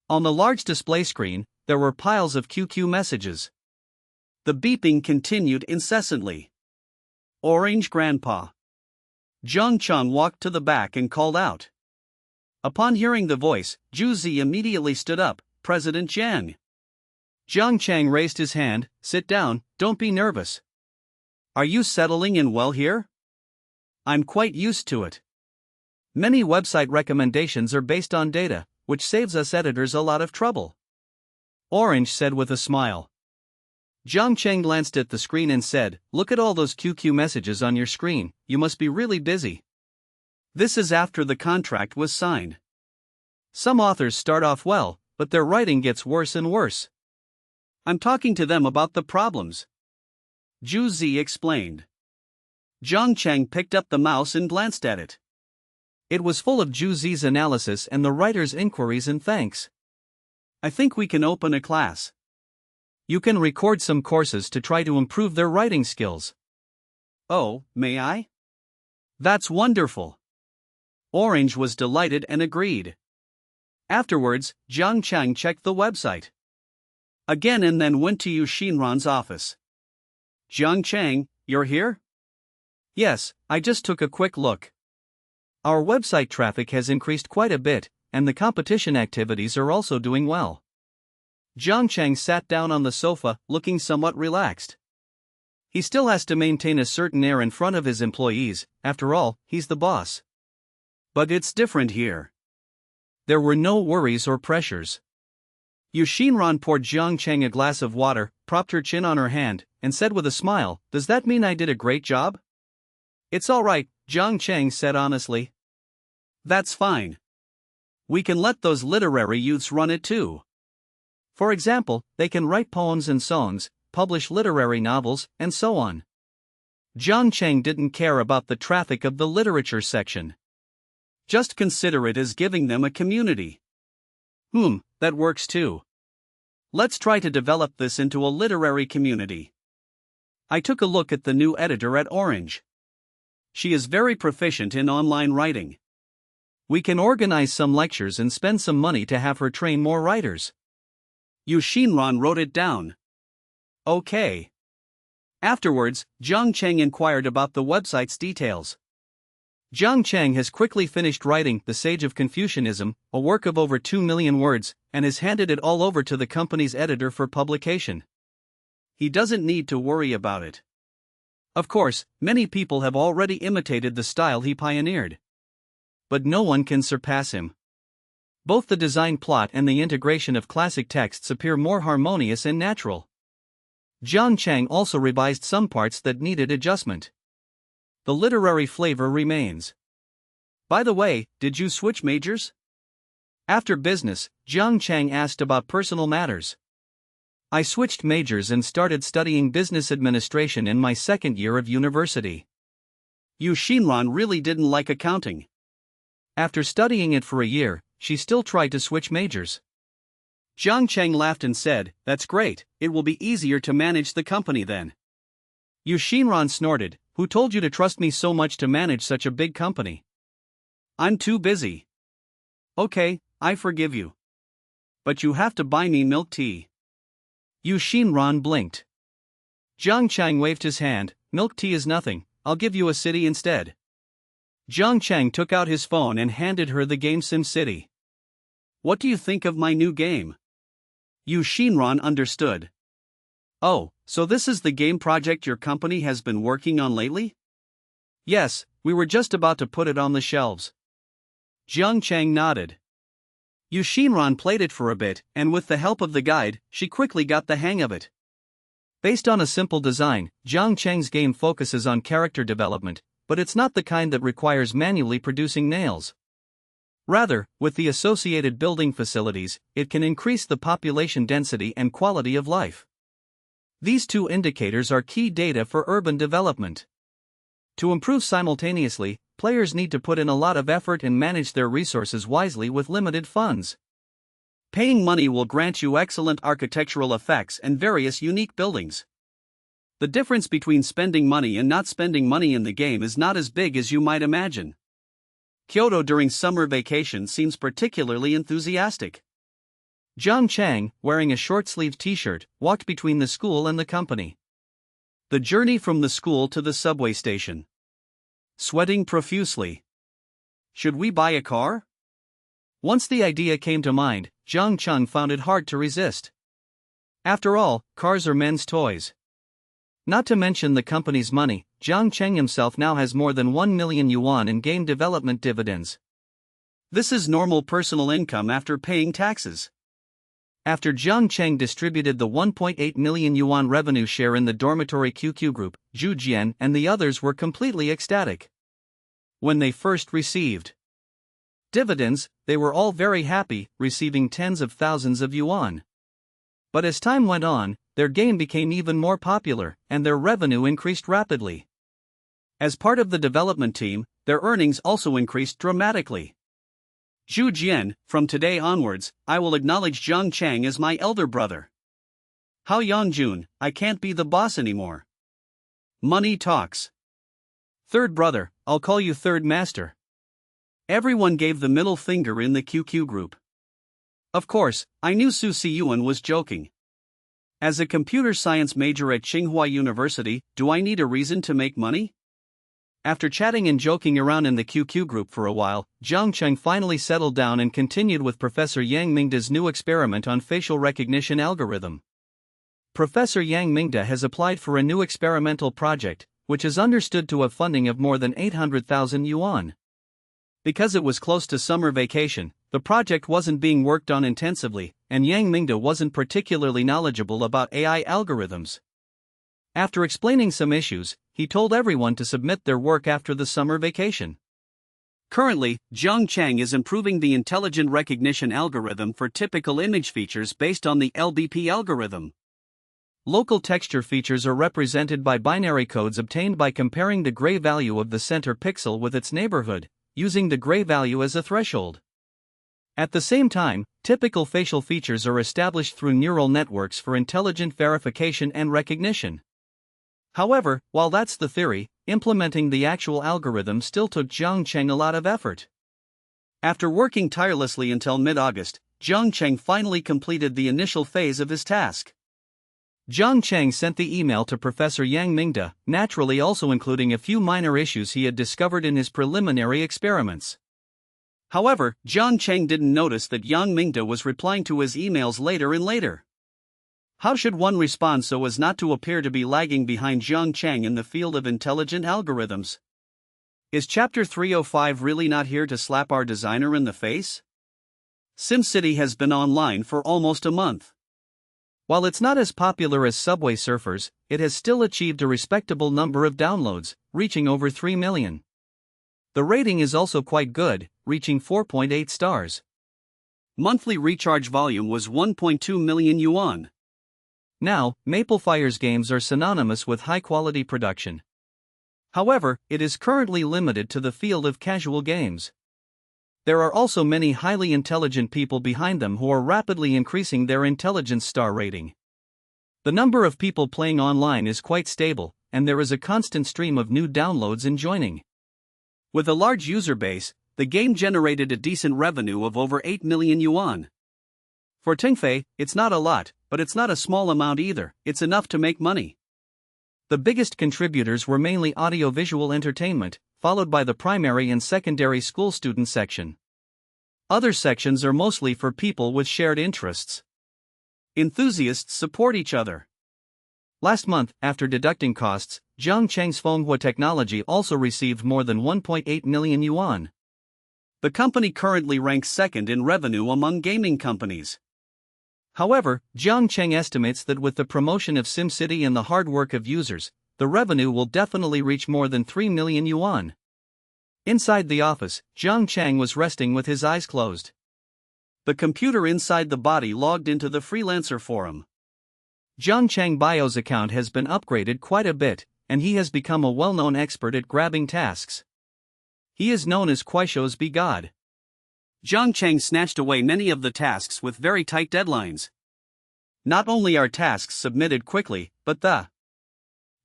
Speaker 1: On the large display screen, there were piles of QQ messages. The beeping continued incessantly. Orange Grandpa. Zhang Cheng walked to the back and called out. Upon hearing the voice, Zhu Zi immediately stood up. President Jiang. Zhang Cheng raised his hand. Sit down, don't be nervous. Are you settling in well here? I'm quite used to it. Many website recommendations are based on data, which saves us editors a lot of trouble. Orange said with a smile. Zhang Cheng glanced at the screen and said, Look at all those QQ messages on your screen, you must be really busy. This is after the contract was signed. Some authors start off well, but their writing gets worse and worse. I'm talking to them about the problems. Zhu Zi explained. Zhang Cheng picked up the mouse and glanced at it. It was full of Zhu Zi's analysis and the writer's inquiries and thanks. I think we can open a class. You can record some courses to try to improve their writing skills. Oh, may I? That's wonderful. Orange was delighted and agreed. Afterwards, Zhang Cheng checked the website again and then went to Yu Xinran's office. Zhang Cheng, you're here? Yes, I just took a quick look. Our website traffic has increased quite a bit, and the competition activities are also doing well. Jiang Cheng sat down on the sofa, looking somewhat relaxed. He still has to maintain a certain air in front of his employees, after all, he's the boss. But it's different here. There were no worries or pressures. Yu Xinran poured Jiang Cheng a glass of water, propped her chin on her hand, and said with a smile, "Does that mean I did a great job?" "It's all right," Jiang Cheng said honestly. "That's fine. We can let those literary youths run it too. For example, they can write poems and songs, publish literary novels, and so on." Jiang Cheng didn't care about the traffic of the literature section. Just consider it as giving them a community. That works too. Let's try to develop this into a literary community. I took a look at the new editor at Orange. She is very proficient in online writing. We can organize some lectures and spend some money to have her train more writers. Yu Xinran wrote it down. Okay. Afterwards, Jiang Cheng inquired about the website's details. Jiang Cheng has quickly finished writing The Sage of Confucianism, a work of over 2 million words, and has handed it all over to the company's editor for publication. He doesn't need to worry about it. Of course, many people have already imitated the style he pioneered. But no one can surpass him. Both the design plot and the integration of classic texts appear more harmonious and natural. Jiang Cheng also revised some parts that needed adjustment. The literary flavor remains. By the way, did you switch majors? After business, Jiang Cheng asked about personal matters. I switched majors and started studying business administration in my second year of university. Yu Xinran really didn't like accounting. After studying it for a year, she still tried to switch majors. Jiang Cheng laughed and said, "That's great, it will be easier to manage the company then." Yu Xinran snorted, "Who told you to trust me so much to manage such a big company?" "I'm too busy." "Okay, I forgive you. But you have to buy me milk tea." Yu Xinran blinked. Jiang Cheng waved his hand, "Milk tea is nothing, I'll give you a city instead." Jiang Cheng took out his phone and handed her the game Sim City. "What do you think of my new game?" Yu Xinran understood. "Oh, so this is the game project your company has been working on lately?" "Yes, we were just about to put it on the shelves." Jiang Cheng nodded. Yu Xinran played it for a bit, and with the help of the guide, she quickly got the hang of it. Based on a simple design, Jiang Cheng's game focuses on character development, but it's not the kind that requires manually producing nails. Rather, with the associated building facilities, it can increase the population density and quality of life. These two indicators are key data for urban development. To improve simultaneously, players need to put in a lot of effort and manage their resources wisely with limited funds. Paying money will grant you excellent architectural effects and various unique buildings. The difference between spending money and not spending money in the game is not as big as you might imagine. Kyoto during summer vacation seems particularly enthusiastic. Jiang Cheng, wearing a short-sleeved t-shirt, walked between the school and the company. The journey from the school to the subway station. Sweating profusely. Should we buy a car? Once the idea came to mind, Jiang Cheng found it hard to resist. After all, cars are men's toys. Not to mention the company's money, Jiang Cheng himself now has more than 1 million yuan in game development dividends. This is normal personal income after paying taxes. After Jiang Cheng distributed the 1.8 million yuan revenue share in the dormitory QQ group, Zhu Jian and the others were completely ecstatic. When they first received dividends, they were all very happy, receiving tens of thousands of yuan. But as time went on, their game became even more popular, and their revenue increased rapidly. As part of the development team, their earnings also increased dramatically. Zhu Jian, from today onwards, I will acknowledge Jiang Cheng as my elder brother. Hao Yangjun, I can't be the boss anymore. Money talks. Third brother, I'll call you third master. Everyone gave the middle finger in the QQ group. Of course, I knew Su Siyuan was joking. As a computer science major at Tsinghua University, do I need a reason to make money? After chatting and joking around in the QQ group for a while, Zhang Cheng finally settled down and continued with Professor Yang Mingda's new experiment on facial recognition algorithm. Professor Yang Mingda has applied for a new experimental project, which is understood to have funding of more than 800,000 yuan. Because it was close to summer vacation, the project wasn't being worked on intensively, and Yang Mingda wasn't particularly knowledgeable about AI algorithms. After explaining some issues, he told everyone to submit their work after the summer vacation. Currently, Zhang Cheng is improving the intelligent recognition algorithm for typical image features based on the LBP algorithm. Local texture features are represented by binary codes obtained by comparing the gray value of the center pixel with its neighborhood, using the gray value as a threshold. At the same time, typical facial features are established through neural networks for intelligent verification and recognition. However, while that's the theory, implementing the actual algorithm still took Zhang Cheng a lot of effort. After working tirelessly until mid-August, Zhang Cheng finally completed the initial phase of his task. Zhang Cheng sent the email to Professor Yang Mingda, naturally also including a few minor issues he had discovered in his preliminary experiments. However, Zhang Cheng didn't notice that Yang Mingda was replying to his emails later and later. How should one respond so as not to appear to be lagging behind Zhang Cheng in the field of intelligent algorithms? Is Chapter 305 really not here to slap our designer in the face? SimCity has been online for almost a month. While it's not as popular as Subway Surfers, it has still achieved a respectable number of downloads, reaching over 3 million. The rating is also quite good, reaching 4.8 stars. Monthly recharge volume was 1.2 million yuan. Now, Maplefire's games are synonymous with high-quality production. However, it is currently limited to the field of casual games. There are also many highly intelligent people behind them who are rapidly increasing their intelligence star rating. The number of people playing online is quite stable, and there is a constant stream of new downloads and joining. With a large user base, the game generated a decent revenue of over 8 million yuan. For Tingfei, it's not a lot, but it's not a small amount either, it's enough to make money. The biggest contributors were mainly audiovisual entertainment, followed by the primary and secondary school student section. Other sections are mostly for people with shared interests. Enthusiasts support each other. Last month, after deducting costs, Zhang Cheng's Fenghua technology also received more than 1.8 million yuan. The company currently ranks second in revenue among gaming companies. However, Zhang Cheng estimates that with the promotion of SimCity and the hard work of users, the revenue will definitely reach more than 3 million yuan. Inside the office, Zhang Cheng was resting with his eyes closed. The computer inside the body logged into the freelancer forum. Zhang Cheng Bio's account has been upgraded quite a bit, and he has become a well-known expert at grabbing tasks. He is known as Kuaishou's God. Zhang Cheng snatched away many of the tasks with very tight deadlines. Not only are tasks submitted quickly, but the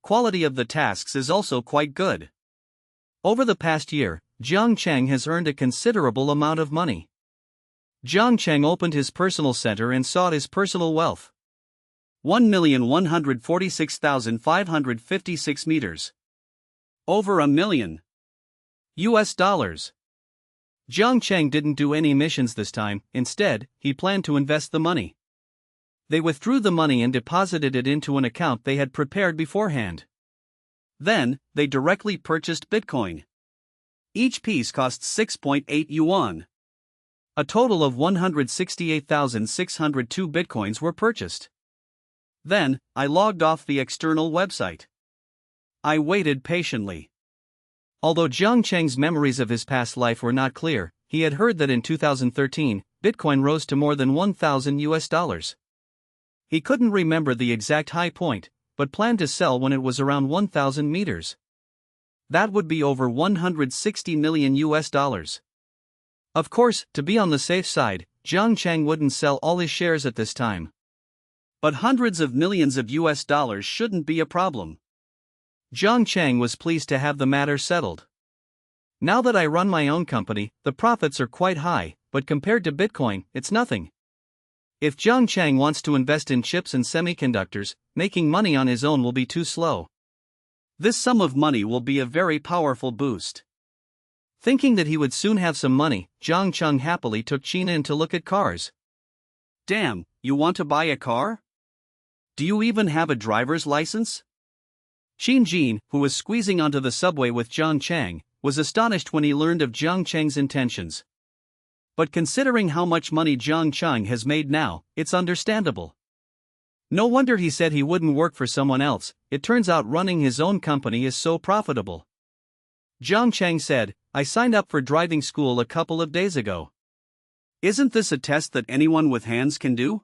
Speaker 1: quality of the tasks is also quite good. Over the past year, Zhang Cheng has earned a considerable amount of money. Zhang Cheng opened his personal center and sought his personal wealth. 1,146,556 meters. Over $1 million. Zhang Cheng didn't do any missions this time, instead, he planned to invest the money. They withdrew the money and deposited it into an account they had prepared beforehand. Then, they directly purchased Bitcoin. Each piece costs 6.8 yuan. A total of 168,602 Bitcoins were purchased. Then, I logged off the external website. I waited patiently. Although Zhang Cheng's memories of his past life were not clear, he had heard that in 2013, Bitcoin rose to more than $1,000. He couldn't remember the exact high point, but planned to sell when it was around 1,000 meters. That would be over $160 million. Of course, to be on the safe side, Zhang Cheng wouldn't sell all his shares at this time. But hundreds of millions of US dollars shouldn't be a problem. Zhang Cheng was pleased to have the matter settled. Now that I run my own company, the profits are quite high, but compared to Bitcoin, it's nothing. If Zhang Cheng wants to invest in chips and semiconductors, making money on his own will be too slow. This sum of money will be a very powerful boost. Thinking that he would soon have some money, Jiang Cheng happily took Qin in to look at cars. Damn, you want to buy a car? Do you even have a driver's license? Qin Jin, who was squeezing onto the subway with Jiang Cheng, was astonished when he learned of Jiang Cheng's intentions. But considering how much money Jiang Cheng has made now, it's understandable. No wonder he said he wouldn't work for someone else. It turns out running his own company is so profitable. Jiang Cheng said, I signed up for driving school a couple of days ago. Isn't this a test that anyone with hands can do?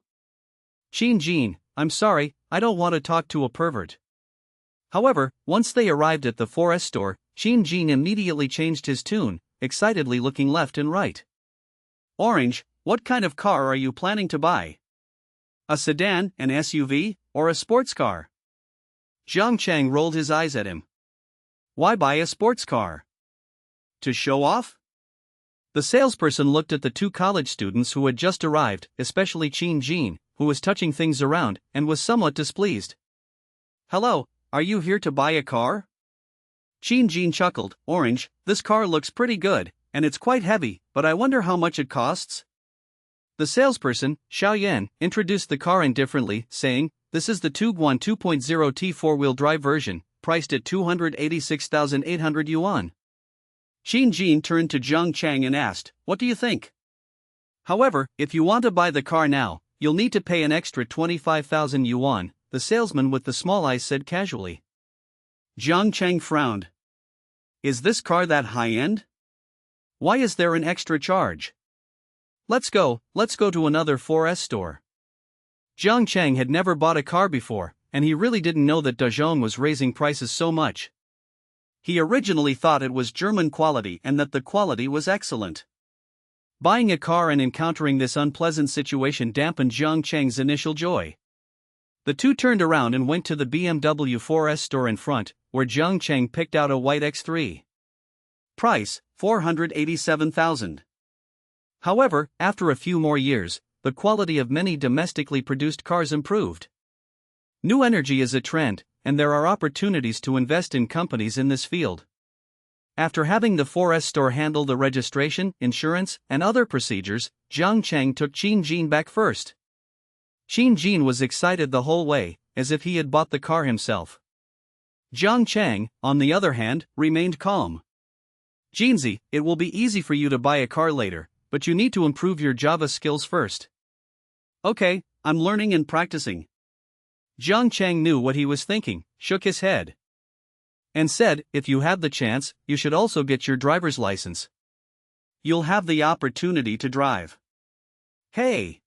Speaker 1: Qin Jin, I'm sorry, I don't want to talk to a pervert. However, once they arrived at the 4S store, Qin Jin immediately changed his tune, excitedly looking left and right. Orange, what kind of car are you planning to buy? A sedan, an SUV, or a sports car? Jiang Cheng rolled his eyes at him. Why buy a sports car? To show off? The salesperson looked at the two college students who had just arrived, especially Qin Jin, who was touching things around, and was somewhat displeased. Hello, are you here to buy a car? Qin Jin chuckled, Orange, this car looks pretty good, and it's quite heavy, but I wonder how much it costs? The salesperson, Xiao Yan, introduced the car indifferently, saying, this is the Tuguan 2.0T four-wheel drive version, priced at 286,800 yuan. Qin Jin turned to Jiang Cheng and asked, what do you think? However, if you want to buy the car now, you'll need to pay an extra 25,000 yuan, the salesman with the small eyes said casually. Jiang Cheng frowned. Is this car that high-end? Why is there an extra charge? Let's go to another 4S store. Jiang Cheng had never bought a car before, and he really didn't know that Dezhong was raising prices so much. He originally thought it was German quality and that the quality was excellent. Buying a car and encountering this unpleasant situation dampened Jiang Cheng's initial joy. The two turned around and went to the BMW 4S store in front, where Jiang Cheng picked out a white X3. Price, 487,000. However, after a few more years, the quality of many domestically produced cars improved. New energy is a trend, and there are opportunities to invest in companies in this field. After having the 4S store handle the registration, insurance, and other procedures, Jiang Cheng took Qin Jin back first. Qin Jin was excited the whole way, as if he had bought the car himself. Jiang Cheng, on the other hand, remained calm. Jinzi, it will be easy for you to buy a car later, but you need to improve your Java skills first. Okay, I'm learning and practicing. Jiang Cheng knew what he was thinking, shook his head, and said, if you have the chance, you should also get your driver's license. You'll have the opportunity to drive. Hey!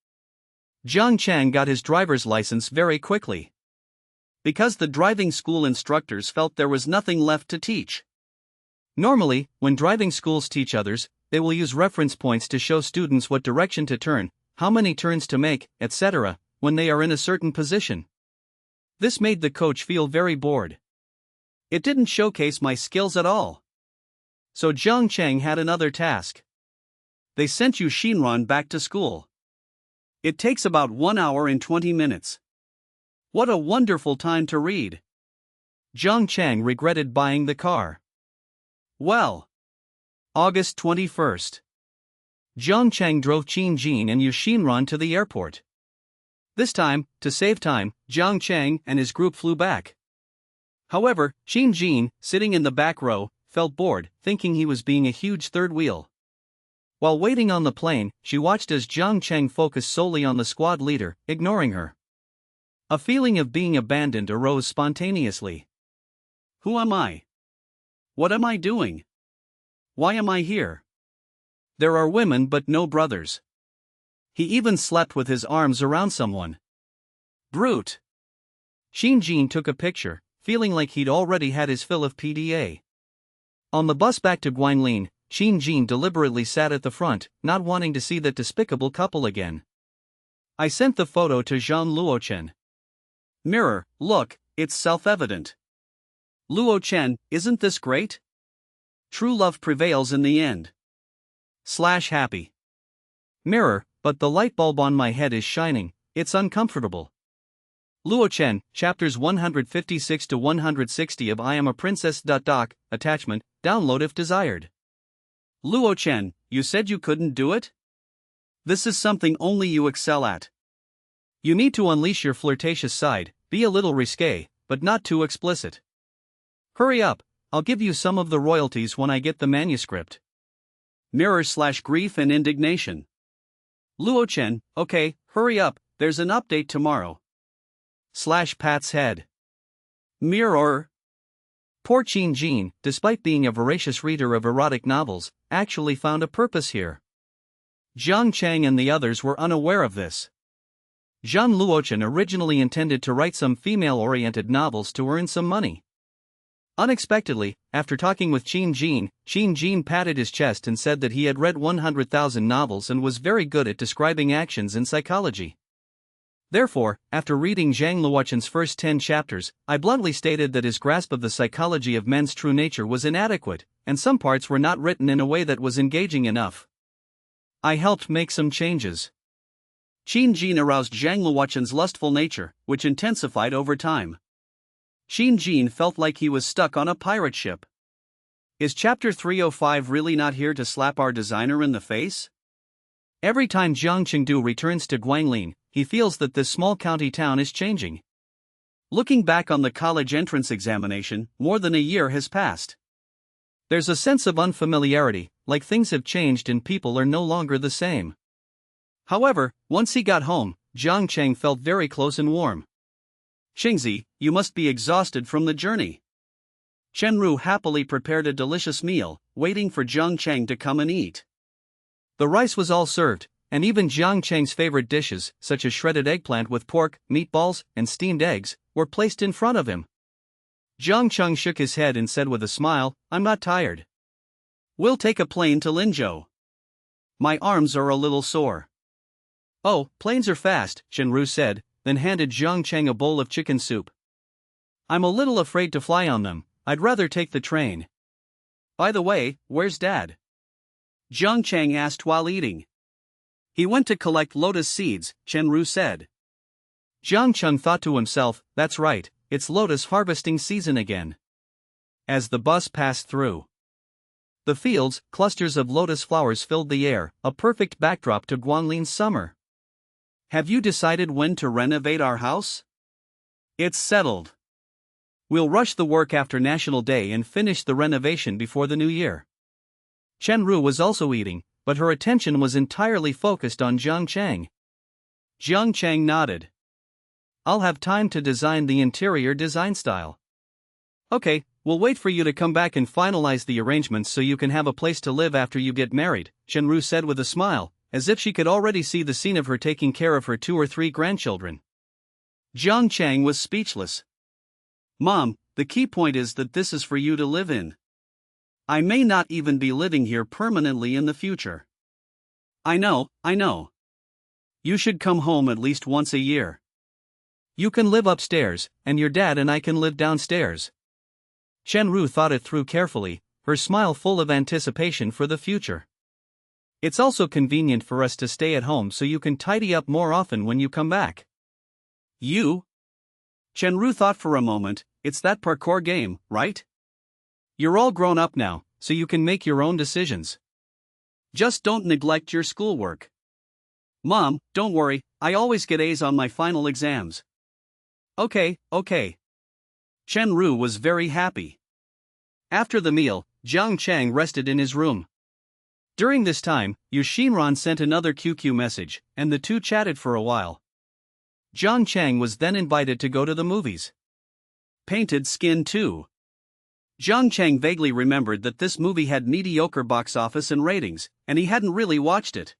Speaker 1: Jiang Cheng got his driver's license very quickly. Because the driving school instructors felt there was nothing left to teach. Normally, when driving schools teach others, they will use reference points to show students what direction to turn, how many turns to make, etc., when they are in a certain position. This made the coach feel very bored. It didn't showcase my skills at all. So Jiang Cheng had another task. They sent Yu Xinran back to school. It takes about 1 hour and 20 minutes. What a wonderful time to read. Jiang Cheng regretted buying the car. Well. August 21st. Jiang Cheng drove Qin Jin and Yu Xinran to the airport. This time, to save time, Jiang Cheng and his group flew back. However, Qin Jin, sitting in the back row, felt bored, thinking he was being a huge third wheel. While waiting on the plane, she watched as Jiang Cheng focused solely on the squad leader, ignoring her. A feeling of being abandoned arose spontaneously. Who am I? What am I doing? Why am I here? There are women but no brothers. He even slept with his arms around someone. Brute! Qin Jin took a picture, feeling like he'd already had his fill of PDA. On the bus back to Guanlin, Qin Jin deliberately sat at the front, not wanting to see that despicable couple again. I sent the photo to Zhang Luochen. Mirror, look, it's self-evident. Luochen, isn't this great? True love prevails in the end. /happy. Mirror, but the light bulb on my head is shining, it's uncomfortable. Luo Chen, chapters 156 to 160 of I Am a Princess. Doc, attachment, download if desired. Luo Chen, you said you couldn't do it? This is something only you excel at. You need to unleash your flirtatious side, be a little risque, but not too explicit. Hurry up, I'll give you some of the royalties when I get the manuscript. Mirror/grief and indignation. Luo Chen, okay, hurry up, there's an update tomorrow. Pat's head. Mirror. Poor Qin Jin, despite being a voracious reader of erotic novels, actually found a purpose here. Jiang Chang and the others were unaware of this. Zhan Luochen originally intended to write some female-oriented novels to earn some money. Unexpectedly, after talking with Qin Jin patted his chest and said that he had read 100,000 novels and was very good at describing actions in psychology. Therefore, after reading Zhang Luochen's first 10 chapters, I bluntly stated that his grasp of the psychology of men's true nature was inadequate, and some parts were not written in a way that was engaging enough. I helped make some changes. Qin Jin aroused Zhang Luochen's lustful nature, which intensified over time. Qin Jin felt like he was stuck on a pirate ship. Is Chapter 305 really not here to slap our designer in the face? Every time Jiang Qingdu returns to Guanglin, he feels that this small county town is changing. Looking back on the college entrance examination, more than a year has passed. There's a sense of unfamiliarity, like things have changed and people are no longer the same. However, once he got home, Jiang Cheng felt very close and warm. Xingzi, you must be exhausted from the journey. Chenru happily prepared a delicious meal, waiting for Jiang Cheng to come and eat. The rice was all served, and even Jiang Cheng's favorite dishes, such as shredded eggplant with pork, meatballs, and steamed eggs, were placed in front of him. Jiang Cheng shook his head and said with a smile, I'm not tired. We'll take a plane to Linzhou. My arms are a little sore. Oh, planes are fast, Chenru said, then handed Jiang Cheng a bowl of chicken soup. I'm a little afraid to fly on them, I'd rather take the train. By the way, where's Dad? Jiang Cheng asked while eating. He went to collect lotus seeds, Chenru said. Jiang Cheng thought to himself, that's right, it's lotus harvesting season again. As the bus passed through the fields, clusters of lotus flowers filled the air, a perfect backdrop to Guanglin's summer. Have you decided when to renovate our house? It's settled. We'll rush the work after National Day and finish the renovation before the new year. Chenru was also eating, but her attention was entirely focused on Jiang Cheng. Jiang Cheng nodded. I'll have time to design the interior design style. Okay, we'll wait for you to come back and finalize the arrangements so you can have a place to live after you get married, Chenru said with a smile, as if she could already see the scene of her taking care of her 2 or 3 grandchildren. Jiang Cheng was speechless. Mom, the key point is that this is for you to live in. I may not even be living here permanently in the future. I know. You should come home at least once a year. You can live upstairs, and your dad and I can live downstairs. Chenru thought it through carefully, her smile full of anticipation for the future. It's also convenient for us to stay at home so you can tidy up more often when you come back. You? Chenru thought for a moment, it's that parkour game, right? You're all grown up now, so you can make your own decisions. Just don't neglect your schoolwork. Mom, don't worry, I always get A's on my final exams. Okay. Chenru was very happy. After the meal, Jiang Cheng rested in his room. During this time, Yu Xinran sent another QQ message, and the two chatted for a while. Jiang Cheng was then invited to go to the movies. Painted Skin 2. Jiang Cheng vaguely remembered that this movie had mediocre box office and ratings, and he hadn't really watched it.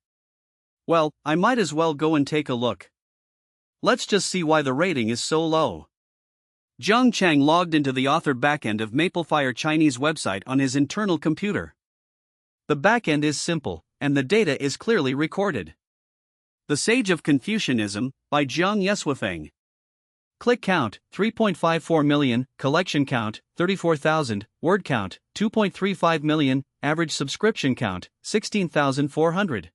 Speaker 1: Well, I might as well go and take a look. Let's just see why the rating is so low. Jiang Cheng logged into the author backend of Maplefire Chinese website on his internal computer. The backend is simple, and the data is clearly recorded. The Sage of Confucianism, by Jiang Yeswifeng. Click count, 3.54 million, collection count, 34,000, word count, 2.35 million, average subscription count, 16,400.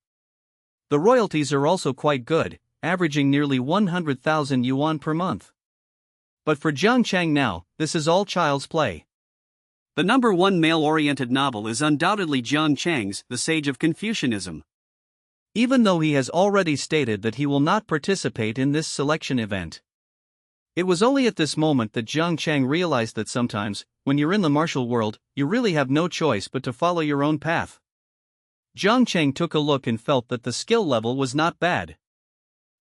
Speaker 1: The royalties are also quite good, averaging nearly 100,000 yuan per month. But for Jiang Chang now, this is all child's play. The number one male-oriented novel is undoubtedly Jiang Chang's The Sage of Confucianism. Even though he has already stated that he will not participate in this selection event. It was only at this moment that Jiang Chang realized that sometimes, when you're in the martial world, you really have no choice but to follow your own path. Jiang Chang took a look and felt that the skill level was not bad.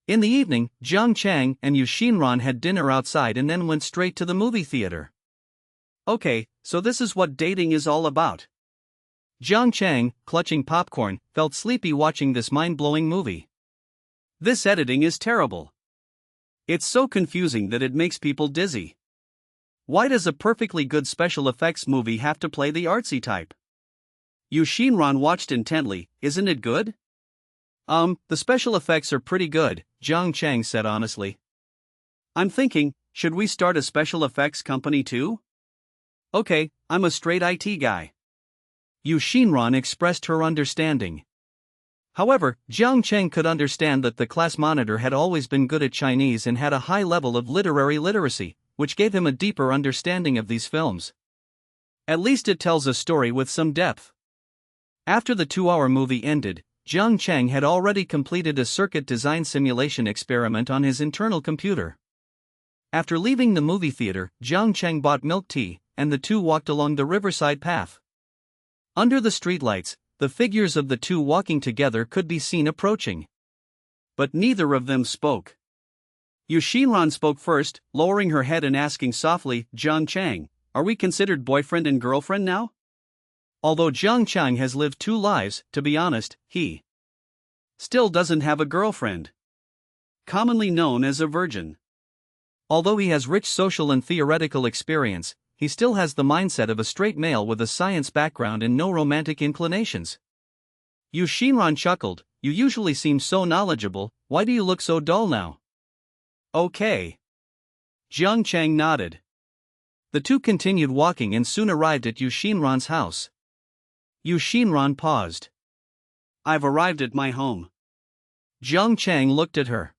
Speaker 1: In the evening, Jiang Chang and Yu Xinran had dinner outside and then went straight to the movie theater. Okay, so this is what dating is all about. Jiang Chang, clutching popcorn, felt sleepy watching this mind-blowing movie. This editing is terrible. It's so confusing that it makes people dizzy. Why does a perfectly good special effects movie have to play the artsy type? Yu Xinran watched intently. Isn't it good? The special effects are pretty good, Jiang Chang said honestly. I'm thinking, should we start a special effects company too? Okay, I'm a straight IT guy. Yu Xinran expressed her understanding. However, Jiang Chang could understand that the class monitor had always been good at Chinese and had a high level of literary literacy, which gave him a deeper understanding of these films. At least it tells a story with some depth. After the 2-hour movie ended, Jiang Chang had already completed a circuit design simulation experiment on his internal computer. After leaving the movie theater, Jiang Chang bought milk tea, and the two walked along the riverside path. Under the streetlights, the figures of the two walking together could be seen approaching. But neither of them spoke. Yu Xinran spoke first, lowering her head and asking softly, Jiang Chang, are we considered boyfriend and girlfriend now? Although Jiang Chang has lived 2 lives, to be honest, he still doesn't have a girlfriend. Commonly known as a virgin. Although he has rich social and theoretical experience, he still has the mindset of a straight male with a science background and no romantic inclinations. Yu Xinran chuckled, you usually seem so knowledgeable, why do you look so dull now? Okay. Jiang Chang nodded. The two continued walking and soon arrived at Yu Xinran's house. Yu Xinran paused. I've arrived at my home. Jiang Chang looked at her.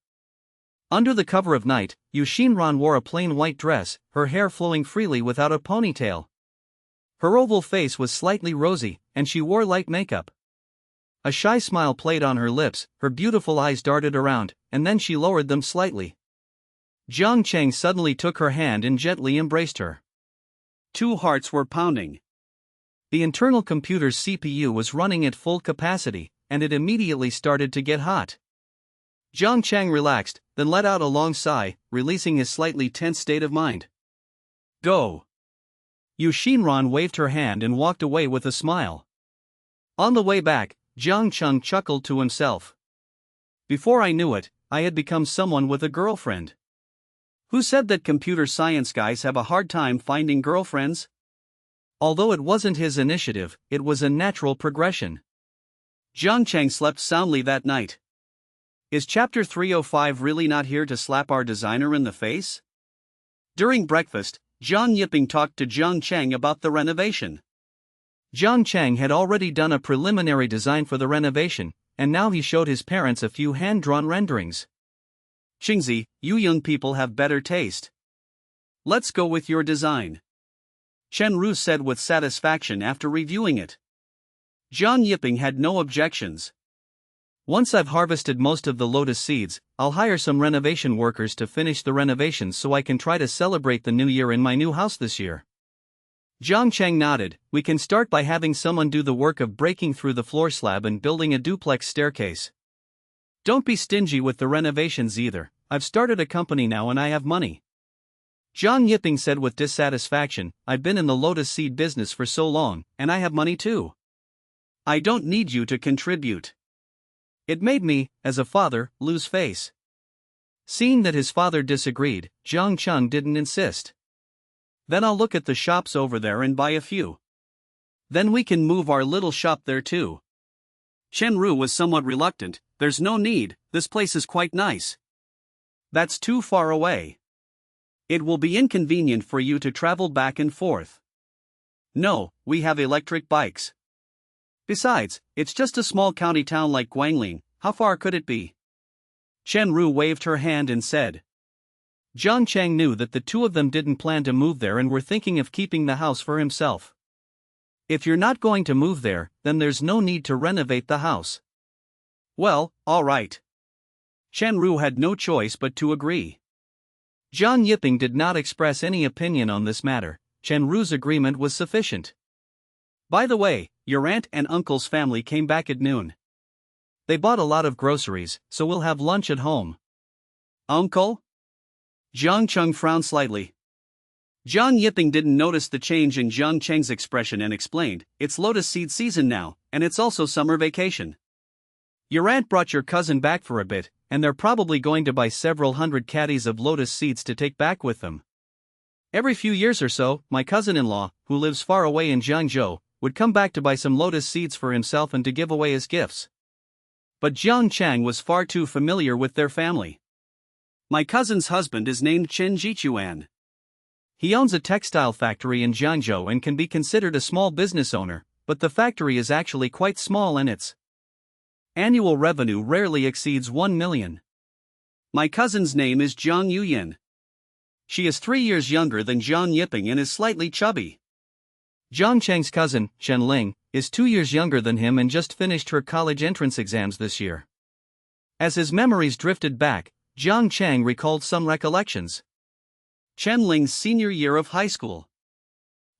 Speaker 1: Under the cover of night, Yu Xinran wore a plain white dress, her hair flowing freely without a ponytail. Her oval face was slightly rosy, and she wore light makeup. A shy smile played on her lips, her beautiful eyes darted around, and then she lowered them slightly. Jiang Chang suddenly took her hand and gently embraced her. 2 hearts were pounding. The internal computer's CPU was running at full capacity, and it immediately started to get hot. Jiang Chang relaxed, then let out a long sigh, releasing his slightly tense state of mind. Go. Yu Xinran waved her hand and walked away with a smile. On the way back, Jiang Chang chuckled to himself. Before I knew it, I had become someone with a girlfriend. Who said that computer science guys have a hard time finding girlfriends? Although it wasn't his initiative, it was a natural progression. Jiang Chang slept soundly that night. Is Chapter 305 really not here to slap our designer in the face? During breakfast, Zhang Yiping talked to Jiang Chang about the renovation. Jiang Chang had already done a preliminary design for the renovation, and now he showed his parents a few hand-drawn renderings. Qingzi, you young people have better taste. Let's go with your design. Chen Ru said with satisfaction after reviewing it. Zhang Yiping had no objections. Once I've harvested most of the lotus seeds, I'll hire some renovation workers to finish the renovations so I can try to celebrate the new year in my new house this year. Jiang Chang nodded. We can start by having someone do the work of breaking through the floor slab and building a duplex staircase. Don't be stingy with the renovations either, I've started a company now and I have money. Zhang Yiping said with dissatisfaction, I've been in the lotus seed business for so long, and I have money too. I don't need you to contribute. It made me, as a father, lose face. Seeing that his father disagreed, Jiang Chang didn't insist. Then I'll look at the shops over there and buy a few. Then we can move our little shop there too. Chen Ru was somewhat reluctant. There's no need, this place is quite nice. That's too far away. It will be inconvenient for you to travel back and forth. No, we have electric bikes. Besides, it's just a small county town like Guangling, how far could it be? Chen Ru waved her hand and said. Jiang Chang knew that the two of them didn't plan to move there and were thinking of keeping the house for himself. If you're not going to move there, then there's no need to renovate the house. Well, all right. Chen Ru had no choice but to agree. Zhang Yiping did not express any opinion on this matter. Chen Ru's agreement was sufficient. By the way, your aunt and uncle's family came back at noon. They bought a lot of groceries, so we'll have lunch at home. Uncle? Jiang Cheng frowned slightly. Zhang Yiping didn't notice the change in Jiang Cheng's expression and explained, it's lotus seed season now, and it's also summer vacation. Your aunt brought your cousin back for a bit, and they're probably going to buy several hundred caddies of lotus seeds to take back with them. Every few years or so, my cousin-in-law, who lives far away in Jiangzhou, would come back to buy some lotus seeds for himself and to give away as gifts. But Jiang Chang was far too familiar with their family. My cousin's husband is named Chen Jichuan. He owns a textile factory in Jiangzhou and can be considered a small business owner, but the factory is actually quite small and its annual revenue rarely exceeds 1 million. My cousin's name is Jiang Yuyan. She is 3 years younger than Zhang Yiping and is slightly chubby. Jiang Cheng's cousin, Chen Ling, is 2 years younger than him and just finished her college entrance exams this year. As his memories drifted back, Jiang Cheng recalled some recollections. Chen Ling's senior year of high school.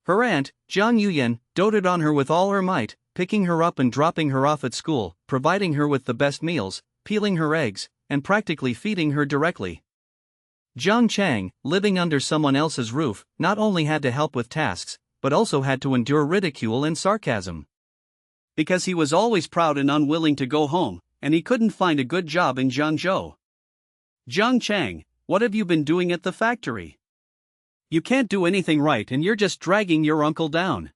Speaker 1: Her aunt, Zhang Yuyan, doted on her with all her might, picking her up and dropping her off at school, providing her with the best meals, peeling her eggs, and practically feeding her directly. Jiang Chang, living under someone else's roof, not only had to help with tasks, but also had to endure ridicule and sarcasm. Because he was always proud and unwilling to go home, and he couldn't find a good job in Jiangzhou. Jiang Chang, what have you been doing at the factory? You can't do anything right and you're just dragging your uncle down.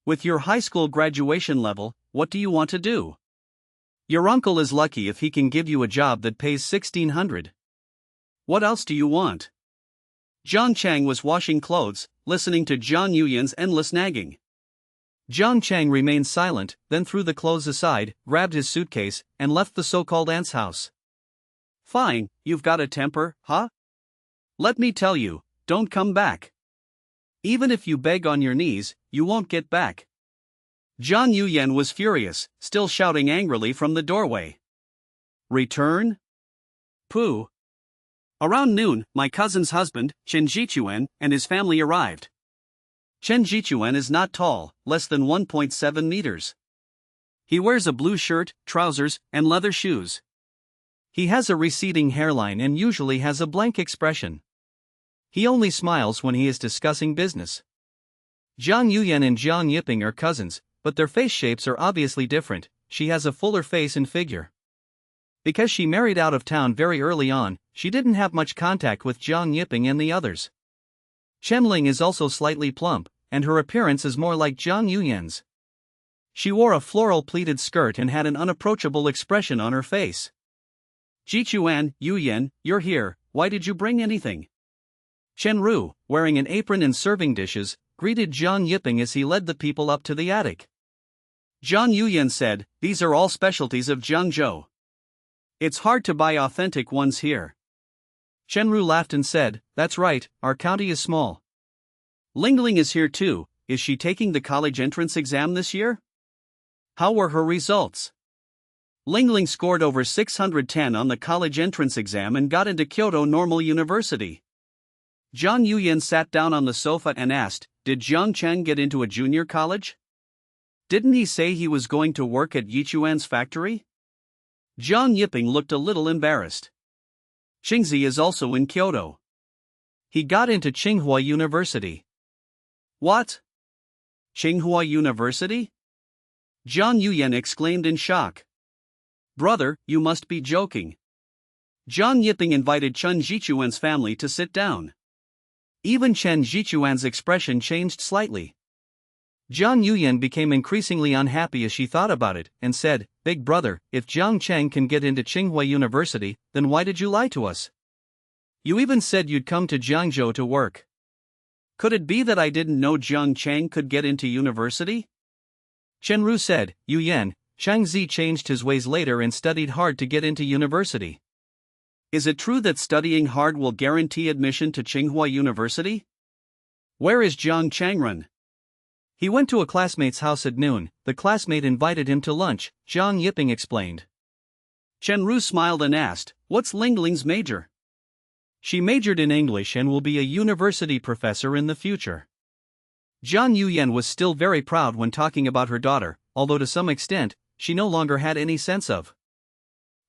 Speaker 1: With your high school graduation level, what do you want to do? Your uncle is lucky if he can give you a job that pays 1,600. What else do you want? Jiang Chang was washing clothes, listening to Zhang Yuyan's endless nagging. Jiang Chang remained silent, then threw the clothes aside, grabbed his suitcase, and left the so-called aunt's house. Fine, you've got a temper, huh? Let me tell you, don't come back. Even if you beg on your knees, you won't get back. Zhang Yuyan was furious, still shouting angrily from the doorway. Return? Pooh. Around noon, my cousin's husband, Chen Jichuan, and his family arrived. Chen Jichuan is not tall, less than 1.7 meters. He wears a blue shirt, trousers, and leather shoes. He has a receding hairline and usually has a blank expression. He only smiles when he is discussing business. Zhang Yuyan and Zhang Yiping are cousins, but their face shapes are obviously different. She has a fuller face and figure. Because she married out of town very early on, she didn't have much contact with Zhang Yiping and the others. Chen Ling is also slightly plump, and her appearance is more like Zhang Yuyan's. She wore a floral pleated skirt and had an unapproachable expression on her face. Jichuan, Yuyan, you're here, why did you bring anything? Chen Ru, wearing an apron and serving dishes, greeted Zhang Yiping as he led the people up to the attic. Zhang Yuyan said, these are all specialties of Jiangzhou. It's hard to buy authentic ones here. Chen Ru laughed and said, that's right, our county is small. Lingling is here too, is she taking the college entrance exam this year? How were her results? Lingling scored over 610 on the college entrance exam and got into Kyoto Normal University. Zhang Yuyan sat down on the sofa and asked, did Jiang Cheng get into a junior college? Didn't he say he was going to work at Yichuan's factory? Zhang Yiping looked a little embarrassed. Qingzi is also in Kyoto. He got into Tsinghua University. What? Tsinghua University? Zhang Yuyan exclaimed in shock. Brother, you must be joking. Zhang Yiping invited Chen Jichuan's family to sit down. Even Chen Jichuan's expression changed slightly. Zhang Yuyan became increasingly unhappy as she thought about it, and said, Big brother, if Jiang Cheng can get into Tsinghua University, then why did you lie to us? You even said you'd come to Jiangzhou to work. Could it be that I didn't know Jiang Cheng could get into university? Chen Ru said, Yuyan, Shang Zi changed his ways later and studied hard to get into university. Is it true that studying hard will guarantee admission to Tsinghua University? Where is Jiang Changren? He went to a classmate's house at noon. The classmate invited him to lunch, Zhang Yiping explained. Chenru smiled and asked, "What's Ling Ling's major?" She majored in English and will be a university professor in the future. Zhang Yuyan was still very proud when talking about her daughter, although to some extent, she no longer had any sense of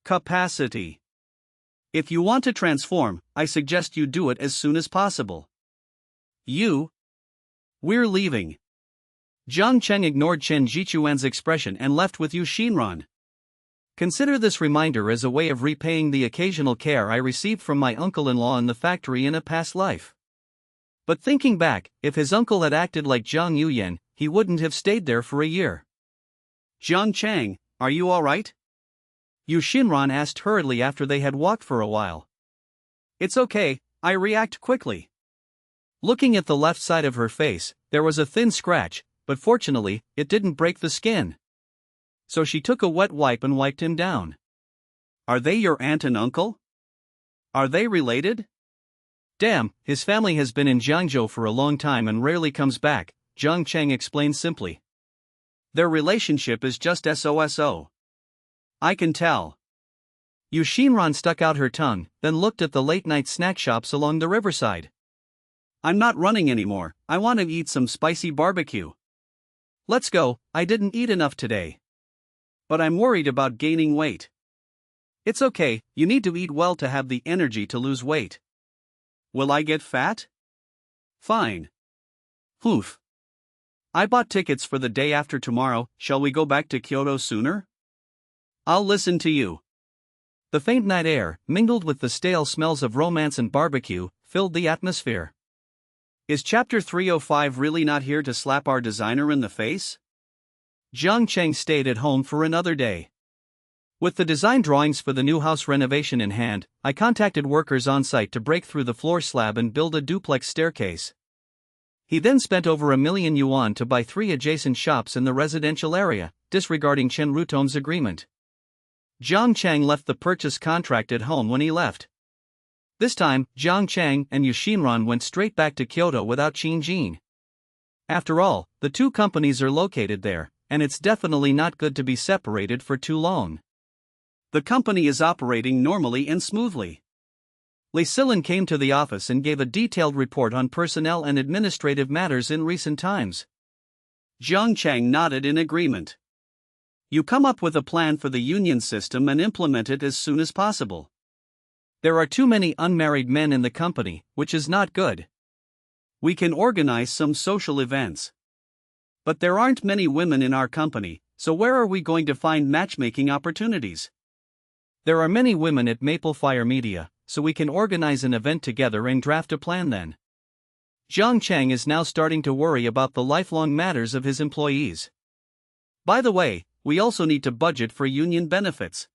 Speaker 1: capacity. If you want to transform, I suggest you do it as soon as possible. We're leaving. Zhang Cheng ignored Chen Jichuan's expression and left with Yu Xinran. Consider this reminder as a way of repaying the occasional care I received from my uncle-in-law in the factory in a past life. But thinking back, if his uncle had acted like Zhang Yuyan, he wouldn't have stayed there for a year. Zhang Cheng, are you alright? Yu Xinran asked hurriedly after they had walked for a while. It's okay, I react quickly. Looking at the left side of her face, there was a thin scratch, but fortunately, it didn't break the skin. So she took a wet wipe and wiped him down. Are they your aunt and uncle? Are they related? Damn, his family has been in Jiangzhou for a long time and rarely comes back, Zhang Cheng explained simply. Their relationship is just so. I can tell. Yu Xinran stuck out her tongue, then looked at the late-night snack shops along the riverside. I'm not running anymore, I want to eat some spicy barbecue. Let's go, I didn't eat enough today. But I'm worried about gaining weight. It's okay, you need to eat well to have the energy to lose weight. Will I get fat? Fine. Oof. I bought tickets for the day after tomorrow, shall we go back to Kyoto sooner? I'll listen to you. The faint night air, mingled with the stale smells of romance and barbecue, filled the atmosphere. Is Chapter 305 really not here to slap our designer in the face? Zhang Cheng stayed at home for another day. With the design drawings for the new house renovation in hand, I contacted workers on site to break through the floor slab and build a duplex staircase. He then spent over 1 million yuan to buy 3 adjacent shops in the residential area, disregarding Chen Rutom's agreement. Zhang Cheng left the purchase contract at home when he left. This time, Zhang Cheng and Yu Xinran went straight back to Kyoto without Qin Jin. After all, the two companies are located there, and it's definitely not good to be separated for too long. The company is operating normally and smoothly. Li Silin came to the office and gave a detailed report on personnel and administrative matters in recent times. Zhang Cheng nodded in agreement. You come up with a plan for the union system and implement it as soon as possible. There are too many unmarried men in the company, which is not good. We can organize some social events. But there aren't many women in our company, so where are we going to find matchmaking opportunities? There are many women at Maple Fire Media, so we can organize an event together and draft a plan then. Zhang Cheng is now starting to worry about the lifelong matters of his employees. By the way, we also need to budget for union benefits.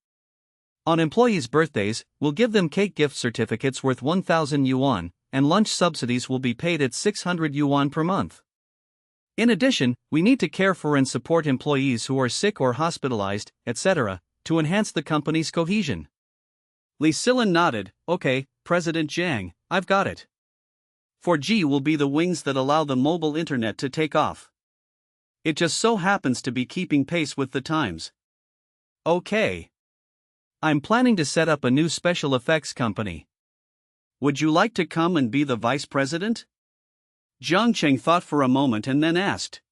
Speaker 1: On employees' birthdays, we'll give them cake gift certificates worth 1,000 yuan, and lunch subsidies will be paid at 600 yuan per month. In addition, we need to care for and support employees who are sick or hospitalized, etc., to enhance the company's cohesion. Li Silin nodded, okay, President Jiang, I've got it. 4G will be the wings that allow the mobile internet to take off. It just so happens to be keeping pace with the times. Okay. I'm planning to set up a new special effects company. Would you like to come and be the vice president? Zhang Cheng thought for a moment and then asked.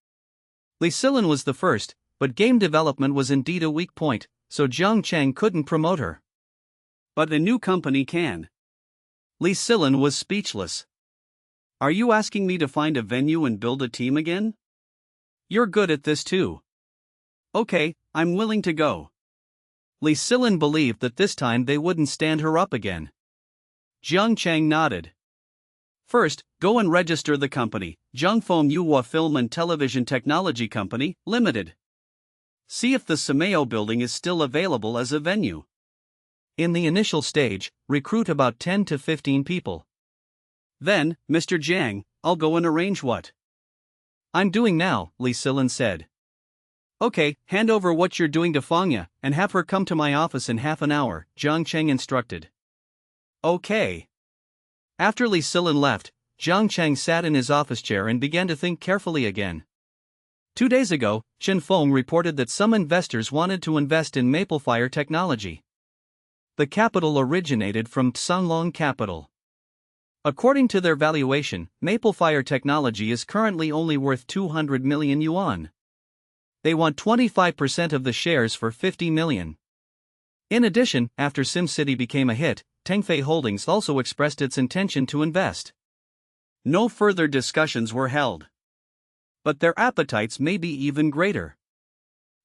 Speaker 1: Li Silin was the first, but game development was indeed a weak point, so Zhang Cheng couldn't promote her. But a new company can. Li Silin was speechless. Are you asking me to find a venue and build a team again? You're good at this too. Okay, I'm willing to go. Li Silin believed that this time they wouldn't stand her up again. Zhang Cheng nodded. First, go and register the company, Zhangfeng Yuhua Film and Television Technology Company, Limited. See if the Sameo building is still available as a venue. In the initial stage, recruit about 10 to 15 people. Then, Mr. Jiang, I'll go and arrange what I'm doing now, Li Silin said. Okay, hand over what you're doing to Fangya, and have her come to my office in half an hour, Zhang Cheng instructed. Okay. After Li Silin left, Jiang Cheng sat in his office chair and began to think carefully again. 2 days ago, Chen Feng reported that some investors wanted to invest in Maplefire technology. The capital originated from Tsunlong Capital. According to their valuation, Maplefire technology is currently only worth 200 million yuan. They want 25% of the shares for 50 million. In addition, after SimCity became a hit, Tengfei Holdings also expressed its intention to invest. No further discussions were held. But their appetites may be even greater.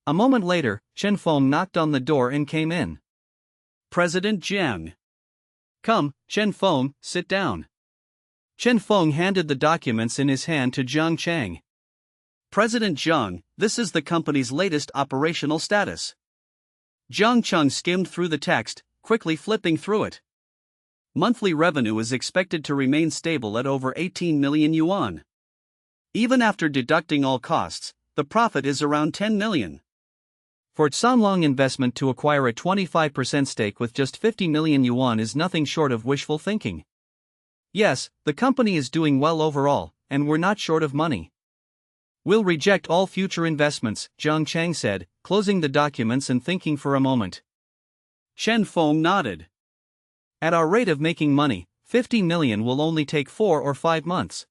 Speaker 1: A moment later, Chen Feng knocked on the door and came in. President Jiang. Come, Chen Feng, sit down. Chen Feng handed the documents in his hand to Jiang Cheng. President Jiang, this is the company's latest operational status. Jiang Cheng skimmed through the text, quickly flipping through it. Monthly revenue is expected to remain stable at over 18 million yuan. Even after deducting all costs, the profit is around 10 million. For Tsunlong investment to acquire a 25% stake with just 50 million yuan is nothing short of wishful thinking. Yes, the company is doing well overall, and we're not short of money. We'll reject all future investments, Jiang Cheng said, closing the documents and thinking for a moment. Chen Feng nodded. At our rate of making money, 50 million will only take 4 or 5 months.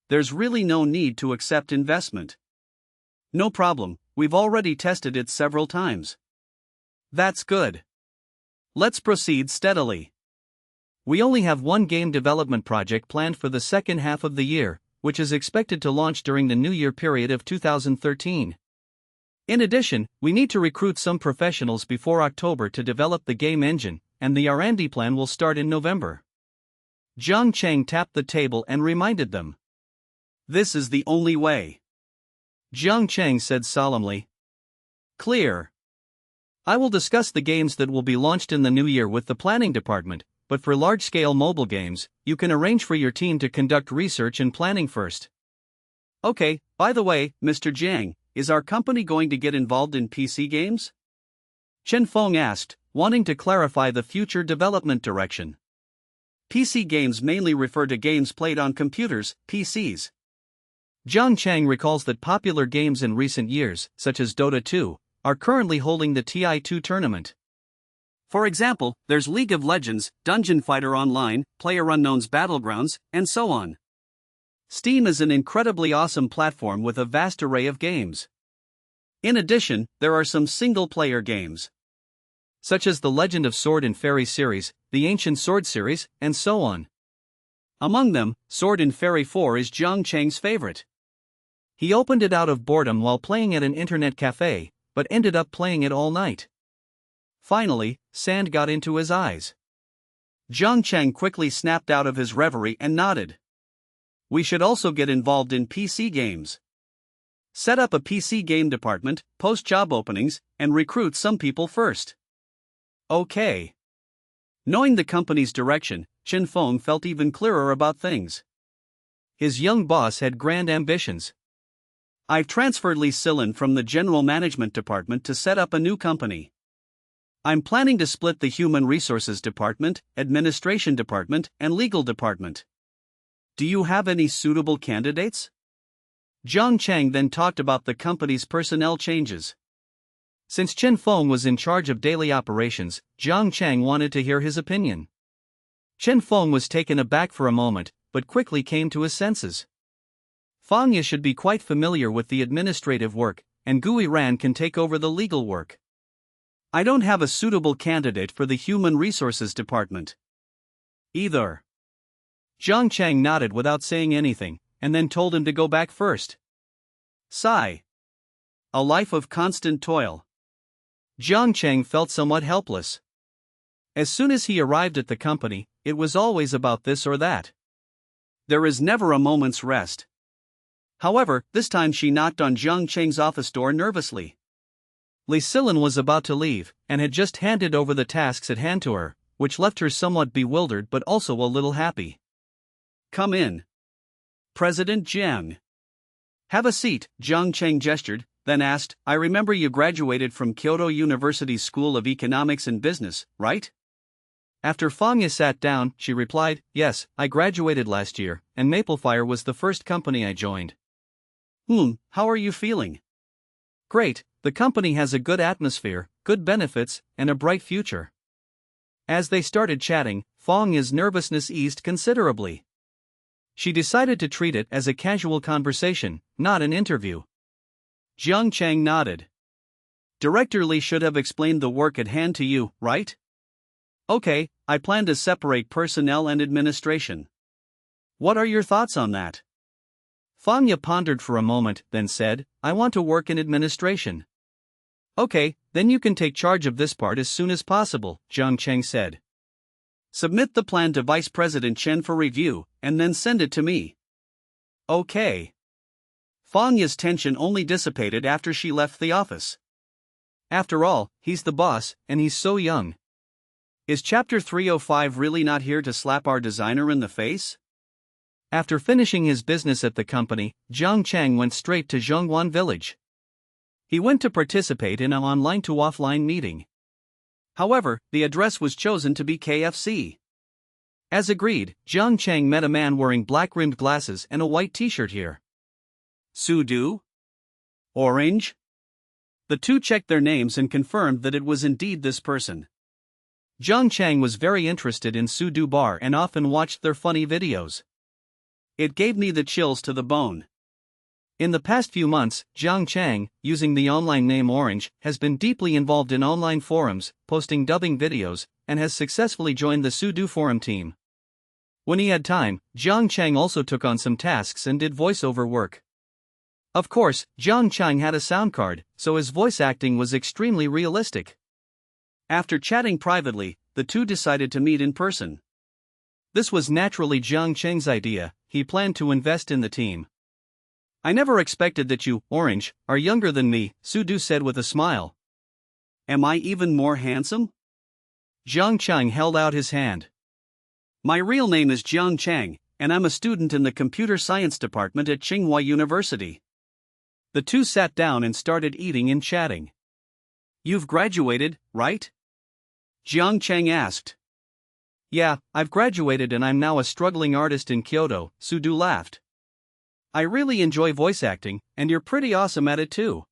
Speaker 1: There's really no need to accept investment. No problem, we've already tested it several times. That's good. Let's proceed steadily. We only have one game development project planned for the second half of the year, which is expected to launch during the New Year period of 2013. In addition, we need to recruit some professionals before October to develop the game engine, and the R&D plan will start in November. Jiang Cheng tapped the table and reminded them. This is the only way. Jiang Cheng said solemnly. Clear. I will discuss the games that will be launched in the new year with the planning department, but for large-scale mobile games, you can arrange for your team to conduct research and planning first. Okay, by the way, Mr. Jiang, is our company going to get involved in PC games? Chen Feng asked, wanting to clarify the future development direction. PC games mainly refer to games played on computers, PCs. Jiang Cheng recalls that popular games in recent years, such as Dota 2, are currently holding the TI2 tournament. For example, there's League of Legends, Dungeon Fighter Online, PlayerUnknown's Battlegrounds, and so on. Steam is an incredibly awesome platform with a vast array of games. In addition, there are some single-player games, such as the Legend of Sword and Fairy series, the Ancient Sword series, and so on. Among them, Sword and Fairy 4 is Jiang Cheng's favorite. He opened it out of boredom while playing at an internet cafe, but ended up playing it all night. Finally, sand got into his eyes. Jiang Cheng quickly snapped out of his reverie and nodded. We should also get involved in PC games. Set up a PC game department, post job openings, and recruit some people first. Okay. Knowing the company's direction, Chen Feng felt even clearer about things. His young boss had grand ambitions. I've transferred Li Silin from the general management department to set up a new company. I'm planning to split the Human Resources Department, Administration Department, and Legal Department. Do you have any suitable candidates? Jiang Cheng then talked about the company's personnel changes. Since Chen Feng was in charge of daily operations, Jiang Cheng wanted to hear his opinion. Chen Feng was taken aback for a moment, but quickly came to his senses. Fang Ye should be quite familiar with the administrative work, and Gui Ran can take over the legal work. I don't have a suitable candidate for the Human Resources Department. Either. Jiang Cheng nodded without saying anything, and then told him to go back first. Sigh. A life of constant toil. Jiang Cheng felt somewhat helpless. As soon as he arrived at the company, it was always about this or that. There is never a moment's rest. However, this time she knocked on Jiang Cheng's office door nervously. Li Silin was about to leave, and had just handed over the tasks at hand to her, which left her somewhat bewildered but also a little happy. Come in. President Jiang. Have a seat, Jiang Cheng gestured, then asked, I remember you graduated from Kyoto University's School of Economics and Business, right? After Fangya sat down, she replied, "Yes, I graduated last year, and Maplefire was the first company I joined." How are you feeling?" "Great, the company has a good atmosphere, good benefits, and a bright future." As they started chatting, Fangya's nervousness eased considerably. She decided to treat it as a casual conversation, not an interview. Jiang Chang nodded. "Director Li should have explained the work at hand to you, right?" "Okay, I plan to separate personnel and administration. What are your thoughts on that?" Fangya pondered for a moment, then said, "I want to work in administration." "Okay, then you can take charge of this part as soon as possible," Jiang Cheng said. "Submit the plan to Vice President Chen for review, and then send it to me." "Okay." Fangya's tension only dissipated after she left the office. After all, he's the boss, and he's so young. Is Chapter 305 really not here to slap our designer in the face? After finishing his business at the company, Jiang Chang went straight to Zhongguan village. He went to participate in an online-to-offline meeting. However, the address was chosen to be KFC. As agreed, Jiang Chang met a man wearing black-rimmed glasses and a white t-shirt here. Sudu? Orange? The two checked their names and confirmed that it was indeed this person. Jiang Chang was very interested in Sudu Bar and often watched their funny videos. It gave me the chills to the bone. In the past few months, Jiang Chang, using the online name Orange, has been deeply involved in online forums, posting dubbing videos, and has successfully joined the Sudu forum team. When he had time, Jiang Chang also took on some tasks and did voiceover work. Of course, Jiang Chang had a sound card, so his voice acting was extremely realistic. After chatting privately, the two decided to meet in person. This was naturally Jiang Cheng's idea. He planned to invest in the team. "I never expected that you, Orange, are younger than me," Sudu said with a smile. "Am I even more handsome?" Jiang Chang held out his hand. "My real name is Jiang Chang, and I'm a student in the computer science department at Tsinghua University." The two sat down and started eating and chatting. "You've graduated, right?" Jiang Chang asked. "Yeah, I've graduated and I'm now a struggling artist in Kyoto," Sudu laughed. "I really enjoy voice acting, and you're pretty awesome at it too."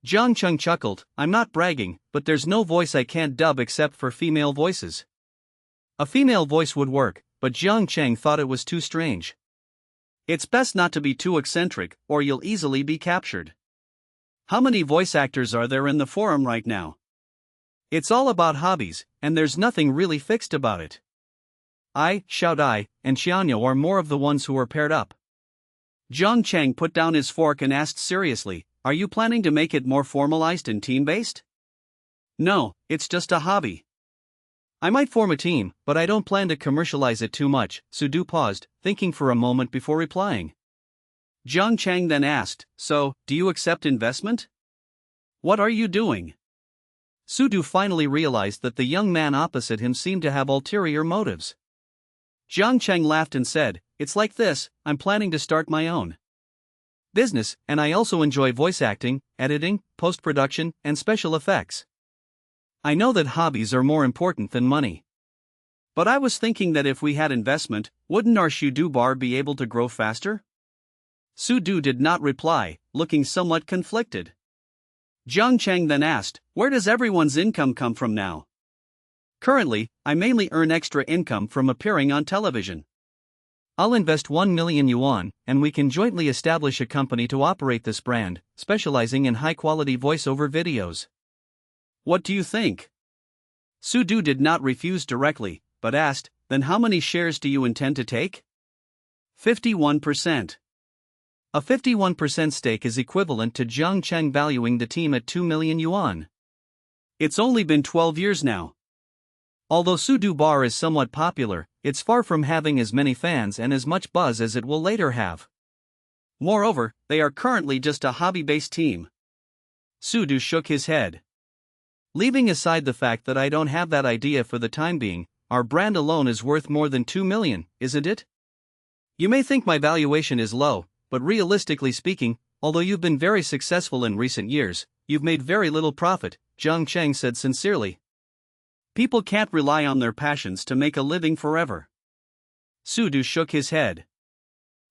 Speaker 1: Jiang Chang chuckled, "I'm not bragging, but there's no voice I can't dub except for female voices." A female voice would work, but Jiang Chang thought it was too strange. "It's best not to be too eccentric, or you'll easily be captured. How many voice actors are there in the forum right now? It's all about hobbies, and there's nothing really fixed about it. I, Xiaodai, and Xianyo are more of the ones who are paired up." Jiang Chang put down his fork and asked seriously, "Are you planning to make it more formalized and team-based?" "No, it's just a hobby. I might form a team, but I don't plan to commercialize it too much." Sudu paused, thinking for a moment before replying. Jiang Chang then asked, "So, do you accept investment? What are you doing?" Sudu finally realized that the young man opposite him seemed to have ulterior motives. Jiang Chang laughed and said, "It's like this, I'm planning to start my own business, and I also enjoy voice acting, editing, post-production, and special effects. I know that hobbies are more important than money. But I was thinking that if we had investment, wouldn't our Sudu bar be able to grow faster?" Sudu did not reply, looking somewhat conflicted. Jiang Chang then asked, "Where does everyone's income come from now?" "Currently, I mainly earn extra income from appearing on television. I'll invest 1 million yuan, and we can jointly establish a company to operate this brand, specializing in high-quality voiceover videos. What do you think?" Sudu did not refuse directly, but asked, "Then how many shares do you intend to take?" 51%. A 51% stake is equivalent to Jiang Cheng valuing the team at 2 million yuan. It's only been 12 years now. Although Sudu Bar is somewhat popular, it's far from having as many fans and as much buzz as it will later have. Moreover, they are currently just a hobby-based team." Sudu shook his head. "Leaving aside the fact that I don't have that idea for the time being, our brand alone is worth more than 2 million, isn't it? You may think my valuation is low, but realistically speaking, although you've been very successful in recent years, you've made very little profit," Jiang Cheng said sincerely. People can't rely on their passions to make a living forever. Sudu shook his head.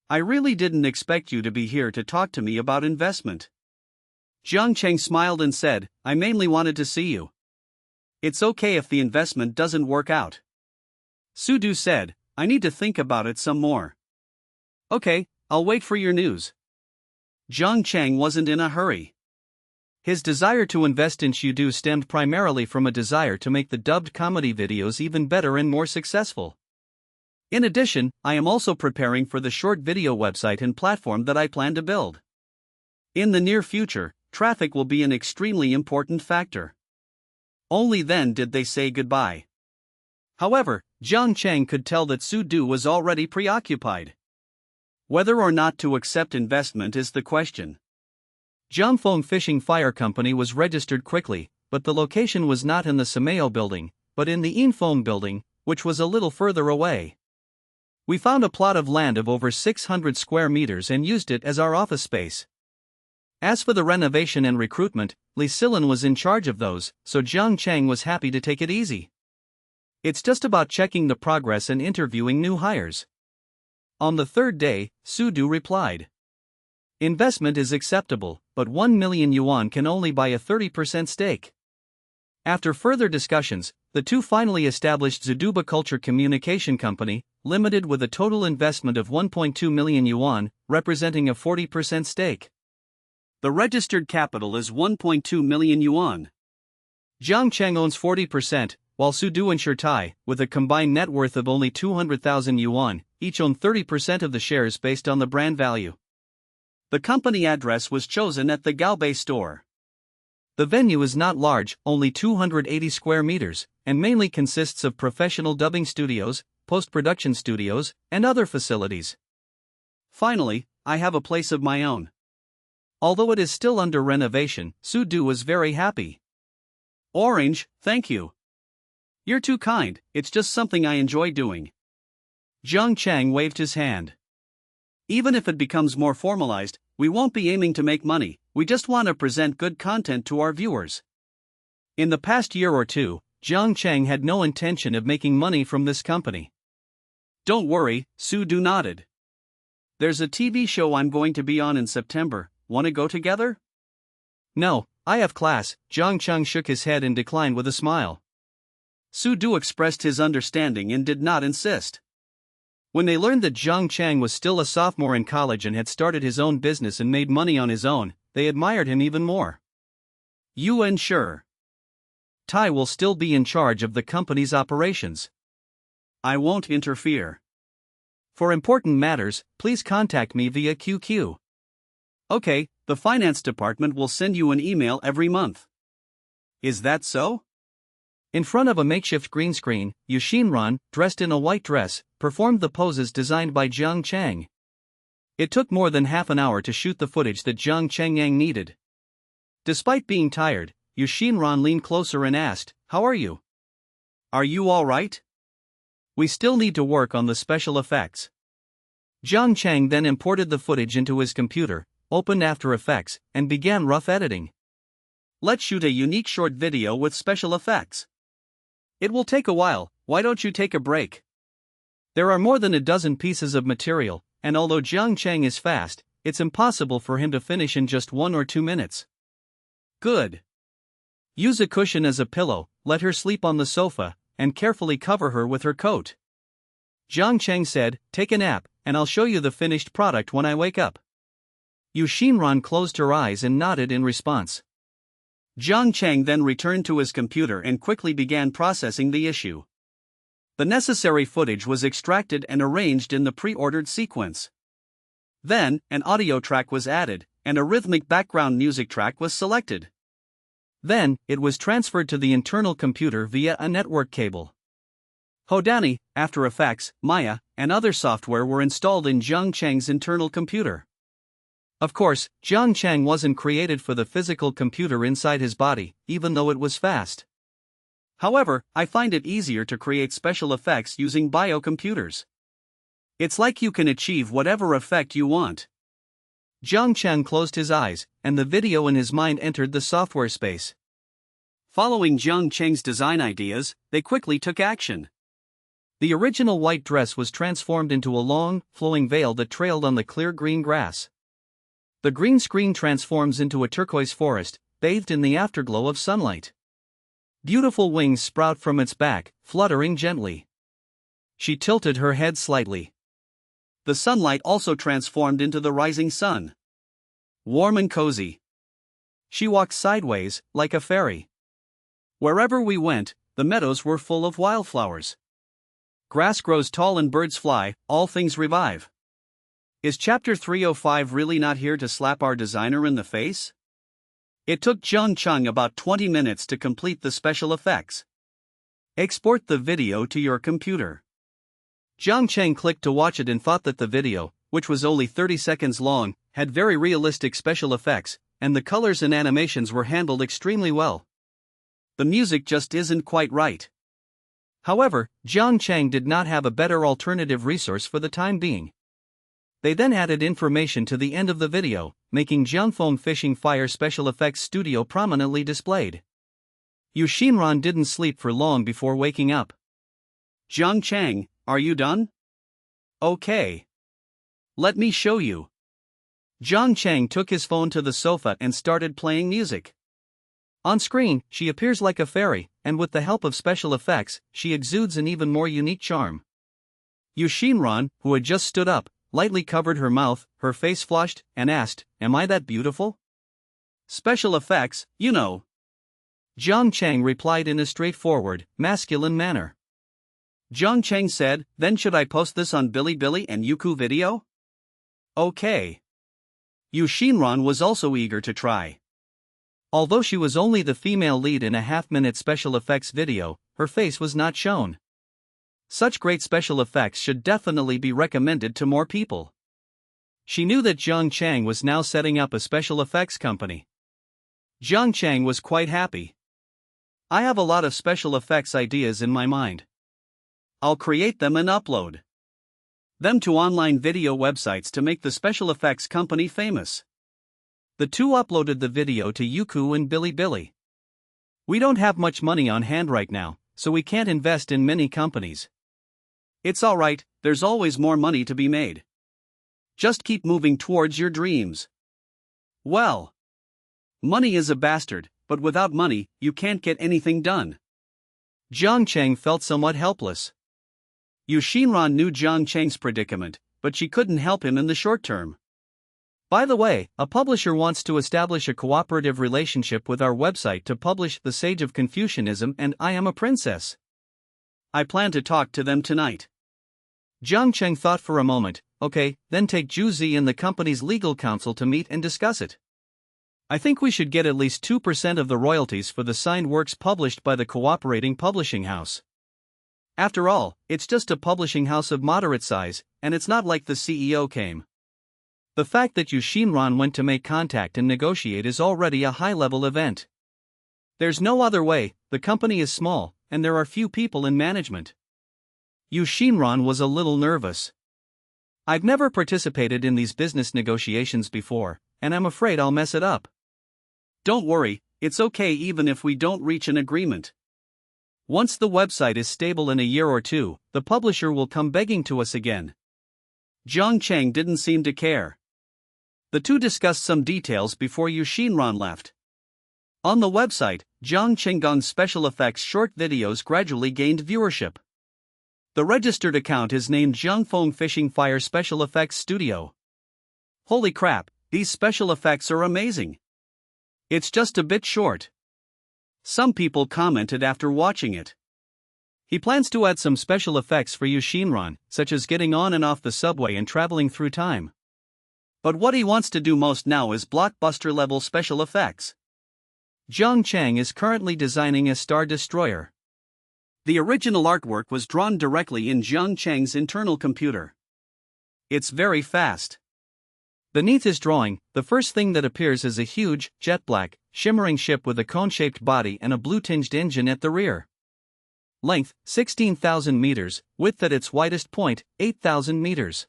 Speaker 1: I really didn't expect you to be here to talk to me about investment. Jiang Cheng smiled and said, I mainly wanted to see you. It's okay if the investment doesn't work out. Sudu said, I need to think about it some more. Okay, I'll wait for your news. Jiang Cheng wasn't in a hurry. His desire to invest in Sudu stemmed primarily from a desire to make the dubbed comedy videos even better and more successful. In addition, I am also preparing for the short video website and platform that I plan to build. In the near future, traffic will be an extremely important factor. Only then did they say goodbye. However, Jiang Cheng could tell that Sudu was already preoccupied. Whether or not to accept investment is the question. Jiangfeng Fishing Fire Company was registered quickly, but the location was not in the Sameo building, but in the Infeng building, which was a little further away. We found a plot of land of over 600 square meters and used it as our office space. As for the renovation and recruitment, Li Silin was in charge of those, so Jiang Cheng was happy to take it easy. It's just about checking the progress and interviewing new hires. On the third day, Sudu replied. Investment is acceptable, but 1 million yuan can only buy a 30% stake. After further discussions, the two finally established Zuduba Culture Communication Company, Limited, with a total investment of 1.2 million yuan, representing a 40% stake. The registered capital is 1.2 million yuan. Jiang Cheng owns 40%, while Sudu and Shirtai, with a combined net worth of only 200,000 yuan, each own 30% of the shares based on the brand value. The company address was chosen at the Gaobei store. The venue is not large, only 280 square meters, and mainly consists of professional dubbing studios, post-production studios, and other facilities. Finally, I have a place of my own. Although it is still under renovation, Sudu was very happy. Orange, thank you. You're too kind, it's just something I enjoy doing. Jiang Cheng waved his hand. Even if it becomes more formalized, we won't be aiming to make money, we just want to present good content to our viewers. In the past year or two, Jiang Cheng had no intention of making money from this company. Don't worry, Sudu nodded. There's a TV show I'm going to be on in September, want to go together? No, I have class. Jiang Cheng shook his head and declined with a smile. Sudu expressed his understanding and did not insist. When they learned that Jiang Cheng was still a sophomore in college and had started his own business and made money on his own, they admired him even more. You ensure Tai will still be in charge of the company's operations. I won't interfere. For important matters, please contact me via QQ. Okay, the finance department will send you an email every month. Is that so? In front of a makeshift green screen, Yu Xinran, dressed in a white dress, performed the poses designed by Jiang Cheng. It took more than half an hour to shoot the footage that Jiang Cheng needed. Despite being tired, Yu Xinran leaned closer and asked, How are you? Are you all right? We still need to work on the special effects. Jiang Cheng then imported the footage into his computer, opened After Effects, and began rough editing. Let's shoot a unique short video with special effects. It will take a while, why don't you take a break? There are more than a dozen pieces of material, and although Jiang Cheng is fast, it's impossible for him to finish in just 1 or 2 minutes. Good. Use a cushion as a pillow, let her sleep on the sofa, and carefully cover her with her coat. Jiang Cheng said, Take a nap, and I'll show you the finished product when I wake up. Yu Xinran closed her eyes and nodded in response. Jiang Cheng then returned to his computer and quickly began processing the issue. The necessary footage was extracted and arranged in the pre-ordered sequence. Then, an audio track was added, and a rhythmic background music track was selected. Then, it was transferred to the internal computer via a network cable. Hodani, After Effects, Maya, and other software were installed in Jiang Cheng's internal computer. Of course, Jiang Cheng wasn't created for the physical computer inside his body, even though it was fast. However, I find it easier to create special effects using biocomputers. It's like you can achieve whatever effect you want. Jiang Cheng closed his eyes, and the video in his mind entered the software space. Following Jiang Cheng's design ideas, they quickly took action. The original white dress was transformed into a long, flowing veil that trailed on the clear green grass. The green screen transforms into a turquoise forest, bathed in the afterglow of sunlight. Beautiful wings sprout from its back, fluttering gently. She tilted her head slightly. The sunlight also transformed into the rising sun. Warm and cozy. She walked sideways, like a fairy. Wherever we went, the meadows were full of wildflowers. Grass grows tall and birds fly, all things revive. Is Chapter 305 really not here to slap our designer in the face? It took Jiang Cheng about 20 minutes to complete the special effects. Export the video to your computer. Jiang Cheng clicked to watch it and thought that the video, which was only 30 seconds long, had very realistic special effects, and the colors and animations were handled extremely well. The music just isn't quite right. However, Jiang Cheng did not have a better alternative resource for the time being. They then added information to the end of the video, making Jiangfeng Fishing Fire Special Effects Studio prominently displayed. Yu Xinran didn't sleep for long before waking up. Jiang Cheng, are you done? Okay. Let me show you. Jiang Cheng took his phone to the sofa and started playing music. On screen, she appears like a fairy, and with the help of special effects, she exudes an even more unique charm. Yu Xinran, who had just stood up, lightly covered her mouth, her face flushed, and asked, "Am I that beautiful?" "Special effects, you know." Jiang Cheng replied in a straightforward, masculine manner. Jiang Cheng said, "Then should I post this on Bilibili and Youku Video?" Okay. Yu Xinran was also eager to try. Although she was only the female lead in a half-minute special effects video, her face was not shown. Such great special effects should definitely be recommended to more people. She knew that Jiang Cheng was now setting up a special effects company. Jiang Cheng was quite happy. "I have a lot of special effects ideas in my mind. I'll create them and upload them to online video websites to make the special effects company famous." The two uploaded the video to Youku and Bilibili. "We don't have much money on hand right now, so we can't invest in many companies." "It's alright, there's always more money to be made. Just keep moving towards your dreams." "Well, money is a bastard, but without money, you can't get anything done." Jiang Cheng felt somewhat helpless. Yu Xinran knew Jiang Cheng's predicament, but she couldn't help him in the short term. "By the way, a publisher wants to establish a cooperative relationship with our website to publish The Sage of Confucianism and I Am a Princess. I plan to talk to them tonight." Jiang Cheng thought for a moment. "Okay, then take Zhu Zi and the company's legal counsel to meet and discuss it. I think we should get at least 2% of the royalties for the signed works published by the cooperating publishing house. After all, it's just a publishing house of moderate size, and it's not like the CEO came." The fact that Yu Xinran went to make contact and negotiate is already a high-level event. There's no other way, the company is small, and there are few people in management. Yu Xinran was a little nervous. "I've never participated in these business negotiations before, and I'm afraid I'll mess it up." "Don't worry, it's okay even if we don't reach an agreement. Once the website is stable in a year or two, the publisher will come begging to us again." Jiang Cheng didn't seem to care. The two discussed some details before Yu Xinran left. On the website, Jiang Chenggong's special effects short videos gradually gained viewership. The registered account is named Jiangfeng Fishing Fire Special Effects Studio. "Holy crap, these special effects are amazing. It's just a bit short." Some people commented after watching it. He plans to add some special effects for Yu Xinran, such as getting on and off the subway and traveling through time. But what he wants to do most now is blockbuster-level special effects. Jiang Cheng is currently designing a Star Destroyer. The original artwork was drawn directly in Jiang Cheng's internal computer. It's very fast. Beneath his drawing, the first thing that appears is a huge, jet-black, shimmering ship with a cone-shaped body and a blue-tinged engine at the rear. Length, 16,000 meters, width at its widest point, 8,000 meters.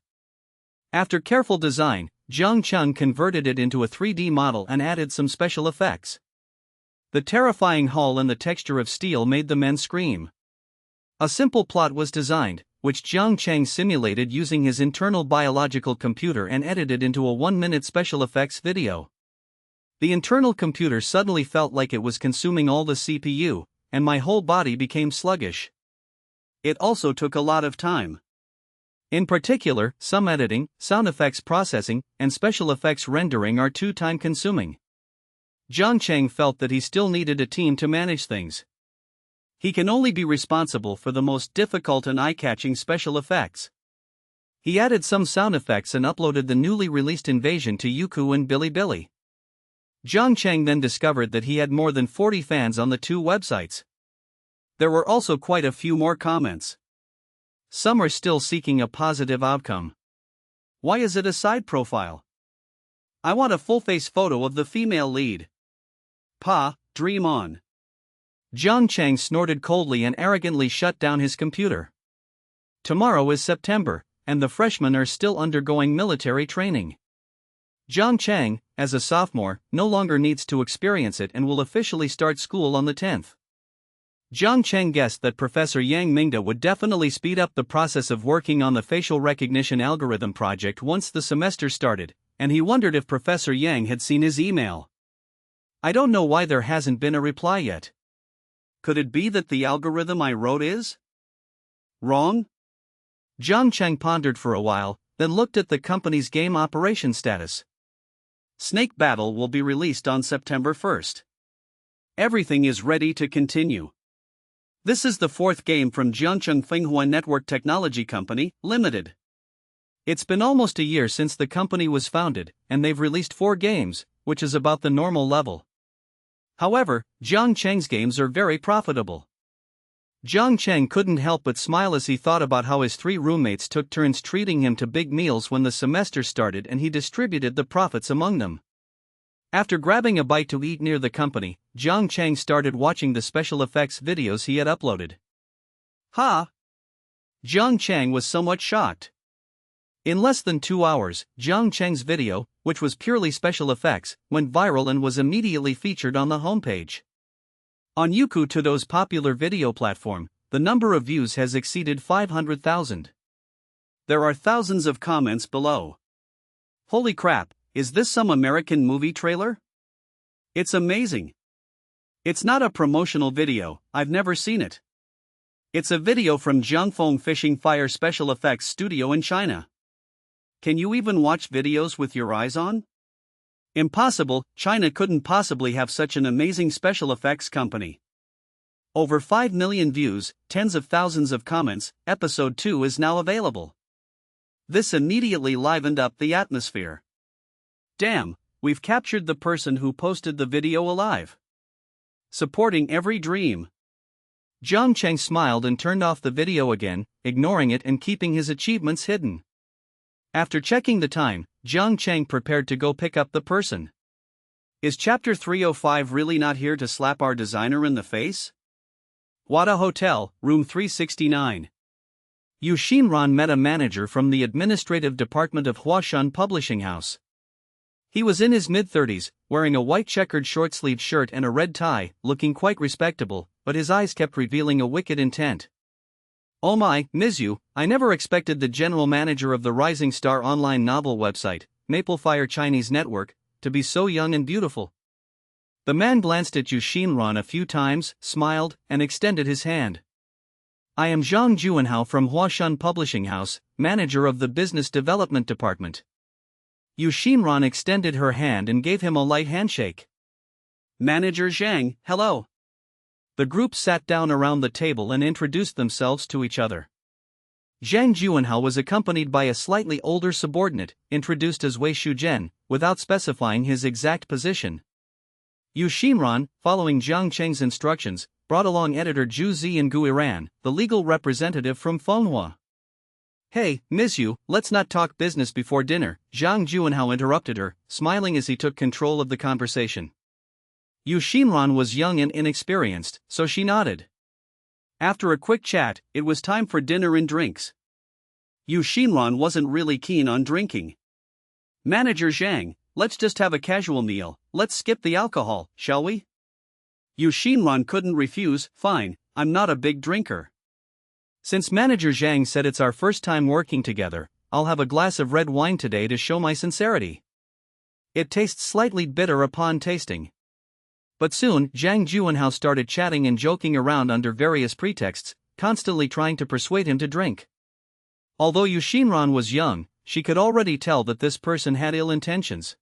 Speaker 1: After careful design, Jiang Cheng converted it into a 3D model and added some special effects. The terrifying hull and the texture of steel made the men scream. A simple plot was designed, which Jiang Cheng simulated using his internal biological computer and edited into a 1-minute special effects video. The internal computer suddenly felt like it was consuming all the CPU, and my whole body became sluggish. It also took a lot of time. In particular, some editing, sound effects processing, and special effects rendering are too time-consuming. Jiang Cheng felt that he still needed a team to manage things. He can only be responsible for the most difficult and eye-catching special effects. He added some sound effects and uploaded the newly released Invasion to Youku and Bilibili. Jiang Cheng then discovered that he had more than 40 fans on the two websites. There were also quite a few more comments. Some are still seeking a positive outcome. Why is it a side profile? I want a full-face photo of the female lead. Pa, dream on. Jiang Cheng snorted coldly and arrogantly shut down his computer. Tomorrow is September, and the freshmen are still undergoing military training. Jiang Cheng, as a sophomore, no longer needs to experience it and will officially start school on the 10th. Jiang Cheng guessed that Professor Yang Mingda would definitely speed up the process of working on the facial recognition algorithm project once the semester started, and he wondered if Professor Yang had seen his email. I don't know why there hasn't been a reply yet. Could it be that the algorithm I wrote is wrong? Jiang Cheng pondered for a while, then looked at the company's game operation status. Snake Battle will be released on September 1st. Everything is ready to continue. This is the fourth game from Jiangcheng Finghua Network Technology Company, Limited. It's been almost a year since the company was founded, and they've released 4 games, which is about the normal level. However, Jiang Cheng's games are very profitable. Jiang Cheng couldn't help but smile as he thought about how his 3 roommates took turns treating him to big meals when the semester started and he distributed the profits among them. After grabbing a bite to eat near the company, Jiang Cheng started watching the special effects videos he had uploaded. Ha! Jiang Cheng was somewhat shocked. In less than 2 hours, Jiang Cheng's video, which was purely special effects, went viral and was immediately featured on the homepage. On Youku Todo's popular video platform, the number of views has exceeded 500,000. There are thousands of comments below. Holy crap, is this some American movie trailer? It's amazing. It's not a promotional video, I've never seen it. It's a video from Jiangfeng Fishing Fire Special Effects Studio in China. Can you even watch videos with your eyes on? Impossible, China couldn't possibly have such an amazing special effects company. Over 5 million views, tens of thousands of comments, episode 2 is now available. This immediately livened up the atmosphere. Damn, we've captured the person who posted the video alive. Supporting every dream. Jiang Cheng smiled and turned off the video again, ignoring it and keeping his achievements hidden. After checking the time, Jiang Cheng prepared to go pick up the person. Is Chapter 305 really not here to slap our designer in the face? Wada Hotel, Room 369. Yu Xinran met a manager from the administrative department of Huashan Publishing House. He was in his mid-30s, wearing a white checkered short-sleeved shirt and a red tie, looking quite respectable, but his eyes kept revealing a wicked intent. Oh my, Ms. Yu, I never expected the general manager of the Rising Star online novel website, Maplefire Chinese Network, to be so young and beautiful. The man glanced at Yu Xinran a few times, smiled, and extended his hand. I am Zhang Juanhao from Huashan Publishing House, manager of the Business Development Department. Yu Xinran extended her hand and gave him a light handshake. Manager Zhang, hello. The group sat down around the table and introduced themselves to each other. Zhang Juanhao was accompanied by a slightly older subordinate, introduced as Wei Shuzhen, without specifying his exact position. Yu Xinran, following Jiang Cheng's instructions, brought along editor Zhu Zi and Gu Iran, the legal representative from Fenghua. Hey, Ms. Yu, let's not talk business before dinner, Zhang Juanhao interrupted her, smiling as he took control of the conversation. Yu Xinran was young and inexperienced, so she nodded. After a quick chat, it was time for dinner and drinks. Yu Xinran wasn't really keen on drinking. Manager Zhang, let's just have a casual meal, let's skip the alcohol, shall we? Yu Xinran couldn't refuse. Fine, I'm not a big drinker. Since Manager Zhang said it's our first time working together, I'll have a glass of red wine today to show my sincerity. It tastes slightly bitter upon tasting. But soon, Zhang Juanhao started chatting and joking around under various pretexts, constantly trying to persuade him to drink. Although Yu Xinran was young, she could already tell that this person had ill intentions.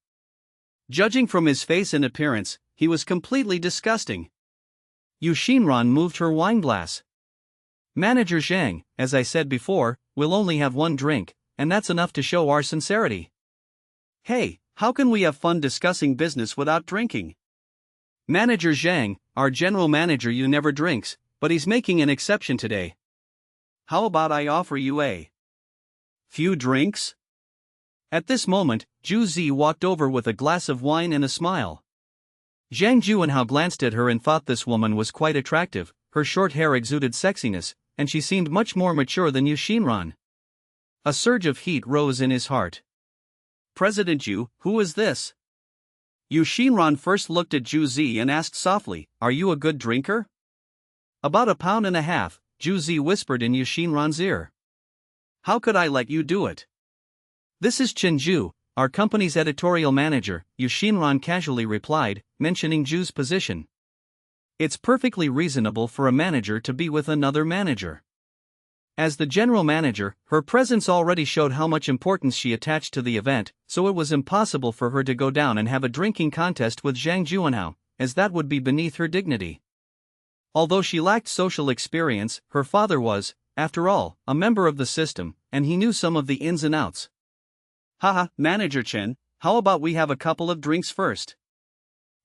Speaker 1: Judging from his face and appearance, he was completely disgusting. Yu Xinran moved her wine glass. Manager Zhang, as I said before, we'll only have one drink, and that's enough to show our sincerity. Hey, how can we have fun discussing business without drinking? Manager Zhang, our general manager, never drinks, but he's making an exception today. How about I offer you a few drinks? At this moment, Zhu Zi walked over with a glass of wine and a smile. Zhang Juanhao glanced at her and thought this woman was quite attractive. Her short hair exuded sexiness, and she seemed much more mature than Yu Xinran. A surge of heat rose in his heart. President Yu, who is this? Yu Xinran first looked at Zhu Zi and asked softly, are you a good drinker? About 1.5 pounds, Zhu Zi whispered in Yu Xinran's ear. How could I let you do it? This is Chen Zhu, our company's editorial manager, Yu Xinran casually replied, mentioning Zhu's position. It's perfectly reasonable for a manager to be with another manager. As the general manager, her presence already showed how much importance she attached to the event, so it was impossible for her to go down and have a drinking contest with Zhang Juanhao, as that would be beneath her dignity. Although she lacked social experience, her father was, after all, a member of the system, and he knew some of the ins and outs. Haha, Manager Chen, how about we have a couple of drinks first?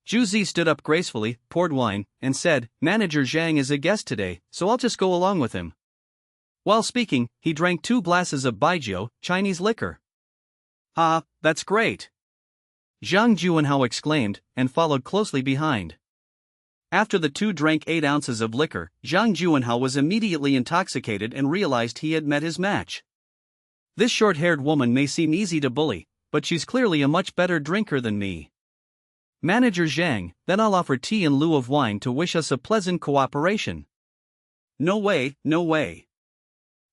Speaker 1: Zhu Zi stood up gracefully, poured wine, and said, Manager Zhang is a guest today, so I'll just go along with him. While speaking, he drank 2 glasses of baijiu, Chinese liquor. Ah, that's great! Zhang Juanhao exclaimed, and followed closely behind. After the two drank 8 ounces of liquor, Zhang Juanhao was immediately intoxicated and realized he had met his match. This short-haired woman may seem easy to bully, but she's clearly a much better drinker than me. Manager Zhang, then I'll offer tea in lieu of wine to wish us a pleasant cooperation. No way, no way.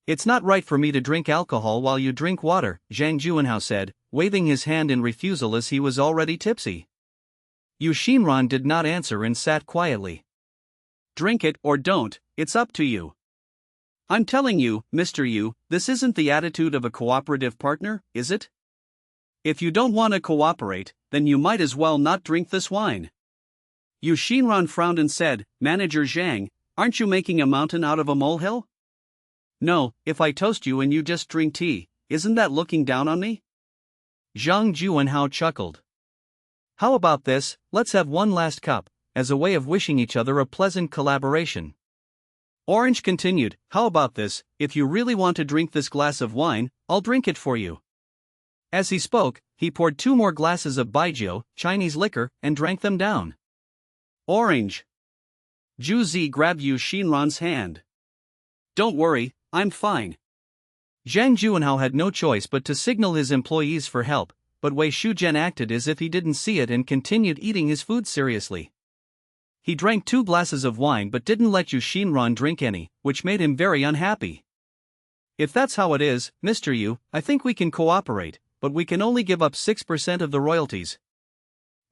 Speaker 1: It's not right for me to drink alcohol while you drink water, Zhang Juanhao said, waving his hand in refusal as he was already tipsy. Yu Xinran did not answer and sat quietly. Drink it or don't, it's up to you. I'm telling you, Mr. Yu, this isn't the attitude of a cooperative partner, is it? If you don't want to cooperate, then you might as well not drink this wine. Yu Xinran frowned and said, Manager Zhang, aren't you making a mountain out of a molehill? No, if I toast you and you just drink tea, isn't that looking down on me? Zhang Juanhao chuckled. How about this, let's have one last cup, as a way of wishing each other a pleasant collaboration. Orange continued, how about this, if you really want to drink this glass of wine, I'll drink it for you. As he spoke, he poured 2 more glasses of baijiu, Chinese liquor, and drank them down. Orange. Zhu Zi grabbed Yu Xinran's hand. Don't worry, I'm fine. Zhang Juanhao had no choice but to signal his employees for help, but Wei Shuzhen acted as if he didn't see it and continued eating his food seriously. He drank 2 glasses of wine but didn't let Yu Xinran drink any, which made him very unhappy. If that's how it is, Mr. Yu, I think we can cooperate, but we can only give up 6% of the royalties.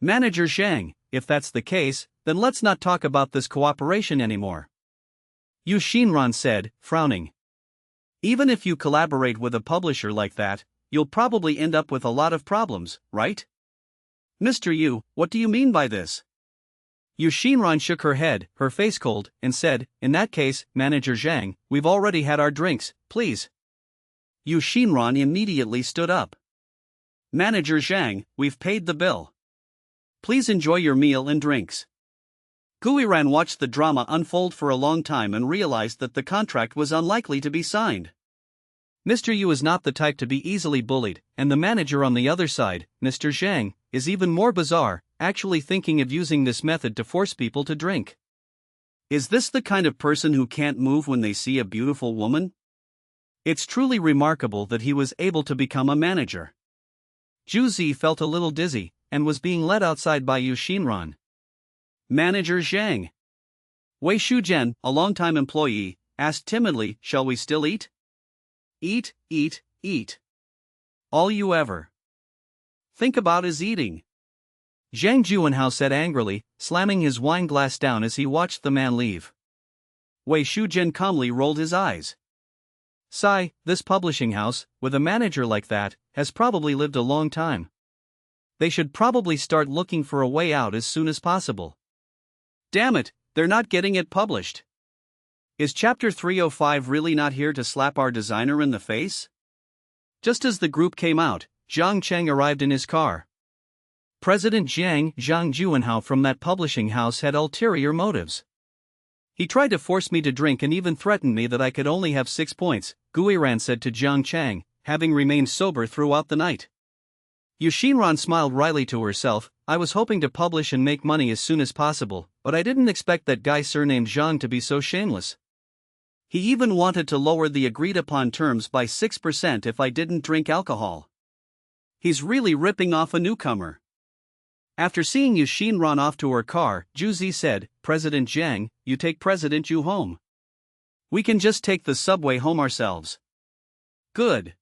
Speaker 1: Manager Zhang, if that's the case, then let's not talk about this cooperation anymore. Yu Xinran said, frowning. Even if you collaborate with a publisher like that, you'll probably end up with a lot of problems, right? Mr. Yu, what do you mean by this? Yu Xinran shook her head, her face cold, and said, in that case, Manager Zhang, we've already had our drinks, please. Yu Xinran immediately stood up. Manager Zhang, we've paid the bill. Please enjoy your meal and drinks. Guiran watched the drama unfold for a long time and realized that the contract was unlikely to be signed. Mr. Yu is not the type to be easily bullied, and the manager on the other side, Mr. Zhang, is even more bizarre, actually thinking of using this method to force people to drink. Is this the kind of person who can't move when they see a beautiful woman? It's truly remarkable that he was able to become a manager. Zhu Zi felt a little dizzy, and was being led outside by Yu Xinran. Manager Zhang. Wei Shuzhen, a longtime employee, asked timidly, "Shall we still eat?" "Eat, eat, eat. All you ever think about is eating," Zhang Juanhao said angrily, slamming his wine glass down as he watched the man leave. Wei Shuzhen calmly rolled his eyes. Sigh, this publishing house, with a manager like that, has probably lived a long time. They should probably start looking for a way out as soon as possible. Damn it, they're not getting it published. Is Chapter 305 really not here to slap our designer in the face? Just as the group came out, Zhang Cheng arrived in his car. President Zhang Juanhao from that publishing house had ulterior motives. He tried to force me to drink and even threatened me that I could only have 6 points, Guiran said to Zhang Cheng, having remained sober throughout the night. Yushinran smiled wryly to herself. I was hoping to publish and make money as soon as possible, but I didn't expect that guy surnamed Zhang to be so shameless. He even wanted to lower the agreed-upon terms by 6% if I didn't drink alcohol. He's really ripping off a newcomer. After seeing Yushin run off to her car, Juzi said, "President Zhang, you take President Yu home. We can just take the subway home ourselves." Good.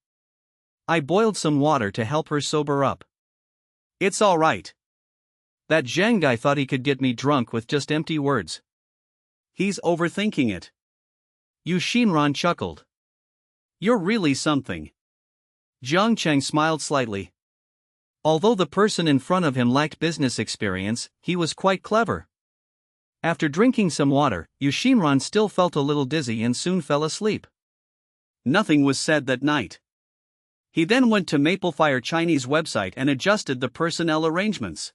Speaker 1: I boiled some water to help her sober up. It's all right. That Zhang guy thought he could get me drunk with just empty words. He's overthinking it. Yushinran chuckled. You're really something. Zhang Cheng smiled slightly. Although the person in front of him lacked business experience, he was quite clever. After drinking some water, Yushinran still felt a little dizzy and soon fell asleep. Nothing was said that night. He then went to Maplefire Chinese website and adjusted the personnel arrangements.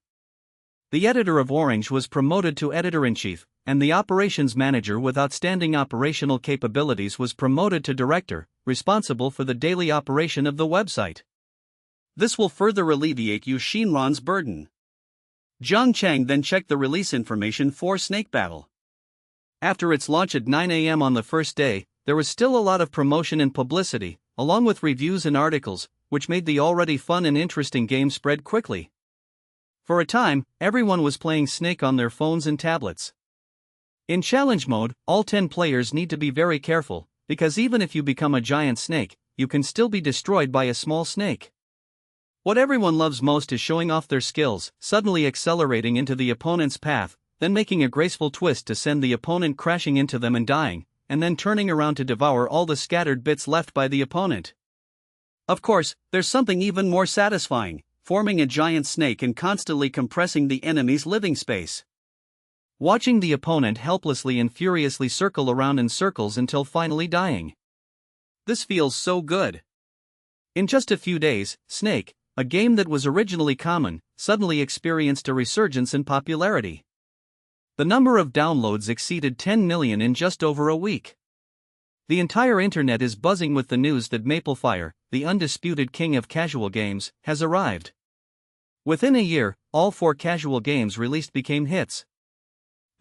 Speaker 1: The editor of Orange was promoted to editor-in-chief, and the operations manager with outstanding operational capabilities was promoted to director, responsible for the daily operation of the website. This will further alleviate Yushinran's burden. Zhang Cheng then checked the release information for Snake Battle. After its launch at 9 a.m. on the first day, there was still a lot of promotion and publicity, along with reviews and articles, which made the already fun and interesting game spread quickly. For a time, everyone was playing Snake on their phones and tablets. In challenge mode, all 10 players need to be very careful, because even if you become a giant snake, you can still be destroyed by a small snake. What everyone loves most is showing off their skills, suddenly accelerating into the opponent's path, then making a graceful twist to send the opponent crashing into them and dying, and then turning around to devour all the scattered bits left by the opponent. Of course, there's something even more satisfying, forming a giant snake and constantly compressing the enemy's living space. Watching the opponent helplessly and furiously circle around in circles until finally dying. This feels so good. In just a few days, Snake, a game that was originally common, suddenly experienced a resurgence in popularity. The number of downloads exceeded 10 million in just over a week. The entire internet is buzzing with the news that Maplefire, the undisputed king of casual games, has arrived. Within a year, all 4 casual games released became hits.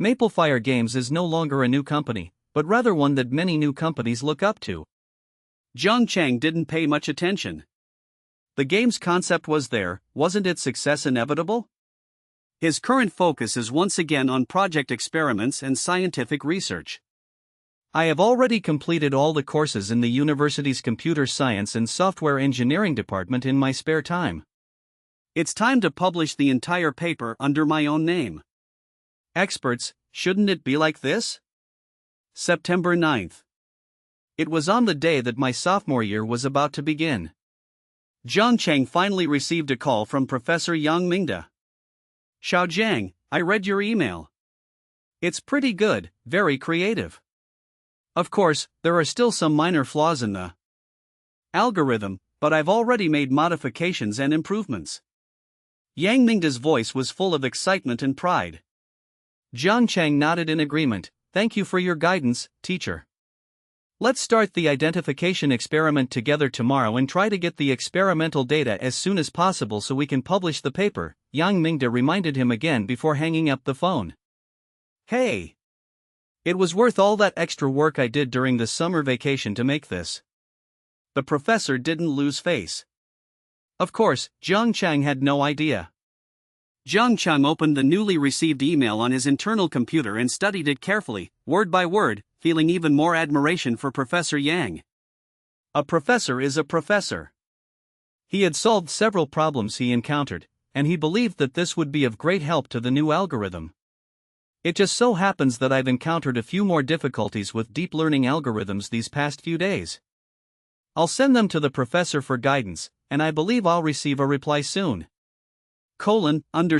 Speaker 1: Maplefire Games is no longer a new company, but rather one that many new companies look up to. Zhang Cheng didn't pay much attention. The game's concept was there, wasn't its success inevitable? His current focus is once again on project experiments and scientific research. I have already completed all the courses in the university's computer science and software engineering department in my spare time. It's time to publish the entire paper under my own name. Experts, shouldn't it be like this? September 9th. It was on the day that my sophomore year was about to begin. Zhang Cheng finally received a call from Professor Yang Mingda. Xiao Jiang, I read your email. It's pretty good, very creative. Of course, there are still some minor flaws in the algorithm, but I've already made modifications and improvements. Yang Mingda's voice was full of excitement and pride. Zhang Cheng nodded in agreement. Thank you for your guidance, teacher. Let's start the identification experiment together tomorrow and try to get the experimental data as soon as possible so we can publish the paper, Yang Mingda reminded him again before hanging up the phone. Hey! It was worth all that extra work I did during the summer vacation to make this. The professor didn't lose face. Of course, Zhang Cheng had no idea. Jiang Cheng opened the newly received email on his internal computer and studied it carefully, word by word, feeling even more admiration for Professor Yang. A professor is a professor. He had solved several problems he encountered, and he believed that this would be of great help to the new algorithm. It just so happens that I've encountered a few more difficulties with deep learning algorithms these past few days. I'll send them to the professor for guidance, and I believe I'll receive a reply soon. : Jiang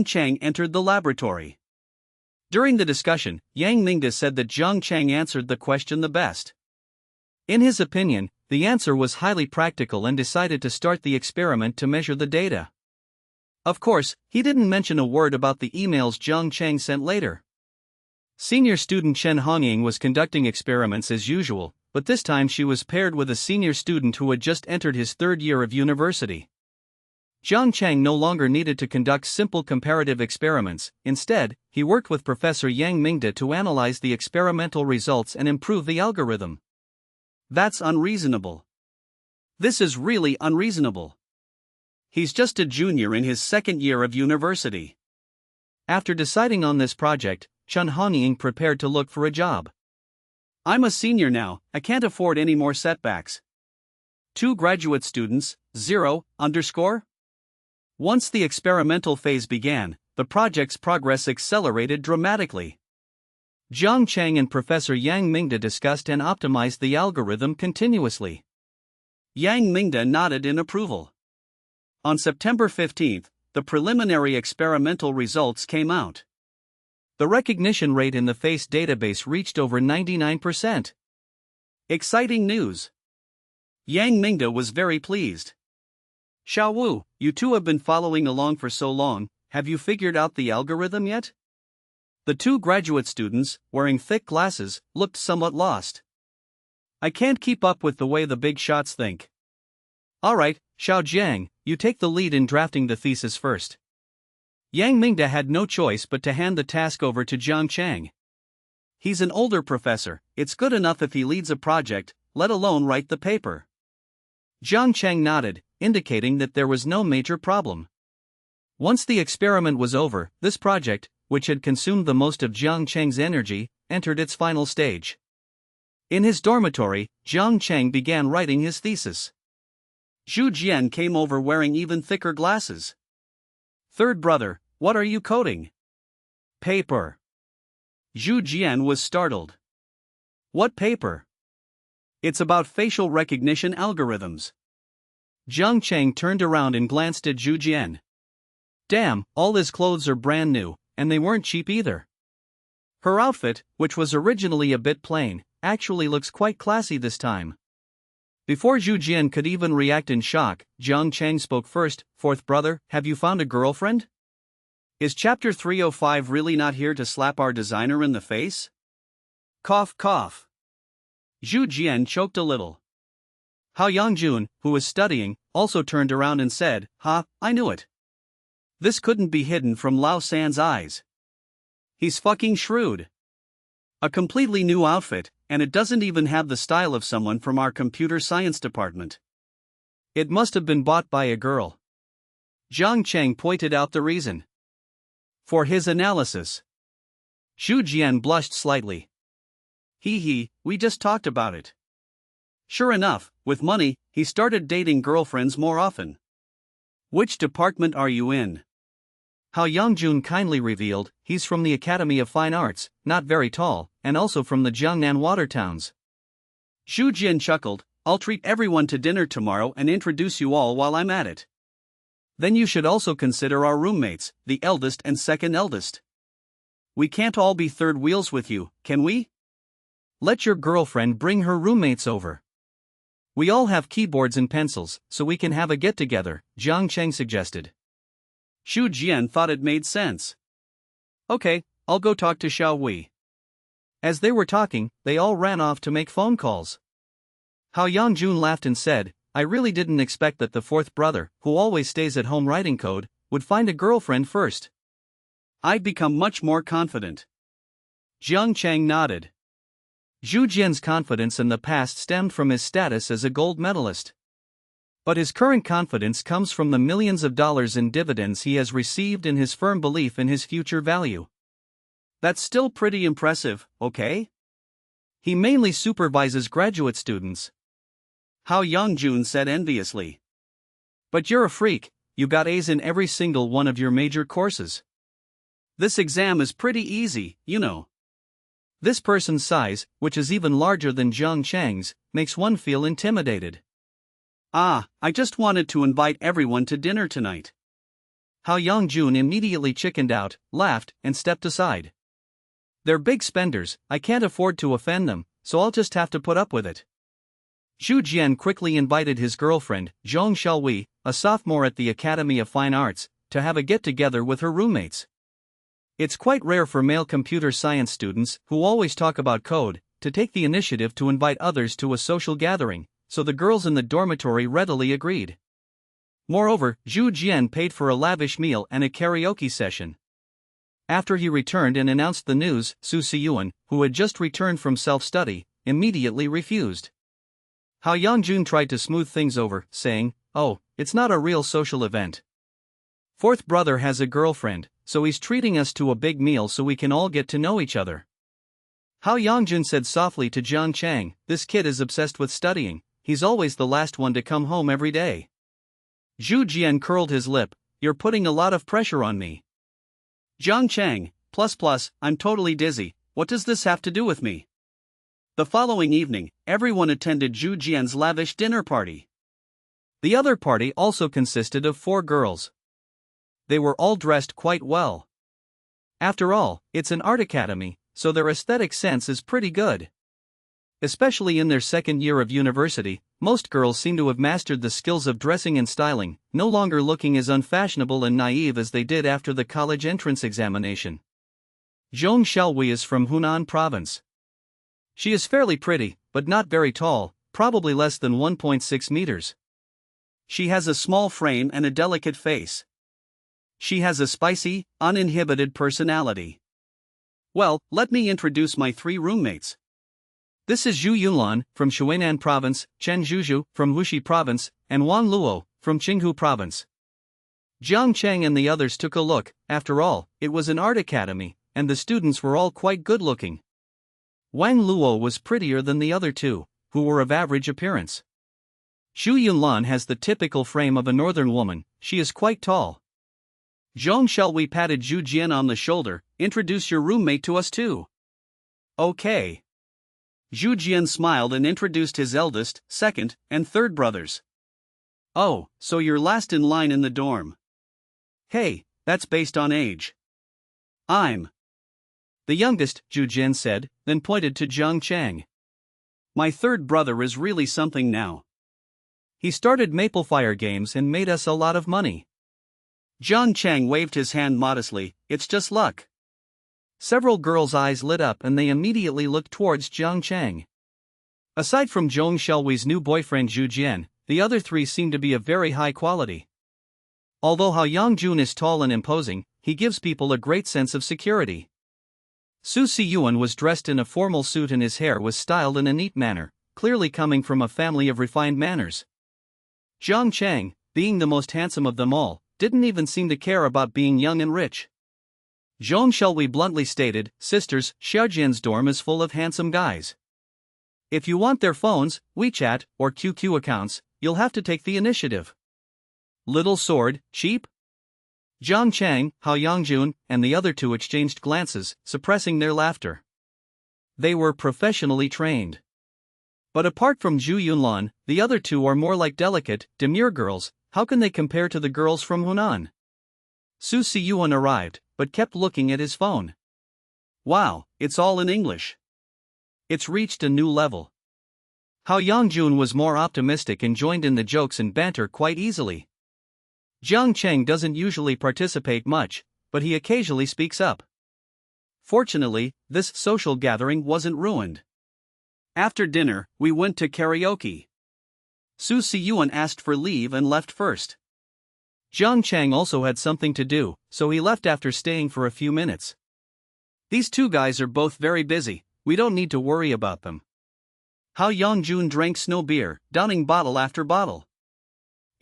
Speaker 1: Cheng entered the laboratory. During the discussion, Yang Mingda said that Jiang Cheng answered the question the best. In his opinion, the answer was highly practical and decided to start the experiment to measure the data. Of course, he didn't mention a word about the emails Jiang Cheng sent later. Senior student Chen Hongying was conducting experiments as usual, but this time she was paired with a senior student who had just entered his third year of university. Jiang Cheng no longer needed to conduct simple comparative experiments. Instead, he worked with Professor Yang Mingda to analyze the experimental results and improve the algorithm. That's unreasonable. This is really unreasonable. He's just a junior in his second year of university. After deciding on this project, Chen Hongying prepared to look for a job. I'm a senior now, I can't afford any more setbacks. 2 graduate students, 0, _. Once the experimental phase began, the project's progress accelerated dramatically. Jiang Cheng and Professor Yang Mingda discussed and optimized the algorithm continuously. Yang Mingda nodded in approval. On September 15, the preliminary experimental results came out. The recognition rate in the face database reached over 99%. Exciting news! Yang Mingda was very pleased. Xiao Wu, you two have been following along for so long, have you figured out the algorithm yet? The 2 graduate students, wearing thick glasses, looked somewhat lost. I can't keep up with the way the big shots think. Alright, Xiao Jiang, you take the lead in drafting the thesis first. Yang Mingda had no choice but to hand the task over to Jiang Cheng. He's an older professor, it's good enough if he leads a project, let alone write the paper. Jiang Cheng nodded, indicating that there was no major problem. Once the experiment was over, this project, which had consumed the most of Jiang Cheng's energy, entered its final stage. In his dormitory, Jiang Cheng began writing his thesis. Zhu Jian came over wearing even thicker glasses. Third brother, what are you coding? Paper. Zhu Jian was startled. What paper? It's about facial recognition algorithms. Jiang Cheng turned around and glanced at Zhu Jian. Damn, all his clothes are brand new, and they weren't cheap either. Her outfit, which was originally a bit plain, actually looks quite classy this time. Before Zhu Jian could even react in shock, Jiang Cheng spoke first. Fourth brother, have you found a girlfriend? Is Chapter 305 really not here to slap our designer in the face? Cough cough. Zhu Jian choked a little. Hao Yangjun, who was studying, also turned around and said, "Ha, I knew it. This couldn't be hidden from Lao San's eyes. He's fucking shrewd. A completely new outfit, and it doesn't even have the style of someone from our computer science department. It must have been bought by a girl." Jiang Cheng pointed out the reason for his analysis. Zhu Jian blushed slightly. We just talked about it. Sure enough, with money, he started dating girlfriends more often. Which department are you in? Hao Yangjun kindly revealed, he's from the Academy of Fine Arts, not very tall, and also from the Jiangnan water towns. Zhu Jian chuckled, I'll treat everyone to dinner tomorrow and introduce you all while I'm at it. Then you should also consider our roommates, the eldest and second eldest. We can't all be third wheels with you, can we? Let your girlfriend bring her roommates over. We all have keyboards and pencils, so we can have a get-together, Jiang Cheng suggested. Zhu Jian thought it made sense. Okay, I'll go talk to Xiao Wei. As they were talking, they all ran off to make phone calls. Hao Yangjun laughed and said, I really didn't expect that the fourth brother, who always stays at home writing code, would find a girlfriend first. I've become much more confident. Jiang Cheng nodded. Zhu Jian's confidence in the past stemmed from his status as a gold medalist. But his current confidence comes from the millions of dollars in dividends he has received and his firm belief in his future value. That's still pretty impressive, okay? He mainly supervises graduate students. Hao Yongjun said enviously. But you're a freak, you got A's in every single one of your major courses. This exam is pretty easy, you know. This person's size, which is even larger than Zhang Chang's, makes one feel intimidated. I just wanted to invite everyone to dinner tonight. Hao Yongjun immediately chickened out, laughed, and stepped aside. They're big spenders, I can't afford to offend them, so I'll just have to put up with it. Zhu Jian quickly invited his girlfriend, Zhong Xiaowei, a sophomore at the Academy of Fine Arts, to have a get-together with her roommates. It's quite rare for male computer science students, who always talk about code, to take the initiative to invite others to a social gathering, so the girls in the dormitory readily agreed. Moreover, Zhu Jian paid for a lavish meal and a karaoke session. After he returned and announced the news, Su Siyuan, who had just returned from self-study, immediately refused. Hao Yongjun tried to smooth things over, saying, "Oh, it's not a real social event. Fourth brother has a girlfriend, so he's treating us to a big meal so we can all get to know each other." Hao Yongjun said softly to Zhang Chang, "This kid is obsessed with studying, he's always the last one to come home every day." Zhu Jian curled his lip, "You're putting a lot of pressure on me." Zhang Chang, I'm totally dizzy, what does this have to do with me? The following evening, everyone attended Zhu Jian's lavish dinner party. The other party also consisted of 4 girls. They were all dressed quite well. After all, it's an art academy, so their aesthetic sense is pretty good. Especially in their second year of university, most girls seem to have mastered the skills of dressing and styling, no longer looking as unfashionable and naive as they did after the college entrance examination. Zhong Xiaowei is from Hunan province. She is fairly pretty, but not very tall, probably less than 1.6 meters. She has a small frame and a delicate face. She has a spicy, uninhibited personality. Well, let me introduce my 3 roommates. This is Zhu Yunlan, from Shuinan Province, Chen Zhuzhu, from Wuxi Province, and Wang Luo, from Qinghu Province. Zhang Chang and the others took a look. After all, it was an art academy, and the students were all quite good-looking. Wang Luo was prettier than the other 2, who were of average appearance. Zhu Yunlan has the typical frame of a northern woman, she is quite tall. Zhong Xiaowei patted Zhu Jian on the shoulder, "Introduce your roommate to us too." "Okay." Zhu Jian smiled and introduced his eldest, second, and third brothers. "Oh, so you're last in line in the dorm. Hey, that's based on age. I'm the youngest," Zhu Jian said, then pointed to Zhang Chang. "My third brother is really something now. He started Maple Fire Games and made us a lot of money." Zhang Chang waved his hand modestly, "It's just luck." Several girls' eyes lit up and they immediately looked towards Zhang Chang. Aside from Zhong Xiaowei's new boyfriend Zhu Jian, the other 3 seemed to be of very high quality. Although Hao Yongjun is tall and imposing, he gives people a great sense of security. Su Siyuan was dressed in a formal suit and his hair was styled in a neat manner, clearly coming from a family of refined manners. Zhang Chang, being the most handsome of them all, didn't even seem to care about being young and rich. Zhong Xiaowei bluntly stated, "Sisters, Xiaojian's dorm is full of handsome guys. If you want their phones, WeChat, or QQ accounts, you'll have to take the initiative." Little sword, cheap? Zhang Chang, Hao Yongjun, and the other 2 exchanged glances, suppressing their laughter. They were professionally trained. But apart from Zhu Yunlan, the other 2 are more like delicate, demure girls. How can they compare to the girls from Hunan? Su Siyuan arrived, but kept looking at his phone. Wow, it's all in English. It's reached a new level. Hao Yongjun was more optimistic and joined in the jokes and banter quite easily. Zhang Cheng doesn't usually participate much, but he occasionally speaks up. Fortunately, this social gathering wasn't ruined. After dinner, we went to karaoke. Su Siyuan asked for leave and left first. Zhang Chang also had something to do, so he left after staying for a few minutes. These 2 guys are both very busy, we don't need to worry about them. Hao Yongjun drank snow beer, downing bottle after bottle.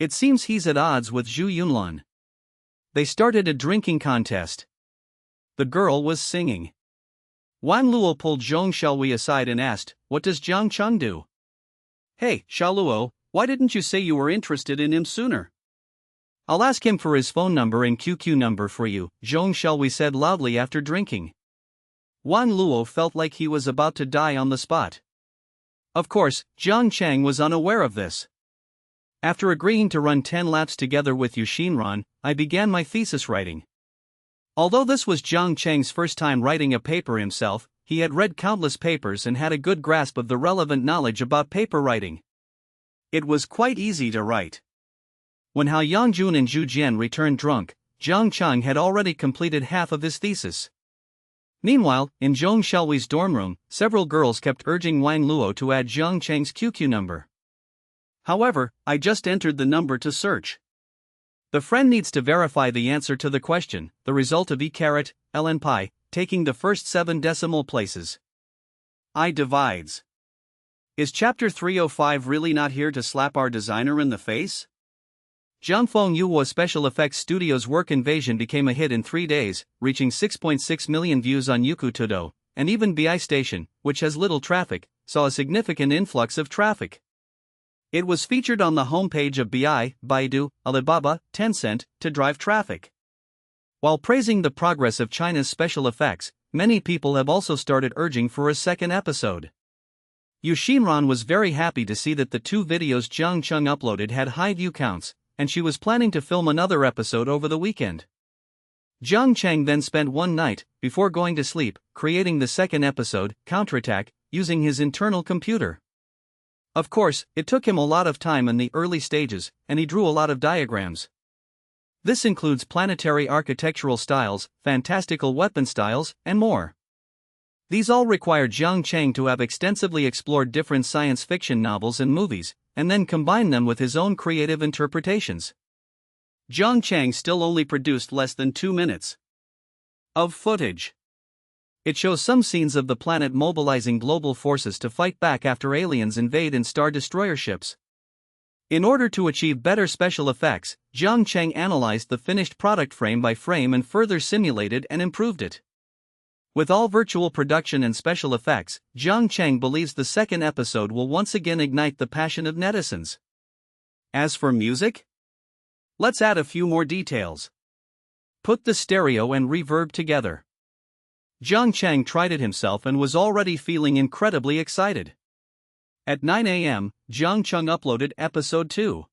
Speaker 1: It seems he's at odds with Zhu Yunlan. They started a drinking contest. The girl was singing. Wan Luo pulled Zhong Xiaolui aside and asked, "What does Jiang Cheng do?" "Hey, Xiaoluo, why didn't you say you were interested in him sooner?" "I'll ask him for his phone number and QQ number for you," Zhong Xiaolui said loudly after drinking. Wan Luo felt like he was about to die on the spot. Of course, Jiang Cheng was unaware of this. After agreeing to run 10 laps together with Yu Xinran, I began my thesis writing. Although this was Jiang Cheng's first time writing a paper himself, he had read countless papers and had a good grasp of the relevant knowledge about paper writing. It was quite easy to write. When Hao Yangjun and Zhu Jian returned drunk, Jiang Cheng had already completed half of his thesis. Meanwhile, in Zhong Xiaolui's dorm room, several girls kept urging Wang Luo to add Jiang Cheng's QQ number. However, I just entered the number to search. The friend needs to verify the answer to the question, the result of E-caret, ln pi, taking the first 7 decimal places. I divides. Is chapter 305 really not here to slap our designer in the face? Jiangfeng Yuhua Special Effects Studio's work Invasion became a hit in 3 days, reaching 6.6 million views on Youku Todo, and even BI Station, which has little traffic, saw a significant influx of traffic. It was featured on the homepage of BI, Baidu, Alibaba, Tencent, to drive traffic. While praising the progress of China's special effects, many people have also started urging for a second episode. Yu Xinran was very happy to see that the 2 videos Jiang Cheng uploaded had high view counts, and she was planning to film another episode over the weekend. Jiang Cheng then spent one night, before going to sleep, creating the second episode, Counterattack, using his internal computer. Of course, it took him a lot of time in the early stages, and he drew a lot of diagrams. This includes planetary architectural styles, fantastical weapon styles, and more. These all require Jiang Cheng to have extensively explored different science fiction novels and movies, and then combine them with his own creative interpretations. Jiang Cheng still only produced less than 2 minutes of footage. It shows some scenes of the planet mobilizing global forces to fight back after aliens invade in Star Destroyer ships. In order to achieve better special effects, Jiang Cheng analyzed the finished product frame by frame and further simulated and improved it. With all virtual production and special effects, Jiang Cheng believes the second episode will once again ignite the passion of netizens. As for music? Let's add a few more details. Put the stereo and reverb together. Jiang Cheng tried it himself and was already feeling incredibly excited. At 9 a.m., Jiang Cheng uploaded episode 2.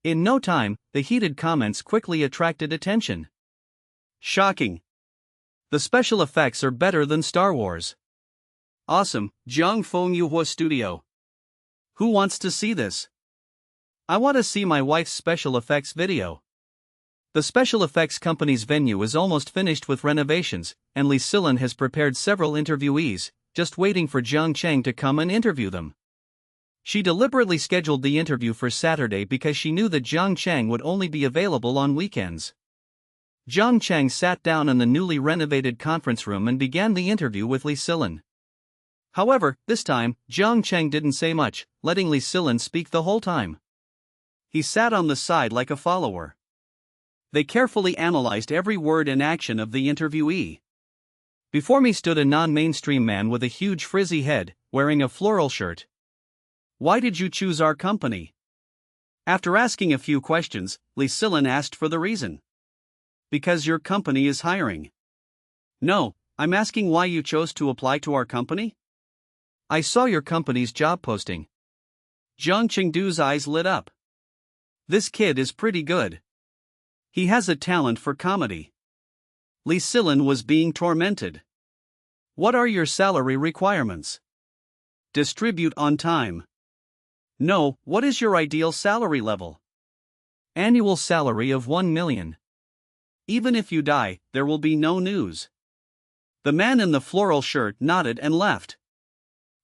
Speaker 1: In no time, the heated comments quickly attracted attention. Shocking. The special effects are better than Star Wars. Awesome, Jiangfeng Yuhua Studio. Who wants to see this? I want to see my wife's special effects video. The special effects company's venue is almost finished with renovations, and Li Silan has prepared several interviewees, just waiting for Jiang Cheng to come and interview them. She deliberately scheduled the interview for Saturday because she knew that Jiang Cheng would only be available on weekends. Jiang Cheng sat down in the newly renovated conference room and began the interview with Li Silan. However, this time, Jiang Cheng didn't say much, letting Li Silan speak the whole time. He sat on the side like a follower. They carefully analyzed every word and action of the interviewee. Before me stood a non-mainstream man with a huge frizzy head, wearing a floral shirt. Why did you choose our company? After asking a few questions, Li Silan asked for the reason. Because your company is hiring. No, I'm asking why you chose to apply to our company? I saw your company's job posting. Jiang Chengdu's eyes lit up. This kid is pretty good. He has a talent for comedy. Li Silan was being tormented. What are your salary requirements? Distribute on time. No, what is your ideal salary level? Annual salary of 1 million. Even if you die, there will be no news. The man in the floral shirt nodded and left.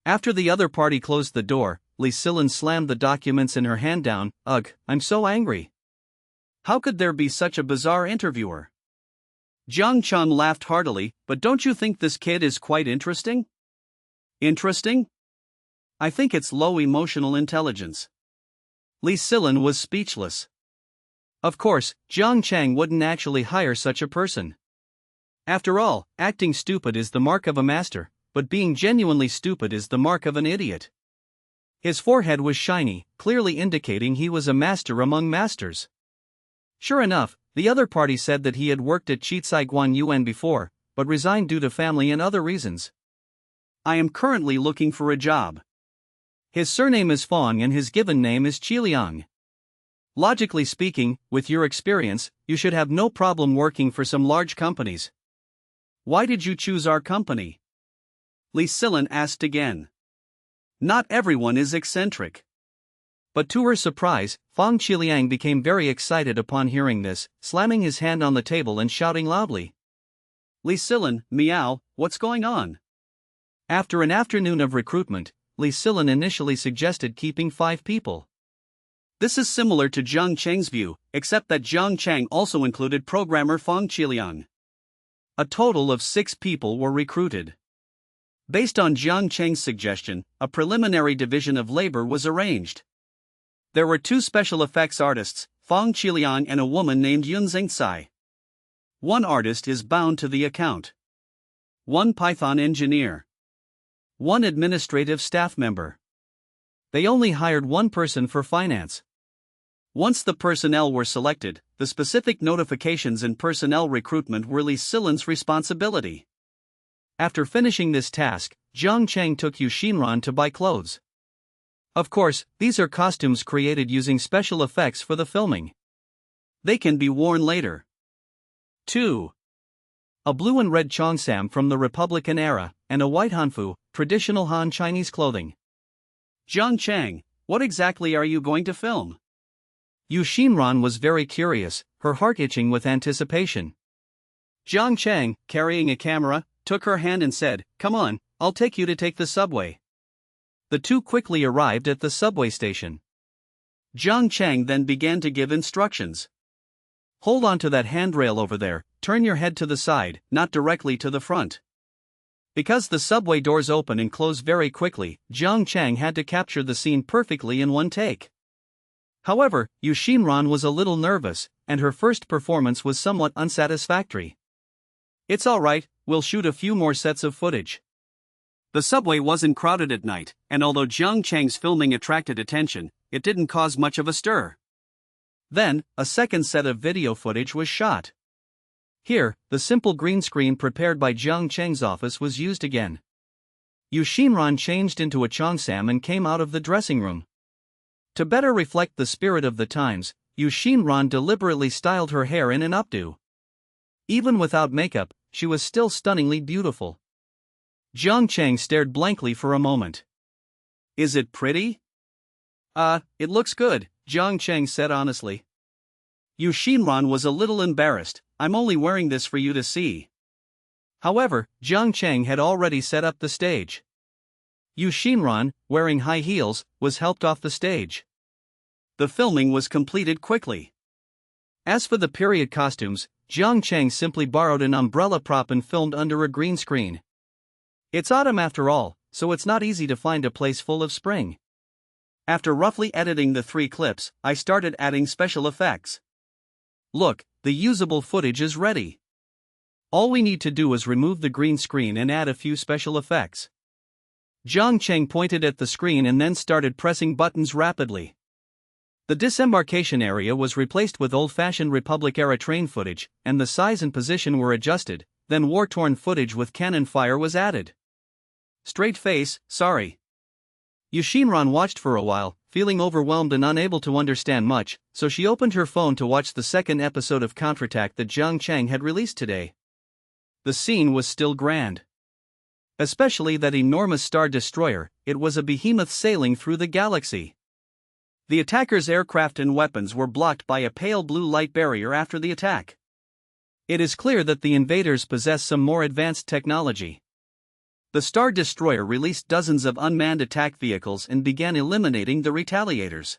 Speaker 1: After the other party closed the door, Li Silan slammed the documents in her hand down. Ugh, I'm so angry. How could there be such a bizarre interviewer? Jiang Cheng laughed heartily, but don't you think this kid is quite interesting? Interesting? I think it's low emotional intelligence. Li Silin was speechless. Of course, Jiang Chang wouldn't actually hire such a person. After all, acting stupid is the mark of a master, but being genuinely stupid is the mark of an idiot. His forehead was shiny, clearly indicating he was a master among masters. Sure enough, the other party said that he had worked at Chitsaiguan Yuan before, but resigned due to family and other reasons. I am currently looking for a job. His surname is Fong and his given name is Qiliang. Logically speaking, with your experience, you should have no problem working for some large companies. Why did you choose our company? Li Silin asked again. Not everyone is eccentric. But to her surprise, Fong Qiliang became very excited upon hearing this, slamming his hand on the table and shouting loudly. Li Silin, meow, what's going on? After an afternoon of recruitment, Li Silin initially suggested keeping 5 people. This is similar to Jiang Chang's view, except that Jiang Chang also included programmer Fong Qiliang. A total of 6 people were recruited. Based on Jiang Chang's suggestion, a preliminary division of labor was arranged. There were 2 special effects artists, Fong Qiliang and a woman named Yun Zhengcai. 1 artist is bound to the account. 1 Python engineer. 1 administrative staff member. They only hired 1 person for finance. Once the personnel were selected, the specific notifications in personnel recruitment were Li Silin's responsibility. After finishing this task, Jiang Chang took Yu Xinran to buy clothes. Of course, these are costumes created using special effects for the filming. They can be worn later. 2. A blue and red cheongsam from the Republican era, and a white hanfu, traditional Han Chinese clothing. Jiang Chang, what exactly are you going to film? Yu Xinran was very curious, her heart itching with anticipation. Jiang Chang, carrying a camera, took her hand and said, "Come on, I'll take you to take the subway." The 2 quickly arrived at the subway station. Jiang Chang then began to give instructions. Hold on to that handrail over there, turn your head to the side, not directly to the front. Because the subway doors open and close very quickly, Jiang Chang had to capture the scene perfectly in one take. However, Yu Xinran was a little nervous, and her first performance was somewhat unsatisfactory. It's alright, we'll shoot a few more sets of footage. The subway wasn't crowded at night, and although Jiang Chang's filming attracted attention, it didn't cause much of a stir. Then, a second set of video footage was shot. Here, the simple green screen prepared by Jiang Chang's office was used again. Yu Xinran changed into a cheongsam and came out of the dressing room. To better reflect the spirit of the times, Yu Xinran deliberately styled her hair in an updo. Even without makeup, she was still stunningly beautiful. Jiang Chang stared blankly for a moment. Is it pretty? It looks good, Jiang Chang said honestly. Yu Xinran was a little embarrassed. I'm only wearing this for you to see. However, Jiang Chang had already set up the stage. Yu Xinran, wearing high heels, was helped off the stage. The filming was completed quickly. As for the period costumes, Jiang Chang simply borrowed an umbrella prop and filmed under a green screen. It's autumn after all, so it's not easy to find a place full of spring. After roughly editing the 3 clips, I started adding special effects. Look, the usable footage is ready. All we need to do is remove the green screen and add a few special effects. Jiang Chang pointed at the screen and then started pressing buttons rapidly. The disembarkation area was replaced with old-fashioned Republic-era train footage, and the size and position were adjusted, then war-torn footage with cannon fire was added. Straight face, sorry. Yu Xinran watched for a while, feeling overwhelmed and unable to understand much, so she opened her phone to watch the second episode of Counterattack that Jiang Chang had released today. The scene was still grand. Especially that enormous star destroyer, it was a behemoth sailing through the galaxy. The attackers' aircraft and weapons were blocked by a pale blue light barrier after the attack. It is clear that the invaders possess some more advanced technology. The Star Destroyer released dozens of unmanned attack vehicles and began eliminating the retaliators.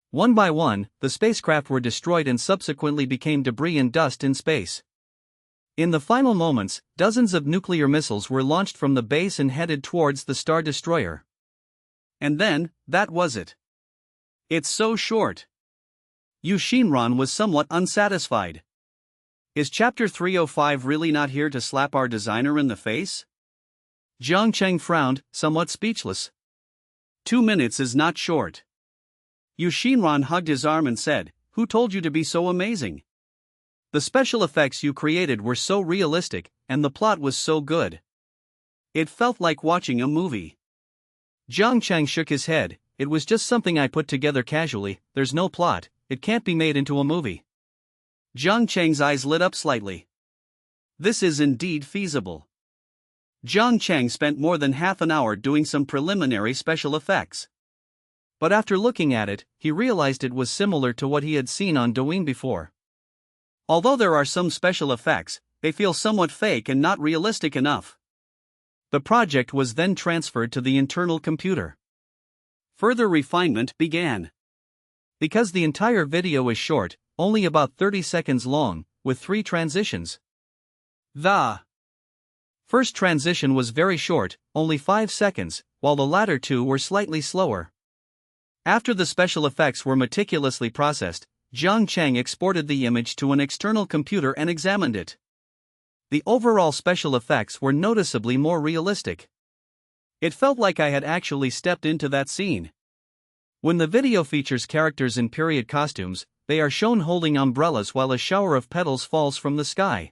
Speaker 1: One by one, the spacecraft were destroyed and subsequently became debris and dust in space. In the final moments, dozens of nuclear missiles were launched from the base and headed towards the Star Destroyer. And then, that was it. It's so short. Yu Xinran was somewhat unsatisfied. Is Chapter 305 really not here to slap our designer in the face? Jiang Cheng frowned, somewhat speechless. 2 minutes is not short. Yu Xinran hugged his arm and said, "Who told you to be so amazing? The special effects you created were so realistic, and the plot was so good. It felt like watching a movie." Jiang Cheng shook his head. "It was just something I put together casually, there's no plot, it can't be made into a movie." Jiang Cheng's eyes lit up slightly. This is indeed feasible. Jiang Cheng spent more than half an hour doing some preliminary special effects. But after looking at it, he realized it was similar to what he had seen on Douyin before. Although there are some special effects, they feel somewhat fake and not realistic enough. The project was then transferred to the internal computer. Further refinement began. Because the entire video is short, only about 30 seconds long, with 3 transitions. The first transition was very short, only 5 seconds, while the latter 2 were slightly slower. After the special effects were meticulously processed, Jiang Cheng exported the image to an external computer and examined it. The overall special effects were noticeably more realistic. It felt like I had actually stepped into that scene. When the video features characters in period costumes, they are shown holding umbrellas while a shower of petals falls from the sky.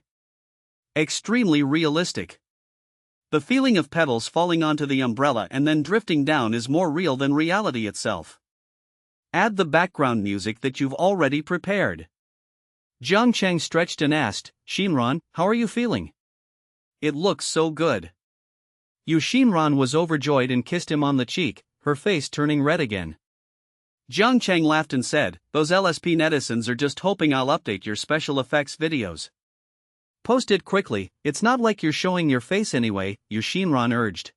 Speaker 1: Extremely realistic. The feeling of petals falling onto the umbrella and then drifting down is more real than reality itself. Add the background music that you've already prepared. Jiang Cheng stretched and asked, "Xinran, how are you feeling?" "It looks so good." Yu Xinran was overjoyed and kissed him on the cheek, her face turning red again. Jiang Cheng laughed and said, "Those LSP netizens are just hoping I'll update your special effects videos." "Post it quickly, it's not like you're showing your face anyway," Yu Xinran urged.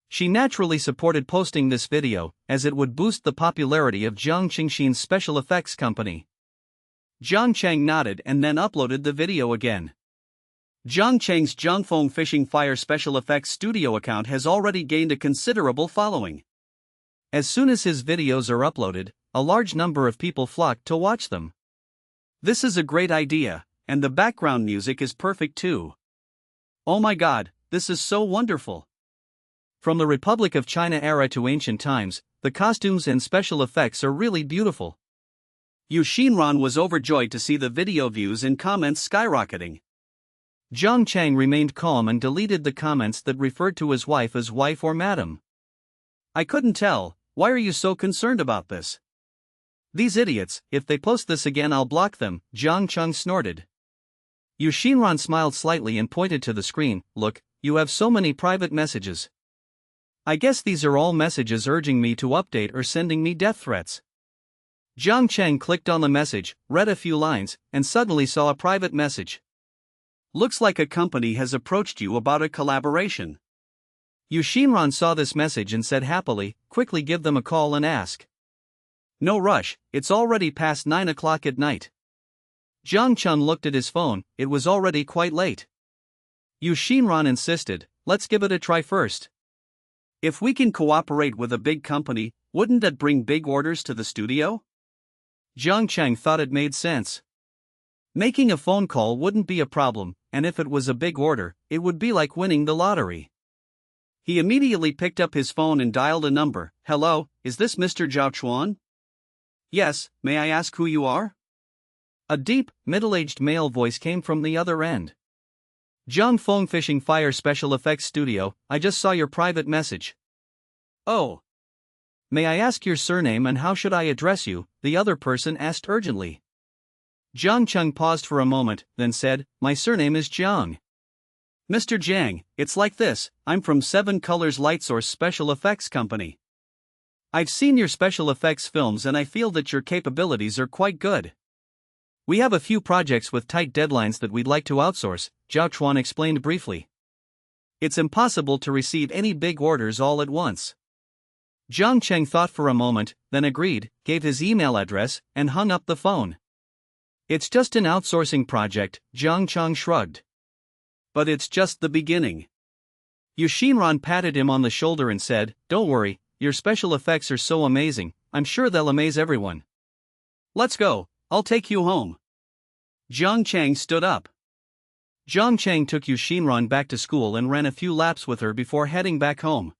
Speaker 1: She naturally supported posting this video, as it would boost the popularity of Jiang Qingshin's special effects company. Jiang Cheng nodded and then uploaded the video again. Jiang Cheng's Jiangfeng Fishing Fire special effects studio account has already gained a considerable following. As soon as his videos are uploaded, a large number of people flock to watch them. This is a great idea, and the background music is perfect too. Oh my god, this is so wonderful. From the Republic of China era to ancient times, the costumes and special effects are really beautiful. Yu Xinran was overjoyed to see the video views and comments skyrocketing. Jiang Cheng remained calm and deleted the comments that referred to his wife as wife or madam. "I couldn't tell, why are you so concerned about this? These idiots, if they post this again I'll block them," Jiang Cheng snorted. Yu Xinran smiled slightly and pointed to the screen. "Look, you have so many private messages. I guess these are all messages urging me to update or sending me death threats." Jiang Cheng clicked on the message, read a few lines, and suddenly saw a private message. "Looks like a company has approached you about a collaboration." Yu Xinran saw this message and said happily, "Quickly give them a call and ask." "No rush, it's already past 9 o'clock at night." Jiang Cheng looked at his phone, it was already quite late. Yu Xinran insisted, "Let's give it a try first. If we can cooperate with a big company, wouldn't that bring big orders to the studio?" Jiang Cheng thought it made sense. Making a phone call wouldn't be a problem, and if it was a big order, it would be like winning the lottery. He immediately picked up his phone and dialed a number. "Hello, is this Mr. Zhao Chuan?" "Yes, may I ask who you are?" A deep, middle-aged male voice came from the other end. "Jiangfeng Fishing Fire Special Effects Studio, I just saw your private message." "Oh. May I ask your surname and how should I address you?" the other person asked urgently. Jiang Cheng paused for a moment, then said, "My surname is Jiang." "Mr. Jiang, it's like this, I'm from 7 Colors Lightsource Special Effects Company. I've seen your special effects films and I feel that your capabilities are quite good. We have a few projects with tight deadlines that we'd like to outsource," Zhao Chuan explained briefly. "It's impossible to receive any big orders all at once." Jiang Cheng thought for a moment, then agreed, gave his email address, and hung up the phone. "It's just an outsourcing project," Jiang Cheng shrugged. "But it's just the beginning." Yu Xinran patted him on the shoulder and said, "Don't worry, your special effects are so amazing, I'm sure they'll amaze everyone. Let's go, I'll take you home. Jiang Chang stood up. Jiang Chang took Yu Xinran back to school and ran a few laps with her before heading back home.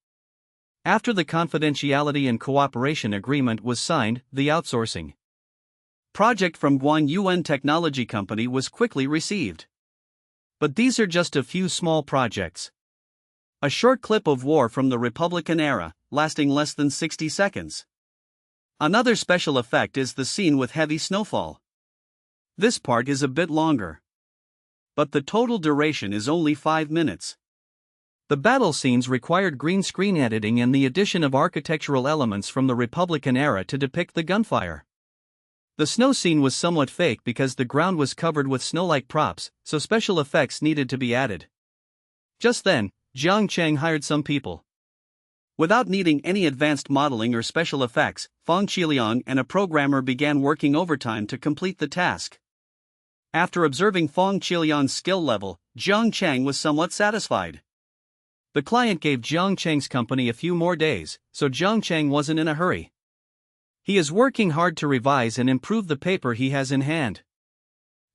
Speaker 1: After the confidentiality and cooperation agreement was signed, the outsourcing project from Guan Yuan Technology Company was quickly received. But these are just a few small projects. A short clip of war from the Republican era, lasting less than 60 seconds. Another special effect is the scene with heavy snowfall. This part is a bit longer. But the total duration is only 5 minutes. The battle scenes required green screen editing and the addition of architectural elements from the Republican era to depict the gunfire. The snow scene was somewhat fake because the ground was covered with snow-like props, so special effects needed to be added. Just then, Jiang Chang hired some people. Without needing any advanced modeling or special effects, Fang Qiliang and a programmer began working overtime to complete the task. After observing Fang Qiliang's skill level, Jiang Chang was somewhat satisfied. The client gave Jiang Chang's company a few more days, so Jiang Chang wasn't in a hurry. He is working hard to revise and improve the paper he has in hand.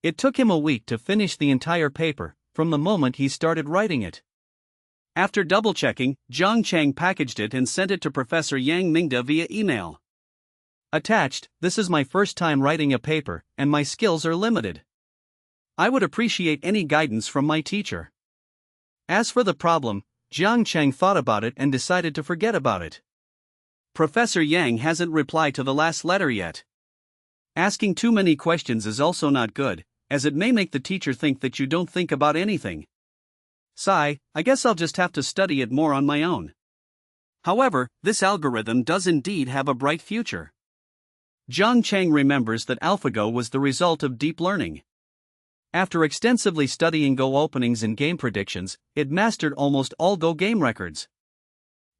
Speaker 1: It took him a week to finish the entire paper, from the moment he started writing it. After double-checking, Jiang Chang packaged it and sent it to Professor Yang Mingda via email. Attached, this is my first time writing a paper, and my skills are limited. I would appreciate any guidance from my teacher. As for the problem, Jiang Chang thought about it and decided to forget about it. Professor Yang hasn't replied to the last letter yet. Asking too many questions is also not good, as it may make the teacher think that you don't think about anything. Sigh, I guess I'll just have to study it more on my own. However, this algorithm does indeed have a bright future. Jiang Chang remembers that AlphaGo was the result of deep learning. After extensively studying Go openings and game predictions, it mastered almost all Go game records.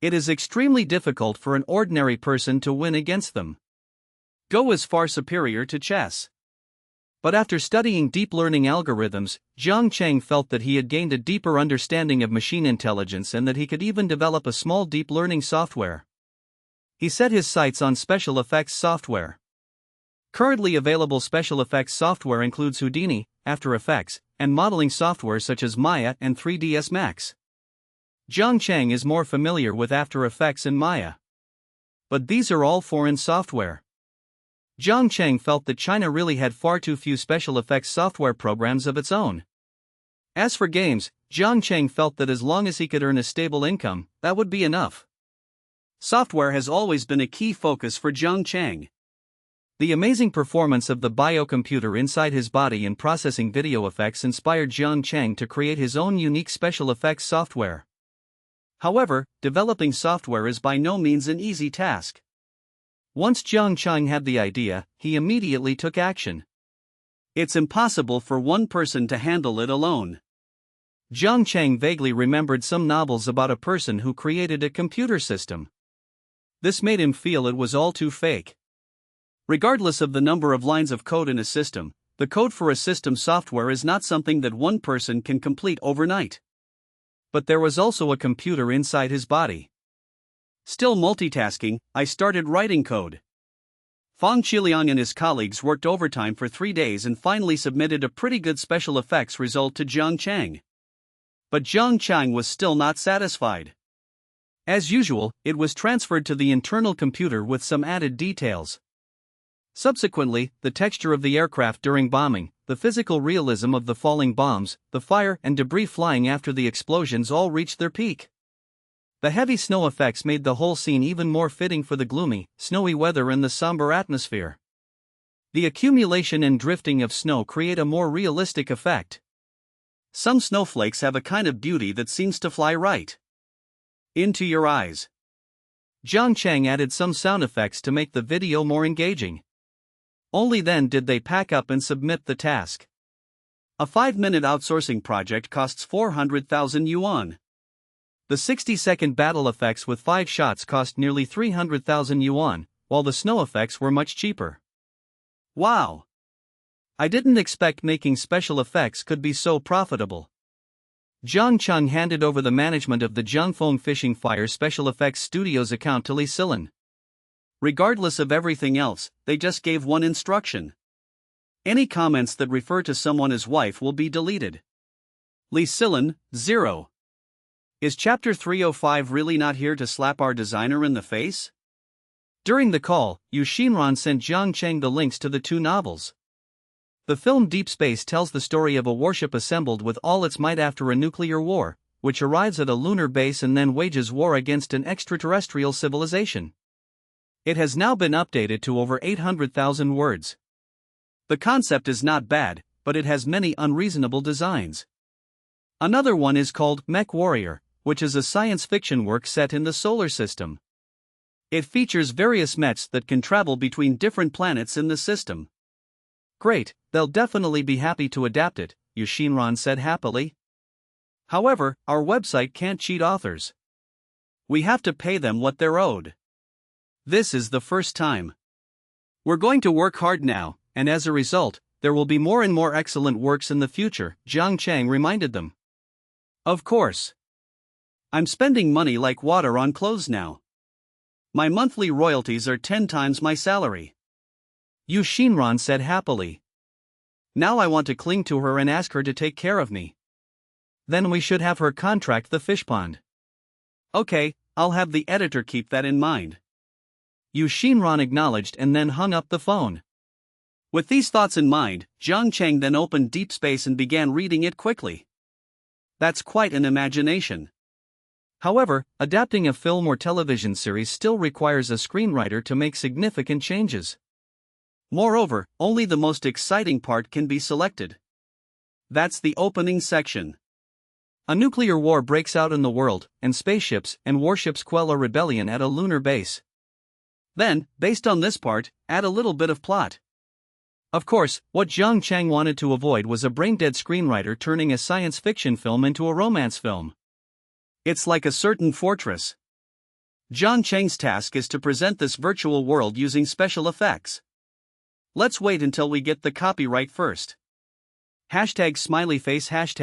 Speaker 1: It is extremely difficult for an ordinary person to win against them. Go is far superior to chess. But after studying deep learning algorithms, Jiang Chang felt that he had gained a deeper understanding of machine intelligence and that he could even develop a small deep learning software. He set his sights on special effects software. Currently available special effects software includes Houdini, After Effects, and modeling software such as Maya and 3ds Max. Jiang Chang is more familiar with After Effects and Maya. But these are all foreign software. Jiang Chang felt that China really had far too few special effects software programs of its own. As for games, Jiang Chang felt that as long as he could earn a stable income, that would be enough. Software has always been a key focus for Jiang Chang. The amazing performance of the biocomputer inside his body in processing video effects inspired Jiang Chang to create his own unique special effects software. However, developing software is by no means an easy task. Once Jiang Chang had the idea, he immediately took action. It's impossible for one person to handle it alone. Jiang Chang vaguely remembered some novels about a person who created a computer system. This made him feel it was all too fake. Regardless of the number of lines of code in a system, the code for a system software is not something that one person can complete overnight. But there was also a computer inside his body. Still multitasking, I started writing code. Fang Qiliang and his colleagues worked overtime for 3 days and finally submitted a pretty good special effects result to Jiang Chang. But Jiang Chang was still not satisfied. As usual, it was transferred to the internal computer with some added details. Subsequently, the texture of the aircraft during bombing, the physical realism of the falling bombs, the fire and debris flying after the explosions all reached their peak. The heavy snow effects made the whole scene even more fitting for the gloomy, snowy weather and the somber atmosphere. The accumulation and drifting of snow create a more realistic effect. Some snowflakes have a kind of beauty that seems to fly right into your eyes. Jiang Chang added some sound effects to make the video more engaging. Only then did they pack up and submit the task. A 5-minute outsourcing project costs 400,000 yuan. The 60-second battle effects with 5 shots cost nearly 300,000 yuan, while the snow effects were much cheaper. Wow! I didn't expect making special effects could be so profitable. Jiang Chang handed over the management of the Jiangfeng Fishing Fire Special Effects Studios account to Li Silin. Regardless of everything else, they just gave one instruction. Any comments that refer to someone as wife will be deleted. Lee Sillen, 0. Is Chapter 305 really not here to slap our designer in the face? During the call, Yu Xinran sent Jiang Cheng the links to the two novels. The film Deep Space tells the story of a warship assembled with all its might after a nuclear war, which arrives at a lunar base and then wages war against an extraterrestrial civilization. It has now been updated to over 800,000 words. The concept is not bad, but it has many unreasonable designs. Another one is called Mech Warrior, which is a science fiction work set in the solar system. It features various mechs that can travel between different planets in the system. Great, they'll definitely be happy to adapt it, Yu Xinran said happily. However, our website can't cheat authors. We have to pay them what they're owed. This is the first time. We're going to work hard now, and as a result, there will be more and more excellent works in the future, Jiang Cheng reminded them. Of course. I'm spending money like water on clothes now. My monthly royalties are 10 times my salary. Yu Xinran said happily. Now I want to cling to her and ask her to take care of me. Then we should have her contract the fish pond. Okay, I'll have the editor keep that in mind. Yu Xinran acknowledged and then hung up the phone. With these thoughts in mind, Jiang Cheng then opened Deep Space and began reading it quickly. That's quite an imagination. However, adapting a film or television series still requires a screenwriter to make significant changes. Moreover, only the most exciting part can be selected. That's the opening section. A nuclear war breaks out in the world, and spaceships and warships quell a rebellion at a lunar base. Then, based on this part, add a little bit of plot. Of course, what Jiang Cheng wanted to avoid was a brain-dead screenwriter turning a science fiction film into a romance film. It's like a certain fortress. Jiang Cheng's task is to present this virtual world using special effects. Let's wait until we get the copyright first. #smiley face #.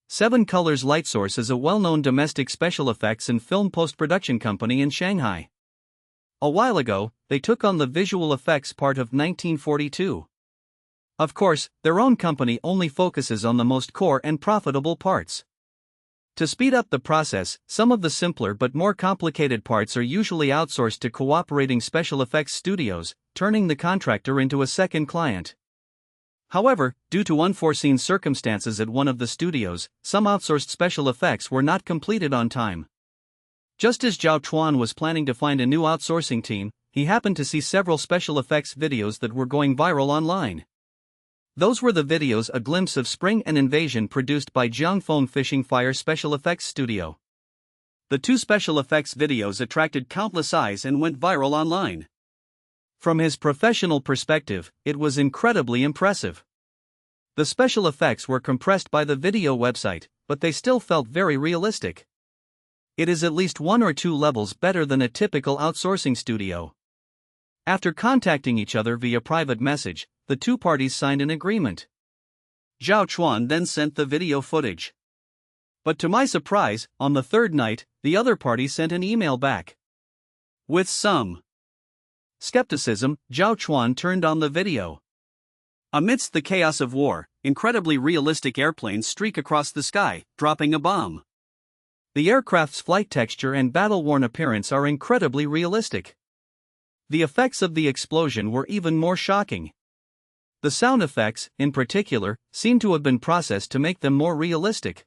Speaker 1: 7 Colors Lightsource is a well-known domestic special effects and film post-production company in Shanghai. A while ago, they took on the visual effects part of 1942. Of course, their own company only focuses on the most core and profitable parts. To speed up the process, some of the simpler but more complicated parts are usually outsourced to cooperating special effects studios, turning the contractor into a second client. However, due to unforeseen circumstances at one of the studios, some outsourced special effects were not completed on time. Just as Zhao Chuan was planning to find a new outsourcing team, he happened to see several special effects videos that were going viral online. Those were the videos A Glimpse of Spring and Invasion produced by Jiangfeng Fishing Fire Special Effects Studio. The two special effects videos attracted countless eyes and went viral online. From his professional perspective, it was incredibly impressive. The special effects were compressed by the video website, but they still felt very realistic. It is at least 1 or 2 levels better than a typical outsourcing studio. After contacting each other via private message, the two parties signed an agreement. Zhao Chuan then sent the video footage. But to my surprise, on the third night, the other party sent an email back. With some skepticism, Zhao Chuan turned on the video. Amidst the chaos of war, incredibly realistic airplanes streak across the sky, dropping a bomb. The aircraft's flight texture and battle-worn appearance are incredibly realistic. The effects of the explosion were even more shocking. The sound effects, in particular, seem to have been processed to make them more realistic.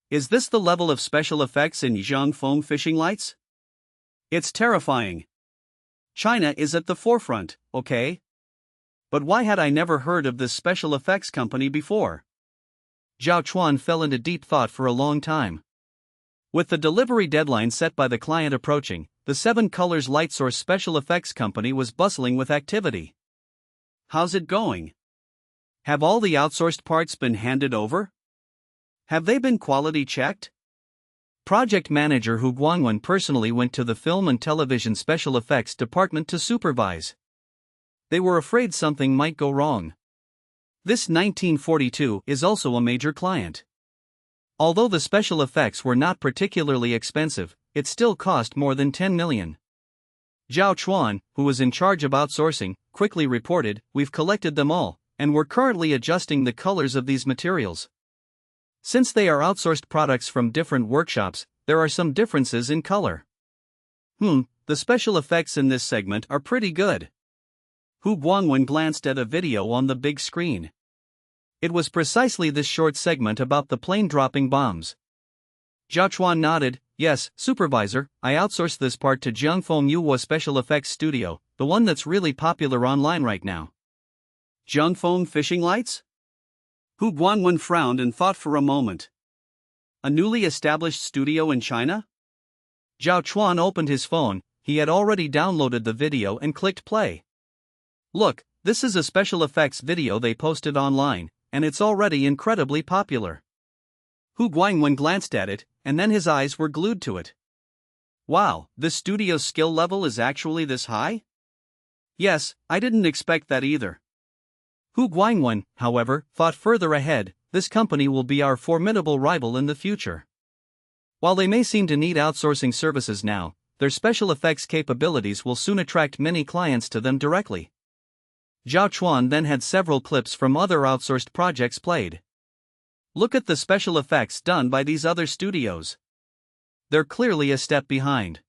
Speaker 1: Is this the level of special effects in Jiangfeng Fishing Lights? It's terrifying. China is at the forefront, okay? But why had I never heard of this special effects company before? Zhao Chuan fell into deep thought for a long time. With the delivery deadline set by the client approaching, the 7 Colors Lightsource Special Effects Company was bustling with activity. How's it going? Have all the outsourced parts been handed over? Have they been quality checked? Project manager Hu Guangwen personally went to the film and television special effects department to supervise. They were afraid something might go wrong. This 1942 is also a major client. Although the special effects were not particularly expensive, it still cost more than 10 million. Zhao Chuan, who was in charge of outsourcing, quickly reported, "We've collected them all, and we're currently adjusting the colors of these materials. Since they are outsourced products from different workshops, there are some differences in color." The special effects in this segment are pretty good. Hu Guangwen glanced at a video on the big screen. It was precisely this short segment about the plane dropping bombs. Zhao Chuan nodded, "Yes, supervisor, I outsourced this part to Jiangfeng Yuhua Special Effects Studio, the one that's really popular online right now." Jiangfeng Fishing Lights? Hu Guangwen frowned and thought for a moment. A newly established studio in China? Zhao Chuan opened his phone. He had already downloaded the video and clicked play. "Look, this is a special effects video they posted online, and it's already incredibly popular." Hu Guangwen glanced at it, and then his eyes were glued to it. "Wow, this studio's skill level is actually this high?" "Yes, I didn't expect that either." Hu Guangwen, however, thought further ahead. "This company will be our formidable rival in the future. While they may seem to need outsourcing services now, their special effects capabilities will soon attract many clients to them directly." Zhao Chuan then had several clips from other outsourced projects played. "Look at the special effects done by these other studios. They're clearly a step behind.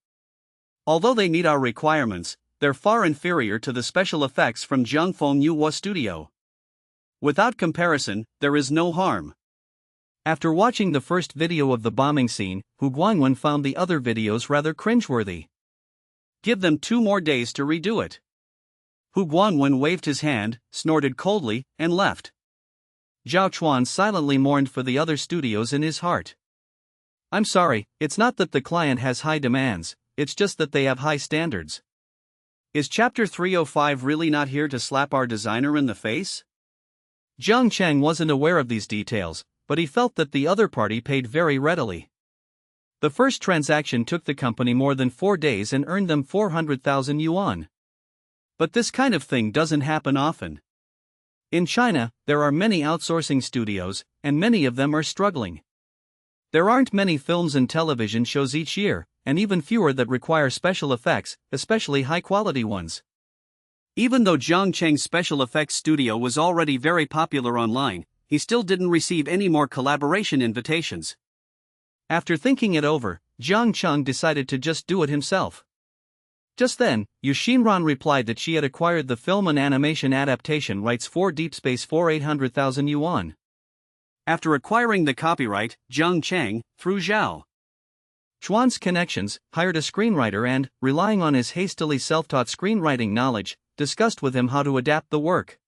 Speaker 1: Although they meet our requirements, they're far inferior to the special effects from Jiangfeng Yuhua Studio. Without comparison, there is no harm." After watching the first video of the bombing scene, Hu Guangwen found the other videos rather cringeworthy. "Give them 2 more days to redo it." Hu Guangwen waved his hand, snorted coldly, and left. Zhao Chuan silently mourned for the other studios in his heart. "I'm sorry, it's not that the client has high demands, it's just that they have high standards. Is Chapter 305 really not here to slap our designer in the face?" Jiang Cheng wasn't aware of these details, but he felt that the other party paid very readily. The first transaction took the company more than 4 days and earned them 400,000 yuan. But this kind of thing doesn't happen often. In China, there are many outsourcing studios, and many of them are struggling. There aren't many films and television shows each year, and even fewer that require special effects, especially high-quality ones. Even though Jiang Cheng's special effects studio was already very popular online, he still didn't receive any more collaboration invitations. After thinking it over, Jiang Cheng decided to just do it himself. Just then, Yu Xinran replied that she had acquired the film and animation adaptation rights for Deep Space for 800,000 yuan. After acquiring the copyright, Jiang Cheng, through Zhao Chuan's connections, hired a screenwriter and, relying on his hastily self-taught screenwriting knowledge, discussed with him how to adapt the work.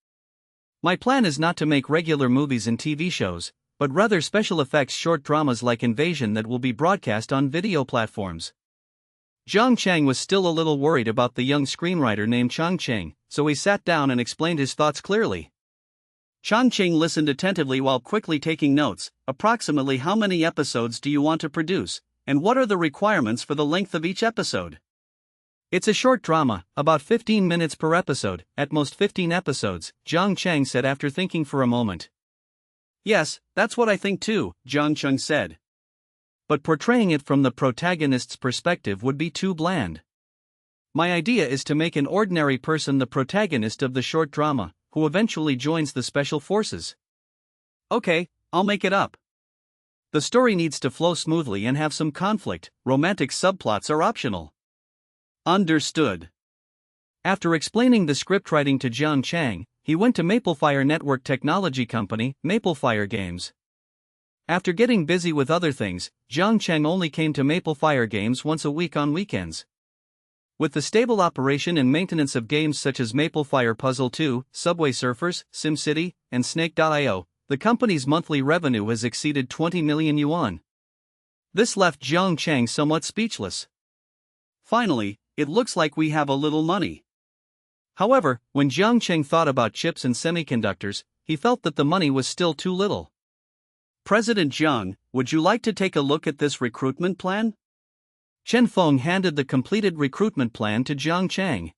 Speaker 1: "My plan is not to make regular movies and TV shows, but rather special effects short dramas like Invasion that will be broadcast on video platforms." Jiang Cheng was still a little worried about the young screenwriter named Chang Cheng, so he sat down and explained his thoughts clearly. Chang Cheng listened attentively while quickly taking notes. "Approximately how many episodes do you want to produce, and what are the requirements for the length of each episode?" "It's a short drama, about 15 minutes per episode, at most 15 episodes, Jiang Cheng said after thinking for a moment. "Yes, that's what I think too," Jiang Cheng said. "But portraying it from the protagonist's perspective would be too bland. My idea is to make an ordinary person the protagonist of the short drama, who eventually joins the special forces." "Okay, I'll make it up. The story needs to flow smoothly and have some conflict, romantic subplots are optional." "Understood." After explaining the scriptwriting to Jiang Cheng, he went to Maplefire Network technology company, Maplefire Games. After getting busy with other things, Jiang Cheng only came to Maplefire Games once a week on weekends. With the stable operation and maintenance of games such as Maplefire Puzzle 2, Subway Surfers, SimCity, and Snake.io, the company's monthly revenue has exceeded 20 million yuan. This left Jiang Cheng somewhat speechless. "Finally, it looks like we have a little money." However, when Jiang Cheng thought about chips and semiconductors, he felt that the money was still too little. "President Jiang, would you like to take a look at this recruitment plan?" Chen Feng handed the completed recruitment plan to Jiang Cheng.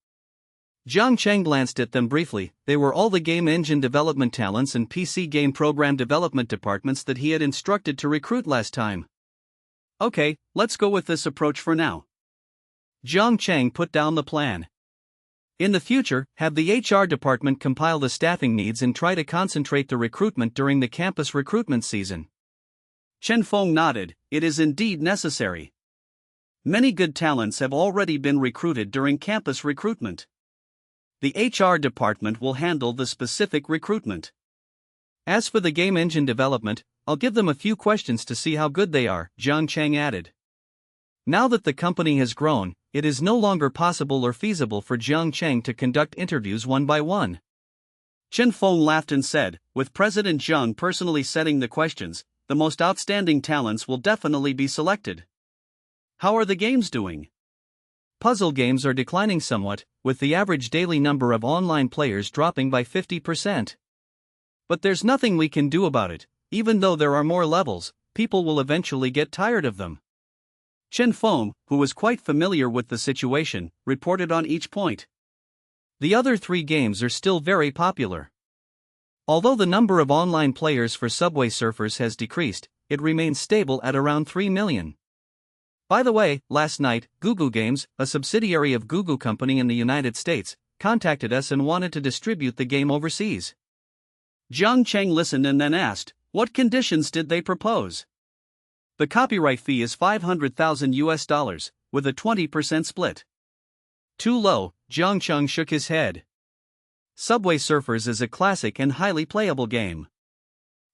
Speaker 1: Jiang Cheng glanced at them briefly. They were all the game engine development talents and PC game program development departments that he had instructed to recruit last time. "Okay, let's go with this approach for now. Jiang Cheng put down the plan. In the future, have the HR department compile the staffing needs and try to concentrate the recruitment during the campus recruitment season. Chen Feng nodded. It is indeed necessary. Many good talents have already been recruited during campus recruitment. The HR department will handle the specific recruitment. As for the game engine development, I'll give them a few questions to see how good they are, Jiang Cheng added. Now that the company has grown, it is no longer possible or feasible for Jiang Cheng to conduct interviews one by one. Chen Feng laughed and said, with President Jiang personally setting the questions, the most outstanding talents will definitely be selected. How are the games doing? Puzzle games are declining somewhat, with the average daily number of online players dropping by 50%. But there's nothing we can do about it. Even though there are more levels, people will eventually get tired of them. Chen Feng, who was quite familiar with the situation, reported on each point. The other three games are still very popular. Although the number of online players for Subway Surfers has decreased, it remains stable at around 3 million. By the way, last night, Gugu Games, a subsidiary of Gugu Company in the United States, contacted us and wanted to distribute the game overseas. Jiang Cheng listened and then asked, what conditions did they propose? The copyright fee is $500,000, with a 20% split. Too low, Jiang Cheng shook his head. Subway Surfers is a classic and highly playable game.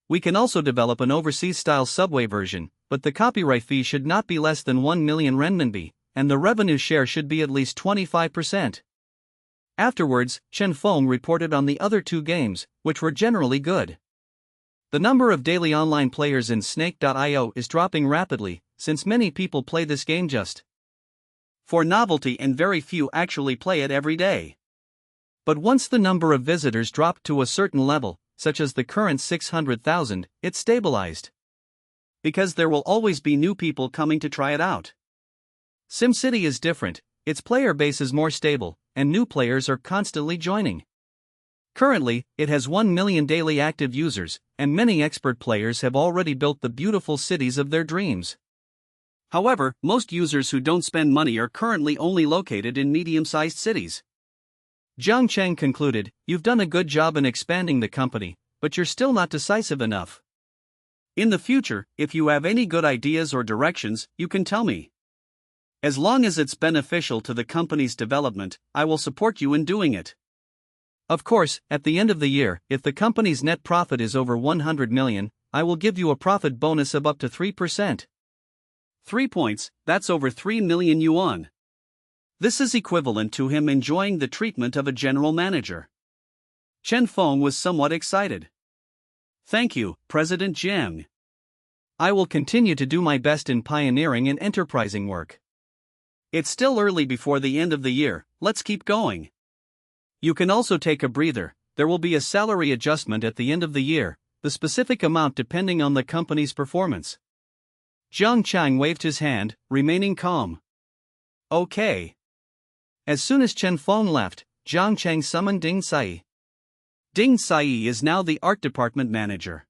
Speaker 1: We can also develop an overseas-style Subway version, but the copyright fee should not be less than 1 million renminbi, and the revenue share should be at least 25%. Afterwards, Chen Feng reported on the other two games, which were generally good. The number of daily online players in Snake.io is dropping rapidly, since many people play this game just for novelty and very few actually play it every day. But once the number of visitors dropped to a certain level, such as the current 600,000, it stabilized. Because there will always be new people coming to try it out. SimCity is different, its player base is more stable, and new players are constantly joining. Currently, it has 1 million daily active users, and many expert players have already built the beautiful cities of their dreams. However, most users who don't spend money are currently only located in medium-sized cities. Jiang Cheng concluded, you've done a good job in expanding the company, but you're still not decisive enough. In the future, if you have any good ideas or directions, you can tell me. As long as it's beneficial to the company's development, I will support you in doing it. Of course, at the end of the year, if the company's net profit is over 100 million, I will give you a profit bonus of up to 3%. 3 points, that's over 3 million yuan. This is equivalent to him enjoying the treatment of a general manager. Chen Feng was somewhat excited. Thank you, President Jiang. I will continue to do my best in pioneering and enterprising work. It's still early before the end of the year, let's keep going. You can also take a breather, there will be a salary adjustment at the end of the year, the specific amount depending on the company's performance. Jiang Cheng waved his hand, remaining calm. Okay. As soon as Chen Feng left, Jiang Cheng summoned Ding Sai. Ding Sai is now the art department manager.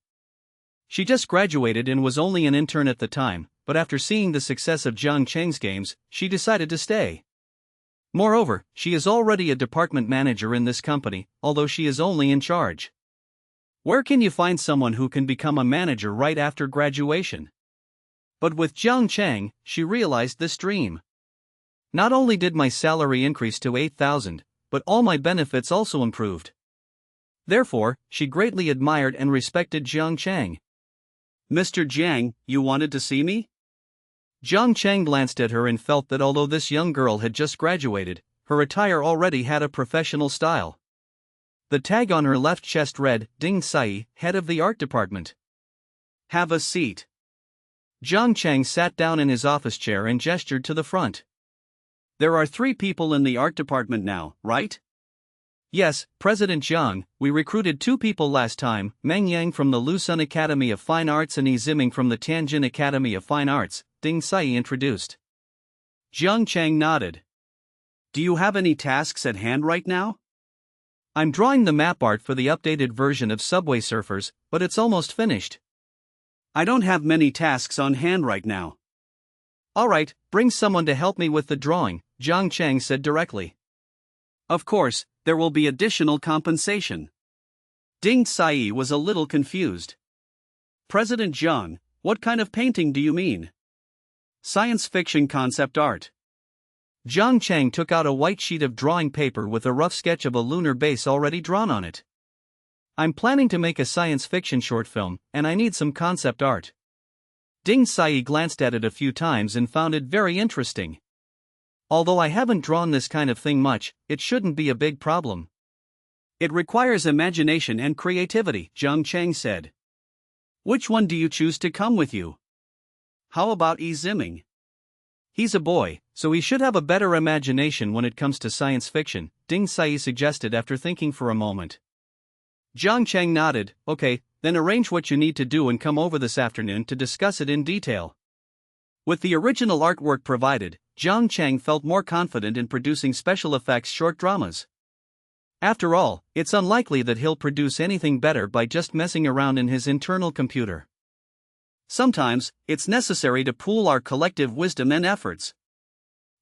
Speaker 1: She just graduated and was only an intern at the time, but after seeing the success of Jiang Cheng's games, she decided to stay. Moreover, she is already a department manager in this company, although she is only in charge. Where can you find someone who can become a manager right after graduation? But with Jiang Cheng, she realized this dream. Not only did my salary increase to 8,000, but all my benefits also improved. Therefore, she greatly admired and respected Jiang Cheng. Mr. Jiang, you wanted to see me? Jiang Cheng glanced at her and felt that although this young girl had just graduated, her attire already had a professional style. The tag on her left chest read, Ding Sai, head of the art department. Have a seat. Jiang Cheng sat down in his office chair and gestured to the front. There are 3 people in the art department now, right? Yes, President Jiang, we recruited 2 people last time, Meng Yang from the Lusun Academy of Fine Arts and Yi Ziming from the Tianjin Academy of Fine Arts, Ding Sai introduced. Jiang Cheng nodded. Do you have any tasks at hand right now? I'm drawing the map art for the updated version of Subway Surfers, but it's almost finished. I don't have many tasks on hand right now. Alright, bring someone to help me with the drawing, Jiang Chang said directly. Of course, there will be additional compensation. Ding Sai was a little confused. President Jiang, what kind of painting do you mean? Science fiction concept art. Jiang Chang took out a white sheet of drawing paper with a rough sketch of a lunar base already drawn on it. I'm planning to make a science fiction short film, and I need some concept art. Ding Sai glanced at it a few times and found it very interesting. Although I haven't drawn this kind of thing much, it shouldn't be a big problem. It requires imagination and creativity, Jiang Chang said. Which one do you choose to come with you? How about Yi Ziming? He's a boy, so he should have a better imagination when it comes to science fiction, Ding Sai suggested after thinking for a moment. Jiang Chang nodded. Okay, then arrange what you need to do and come over this afternoon to discuss it in detail. With the original artwork provided, Jiang Chang felt more confident in producing special effects short dramas. After all, it's unlikely that he'll produce anything better by just messing around in his internal computer. Sometimes, it's necessary to pool our collective wisdom and efforts.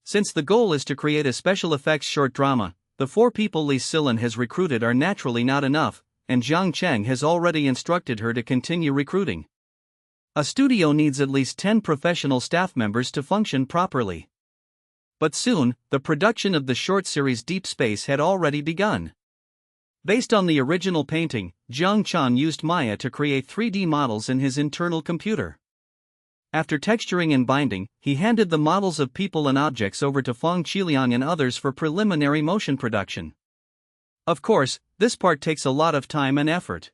Speaker 1: Since the goal is to create a special effects short drama, the 4 people Lee Silin has recruited are naturally not enough, and Jiang Chang has already instructed her to continue recruiting. A studio needs at least 10 professional staff members to function properly. But soon, the production of the short series Deep Space had already begun. Based on the original painting, Jiang Chang used Maya to create 3D models in his internal computer. After texturing and binding, he handed the models of people and objects over to Feng Qiliang and others for preliminary motion production. Of course, this part takes a lot of time and effort.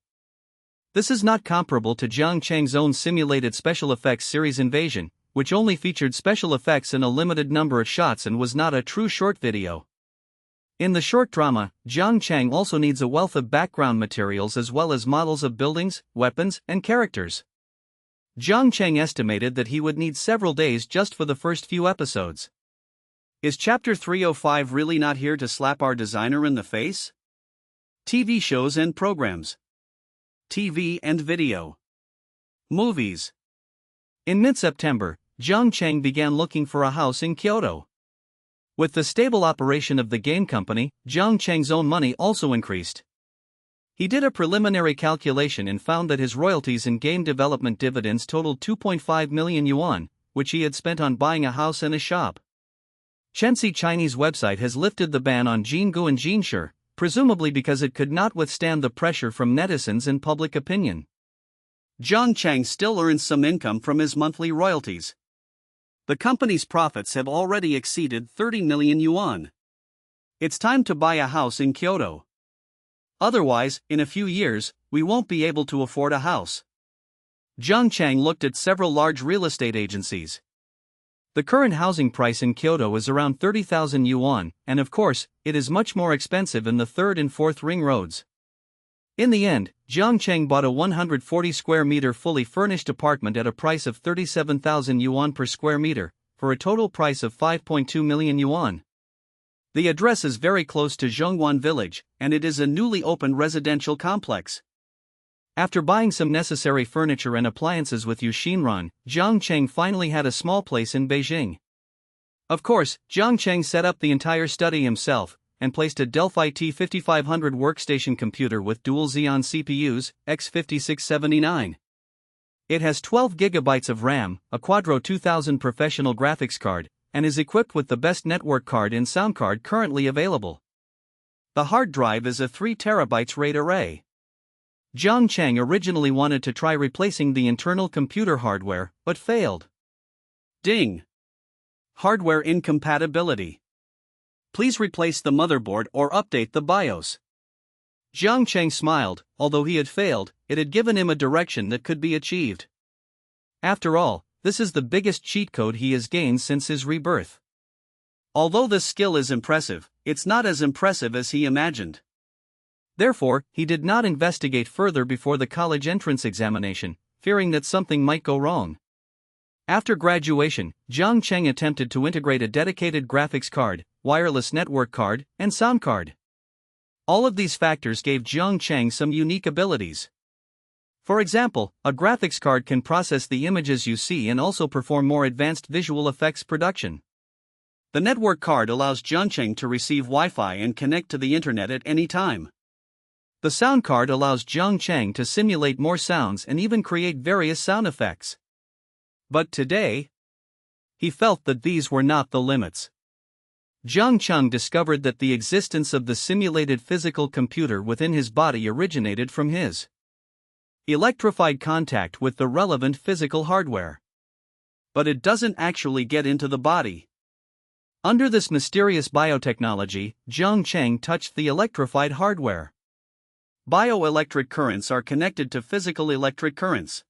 Speaker 1: This is not comparable to Jiang Chang's own simulated special effects series Invasion, which only featured special effects in a limited number of shots and was not a true short video. In the short drama, Jiang Chang also needs a wealth of background materials as well as models of buildings, weapons, and characters. Jiang Chang estimated that he would need several days just for the first few episodes. Is Chapter 305 really not here to slap our designer in the face? TV shows and programs. TV and video. Movies. In mid-September, Jiang Chang began looking for a house in Kyoto. With the stable operation of the game company, Jiang Chang's own money also increased. He did a preliminary calculation and found that his royalties and game development dividends totaled 2.5 million yuan, which he had spent on buying a house and a shop. Shenxi Chinese website has lifted the ban on Jingu and Jinshi, presumably because it could not withstand the pressure from netizens and public opinion. Jiang Chang still earns some income from his monthly royalties. The company's profits have already exceeded 30 million yuan. It's time to buy a house in Kyoto. Otherwise, in a few years, we won't be able to afford a house. Jiang Chang looked at several large real estate agencies. The current housing price in Kyoto is around 30,000 yuan, and of course, it is much more expensive in the 3rd and 4th ring roads. In the end, Jiang Chang bought a 140 square meter fully furnished apartment at a price of 37,000 yuan per square meter, for a total price of 5.2 million yuan. The address is very close to Zhongguan village, and it is a newly opened residential complex. After buying some necessary furniture and appliances with Yushinran, Jiang Chang finally had a small place in Beijing. Of course, Jiang Chang set up the entire study himself, and placed a Delphi T5500 workstation computer with dual Xeon CPUs, x5679. It has 12 GB of RAM, a Quadro 2000 professional graphics card, and is equipped with the best network card and sound card currently available. The hard drive is a 3 TB RAID array. Jiang Chang originally wanted to try replacing the internal computer hardware, but failed. Ding! Hardware incompatibility. Please replace the motherboard or update the BIOS. Jiang Chang smiled. Although he had failed, it had given him a direction that could be achieved. After all, this is the biggest cheat code he has gained since his rebirth. Although this skill is impressive, it's not as impressive as he imagined. Therefore, he did not investigate further before the college entrance examination, fearing that something might go wrong. After graduation, Jiang Chang attempted to integrate a dedicated graphics card, wireless network card, and sound card. All of these factors gave Jiang Chang some unique abilities. For example, a graphics card can process the images you see and also perform more advanced visual effects production. The network card allows Jiang Cheng to receive Wi-Fi and connect to the internet at any time. The sound card allows Jiang Cheng to simulate more sounds and even create various sound effects. But today, he felt that these were not the limits. Jiang Cheng discovered that the existence of the simulated physical computer within his body originated from his electrified contact with the relevant physical hardware. But it doesn't actually get into the body. Under this mysterious biotechnology, Jiang Cheng touched the electrified hardware. Bioelectric currents are connected to physical electric currents.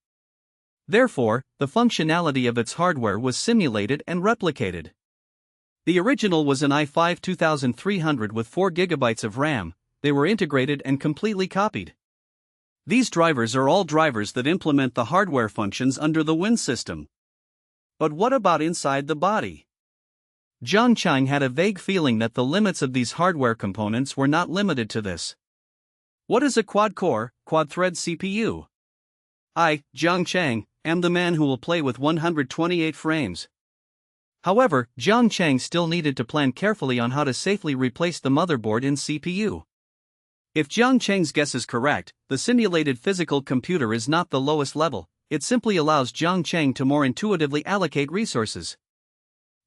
Speaker 1: Therefore, the functionality of its hardware was simulated and replicated. The original was an i5 2300 with 4 GB of RAM. They were integrated and completely copied. These drivers are all drivers that implement the hardware functions under the Win system. But what about inside the body? Jiang Cheng had a vague feeling that the limits of these hardware components were not limited to this. What is a quad-core, quad-thread CPU? I, Jiang Cheng, am the man who will play with 128 frames. However, Jiang Cheng still needed to plan carefully on how to safely replace the motherboard in CPU. If Jiang Cheng's guess is correct, the simulated physical computer is not the lowest level, it simply allows Jiang Cheng to more intuitively allocate resources.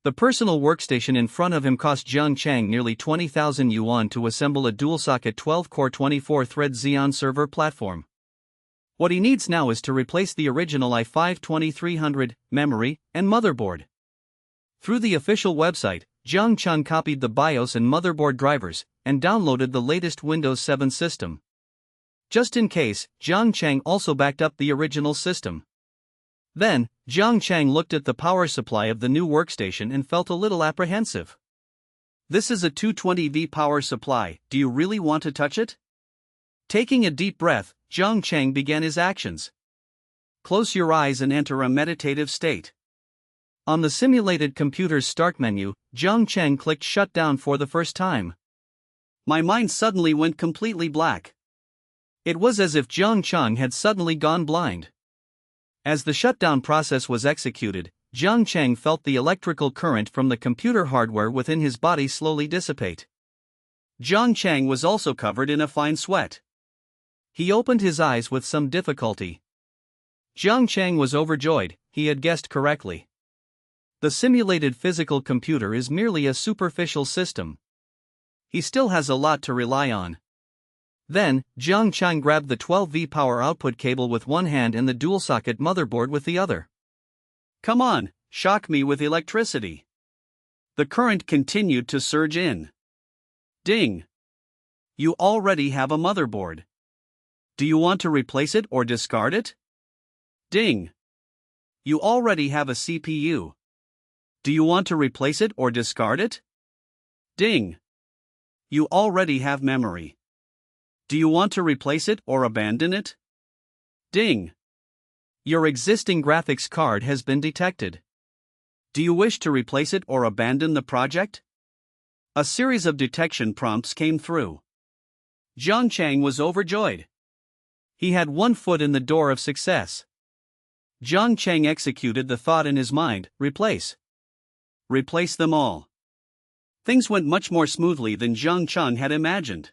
Speaker 1: The personal workstation in front of him cost Jiang Cheng nearly 20,000 yuan to assemble a dual-socket 12-core 24-thread Xeon server platform. What he needs now is to replace the original i5 2300 memory and motherboard. Through the official website, Jiang Cheng copied the BIOS and motherboard drivers and downloaded the latest Windows 7 system. Just in case, Jiang Cheng also backed up the original system. Then, Jiang Cheng looked at the power supply of the new workstation and felt a little apprehensive. This is a 220V power supply, do you really want to touch it? Taking a deep breath, Jiang Cheng began his actions. Close your eyes and enter a meditative state. On the simulated computer's start menu, Jiang Cheng clicked shutdown for the first time. My mind suddenly went completely black. It was as if Jiang Cheng had suddenly gone blind. As the shutdown process was executed, Jiang Cheng felt the electrical current from the computer hardware within his body slowly dissipate. Jiang Cheng was also covered in a fine sweat. He opened his eyes with some difficulty. Jiang Cheng was overjoyed, he had guessed correctly. The simulated physical computer is merely a superficial system. He still has a lot to rely on. Then, Jiang Cheng grabbed the 12V power output cable with one hand and the dual-socket motherboard with the other. Come on, shock me with electricity. The current continued to surge in. Ding! You already have a motherboard. Do you want to replace it or discard it? Ding! You already have a CPU. Do you want to replace it or discard it? Ding! You already have memory. Do you want to replace it or abandon it? Ding! Your existing graphics card has been detected. Do you wish to replace it or abandon the project? A series of detection prompts came through. Jiang Cheng was overjoyed. He had one foot in the door of success. Jiang Cheng executed the thought in his mind, replace. Replace them all. Things went much more smoothly than Jiang Cheng had imagined.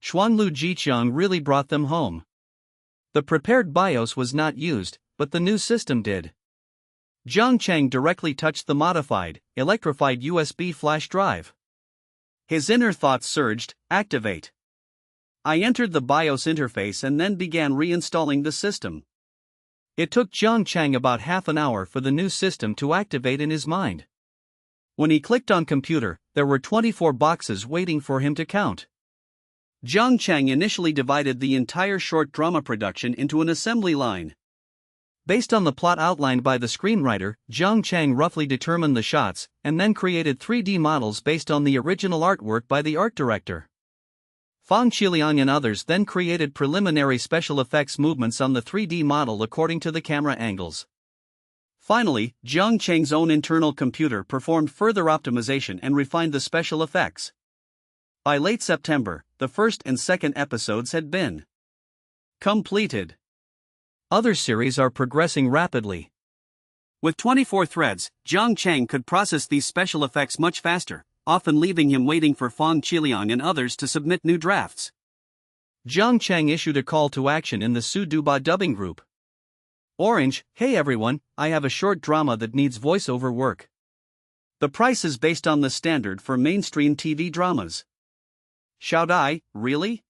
Speaker 1: Xuanlu Jicheng really brought them home. The prepared BIOS was not used, but the new system did. Jiang Cheng directly touched the modified, electrified USB flash drive. His inner thoughts surged, activate. I entered the BIOS interface and then began reinstalling the system. It took Jiang Cheng about half an hour for the new system to activate in his mind. When he clicked on computer, there were 24 boxes waiting for him to count. Jiang Cheng initially divided the entire short drama production into an assembly line. Based on the plot outlined by the screenwriter, Jiang Cheng roughly determined the shots, and then created 3D models based on the original artwork by the art director. Fang Qiliang and others then created preliminary special effects movements on the 3D model according to the camera angles. Finally, Jiang Cheng's own internal computer performed further optimization and refined the special effects. By late September, the first and second episodes had been completed. Other series are progressing rapidly. With 24 threads, Jiang Chang could process these special effects much faster, often leaving him waiting for Fang Qiliang and others to submit new drafts. Jiang Chang issued a call to action in the Su Duba dubbing group. Orange, hey everyone, I have a short drama that needs voiceover work. The price is based on the standard for mainstream TV dramas. Shout I, really?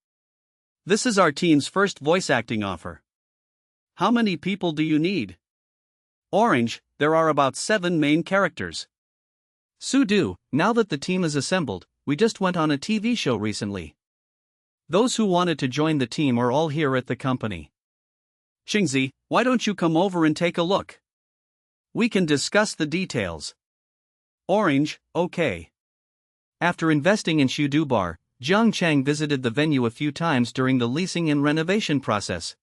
Speaker 1: This is our team's first voice acting offer. How many people do you need? Orange, there are about 7 main characters. Sudu, now that the team is assembled, we just went on a TV show recently. Those who wanted to join the team are all here at the company. Xingzi, why don't you come over and take a look? We can discuss the details. Orange, okay. After investing in Shudu Bar, Jiang Chang visited the venue a few times during the leasing and renovation process.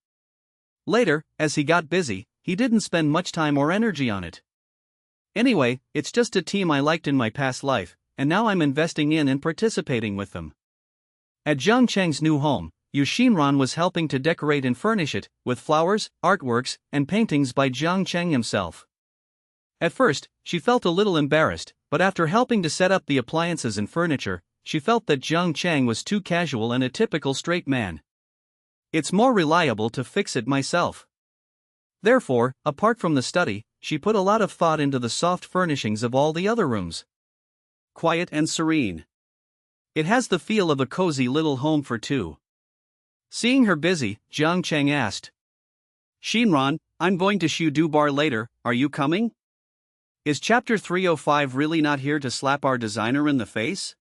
Speaker 1: Later, as he got busy, he didn't spend much time or energy on it. Anyway, it's just a team I liked in my past life, and now I'm investing in and participating with them. At Jiang Chang's new home, Yu Xinran was helping to decorate and furnish it, with flowers, artworks, and paintings by Jiang Chang himself. At first, she felt a little embarrassed, but after helping to set up the appliances and furniture, she felt that Jiang Chang was too casual and a typical straight man. It's more reliable to fix it myself. Therefore, apart from the study, she put a lot of thought into the soft furnishings of all the other rooms. Quiet and serene. It has the feel of a cozy little home for two. Seeing her busy, Jiang Chang asked, Xinran, I'm going to Shudu Bar later, are you coming? Is Chapter 305 really not here to slap our designer in the face?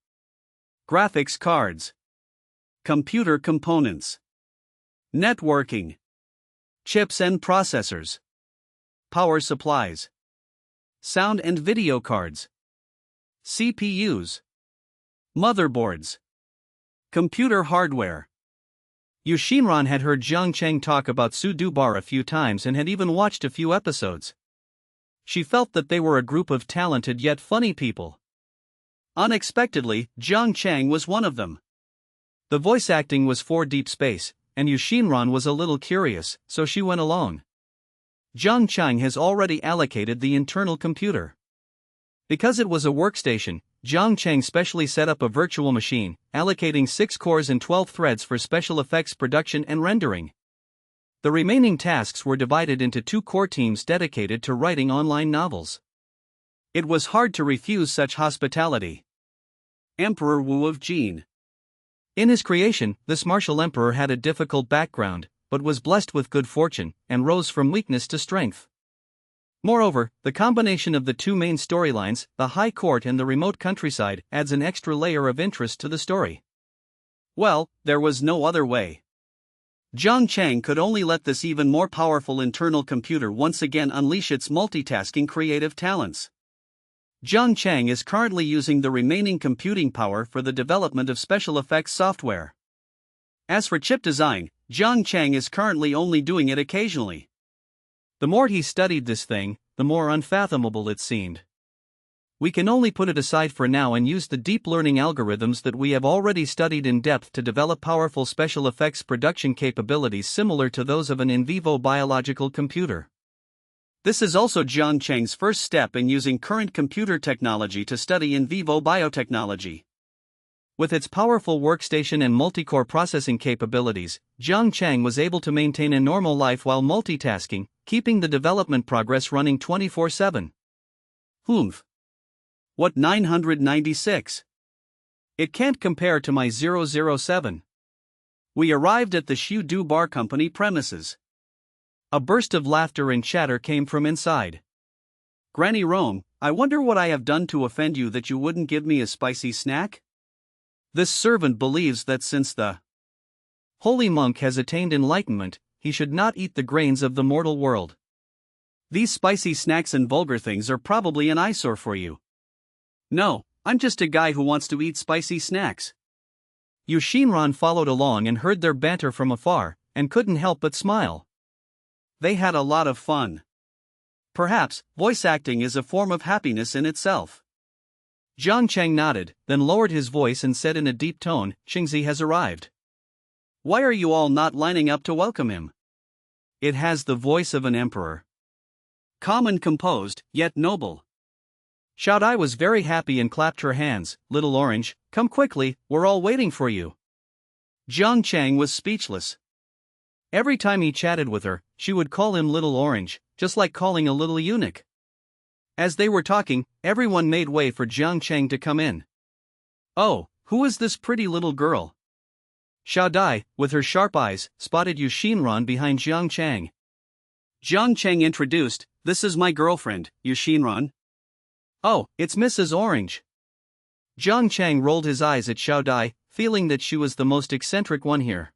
Speaker 1: Graphics cards. Computer components. Networking. Chips and processors. Power supplies. Sound and video cards. CPUs. Motherboards. Computer hardware. Yu Xinran had heard Jiang Chang talk about Sudu Bar a few times and had even watched a few episodes. She felt that they were a group of talented yet funny people. Unexpectedly, Jiang Chang was one of them. The voice acting was for Deep Space, and Yu Xinran was a little curious, so she went along. Jiang Chang has already allocated the internal computer. Because it was a workstation, Jiang Chang specially set up a virtual machine, allocating 6 cores and 12 threads for special effects production and rendering. The remaining tasks were divided into 2 core teams dedicated to writing online novels. It was hard to refuse such hospitality. Emperor Wu of Jin. In his creation, this martial emperor had a difficult background, but was blessed with good fortune, and rose from weakness to strength. Moreover, the combination of the 2 main storylines, the High Court and the remote countryside, adds an extra layer of interest to the story. Well, there was no other way. Jiang Chang could only let this even more powerful internal computer once again unleash its multitasking creative talents. Jiang Chang is currently using the remaining computing power for the development of special effects software. As for chip design, Jiang Chang is currently only doing it occasionally. The more he studied this thing, the more unfathomable it seemed. We can only put it aside for now and use the deep learning algorithms that we have already studied in depth to develop powerful special effects production capabilities similar to those of an in vivo biological computer. This is also Jiang Chang's first step in using current computer technology to study in vivo biotechnology. With its powerful workstation and multi-core processing capabilities, Jiang Chang was able to maintain a normal life while multitasking, keeping the development progress running 24/7. Humph. What 996? It can't compare to my 007. We arrived at the Shudu Bar Company premises. A burst of laughter and chatter came from inside. Granny Rome, I wonder what I have done to offend you that you wouldn't give me a spicy snack? This servant believes that since the holy monk has attained enlightenment, he should not eat the grains of the mortal world. These spicy snacks and vulgar things are probably an eyesore for you. No, I'm just a guy who wants to eat spicy snacks. Yu Xinran followed along and heard their banter from afar, and couldn't help but smile. They had a lot of fun. Perhaps, voice acting is a form of happiness in itself. Jiang Chang nodded, then lowered his voice and said in a deep tone, Xingzi has arrived. Why are you all not lining up to welcome him? It has the voice of an emperor. calm and composed, yet noble. Xiaodai was very happy and clapped her hands. Little Orange, come quickly, we're all waiting for you. Jiang Chang was speechless. Every time he chatted with her, she would call him Little Orange, just like calling a little eunuch. As they were talking, everyone made way for Jiang Chang to come in. Oh, who is this pretty little girl? Xiaodai, with her sharp eyes, spotted Yu Xinran behind Jiang Chang. Jiang Chang introduced, this is my girlfriend, Yu Xinran. Oh, it's Mrs. Orange. Jiang Chang rolled his eyes at Xiaodai, feeling that she was the most eccentric one here.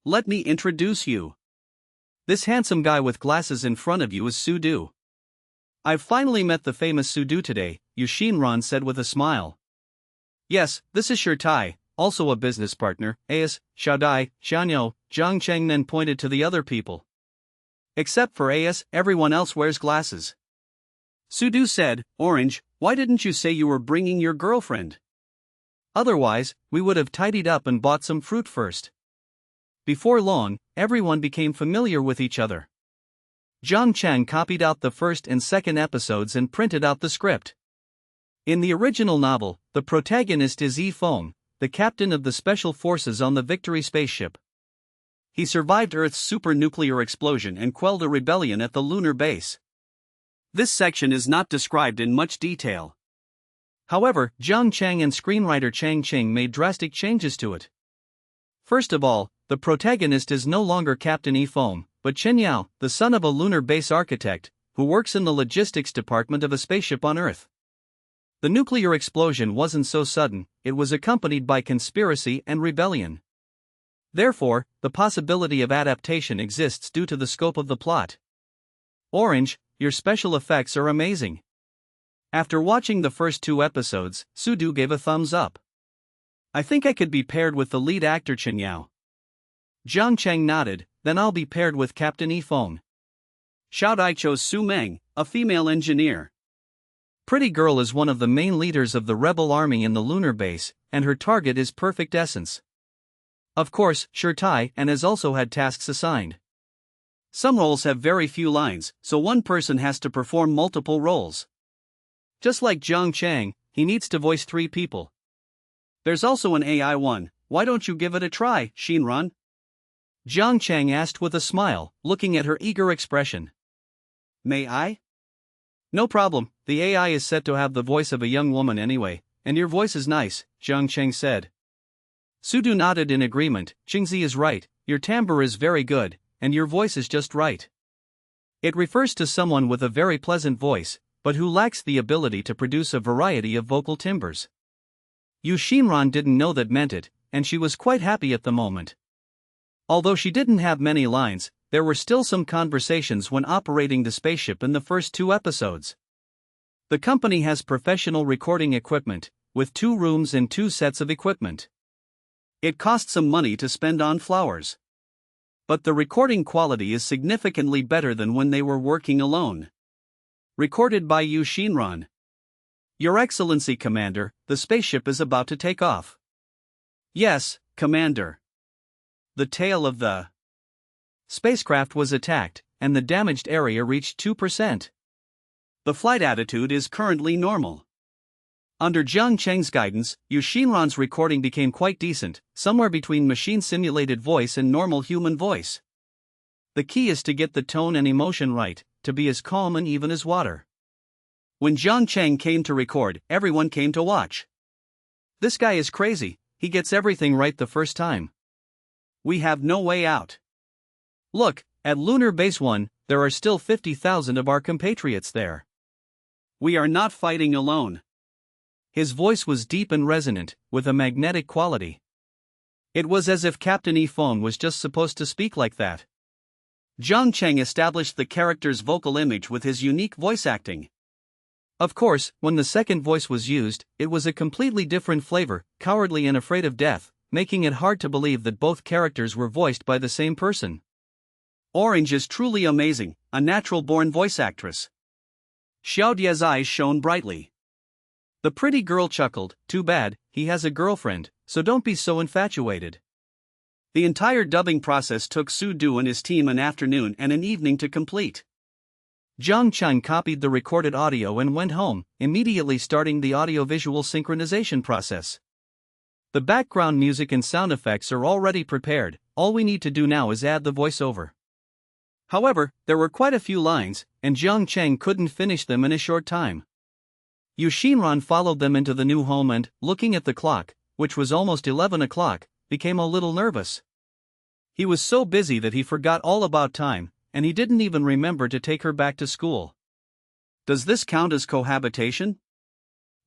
Speaker 1: Let me introduce you. This handsome guy with glasses in front of you is Su Du. I've finally met the famous Su Du today, Yu Xinran said with a smile. Yes, this is Xiaodai, also a business partner, As, Xiaodai, Xianyou, Jiang Cheng then pointed to the other people. Except for As, everyone else wears glasses. Su Du said, Orange, why didn't you say you were bringing your girlfriend? Otherwise, we would have tidied up and bought some fruit first. Before long, everyone became familiar with each other. Jiang Chang copied out the first and second episodes and printed out the script. In the original novel, the protagonist is Yi Feng, the captain of the special forces on the Victory spaceship. He survived Earth's supernuclear explosion and quelled a rebellion at the lunar base. This section is not described in much detail. However, Jiang Chang and screenwriter Chang Qing made drastic changes to it. First of all, the protagonist is no longer Captain Yi Feng, but Chen Yao, the son of a lunar base architect, who works in the logistics department of a spaceship on Earth. The nuclear explosion wasn't so sudden, it was accompanied by conspiracy and rebellion. Therefore, the possibility of adaptation exists due to the scope of the plot. Orange, your special effects are amazing. After watching the first 2 episodes, Su Du gave a thumbs up. I think I could be paired with the lead actor Chen Yao. Jiang Cheng nodded, then I'll be paired with Captain Yi Feng. Xiaodai chose Su Meng, a female engineer. Pretty Girl is one of the main leaders of the rebel army in the lunar base, and her target is Perfect Essence. Of course, Xiaodai and has also had tasks assigned. Some roles have very few lines, so one person has to perform multiple roles. Just like Jiang Chang, he needs to voice 3 people. There's also an AI one, why don't you give it a try, Xinran? Jiang Chang asked with a smile, looking at her eager expression. May I? No problem, the AI is set to have the voice of a young woman anyway, and your voice is nice, Jiang Cheng said. Su Du nodded in agreement, Qingzi is right, your timbre is very good, and your voice is just right. It refers to someone with a very pleasant voice, but who lacks the ability to produce a variety of vocal timbres. Yu Xinran didn't know that meant it, and she was quite happy at the moment. Although she didn't have many lines, there were still some conversations when operating the spaceship in the first 2 episodes. The company has professional recording equipment, with 2 rooms and 2 sets of equipment. It costs some money to spend on flowers. But the recording quality is significantly better than when they were working alone. Recorded by Yu Xinran. Your Excellency Commander, the spaceship is about to take off. Yes, Commander. The tail of the spacecraft was attacked, and the damaged area reached 2%. The flight attitude is currently normal. Under Jiang Cheng's guidance, Yu Xinran's recording became quite decent, somewhere between machine-simulated voice and normal human voice. The key is to get the tone and emotion right, to be as calm and even as water. When Jiang Cheng came to record, everyone came to watch. This guy is crazy, he gets everything right the first time. We have no way out. Look, at Lunar Base 1, there are still 50,000 of our compatriots there. We are not fighting alone. His voice was deep and resonant, with a magnetic quality. It was as if Captain Yi Feng was just supposed to speak like that. Jiang Cheng established the character's vocal image with his unique voice acting. Of course, when the second voice was used, it was a completely different flavor, cowardly and afraid of death, making it hard to believe that both characters were voiced by the same person. Orange is truly amazing, a natural-born voice actress. Xiao Dia's eyes shone brightly. The pretty girl chuckled, too bad, he has a girlfriend, so don't be so infatuated. The entire dubbing process took Su Du and his team an afternoon and an evening to complete. Jiang Cheng copied the recorded audio and went home, immediately starting the audio-visual synchronization process. The background music and sound effects are already prepared, all we need to do now is add the voiceover. However, there were quite a few lines, and Jiang Cheng couldn't finish them in a short time. Yu Xinran followed them into the new home and, looking at the clock, which was almost 11 o'clock, became a little nervous. He was so busy that he forgot all about time, and he didn't even remember to take her back to school. Does this count as cohabitation?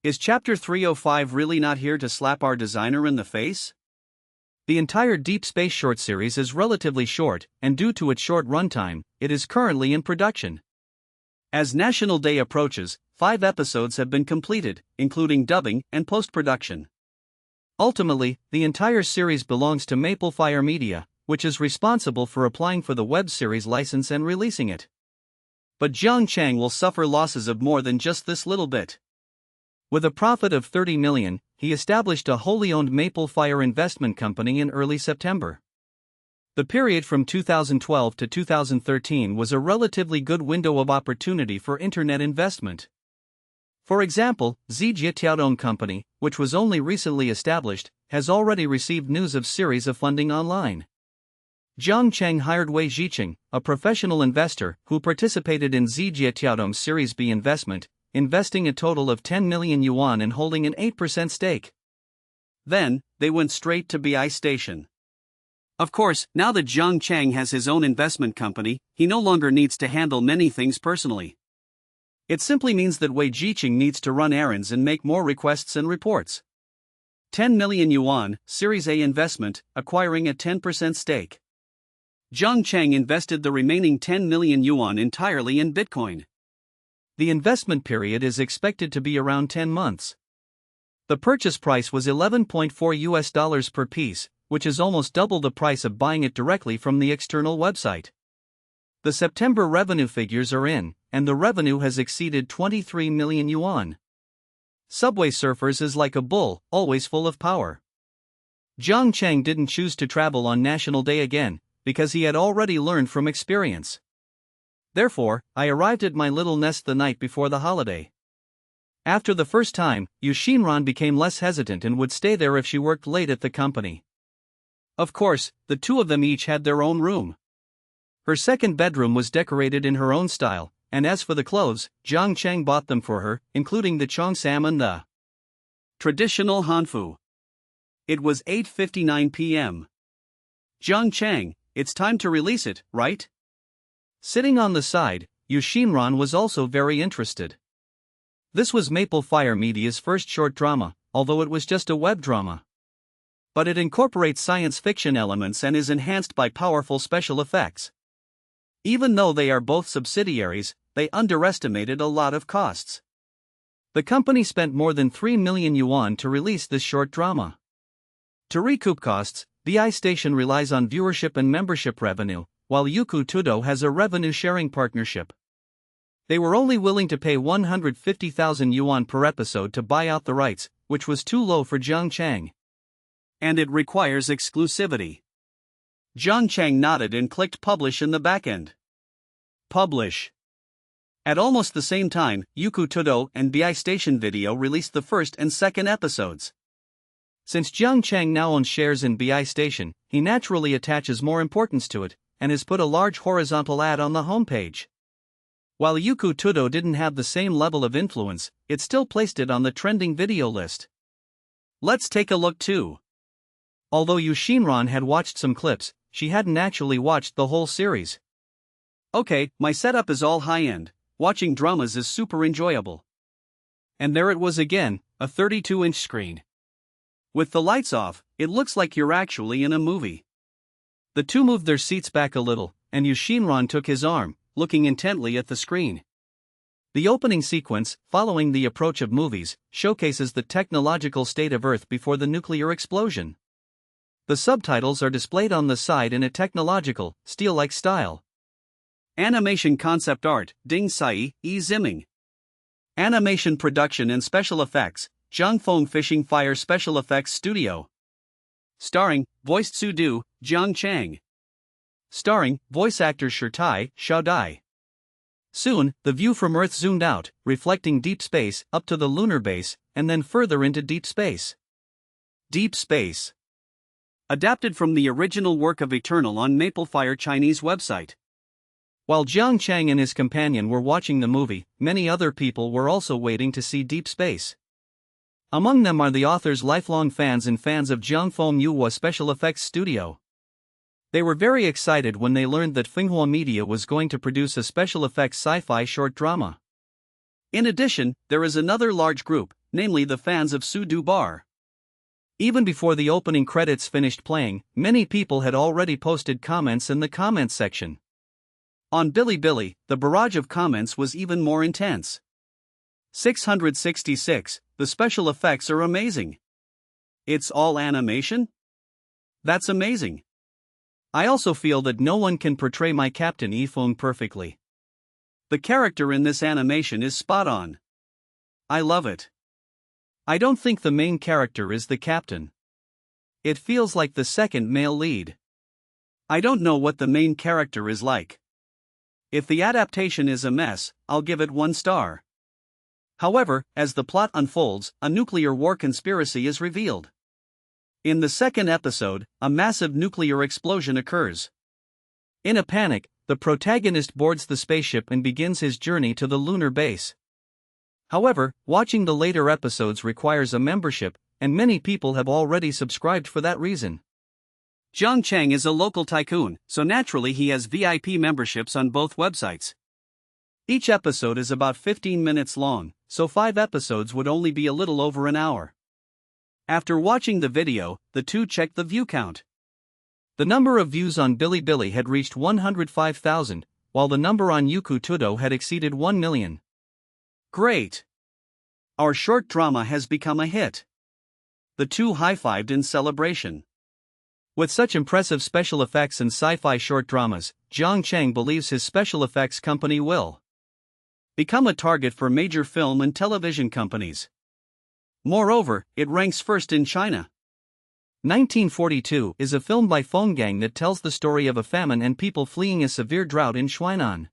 Speaker 1: Is Chapter 305 really not here to slap our designer in the face? The entire Deep Space short series is relatively short, and due to its short runtime, it is currently in production. As National Day approaches, 5 episodes have been completed, including dubbing and post-production. Ultimately, the entire series belongs to Maplefire Media, which is responsible for applying for the web series license and releasing it. But Jiang Cheng will suffer losses of more than just this little bit. With a profit of 30 million, he established a wholly owned Maplefire investment company in early September. The period from 2012 to 2013 was a relatively good window of opportunity for internet investment. For example, Zijie Tiaodong Company, which was only recently established, has already received news of series of funding online. Jiang Cheng hired Wei Jiqing, a professional investor who participated in Zijie Tiaodong's Series B investment, investing a total of 10 million yuan and holding an 8% stake. Then, they went straight to BI Station. Of course, now that Jiang Cheng has his own investment company, he no longer needs to handle many things personally. It simply means that Wei Jiqing needs to run errands and make more requests and reports. 10 million yuan, Series A investment, acquiring a 10% stake. Jiang Cheng invested the remaining 10 million yuan entirely in Bitcoin. The investment period is expected to be around 10 months. The purchase price was $11.4 per piece, which is almost double the price of buying it directly from the external website. The September revenue figures are in, and the revenue has exceeded 23 million yuan. Subway Surfers is like a bull, always full of power. Jiang Cheng didn't choose to travel on National Day again, because he had already learned from experience. Therefore, I arrived at my little nest the night before the holiday. After the first time, Yu Xinran became less hesitant and would stay there if she worked late at the company. Of course, the two of them each had their own room. Her second bedroom was decorated in her own style, and as for the clothes, Jiang Cheng bought them for her, including the cheongsam and the traditional hanfu. It was 8:59 p.m. Jiang Cheng, it's time to release it, right? Sitting on the side, Yu Xinran was also very interested. This was Maplefire Media's first short drama, although it was just a web drama. But it incorporates science fiction elements and is enhanced by powerful special effects. Even though they are both subsidiaries, they underestimated a lot of costs. The company spent more than 3 million yuan to release this short drama. To recoup costs, BI Station relies on viewership and membership revenue, while Youku Tudou has a revenue-sharing partnership. They were only willing to pay 150,000 yuan per episode to buy out the rights, which was too low for Jiang Cheng. And it requires exclusivity. Jiang Cheng nodded and clicked publish in the backend. Publish. At almost the same time, Youku Tudou and BI Station Video released the first and second episodes. Since Jiang Cheng now owns shares in BI Station, he naturally attaches more importance to it, and has put a large horizontal ad on the homepage. While Youku Tudou didn't have the same level of influence, it still placed it on the trending video list. Let's take a look too. Although Yu Xinran had watched some clips, she hadn't actually watched the whole series. Okay, my setup is all high-end, watching dramas is super enjoyable. And there it was again, a 32-inch screen. With the lights off, it looks like you're actually in a movie. The two moved their seats back a little, and Yu Xinran took his arm, looking intently at the screen. The opening sequence, following the approach of movies, showcases the technological state of Earth before the nuclear explosion. The subtitles are displayed on the side in a technological, steel-like style. Animation concept art, Ding Sai, E. Zimming. Animation production and special effects, Zhangfeng Fishing Fire Special Effects Studio. Starring, voiced Su-du, Jiang Cheng. Starring, voice actors Shirtai, Xiao Dai. Soon, the view from Earth zoomed out, reflecting deep space up to the lunar base, and then further into deep space. Deep Space. Adapted from the original work of Eternal on Maplefire Chinese website. While Jiang Chang and his companion were watching the movie, many other people were also waiting to see Deep Space. Among them are the author's lifelong fans and fans of Jiang Feng Yuhua Special Effects Studio. They were very excited when they learned that Finghua Media was going to produce a special effects sci-fi short drama. In addition, there is another large group, namely the fans of Su Du Bar. Even before the opening credits finished playing, many people had already posted comments in the comments section. On Bilibili, the barrage of comments was even more intense. 666, the special effects are amazing. It's all animation? That's amazing. I also feel that no one can portray my Captain Yifeng perfectly. The character in this animation is spot on. I love it. I don't think the main character is the captain. It feels like the second male lead. I don't know what the main character is like. If the adaptation is a mess, I'll give it 1 star. However, as the plot unfolds, a nuclear war conspiracy is revealed. In the second episode, a massive nuclear explosion occurs. In a panic, the protagonist boards the spaceship and begins his journey to the lunar base. However, watching the later episodes requires a membership, and many people have already subscribed for that reason. Jiang Chang is a local tycoon, so naturally he has VIP memberships on both websites. Each episode is about 15 minutes long, so 5 episodes would only be a little over an hour. After watching the video, the two checked the view count. The number of views on Bilibili had reached 105,000, while the number on Youku Tudou had exceeded 1 million. Great! Our short drama has become a hit. The two high-fived in celebration. With such impressive special effects and sci-fi short dramas, Jiang Chang believes his special effects company will become a target for major film and television companies. Moreover, it ranks first in China. 1942 is a film by Fenggang that tells the story of a famine and people fleeing a severe drought in Shuainan.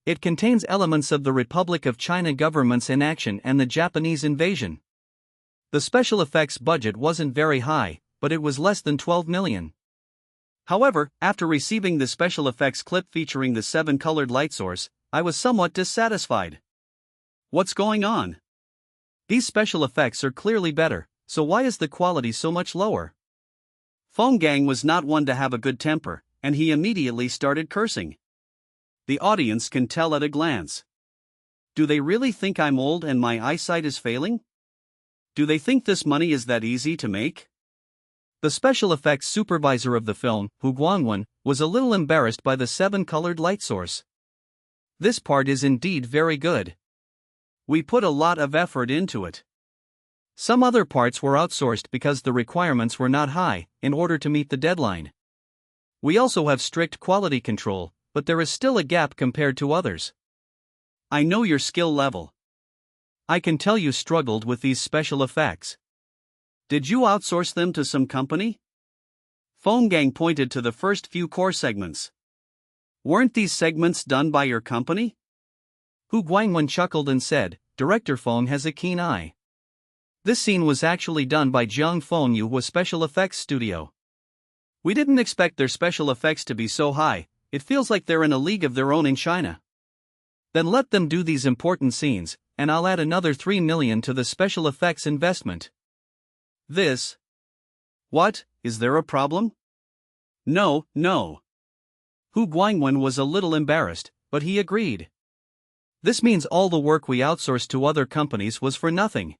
Speaker 1: It contains elements of the Republic of China government's inaction and the Japanese invasion. The special effects budget wasn't very high, but it was less than 12 million. However, after receiving the special effects clip featuring the 7-colored light source, I was somewhat dissatisfied. What's going on? These special effects are clearly better, so why is the quality so much lower? Fenggang was not one to have a good temper, and he immediately started cursing. The audience can tell at a glance. Do they really think I'm old and my eyesight is failing? Do they think this money is that easy to make? The special effects supervisor of the film, Hu Guangwen, was a little embarrassed by the 7-colored light source. This part is indeed very good. We put a lot of effort into it. Some other parts were outsourced because the requirements were not high, in order to meet the deadline. We also have strict quality control, but there is still a gap compared to others. I know your skill level. I can tell you struggled with these special effects. Did you outsource them to some company? Fenggang pointed to the first few core segments. Weren't these segments done by your company? Hu Guangwen chuckled and said, Director Feng has a keen eye. This scene was actually done by Jiang Feng Yuhua Special Effects Studio. We didn't expect their special effects to be so high, it feels like they're in a league of their own in China. Then let them do these important scenes, and I'll add another 3 million to the special effects investment. This. What, is there a problem? No. Hu Guangwen was a little embarrassed, but he agreed. This means all the work we outsourced to other companies was for nothing.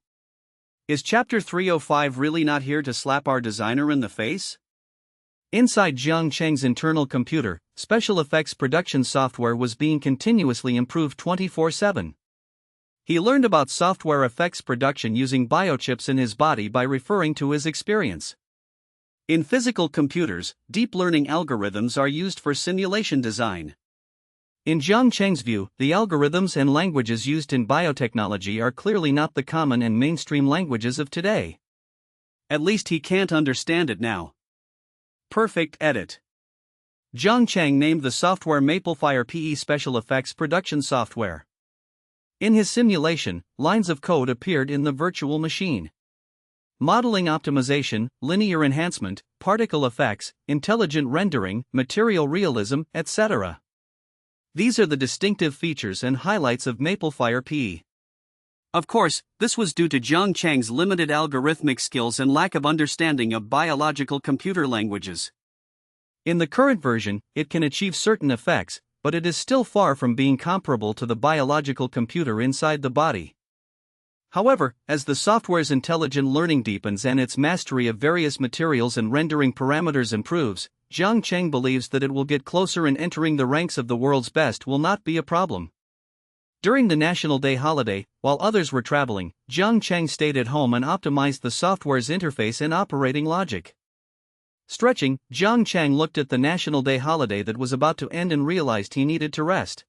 Speaker 1: Is Chapter 305 really not here to slap our designer in the face? Inside Jiang Chang's internal computer, special effects production software was being continuously improved 24/7. He learned about software effects production using biochips in his body by referring to his experience. In physical computers, deep learning algorithms are used for simulation design. In Jiang Chang's view, the algorithms and languages used in biotechnology are clearly not the common and mainstream languages of today. At least he can't understand it now. Perfect edit. Zhang Cheng named the software MapleFire PE Special Effects Production Software. In his simulation, lines of code appeared in the virtual machine. Modeling optimization, linear enhancement, particle effects, intelligent rendering, material realism, etc. These are the distinctive features and highlights of MapleFire PE. Of course, this was due to Zhang Cheng's limited algorithmic skills and lack of understanding of biological computer languages. In the current version, it can achieve certain effects, but it is still far from being comparable to the biological computer inside the body. However, as the software's intelligent learning deepens and its mastery of various materials and rendering parameters improves, Zhang Cheng believes that it will get closer, and entering the ranks of the world's best will not be a problem. During the National Day holiday, while others were traveling, Zhang Cheng stayed at home and optimized the software's interface and operating logic. Stretching, Zhang Cheng looked at the National Day holiday that was about to end and realized he needed to rest.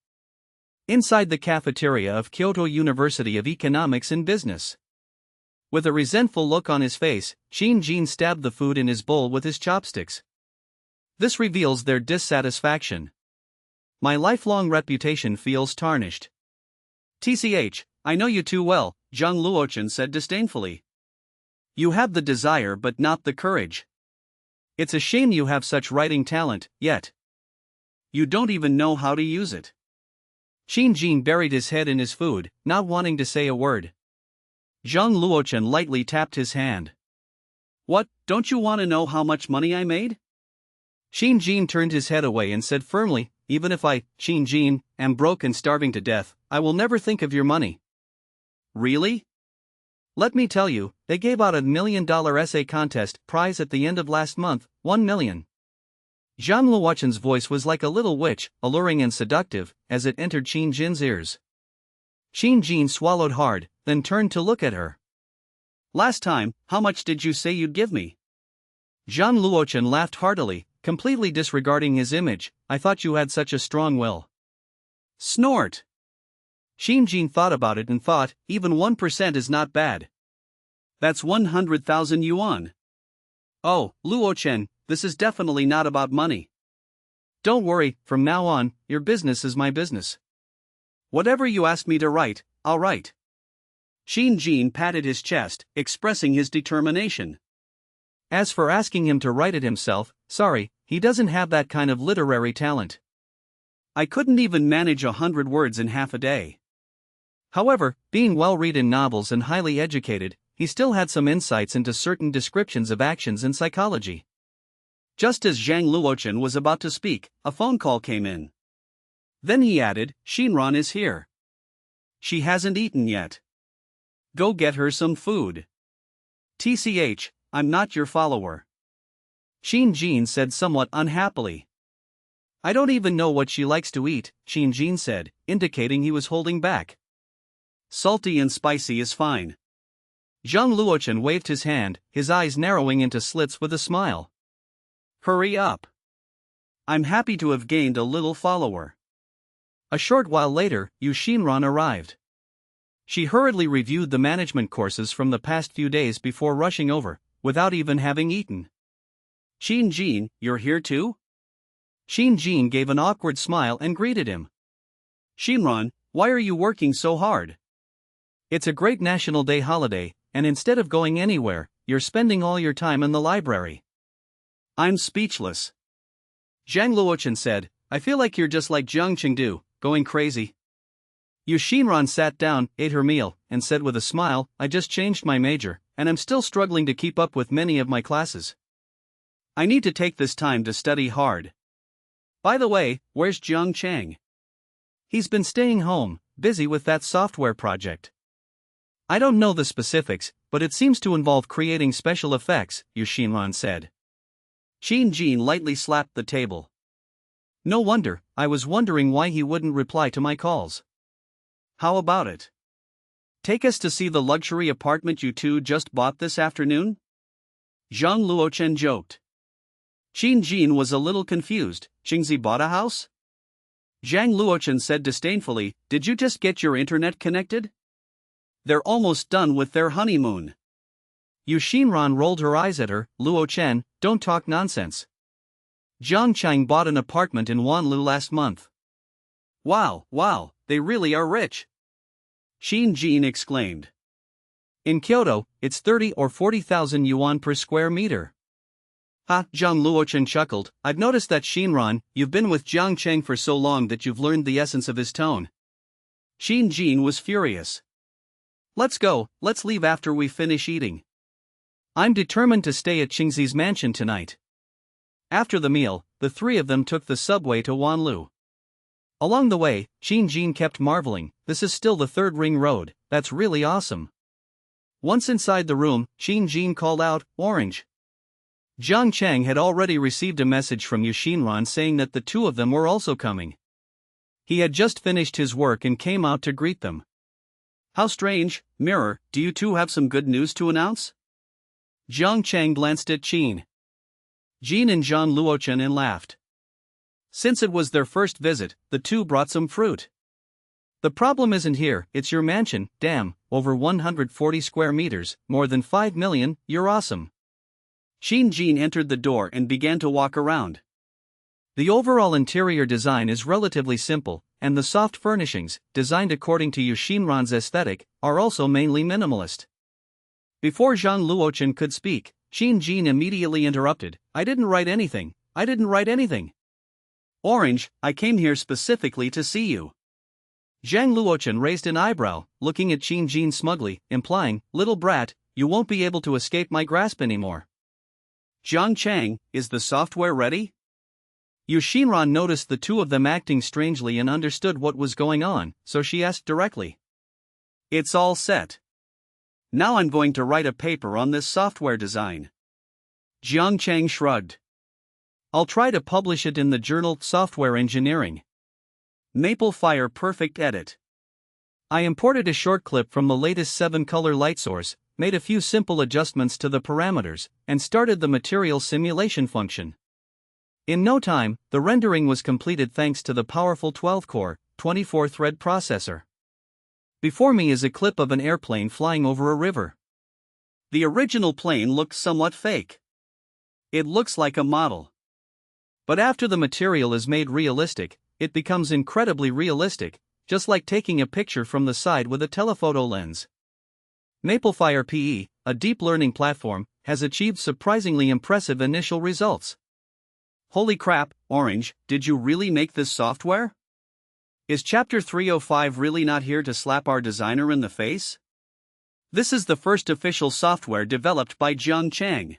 Speaker 1: Inside the cafeteria of Kyoto University of Economics and Business. With a resentful look on his face, Qin Jin stabbed the food in his bowl with his chopsticks. This reveals their dissatisfaction. My lifelong reputation feels tarnished. TCH, I know you too well, Zhang Luochen said disdainfully. You have the desire but not the courage. It's a shame you have such writing talent, yet you don't even know how to use it. Qin Jin buried his head in his food, not wanting to say a word. Zhang Luochen lightly tapped his hand. What, don't you want to know how much money I made? Qin Jin turned his head away and said firmly, even if I, Qin Jin, am broke and starving to death, I will never think of your money. Really? Let me tell you, they gave out $1 million essay contest prize at the end of last month, 1 million. Zhang Luochen's voice was like a little witch, alluring and seductive, as it entered Qin Jin's ears. Qin Jin swallowed hard, then turned to look at her. Last time, how much did you say you'd give me? Zhang Luochen laughed heartily, completely disregarding his image. I thought you had such a strong will. Snort. Qin Jin thought about it and thought, even 1% is not bad. That's 100,000 yuan. Oh, Luochen, this is definitely not about money. Don't worry, from now on, your business is my business. Whatever you ask me to write, I'll write. Qin Jin patted his chest, expressing his determination. As for asking him to write it himself, sorry, he doesn't have that kind of literary talent. I couldn't even manage 100 words in half a day. However, being well-read in novels and highly educated, he still had some insights into certain descriptions of actions in psychology. Just as Zhang Luochen was about to speak, a phone call came in. Then he added, Shinran is here. She hasn't eaten yet. Go get her some food. TCH, I'm not your follower. Qin Jin said somewhat unhappily. I don't even know what she likes to eat, Qin Jin said, indicating he was holding back. Salty and spicy is fine. Zhang Luochen waved his hand, his eyes narrowing into slits with a smile. Hurry up. I'm happy to have gained a little follower. A short while later, Yu Xinran arrived. She hurriedly reviewed the management courses from the past few days before rushing over, without even having eaten. Qin Jin, you're here too? Qin Jin gave an awkward smile and greeted him. Xinran, why are you working so hard? It's a great National Day holiday, and instead of going anywhere, you're spending all your time in the library. I'm speechless. Zhang Luochen said, I feel like you're just like Zhang Chengdu, going crazy. Yu Xinran sat down, ate her meal, and said with a smile, I just changed my major, and I'm still struggling to keep up with many of my classes. I need to take this time to study hard. By the way, where's Zhang Cheng? He's been staying home, busy with that software project. I don't know the specifics, but it seems to involve creating special effects, Yu Xinran said. Qin Jin lightly slapped the table. No wonder, I was wondering why he wouldn't reply to my calls. How about it? Take us to see the luxury apartment you two just bought this afternoon? Zhang Luochen joked. Qin Jin was a little confused. Qingzi bought a house? Zhang Luochen said disdainfully, did you just get your internet connected? They're almost done with their honeymoon. Yu Xinran rolled her eyes at her, Luochen, don't talk nonsense. Jiang Chang bought an apartment in Wanlu last month. Wow, they really are rich. Xin Jin exclaimed. In Kyoto, it's 30 or 40,000 yuan per square meter. Ha, Zhang Luochen chuckled. I've noticed that Shinran, you've been with Jiang Cheng for so long that you've learned the essence of his tone. Xin Jin was furious. Let's go, let's leave after we finish eating. I'm determined to stay at Qingzi's mansion tonight. After the meal, the three of them took the subway to Wanlu. Along the way, Xin Jin kept marveling, this is still the third ring road, that's really awesome. Once inside the room, Xin Jin called out, Orange. Jiang Cheng had already received a message from Yu Xinran saying that the two of them were also coming. He had just finished his work and came out to greet them. How strange, Mirror, do you two have some good news to announce? Jiang Cheng glanced at Qin Jin and Zhang Luochen and laughed. Since it was their first visit, the two brought some fruit. The problem isn't here, it's your mansion, damn, over 140 square meters, more than 5 million, you're awesome. Xin Jin entered the door and began to walk around. The overall interior design is relatively simple, and the soft furnishings, designed according to Yu Xinran's aesthetic, are also mainly minimalist. Before Zhang Luochen could speak, Xin Jin immediately interrupted, I didn't write anything. Orange, I came here specifically to see you. Zhang Luochen raised an eyebrow, looking at Xin Jin smugly, implying, little brat, you won't be able to escape my grasp anymore. Jiang Chang, is the software ready? Yu Xinran noticed the two of them acting strangely and understood what was going on, so she asked directly. It's all set. Now I'm going to write a paper on this software design. Jiang Chang shrugged. I'll try to publish it in the journal Software Engineering. Maple Fire Perfect Edit. I imported a short clip from the latest 7-color light source, made a few simple adjustments to the parameters, and started the material simulation function. In no time, the rendering was completed thanks to the powerful 12-core, 24-thread processor. Before me is a clip of an airplane flying over a river. The original plane looked somewhat fake. It looks like a model. But after the material is made realistic, it becomes incredibly realistic, just like taking a picture from the side with a telephoto lens. MapleFire PE, a deep learning platform, has achieved surprisingly impressive initial results. Holy crap, Orange, did you really make this software? Is Chapter 305 really not here to slap our designer in the face? This is the first official software developed by Jiang Chang.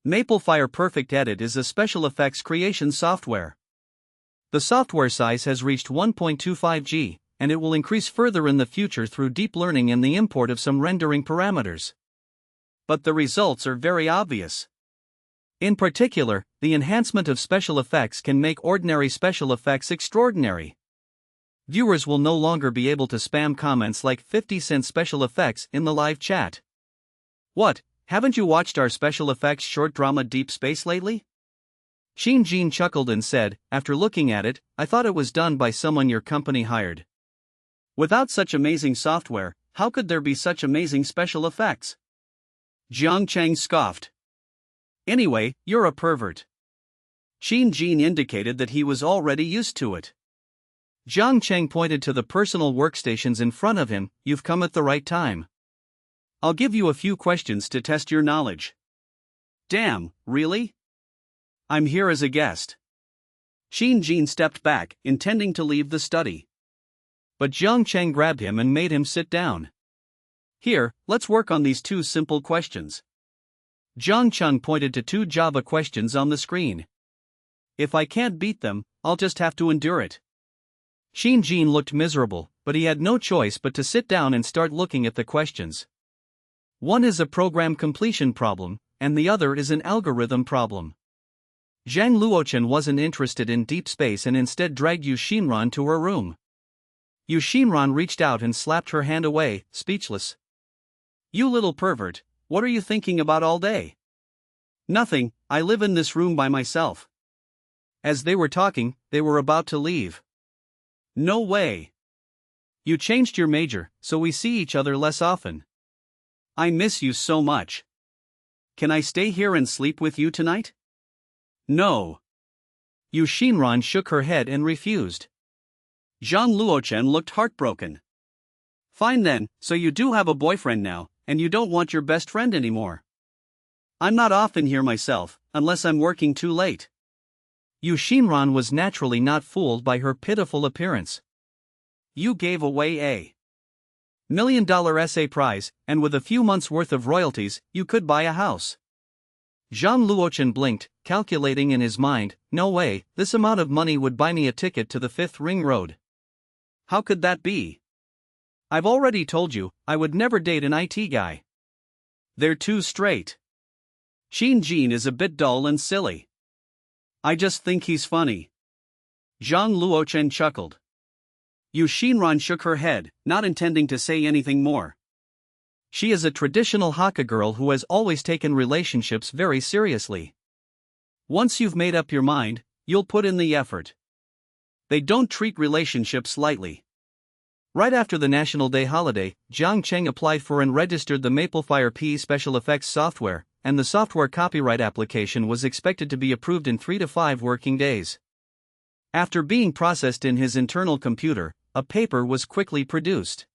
Speaker 1: MapleFire Perfect Edit is a special effects creation software. The software size has reached 1.25 G, and it will increase further in the future through deep learning and the import of some rendering parameters. But the results are very obvious. In particular, the enhancement of special effects can make ordinary special effects extraordinary. Viewers will no longer be able to spam comments like 50-cent special effects in the live chat. What, haven't you watched our special effects short drama Deep Space lately? Xin Jin chuckled and said, after looking at it, I thought it was done by someone your company hired. Without such amazing software, how could there be such amazing special effects? Jiang Cheng scoffed. Anyway, you're a pervert. Xin Jin indicated that he was already used to it. Jiang Cheng pointed to the personal workstations in front of him, you've come at the right time. I'll give you a few questions to test your knowledge. Damn, really? I'm here as a guest. Xin Jin stepped back, intending to leave the study. But Jiang Cheng grabbed him and made him sit down. Here, let's work on these 2 simple questions. Jiang Cheng pointed to 2 Java questions on the screen. If I can't beat them, I'll just have to endure it. Xin Jin looked miserable, but he had no choice but to sit down and start looking at the questions. One is a program completion problem, and the other is an algorithm problem. Zhang Luochen wasn't interested in deep space and instead dragged Yu Xinran to her room. Yu Xinran reached out and slapped her hand away, speechless. You little pervert, what are you thinking about all day? Nothing, I live in this room by myself. As they were talking, they were about to leave. No way. You changed your major, so we see each other less often. I miss you so much. Can I stay here and sleep with you tonight? No. Yu Xinran shook her head and refused. Zhang Luochen looked heartbroken. Fine then, so you do have a boyfriend now, and you don't want your best friend anymore. I'm not often here myself, unless I'm working too late. Yu Xinran was naturally not fooled by her pitiful appearance. You gave away a $1 million essay prize, and with a few months' worth of royalties, you could buy a house. Zhang Luochen blinked, calculating in his mind, no way, this amount of money would buy me a ticket to the 5th Ring Road. How could that be? I've already told you, I would never date an IT guy. They're too straight. Xin Jin is a bit dull and silly. I just think he's funny. Zhang Luochen chuckled. Yu Xinran shook her head, not intending to say anything more. She is a traditional Hakka girl who has always taken relationships very seriously. Once you've made up your mind, you'll put in the effort. They don't treat relationships lightly. Right after the National Day holiday, Jiang Cheng applied for and registered the Maplefire PE special effects software, and the software copyright application was expected to be approved in 3 to 5 working days. After being processed in his internal computer, a paper was quickly produced.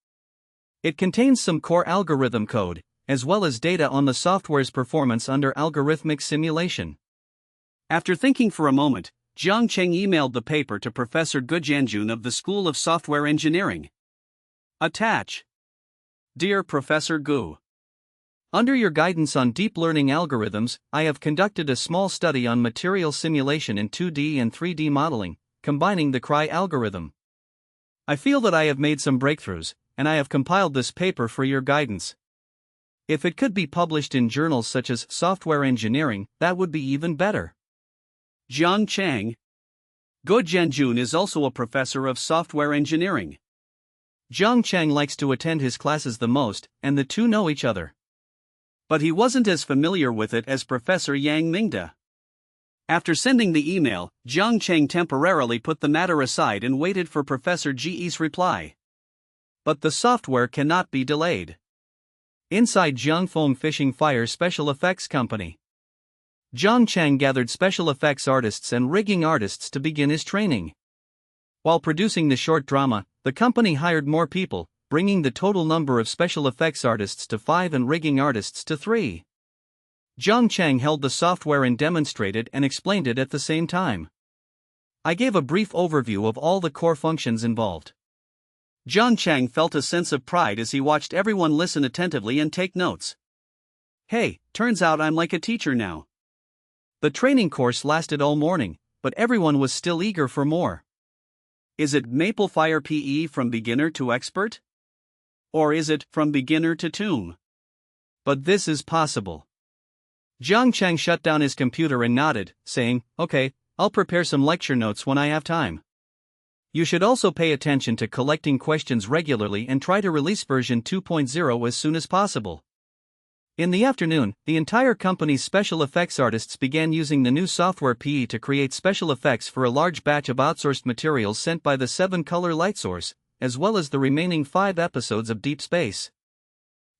Speaker 1: It contains some core algorithm code, as well as data on the software's performance under algorithmic simulation. After thinking for a moment, Jiang Cheng emailed the paper to Professor Gu Jianjun of the School of Software Engineering. Attach. Dear Professor Gu, under your guidance on deep learning algorithms, I have conducted a small study on material simulation in 2D and 3D modeling, combining the CRI algorithm. I feel that I have made some breakthroughs, and I have compiled this paper for your guidance. If it could be published in journals such as Software Engineering, that would be even better. Jiang Cheng. Gu Jianjun is also a professor of software engineering. Jiang Cheng likes to attend his classes the most, and the two know each other. But he wasn't as familiar with it as Professor Yang Mingda. After sending the email, Jiang Cheng temporarily put the matter aside and waited for Professor Ji's reply. But the software cannot be delayed. Inside Jiangfeng Fishing Fire Special Effects Company, Jiang Cheng gathered special effects artists and rigging artists to begin his training. While producing the short drama, the company hired more people, bringing the total number of special effects artists to 5 and rigging artists to 3. Jiang Cheng held the software and demonstrated and explained it at the same time. I gave a brief overview of all the core functions involved. Jiang Cheng felt a sense of pride as he watched everyone listen attentively and take notes. Hey, turns out I'm like a teacher now. The training course lasted all morning, but everyone was still eager for more. Is it Maplefire PE from beginner to expert? Or is it from beginner to tomb? But this is possible. Jiang Cheng shut down his computer and nodded, saying, okay, I'll prepare some lecture notes when I have time. You should also pay attention to collecting questions regularly and try to release version 2.0 as soon as possible. In the afternoon, the entire company's special effects artists began using the new software PE to create special effects for a large batch of outsourced materials sent by the 7-color light source, as well as the remaining 5 episodes of Deep Space.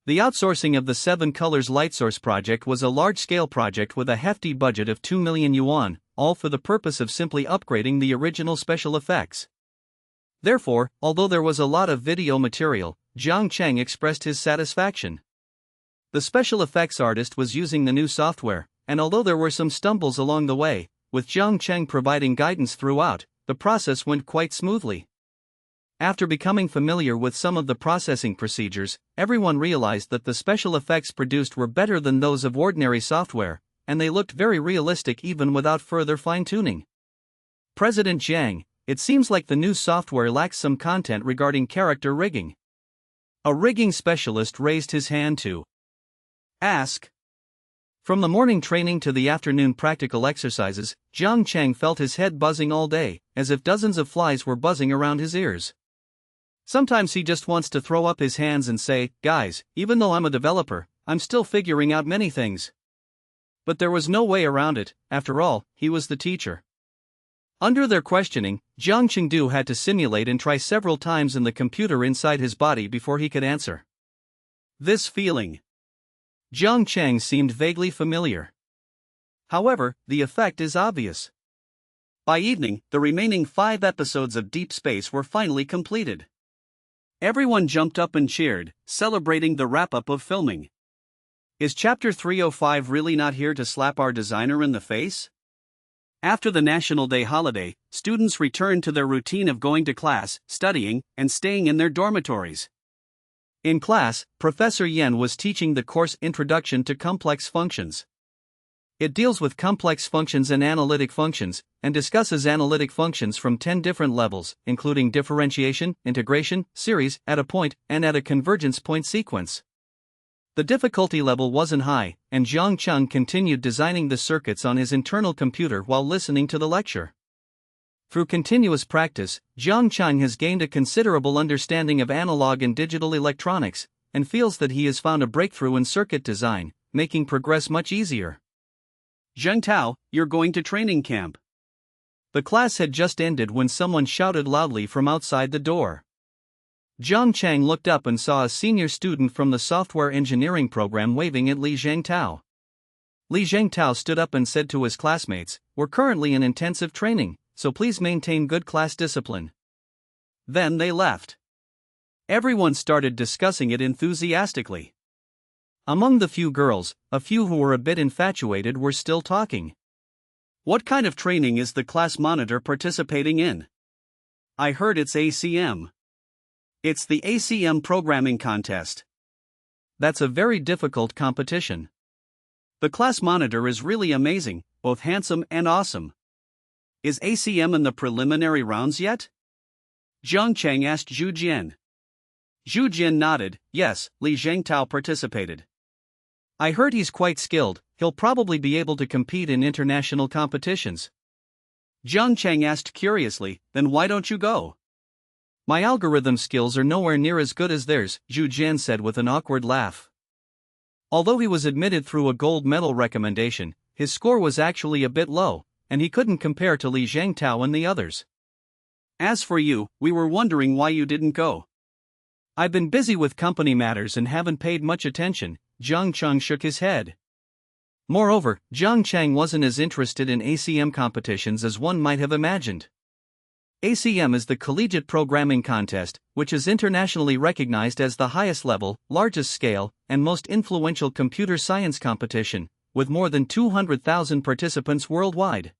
Speaker 1: The outsourcing of the 7 Colors light source project was a large-scale project with a hefty budget of 2 million yuan, all for the purpose of simply upgrading the original special effects. Therefore, although there was a lot of video material, Jiang Cheng expressed his satisfaction. The special effects artist was using the new software, and although there were some stumbles along the way, with Jiang Cheng providing guidance throughout, the process went quite smoothly. After becoming familiar with some of the processing procedures, everyone realized that the special effects produced were better than those of ordinary software, and they looked very realistic even without further fine-tuning. President Jiang, it seems like the new software lacks some content regarding character rigging. A rigging specialist raised his hand to ask. From the morning training to the afternoon practical exercises, Jiang Cheng felt his head buzzing all day, as if dozens of flies were buzzing around his ears. Sometimes he just wants to throw up his hands and say, guys, even though I'm a developer, I'm still figuring out many things. But there was no way around it, after all, he was the teacher. Under their questioning, Jiang Chengdu had to simulate and try several times in the computer inside his body before he could answer. This feeling. Jiang Cheng seemed vaguely familiar. However, the effect is obvious. By evening, the remaining 5 episodes of Deep Space were finally completed. Everyone jumped up and cheered, celebrating the wrap-up of filming. Is Chapter 305 really not here to slap our designer in the face? After the National Day holiday, students returned to their routine of going to class, studying, and staying in their dormitories. In class, Professor Yen was teaching the course Introduction to Complex Functions. It deals with complex functions and analytic functions, and discusses analytic functions from 10 different levels, including differentiation, integration, series, at a point, and at a convergence point sequence. The difficulty level wasn't high, and Zhang Cheng continued designing the circuits on his internal computer while listening to the lecture. Through continuous practice, Zhang Cheng has gained a considerable understanding of analog and digital electronics, and feels that he has found a breakthrough in circuit design, making progress much easier. Zheng Tao, you're going to training camp. The class had just ended when someone shouted loudly from outside the door. Zhang Cheng looked up and saw a senior student from the software engineering program waving at Li Zhengtao. Li Zhengtao stood up and said to his classmates, "We're currently in intensive training, so please maintain good class discipline." Then they left. Everyone started discussing it enthusiastically. Among the few girls, a few who were a bit infatuated were still talking. What kind of training is the class monitor participating in? I heard it's ACM. It's the ACM programming contest. That's a very difficult competition. The class monitor is really amazing, both handsome and awesome. Is ACM in the preliminary rounds yet? Zhang Cheng asked Zhu Jian. Zhu Jian nodded, yes, Li Zhengtao participated. I heard he's quite skilled, he'll probably be able to compete in international competitions. Zhang Cheng asked curiously, then why don't you go? My algorithm skills are nowhere near as good as theirs, Zhu Jian said with an awkward laugh. Although he was admitted through a gold medal recommendation, his score was actually a bit low, and he couldn't compare to Li Zhengtao and the others. As for you, we were wondering why you didn't go. I've been busy with company matters and haven't paid much attention, Zhang Cheng shook his head. Moreover, Zhang Cheng wasn't as interested in ACM competitions as one might have imagined. ACM is the Collegiate Programming Contest, which is internationally recognized as the highest level, largest scale, and most influential computer science competition, with more than 200,000 participants worldwide.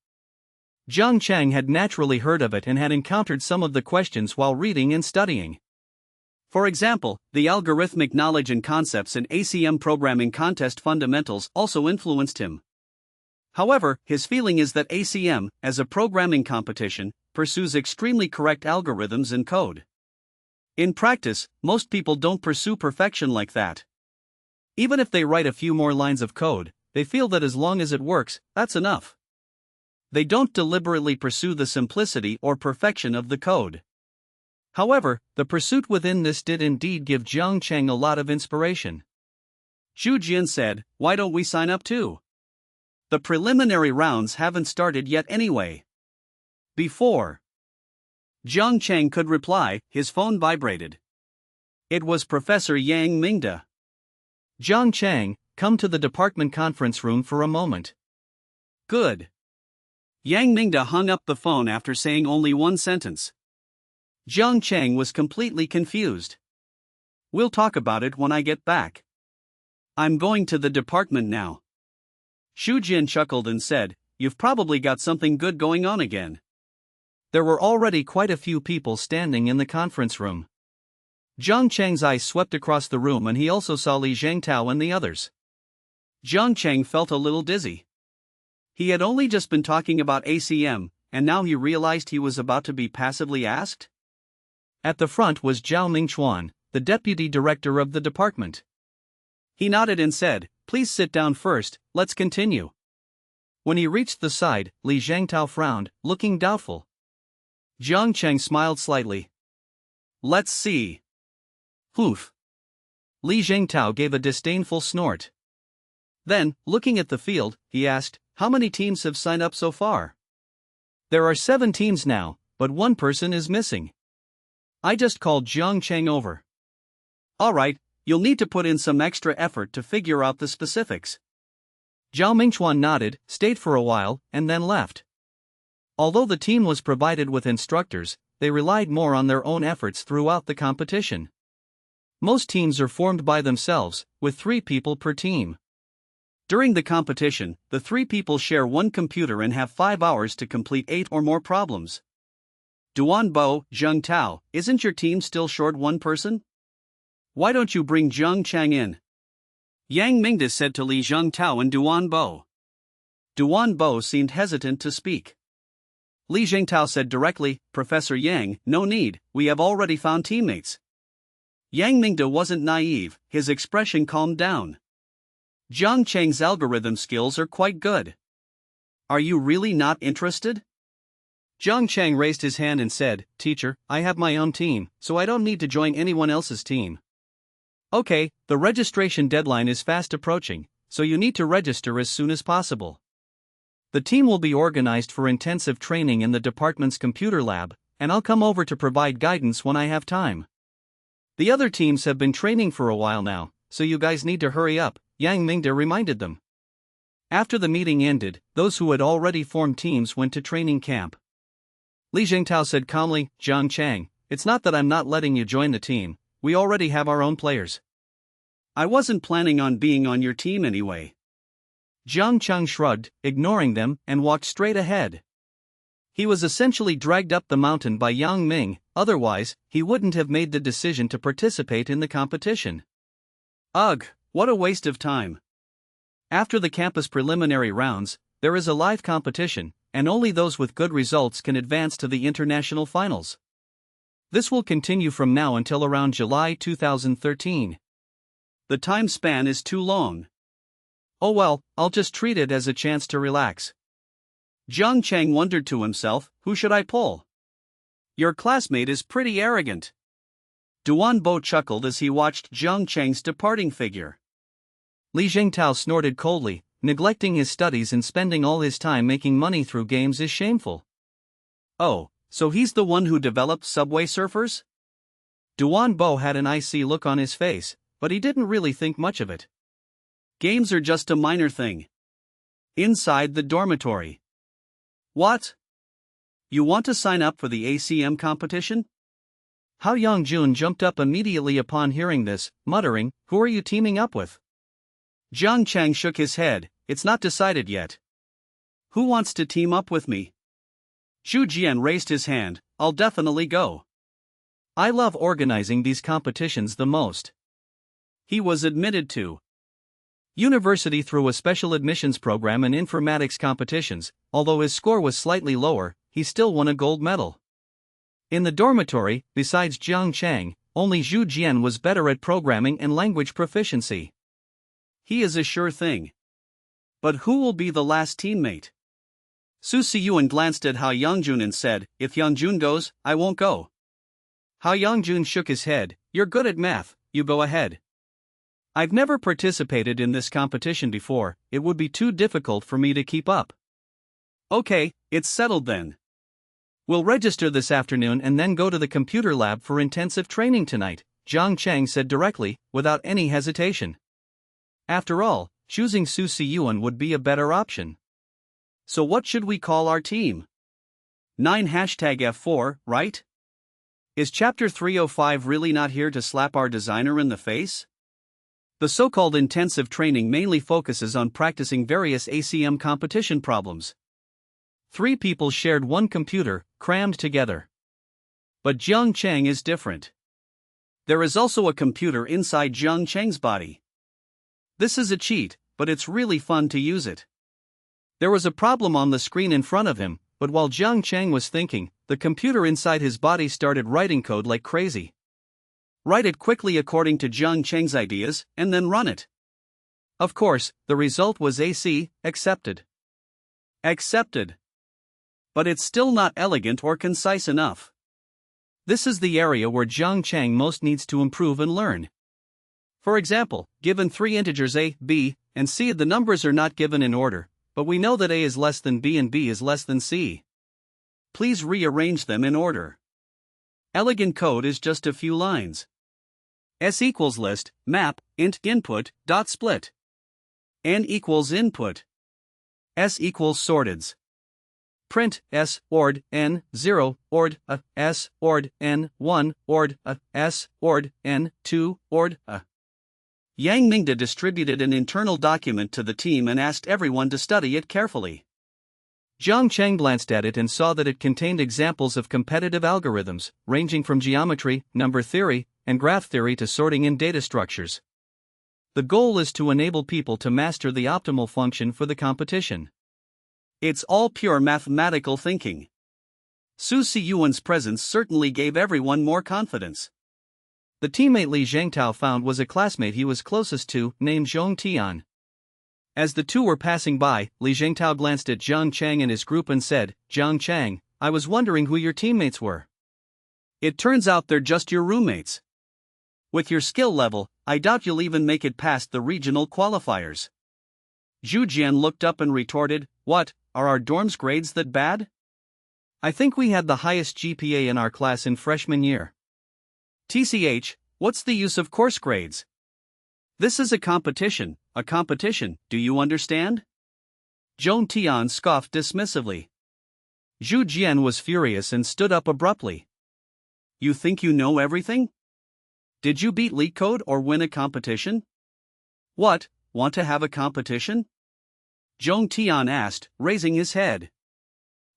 Speaker 1: Zhang Cheng had naturally heard of it and had encountered some of the questions while reading and studying. For example, the algorithmic knowledge and concepts in ACM programming contest fundamentals also influenced him. However, his feeling is that ACM, as a programming competition, pursues extremely correct algorithms in code. In practice, most people don't pursue perfection like that. Even if they write a few more lines of code, they feel that as long as it works, that's enough. They don't deliberately pursue the simplicity or perfection of the code. However, the pursuit within this did indeed give Zhang Cheng a lot of inspiration. Zhu Jian said, why don't we sign up too? The preliminary rounds haven't started yet anyway. Before Zhang Cheng could reply, his phone vibrated. It was Professor Yang Mingda. Zhang Cheng, come to the department conference room for a moment. Good. Yang Mingda hung up the phone after saying only one sentence. Zhang Cheng was completely confused. We'll talk about it when I get back. I'm going to the department now. Xu Jin chuckled and said, you've probably got something good going on again. There were already quite a few people standing in the conference room. Zhang Cheng's eyes swept across the room and he also saw Li Zhengtao and the others. Zhang Cheng felt a little dizzy. He had only just been talking about ACM, and now he realized he was about to be passively asked? At the front was Zhao Mingchuan, the deputy director of the department. He nodded and said, please sit down first, let's continue. When he reached the side, Li Zhengtao frowned, looking doubtful. Zhang Cheng smiled slightly. Let's see. Poof. Li Zhengtao gave a disdainful snort. Then, looking at the field, he asked, how many teams have signed up so far? There are 7 teams now, but one person is missing. I just called Zhang Cheng over. Alright, you'll need to put in some extra effort to figure out the specifics. Zhao Mingchuan nodded, stayed for a while, and then left. Although the team was provided with instructors, they relied more on their own efforts throughout the competition. Most teams are formed by themselves, with 3 people per team. During the competition, the 3 people share one computer and have 5 hours to complete 8 or more problems. Duan Bo, Zheng Tao, isn't your team still short one person? Why don't you bring Zheng Chang in? Yang Mingda said to Li Zheng Tao and Duan Bo. Duan Bo seemed hesitant to speak. Li Zhengtao said directly, Professor Yang, no need, we have already found teammates. Yang Mingda wasn't naive, his expression calmed down. Zheng Chang's algorithm skills are quite good. Are you really not interested? Zheng Chang raised his hand and said, Teacher, I have my own team, so I don't need to join anyone else's team. Okay, the registration deadline is fast approaching, so you need to register as soon as possible. The team will be organized for intensive training in the department's computer lab, and I'll come over to provide guidance when I have time. The other teams have been training for a while now, so you guys need to hurry up, Yang Mingda reminded them. After the meeting ended, those who had already formed teams went to training camp. Li Zhengtao said calmly, Zheng Chang, it's not that I'm not letting you join the team, we already have our own players. I wasn't planning on being on your team anyway. Zheng Chang shrugged, ignoring them, and walked straight ahead. He was essentially dragged up the mountain by Yang Ming, otherwise, he wouldn't have made the decision to participate in the competition. Ugh, what a waste of time. After the campus preliminary rounds, there is a live competition, and only those with good results can advance to the international finals. This will continue from now until around July 2013. The time span is too long. Oh well, I'll just treat it as a chance to relax. Zheng Chang wondered to himself, who should I pull? Your classmate is pretty arrogant. Duan Bo chuckled as he watched Zheng Chang's departing figure. Li Zhengtao snorted coldly, neglecting his studies and spending all his time making money through games is shameful. Oh, so he's the one who developed Subway Surfers? Duan Bo had an icy look on his face, but he didn't really think much of it. Games are just a minor thing. Inside the dormitory. What? You want to sign up for the ACM competition? Hao Yongjun jumped up immediately upon hearing this, muttering, Who are you teaming up with? Zheng Chang shook his head, it's not decided yet. Who wants to team up with me? Zhu Jian raised his hand, I'll definitely go. I love organizing these competitions the most. He was admitted to university through a special admissions program in informatics competitions. Although his score was slightly lower, he still won a gold medal. In the dormitory, besides Zheng Chang, only Zhu Jian was better at programming and language proficiency. He is a sure thing. But who will be the last teammate? Su Siyuan glanced at Hao Yongjun and said, If Yongjun goes, I won't go. Hao Yongjun shook his head, You're good at math, you go ahead. I've never participated in this competition before, it would be too difficult for me to keep up. Okay, it's settled then. We'll register this afternoon and then go to the computer lab for intensive training tonight, Zheng Chang said directly, without any hesitation. After all, choosing Su Siyuan would be a better option. So what should we call our team? 9 #F4, right? Is Chapter 305 really not here to slap our designer in the face? The so-called intensive training mainly focuses on practicing various ACM competition problems. 3 people shared one computer, crammed together. But Zheng Chang is different. There is also a computer inside Zheng Chang's body. This is a cheat, but it's really fun to use it. There was a problem on the screen in front of him, but while Zheng Chang was thinking, the computer inside his body started writing code like crazy. Write it quickly according to Zheng Chang's ideas, and then run it. Of course, the result was AC, accepted. Accepted. But it's still not elegant or concise enough. This is the area where Zheng Chang most needs to improve and learn. For example, given 3 integers a, b, and c, the numbers are not given in order, but we know that a is less than b and b is less than c. Please rearrange them in order. Elegant code is just a few lines. S equals list, map, int input, dot split. N equals input. S equals sorteds. print S ord N 0 ord A S ord N 1 ord A S ord N 2 ord A. Yang Mingda distributed an internal document to the team and asked everyone to study it carefully. Zhang Cheng glanced at it and saw that it contained examples of competitive algorithms, ranging from geometry, number theory, and graph theory to sorting in data structures. The goal is to enable people to master the optimal function for the competition. It's all pure mathematical thinking. Su Siyuan's presence certainly gave everyone more confidence. The teammate Li Zhengtao found was a classmate he was closest to, named Zhong Tian. As the two were passing by, Li Zhengtao glanced at Zhang Chang and his group and said, "Zhang Chang, I was wondering who your teammates were. It turns out they're just your roommates. With your skill level, I doubt you'll even make it past the regional qualifiers." Zhu Jian looked up and retorted, "What, are our dorms grades that bad? I think we had the highest GPA in our class in freshman year. TCH, what's the use of course grades? This is a competition, do you understand?" Zhong Tian scoffed dismissively. Zhu Jian was furious and stood up abruptly. "You think you know everything? Did you beat LeetCode or win a competition? What, want to have a competition?" Zhong Tian asked, raising his head.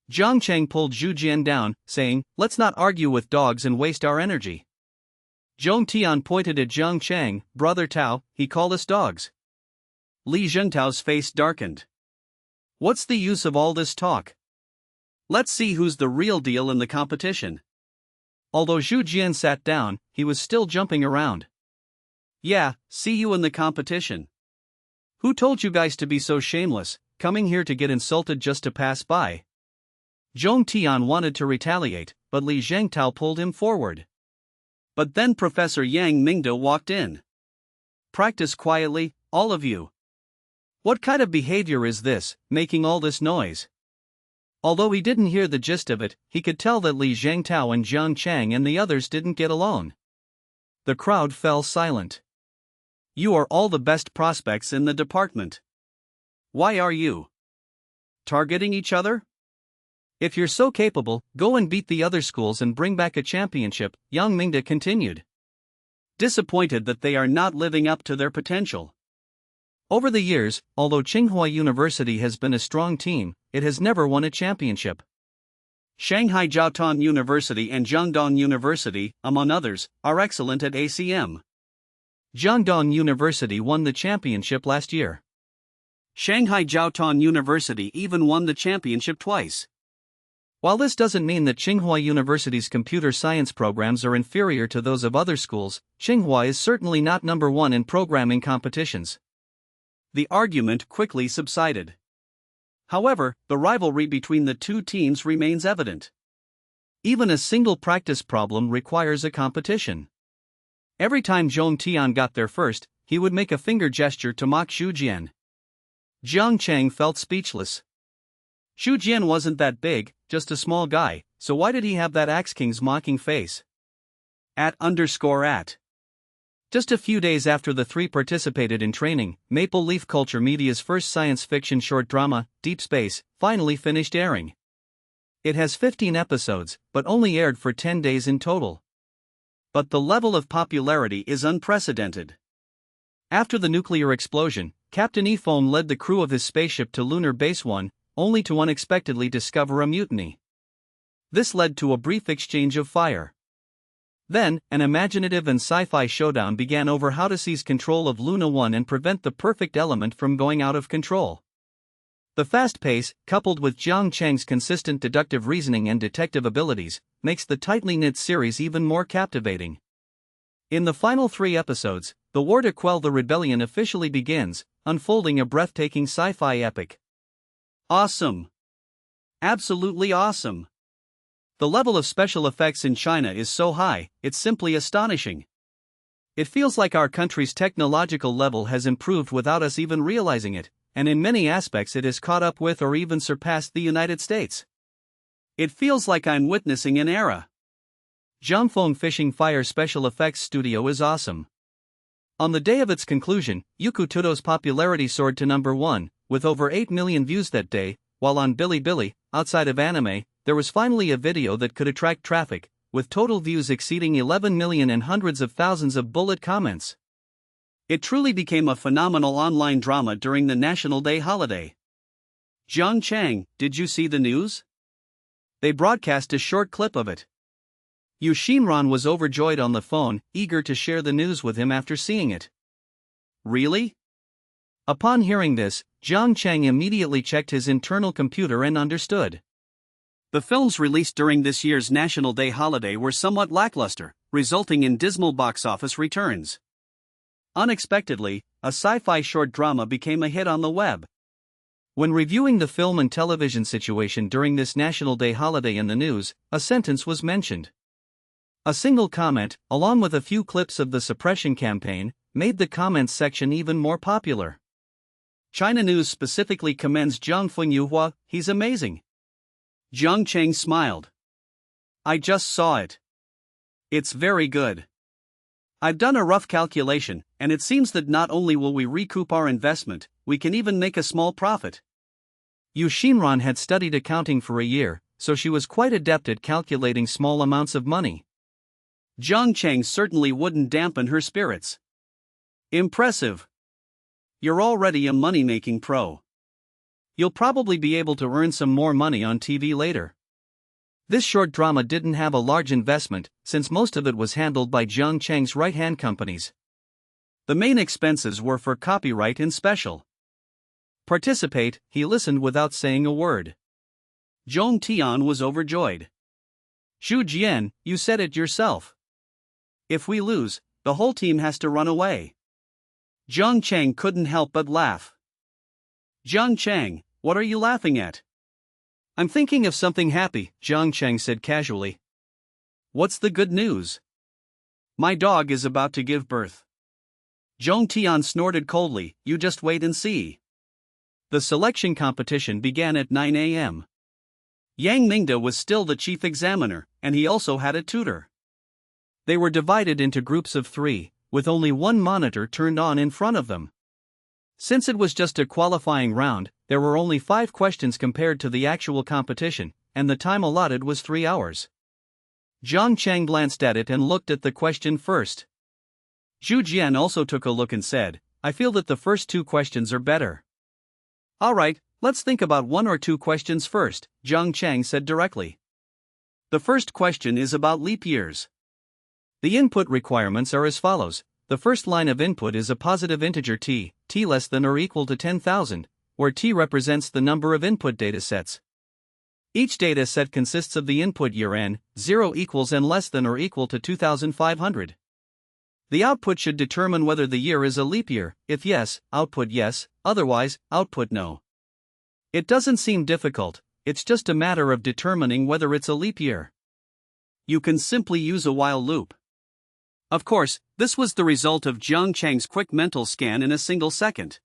Speaker 1: Zhang Cheng pulled Zhu Jian down, saying, "Let's not argue with dogs and waste our energy." Zhong Tian pointed at Zhang Cheng, "Brother Tao, he called us dogs." Li Zhengtao's face darkened. "What's the use of all this talk? Let's see who's the real deal in the competition." Although Zhu Jian sat down, he was still jumping around. "Yeah, see you in the competition. Who told you guys to be so shameless, coming here to get insulted just to pass by?" Zhong Tian wanted to retaliate, but Li Zhengtao pulled him forward. But then Professor Yang Mingda walked in. "Practice quietly, all of you. What kind of behavior is this, making all this noise?" Although he didn't hear the gist of it, he could tell that Li Zhengtao and Zhang Chang and the others didn't get along. The crowd fell silent. "You are all the best prospects in the department. Why are you targeting each other? If you're so capable, go and beat the other schools and bring back a championship," Yang Mingda continued. Disappointed that they are not living up to their potential. Over the years, although Tsinghua University has been a strong team, it has never won a championship. Shanghai Jiaotong University and Jiangdong University, among others, are excellent at ACM. Jiangdong University won the championship last year. Shanghai Jiaotong University even won the championship twice. While this doesn't mean that Tsinghua University's computer science programs are inferior to those of other schools, Tsinghua is certainly not number one in programming competitions. The argument quickly subsided. However, the rivalry between the two teams remains evident. Even a single practice problem requires a competition. Every time Zhong Tian got there first, he would make a finger gesture to mock Zhu Jian. Zhang Cheng felt speechless. Zhu Jian wasn't that big, just a small guy, so why did he have that Axe King's mocking face? @_@. Just a few days after the three participated in training, Maple Leaf Culture Media's first science fiction short drama, Deep Space, finally finished airing. It has 15 episodes, but only aired for 10 days in total. But the level of popularity is unprecedented. After the nuclear explosion, Captain Yifeng led the crew of his spaceship to Lunar Base 1, only to unexpectedly discover a mutiny. This led to a brief exchange of fire. Then, an imaginative and sci-fi showdown began over how to seize control of Luna 1 and prevent the perfect element from going out of control. The fast pace, coupled with Zhang Cheng's consistent deductive reasoning and detective abilities, makes the tightly knit series even more captivating. In the final 3 episodes, the war to quell the rebellion officially begins, unfolding a breathtaking sci-fi epic. Awesome! Absolutely awesome! The level of special effects in China is so high, it's simply astonishing. It feels like our country's technological level has improved without us even realizing it, and in many aspects it has caught up with or even surpassed the United States. It feels like I'm witnessing an era. Zhangfeng Fishing Fire Special Effects Studio is awesome. On the day of its conclusion, Yuku Tudo's popularity soared to number 1, with over 8 million views that day, while on Bilibili, outside of anime, there was finally a video that could attract traffic, with total views exceeding 11 million and hundreds of thousands of bullet comments. It truly became a phenomenal online drama during the National Day holiday. Jiang Chang, did you see the news? They broadcast a short clip of it. Yu Xinran was overjoyed on the phone, eager to share the news with him after seeing it. Really? Upon hearing this, Jiang Chang immediately checked his internal computer and understood. The films released during this year's National Day holiday were somewhat lackluster, resulting in dismal box office returns. Unexpectedly, a sci-fi short drama became a hit on the web. When reviewing the film and television situation during this National Day holiday in the news, a sentence was mentioned. A single comment, along with a few clips of the suppression campaign, made the comments section even more popular. China News specifically commends Zhang Fengyuhua, he's amazing. Jiang Chang smiled. I just saw it. It's very good. I've done a rough calculation, and it seems that not only will we recoup our investment, we can even make a small profit. Yu Xinran had studied accounting for a year, so she was quite adept at calculating small amounts of money. Jiang Chang certainly wouldn't dampen her spirits. Impressive. You're already a money-making pro. You'll probably be able to earn some more money on TV later. This short drama didn't have a large investment, since most of it was handled by Jiang Chang's right-hand companies. The main expenses were for copyright and special. Participate, he listened without saying a word. Zhong Tian was overjoyed. Zhu Jian, you said it yourself. If we lose, the whole team has to run away. Jiang Chang couldn't help but laugh. Jiang Chang, what are you laughing at? I'm thinking of something happy, Jiang Chang said casually. What's the good news? My dog is about to give birth. Zhong Tian snorted coldly, you just wait and see. The selection competition began at 9 a.m. Yang Mingda was still the chief examiner, and he also had a tutor. They were divided into groups of 3, with only one monitor turned on in front of them. Since it was just a qualifying round, there were only 5 questions compared to the actual competition, and the time allotted was 3 hours. Jiang Chang glanced at it and looked at the question first. Zhu Jian also took a look and said, I feel that the first 2 questions are better. Alright, let's think about 1 or 2 questions first, Jiang Chang said directly. The first question is about leap years. The input requirements are as follows. The first line of input is a positive integer t less than or equal to 10,000, where t represents the number of input datasets. Each dataset consists of the input year n, 0 equals n less than or equal to 2,500. The output should determine whether the year is a leap year. If yes, output yes, otherwise, output no. It doesn't seem difficult, it's just a matter of determining whether it's a leap year. You can simply use a while loop. Of course, this was the result of Jiang Chang's quick mental scan in a single second.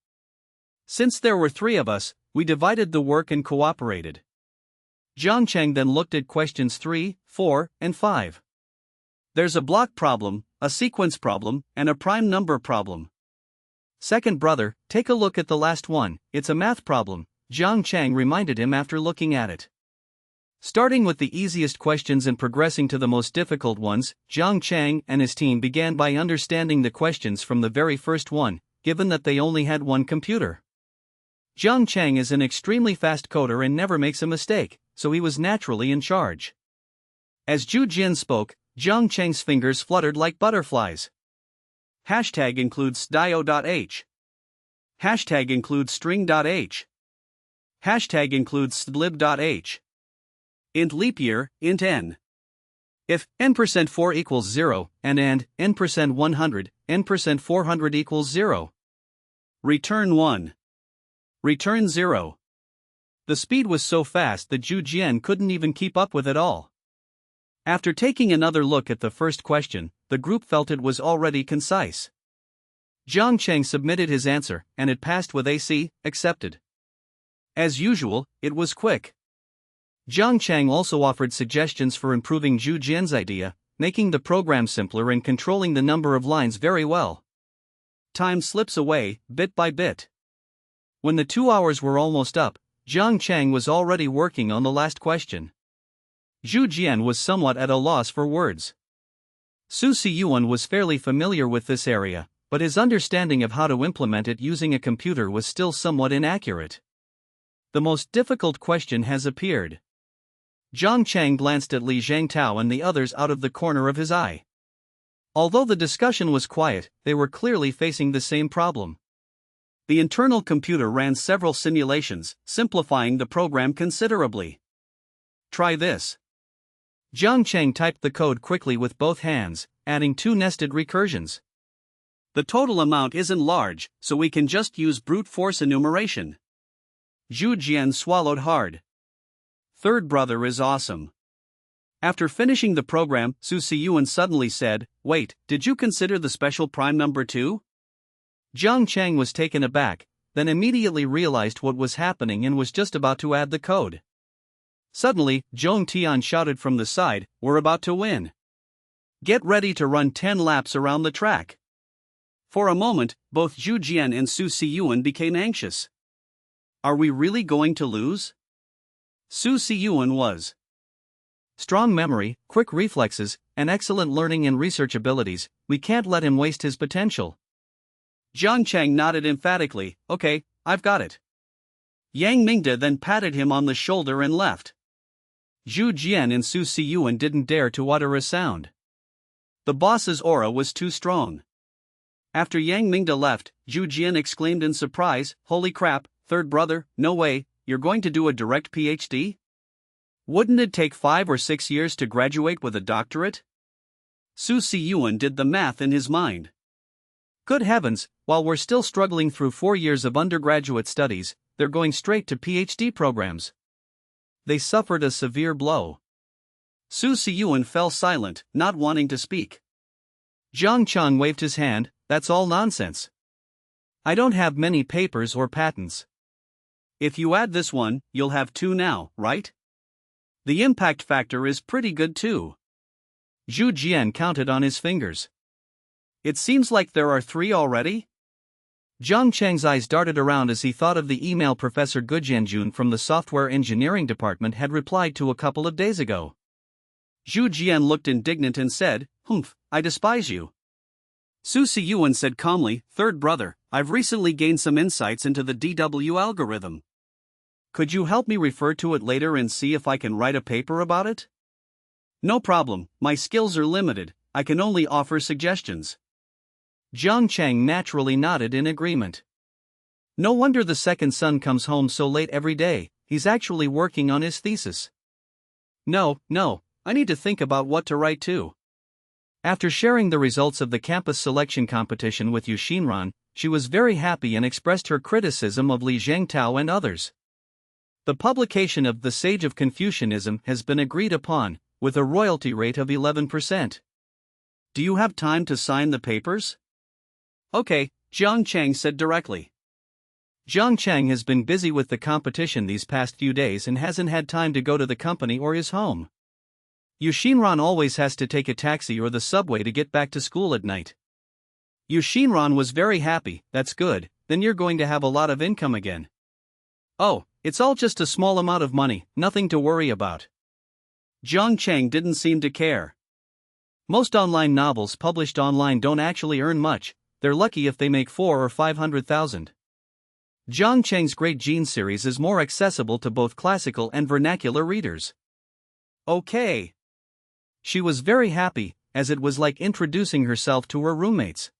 Speaker 1: Since there were 3 of us, we divided the work and cooperated. Jiang Chang then looked at questions 3, 4, and 5. There's a block problem, a sequence problem, and a prime number problem. Second brother, take a look at the last one, it's a math problem, Jiang Chang reminded him after looking at it. Starting with the easiest questions and progressing to the most difficult ones, Jiang Chang and his team began by understanding the questions from the very first one, given that they only had one computer. Jiang Chang is an extremely fast coder and never makes a mistake, so he was naturally in charge. As Zhu Jian spoke, Jiang Chang's fingers fluttered like butterflies. Hashtag includes dio.h. Hashtag includes string.h. Hashtag includes stlib.h. Int leap year, int n. If n% 4 equals 0, and n% 100, n% 400 equals 0. Return 1. Return 0. The speed was so fast that Zhu Jian couldn't even keep up with it all. After taking another look at the first question, the group felt it was already concise. Jiang Chang submitted his answer, and it passed with AC, accepted. As usual, it was quick. Jiang Chang also offered suggestions for improving Zhu Jian's idea, making the program simpler and controlling the number of lines very well. Time slips away, bit by bit. When the 2 hours were almost up, Jiang Chang was already working on the last question. Zhu Jian was somewhat at a loss for words. Su Siyuan was fairly familiar with this area, but his understanding of how to implement it using a computer was still somewhat inaccurate. The most difficult question has appeared. Jiang Chang glanced at Li Zhangtao and the others out of the corner of his eye. Although the discussion was quiet, they were clearly facing the same problem. The internal computer ran several simulations, simplifying the program considerably. Try this. Jiang Chang typed the code quickly with both hands, adding 2 nested recursions. The total amount isn't large, so we can just use brute force enumeration. Zhu Jian swallowed hard. Third brother is awesome. After finishing the program, Su Siyuan suddenly said, "Wait, did you consider the special prime number too?" Jiang Chang was taken aback, then immediately realized what was happening and was just about to add the code. Suddenly, Zhong Tian shouted from the side, "We're about to win. Get ready to run 10 laps around the track." For a moment, both Zhu Jian and Su Siyuan became anxious. Are we really going to lose? Su Siyuan was strong memory, quick reflexes, and excellent learning and research abilities. We can't let him waste his potential. Jiang Chang nodded emphatically, "Okay, I've got it." Yang Mingda then patted him on the shoulder and left. Zhu Jian and Su Siyuan didn't dare to utter a sound. The boss's aura was too strong. After Yang Mingda left, Zhu Jian exclaimed in surprise, "Holy crap, third brother, no way, you're going to do a direct PhD? Wouldn't it take 5 or 6 years to graduate with a doctorate?" Su Siyuan did the math in his mind. Good heavens, while we're still struggling through 4 years of undergraduate studies, they're going straight to PhD programs. They suffered a severe blow. Su Siyuan fell silent, not wanting to speak. Jiang Chang waved his hand, "That's all nonsense. I don't have many papers or patents. If you add this one, you'll have 2 now, right? The impact factor is pretty good too." Zhu Jian counted on his fingers. "It seems like there are 3 already?" Jiang Chang's eyes darted around as he thought of the email Professor Gujianjun from the software engineering department had replied to a couple of days ago. Zhu Jian looked indignant and said, "Humph, I despise you." Su Siyuan said calmly, "Third brother, I've recently gained some insights into the DW algorithm. Could you help me refer to it later and see if I can write a paper about it?" "No problem, my skills are limited, I can only offer suggestions." Jiang Chang naturally nodded in agreement. No wonder the second son comes home so late every day, he's actually working on his thesis. No, I need to think about what to write too. After sharing the results of the campus selection competition with Yu Xinran, she was very happy and expressed her criticism of Li Zhangtao and others. The publication of The Sage of Confucianism has been agreed upon, with a royalty rate of 11%. Do you have time to sign the papers? Okay, Jiang Chang said directly. Jiang Chang has been busy with the competition these past few days and hasn't had time to go to the company or his home. Yu Xinran always has to take a taxi or the subway to get back to school at night. Yu Xinran was very happy. "That's good, then you're going to have a lot of income again." "Oh, it's all just a small amount of money, nothing to worry about." Jiang Chang didn't seem to care. Most online novels published online don't actually earn much, they're lucky if they make 400,000 or 500,000. Jiang Chang's Great Gene series is more accessible to both classical and vernacular readers. Okay. She was very happy, as it was like introducing herself to her roommates.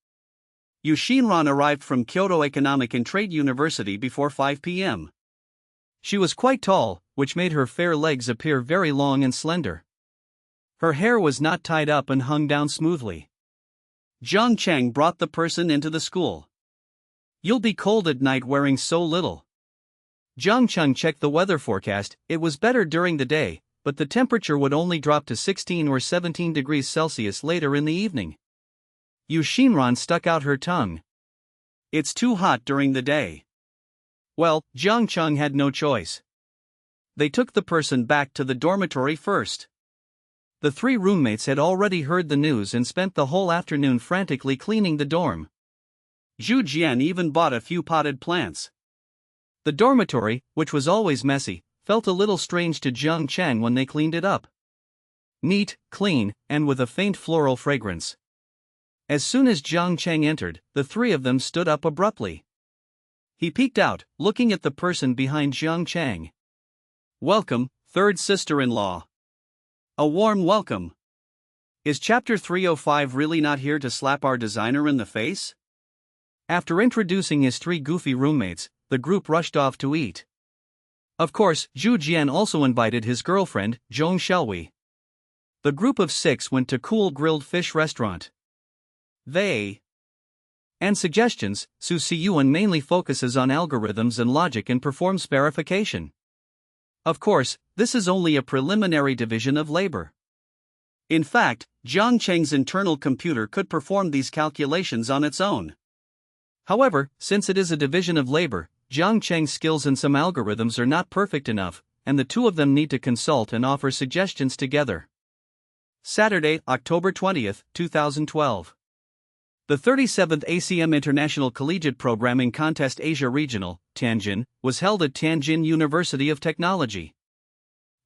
Speaker 1: Yu Xinran arrived from Kyoto Economic and Trade University before 5 p.m. She was quite tall, which made her fair legs appear very long and slender. Her hair was not tied up and hung down smoothly. Jiang Chang brought the person into the school. "You'll be cold at night wearing so little." Jiang Chang checked the weather forecast. It was better during the day, but the temperature would only drop to 16 or 17 degrees Celsius later in the evening. Yu Xinran stuck out her tongue. "It's too hot during the day." Well, Jiang Chang had no choice. They took the person back to the dormitory first. The 3 roommates had already heard the news and spent the whole afternoon frantically cleaning the dorm. Zhu Jian even bought a few potted plants. The dormitory, which was always messy, felt a little strange to Jiang Chang when they cleaned it up. Neat, clean, and with a faint floral fragrance. As soon as Jiang Chang entered, the three of them stood up abruptly. He peeked out, looking at the person behind Jiang Chang. "Welcome, third sister-in-law. A warm welcome. Is Chapter 305 really not here to slap our designer in the face?" After introducing his three goofy roommates, the group rushed off to eat. Of course, Zhu Jian also invited his girlfriend, Zhong Xiaowei. The group of 6 went to Cool Grilled Fish Restaurant. And suggestions. Su Siyuan mainly focuses on algorithms and logic and performs verification. Of course, this is only a preliminary division of labor. In fact, Jiang Cheng's internal computer could perform these calculations on its own. However, since it is a division of labor, Jiang Cheng's skills in some algorithms are not perfect enough, and the two of them need to consult and offer suggestions together. Saturday, October 20th, 2012. The 37th ACM International Collegiate Programming Contest Asia Regional, Tianjin, was held at Tianjin University of Technology.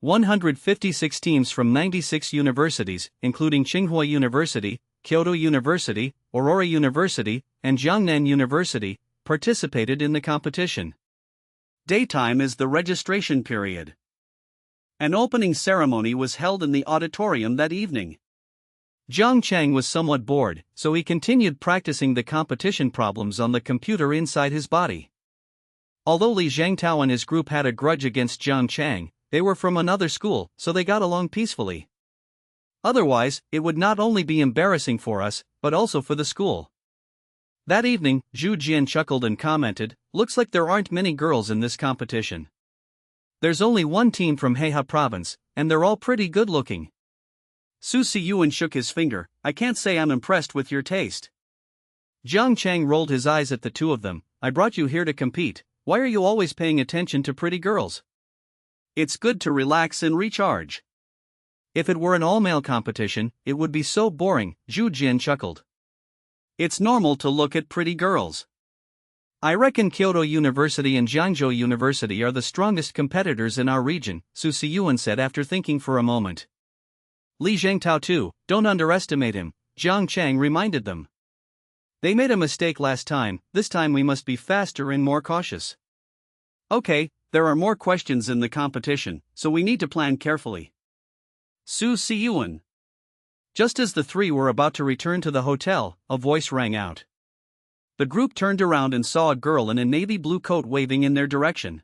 Speaker 1: 156 teams from 96 universities, including Tsinghua University, Kyoto University, Aurora University, and Jiangnan University, participated in the competition. Daytime is the registration period. An opening ceremony was held in the auditorium that evening. Jiang Chang was somewhat bored, so he continued practicing the competition problems on the computer inside his body. Although Li Zhangtao and his group had a grudge against Jiang Chang, they were from another school, so they got along peacefully. Otherwise, it would not only be embarrassing for us, but also for the school. That evening, Zhu Jian chuckled and commented, "Looks like there aren't many girls in this competition. There's only one team from Heiha province, and they're all pretty good-looking." Su Siyuan shook his finger. "I can't say I'm impressed with your taste." Jiang Chang rolled his eyes at the two of them. "I brought you here to compete. Why are you always paying attention to pretty girls? It's good to relax and recharge." "If it were an all-male competition, it would be so boring," Zhu Jian chuckled. "It's normal to look at pretty girls. I reckon Kyoto University and Jiangzhou University are the strongest competitors in our region," Su Siyuan said after thinking for a moment. "Li Zhangtao too, don't underestimate him," Jiang Chang reminded them. "They made a mistake last time, this time we must be faster and more cautious." "Okay, there are more questions in the competition, so we need to plan carefully." Su Siyuan. Just as the three were about to return to the hotel, a voice rang out. The group turned around and saw a girl in a navy blue coat waving in their direction.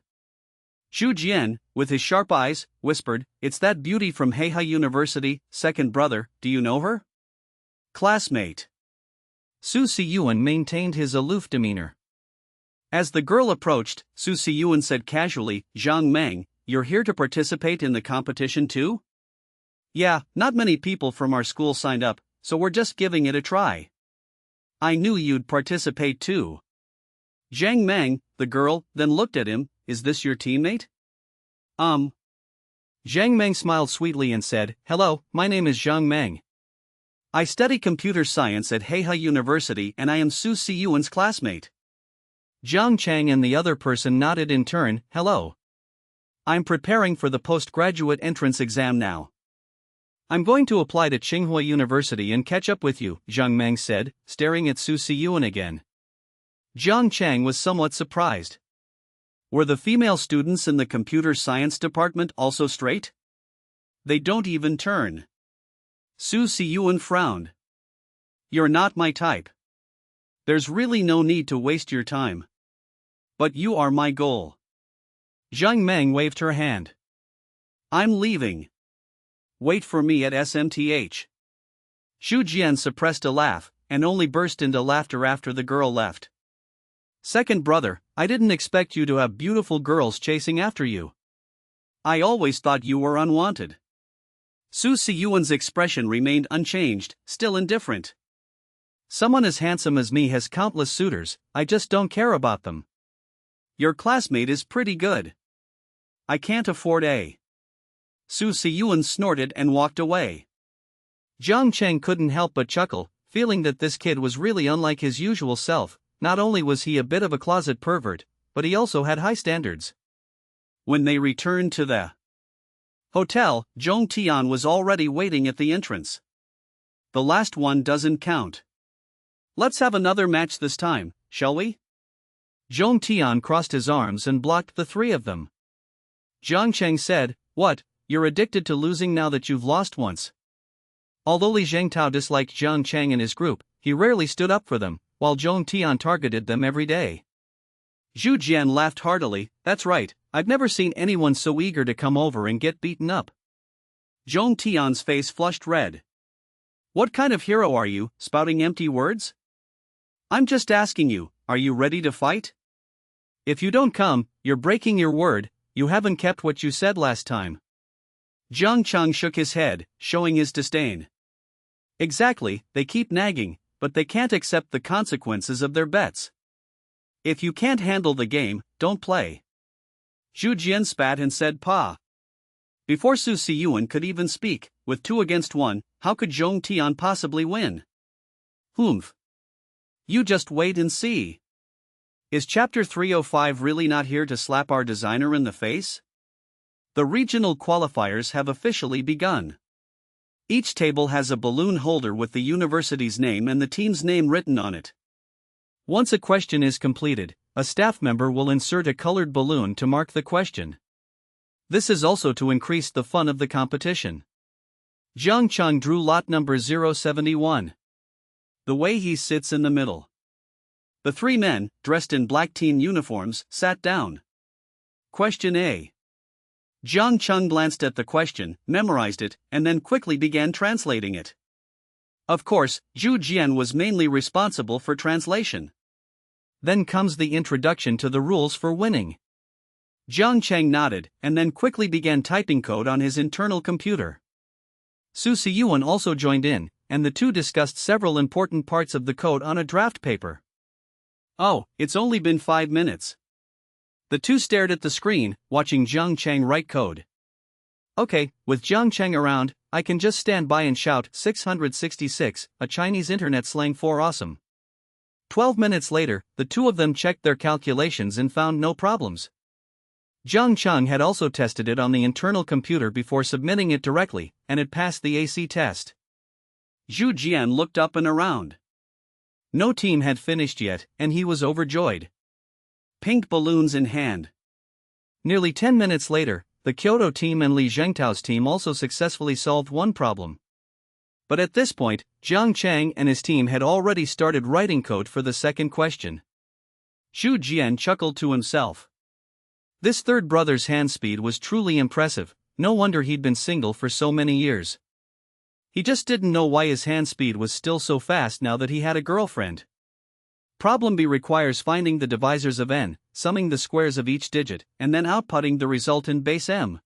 Speaker 1: Zhu Jian, with his sharp eyes, whispered, "It's that beauty from Heiha University, second brother, do you know her?" "Classmate." Su Siyuan maintained his aloof demeanor. As the girl approached, Su Siyuan said casually, "Zhang Meng, you're here to participate in the competition too?" "Yeah, not many people from our school signed up, so we're just giving it a try." "I knew you'd participate too." Zhang Meng, the girl, then looked at him, "Is this your teammate?" Zhang Meng smiled sweetly and said, "Hello, my name is Zhang Meng. I study computer science at Heiha University and I am Su Siyuan's classmate." Jiang Chang and the other person nodded in turn, "Hello. I'm preparing for the postgraduate entrance exam now. I'm going to apply to Tsinghua University and catch up with you," Zhang Meng said, staring at Su Siyuan again. Jiang Chang was somewhat surprised. Were the female students in the computer science department also straight? They don't even turn. Su Siyuan frowned. "You're not my type. There's really no need to waste your time. But you are my goal." Zhang Meng waved her hand. "I'm leaving. Wait for me at SMTH." Zhu Jian suppressed a laugh, and only burst into laughter after the girl left. "Second brother, I didn't expect you to have beautiful girls chasing after you. I always thought you were unwanted." Su Siyuan's expression remained unchanged, still indifferent. "Someone as handsome as me has countless suitors, I just don't care about them. Your classmate is pretty good. I can't afford a." Su Siyuan snorted and walked away. Jiang Cheng couldn't help but chuckle, feeling that this kid was really unlike his usual self. Not only was he a bit of a closet pervert, but he also had high standards. When they returned to the hotel, Jong Tian was already waiting at the entrance. The last one doesn't count. Let's have another match this time, shall we? Jong Tian crossed his arms and blocked the three of them. Jiang Cheng said, "What, you're addicted to losing now that you've lost once?" Although Li Zhengtao disliked Jiang Cheng and his group, he rarely stood up for them, while Jong Tian targeted them every day. Zhu Jian laughed heartily. "That's right, I've never seen anyone so eager to come over and get beaten up." Jong Tian's face flushed red. "What kind of hero are you, spouting empty words? I'm just asking you, are you ready to fight? If you don't come, you're breaking your word, you haven't kept what you said last time." Jiang Cheng shook his head, showing his disdain. "Exactly, they keep nagging, but they can't accept the consequences of their bets. If you can't handle the game, don't play." Zhu Jian spat and said "Pa." Before Su Siyuan could even speak, with 2 against 1, how could Zhong Tian possibly win? Humph. You just wait and see. Is Chapter 305 really not here to slap our designer in the face? The regional qualifiers have officially begun. Each table has a balloon holder with the university's name and the team's name written on it. Once a question is completed, a staff member will insert a colored balloon to mark the question. This is also to increase the fun of the competition. Jiang Cheng drew lot number 071. The way he sits in the middle. The 3 men, dressed in black team uniforms, sat down. Question A. Jiang Cheng glanced at the question, memorized it, and then quickly began translating it. Of course, Zhu Jian was mainly responsible for translation. Then comes the introduction to the rules for winning. Jiang Cheng nodded, and then quickly began typing code on his internal computer. Su Siyuan also joined in, and the two discussed several important parts of the code on a draft paper. Oh, it's only been 5 minutes. The two stared at the screen, watching Jiang Cheng write code. Okay, with Jiang Cheng around, I can just stand by and shout 666, a Chinese internet slang for awesome. 12 minutes later, the two of them checked their calculations and found no problems. Jiang Cheng had also tested it on the internal computer before submitting it directly, and it passed the AC test. Zhu Jian looked up and around. No team had finished yet, and he was overjoyed. Pink balloons in hand. Nearly 10 minutes later, the Kyoto team and Li Zhengtao's team also successfully solved one problem. But at this point, Jiang Cheng and his team had already started writing code for the second question. Zhu Jian chuckled to himself. This third brother's hand speed was truly impressive, no wonder he'd been single for so many years. He just didn't know why his hand speed was still so fast now that he had a girlfriend. Problem B requires finding the divisors of n, summing the squares of each digit, and then outputting the result in base m.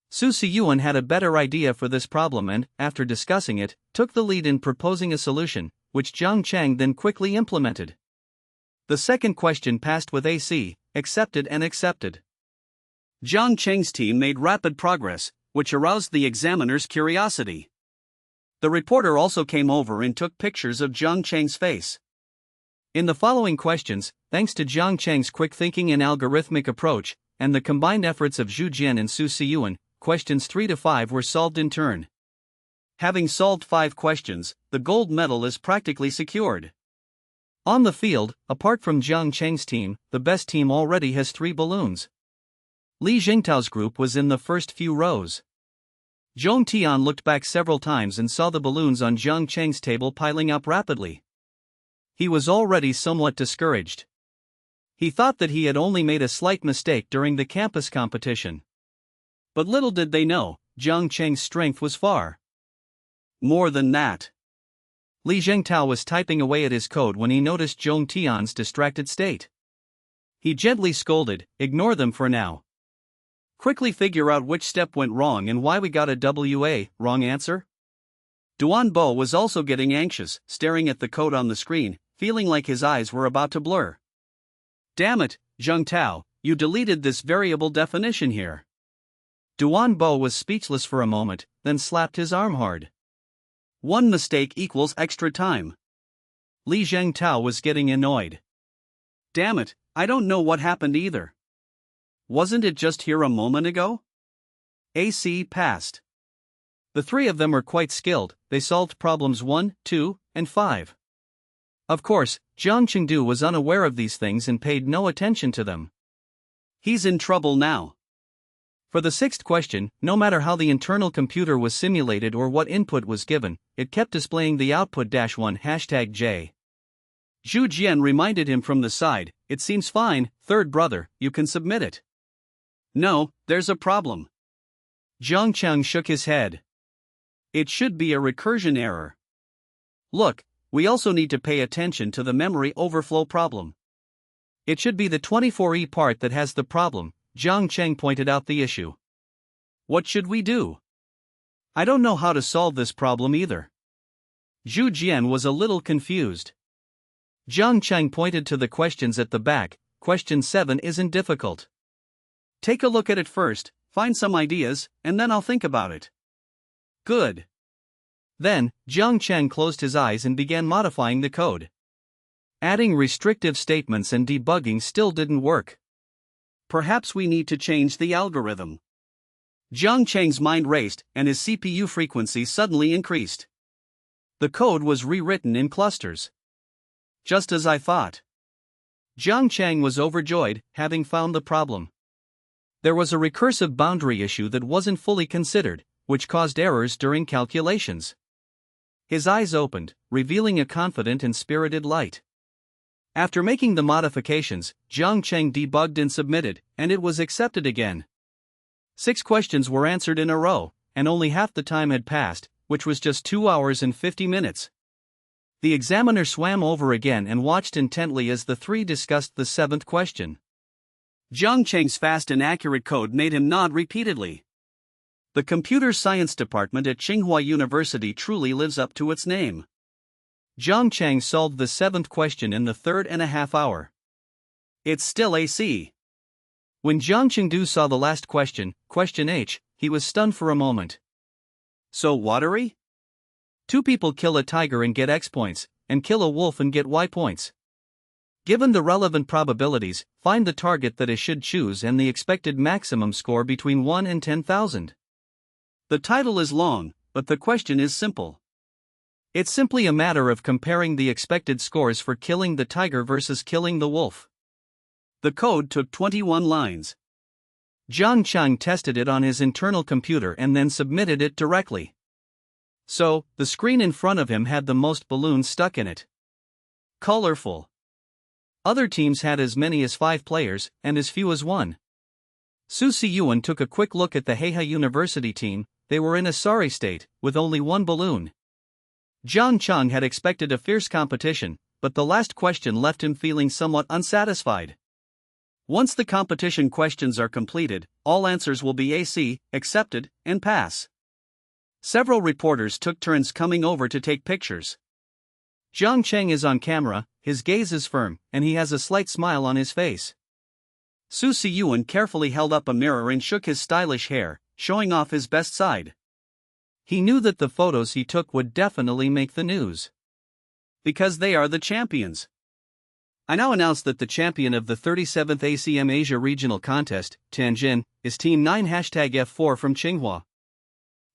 Speaker 1: Su Siyuan had a better idea for this problem and, after discussing it, took the lead in proposing a solution, which Jiang Cheng then quickly implemented. The second question passed with AC, accepted and accepted. Jiang Cheng's team made rapid progress, which aroused the examiner's curiosity. The reporter also came over and took pictures of Jiang Cheng's face. In the following questions, thanks to Jiang Cheng's quick thinking and algorithmic approach, and the combined efforts of Zhu Jian and Su Siyuan, questions 3 to 5 were solved in turn. Having solved 5 questions, the gold medal is practically secured. On the field, apart from Jiang Cheng's team, the best team already has 3 balloons. Li Zhengtao's group was in the first few rows. Zhong Tian looked back several times and saw the balloons on Jiang Cheng's table piling up rapidly. He was already somewhat discouraged. He thought that he had only made a slight mistake during the campus competition. But little did they know, Jiang Cheng's strength was far more than that. Li Zhengtao was typing away at his code when he noticed Zhong Tian's distracted state. He gently scolded, "Ignore them for now. Quickly figure out which step went wrong and why we got a WA, wrong answer." Duan Bo was also getting anxious, staring at the code on the screen, feeling like his eyes were about to blur. "Damn it, Zhengtao, you deleted this variable definition here." Duan Bo was speechless for a moment, then slapped his arm hard. One mistake equals extra time. Li Zhengtao was getting annoyed. Damn it, I don't know what happened either. Wasn't it just here a moment ago? AC passed. The three of them were quite skilled, they solved problems 1, 2, and 5. Of course, Jiang Chengdu was unaware of these things and paid no attention to them. He's in trouble now. For the sixth question, no matter how the internal computer was simulated or what input was given, it kept displaying the output -1 #J. Zhu Jian reminded him from the side, "It seems fine, third brother, you can submit it." "No, there's a problem." Jiang Cheng shook his head. "It should be a recursion error. Look, we also need to pay attention to the memory overflow problem. It should be the 24E part that has the problem." Jiang Cheng pointed out the issue. "What should we do? I don't know how to solve this problem either." Zhu Jian was a little confused. Jiang Cheng pointed to the questions at the back. Question 7 isn't difficult. Take a look at it first, find some ideas, and then I'll think about it. Good. Then, Jiang Cheng closed his eyes and began modifying the code. Adding restrictive statements and debugging still didn't work. Perhaps we need to change the algorithm. Jiang Cheng's mind raced, and his CPU frequency suddenly increased. The code was rewritten in clusters. Just as I thought. Jiang Cheng was overjoyed, having found the problem. There was a recursive boundary issue that wasn't fully considered, which caused errors during calculations. His eyes opened, revealing a confident and spirited light. After making the modifications, Jiang Cheng debugged and submitted, and it was accepted again. 6 questions were answered in a row, and only half the time had passed, which was just 2 hours and 50 minutes. The examiner swam over again and watched intently as the three discussed the 7th question. Jiang Cheng's fast and accurate code made him nod repeatedly. The computer science department at Tsinghua University truly lives up to its name. Jiang Cheng solved the 7th question in the 3.5 hour. It's still AC. When Jiang Chengdu saw the last question, question H, he was stunned for a moment. So watery? 2 people kill a tiger and get X points, and kill a wolf and get Y points. Given the relevant probabilities, find the target that it should choose and the expected maximum score between 1 and 10,000. The title is long, but the question is simple. It's simply a matter of comparing the expected scores for killing the tiger versus killing the wolf. The code took 21 lines. Jiang Cheng tested it on his internal computer and then submitted it directly. So, the screen in front of him had the most balloons stuck in it. Colorful. Other teams had as many as 5 players, and as few as 1. Su Siyuan took a quick look at the Heiha University team. They were in a sorry state, with only 1 balloon. Jiang Cheng had expected a fierce competition, but the last question left him feeling somewhat unsatisfied. Once the competition questions are completed, all answers will be AC, accepted, and pass. Several reporters took turns coming over to take pictures. Jiang Cheng is on camera, his gaze is firm, and he has a slight smile on his face. Su Siyuan carefully held up a mirror and shook his stylish hair, showing off his best side. He knew that the photos he took would definitely make the news. Because they are the champions. I now announce that the champion of the 37th ACM Asia Regional Contest, Tianjin, is Team 9 #F4 from Tsinghua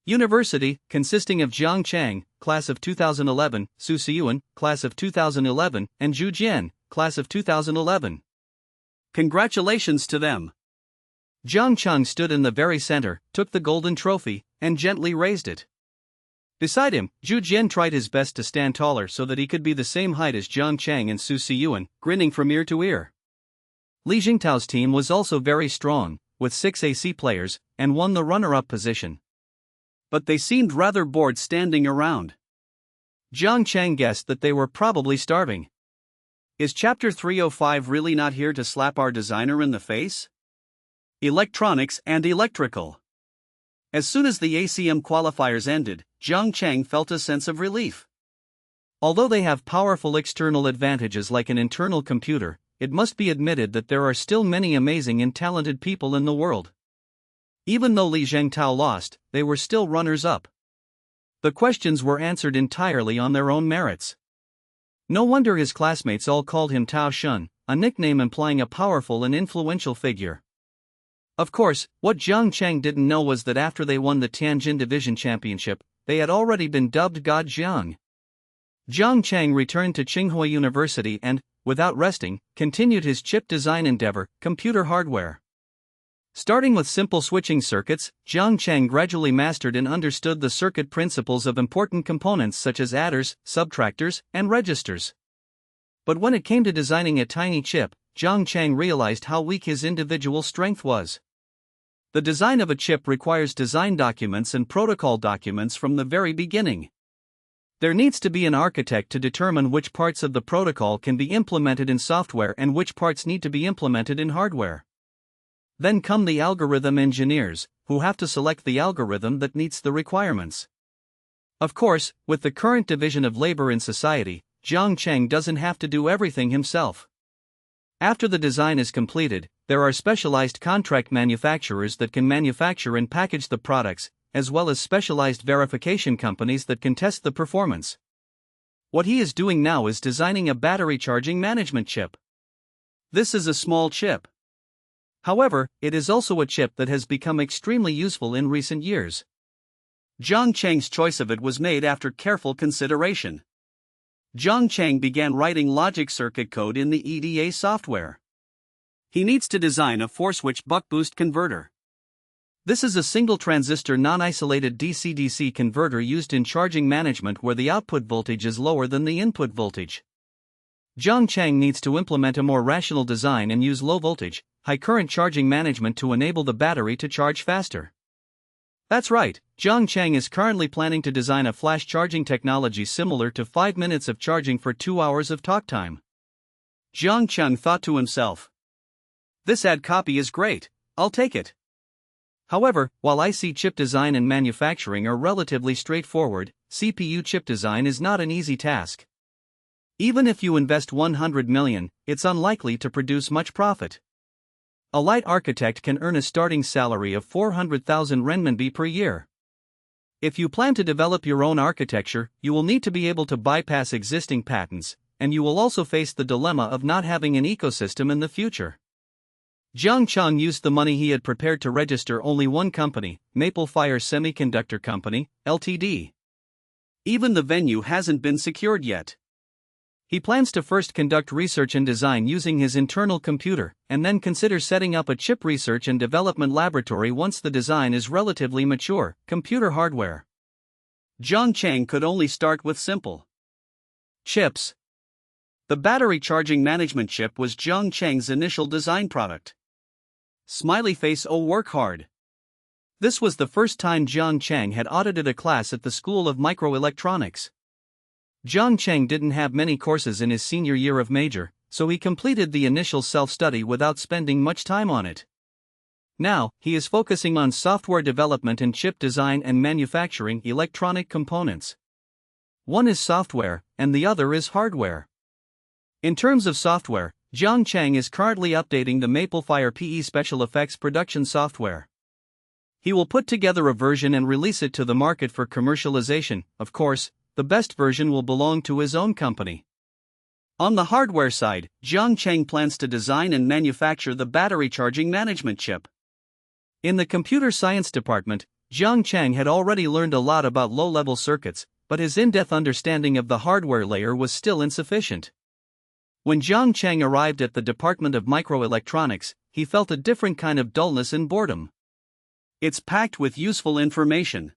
Speaker 1: University, consisting of Jiang Cheng, class of 2011, Su Siyuan, class of 2011, and Zhu Jian, class of 2011. Congratulations to them. Jiang Cheng stood in the very center, took the golden trophy, and gently raised it. Beside him, Zhu Jian tried his best to stand taller so that he could be the same height as Jiang Cheng and Su Siyuan, grinning from ear to ear. Li Jingtao's team was also very strong, with 6 AC players, and won the runner-up position. But they seemed rather bored standing around. Jiang Cheng guessed that they were probably starving. Is Chapter 305 really not here to slap our designer in the face? Electronics and electrical. As soon as the ACM qualifiers ended, Jiang Cheng felt a sense of relief. Although they have powerful external advantages like an internal computer, it must be admitted that there are still many amazing and talented people in the world. Even though Li Zhengtao lost, they were still runners-up. The questions were answered entirely on their own merits. No wonder his classmates all called him Tao Shun, a nickname implying a powerful and influential figure. Of course, what Jiang Cheng didn't know was that after they won the Tianjin Division Championship, they had already been dubbed God Jiang. Jiang Cheng returned to Tsinghua University and, without resting, continued his chip design endeavor, computer hardware. Starting with simple switching circuits, Jiang Cheng gradually mastered and understood the circuit principles of important components such as adders, subtractors, and registers. But when it came to designing a tiny chip, Jiang Cheng realized how weak his individual strength was. The design of a chip requires design documents and protocol documents from the very beginning. There needs to be an architect to determine which parts of the protocol can be implemented in software and which parts need to be implemented in hardware. Then come the algorithm engineers, who have to select the algorithm that meets the requirements. Of course, with the current division of labor in society, Jiang Cheng doesn't have to do everything himself. After the design is completed, there are specialized contract manufacturers that can manufacture and package the products, as well as specialized verification companies that can test the performance. What he is doing now is designing a battery charging management chip. This is a small chip. However, it is also a chip that has become extremely useful in recent years. Jiang Cheng's choice of it was made after careful consideration. Jiang Cheng began writing logic circuit code in the EDA software. He needs to design a 4-switch buck-boost converter. This is a single-transistor non-isolated DC-DC converter used in charging management where the output voltage is lower than the input voltage. Jiang Cheng needs to implement a more rational design and use low-voltage, high-current charging management to enable the battery to charge faster. That's right, Jiang Cheng is currently planning to design a flash charging technology similar to 5 minutes of charging for 2 hours of talk time. Jiang Cheng thought to himself, "This ad copy is great, I'll take it." However, while IC chip design and manufacturing are relatively straightforward, CPU chip design is not an easy task. Even if you invest 100 million, it's unlikely to produce much profit. A light architect can earn a starting salary of 400,000 renminbi per year. If you plan to develop your own architecture, you will need to be able to bypass existing patents, and you will also face the dilemma of not having an ecosystem in the future. Jiang Cheng used the money he had prepared to register only one company, Maple Fire Semiconductor Company, Ltd. Even the venue hasn't been secured yet. He plans to first conduct research and design using his internal computer, and then consider setting up a chip research and development laboratory once the design is relatively mature, computer hardware. Jiang Cheng could only start with simple chips. The battery charging management chip was Jiang Cheng's initial design product. Smiley face, oh work hard. This was the first time Jiang Cheng had audited a class at the School of Microelectronics. Jiang Cheng didn't have many courses in his senior year of major, so he completed the initial self-study without spending much time on it. Now, he is focusing on software development and chip design and manufacturing electronic components. One is software, and the other is hardware. In terms of software, Jiang Cheng is currently updating the MapleFire PE Special Effects production software. He will put together a version and release it to the market for commercialization. Of course, the best version will belong to his own company. On the hardware side, Jiang Cheng plans to design and manufacture the battery charging management chip. In the computer science department, Jiang Cheng had already learned a lot about low-level circuits, but his in-depth understanding of the hardware layer was still insufficient. When Jiang Cheng arrived at the Department of Microelectronics, he felt a different kind of dullness and boredom. It's packed with useful information.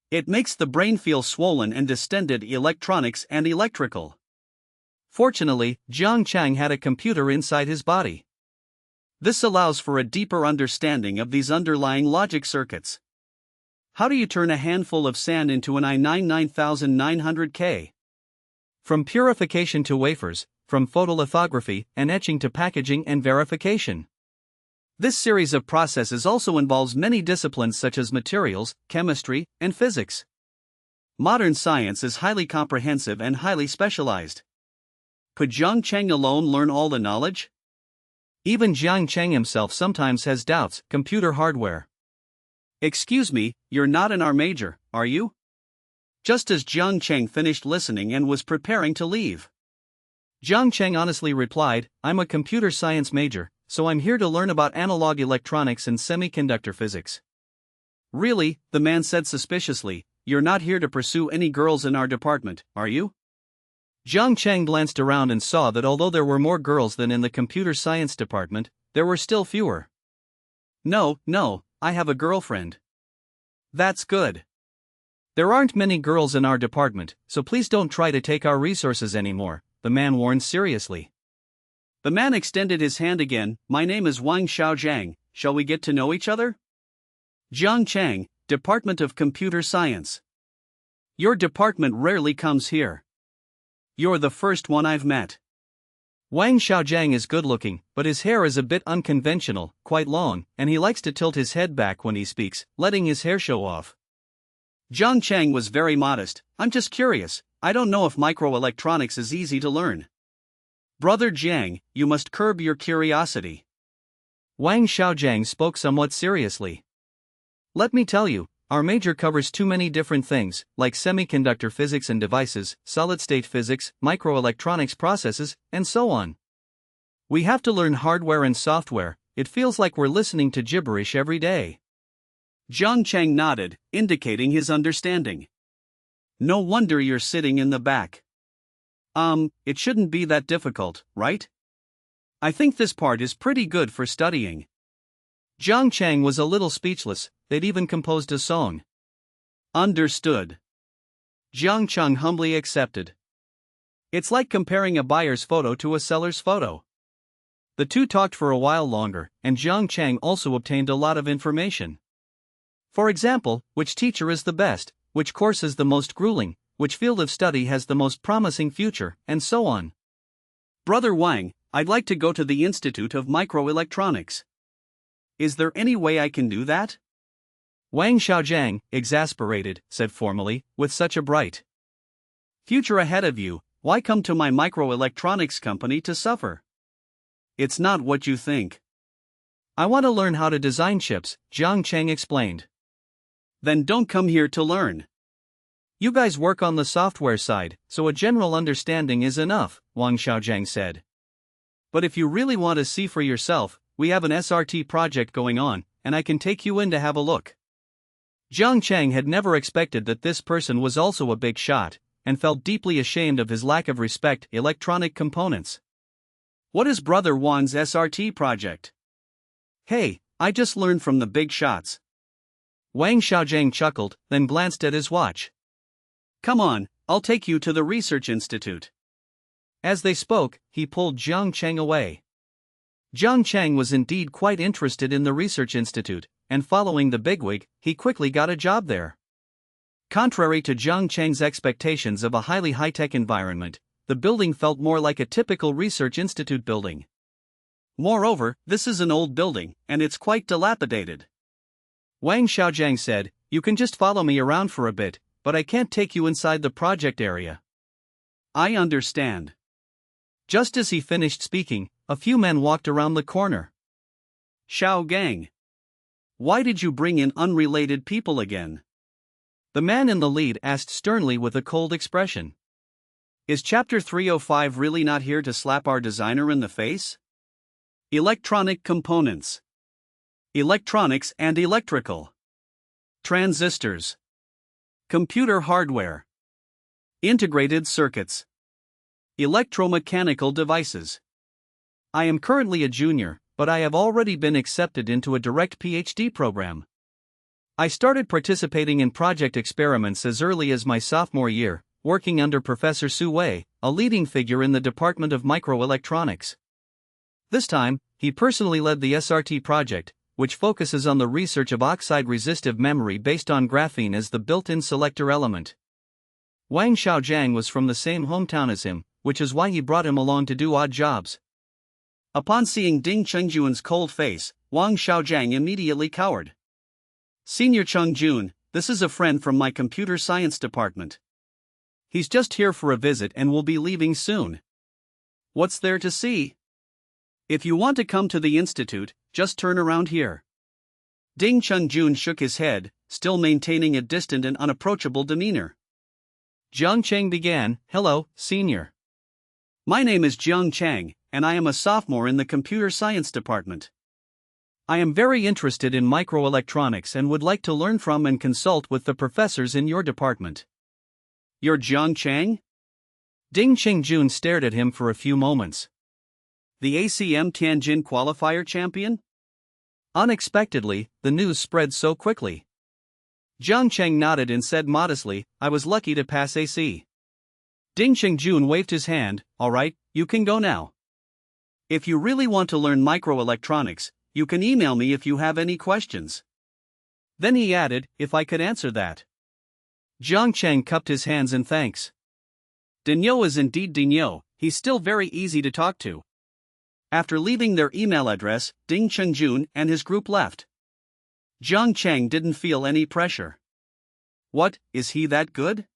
Speaker 1: It makes the brain feel swollen and distended. Electronics and electrical. Fortunately, Jiang Cheng had a computer inside his body. This allows for a deeper understanding of these underlying logic circuits. How do you turn a handful of sand into an I99,900K? From purification to wafers, from photolithography and etching to packaging and verification. This series of processes also involves many disciplines such as materials, chemistry, and physics. Modern science is highly comprehensive and highly specialized. Could Jiang Cheng alone learn all the knowledge? Even Jiang Cheng himself sometimes has doubts. Computer hardware. Excuse me, you're not in our major, are you? Just as Jiang Cheng finished listening and was preparing to leave, Jiang Cheng honestly replied, I'm a computer science major, so I'm here to learn about analog electronics and semiconductor physics. Really, the man said suspiciously, you're not here to pursue any girls in our department, are you? Jiang Cheng glanced around and saw that although there were more girls than in the computer science department, there were still fewer. No, I have a girlfriend. That's good. There aren't many girls in our department, so please don't try to take our resources anymore, the man warned seriously. The man extended his hand again. My name is Wang Xiaojiang, shall we get to know each other? Jiang Cheng, Department of Computer Science. Your department rarely comes here. You're the first one I've met. Wang Xiaojiang is good-looking, but his hair is a bit unconventional, quite long, and he likes to tilt his head back when he speaks, letting his hair show off. Jiang Cheng was very modest. I'm just curious, I don't know if microelectronics is easy to learn. Brother Jiang, you must curb your curiosity. Wang Xiaojiang spoke somewhat seriously. Let me tell you, our major covers too many different things, like semiconductor physics and devices, solid-state physics, microelectronics processes, and so on. We have to learn hardware and software. It feels like we're listening to gibberish every day. Jiang Cheng nodded, indicating his understanding. No wonder you're sitting in the back. It shouldn't be that difficult, right? I think this part is pretty good for studying. Jiang Cheng was a little speechless. They'd even composed a song. Understood. Jiang Cheng humbly accepted. It's like comparing a buyer's photo to a seller's photo. The two talked for a while longer, and Jiang Cheng also obtained a lot of information. For example, which teacher is the best, which course is the most grueling, which field of study has the most promising future, and so on. Brother Wang, I'd like to go to the Institute of Microelectronics. Is there any way I can do that? Wang Xiaojiang, exasperated, said formally, with such a bright future ahead of you, why come to my microelectronics company to suffer? It's not what you think. I want to learn how to design chips, Jiang Cheng explained. Then don't come here to learn. You guys work on the software side, so a general understanding is enough, Wang Xiaojiang said. But if you really want to see for yourself, we have an SRT project going on, and I can take you in to have a look. Jiang Cheng had never expected that this person was also a big shot, and felt deeply ashamed of his lack of respect. Electronic components. What is Brother Wang's SRT project? Hey, I just learned from the big shots. Wang Xiaojiang chuckled, then glanced at his watch. Come on, I'll take you to the research institute. As they spoke, he pulled Jiang Cheng away. Jiang Cheng was indeed quite interested in the research institute, and following the bigwig, he quickly got a job there. Contrary to Jiang Cheng's expectations of a highly high-tech environment, the building felt more like a typical research institute building. Moreover, this is an old building, and it's quite dilapidated. Wang Xiaojiang said, you can just follow me around for a bit, but I can't take you inside the project area. I understand. Just as he finished speaking, a few men walked around the corner. Xiao Gang. Why did you bring in unrelated people again? The man in the lead asked sternly with a cold expression. Is Chapter 305 really not here to slap our designer in the face? Electronic components. Electronics and electrical. Transistors. Computer hardware. Integrated circuits. Electromechanical devices. I am currently a junior, but I have already been accepted into a direct PhD program. I started participating in project experiments as early as my sophomore year, working under Professor Su Wei, a leading figure in the Department of Microelectronics. This time, he personally led the SRT project, which focuses on the research of oxide-resistive memory based on graphene as the built-in selector element. Wang Xiaojiang was from the same hometown as him, which is why he brought him along to do odd jobs. Upon seeing Ding Chengjuan's cold face, Wang Xiaojiang immediately cowered. Senior Chengjun, this is a friend from my computer science department. He's just here for a visit and will be leaving soon. What's there to see? If you want to come to the institute, just turn around here. Ding Chengjun shook his head, still maintaining a distant and unapproachable demeanor. Jiang Cheng began, Hello, senior. My name is Jiang Chang, and I am a sophomore in the computer science department. I am very interested in microelectronics and would like to learn from and consult with the professors in your department. You're Jiang Chang? Ding Qingjun stared at him for a few moments. The ACM Tianjin qualifier champion? Unexpectedly, the news spread so quickly. Jiang Cheng nodded and said modestly, I was lucky to pass AC. Ding Qingjun waved his hand, all right, you can go now. If you really want to learn microelectronics, you can email me if you have any questions. Then he added, if I could answer that. Jiang Cheng cupped his hands in thanks. Dinyo is indeed Dinyo, he's still very easy to talk to. After leaving their email address, Ding Qingjun and his group left. Jiang Cheng didn't feel any pressure. What, is he that good?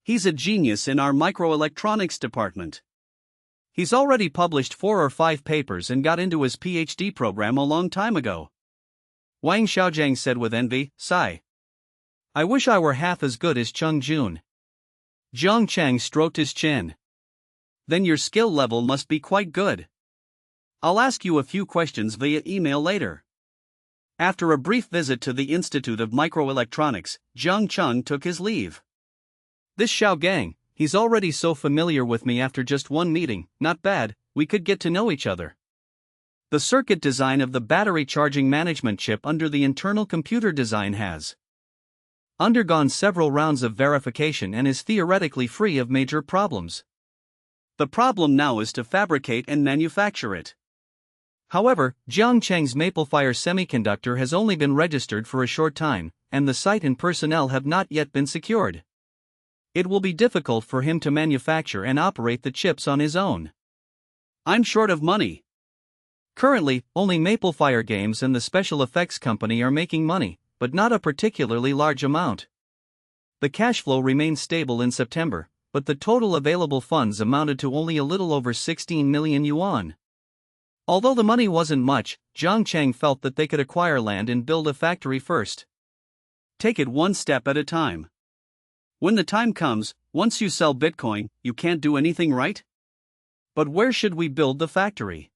Speaker 1: He's a genius in our microelectronics department. He's already published 4 or 5 papers and got into his PhD program a long time ago. Wang Xiaojiang said with envy, sigh. I wish I were half as good as Cheng Jun. Jiang Cheng stroked his chin. Then your skill level must be quite good. I'll ask you a few questions via email later. After a brief visit to the Institute of Microelectronics, Jiang Cheng took his leave. This Xiao Gang, he's already so familiar with me after just one meeting, not bad, we could get to know each other. The circuit design of the battery charging management chip under the internal computer design has undergone several rounds of verification and is theoretically free of major problems. The problem now is to fabricate and manufacture it. However, Jiang Cheng's Maplefire semiconductor has only been registered for a short time, and the site and personnel have not yet been secured. It will be difficult for him to manufacture and operate the chips on his own. I'm short of money. Currently, only Maplefire Games and the special effects company are making money, but not a particularly large amount. The cash flow remained stable in September, but the total available funds amounted to only a little over 16 million yuan. Although the money wasn't much, Jiang Cheng felt that they could acquire land and build a factory first. Take it one step at a time. When the time comes, once you sell Bitcoin, you can't do anything right? But where should we build the factory?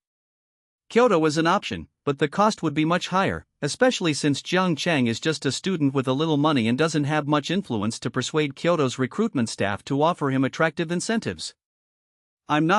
Speaker 1: Kyoto is an option, but the cost would be much higher, especially since Jiang Cheng is just a student with a little money and doesn't have much influence to persuade Kyoto's recruitment staff to offer him attractive incentives. I'm not